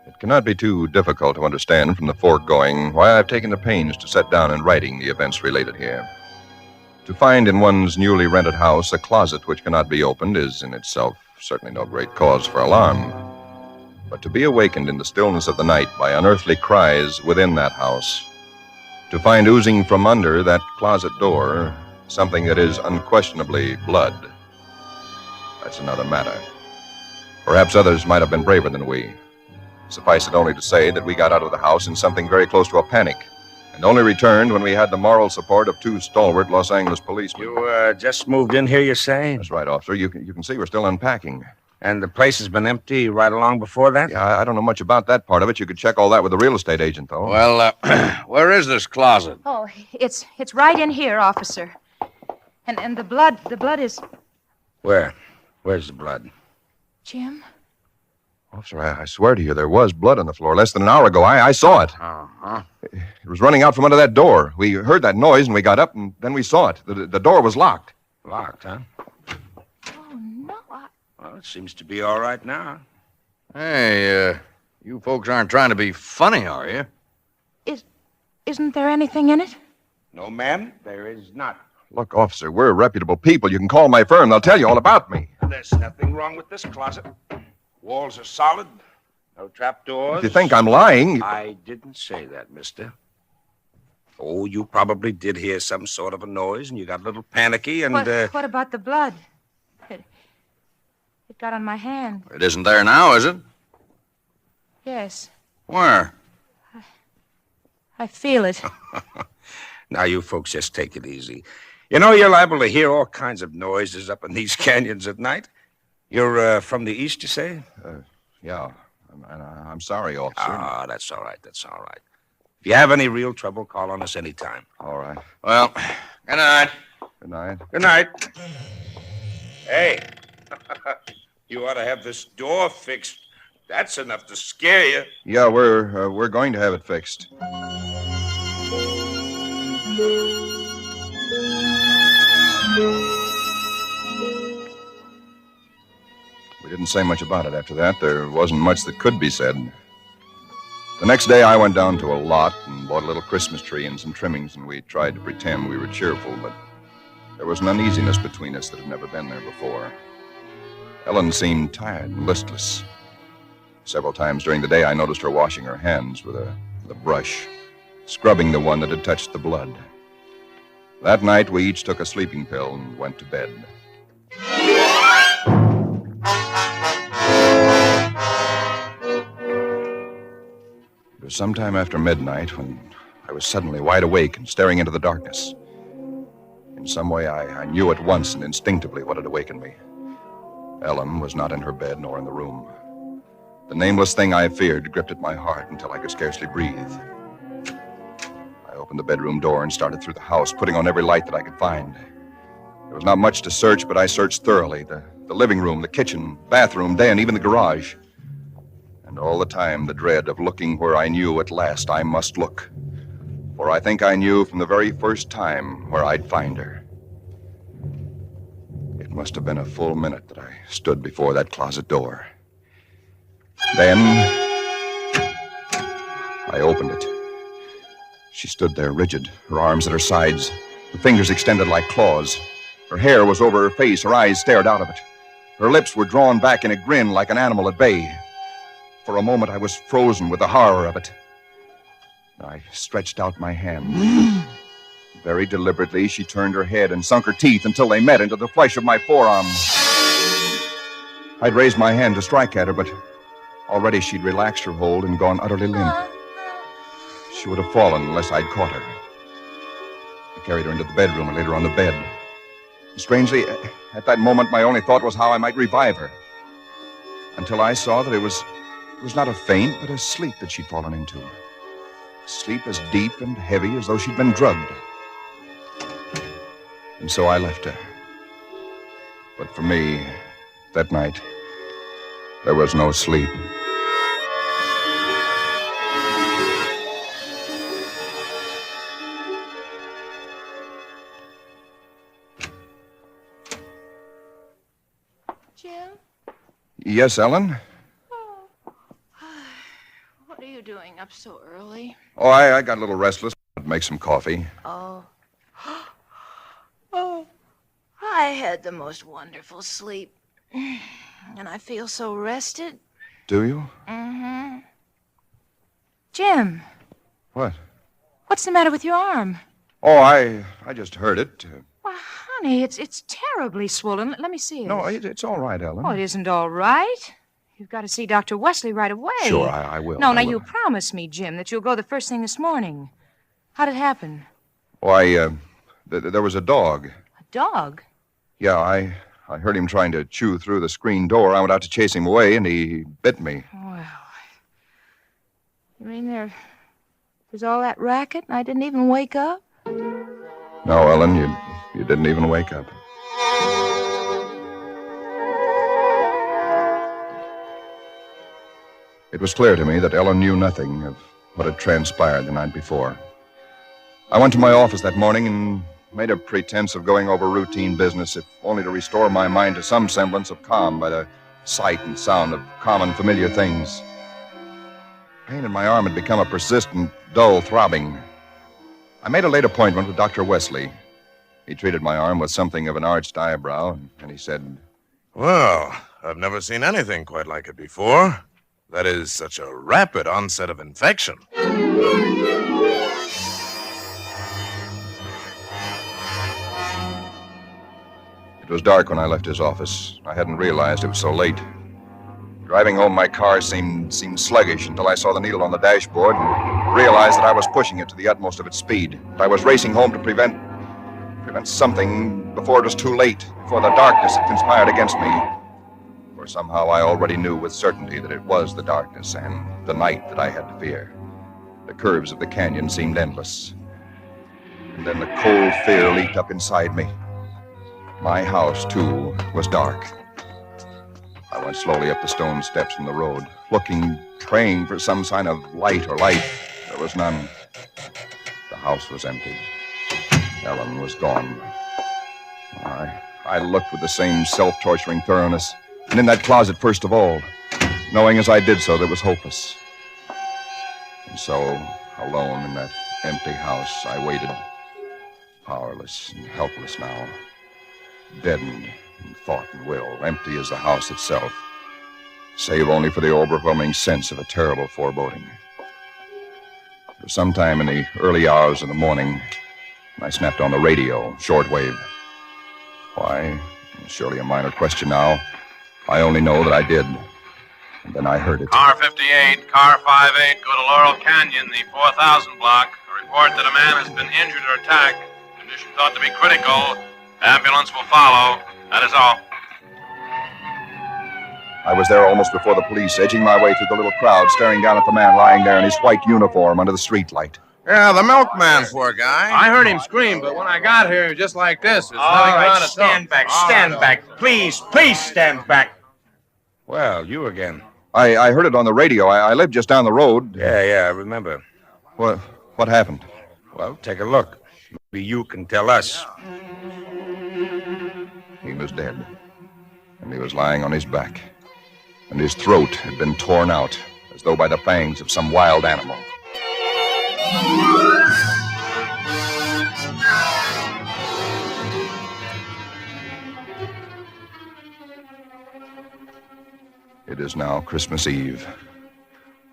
It cannot be too difficult to understand from the foregoing why I've taken the pains to set down in writing the events related here. To find in one's newly rented house a closet which cannot be opened is in itself certainly no great cause for alarm. But to be awakened in the stillness of the night by unearthly cries within that house, to find oozing from under that closet door something that is unquestionably blood, that's another matter. Perhaps others might have been braver than we. Suffice it only to say that we got out of the house in something very close to a panic, and only returned when we had the moral support of two stalwart Los Angeles policemen. You just moved in here, you say? That's right, officer. You can see we're still unpacking. And the place has been empty right along before that? Yeah, I don't know much about that part of it. You could check all that with the real estate agent, though. Well, where is this closet? Oh, it's right in here, officer. And the blood is... Where? Where's the blood? Jim? Officer, I swear to you, there was blood on the floor less than an hour ago. I saw it. Uh-huh. It was running out from under that door. We heard that noise, and we got up, and then we saw it. The door was locked. Locked, huh? Oh, no, Well, it seems to be all right now. Hey, you folks aren't trying to be funny, are you? Isn't there anything in it? No, ma'am, there is not. Look, officer, we're reputable people. You can call my firm. They'll tell you all about me. There's nothing wrong with this closet. Walls are solid. No trapdoors. If you think I'm lying... I didn't say that, mister. Oh, you probably did hear some sort of a noise, and you got a little panicky, and... What about the blood? It got on my hand. It isn't there now, is it? Yes. Where? I feel it. Now, you folks just take it easy. You know, you're liable to hear all kinds of noises up in these canyons at night. You're from the east, you say? Yeah. I'm sorry, officer. Ah, that's all right. That's all right. If you have any real trouble, call on us anytime. All right. Well, good night. Good night. Good night. Hey, you ought to have this door fixed. That's enough to scare you. Yeah, we're going to have it fixed. We didn't say much about it after that. There wasn't much that could be said. The next day, I went down to a lot and bought a little Christmas tree and some trimmings, and we tried to pretend we were cheerful, but there was an uneasiness between us that had never been there before. Ellen seemed tired and listless. Several times during the day, I noticed her washing her hands with a brush, scrubbing the one that had touched the blood. That night, we each took a sleeping pill and went to bed. It was sometime after midnight when I was suddenly wide awake and staring into the darkness. In some way, I knew at once and instinctively what had awakened me. Ellen was not in her bed nor in the room. The nameless thing I feared gripped at my heart until I could scarcely breathe. I opened the bedroom door and started through the house, putting on every light that I could find. There was not much to search, but I searched thoroughly. The living room, the kitchen, bathroom, den, even the garage. And all the time, the dread of looking where I knew at last I must look. For I think I knew from the very first time where I'd find her. It must have been a full minute that I stood before that closet door. Then I opened it. She stood there rigid, her arms at her sides, her fingers extended like claws. Her hair was over her face, her eyes stared out of it. Her lips were drawn back in a grin like an animal at bay. For a moment I was frozen with the horror of it. I stretched out my hand. Very deliberately, she turned her head and sunk her teeth until they met into the flesh of my forearm. I'd raised my hand to strike at her, but already she'd relaxed her hold and gone utterly limp. She would have fallen unless I'd caught her. I carried her into the bedroom and laid her on the bed. Strangely, at that moment, my only thought was how I might revive her. Until I saw that it was not a faint, but a sleep that she'd fallen into. Sleep as deep and heavy as though she'd been drugged. And so I left her. But for me, that night, there was no sleep. Jim? Yes, Ellen? What are you doing up so early? Oh, I got a little restless. I'd make some coffee. Oh. Oh. I had the most wonderful sleep. And I feel so rested. Do you? Mm-hmm. Jim. What? What's the matter with your arm? Oh, I just heard it. Why, honey, it's terribly swollen. Let me see it. No, it's all right, Ellen. Oh, it isn't all right. You've got to see Dr. Wesley right away. Sure, I will. No, I now will. you promised me, Jim, that you'll go the first thing this morning. How'd it happen? Why, there was a dog. A dog? Yeah, I heard him trying to chew through the screen door. I went out to chase him away, and he bit me. Well, you mean there's all that racket and I didn't even wake up? No, Ellen, you didn't even wake up. It was clear to me that Ellen knew nothing of what had transpired the night before. I went to my office that morning and made a pretense of going over routine business, if only to restore my mind to some semblance of calm by the sight and sound of common, familiar things. Pain in my arm had become a persistent, dull throbbing. I made a late appointment with Dr. Wesley. He treated my arm with something of an arched eyebrow, and he said, "Well, I've never seen anything quite like it before. That is such a rapid onset of infection." It was dark when I left his office. I hadn't realized it was so late. Driving home, my car seemed sluggish until I saw the needle on the dashboard and realized that I was pushing it to the utmost of its speed. I was racing home to prevent something before it was too late, before the darkness had conspired against me. For somehow I already knew with certainty that it was the darkness and the night that I had to fear. The curves of the canyon seemed endless. And then the cold fear leaped up inside me. My house, too, was dark. I went slowly up the stone steps from the road, looking, praying for some sign of light or life. There was none. The house was empty. Ellen was gone. I looked with the same self-torturing thoroughness, and in that closet first of all, knowing as I did so that it was hopeless. And so, alone in that empty house, I waited, powerless and helpless now, deadened in thought and will, empty as the house itself, save only for the overwhelming sense of a terrible foreboding. For sometime in the early hours of the morning, I snapped on the radio, shortwave. Why? Surely a minor question now. I only know that I did. And then I heard it. Car 58, car 58, go to Laurel Canyon, the 4000 block. A report that a man has been injured or attacked. Condition thought to be critical. Ambulance will follow. That is all. I was there almost before the police, edging my way through the little crowd, staring down at the man lying there in his white uniform under the streetlight. Yeah, the milkman, poor guy. I heard him scream, but when I got here, he was just like this. There's nothing around to stand back, stand back. Please, please stand back. Well, you again. I heard it on the radio. I live just down the road. Yeah, I remember. What happened? Well, take a look. Maybe you can tell us. He was dead. And he was lying on his back. And his throat had been torn out, as though by the fangs of some wild animal. It is now Christmas Eve,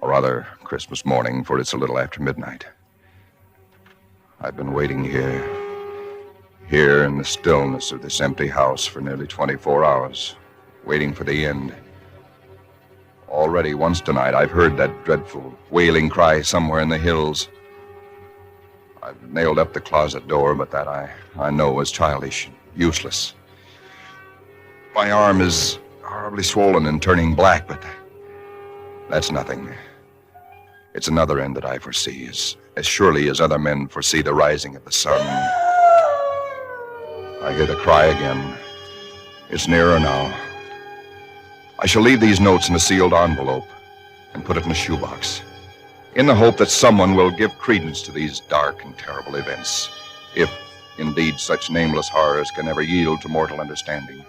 or rather Christmas morning, for it's a little after midnight. I've been waiting here in the stillness of this empty house for nearly 24 hours, waiting for the end. Already once tonight I've heard that dreadful wailing cry somewhere in the hills. I've nailed up the closet door, but that I know is childish, useless. My arm is horribly swollen and turning black, but that's nothing. It's another end that I foresee, as surely as other men foresee the rising of the sun. I hear the cry again. It's nearer now. I shall leave these notes in a sealed envelope and put it in a shoebox, in the hope that someone will give credence to these dark and terrible events, if indeed such nameless horrors can ever yield to mortal understanding.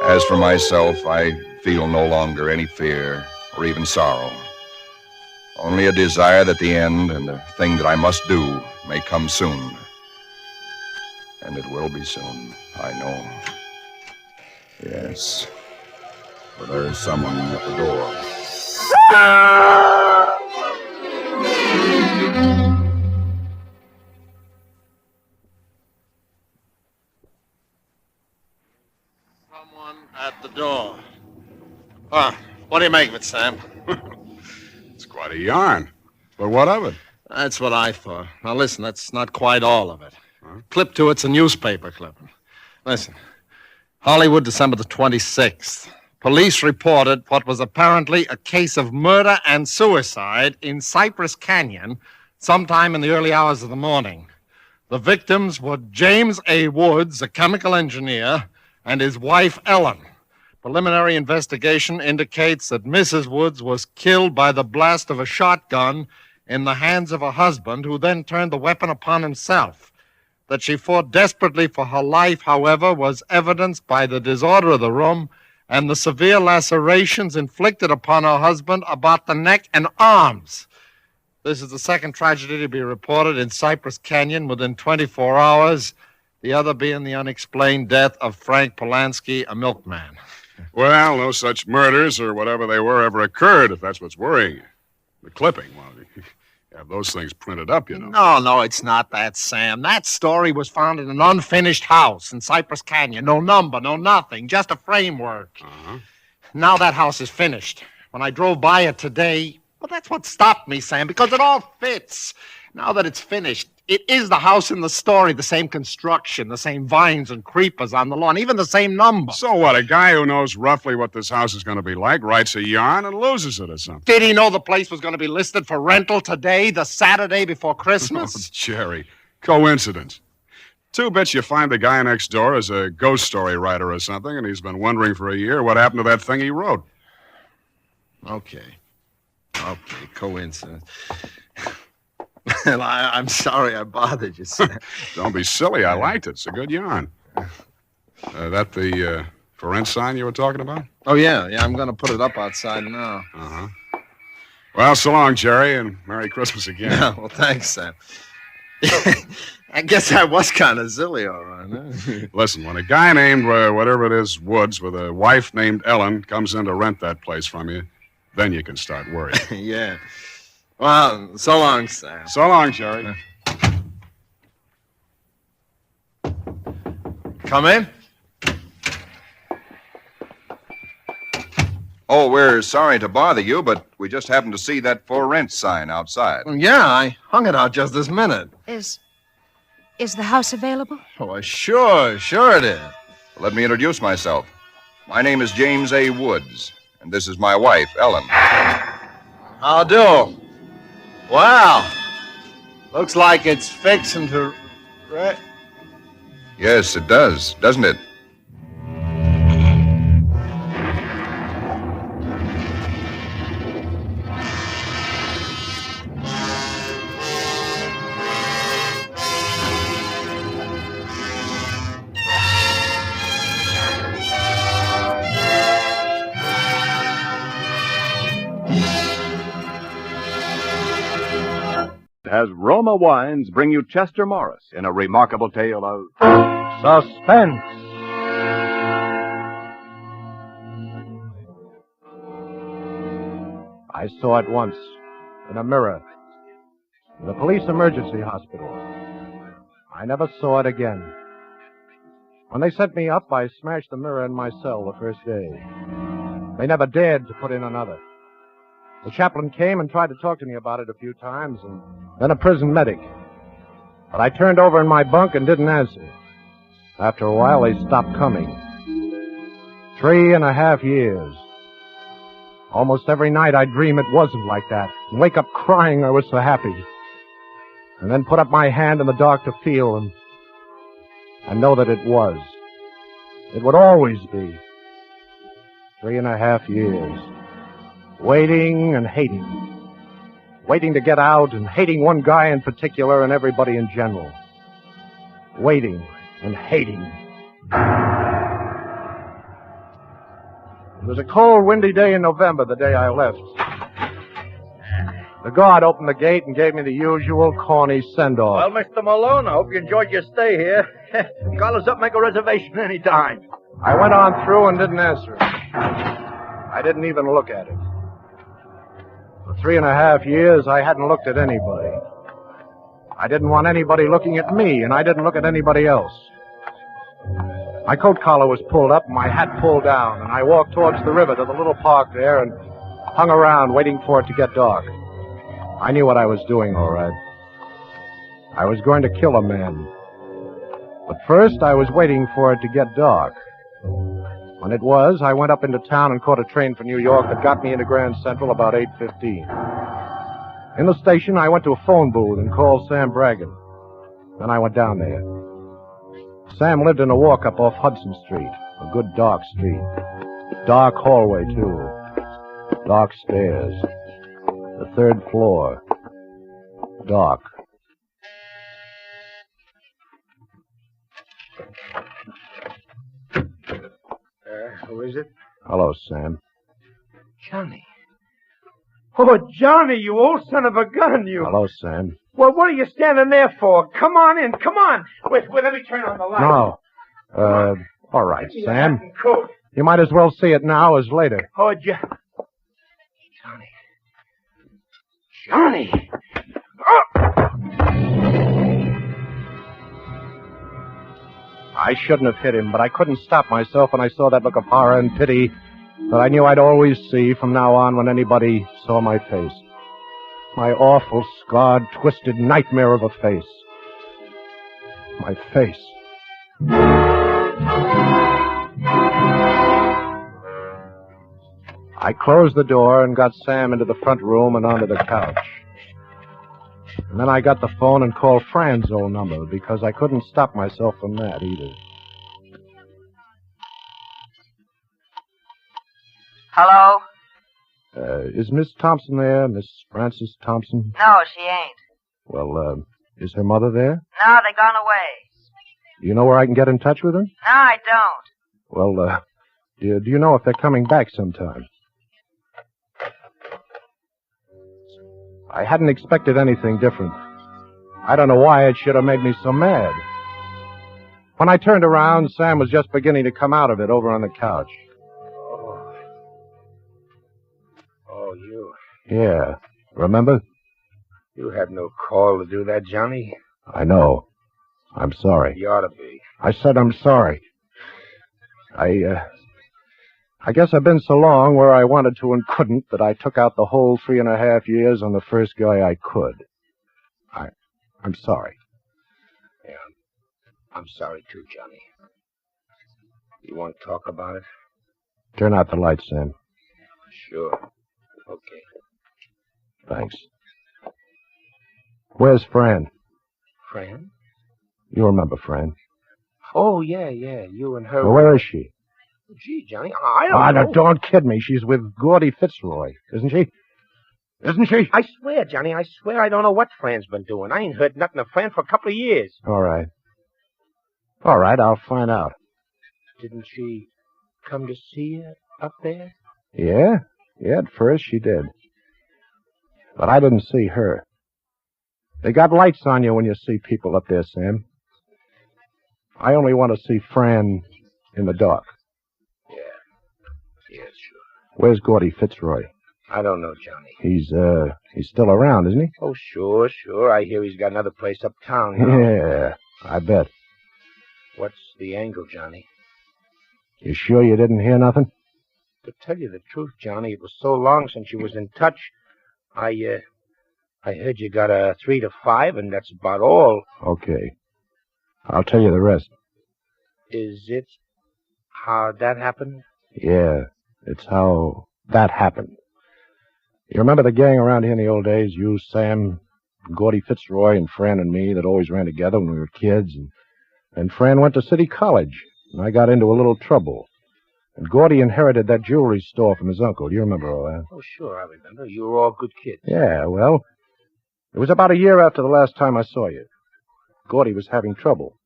As for myself, I feel no longer any fear or even sorrow, only a desire that the end and the thing that I must do may come soon. And it will be soon, I know. Yes, for there is someone at the door. Someone at the door. What do you make of it, Sam? It's quite a yarn. But what of it? That's what I thought. Now, listen, that's not quite all of it. Clip to it's a newspaper clipping. Listen. Hollywood, December the 26th. Police reported what was apparently a case of murder and suicide in Cypress Canyon sometime in the early hours of the morning. The victims were James A. Woods, a chemical engineer, and his wife, Ellen. Preliminary investigation indicates that Mrs. Woods was killed by the blast of a shotgun in the hands of her husband, who then turned the weapon upon himself. That she fought desperately for her life, however, was evidenced by the disorder of the room and the severe lacerations inflicted upon her husband about the neck and arms. This is the second tragedy to be reported in Cypress Canyon within 24 hours, the other being the unexplained death of Frank Polanski, a milkman. Well, no such murders or whatever they were ever occurred, if that's what's worrying you. The clipping, well, you have those things printed up, you know. No, it's not that, Sam. That story was found in an unfinished house in Cypress Canyon. No number, no nothing, just a framework. Uh-huh. Now that house is finished. When I drove by it today, well, that's what stopped me, Sam, because it all fits. Now that it's finished, it is the house in the story, the same construction, the same vines and creepers on the lawn, even the same number. So what, a guy who knows roughly what this house is going to be like writes a yarn and loses it or something? Did he know the place was going to be listed for rental today, the Saturday before Christmas? Oh, Jerry, coincidence. 2 bits you find the guy next door is a ghost story writer or something, and he's been wondering for a year what happened to that thing he wrote. Okay, coincidence. Well, I'm sorry I bothered you, Sam. Don't be silly. I liked it. It's a good yarn. That the for rent sign you were talking about? Oh, yeah. I'm going to put it up outside now. Uh-huh. Well, so long, Jerry, and Merry Christmas again. Yeah, well, thanks, Sam. I guess I was kind of silly, all right. Huh? Listen, when a guy named, whatever it is, Woods, with a wife named Ellen, comes in to rent that place from you, then you can start worrying. Yeah. Well, so long, Sam. So long, Jerry. Come in. Oh, we're sorry to bother you, but we just happened to see that for rent sign outside. Yeah, I hung it out just this minute. Is the house available? Oh, sure it is. Let me introduce myself. My name is James A. Woods, and this is my wife, Ellen. How do? Wow. Looks like it's fixing to... Right? Yes, it does, doesn't it? As Roma Wines bring you Chester Morris in a remarkable tale of Suspense. I saw it once, in a mirror, in the police emergency hospital. I never saw it again. When they sent me up, I smashed the mirror in my cell the first day. They never dared to put in another. The chaplain came and tried to talk to me about it a few times, and then a prison medic. But I turned over in my bunk and didn't answer. After a while, they stopped coming. 3.5 years. Almost every night I'd dream it wasn't like that, and wake up crying I was so happy. And then put up my hand in the dark to feel, and know that it was. It would always be. 3.5 years. Waiting and hating. Waiting to get out and hating one guy in particular and everybody in general. Waiting and hating. It was a cold, windy day in November, the day I left. The guard opened the gate and gave me the usual corny send-off. Well, Mr. Malone, I hope you enjoyed your stay here. Call us up, make a reservation any time. I went on through and didn't answer it. I didn't even look at it. For 3.5 years, I hadn't looked at anybody. I didn't want anybody looking at me, and I didn't look at anybody else. My coat collar was pulled up, and my hat pulled down, and I walked towards the river to the little park there and hung around waiting for it to get dark. I knew what I was doing, all right. I was going to kill a man. But first, I was waiting for it to get dark. When it was, I went up into town and caught a train for New York that got me into Grand Central about 8:15. In the station, I went to a phone booth and called Sam Bragan. Then I went down there. Sam lived in a walk-up off Hudson Street, a good dark street. Dark hallway, too. Dark stairs. The 3rd floor. Dark. Who is it? Hello, Sam. Johnny. Oh, Johnny, you old son of a gun, you. Hello, Sam. Well, what are you standing there for? Come on in, come on. Wait, let me turn on the light. No. All right, Give me Sam. your hat and coat. You might as well see it now as later. Oh, Johnny. I shouldn't have hit him, but I couldn't stop myself when I saw that look of horror and pity that I knew I'd always see from now on when anybody saw my face. My awful, scarred, twisted nightmare of a face. My face. I closed the door and got Sam into the front room and onto the couch. And then I got the phone and called Fran's old number because I couldn't stop myself from that either. Hello? Is Miss Thompson there, Miss Frances Thompson? No, she ain't. Well, is her mother there? No, they gone away. Do you know where I can get in touch with her? No, I don't. Well, do you know if they're coming back sometime? I hadn't expected anything different. I don't know why it should have made me so mad. When I turned around, Sam was just beginning to come out of it over on the couch. Oh, you. Yeah. Remember? You had no call to do that, Johnny. I know. I'm sorry. You ought to be. I said I'm sorry. I guess I've been so long where I wanted to and couldn't that I took out the whole 3.5 years on the first guy I could. I'm sorry. Yeah, I'm sorry too, Johnny. You want to talk about it? Turn out the lights, Sam. Sure. Okay. Thanks. Where's Fran? Fran? You remember Fran? Oh, yeah. You and her. Well, where is she? Gee, Johnny, I don't know. Don't kid me. She's with Gordy Fitzroy, isn't she? Isn't she? I swear, Johnny, I swear I don't know what Fran's been doing. I ain't heard nothing of Fran for a couple of years. All right. All right, I'll find out. Didn't she come to see you up there? Yeah, at first she did. But I didn't see her. They got lights on you when you see people up there, Sam. I only want to see Fran in the dark. Yeah, sure. Where's Gordy Fitzroy? I don't know, Johnny. He's still around, isn't he? Oh, sure. I hear he's got another place uptown now. Yeah, I bet. What's the angle, Johnny? You sure you didn't hear nothing? To tell you the truth, Johnny, it was so long since you was in touch. I heard you got a 3 to 5, and that's about all. Okay. I'll tell you the rest. Is it how that happened? Yeah, it's how that happened. You remember the gang around here in the old days? You, Sam, Gordy Fitzroy, and Fran and me that always ran together when we were kids. And Fran went to City College, and I got into a little trouble. And Gordy inherited that jewelry store from his uncle. You remember all that? Oh, sure, I remember. You were all good kids. Yeah, well, it was about a year after the last time I saw you. Gordy was having trouble.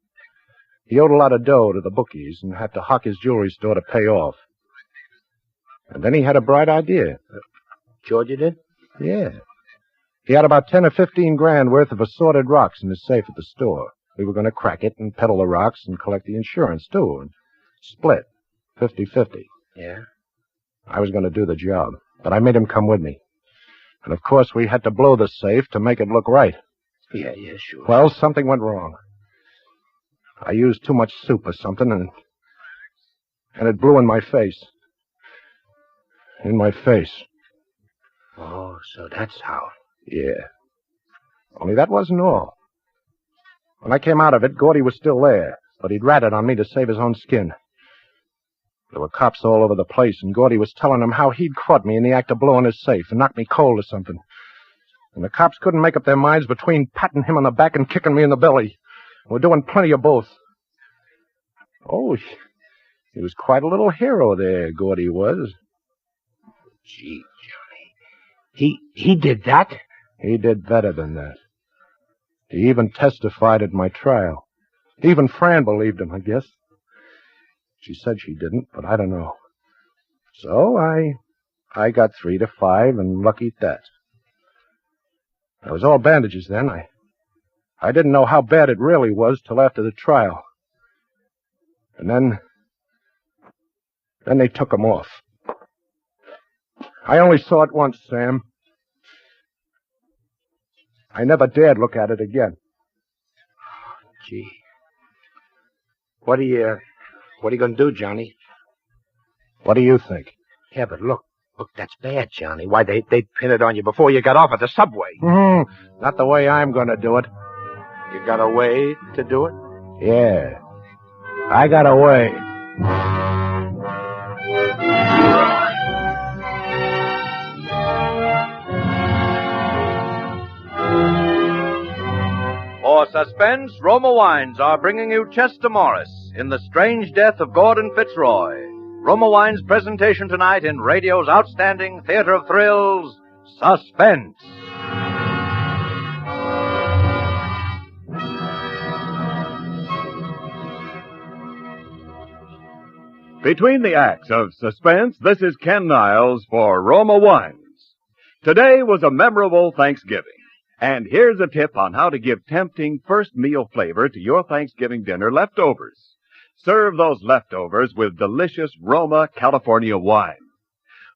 He owed a lot of dough to the bookies and had to hock his jewelry store to pay off. And then he had a bright idea. Georgia did? Yeah. He had about 10 or 15 grand worth of assorted rocks in his safe at the store. We were going to crack it and peddle the rocks and collect the insurance, too, and split 50-50. Yeah? I was going to do the job, but I made him come with me. And, of course, we had to blow the safe to make it look right. Yeah, sure. Well, something went wrong. I used too much soup or something, and it blew in my face. In my face. Oh, so that's how. Yeah. Only that wasn't all. When I came out of it, Gordy was still there, but he'd ratted on me to save his own skin. There were cops all over the place, and Gordy was telling them how he'd caught me in the act of blowing his safe and knocked me cold or something. And the cops couldn't make up their minds between patting him on the back and kicking me in the belly. We're doing plenty of both. Oh, he was quite a little hero there, Gordy was. Gee, Johnny. He did that? He did better than that. He even testified at my trial. Even Fran believed him, I guess. She said she didn't, but I don't know. So I got 3 to 5 and lucky at that. I was all bandages then. I didn't know how bad it really was till after the trial. And then they took him off. I only saw it once, Sam. I never dared look at it again. Gee. What are you going to do, Johnny? What do you think? Yeah, but look, that's bad, Johnny. Why, they'd pin it on you before you got off at the subway. Not the way I'm going to do it. You got a way to do it? Yeah. I got a way. For Suspense, Roma Wines are bringing you Chester Morris in The Strange Death of Gordon Fitzroy. Roma Wines' presentation tonight in radio's outstanding theater of thrills, Suspense. Between the acts of Suspense, this is Ken Niles for Roma Wines. Today was a memorable Thanksgiving. And here's a tip on how to give tempting first meal flavor to your Thanksgiving dinner leftovers. Serve those leftovers with delicious Roma California wine.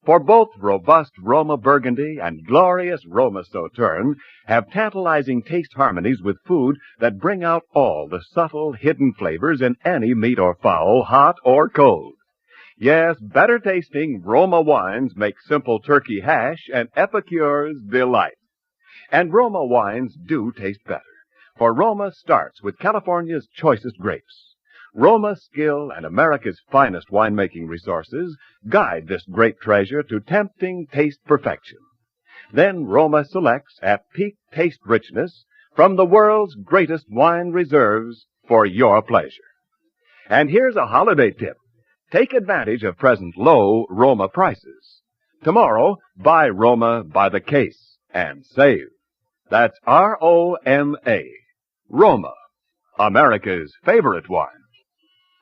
For both robust Roma Burgundy and glorious Roma Sauterne have tantalizing taste harmonies with food that bring out all the subtle, hidden flavors in any meat or fowl, hot or cold. Yes, better tasting Roma wines make simple turkey hash an epicure's delight. And Roma wines do taste better, for Roma starts with California's choicest grapes. Roma's skill and America's finest winemaking resources guide this great treasure to tempting taste perfection. Then Roma selects at peak taste richness from the world's greatest wine reserves for your pleasure. And here's a holiday tip. Take advantage of present low Roma prices. Tomorrow, buy Roma by the case and save. That's R-O-M-A. Roma, America's favorite wine.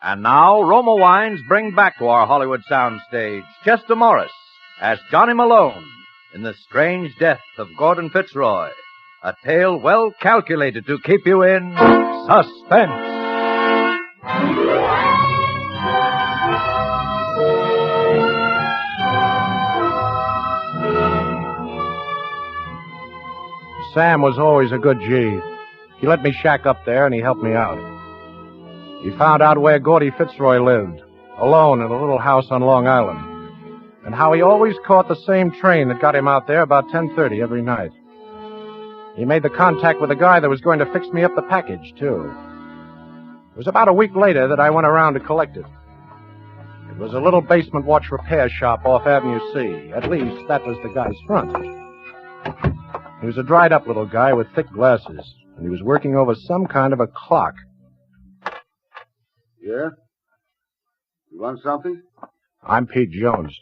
And now, Roma Wines bring back to our Hollywood soundstage Chester Morris as Johnny Malone in The Strange Death of Gordon Fitzroy, a tale well calculated to keep you in suspense. Sam was always a good G. He let me shack up there, and he helped me out. He found out where Gordy Fitzroy lived, alone in a little house on Long Island, and how he always caught the same train that got him out there about 10:30 every night. He made the contact with the guy that was going to fix me up the package, too. It was about a week later that I went around to collect it. It was a little basement watch repair shop off Avenue C. At least, that was the guy's front. He was a dried-up little guy with thick glasses, and he was working over some kind of a clock. Yeah? You want something? I'm Pete Jones.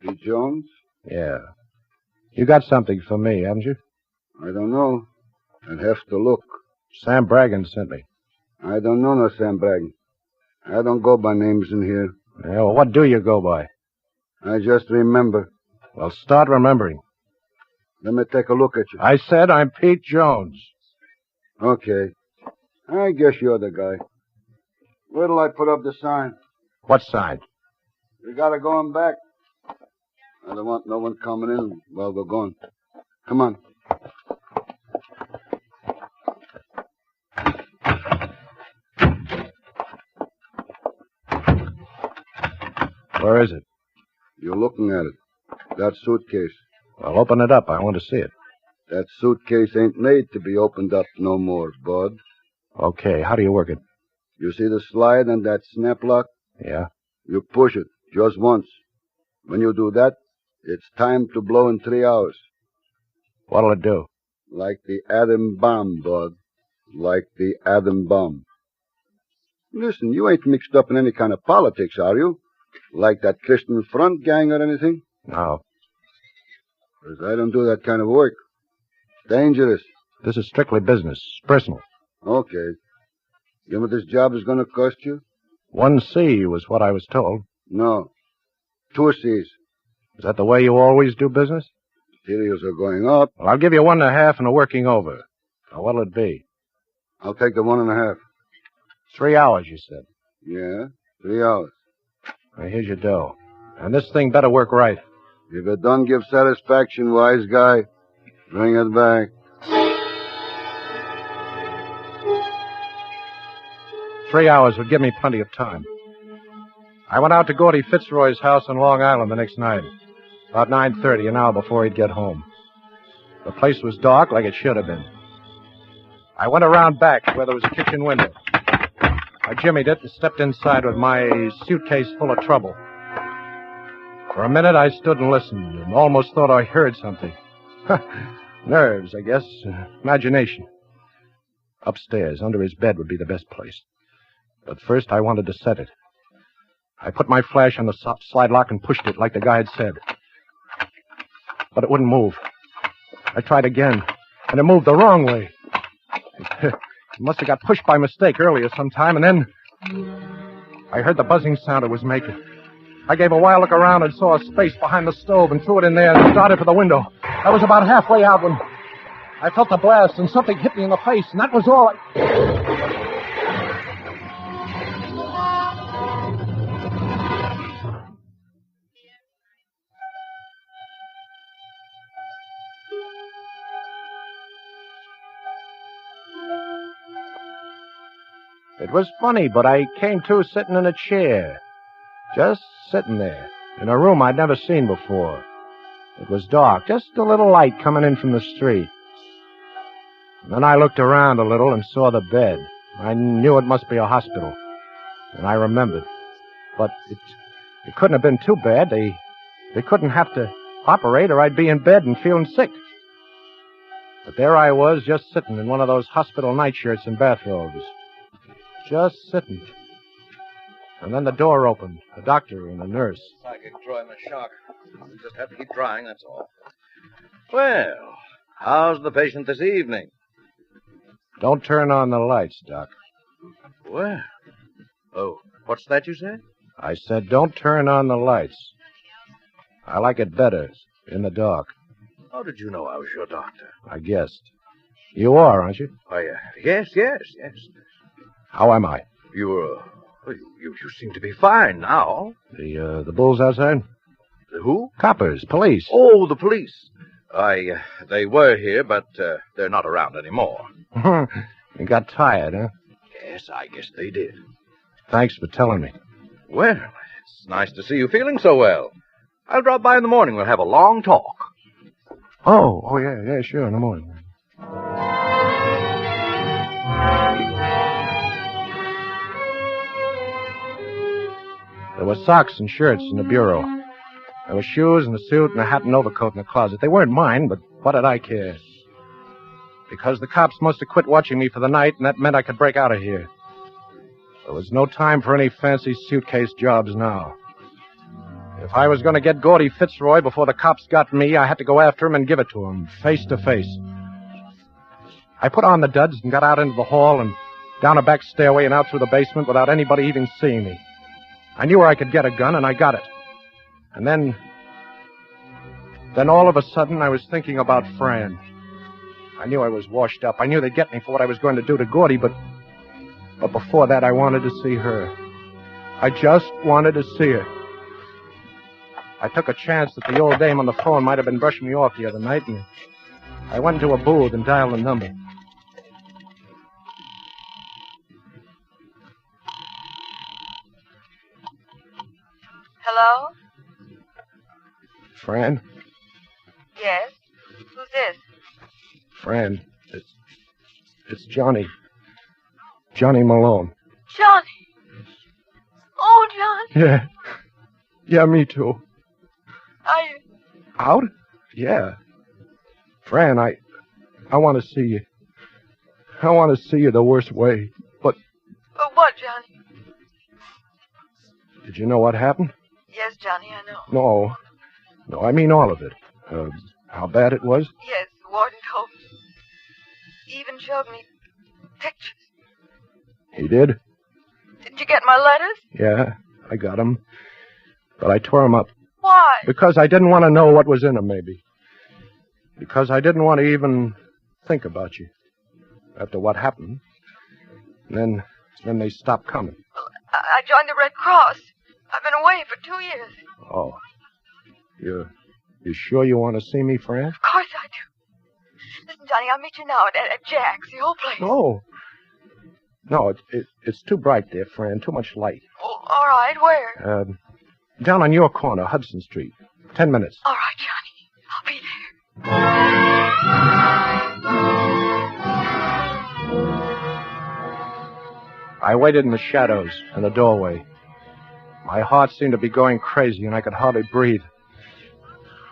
Pete Jones? Yeah. You got something for me, haven't you? I don't know. I'd have to look. Sam Braggan sent me. I don't know no Sam Braggan. I don't go by names in here. Yeah, well, what do you go by? I just remember. Well, start remembering. Let me take a look at you. I said I'm Pete Jones. Okay. I guess you're the guy. Where'll I put up the sign? What sign? We gotta go on back. I don't want no one coming in while we're gone. Come on. Where is it? You're looking at it. That suitcase. Well, open it up. I want to see it. That suitcase ain't made to be opened up no more, bud. Okay, how do you work it? You see the slide and that snap lock? Yeah. You push it just once. When you do that, it's time to blow in 3 hours. What'll it do? Like the atom bomb, bud. Like the atom bomb. Listen, you ain't mixed up in any kind of politics, are you? Like that Christian Front gang or anything? No. 'Cause I don't do that kind of work. Dangerous. This is strictly business. Personal. Okay. You know what this job is going to cost you? 1 C was what I was told. No. 2 C's. Is that the way you always do business? Materials are going up. Well, I'll give you 1.5 and a working over. Now, what'll it be? I'll take the 1.5. 3 hours, you said. Yeah, 3 hours. Now, here's your dough. And this thing better work right. If it don't give satisfaction, wise guy, bring it back. 3 hours would give me plenty of time. I went out to Gordy Fitzroy's house on Long Island the next night, about 9:30, an hour before he'd get home. The place was dark like it should have been. I went around back where there was a kitchen window. I jimmied it and stepped inside with my suitcase full of trouble. For a minute, I stood and listened and almost thought I heard something. Nerves, I guess. Imagination. Upstairs, under his bed, would be the best place. But first, I wanted to set it. I put my flash on the slide lock and pushed it like the guy had said. But it wouldn't move. I tried again, and it moved the wrong way. It must have got pushed by mistake earlier sometime, and then I heard the buzzing sound it was making. I gave a wild look around and saw a space behind the stove and threw it in there and started for the window. I was about halfway out when I felt the blast and something hit me in the face, and that was all It was funny, but I came to sitting in a chair. Just sitting there, in a room I'd never seen before. It was dark, just a little light coming in from the street. And then I looked around a little and saw the bed. I knew it must be a hospital. And I remembered. But it couldn't have been too bad. They couldn't have to operate or I'd be in bed and feeling sick. But there I was, just sitting in one of those hospital nightshirts and bathrobes. Just sitting. And then the door opened. A doctor and a nurse. Psychic trauma shock. You just have to keep trying, that's all. Well, how's the patient this evening? Don't turn on the lights, Doc. Well, oh, what's that you said? I said don't turn on the lights. I like it better in the dark. How did you know I was your doctor? I guessed. You are, aren't you? Why, yes. How am I? You seem to be fine now. The bulls outside? The who? Coppers, police. Oh, the police. They were here, but they're not around anymore. You got tired, huh? Yes, I guess they did. Thanks for telling me. Well, it's nice to see you feeling so well. I'll drop by in the morning. We'll have a long talk. Oh, yeah, sure, in the morning. There were socks and shirts in the bureau. There were shoes and a suit and a hat and overcoat in the closet. They weren't mine, but what did I care? Because the cops must have quit watching me for the night, and that meant I could break out of here. There was no time for any fancy suitcase jobs now. If I was going to get Gordy Fitzroy before the cops got me, I had to go after him and give it to him, face to face. I put on the duds and got out into the hall and down a back stairway and out through the basement without anybody even seeing me. I knew where I could get a gun, and I got it. And then all of a sudden, I was thinking about Fran. I knew I was washed up. I knew they'd get me for what I was going to do to Gordy, but before that, I wanted to see her. I just wanted to see her. I took a chance that the old dame on the phone might have been brushing me off the other night, and I went into a booth and dialed the number. Hello? Fran? Yes? Who's this? Fran, it's Johnny. Johnny Malone. Johnny! Oh, Johnny! Yeah, me too. Are you? Out? Yeah. Fran, I want to see you. I want to see you the worst way, but... But what, Johnny? Did you know what happened? Yes, Johnny, I know. No, I mean all of it. How bad it was? Yes, Warden told me. He even showed me pictures. He did? Did you get my letters? Yeah, I got them. But I tore them up. Why? Because I didn't want to know what was in them, maybe. Because I didn't want to even think about you. After what happened. And then they stopped coming. I joined the Red Cross. I've been away for 2 years. Oh. You sure you want to see me, Fran? Of course I do. Listen, Johnny, I'll meet you now at Jack's, the old place. No, it's too bright there, Fran. Too much light. Oh, all right, where? Down on your corner, Hudson Street. 10 minutes. All right, Johnny. I'll be there. I waited in the shadows, in the doorway. My heart seemed to be going crazy, and I could hardly breathe.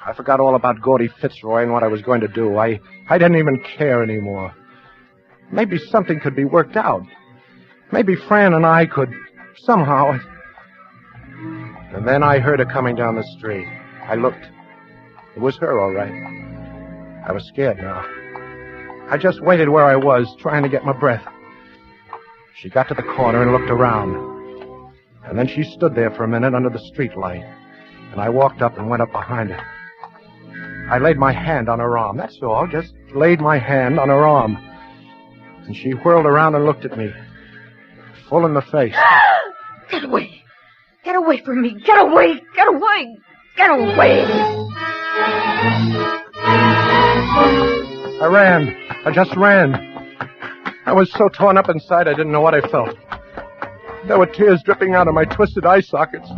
I forgot all about Gordy Fitzroy and what I was going to do. I didn't even care anymore. Maybe something could be worked out. Maybe Fran and I could, somehow. And then I heard her coming down the street. I looked. It was her, all right. I was scared now. I just waited where I was, trying to get my breath. She got to the corner and looked around. And then she stood there for a minute under the streetlight. And I walked up and went up behind her. I laid my hand on her arm, that's all. Just laid my hand on her arm. And she whirled around and looked at me. Full in the face. Get away. Get away from me. Get away. Get away. Get away. I ran. I just ran. I was so torn up inside I didn't know what I felt. There were tears dripping out of my twisted eye sockets.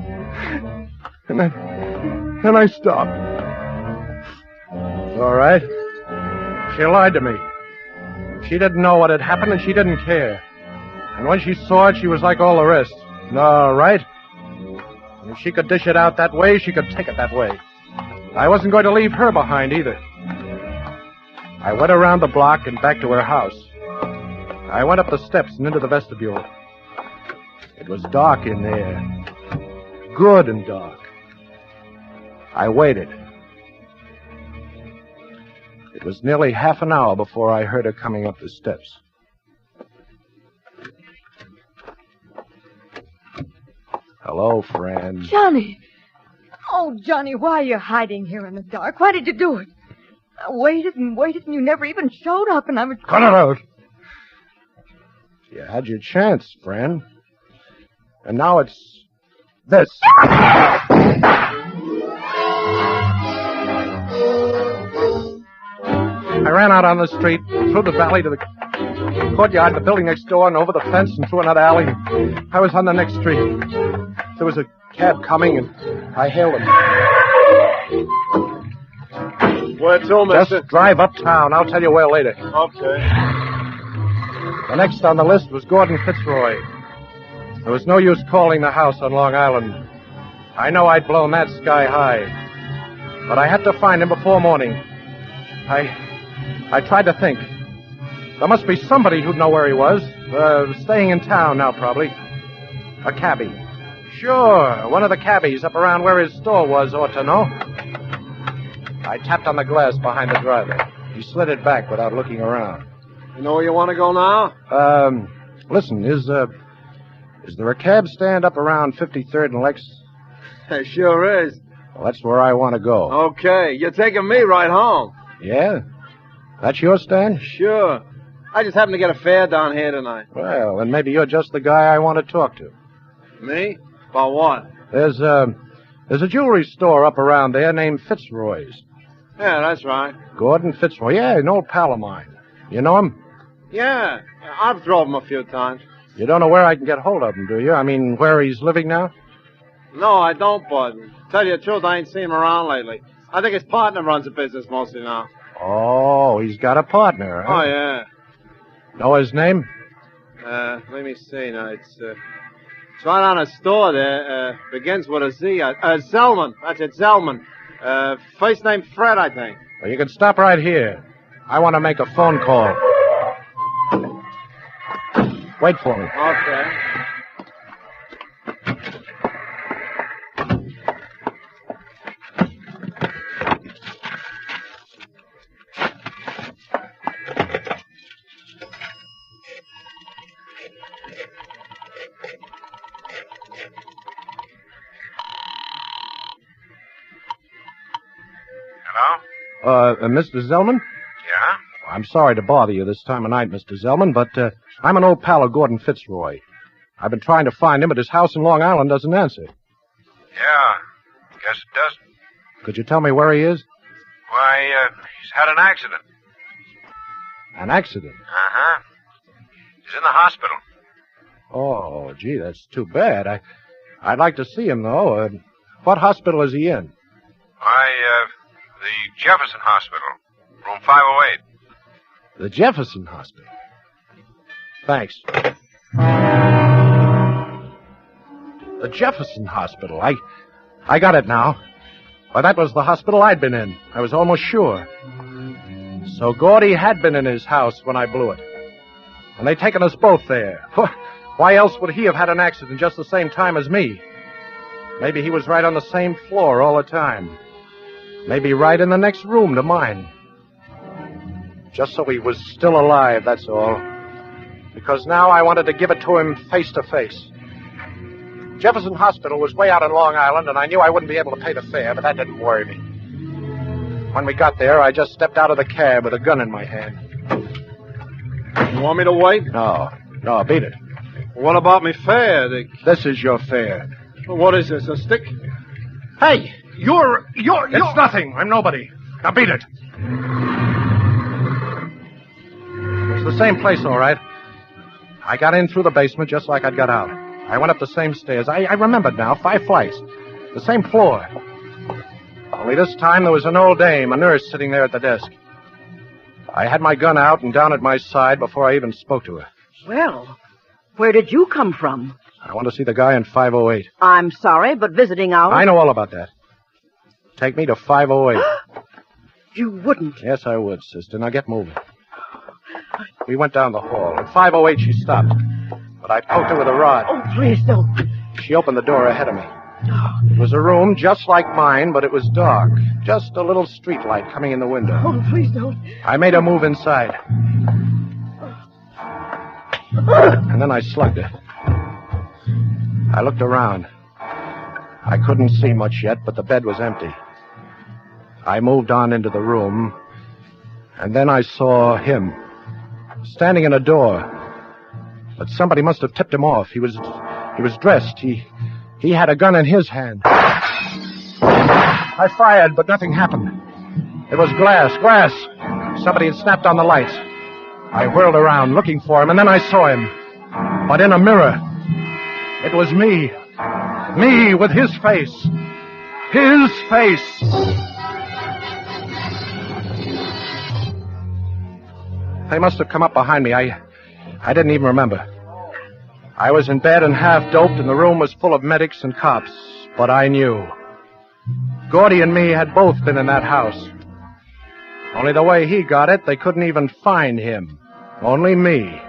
And then I stopped. All right. She lied to me. She didn't know what had happened, and she didn't care. And when she saw it, she was like all the rest. All right. If she could dish it out that way, she could take it that way. I wasn't going to leave her behind either. I went around the block and back to her house. I went up the steps and into the vestibule. It was dark in there. Good and dark. I waited. It was nearly half an hour before I heard her coming up the steps. Hello, friend. Johnny! Oh, Johnny, why are you hiding here in the dark? Why did you do it? I waited and waited, and you never even showed up, and I was... Cut it out! You had your chance, friend. And now it's... this. I ran out on the street, through the valley to the courtyard, the building next door, and over the fence and through another alley. I was on the next street. There was a cab coming, and I hailed him. Where to, mister? Just drive uptown. I'll tell you where later. Okay. The next on the list was Gordon Fitzroy. There was no use calling the house on Long Island. I know I'd blown that sky high. But I had to find him before morning. I tried to think. There must be somebody who'd know where he was. Staying in town now, probably. A cabbie. Sure, one of the cabbies up around where his store was ought to know. I tapped on the glass behind the driver. He slid it back without looking around. You know where you want to go now? Listen, is there a cab stand up around 53rd and Lex? There sure is. Well, that's where I want to go. Okay, you're taking me right home. Yeah? That's your stand? Sure. I just happened to get a fare down here tonight. Well, then maybe you're just the guy I want to talk to. Me? About what? There's a jewelry store up around there named Fitzroy's. Yeah, that's right. Gordon Fitzroy. Yeah, an old pal of mine. You know him? Yeah, I've drove him a few times. You don't know where I can get hold of him, do you? I mean, where he's living now? No, I don't, bud. Tell you the truth, I ain't seen him around lately. I think his partner runs the business mostly now. Oh, he's got a partner, huh? Oh, yeah. Know his name? Let me see now. It's right on a store there. Begins with a Z. Zellman. That's it, Zellman. First name Fred, I think. Well, you can stop right here. I want to make a phone call. Wait for me. Okay. Mr. Zellman? Yeah? I'm sorry to bother you this time of night, Mr. Zellman, but I'm an old pal of Gordon Fitzroy. I've been trying to find him, but his house in Long Island doesn't answer. Yeah, guess it doesn't. Could you tell me where he is? Why, he's had an accident. An accident? Uh-huh. He's in the hospital. Oh, gee, that's too bad. I'd like to see him, though. What hospital is he in? Why, the Jefferson Hospital, room 508. The Jefferson Hospital. Thanks. The Jefferson Hospital. I got it now. Why, that was the hospital I'd been in. I was almost sure. So Gordy had been in his house when I blew it. And they'd taken us both there. Why else would he have had an accident just the same time as me? Maybe he was right on the same floor all the time. Maybe right in the next room to mine. Just so he was still alive, that's all. Because now I wanted to give it to him face to face. Jefferson Hospital was way out in Long Island, and I knew I wouldn't be able to pay the fare, but that didn't worry me. When we got there, I just stepped out of the cab with a gun in my hand. You want me to wait? No, beat it. What about me fare? This is your fare. What is this, a stick? Hey, you're... It's nothing. I'm nobody. Now beat it. It's the same place, all right. I got in through the basement just like I'd got out. I went up the same stairs. I remembered now, 5 flights. The same floor. Only this time there was an old dame, a nurse, sitting there at the desk. I had my gun out and down at my side before I even spoke to her. Well, where did you come from? I want to see the guy in 508. I'm sorry, but visiting hours... I know all about that. Take me to 508. You wouldn't. Yes, I would, sister. Now get moving. We went down the hall. At 508, she stopped. But I poked her with a rod. Oh, please don't. She opened the door ahead of me. It was a room just like mine, but it was dark. Just a little street light coming in the window. Oh, please don't. I made her move inside. And then I slugged her. I looked around. I couldn't see much yet, but the bed was empty. I moved on into the room, and then I saw him, standing in a door. But somebody must have tipped him off. He was dressed. He had a gun in his hand. I fired, but nothing happened. It was glass. Somebody had snapped on the lights. I whirled around looking for him, and then I saw him. But in a mirror. It was me. Me with his face. His face. They must have come up behind me. I didn't even remember. I was in bed and half doped, and the room was full of medics and cops. But I knew. Gordy and me had both been in that house. Only the way he got it, they couldn't even find him. Only me.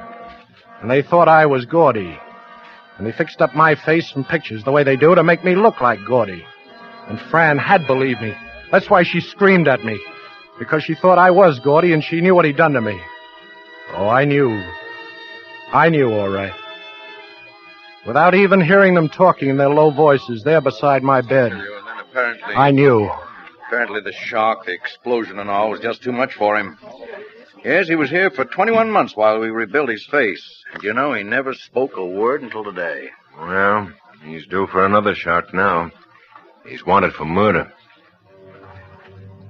And they thought I was Gordy. And they fixed up my face from pictures the way they do to make me look like Gordy. And Fran had believed me. That's why she screamed at me. Because she thought I was Gordy and she knew what he'd done to me. Oh, I knew. I knew, all right. Without even hearing them talking in their low voices there beside my bed. And then apparently... I knew. Apparently the shock, the explosion and all was just too much for him. Yes, he was here for 21 months while we rebuilt his face. And you know, he never spoke a word until today. Well, he's due for another shot now. He's wanted for murder.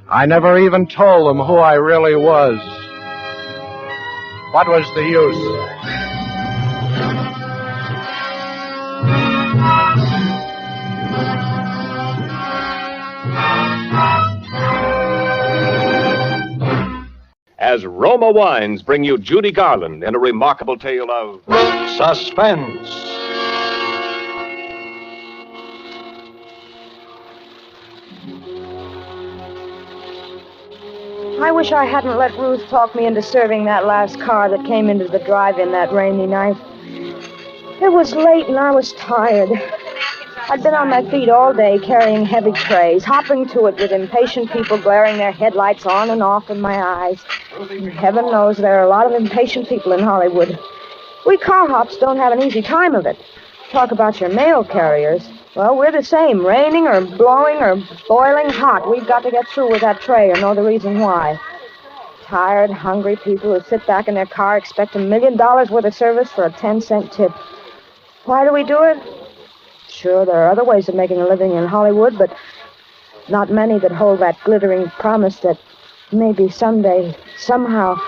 I never even told them who I really was. What was the use? As Roma Wines bring you Judy Garland in a remarkable tale of suspense. I wish I hadn't let Ruth talk me into serving that last car that came into the drive-in that rainy night. It was late and I was tired. I'd been on my feet all day carrying heavy trays, hopping to it with impatient people glaring their headlights on and off in my eyes. And heaven knows there are a lot of impatient people in Hollywood. We car hops don't have an easy time of it. Talk about your mail carriers. Well, we're the same. Raining or blowing or boiling hot. We've got to get through with that tray or know the reason why. Tired, hungry people who sit back in their car expect $1 million worth of service for a 10-cent tip. Why do we do it? Sure, there are other ways of making a living in Hollywood, but not many that hold that glittering promise that maybe someday, somehow,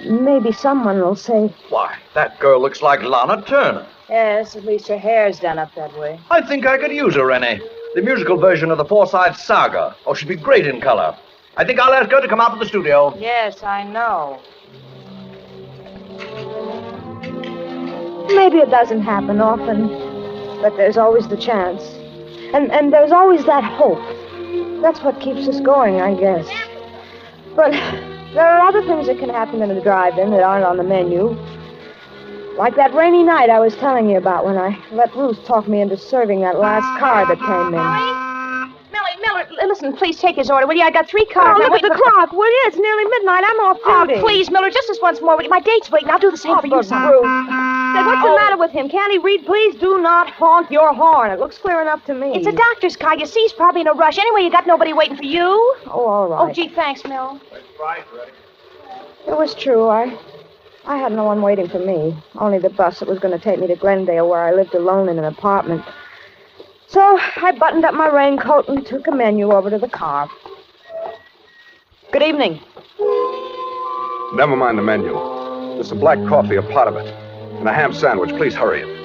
maybe someone will say... Why, that girl looks like Lana Turner. Yes, at least her hair's done up that way. I think I could use her, Rennie. The musical version of the Forsyth Saga. Oh, she'd be great in color. I think I'll ask her to come out to the studio. Yes, I know. Maybe it doesn't happen often, but there's always the chance. And there's always that hope. That's what keeps us going, I guess. But there are other things that can happen in the drive-in that aren't on the menu. Like that rainy night I was telling you about when I let Ruth talk me into serving that last car that came in. Miller, listen, please take his order, will you? I got 3 cars. Oh, look at the clock. Will you? It's nearly midnight. I'm off duty. Oh, please, Miller, just this once more, will you? My date's waiting. I'll do the same for you, son. Say, what's the matter with him? Can't he read? Please do not honk your horn. It looks clear enough to me. It's a doctor's car. You see, he's probably in a rush. Anyway, you got nobody waiting for you. Oh, all right. Oh, gee, thanks, Mill. It was true. I had no one waiting for me. Only the bus that was going to take me to Glendale, where I lived alone in an apartment. So I buttoned up my raincoat and took a menu over to the car. Good evening. Never mind the menu. There's some black coffee, a pot of it. And a ham sandwich. Please hurry it.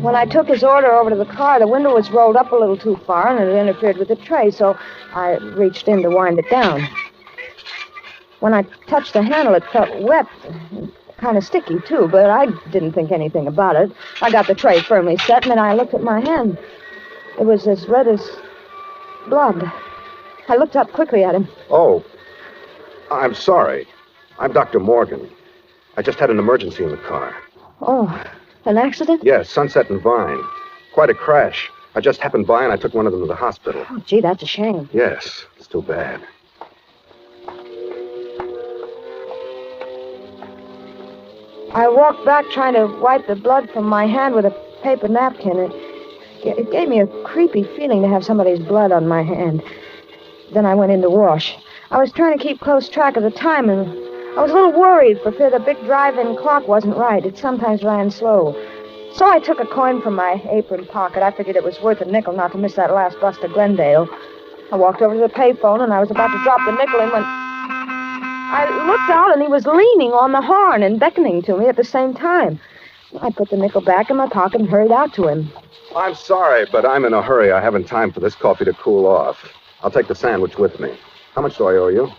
When I took his order over to the car, the window was rolled up a little too far, and it interfered with the tray, so I reached in to wind it down. When I touched the handle, it felt wet, kind of sticky, too, but I didn't think anything about it. I got the tray firmly set, and then I looked at my hand. It was as red as blood. I looked up quickly at him. Oh, I'm sorry. I'm Dr. Morgan. I just had an emergency in the car. Oh, an accident? Yes, Sunset and Vine. Quite a crash. I just happened by and I took one of them to the hospital. Oh, gee, that's a shame. Yes, it's too bad. I walked back trying to wipe the blood from my hand with a paper napkin. It gave me a creepy feeling to have somebody's blood on my hand. Then I went in to wash. I was trying to keep close track of the time, and I was a little worried for fear the big drive-in clock wasn't right. It sometimes ran slow. So I took a coin from my apron pocket. I figured it was worth a nickel not to miss that last bus to Glendale. I walked over to the payphone, and I was about to drop the nickel in when I looked out, and he was leaning on the horn and beckoning to me at the same time. I put the nickel back in my pocket and hurried out to him. I'm sorry, but I'm in a hurry. I haven't time for this coffee to cool off. I'll take the sandwich with me. How much do I owe you?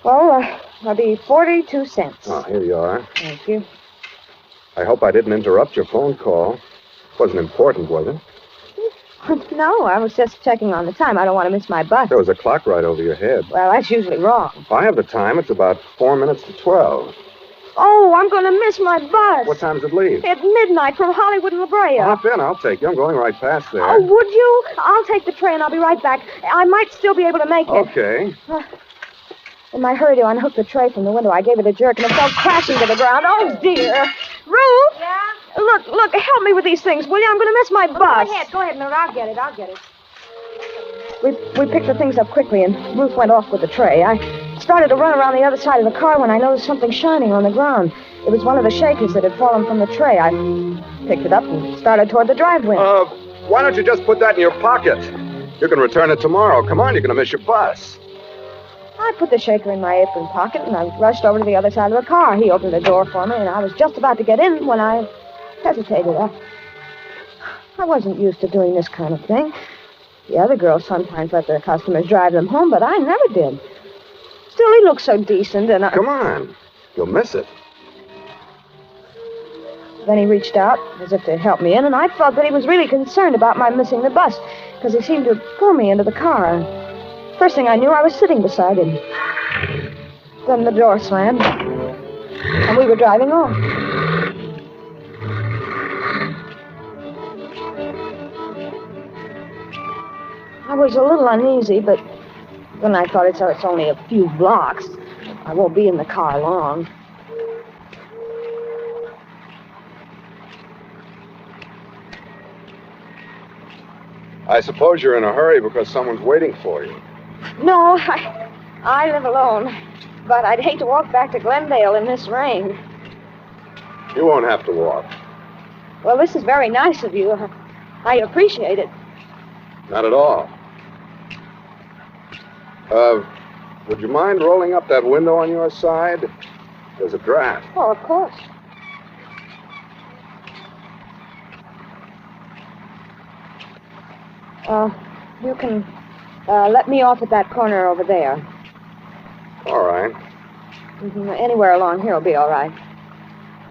Oh, that'll be 42 cents. Oh, here you are. Thank you. I hope I didn't interrupt your phone call. Wasn't important, was it? No, I was just checking on the time. I don't want to miss my bus. There was a clock right over your head. Well, that's usually wrong. If I have the time, it's about 4 minutes to 12. Oh, I'm going to miss my bus. What time does it leave? At midnight from Hollywood and La Brea. Hop in, I'll take you. I'm going right past there. Oh, would you? I'll take the train. I'll be right back. I might still be able to make it. Okay. In my hurry to unhook the tray from the window, I gave it a jerk, and it fell crashing to the ground. Oh, dear. Ruth? Yeah? Look, help me with these things, will you? I'm going to miss my bus. Go ahead, Miller. I'll get it. We picked the things up quickly, and Ruth went off with the tray. I started to run around the other side of the car when I noticed something shining on the ground. It was one of the shakers that had fallen from the tray. I picked it up and started toward the driveway. Why don't you just put that in your pocket? You can return it tomorrow. Come on, you're going to miss your bus. I put the shaker in my apron pocket, and I rushed over to the other side of the car. He opened the door for me, and I was just about to get in when I hesitated. I wasn't used to doing this kind of thing. The other girls sometimes let their customers drive them home, but I never did. Still, he looked so decent, and Come on. You'll miss it. Then he reached out as if to help me in, and I felt that he was really concerned about my missing the bus, because he seemed to pull me into the car. First thing I knew, I was sitting beside him. Then the door slammed, and we were driving off. I was a little uneasy, but then I thought it's only a few blocks. I won't be in the car long. I suppose you're in a hurry because someone's waiting for you. No, I live alone, but I'd hate to walk back to Glendale in this rain. You won't have to walk. Well, this is very nice of you. I appreciate it. Not at all. Would you mind rolling up that window on your side? There's a draft. Oh, of course. You can let me off at that corner over there. All right. Anywhere along here will be all right.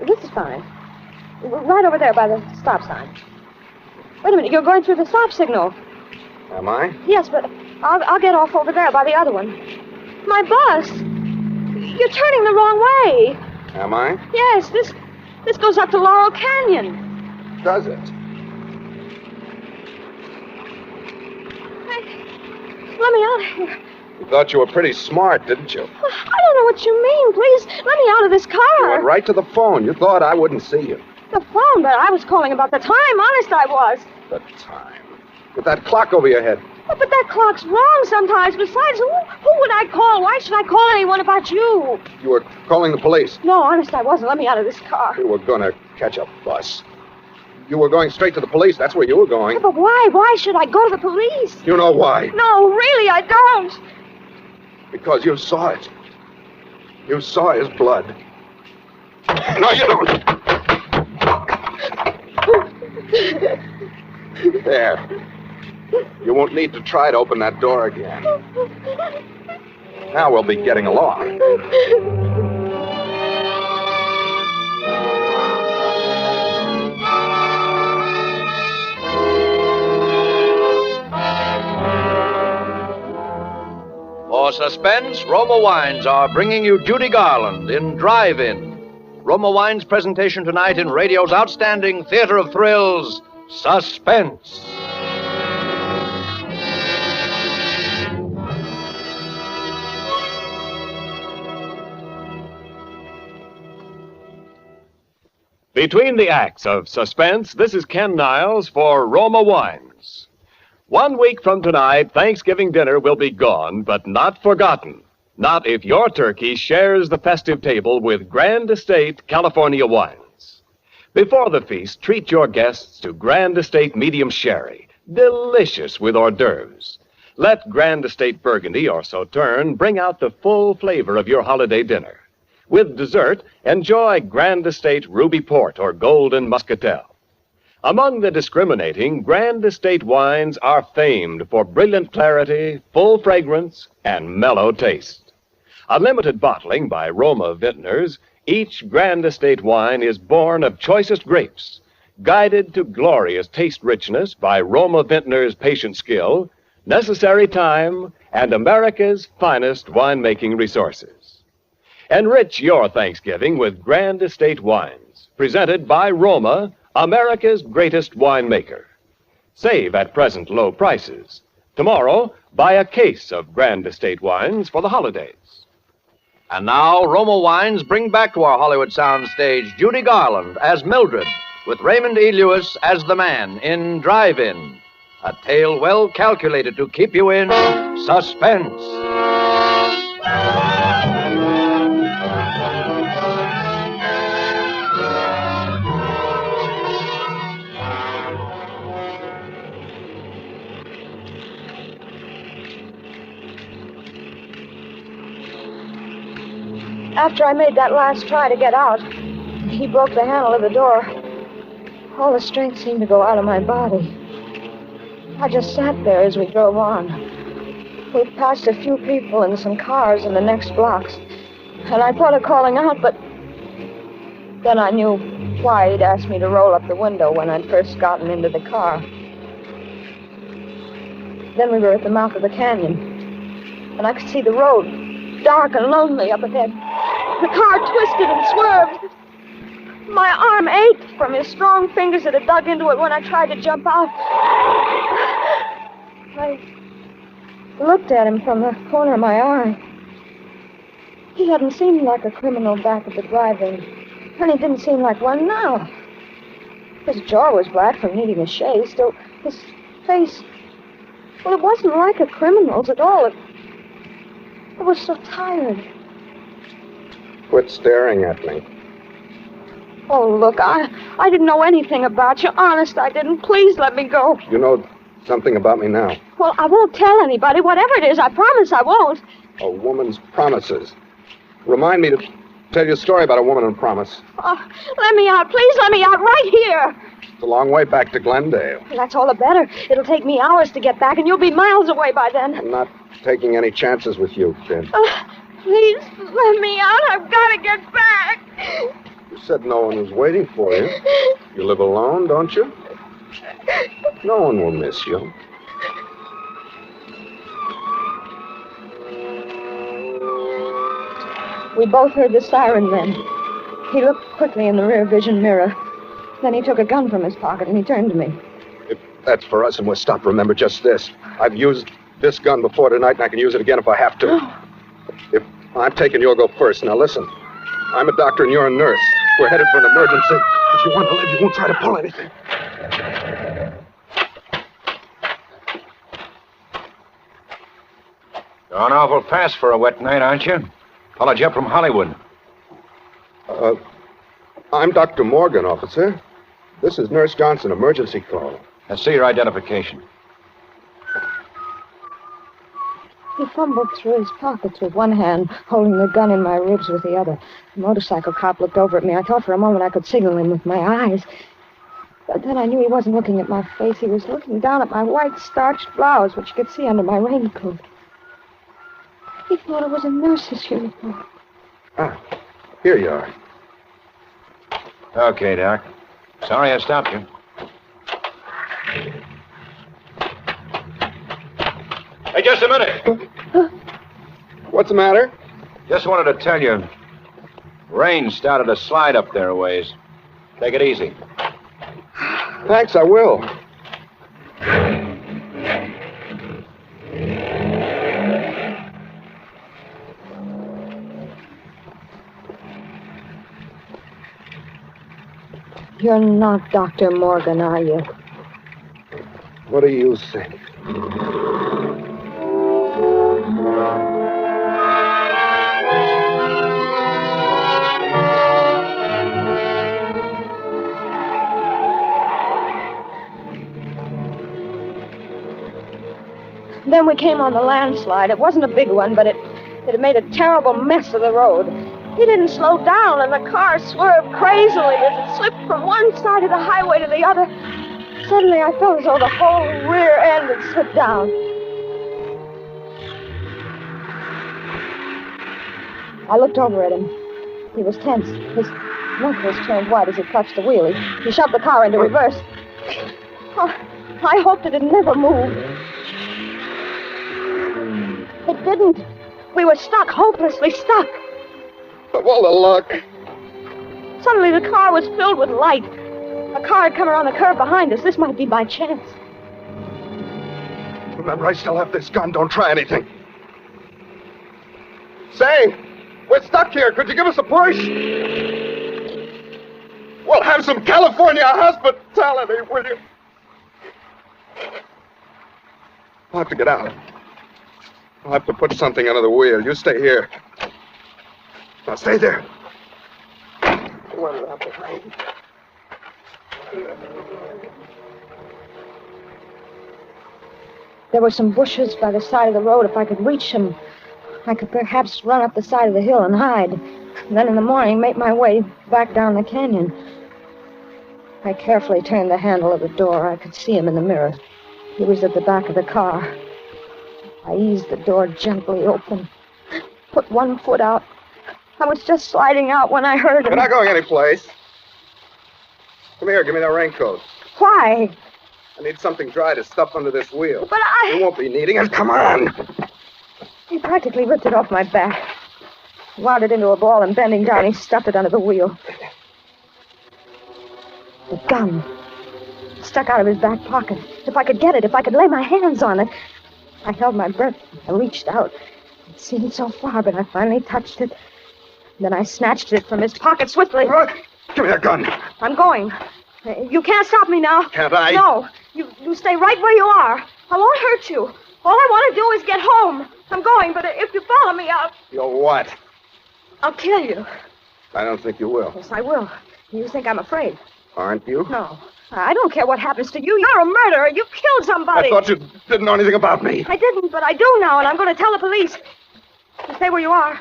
This is fine. Right over there by the stop sign. Wait a minute, you're going through the stop signal. Am I? Yes, but I'll get off over there by the other one. My bus! You're turning the wrong way. Am I? Yes, this goes up to Laurel Canyon. Does it? Let me out of here. You thought you were pretty smart, didn't you? I don't know what you mean. Please, let me out of this You car. went right to the phone. You thought I wouldn't see you. The phone, but I was calling about the time. Honest, I was. The time. With that clock over your head. Oh, but that clock's wrong sometimes. Besides, who would I call? Why should I call anyone about you? You were calling the police. No, honest, I wasn't. Let me out of this car. You were going to catch a bus. You were going straight to the police. That's where you were going. But why? Why should I go to the police? You know why. No, really, I don't. Because you saw it. You saw his blood. No, you don't. There. You won't need to try to open that door again. Now we'll be getting along. For Suspense, Roma Wines are bringing you Judy Garland in Drive-In. Roma Wines' presentation tonight in radio's outstanding theater of thrills, Suspense. Between the acts of Suspense, this is Ken Niles for Roma Wines. 1 week from tonight, Thanksgiving dinner will be gone, but not forgotten. Not if your turkey shares the festive table with Grand Estate California wines. Before the feast, treat your guests to Grand Estate Medium Sherry, delicious with hors d'oeuvres. Let Grand Estate Burgundy or Sauterne bring out the full flavor of your holiday dinner. With dessert, enjoy Grand Estate Ruby Port or Golden Muscatel. Among the discriminating, Grand Estate wines are famed for brilliant clarity, full fragrance, and mellow taste. A limited bottling by Roma Vintners, each Grand Estate wine is born of choicest grapes, guided to glorious taste richness by Roma Vintners' patient skill, necessary time, and America's finest winemaking resources. Enrich your Thanksgiving with Grand Estate wines, presented by Roma, America's greatest winemaker. Save at present low prices. Tomorrow, buy a case of Grand Estate wines for the holidays. And now, Roma Wines bring back to our Hollywood soundstage Judy Garland as Mildred, with Raymond E. Lewis as the man in Drive-In. A tale well calculated to keep you in suspense. After I made that last try to get out, he broke the handle of the door. All the strength seemed to go out of my body. I just sat there as we drove on. We passed a few people and some cars in the next blocks. And I thought of calling out, but then I knew why he'd asked me to roll up the window when I'd first gotten into the car. Then we were at the mouth of the canyon, and I could see the road, dark and lonely up ahead. The car twisted and swerved. My arm ached from his strong fingers that had dug into it when I tried to jump out. I looked at him from the corner of my eye. He hadn't seemed like a criminal back at the drive-in, and he didn't seem like one now. His jaw was black from needing a shave, still his face, well, it wasn't like a criminal's at all. It was so tired. Quit staring at me. Oh, look, I didn't know anything about you. Honest, I didn't. Please let me go. You know something about me now. Well, I won't tell anybody. Whatever it is, I promise I won't. A woman's promises. Remind me to tell you a story about a woman and promise. Oh, let me out. Please let me out right here. It's a long way back to Glendale. That's all the better. It'll take me hours to get back, and you'll be miles away by then. I'm not taking any chances with you, kid. Please let me out. I've got to get back. You said no one was waiting for you. You live alone, don't you? No one will miss you. We both heard the siren then. He looked quickly in the rear vision mirror. Then he took a gun from his pocket and he turned to me. If that's for us and we're stopped, remember just this. I've used this gun before tonight and I can use it again if I have to. If I'm taking, you'll go first. Now listen, I'm a doctor and you're a nurse. We're headed for an emergency. If you want to live, you won't try to pull anything. Gone awful fast for a wet night, aren't you? Followed you up from Hollywood. I'm Dr. Morgan, officer. This is Nurse Johnson, emergency call. Let's see your identification. He fumbled through his pockets with one hand, holding the gun in my ribs with the other. The motorcycle cop looked over at me. I thought for a moment I could signal him with my eyes. But then I knew he wasn't looking at my face. He was looking down at my white starched blouse, which you could see under my raincoat. He thought it was a nurse's uniform. Ah, here you are. Okay, Doc. Sorry I stopped you. Hey, just a minute. What's the matter? Just wanted to tell you, rain started to slide up there a ways. Take it easy. Thanks, I will. You're not Dr. Morgan, are you? What do you think? Then we came on the landslide. It wasn't a big one, but it had made a terrible mess of the road. He didn't slow down, and the car swerved crazily as it slipped from one side of the highway to the other. Suddenly, I felt as though the whole rear end had slipped down. I looked over at him. He was tense. His knuckles turned white as he clutched the wheel. He shoved the car into reverse. Oh, I hoped it had never moved. It didn't. We were stuck, hopelessly stuck. Of all the luck. Suddenly, the car was filled with light. A car had come around the curve behind us. This might be by chance. Remember, I still have this gun. Don't try anything. Say, we're stuck here. Could you give us a push? We'll have some California hospitality, will you? I'll have to get out. I'll have to put something under the wheel. You stay here. Now, stay there. There were some bushes by the side of the road. If I could reach them, I could perhaps run up the side of the hill and hide. And then in the morning, make my way back down the canyon. I carefully turned the handle of the door. I could see him in the mirror. He was at the back of the car. I eased the door gently open, put one foot out. I was just sliding out when I heard him. You're not going anyplace. Come here, give me that raincoat. Why? I need something dry to stuff under this wheel. But I... You won't be needing it. Come on. He practically ripped it off my back. Wound it into a ball and bending down, he stuffed it under the wheel. The gun. Stuck out of his back pocket. If I could get it, if I could lay my hands on it. I held my breath. I reached out. It seemed so far, but I finally touched it. Then I snatched it from his pocket swiftly. Give me that gun. I'm going. You can't stop me now. Can't I? No. You stay right where you are. I won't hurt you. All I want to do is get home. I'm going, but if you follow me, You'll what? I'll kill you. I don't think you will. Yes, I will. You think I'm afraid? Aren't you? No. I don't care what happens to you. You're a murderer. You killed somebody. I thought you didn't know anything about me. I didn't, but I do now, and I'm going to tell the police. You stay where you are.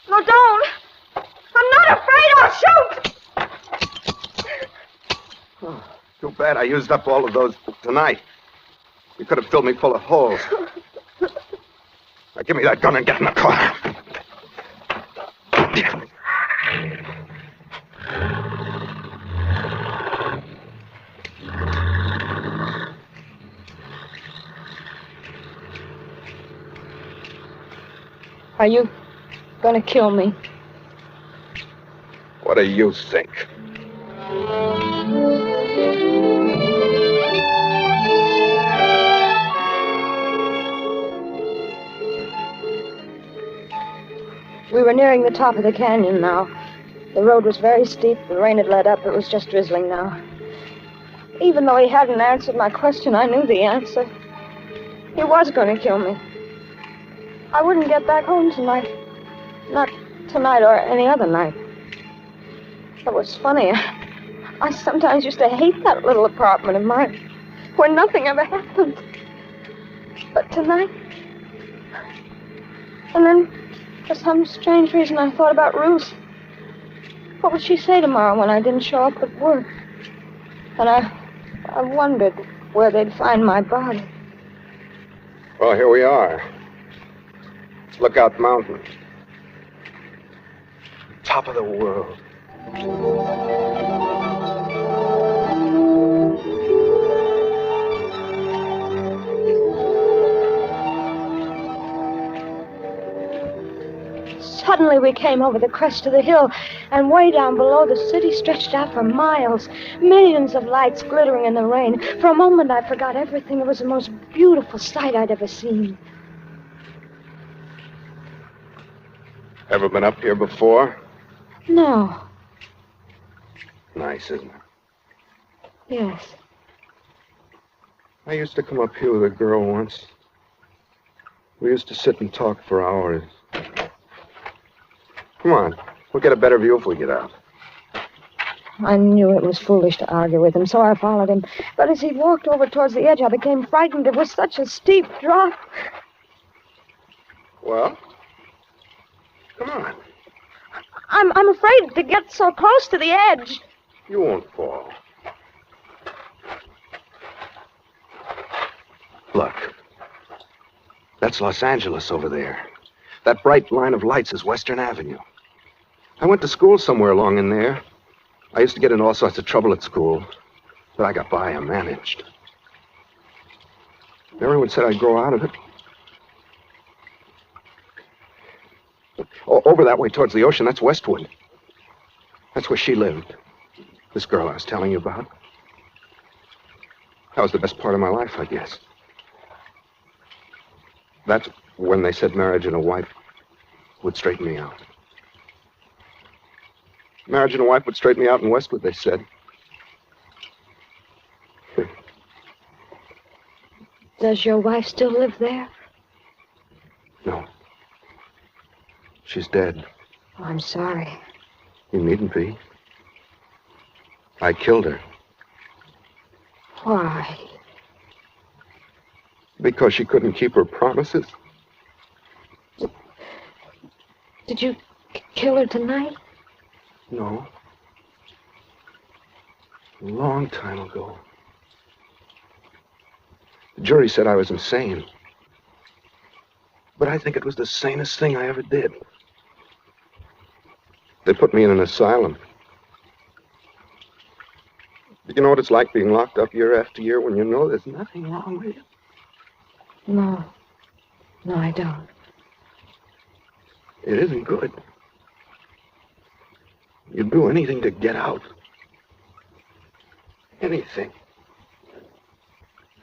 No, don't. I'm not afraid. I'll shoot. Oh, too bad I used up all of those tonight. You could have filled me full of holes. Now give me that gun and get in the car. Are you going to kill me? What do you think? We were nearing the top of the canyon now. The road was very steep. The rain had let up. It was just drizzling now. Even though he hadn't answered my question, I knew the answer. He was going to kill me. I wouldn't get back home tonight. Not tonight or any other night. It was funny. I sometimes used to hate that little apartment of mine where nothing ever happened. But tonight... And then, for some strange reason, I thought about Ruth. What would she say tomorrow when I didn't show up at work? And I wondered where they'd find my body. Well, here we are. It's Lookout Mountain. Top of the world. Suddenly we came over the crest of the hill, and way down below the city stretched out for miles. Millions of lights glittering in the rain. For a moment I forgot everything. It was the most beautiful sight I'd ever seen. Ever been up here before? No. Nice, isn't it? Yes. I used to come up here with a girl once. We used to sit and talk for hours. Come on. We'll get a better view if we get out. I knew it was foolish to argue with him, so I followed him. But as he walked over towards the edge, I became frightened. It was such a steep drop. Well? Come on. I'm afraid to get so close to the edge. You won't fall. Look. That's Los Angeles over there. That bright line of lights is Western Avenue. I went to school somewhere along in there. I used to get in all sorts of trouble at school, but I got by. I managed. Everyone said I'd grow out of it. Over that way towards the ocean, that's Westwood. That's where she lived. This girl I was telling you about. That was the best part of my life, I guess. That's when they said marriage and a wife would straighten me out. Marriage and a wife would straighten me out in Westwood, they said. Does your wife still live there? No. She's dead. Oh, I'm sorry. You needn't be. I killed her. Why? Because she couldn't keep her promises. Did you kill her tonight? No. A long time ago. The jury said I was insane. But I think it was the sanest thing I ever did. They put me in an asylum. You know what it's like being locked up year after year when you know there's nothing wrong with you? No. No, I don't. It isn't good. You'd do anything to get out. Anything.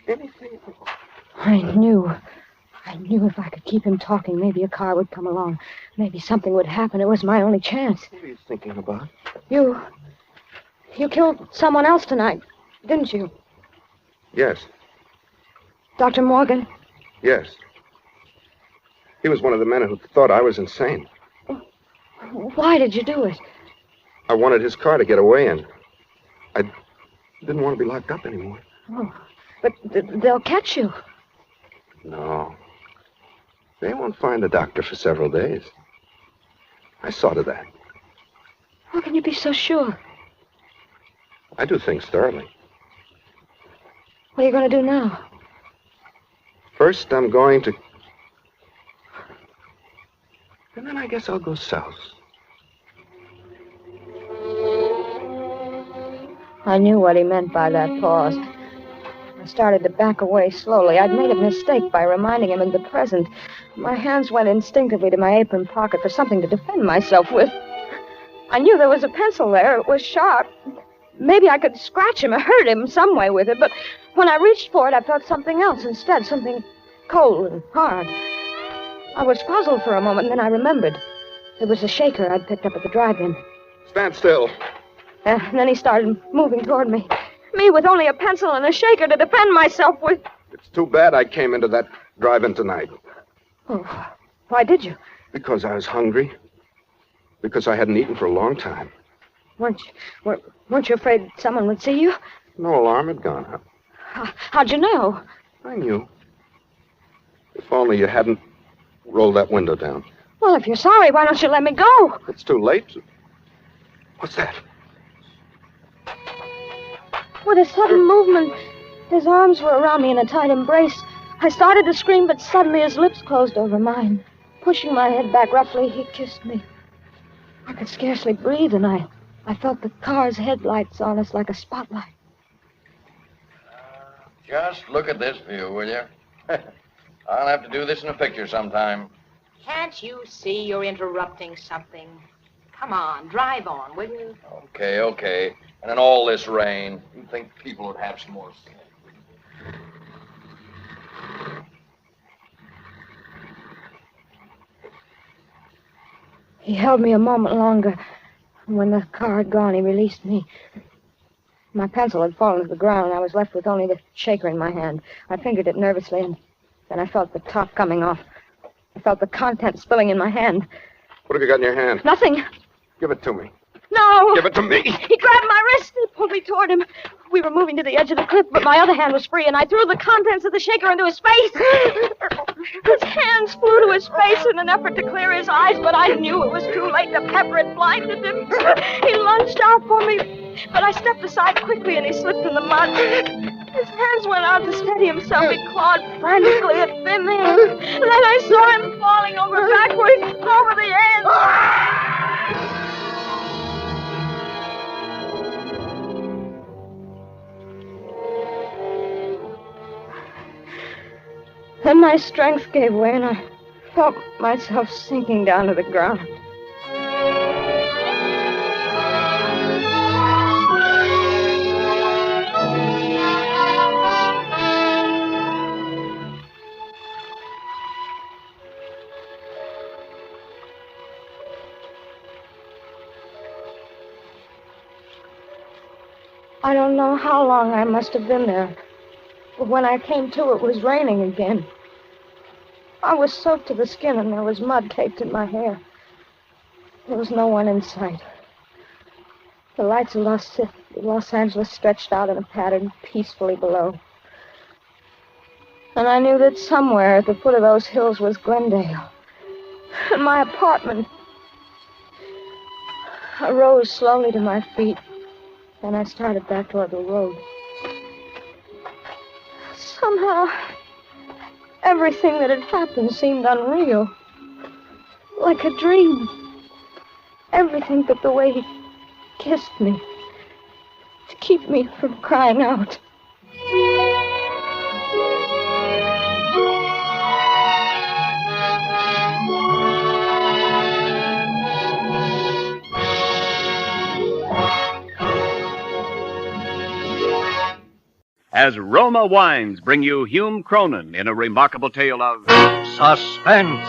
Anything. I knew if I could keep him talking, maybe a car would come along. Maybe something would happen. It was my only chance. What are you thinking about? You killed someone else tonight, didn't you? Yes. Dr. Morgan? Yes. He was one of the men who thought I was insane. Why did you do it? I wanted his car to get away in. I didn't want to be locked up anymore. Oh, but they'll catch you. No. They won't find the doctor for several days. I saw to that. How can you be so sure? I do things thoroughly. What are you going to do now? First, I'm going to... And then I guess I'll go south. I knew what he meant by that pause. I started to back away slowly. I'd made a mistake by reminding him in the present. My hands went instinctively to my apron pocket for something to defend myself with. I knew there was a pencil there. It was sharp. Maybe I could scratch him or hurt him some way with it, but when I reached for it, I felt something else instead, something cold and hard. I was puzzled for a moment, and then I remembered. It was a shaker I'd picked up at the drive-in. Stand still. And then he started moving toward me. Me with only a pencil and a shaker to defend myself with. It's too bad I came into that drive-in tonight. Oh, why did you? Because I was hungry. Because I hadn't eaten for a long time. Weren't you afraid someone would see you? No alarm had gone up. How'd you know? I knew. If only you hadn't rolled that window down. Well, if you're sorry, why don't you let me go? It's too late. What's that? With a sudden movement, his arms were around me in a tight embrace. I started to scream, but suddenly his lips closed over mine. Pushing my head back roughly, he kissed me. I could scarcely breathe, and I felt the car's headlights on us like a spotlight. Just look at this view, will you? I'll have to do this in a picture sometime. Can't you see you're interrupting something? Come on, drive on, will you? Okay. And in all this rain, you'd think people would have some more sense. He held me a moment longer. When the car had gone, he released me. My pencil had fallen to the ground, and I was left with only the shaker in my hand. I fingered it nervously, and then I felt the top coming off. I felt the contents spilling in my hand. What have you got in your hand? Nothing. Give it to me. No! Give it to me! He grabbed my wrist and pulled me toward him. We were moving to the edge of the cliff, but my other hand was free, and I threw the contents of the shaker into his face. His hands flew to his face in an effort to clear his eyes, but I knew it was too late. The pepper had blinded him. He lunged out for me, but I stepped aside quickly, and he slipped in the mud. His hands went out to steady himself. He clawed frantically at thin air. Then I saw him falling over backwards, over the edge. Then my strength gave way, and I felt myself sinking down to the ground. I don't know how long I must have been there. But when I came to, it was raining again. I was soaked to the skin, and there was mud caked in my hair. There was no one in sight. The lights of Los Angeles stretched out in a pattern peacefully below. And I knew that somewhere at the foot of those hills was Glendale. And my apartment. I rose slowly to my feet, and I started back toward the road. Somehow, everything that had happened seemed unreal. Like a dream. Everything but the way he kissed me. To keep me from crying out. As Roma Wines bring you Hume Cronin in a remarkable tale of suspense.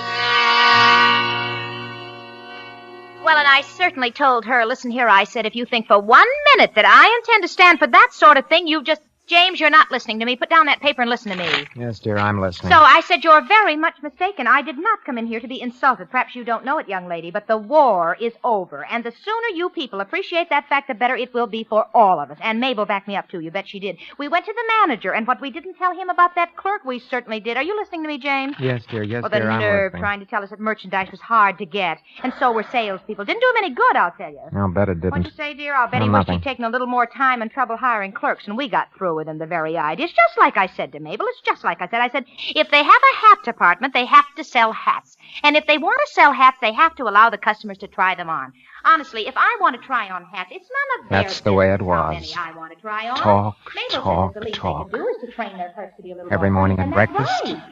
Well, and I certainly told her, listen here, I said, if you think for 1 minute that I intend to stand for that sort of thing, you just... James, you're not listening to me. Put down that paper and listen to me. Yes, dear, I'm listening. So I said you're very much mistaken. I did not come in here to be insulted. Perhaps you don't know it, young lady, but the war is over. And the sooner you people appreciate that fact, the better it will be for all of us. And Mabel backed me up, too. You bet she did. We went to the manager, and what we didn't tell him about that clerk, we certainly did. Are you listening to me, James? Yes, dear, Well, dear, the I'm nerve listening. trying to tell us that merchandise was hard to get. And so were salespeople. Didn't do him any good, I'll tell you. I'll bet it What'd didn't. you say, dear? I'll bet Oh, he wished nothing. he'd taken a little more time and trouble hiring clerks, and we got through with him the very idea. It's just like I said to Mabel. It's just like I said. I said, if they have a hat department, they have to sell hats. And if they want to sell hats, they have to allow the customers to try them on. Honestly, if I want to try on hats, it's none of their That's the way it business how was. many I want to try on. Talk, Mabel said talk, that the least talk. they can do is to train their clerks to be a little Every more morning and at that's breakfast, right.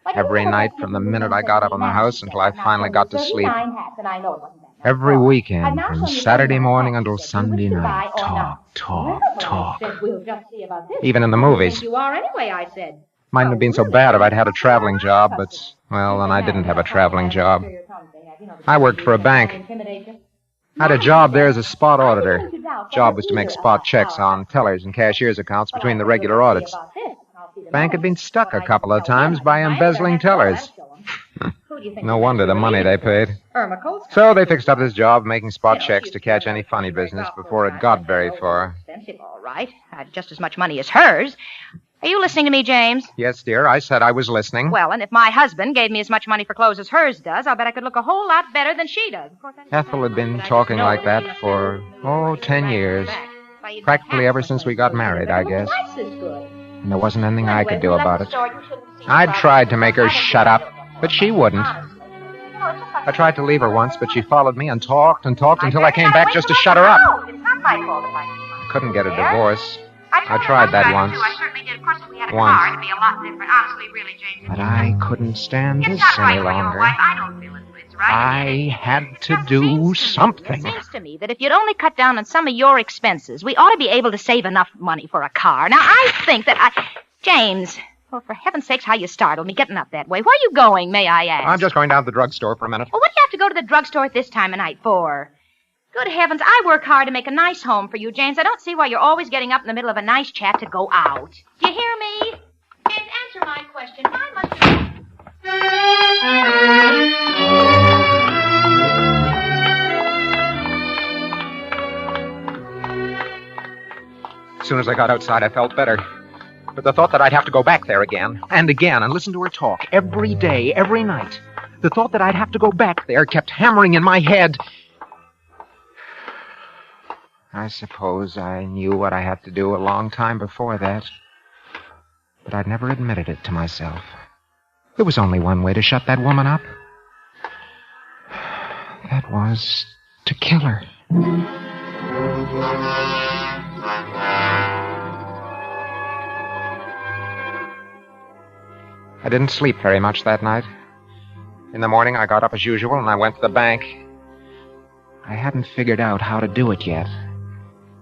But every you know, night from the minute I got up in the house until I finally got to sleep. 39 hats, and I know it wasn't that. Every weekend, I've now from shown you Saturday 39 morning hats, until she said, Sunday you wish to night. buy or not. Talk. I said, we'll just see about this. Even in the Who do you movies. think you are anyway, I said. Mightn't have been so bad if I'd had a traveling job, but, well, then I didn't have a traveling job. I worked for a bank. I had a job there as a spot auditor. Job was to make spot checks on tellers and cashier's accounts between the regular audits. Bank had been stuck a couple of times by embezzling tellers. do you think? No wonder the money they paid. So they fixed up this job making spot checks to catch any funny business before it got very far. Expensive, all right. Just as much money as hers. Are you listening to me, James? Yes, dear, I said I was listening. Well, and if my husband gave me as much money for clothes as hers does, I'll bet I could look a whole lot better than she does. Ethel had been talking like that for, 10 years. Practically ever since we got married, I guess. And there wasn't anything I could do about it. I'd tried to make her shut up, but she wouldn't. I tried to leave her once, but she followed me and talked until I came back just to shut her up. I couldn't get a divorce. I tried that once. But I couldn't stand this any longer. I had to do something. It seems to me that if you'd only cut down on some of your expenses, we ought to be able to save enough money for a car. Now, I think that James, well, for heaven's sakes, how you startled me getting up that way. Where are you going, may I ask? I'm just going down to the drugstore for a minute. Well, what do you have to go to the drugstore at this time of night for? Good heavens, I work hard to make a nice home for you, James. I don't see why you're always getting up in the middle of a nice chat to go out. Do you hear me? James, answer my question. Why must As soon as I got outside, I felt better. But the thought that I'd have to go back there again and listen to her talk every day, every night, the thought that I'd have to go back there kept hammering in my head. I suppose I knew what I had to do a long time before that. But I'd never admitted it to myself. There was only one way to shut that woman up. That was to kill her. I didn't sleep very much that night. In the morning, I got up as usual and I went to the bank. I hadn't figured out how to do it yet.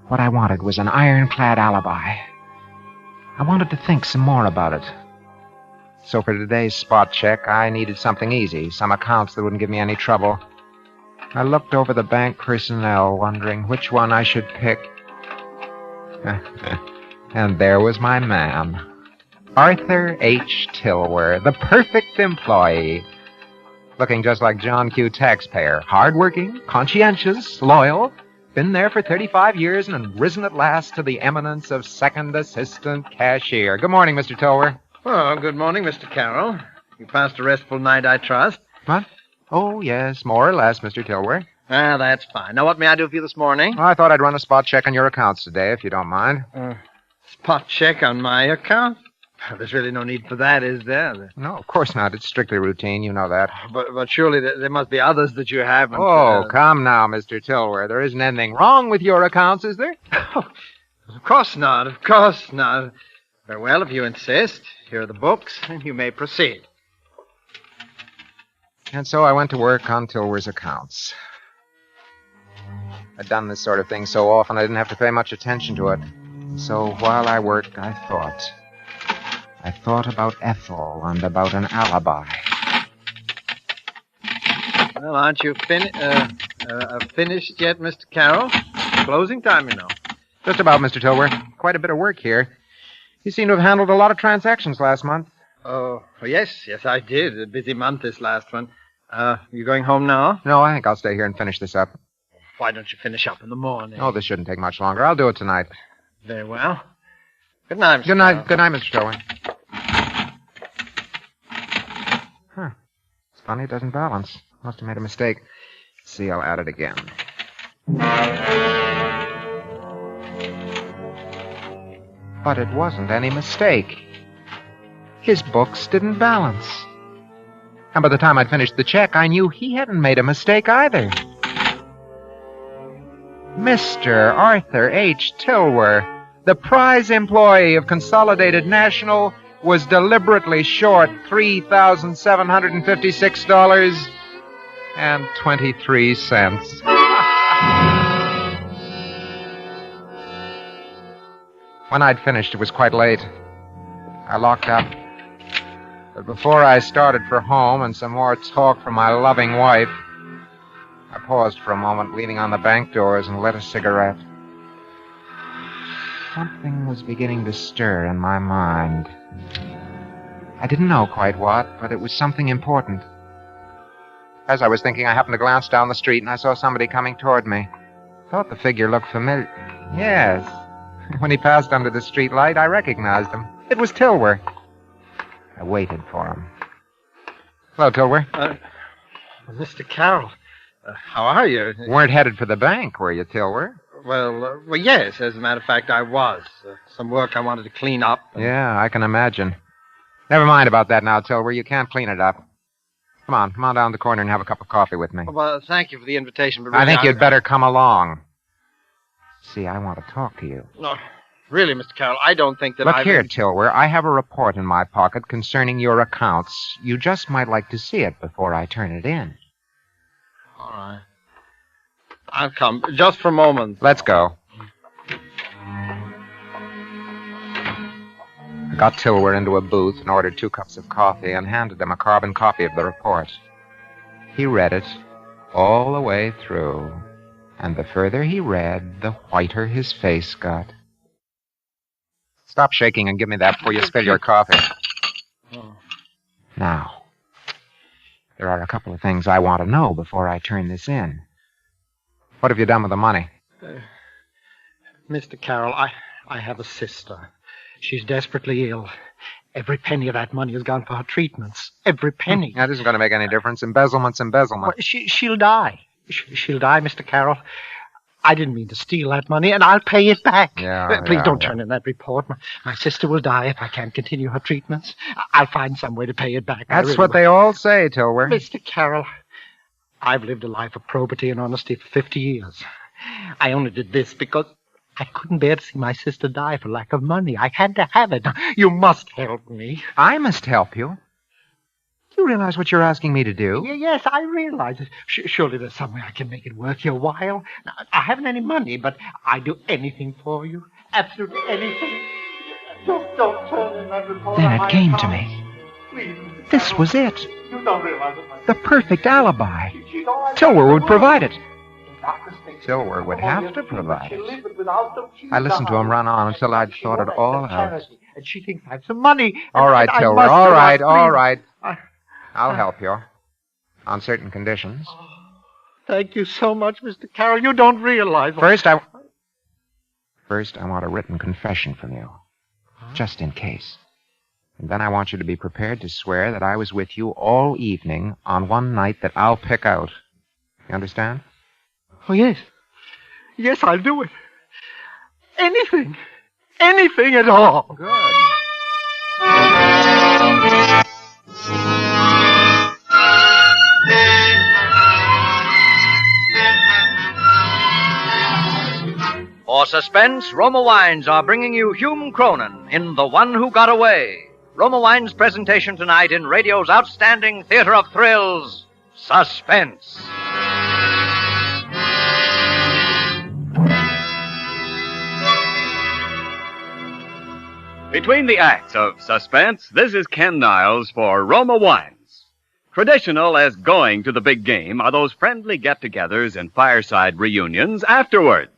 What I wanted was an ironclad alibi. I wanted to think some more about it. So for today's spot check, I needed something easy, some accounts that wouldn't give me any trouble. I looked over the bank personnel, wondering which one I should pick. And there was my man, Arthur H. Tilwer, the perfect employee. Looking just like John Q. Taxpayer. Hardworking, conscientious, loyal. Been there for 35 years and risen at last to the eminence of second assistant cashier. Good morning, Mr. Tilwer. Oh, good morning, Mr. Carroll. You passed a restful night, I trust. What? Oh, yes, more or less, Mr. Tilwer. Ah, that's fine. Now, what may I do for you this morning? Well, I thought I'd run a spot check on your accounts today, if you don't mind. Spot check on my account? There's really no need for that, is there? No, of course not. It's strictly routine. You know that. But surely there must be others that you haven't. Oh, come now, Mr. Tilwer. There isn't anything wrong with your accounts, is there? Oh, of course not. Of course not. Very well, if you insist. Here are the books, and you may proceed. And so I went to work on Tilwer's accounts. I'd done this sort of thing so often I didn't have to pay much attention to it. So while I worked, I thought. I thought about Ethel and about an alibi. Well, aren't you finished yet, Mr. Carroll? Closing time, you know. Just about, Mr. Tilwer. Quite a bit of work here. You seem to have handled a lot of transactions last month. Oh, yes, I did. A busy month this last one. You going home now? No, I think I'll stay here and finish this up. Why don't you finish up in the morning? Oh, this shouldn't take much longer. I'll do it tonight. Very well. Good night, Mr. Good night. Carroll. Good night, Mr. Tilwer. Huh. It's funny it doesn't balance. Must have made a mistake. Let's see, I'll add it again. But it wasn't any mistake. His books didn't balance. And by the time I'd finished the check, I knew he hadn't made a mistake either. Mr. Arthur H. Tilwer, the prize employee of Consolidated National, was deliberately short $3,756.23. When I'd finished, it was quite late. I locked up. But before I started for home and some more talk from my loving wife, I paused for a moment, leaning on the bank doors, and lit a cigarette. Something was beginning to stir in my mind. I didn't know quite what, but it was something important. As I was thinking, I happened to glance down the street, and I saw somebody coming toward me. Thought the figure looked familiar. Yes. When he passed under the street light, I recognized him. It was Tilwer. I waited for him. Hello, Tilwer. Mr. Carroll, how are you? Weren't headed for the bank, were you, Tilwer? Well, yes, as a matter of fact, I was. Some work I wanted to clean up. Yeah, I can imagine. Never mind about that now, Tilwer. You can't clean it up. Come on down the corner and have a cup of coffee with me. Well, thank you for the invitation, but I think you'd better come along. See, I want to talk to you. No, really, Mr. Carroll, I don't think that Look here, Tilwer. I have a report in my pocket concerning your accounts. You just might like to see it before I turn it in. All right. I'll come. Just for a moment. Let's go. I got Tilwer into a booth and ordered 2 cups of coffee and handed him a carbon copy of the report. He read it all the way through, and the further he read, the whiter his face got. Stop shaking and give me that before you spill your coffee. Now, there are a couple of things I want to know before I turn this in. What have you done with the money? Mr. Carroll, I have a sister. She's desperately ill. Every penny of that money has gone for her treatments. Every penny. That isn't going to make any difference. Embezzlement's embezzlement. Well, she'll die. She'll die, Mr. Carroll. I didn't mean to steal that money, and I'll pay it back. Please don't turn in that report. My sister will die if I can't continue her treatments. I'll find some way to pay it back. That's what they all say, Tilwer. Mr. Carroll, I've lived a life of probity and honesty for 50 years. I only did this because I couldn't bear to see my sister die for lack of money. I had to have it. You must help me. I must help you? Do you realize what you're asking me to do? Yes, I realize it. Surely there's some way I can make it worth your while. Now, I haven't any money, but I'd do anything for you. Absolutely anything. Just don't turn in that report. Then it came to me. Please, This was it. you don't realize it. The perfect alibi. Tilwer would provide it. Tilwer would have to provide it. I listened to him run on until I'd thought it all out. And she thinks I have some money. All right, I Tilwer, must all do right, it. all Please. right. I'll help you. On certain conditions. Thank you so much, Mr. Carroll. You don't realize. First, I want a written confession from you. Just in case. And then I want you to be prepared to swear that I was with you all evening on one night that I'll pick out. You understand? Oh, yes. Yes, I'll do it. Anything. Anything at all. Good. For Suspense, Roma Wines are bringing you Hume Cronin in The One Who Got Away. Roma Wines' presentation tonight in radio's outstanding theater of thrills, Suspense. Between the acts of Suspense, this is Ken Niles for Roma Wines. Traditional as going to the big game are those friendly get-togethers and fireside reunions afterwards.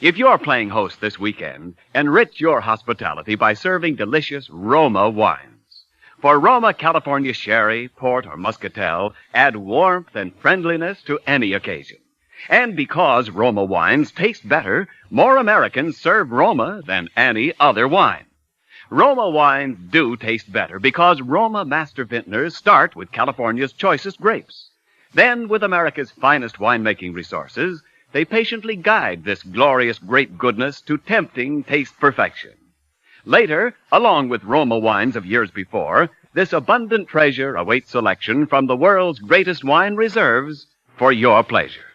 If you're playing host this weekend, enrich your hospitality by serving delicious Roma wines. For Roma California Sherry, Port, or Muscatel, add warmth and friendliness to any occasion. And because Roma wines taste better, more Americans serve Roma than any other wine. Roma wines do taste better because Roma master vintners start with California's choicest grapes. Then, with America's finest winemaking resources, they patiently guide this glorious grape goodness to tempting taste perfection. Later, along with Roma wines of years before, this abundant treasure awaits selection from the world's greatest wine reserves for your pleasure.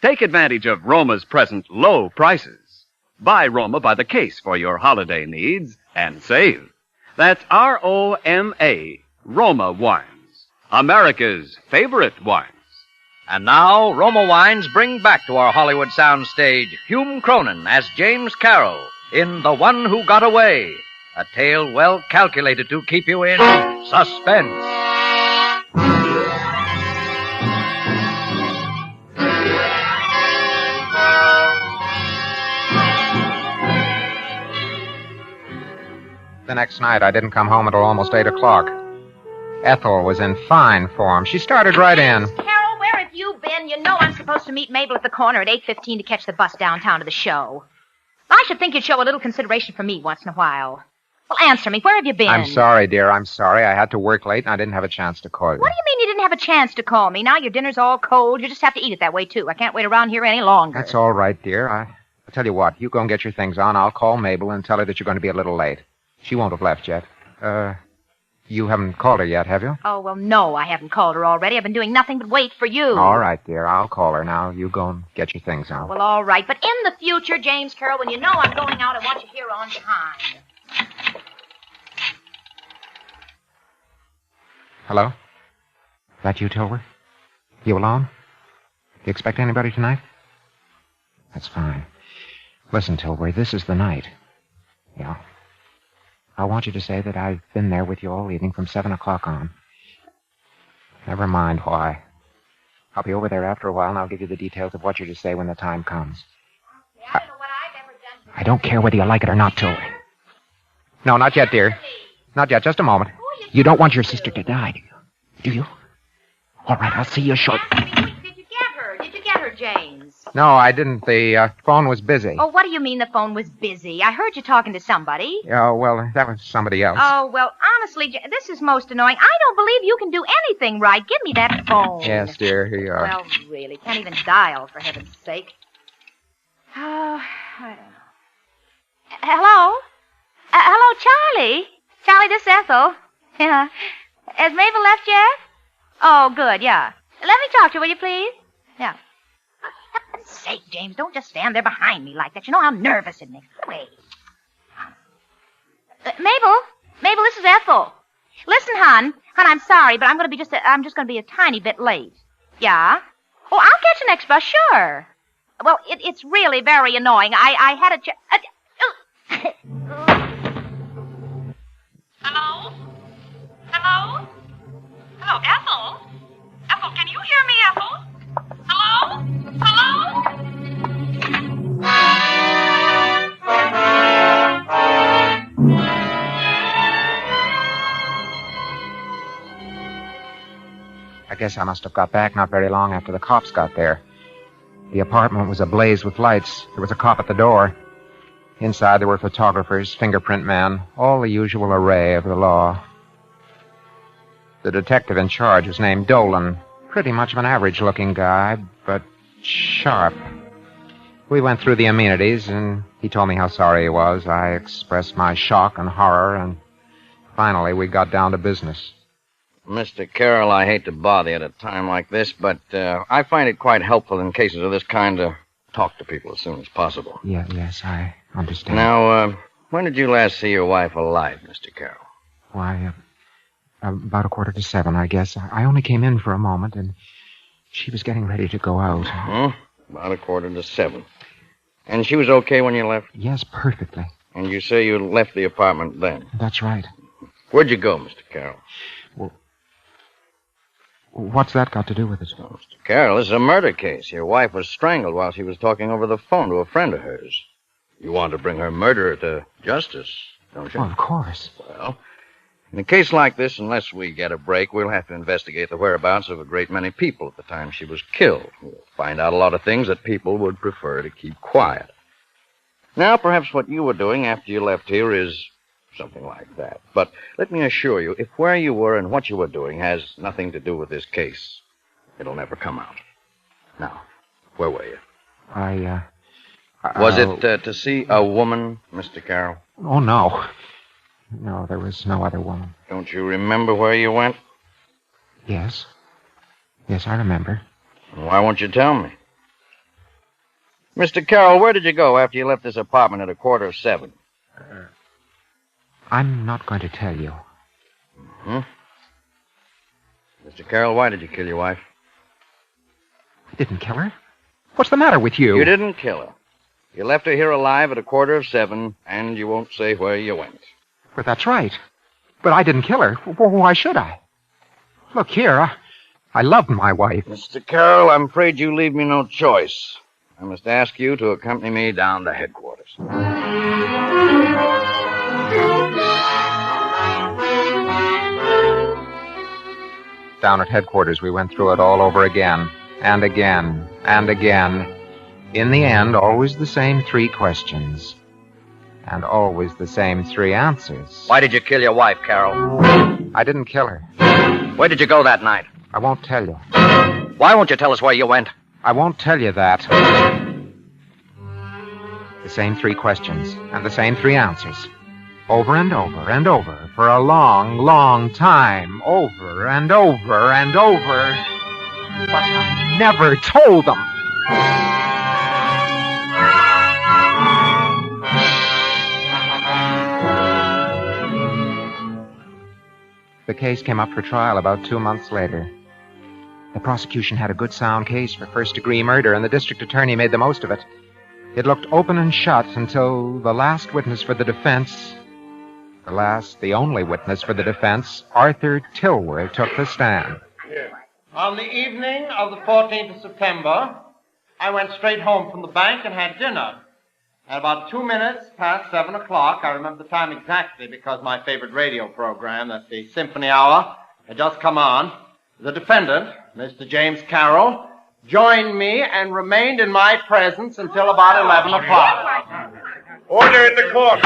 Take advantage of Roma's present low prices. Buy Roma by the case for your holiday needs and save. That's R-O-M-A, Roma Wines, America's favorite wines. And now, Roma Wines bring back to our Hollywood soundstage Hume Cronin as James Carroll in The One Who Got Away, a tale well calculated to keep you in suspense. The next night, I didn't come home until almost 8 o'clock. Ethel was in fine form. She started right in. Carroll, have you been? You know I'm supposed to meet Mabel at the corner at 8:15 to catch the bus downtown to the show. I should think you'd show a little consideration for me once in a while. Well, answer me. Where have you been? I'm sorry, dear. I'm sorry. I had to work late, and I didn't have a chance to call you. What do you mean you didn't have a chance to call me? Now your dinner's all cold. You just have to eat it that way, too. I can't wait around here any longer. That's all right, dear. I'll tell you what. You go and get your things on. I'll call Mabel and tell her that you're going to be a little late. She won't have left yet. You haven't called her yet, have you? Oh, well, no, I haven't called her already. I've been doing nothing but wait for you. All right, dear. I'll call her now. You go and get your things on. Well, all right. But in the future, James Carroll, when you know I'm going out, I want you here on time. Hello? That you, Tilbury? You alone? You expect anybody tonight? That's fine. Listen, Tilbury, this is the night. Yeah. I want you to say that I've been there with you all evening from 7 o'clock on. Never mind why. I'll be over there after a while, and I'll give you the details of what you're to say when the time comes. I don't care whether you like it or not, Tilbury. No, not yet, dear. Not yet. Just a moment. You don't want your sister to die, do you? Do you? All right, I'll see you shortly. Did you get her? Did you get her, James? No, I didn't. The phone was busy. Oh, what do you mean the phone was busy? I heard you talking to somebody. Oh, well, that was somebody else. Oh, well, honestly, this is most annoying. I don't believe you can do anything right. Give me that phone. Yes, dear, here you are. Well, really, can't even dial, for heaven's sake. Oh, hello? Hello, Charlie? Charlie, this is Ethel. Yeah. Has Mabel left yet? Oh, good, yeah. Let me talk to you, will you, please? Yeah. For heaven's sake, James, don't just stand there behind me like that. You know how nervous it makes me. Wait. Mabel, this is Ethel. Listen, hon, I'm sorry, but I'm just gonna be a tiny bit late. Yeah? Oh, I'll catch the next bus, sure. Well, it's really very annoying. I had a Hello? Hello? Hello, Ethel? Ethel, can you hear me, Ethel? Hello? Hello? I guess I must have got back not very long after the cops got there. The apartment was ablaze with lights. There was a cop at the door. Inside there were photographers, fingerprint men, all the usual array of the law. The detective in charge was named Dolan. Pretty much of an average-looking guy, but sharp. We went through the amenities, and he told me how sorry he was. I expressed my shock and horror, and finally we got down to business. Mr. Carroll, I hate to bother you at a time like this, but I find it quite helpful in cases of this kind to talk to people as soon as possible. Yes, I understand. Now, when did you last see your wife alive, Mr. Carroll? Why, about 6:45, I guess. I only came in for a moment, and she was getting ready to go out. About 6:45. And she was okay when you left? Yes, perfectly. And you say you left the apartment then? That's right. Where'd you go, Mr. Carroll? Well, what's that got to do with it? Oh, Mr. Carroll, this is a murder case. Your wife was strangled while she was talking over the phone to a friend of hers. You want to bring her murderer to justice, don't you? Oh, of course. Well, in a case like this, unless we get a break, we'll have to investigate the whereabouts of a great many people at the time she was killed. We'll find out a lot of things that people would prefer to keep quiet. Now, perhaps what you were doing after you left here is something like that. But let me assure you, if where you were and what you were doing has nothing to do with this case, it'll never come out. Now, where were you? Was it to see a woman, Mr. Carroll? Oh, no. No, there was no other woman. Don't you remember where you went? Yes. Yes, I remember. Why won't you tell me? Mr. Carroll, where did you go after you left this apartment at 6:45? I'm not going to tell you. Mr. Carroll, why did you kill your wife? I didn't kill her. What's the matter with you? You didn't kill her. You left her here alive at 6:45, and you won't say where you went. But that's right. But I didn't kill her. Why should I? Look here, I loved my wife. Mr. Carroll, I'm afraid you leave me no choice. I must ask you to accompany me down to headquarters. Down at headquarters, we went through it all over again. and again and again. In the end, always the same 3 questions. And always the same 3 answers. Why did you kill your wife, Carol? I didn't kill her. Where did you go that night? I won't tell you. Why won't you tell us where you went? I won't tell you that. The same 3 questions and the same 3 answers. Over and over and over for a long, long time. Over and over and over. But I never told them. The case came up for trial about 2 months later. The prosecution had a good sound case for first-degree murder, and the district attorney made the most of it. It looked open and shut until the last witness for the defense, the only witness for the defense, Arthur Tilworth, took the stand. On the evening of the 14th of September, I went straight home from the bank and had dinner. At about 2 minutes past 7 o'clock, I remember the time exactly because my favorite radio program, that's the Symphony Hour, had just come on. The defendant, Mr. James Carroll, joined me and remained in my presence until about 11 o'clock. Order in the court!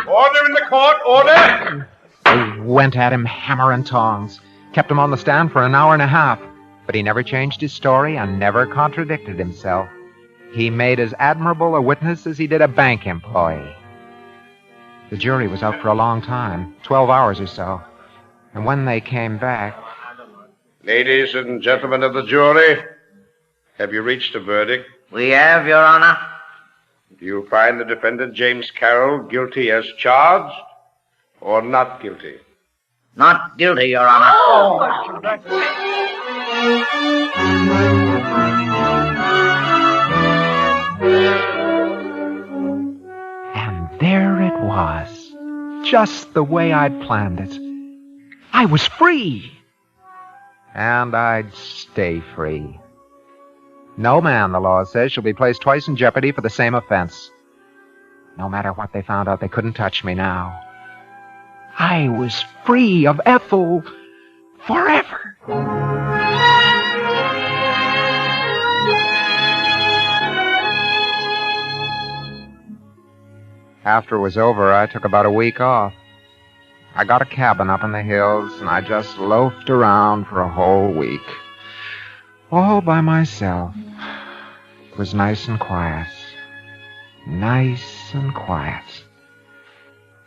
Order in the court! Order! They went at him hammer and tongs, kept him on the stand for an hour and a half, but he never changed his story and never contradicted himself. He made as admirable a witness as he did a bank employee. The jury was out for a long time, 12 hours or so. And when they came back... Ladies and gentlemen of the jury, have you reached a verdict? We have, Your Honor. Do you find the defendant, James Carroll, guilty as charged or not guilty? Not guilty, Your Honor. And there it was, just the way I'd planned it. I was free. And I'd stay free. No man, the law says, shall be placed twice in jeopardy for the same offense. No matter what they found out, they couldn't touch me now. I was free of Ethel forever. After it was over, I took about a week off. I got a cabin up in the hills, and I just loafed around for a whole week. All by myself. It was nice and quiet. Nice and quiet.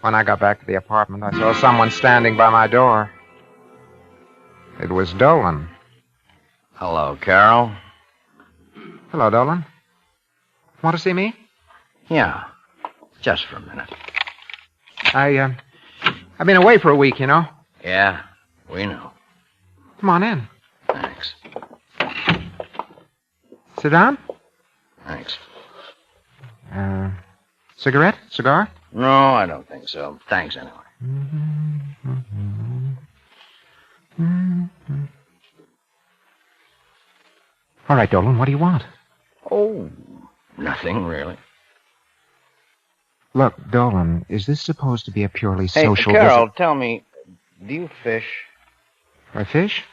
When I got back to the apartment, I saw someone standing by my door. It was Dolan. Hello, Carol. Hello, Dolan. Want to see me? Yeah, just for a minute. I've been away for a week, you know. Yeah, we know. Come on in. Thanks. Sit down. Thanks. Cigarette? Cigar? No, I don't think so. Thanks anyway. All right, Dolan, what do you want? Oh, nothing really. Look, Dolan, is this supposed to be a purely Hey, social Carol, visit? tell me, do you fish? I fish?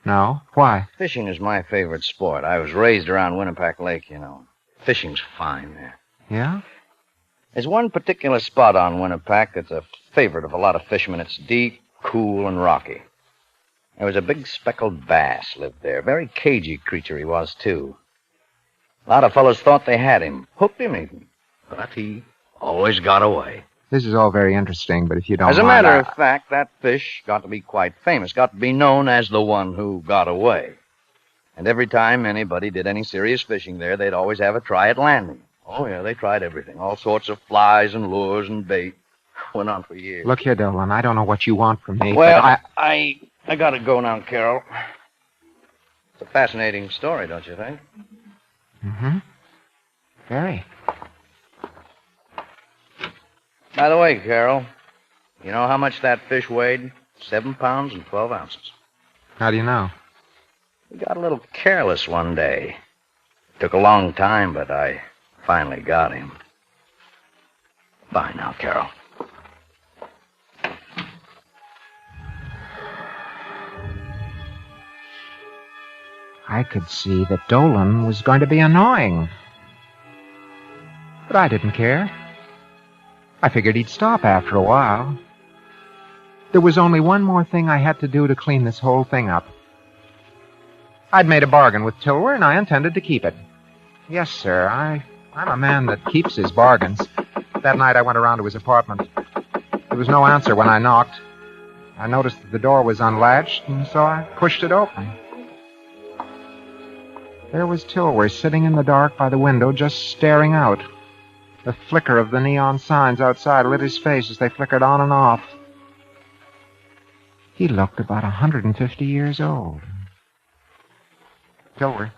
No. Why? Fishing is my favorite sport. I was raised around Winnipeck Lake, you know. Fishing's fine there. Yeah? There's one particular spot on Winnipeck that's a favorite of a lot of fishermen. It's deep, cool, and rocky. There was a big speckled bass lived there. Very cagey creature he was, too. A lot of fellows thought they had him. Hooked him even. But he always got away. This is all very interesting, but if you don't As a mind, matter of fact, that fish got to be quite famous, got to be known as the one who got away. And every time anybody did any serious fishing there, they'd always have a try at landing. Oh, yeah, they tried everything. All sorts of flies and lures and bait. Went on for years. Look here, Dolan, I don't know what you want from me, Well, but I gotta go now, Carol. It's a fascinating story, don't you think? Mm-hmm. Very. By the way, Carol, you know how much that fish weighed? 7 pounds and 12 ounces. How do you know? We got a little careless one day. Took a long time, but I finally got him. Bye now, Carol. I could see that Dolan was going to be annoying. But I didn't care. I figured he'd stop after a while. There was only one more thing I had to do to clean this whole thing up. I'd made a bargain with Tilwer, and I intended to keep it. Yes, sir, I'm a man that keeps his bargains. That night I went around to his apartment. There was no answer when I knocked. I noticed that the door was unlatched, and so I pushed it open. There was Tilwer sitting in the dark by the window, just staring out. The flicker of the neon signs outside lit his face as they flickered on and off. He looked about 150 years old. Tilwer.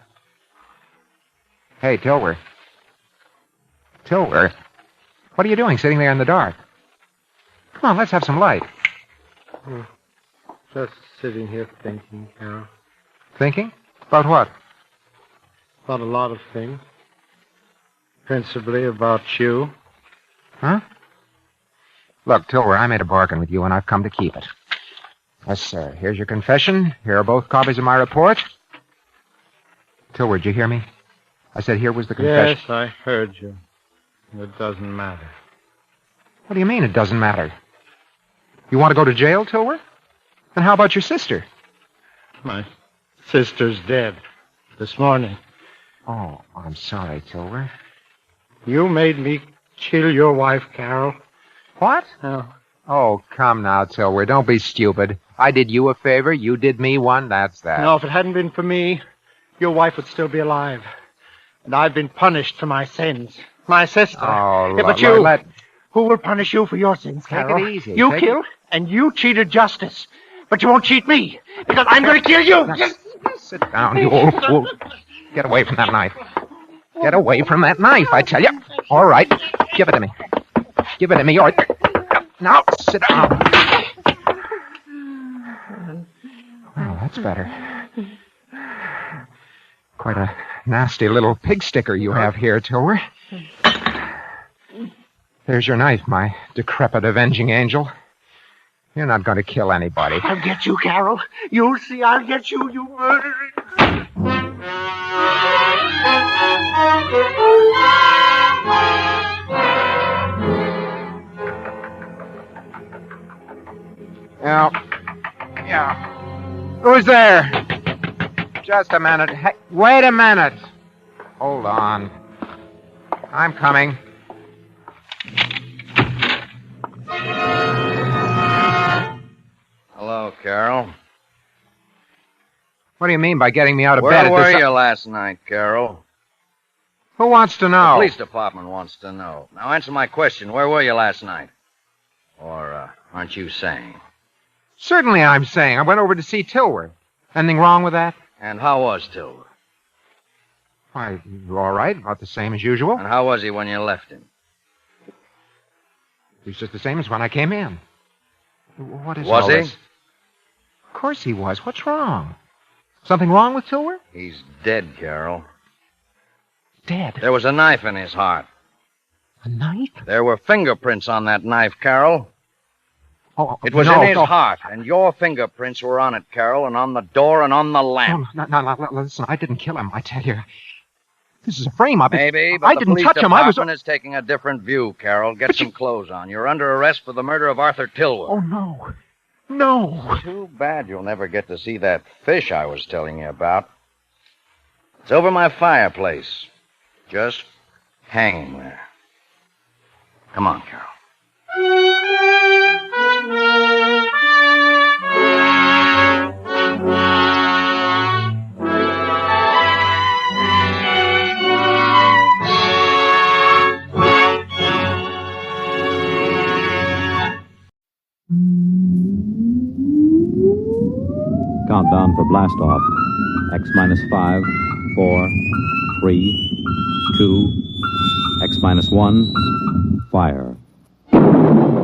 Hey, Tilwer. Tilwer. What are you doing sitting there in the dark? Come on, let's have some light. Just sitting here thinking, Carol. Thinking? About what? About a lot of things. Principally about you. Huh? Look, Tilwer, I made a bargain with you, and I've come to keep it. Yes, sir. Here's your confession. Here are both copies of my report. Tilwer, did you hear me? I said here was the confession. Yes, I heard you. It doesn't matter. What do you mean it doesn't matter? You want to go to jail, Tilwer? And how about your sister? My sister's dead. This morning. Oh, I'm sorry, Tilwer. You made me kill your wife, Carol. What? Oh. Oh, come now, Tilwer. Don't be stupid. I did you a favor. You did me one. That's that. No, if it hadn't been for me, your wife would still be alive. And I've been punished for my sins. My sister. Oh, yeah, but who will punish you for your sins, Carol? Take it easy. You killed, and you cheated justice. But you won't cheat me, because I'm going to kill you. Sit down, you old fool. Get away from that knife. Get away from that knife, I tell you. All right. Give it to me. Give it to me. All right. Now, sit down. Well, that's better. Quite a nasty little pig sticker you have here, Tilwer. There's your knife, my decrepit avenging angel. You're not going to kill anybody. I'll get you, Carol. You'll see I'll get you, you murdering. Yeah. Who's there? Just a minute. Hey, wait a minute. Hold on. I'm coming. Hello, Carol. What do you mean by getting me out of bed Where at were this... you last night, Carol? Who wants to know? The police department wants to know. Now, answer my question. Where were you last night? Or aren't you saying? Certainly I'm saying. I went over to see Tilwer. Anything wrong with that? And how was Tilwer? Why, all right. About the same as usual. And how was he when you left him? He's just the same as when I came in. What is Was all he? this? Of course he was. What's wrong? Something wrong with Tilwer? He's dead, Carol. Dead? There was a knife in his heart. A knife? There were fingerprints on that knife, Carol. Oh, it was in his heart, and your fingerprints were on it, Carol, and on the door and on the lamp. No, listen, I didn't kill him, I tell you. This is a frame-up. Maybe, but I the didn't police touch him. I was... department is taking a different view, Carol. Get some clothes on. You're under arrest for the murder of Arthur Tilwer. Oh, no. No. Too bad you'll never get to see that fish I was telling you about. It's over my fireplace. Just hanging there. Come on, Carol. Countdown for blast off. X minus 5, 4, 3, 2, X minus 1, fire.